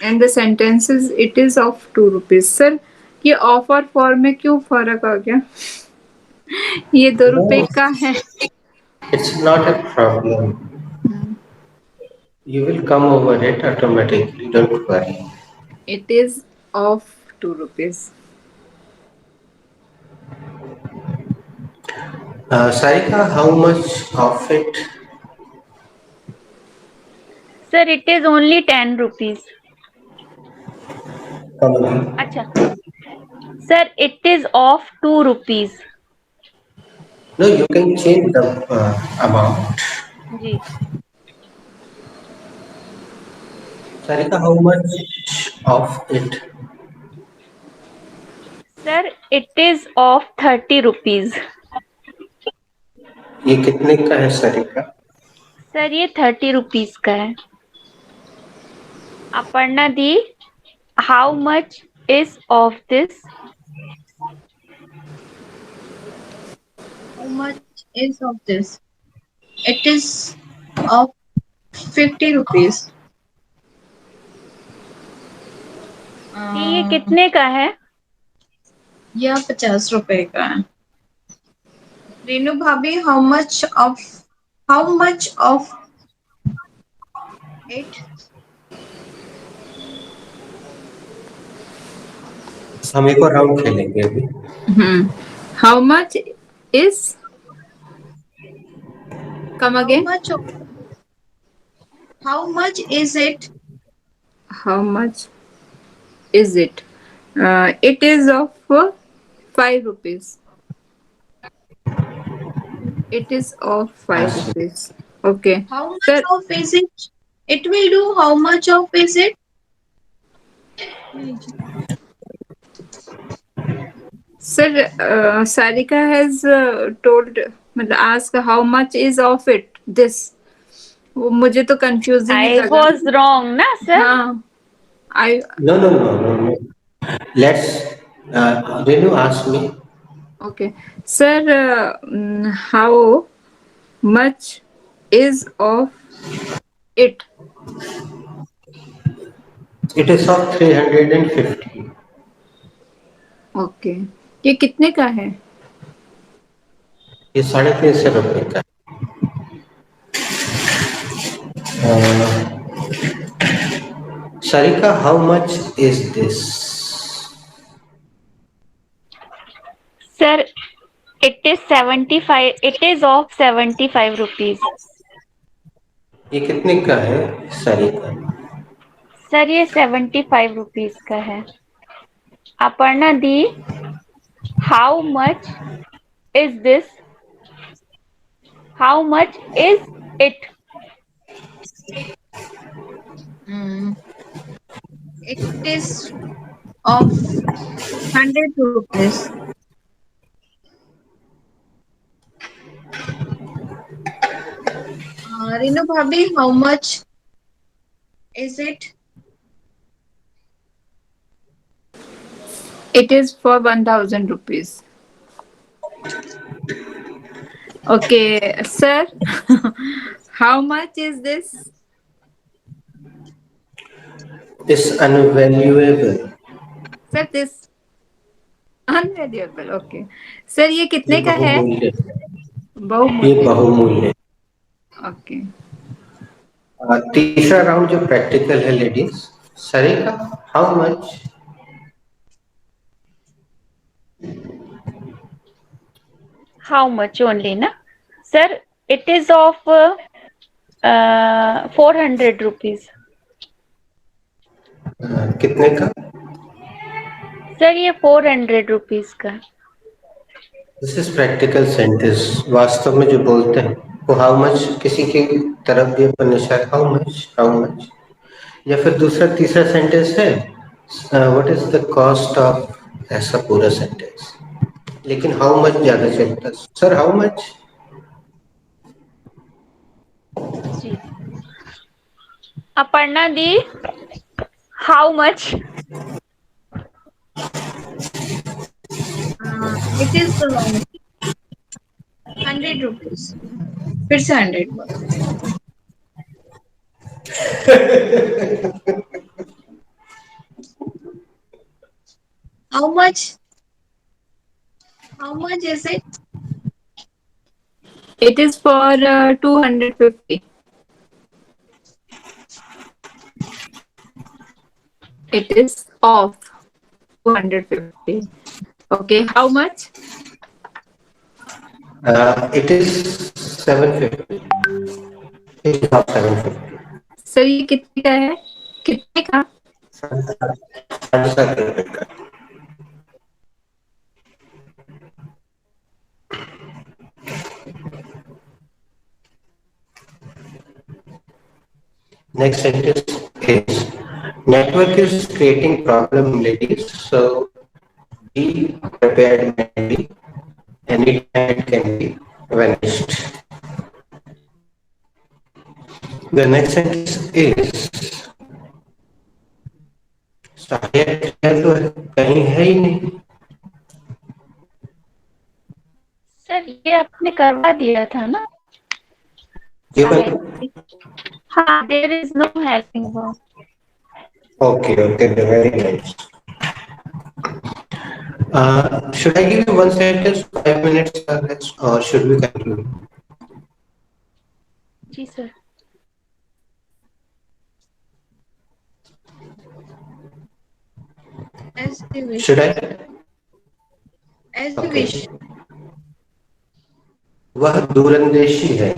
And the sentences it is of 2 rupees. Sir, ये of और for में क्यों फर्क आ गया? ये 2 रुपए No, का है. it's not a problem. You will come over it automatically, don't worry. It is of 2 rupees. Sarika, how much of it? Sir, it is only 10 rupees. Come again. Acha. Sir, it is of 2 rupees. No, you can change the amount. Ji. Sarika, how much of it? Sir, it is of 30 rupees. ये कितने का है Sarika? Sir ये 30 rupees का है. अपर्णा दी, how much is of this? How much is of this? It is of 50 rupees. दी ये कितने का है? यह 50 रुपए का है. रेनू भाभी, how much of it? हम एक और राउंड खेलेंगे अभी. How much is? Come How again. much of how much is it? How much is it? It is of 5 rupees. It is of five Yes. rupees. Okay. How much Sir, of is it? It will do how much of is it? Sir, Sarika has told, मतलब ask how much is of it this. वो मुझे तो confusing he I लगा. was wrong, na, sir? हाँ. I No, no, no, no, no. Let's. Did you ask me? Okay, sir. How much is of it? It is of 350. Okay. ये कितने का है? ये 350 रुपये का. Sarika, how much is this? Sir, it is 75. It is of 75 rupees. ये कितने का है सारिका? सर ये 75 रुपीज का है. Aparna di, how much is this? How much is it? Mm, it is of 100 rupees. Rinu Bhabhi, how much is it? It is for 1000 rupees. Okay, sir. How much is this? It's unvaluable. Sir, this unvaluable. Okay. Sir, ये ये कितने का है? बहुमूल्य. ये बहुमूल्य. बहुमूल्य. Okay. तीसरा राउंड जो प्रैक्टिकल है ladies. Sarika, how much? How much only, na? Sir, it is of 400 rupees. कितने का? सर ये 400 रुपीज का. This is practical sentence. वास्तव में जो बोलते हैं वो हाउ मच किसी की तरफ भी अपन निशान हाउ मच या फिर दूसरा तीसरा सेंटेंस है what is the cost of ऐसा पूरा सेंटेंस. लेकिन हाउ मच ज्यादा चलता है. Sir how much? जी. Aparna di, how much? It is 100 rupees. फिर से 100 बोलो. How much? How much is it? It is for 250. It is of 250. Okay. How much? It is 750. It is of 750. Sir ये कितने का है? कितने का? 750 का. Next sentence is network is creating problem, ladies. So be prepared mentally. Anytime it can be vanished. The next sentence is सहायक है तो कहीं है ही नहीं. सर ये आपने करवा दिया था ना. Given. हाँ, there is no helping verb. Okay, okay, very nice. Should I give you one sentence, 5 minutes, or should we continue? जी sir. As you wish. Should I? As you Okay. wish. वह दूरंदेशी है.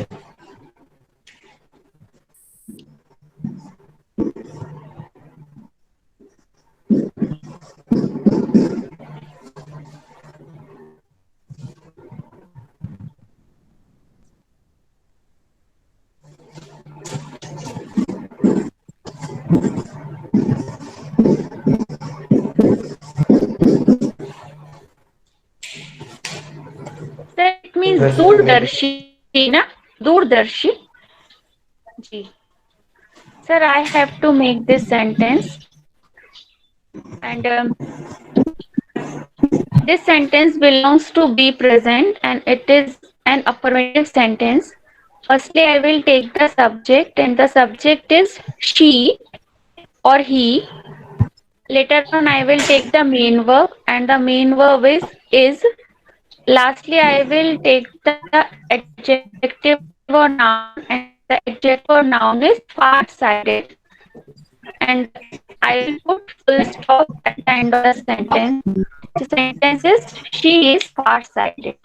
दूरदर्शी ना, दूरदर्शी. जी. Sir, I have to make this sentence, and this sentence belongs to be present and it is an affirmative sentence. Firstly, I will take the subject, and the subject is she or he. Later on, I will take the main verb, and the main verb is. Lastly, I will take the adjective or noun, and the adjective or noun is far-sighted. And I will put full stop at the end of the sentence. The sentence is she is far-sighted.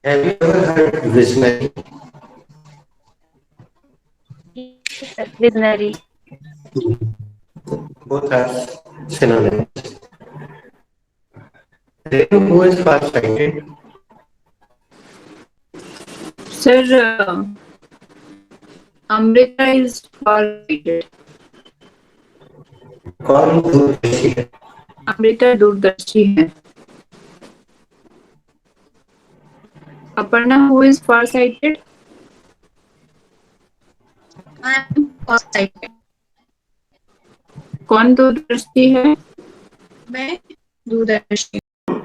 Have you ever heard visionary? Yes, sir. Visionary. Both are synonyms. Renu, who is far-sighted? Sir, Amrita is far-sighted. कौन दूरदर्शी है? अमृता दूरदर्शी है. Aparna, who is far-sighted? I am foresighted. कौन दूरदर्शी है? मैं दूरदर्शी.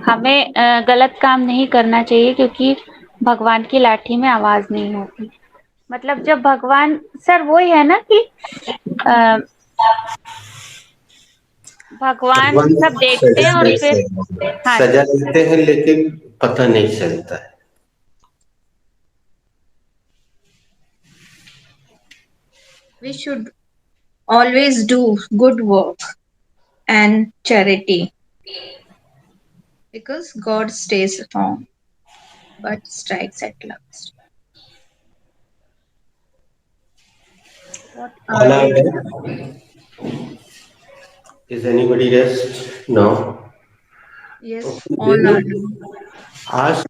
हमें गलत काम नहीं करना चाहिए, क्योंकि भगवान की लाठी में आवाज नहीं होती. मतलब जब भगवान, सर वही है ना कि भगवान भगवान सब देखते हैं सजा और देते फिर. हैं, हाँ सजा जी. देते हैं लेकिन पता नहीं चलता है. We should always do good work and charity because God stays firm but strikes at last. What All are are you? done. Is anybody rest? No. Yes, Okay. all Renu, are done. ask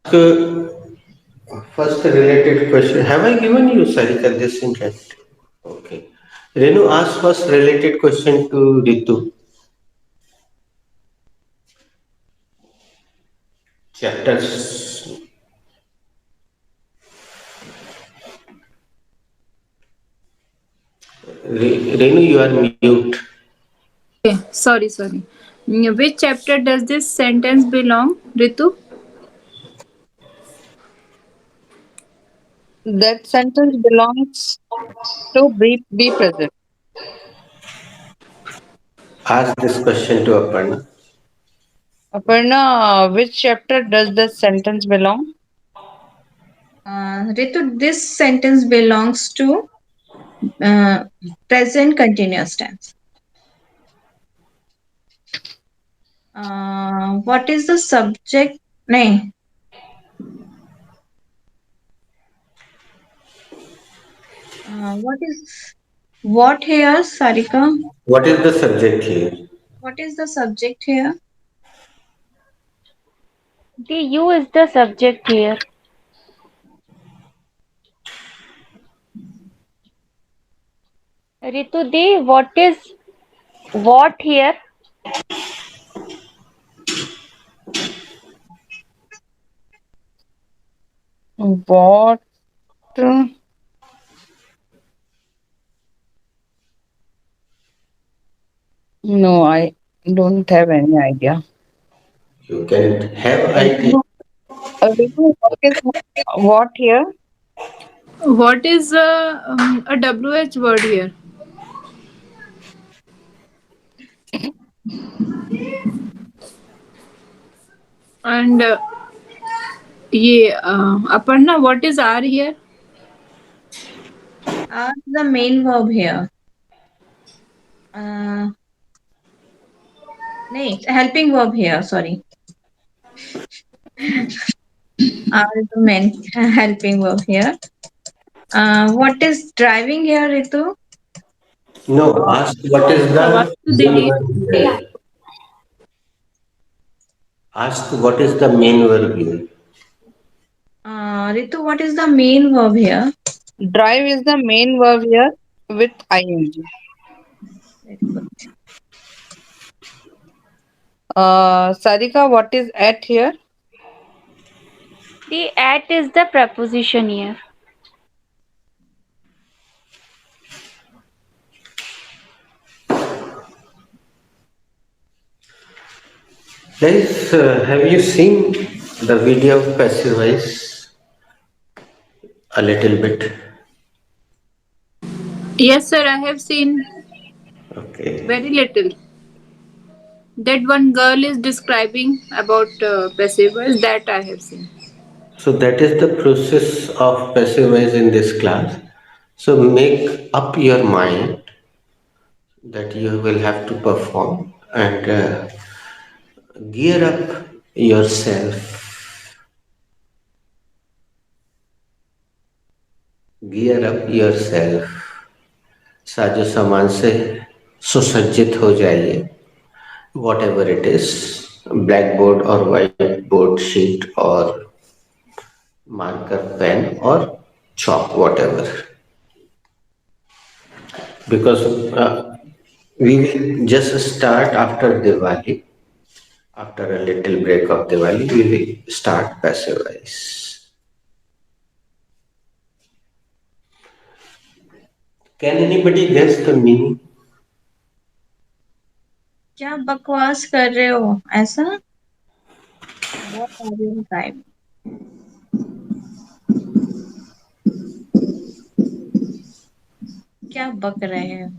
first related question. Have I given you Sarika this interest? Okay. Renu, ask first related question to Ritu. Chapters. Renu, you are mute. Okay, sorry. Which chapter does this sentence belong, Ritu? That sentence belongs to be present. Ask this question to Aparna. Aparna, which chapter does the sentence belong? Ritu, this sentence belongs to uh, present continuous tense. What is the subject? No. What here, Sarika? What is the subject here? What is the subject here? The you is the subject here. Ritu di, what is what here? What? No, I don't have any idea. You can have idea. Ritu, what is what here? What is a WH word here? And Aparna, what is R here? The main verb here. No, it's a helping verb here. Sorry. Is the main helping verb here. What is driving here, Ritu? No, ask what is आवाज the तो main दीजिए. verb here. Ask what is the main verb here. Ritu, what is the main verb here? Drive is the main verb here with ing. Very good. Sarika, what is at here? The at is the preposition here. Guys, have you seen the video of passive voice a little bit? Yes, sir, I have seen Okay. very little. That one girl is describing about passive voice that I have seen. So that is the process of passive voice in this class. So make up your mind that you will have to perform and gear up yourself, gear up yourself, साजो सामान से सुसज्जित हो जाइए, whatever it is, blackboard or whiteboard sheet or marker pen or chalk, whatever, because we will just start after Diwali. After a little break of Diwali, we will start passive voice. Can anybody guess the meaning? क्या बकवास कर रहे हो ऐसा? What are you type? क्या बक रहे हो?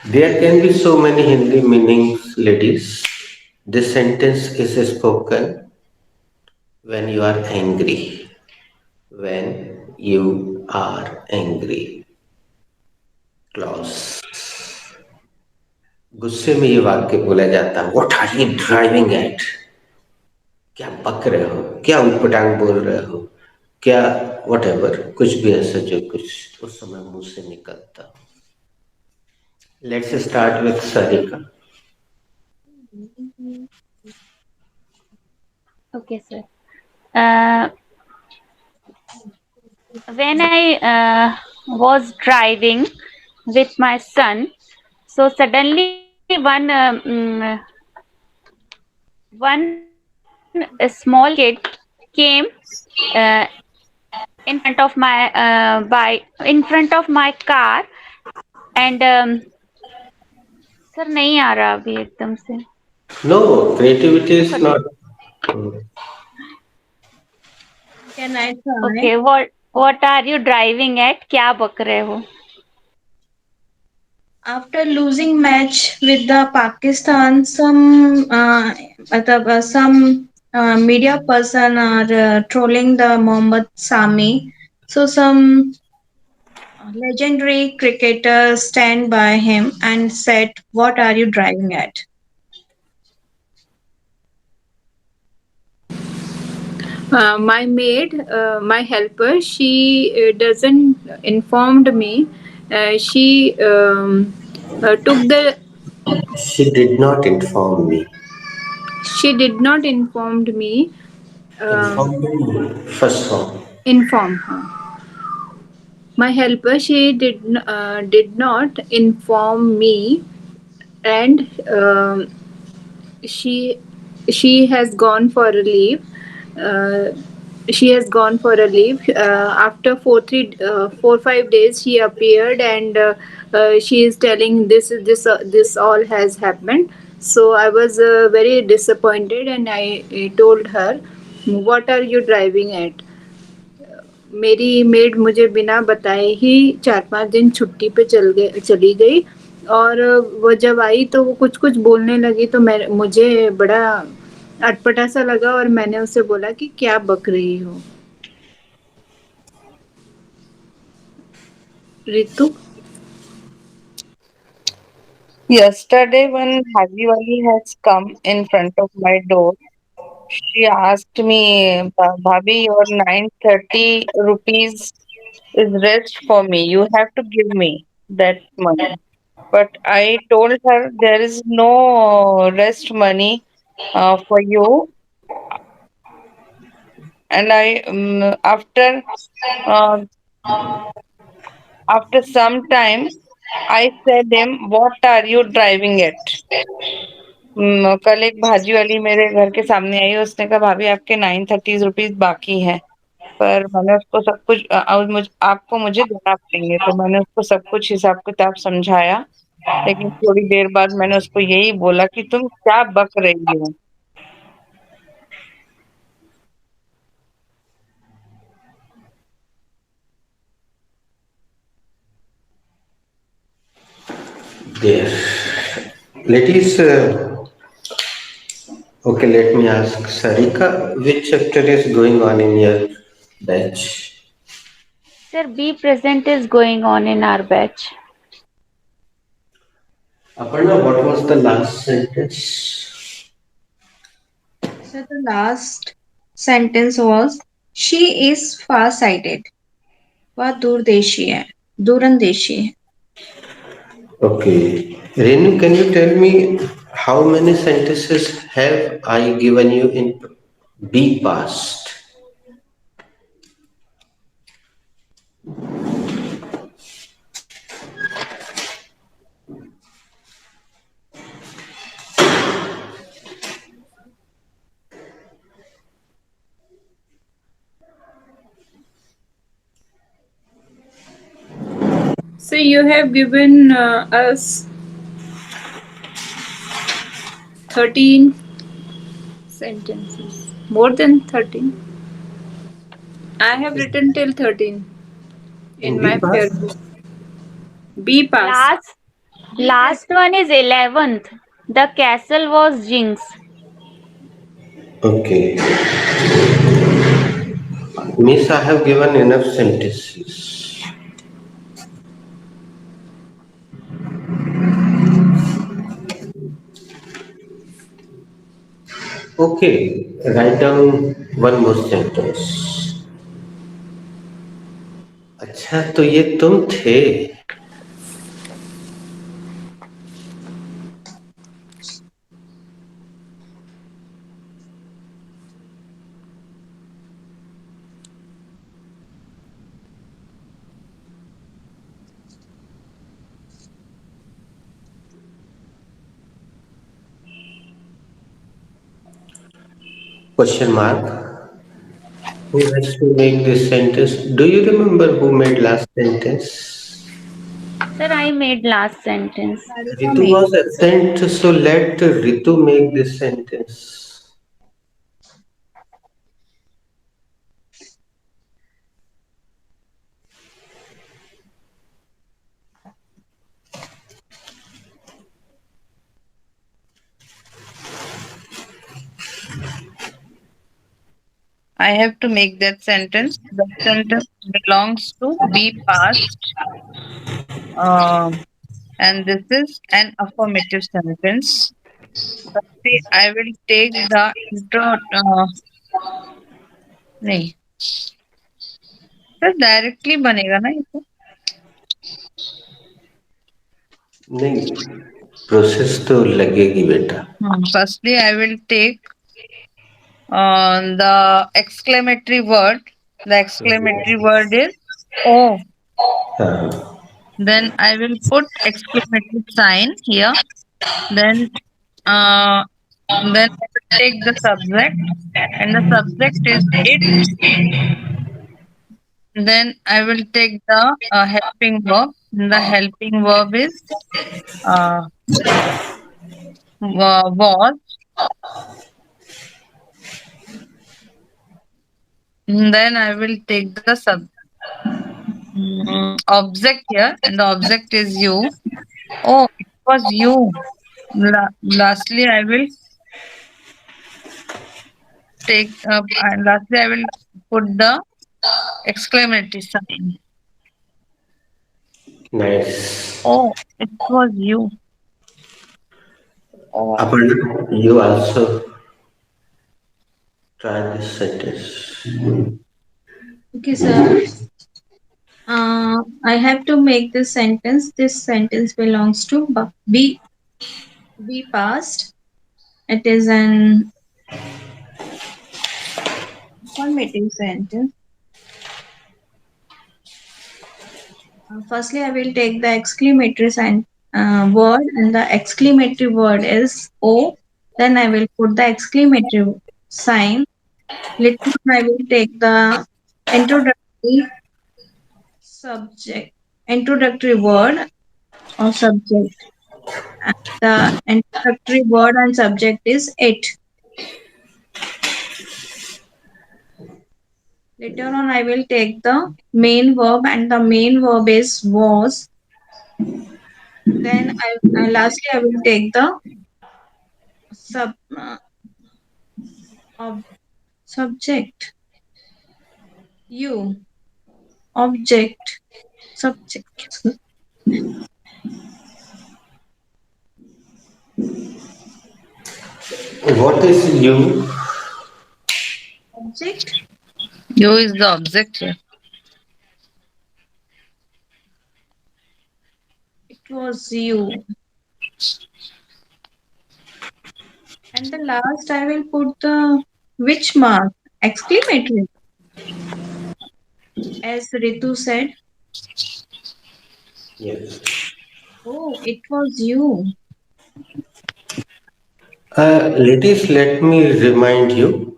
There can be so many Hindi meanings, ladies. This sentence is spoken when you are angry. When you are angry. Clause. गुस्से में ये वाक्य बोला जाता है, What are you driving at? क्या बक रहे हो, क्या उटपटांग बोल रहे हो, क्या whatever, कुछ भी ऐसा जो कुछ उस समय मुंह से निकलता. Let's start with Sarika. Okay, sir. Uh, when I was driving with my son, so suddenly one small kid came uh, in front of my car and sir नहीं आ रहा अभी एकदम से. No, creativity is not. Can I try? Okay, what are you driving at? क्या बक रहे हो? After losing match with the Pakistan, some media person are trolling the Mohammad Sami. So some legendary cricketer stand by him and said, "What are you driving at?" My maid, my helper, she doesn't informed me. She took the. She did not inform me. She did not informed me. Uh, Inform me. First form. inform her. My helper, she did not inform me, and she she has gone for a leave. Uh, she has gone for a leave. After 4 5 days, she appeared and she is telling this all has happened. So I was very disappointed, and I told her, "What are you driving at?" मेरी made मुझे बिना बताए ही 4 5 दिन छुट्टी पे चली गई और वो जब आई तो वो कुछ कुछ बोलने लगी तो मैं मुझे बड़ा अटपटा सा लगा और मैंने उससे बोला कि क्या बक रही हो Ritu. Yesterday, when Hajiwali has come in front of my door, she asked me, Bhabhi, your 930 rupees is rest for me. You have to give me that money. But I told her there is no rest money for you. And I uh, after some time I said him, "What are you driving at?" कल एक भाजी वाली मेरे घर के सामने आई, उसने कहा भाभी आपके 930 रुपीज बाकी हैं। पर मैंने उसको सब कुछ आपको मुझे देना पड़ेंगे, तो मैंने उसको सब कुछ हिसाब किताब समझाया। लेकिन थोड़ी देर बाद मैंने उसको यही बोला कि तुम क्या बक रही हो। There. Ladies, okay, let me ask Sarika, which chapter is going on in your batch? Sir, be present is going on in our batch. Aparna, what was the last sentence? So the last sentence was she is far sighted. वह दूरदेशी है, दूरंदेशी है. Okay. Renu, can you tell me how many sentences have I given you in be past? So you have given us 13 sentences. More than 13. I have written till 13 In in be my fair past? book. Be past. Last one is 11th. The castle was Jinx. Okay. Miss, I have given enough sentences. Okay, write down one more sentence. अच्छा तो ये तुम थे. Question mark. Who has to make this sentence? Do you remember who made last sentence? Sir, I made last sentence. Sarika Ritu made. was absent, so let Ritu make this sentence. I have to make that sentence. That sentence belongs to be past, um, and this is an affirmative sentence. Firstly, I will take the intro. नहीं, sir directly बनेगा ना ये तो। नहीं, process तो लगेगी बेटा. Firstly, I will take the exclamatory word. The exclamatory word is "oh." हाँ. Then I will put exclamatory sign here. Then, uh, then I will take the subject, and the subject is it. Then I will take the helping verb. The helping verb is uh, was. Then I will take the object here, and the object is you. Oh, it was you. Lastly, I will take and lastly I will put the exclamatory sign. Nice. Oh, it was you. Oh, Aparna, you also try this sentence. Okay, sir. I have to make this sentence. This sentence belongs to be past. It is an affirmative sentence. Firstly, I will take the exclamatory sign word, and the exclamatory word is O. Then I will put the exclamatory sign. Later on, I will take the introductory subject, introductory word or subject. And the introductory word and subject is it. Later on, I will take the main verb, and the main verb is was. Then lastly I will take the sub ob, subject you object subject What is you? object. You is the object here. It was you. And the last I will put the which mark exclamatory, as Ritu said. Yes. Oh, it was you. Ladies, let me remind you,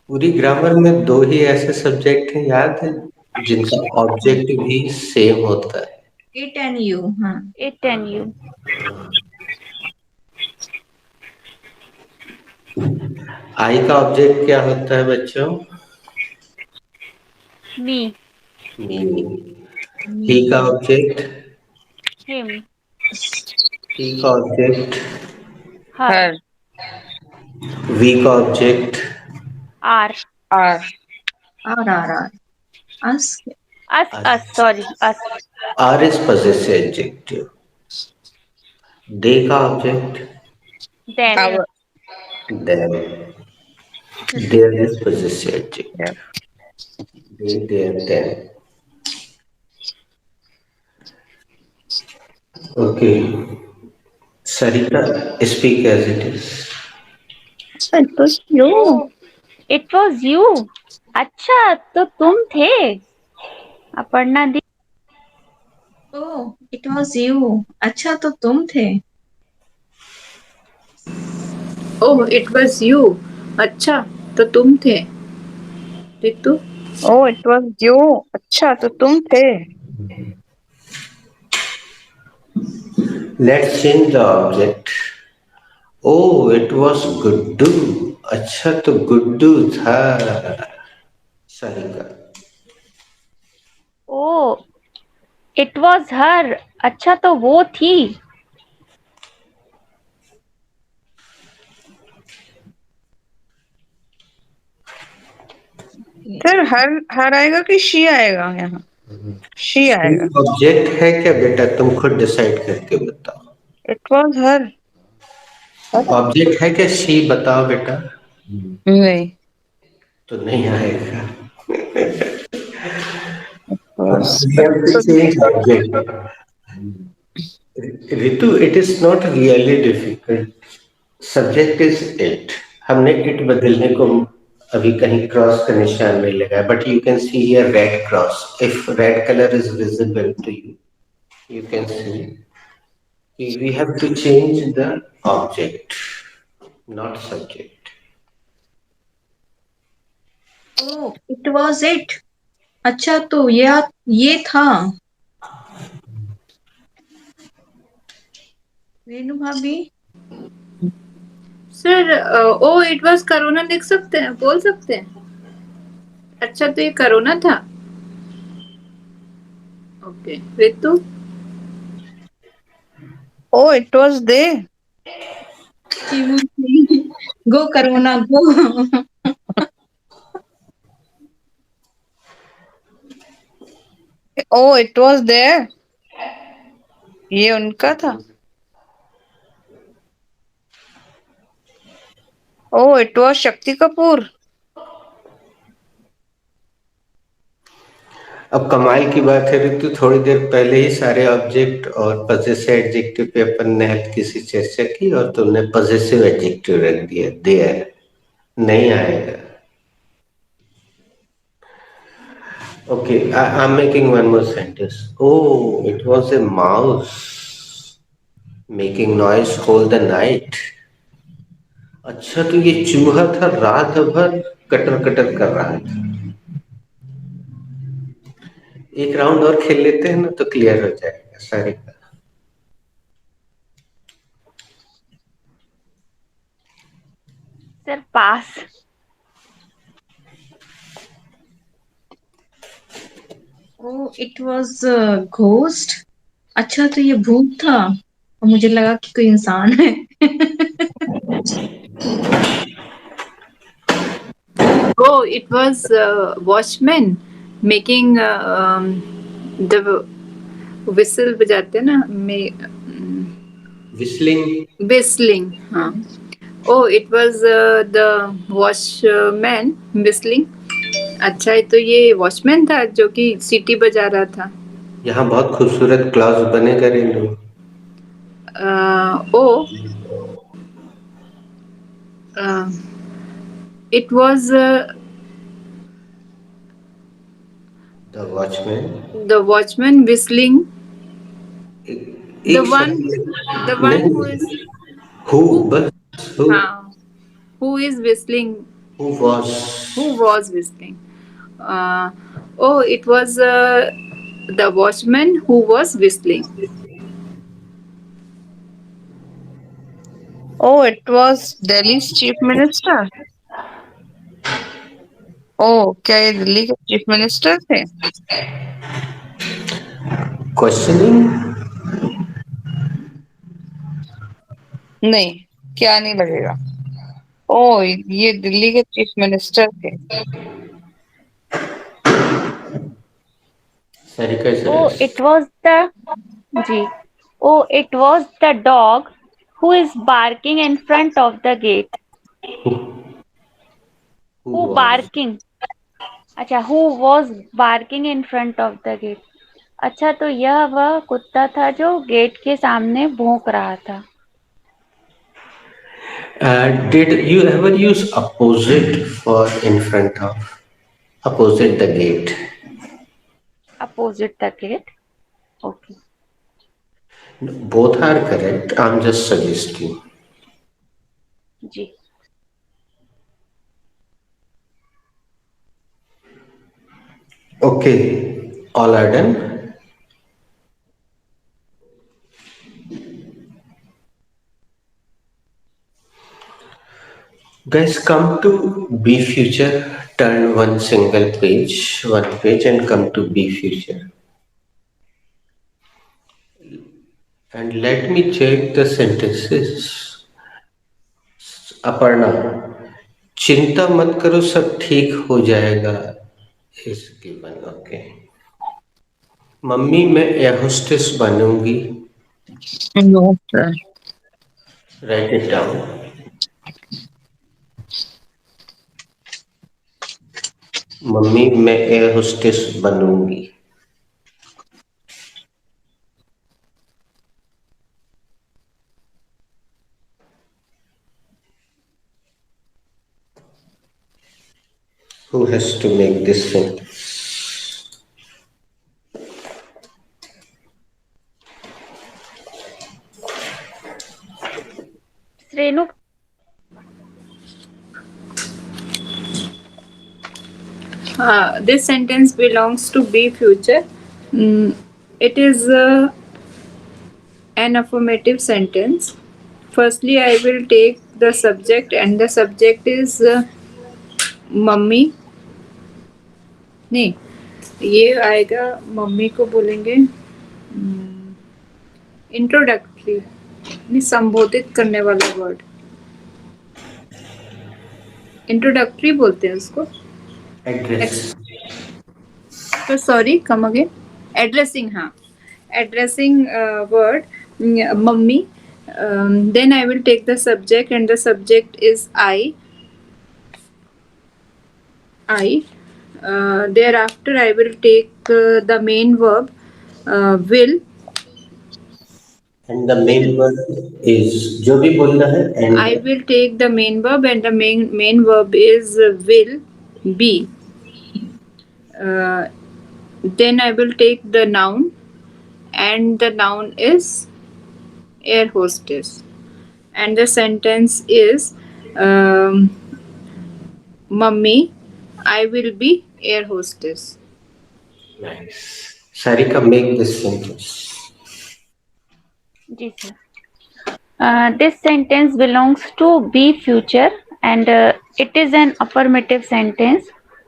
पूरी grammar में दो ही ऐसे subject हैं याद है जिनका object भी same होता है. It and you. Huh. It and you. आई का ऑब्जेक्ट क्या होता है बच्चों? Me. मी. ही का ऑब्जेक्ट? Him. ही का ऑब्जेक्ट? Her. Her. वी का object? Our. Are. R. Us. Us. Us. Sorry. Us. Our is possessive adjective. They का object? Them. There. Our. Them. Their is possessive Yeah. adjective. They, their, them. Okay. Sarita, speak as it is. It was you. It was you. अच्छा तो तुम थे. अपर्णा दी. Oh, it was you. अच्छा तो तुम थे. Oh, it was you. अच्छा तो तुम थे. Ritu. Oh, it was you. अच्छा तो तुम थे. Let's change the object. Oh, it was Guddu. अच्छा तो गुड्डू था. Sarika. Oh, it was her. अच्छा तो वो थी. फिर हर आएगा कि शी आएगा यहाँ? शी आएगा. ऑब्जेक्ट है क्या बेटा? तुम खुद डिसाइड करके बताओ. It was her. ऑब्जेक्ट है क्या? शी बताओ बेटा. नहीं. तो नहीं आएगा. Was. We have to change object. Ritu, it is not really difficult. Subject is it. हमने it बदलने को अभी कहीं क्रॉस का निशान नहीं लगाया. But you can see here red cross. If red color is visible to you, you can see. We have to change the object, not subject. Oh, it was it. अच्छा तो ये था. Renu bhabhi. Sir oh it was corona लिख सकते हैं, बोल सकते हैं. अच्छा तो ये कोरोना था. Okay. Ritu. Oh, it was they. Go corona go. Oh, it was there. ये उनका था. Oh, it was Shakti Kapoor. अब कमाल की बात है ऋतु, थोड़ी देर पहले ही सारे ऑब्जेक्ट और पजेसिव एडजेक्टिव पे अपन ने हल्की सी चर्चा की और तुमने पजेसिव एडजेक्टिव रख दिया. देयर नहीं आएगा. Okay, I'm making one more sentence. Oh, it was a mouse making noise whole the night. अच्छा तो ये चूहा था रात भर कटर कटर कर रहा था. एक राउंड और खेल लेते हैं ना तो क्लियर हो जाएगा सारे का. Sir pass. Oh it was ghost. अच्छा तो ये भूत था और मुझे लगा कि कोई इंसान है. Oh, it was watchman making the whistle बजाते हैं ना Whistling. whistling. हाँ. Oh, it was the watchman whistling. अच्छा तो ये वॉचमैन था जो कि सीटी बजा रहा था. यहाँ बहुत खूबसूरत क्लास बनेगा रेनू. ओ it was The watchman. the watchman whistling. The एक one, the शब्द one who नहीं. is Who who, बस. Who. हाँ, who is whistling, Who was. who was whistling. Uh, oh, it was the watchman who was whistling. Oh, it was Delhi's chief minister. Oh, क्या ये दिल्ली के chief minister थे? Questioning. नहीं, क्या नहीं लगेगा. ओह, ये दिल्ली के चीफ मिनिस्टर थे. Sarika Oh, says. it was the Ji. Oh, it was the dog who is barking in front of the gate. Who, who Who was. barking? अच्छा, who was barking in front of the gate. अच्छा तो यह वह कुत्ता था जो gate के सामने भौंक रहा था. Did you ever use opposite for in front of? Opposite the gate. Opposite the gate. Okay. Both are correct. I'm just suggesting. Ji. Okay. All are done. Guys, come to be future. Turn one page, and come to be future. And let me check the sentences. Aparna, चिंता मत करो सब ठीक हो जाएगा. Is given. Okay. Mummy मैं air hostess बनूंगी. No, sir. Write it down. Mummy मैं एयर होस्टेस बनूंगी. Who has to make this sentence? Renu. This sentence belongs to be future. It is an affirmative sentence. Firstly, I will take the subject, and the subject is mummy. नहीं, ये आएगा mummy को बोलेंगे introductory, नहीं संबोधित करने वाला वर्ड. इंट्रोडक्टरी बोलते हैं उसको. Address. तो सॉरी, कम अगेन. एड्रेसिंग, हाँ, addressing word mummy. Then I will take the subject, and the subject is I. Thereafter I will take the main verb will. And the main word is जो भी बोलना है. And I will take the main verb, and the main verb is will be. Uh, Then I will take the noun, and the noun is air hostess. And the sentence is, um, Mummy, I will be air hostess. Nice. Sarika, make this sentence. Ji, sir. This sentence belongs to be future and it is an affirmative sentence.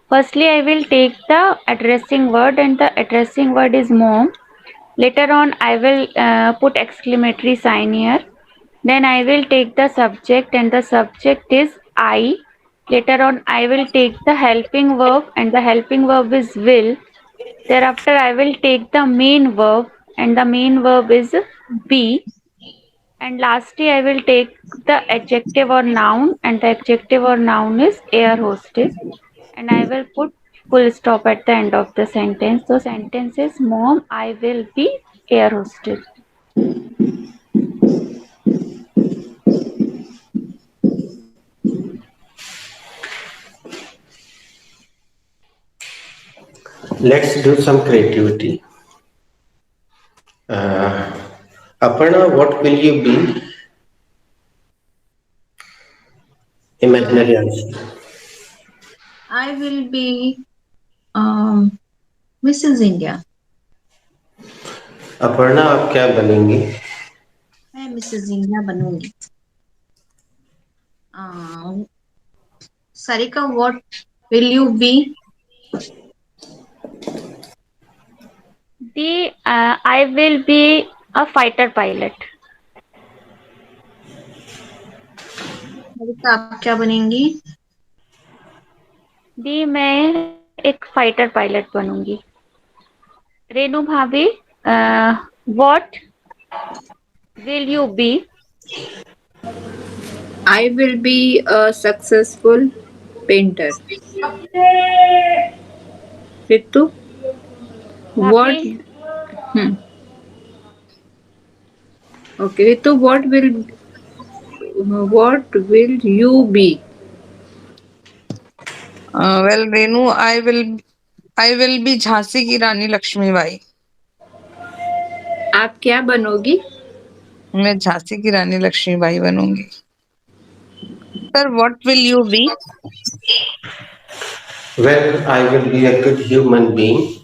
Firstly, I will take the addressing word and the addressing word is mom. Later on, I will put exclamatory sign here. Then I will take the subject and the subject is I. Later on, I will take the helping verb and the helping verb is will. Thereafter, I will take the main verb and the main verb is be. And lastly, I will take the adjective or noun, and the adjective or noun is air hostess. And I will put full stop at the end of the sentence. So, sentence is Mom, I will be air hostess. Let's do some creativity. Uh, Aparna, what will you be? Uh, Imaginary answer. I will be um, Mrs. India. Aparna आप क्या बनेंगी? मैं Mrs India बनूंगी. Uh, Sarika, what will you be? I will be a fighter pilot. Sarika, आप क्या बनेंगी? मैं एक फाइटर पायलट बनूंगी. रेनू भाभी, what will you be? I will be a successful painter. Ritu, भाभी, what? Hmm. Okay, Ritu, what will you be? Well, Renu, I will be Jhansi की रानी लक्ष्मीबाई. आप क्या बनोगी? मैं झांसी की रानी Lakshmibai बनूंगी. Sir, what will you be? Well, I will be a good human being.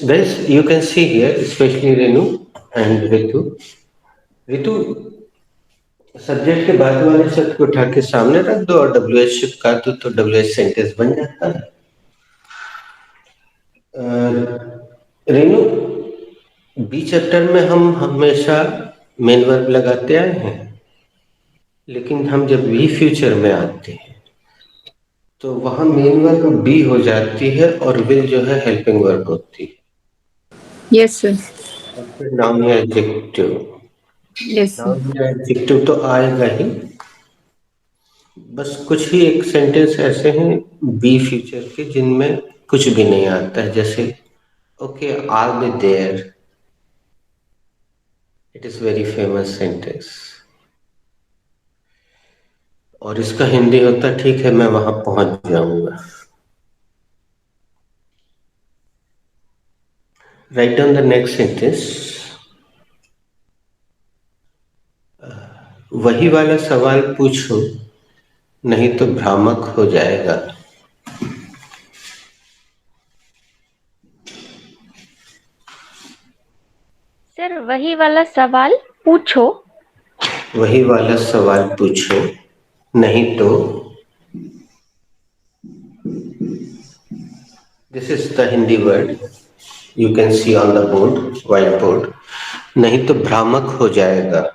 Guys, you can see here, especially Renu and Ritu. Ritu, subject के बाद वाले शब्द को उठा के सामने रख दो और डब्ल्यू एच चिपका दो तो डब्ल्यू एच सेंटेंस बन जाता है. रेनू, बी चैप्टर में हम हमेशा मेन वर्ब लगाते आए हैं, लेकिन हम जब वी फ्यूचर में आते हैं तो वहां मेन वर्ब बी हो जाती है और विल जो है हेल्पिंग वर्ब होती है. Yes, sir. और फिर नाउन या एडजेक्टिव. Yes, sir. नाउन या एडजेक्टिव तो आएगा ही. बस कुछ ही एक सेंटेंस ऐसे हैं बी फ्यूचर के जिनमें कुछ भी नहीं आता है, जैसे okay I be there. It is very famous sentence और इसका हिंदी होता ठीक है मैं वहां पहुंच जाऊंगा. Write down the next sentence. वही वाला सवाल पूछो नहीं तो भ्रामक हो जाएगा. सर वही वाला सवाल पूछो. वही वाला सवाल पूछो नहीं तो. This is the Hindi word you can see on the board, white board. नहीं तो भ्रामक हो जाएगा.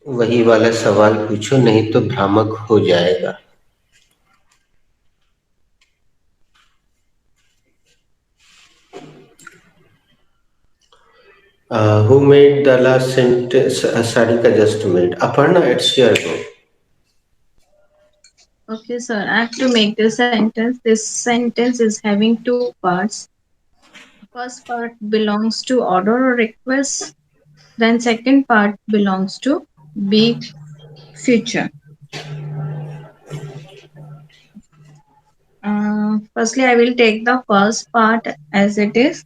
वही वाला सवाल पूछो नहीं तो भ्रामक हो जाएगा. Who made the last sentence? Sarika just made. Aparna, it's your go. Okay, sir. I have to make this sentence. This sentence is having two parts. First part belongs to order or request. Then second part belongs to B. Future. Firstly, I will take the first part as it is.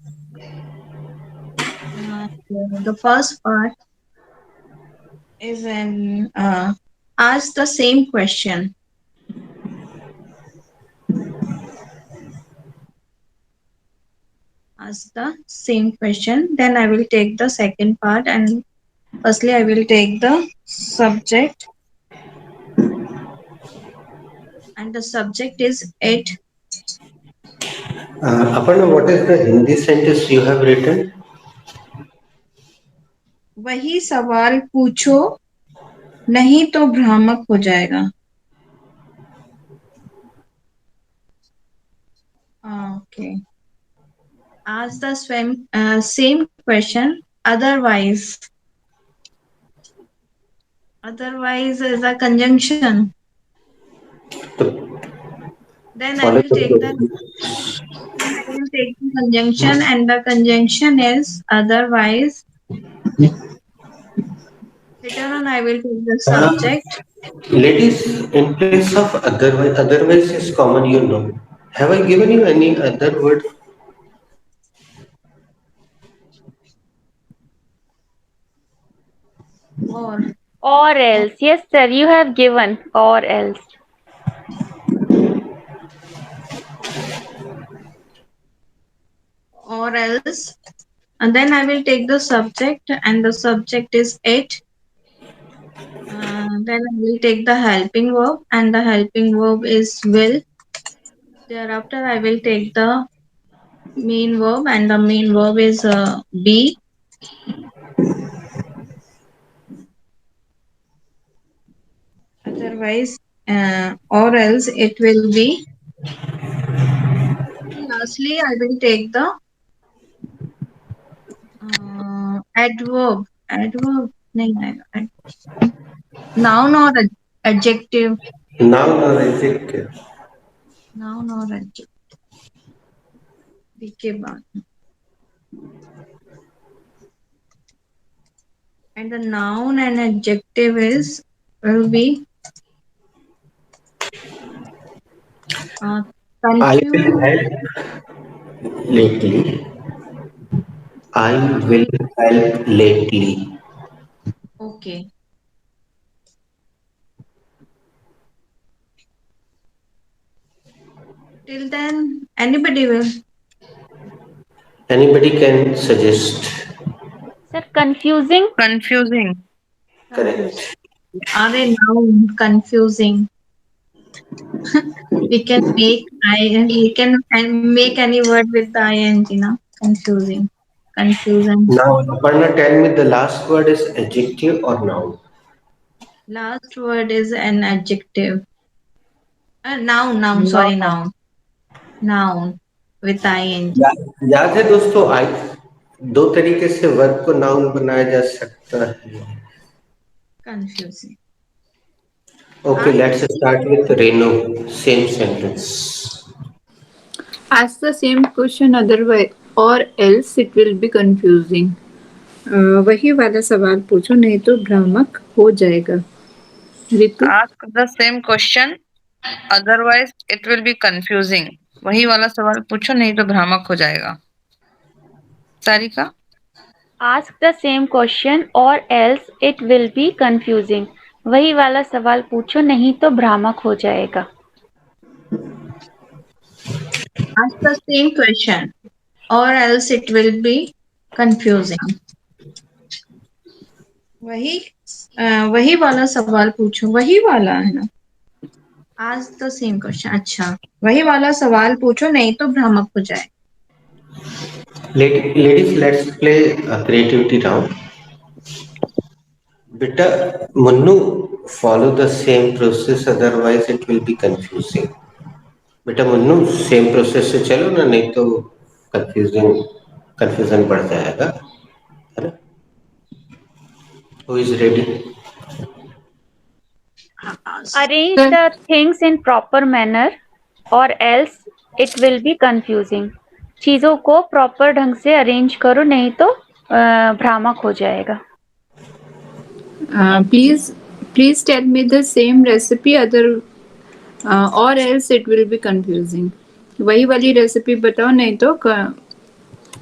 The first part is an ask the same question. Ask the same question. Then I will take the second part, and firstly I will take the subject, and the subject is it. Aparna, what is the Hindi sentence you have written? वही सवाल पूछो नहीं तो भ्रामक हो जाएगा. Okay. Ask the same question. Otherwise is a conjunction. The Then I follow will the take the process. conjunction, and the conjunction is otherwise. Later on, I will take the Uh, subject. Ladies, in place of otherwise is common, you know. Have I given you any other word? Or Or else. Yes, sir, you have given or else. or else, and then I will take the subject, and the subject is it. Then I will take the helping verb, and the helping verb is will. Thereafter, I will take the main verb, and the main verb is be. Otherwise, or else it will be. Lastly, I will take the adverb. Adverb. नहीं आएगा. Noun or adjective. Noun or adjective? Noun or adjective. के बाद. And the noun and adjective is will be uh, I will confused. help lately. I will help lately. Okay. Till then, anybody will. Anybody can suggest. Sir, confusing. Confusing. Confused. Correct. Are they noun confusing? We can make we can make any word with the ing, na? Confusing. Confusion. Now, Aparna, tell me the last word is adjective or noun? Last word is an adjective. Noun, No, sorry, no. noun with ing. या, याद है दोस्तों, आई दो तरीके से verb को noun बनाया जा सकता है. Confusing. Okay, Ask let's the start with Renu. Same sentence. Ask the same question otherwise or else it will be confusing. वही वाला सवाल पूछो नहीं तो भ्रामक हो जाएगा. Ritu. Ask the same question, otherwise it will be confusing. वही वाला सवाल पूछो नहीं तो भ्रामक हो जाएगा. Sarika. Ask the same question or else it will be confusing. वही वाला सवाल पूछो नहीं तो भ्रामक हो जाएगा. Ask the same question or else it will be confusing. वही वही वाला सवाल पूछो. वही वाला है ना. Ask the same question. अच्छा, वही वाला सवाल पूछो नहीं तो भ्रामक हो जाए. Ladies, let's play a creativity round. Beta, Munnu, follow the same process, otherwise it will be confusing. बेटा मुन्नू सेम प्रोसेस से चलो ना, नहीं तो कंफ्यूजन बढ़ जाएगा, है ना. Who is ready? Arrange the things in proper manner or else it will be confusing. चीजों को प्रॉपर ढंग से अरेंज करो नहीं तो भ्रामक हो जाएगा. Please tell me the same recipe other or else it will be confusing. वही वाली रेसिपी बताओ नहीं तो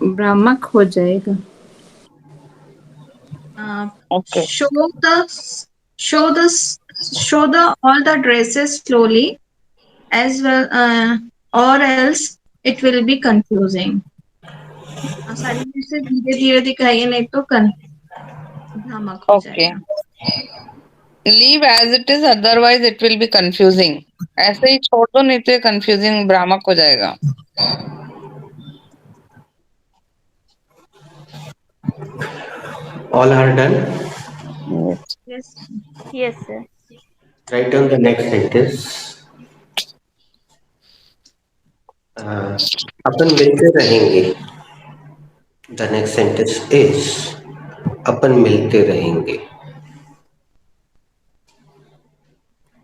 भ्रामक हो जाएगा. Uh, Okay. show the show the show the all the dresses slowly as well, or else it will be confusing. सारी चीजें धीरे धीरे दिखाइए नहीं तो भ्रामक हो Okay. जाएगा. Leave as it is, otherwise it will be confusing. ऐसे ही छोड़ दो नहीं तो ये confusing भ्रामक हो जाएगा. All are done. Yes. Yes. Yes, sir. Write down the next sentence. Uh, अपन मिलते रहेंगे. The next sentence is अपन मिलते रहेंगे.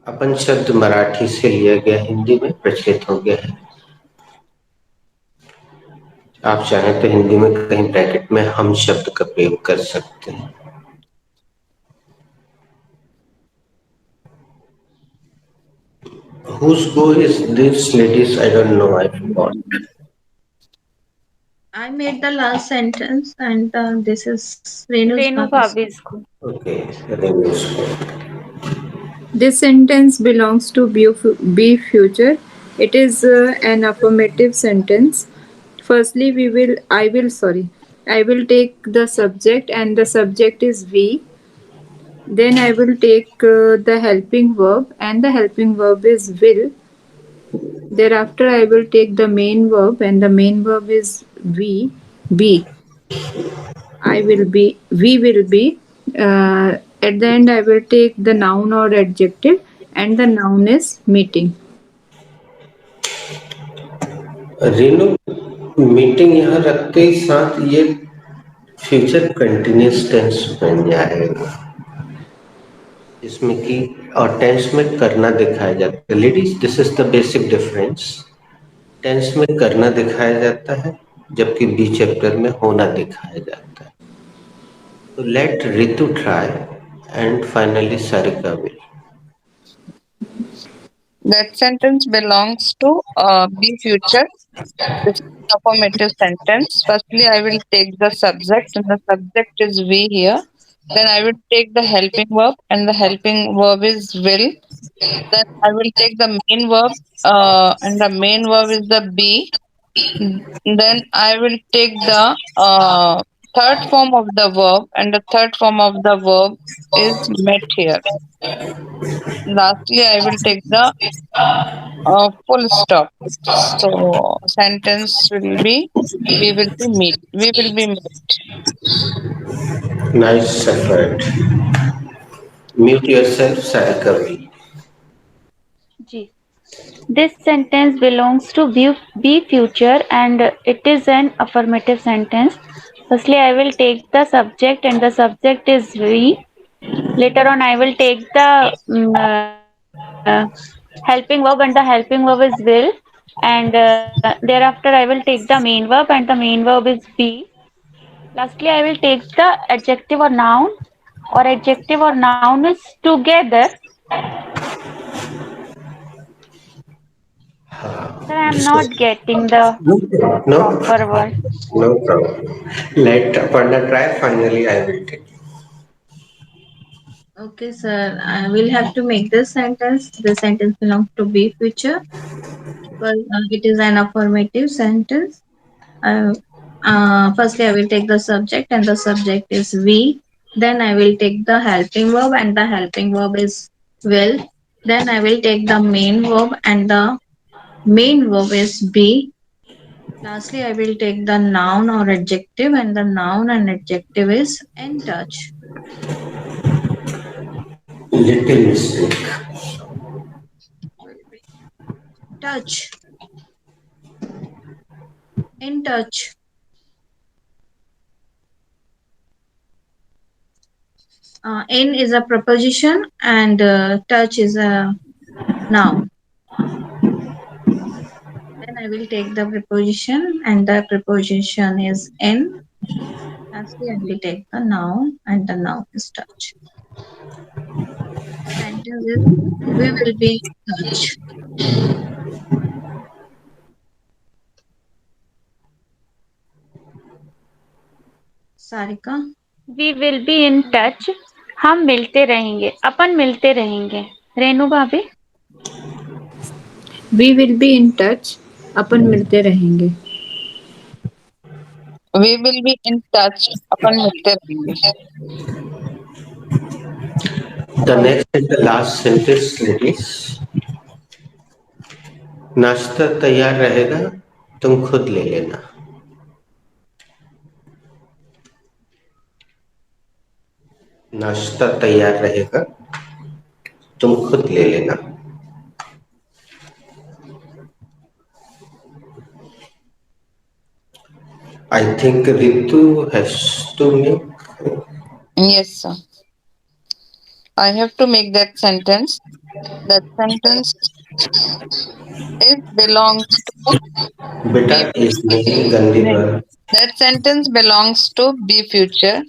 अपन शब्द मराठी से लिया गया हिंदी में प्रचलित हो गया है. आप चाहें तो हिंदी में कहीं ब्रैकेट में हम शब्द का प्रयोग कर सकते हैं. Whose go is this, ladies? I don't know. I forgot. I made the last sentence, and this is Renu's Renu Bhabhi's. Bhabhi's को. Okay, Renu's go. This sentence belongs to be future. It is an affirmative sentence. Firstly, I will take the subject and the subject is we. Then I will take the helping verb and the helping verb is will. Thereafter, I will take the main verb and the main verb is be. We will be. At the end, I will take the noun or adjective, and the noun is meeting. Renu meeting यहाँ रखते ही साथ ये future continuous tense बन जाएगा, जिसमें कि और tense में करना दिखाया जाता है. Ladies, this is the basic difference. Tense में करना दिखाया जाता है जबकि बी चैप्टर में होना दिखाया जाता है. तो let Ritu try and finally Sarika will. That sentence belongs to be future. This is an affirmative sentence. Firstly, I will take the subject, and the subject is we here. Then I will take the helping verb, and the helping verb is will. Then I will take the main verb, and the main verb is the be. Then I will take the third form of the verb, and the third form of the verb is met here. Lastly, I will take the full stop. So sentence will be we will be meet. Nice effort. Mute yourself, Sarika will. जी. This sentence belongs to be future and it is an affirmative sentence. Firstly, I will take the subject and the subject is we. Later on, I will take the helping verb and the helping verb is will. And thereafter, I will take the main verb and the main verb is be. Lastly, I will take the adjective or noun is together. Sir, I am This is not getting the no proper word. no problem. Let Aparna try. Finally, I will take. Okay, sir. I will have to make this sentence. The sentence belongs to be future because it is an affirmative sentence. Uh, Firstly, I will take the subject, and the subject is we. Then I will take the helping verb, and the helping verb is will. Then I will take the main verb, and the main verb is be. Lastly, I will take the noun or adjective, and the noun and adjective is in touch. Little mistake. Touch, in touch. In is a preposition, and touch is a noun. Then I will take the preposition, and the preposition is in. Lastly, I will take the noun, and the noun is touch. Sentence is we will be in touch. Sarika, we will be in touch. हम मिलते रहेंगे, अपन मिलते रहेंगे. रेनू भाभी. We will be in touch. अपन मिलते रहेंगे. We will be in touch. अपन मिलते रहेंगे. The next and the last sentence, ladies. नाश्ता तैयार रहेगा, तुम खुद ले लेना. नाश्ता तैयार रहेगा, तुम खुद ले लेना. I think Ritu has to make. Yes, sir. I have to make that sentence. That sentence is belongs to बेटा be. इसमें गंदी नहीं. बात. That sentence belongs to be future.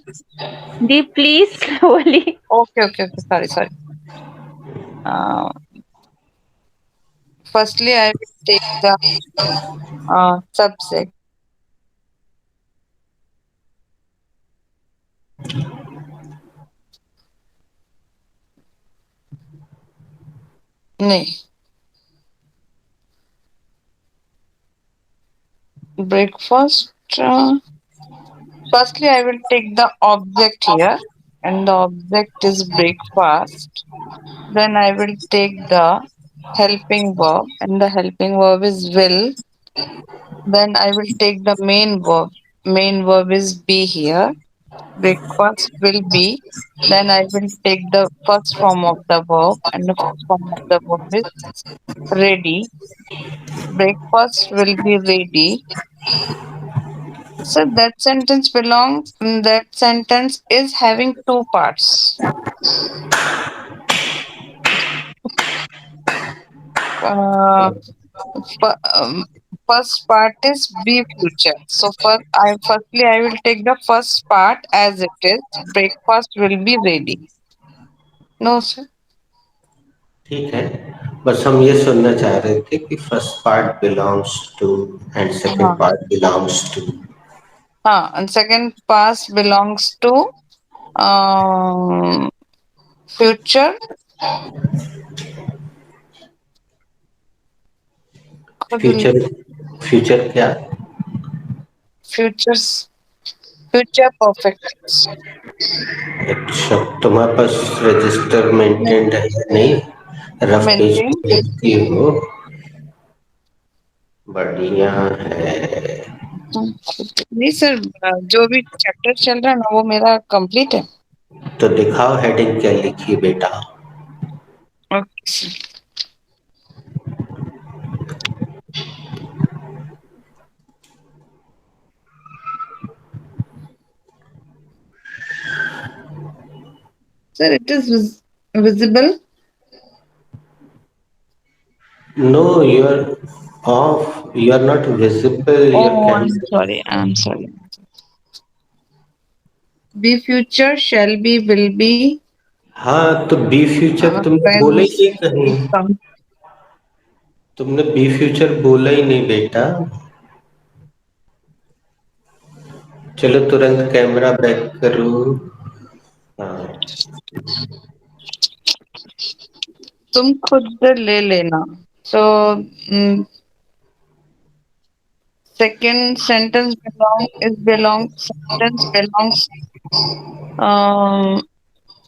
The please slowly. Okay, okay, okay. Sorry, sorry. Uh, Firstly, I will take the subject. नहीं. Breakfast. Firstly, I will take the object here, and the object is breakfast. Then I will take the helping verb, and the helping verb is will. Then I will take the main verb. Main verb is be here. Breakfast will be. Then I will take the first form of the verb, and the first form of the verb is ready. Breakfast will be ready. So that sentence belongs. That sentence is having two parts. Uh, First part is be future. So firstly I will take the first part as it is. Breakfast will be ready. No, sir. ठीक है, बस हम ये सुनना चाह रहे थे कि first part belongs to and second हाँ. Part belongs to. And second part belongs to future. Future. Future क्या? Futures. Future perfect tense. अच्छा, तुम्हारे पास रजिस्टर मेंटेन्ड है या नहीं? Rough page Maintain. पे लिखती हो. बढ़िया है. नहीं सर, जो भी चैप्टर चल रहा है ना वो मेरा कंप्लीट है. तो दिखाओ हेडिंग क्या लिखी बेटा. Okay. Sir, it is visible. No, you are off. You are not visible. Your Oh, I'm camera. sorry. I'm sorry. Be future, shall be, will be. हाँ, तो बी फ्यूचर तुमने बोला When ही नहीं कहीं. come. तुमने बी फ्यूचर बोला ही नहीं बेटा. चलो तुरंत कैमरा बैक करो. हाँ. तुम खुद ले लेना. So, second sentence sentence belongs um,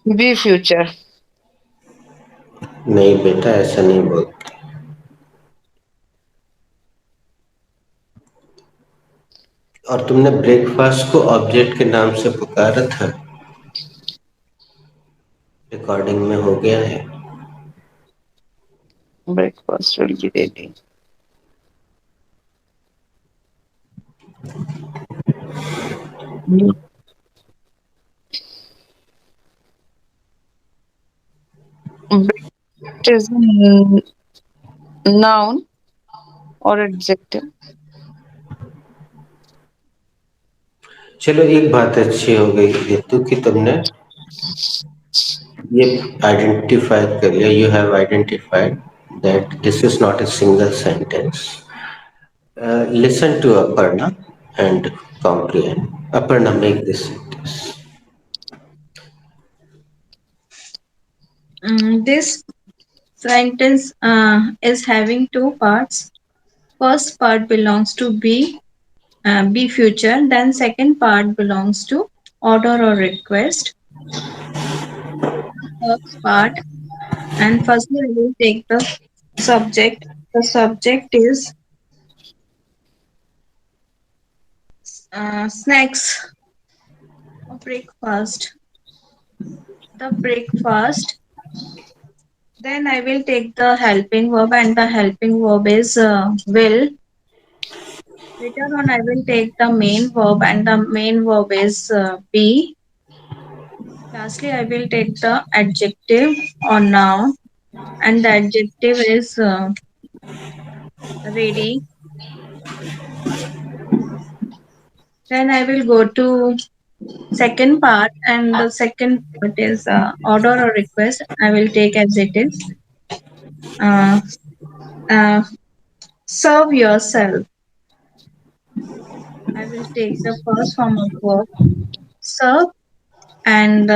be future. नहीं बेटा, ऐसा नहीं बोल. और तुमने ब्रेकफास्ट को ऑब्जेक्ट के नाम से पुकारा था. रिकॉर्डिंग में हो गया है. Breakfast will be ready. It is a noun or adjective. चलो एक बात अच्छी हो गई रितु कि तुमने ये identify कर लिया, you have identified that this is not a single sentence. Listen to Aparna and comprehend. Aparna, make this sentence. This sentence is having two parts. First part belongs to be future. Then second part belongs to order or request. First part, and firstly I will take the subject. The subject is snacks or breakfast. The breakfast. Then I will take the helping verb, and the helping verb is will. Later on, I will take the main verb, and the main verb is be. Lastly, I will take the adjective or noun, and the adjective is ready. Then I will go to second part, and the second part is order or request. I will take as it is. Uh, uh, serve yourself. I will take the first form of verb, serve, and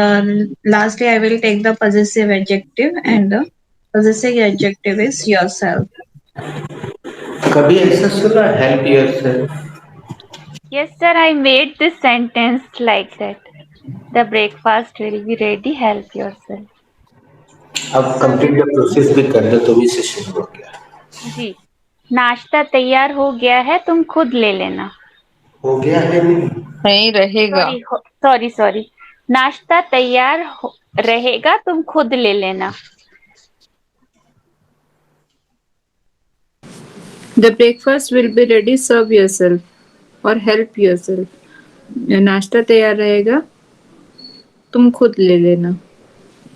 lastly I will take the possessive adjective, and the possessive adjective is yourself. कभी ऐसा सुना help yourself? Yes, sir, I made this sentence like that. The breakfast will be ready, help yourself. अब Service complete the process भी कर दो तो भी से शुरू हो गया. जी, नाश्ता तैयार हो गया है, तुम खुद ले लेना। हो गया है नहीं? नहीं रहेगा. सॉरी, नाश्ता रहेगा, तुम खुद ले लेना। The breakfast will be ready. Serve yourself or help yourself. नाश्ता तैयार रहेगा, तुम खुद ले लेना.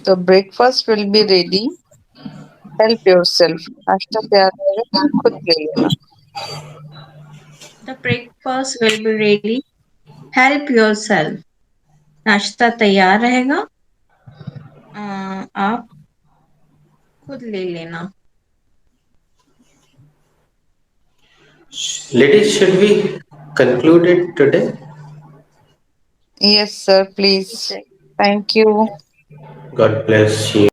The breakfast will be ready. Help yourself. नाश्ता तैयार रहेगा, तुम खुद ले लेना. the breakfast will be ready, help yourself. नाश्ता तैयार रहेगा, आप खुद ले लेना. Ladies, should we conclude it today? Yes, sir, please. Yes, sir. Thank you. God bless you.